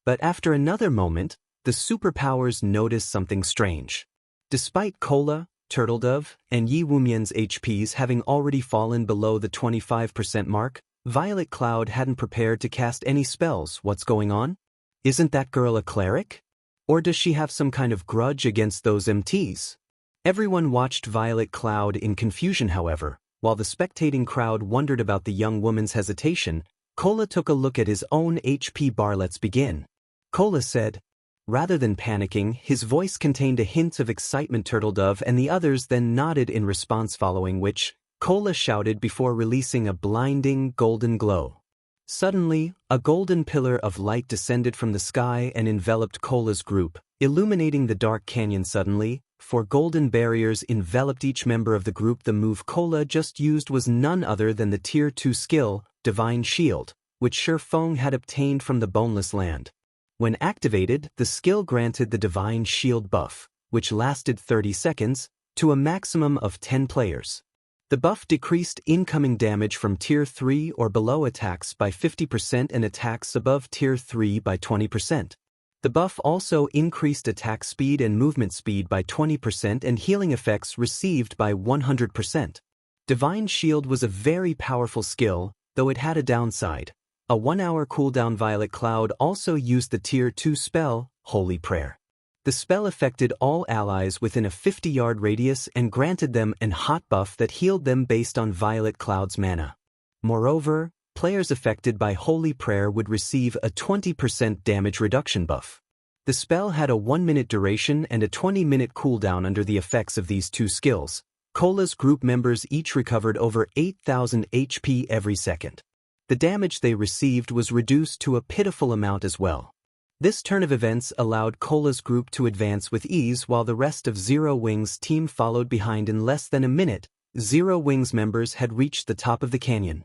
But after another moment, the superpowers noticed something strange. Despite Cola, Turtledove, and Yi Wumian's HPs having already fallen below the 25% mark, Violet Cloud hadn't prepared to cast any spells. What's going on? Isn't that girl a cleric? Or does she have some kind of grudge against those MTs? Everyone watched Violet Cloud in confusion. However, while the spectating crowd wondered about the young woman's hesitation, Cola took a look at his own HP bar. Let's begin, Cola said. Rather than panicking, his voice contained a hint of excitement. Turtledove and the others then nodded in response, following which, Cola shouted before releasing a blinding golden glow. Suddenly, a golden pillar of light descended from the sky and enveloped Cola's group, illuminating the dark canyon. Suddenly, 4 golden barriers enveloped each member of the group. The move Cola just used was none other than the Tier 2 skill, Divine Shield, which Shifeng had obtained from the Boneless land. When activated, the skill granted the Divine Shield buff, which lasted 30 seconds, to a maximum of 10 players. The buff decreased incoming damage from Tier 3 or below attacks by 50% and attacks above Tier 3 by 20%. The buff also increased attack speed and movement speed by 20% and healing effects received by 100%. Divine Shield was a very powerful skill, though it had a downside. A 1-hour cooldown. Violet Cloud also used the Tier 2 spell, Holy Prayer. The spell affected all allies within a 50-yard radius and granted them an hot buff that healed them based on Violet Cloud's mana. Moreover, players affected by Holy Prayer would receive a 20% damage reduction buff. The spell had a 1-minute duration and a 20-minute cooldown. Under the effects of these 2 skills, Cola's group members each recovered over 8,000 HP every second. The damage they received was reduced to a pitiful amount as well. This turn of events allowed Cola's group to advance with ease while the rest of Zero Wing's team followed behind. In less than a minute, Zero Wing's members had reached the top of the canyon.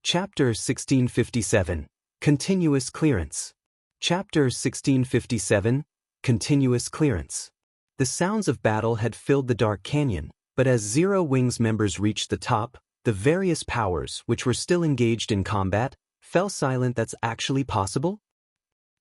Chapter 1657, Continuous Clearance. Chapter 1657, Continuous Clearance. The sounds of battle had filled the dark canyon, but as Zero Wing's members reached the top, the various powers, which were still engaged in combat, fell silent. That's actually possible?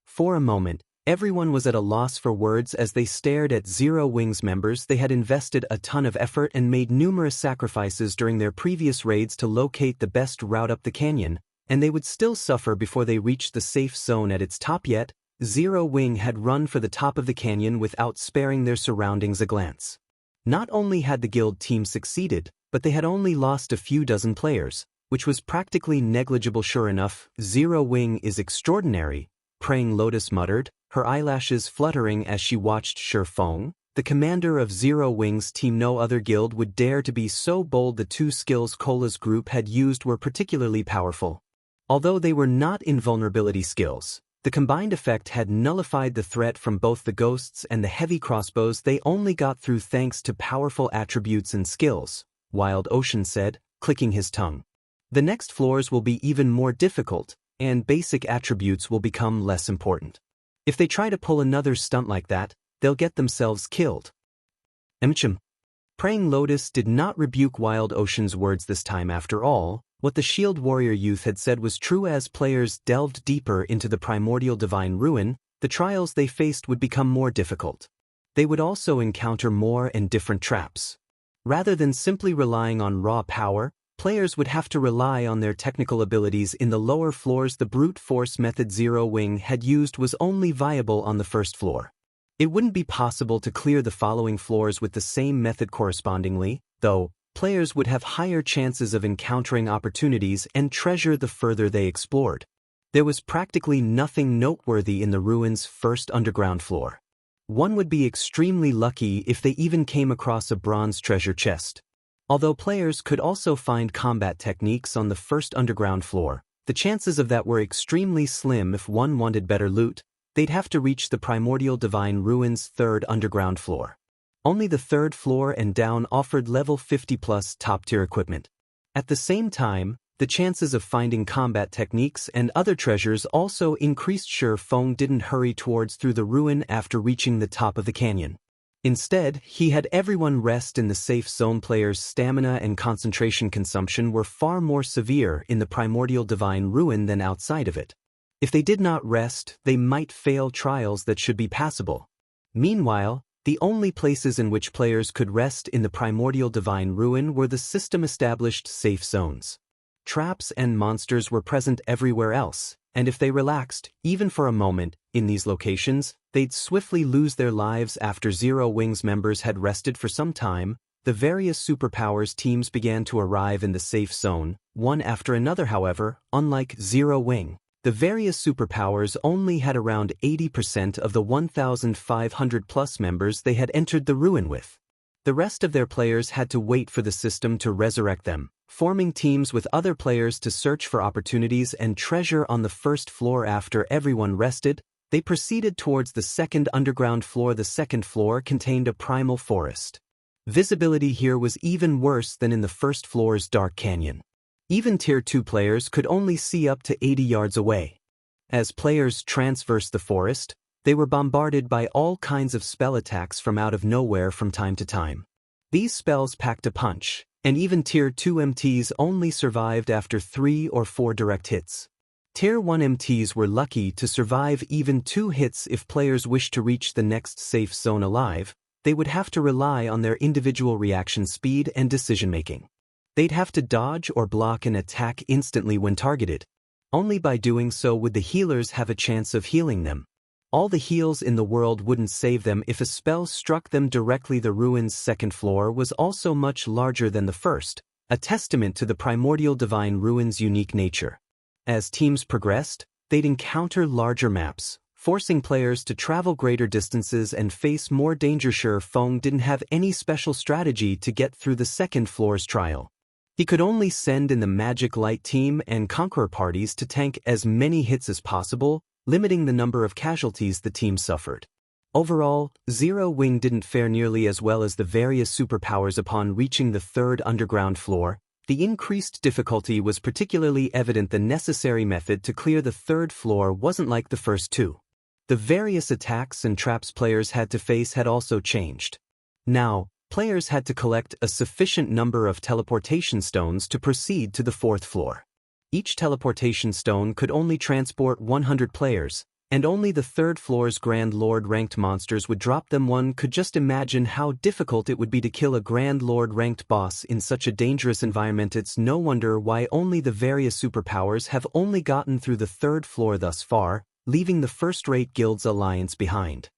For a moment, everyone was at a loss for words as they stared at Zero Wing's members. They had invested a ton of effort and made numerous sacrifices during their previous raids to locate the best route up the canyon, and they would still suffer before they reached the safe zone at its top. Yet, Zero Wing had run for the top of the canyon without sparing their surroundings a glance. Not only had the guild team succeeded, but they had only lost a few dozen players, which was practically negligible. Sure enough, Zero Wing is extraordinary, Praying Lotus muttered, her eyelashes fluttering as she watched Shifeng, the commander of Zero Wing's team. No other guild would dare to be so bold. The two skills Cola's group had used were particularly powerful. Although they were not invulnerability skills, the combined effect had nullified the threat from both the ghosts and the heavy crossbows they only got through thanks to powerful attributes and skills, Wild Ocean said, clicking his tongue. The next floors will be even more difficult, and basic attributes will become less important. If they try to pull another stunt like that, they'll get themselves killed. Praying Lotus did not rebuke Wild Ocean's words this time. After all, what the Shield Warrior youth had said was true. As players delved deeper into the Primordial Divine Ruin, the trials they faced would become more difficult. They would also encounter more and different traps. Rather than simply relying on raw power, players would have to rely on their technical abilities in the lower floors. The brute force method Zero Wing had used was only viable on the first floor. It wouldn't be possible to clear the following floors with the same method correspondingly, though. Players would have higher chances of encountering opportunities and treasure the further they explored. There was practically nothing noteworthy in the ruins' first underground floor. One would be extremely lucky if they even came across a bronze treasure chest. Although players could also find combat techniques on the first underground floor, the chances of that were extremely slim. If one wanted better loot, they'd have to reach the Primordial Divine Ruins' third underground floor. Only the third floor and down offered level 50+ top-tier equipment. At the same time, the chances of finding combat techniques and other treasures also increased. Sure, Feng didn't hurry through the ruin after reaching the top of the canyon. Instead, he had everyone rest in the safe zone. Players' stamina and concentration consumption were far more severe in the Primordial Divine Ruin than outside of it. If they did not rest, they might fail trials that should be passable. Meanwhile, the only places in which players could rest in the Primordial Divine Ruin were the system-established safe zones. Traps and monsters were present everywhere else, and if they relaxed, even for a moment, in these locations, they'd swiftly lose their lives. After Zero Wing's members had rested for some time, the various superpowers teams began to arrive in the safe zone, one after another. However, unlike Zero Wing, the various superpowers only had around 80% of the 1,500+ members they had entered the ruin with. The rest of their players had to wait for the system to resurrect them, forming teams with other players to search for opportunities and treasure on the first floor. After everyone rested, they proceeded towards the second underground floor. The second floor contained a primal forest. Visibility here was even worse than in the first floor's dark canyon. Even Tier 2 players could only see up to 80 yards away. As players traversed the forest, they were bombarded by all kinds of spell attacks from out of nowhere from time to time. These spells packed a punch, and even Tier 2 MTs only survived after 3 or 4 direct hits. Tier 1 MTs were lucky to survive even 2 hits. If players wished to reach the next safe zone alive, they would have to rely on their individual reaction speed and decision-making. They'd have to dodge or block an attack instantly when targeted. Only by doing so would the healers have a chance of healing them. All the heals in the world wouldn't save them if a spell struck them directly. The ruin's second floor was also much larger than the first, a testament to the Primordial Divine Ruin's unique nature. As teams progressed, they'd encounter larger maps, forcing players to travel greater distances and face more danger. Sure, Feng didn't have any special strategy to get through the second floor's trial. He could only send in the Magic Light team and Conqueror parties to tank as many hits as possible, limiting the number of casualties the team suffered. Overall, Zero Wing didn't fare nearly as well as the various superpowers. Upon reaching the third underground floor, the increased difficulty was particularly evident. The necessary method to clear the third floor wasn't like the first two. The various attacks and traps players had to face had also changed. Now, players had to collect a sufficient number of teleportation stones to proceed to the fourth floor. Each teleportation stone could only transport 100 players, and only the third floor's Grand Lord ranked monsters would drop them. One could just imagine how difficult it would be to kill a Grand Lord ranked boss in such a dangerous environment. It's no wonder why only the various superpowers have only gotten through the third floor thus far, leaving the first-rate guild's alliance behind.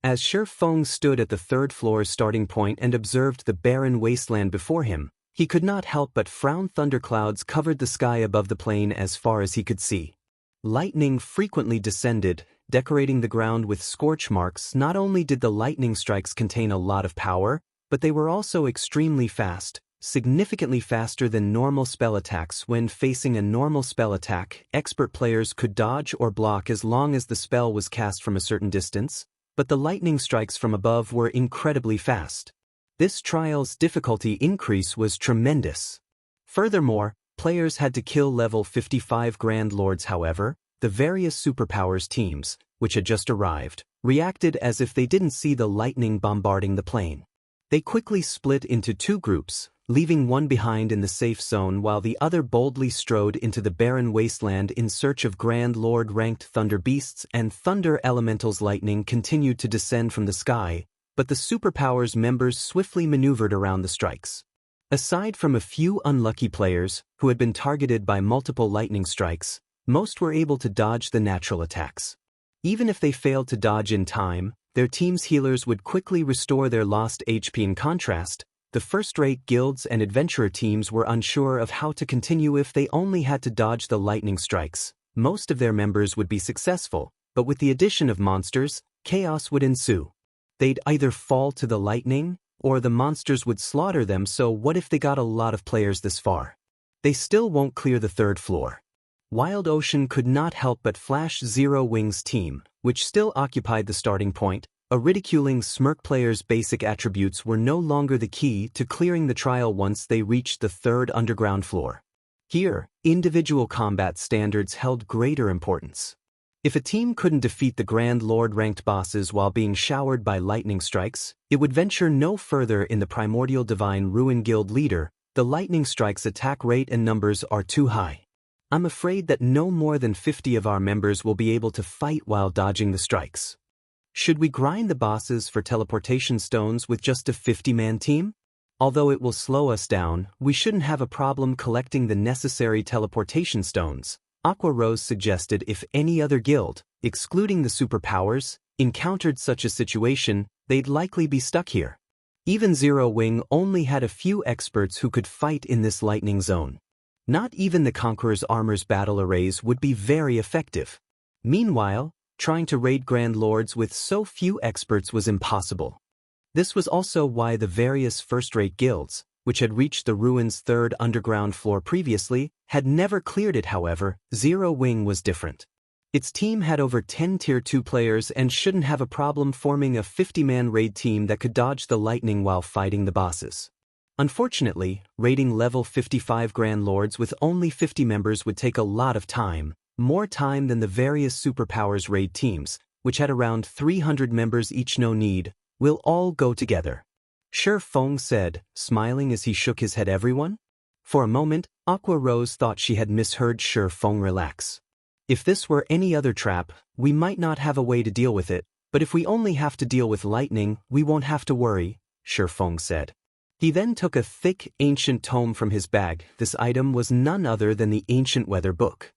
As Shi Feng stood at the third floor's starting point and observed the barren wasteland before him, he could not help but frown. Thunderclouds covered the sky above the plain as far as he could see. Lightning frequently descended, decorating the ground with scorch marks. Not only did the lightning strikes contain a lot of power, but they were also extremely fast, significantly faster than normal spell attacks. When facing a normal spell attack, expert players could dodge or block as long as the spell was cast from a certain distance, but the lightning strikes from above were incredibly fast. This trial's difficulty increase was tremendous. Furthermore, players had to kill level 55 Grand Lords. However, the various superpowers teams, which had just arrived, reacted as if they didn't see the lightning bombarding the plane. They quickly split into two groups, leaving one behind in the safe zone while the other boldly strode into the barren wasteland in search of Grand Lord-ranked Thunder Beasts and Thunder Elementals. Lightning continued to descend from the sky, but the superpowers members swiftly maneuvered around the strikes. Aside from a few unlucky players who had been targeted by multiple lightning strikes, most were able to dodge the natural attacks. Even if they failed to dodge in time, their team's healers would quickly restore their lost HP. In contrast, the first-rate guilds and adventurer teams were unsure of how to continue. If they only had to dodge the lightning strikes, most of their members would be successful, but with the addition of monsters, chaos would ensue. They'd either fall to the lightning, or the monsters would slaughter them. So what if they got a lot of players this far? They still won't clear the third floor. Wild Ocean could not help but flash Zero Wing's team, which still occupied the starting point. A ridiculing smirk. Players' basic attributes were no longer the key to clearing the trial once they reached the third underground floor. Here, individual combat standards held greater importance. If a team couldn't defeat the Grand Lord-ranked bosses while being showered by lightning strikes, it would venture no further. In the Primordial Divine Ruin Guild leader, the lightning strikes' attack rate and numbers are too high. I'm afraid that no more than 50 of our members will be able to fight while dodging the strikes. Should we grind the bosses for teleportation stones with just a 50-man team? Although it will slow us down, we shouldn't have a problem collecting the necessary teleportation stones, Aqua Rose suggested. If any other guild, excluding the superpowers, encountered such a situation, they'd likely be stuck here. Even Zero Wing only had a few experts who could fight in this lightning zone. Not even the Conqueror's Armor's battle arrays would be very effective. Meanwhile, trying to raid Grand Lords with so few experts was impossible. This was also why the various first-rate guilds, which had reached the ruins' third underground floor previously, had never cleared it. However, Zero Wing was different. Its team had over 10 Tier 2 players and shouldn't have a problem forming a 50-man raid team that could dodge the lightning while fighting the bosses. Unfortunately, raiding level 55 Grand Lords with only 50 members would take a lot of time, more time than the various superpowers raid teams, which had around 300 members each. No need, we'll all go together, Shi Feng said, smiling as he shook his head. Everyone? For a moment, Aqua Rose thought she had misheard Shi Feng. Relax. If this were any other trap, we might not have a way to deal with it, but if we only have to deal with lightning, we won't have to worry, Shi Feng said. He then took a thick, ancient tome from his bag. This item was none other than the Ancient Weather Book.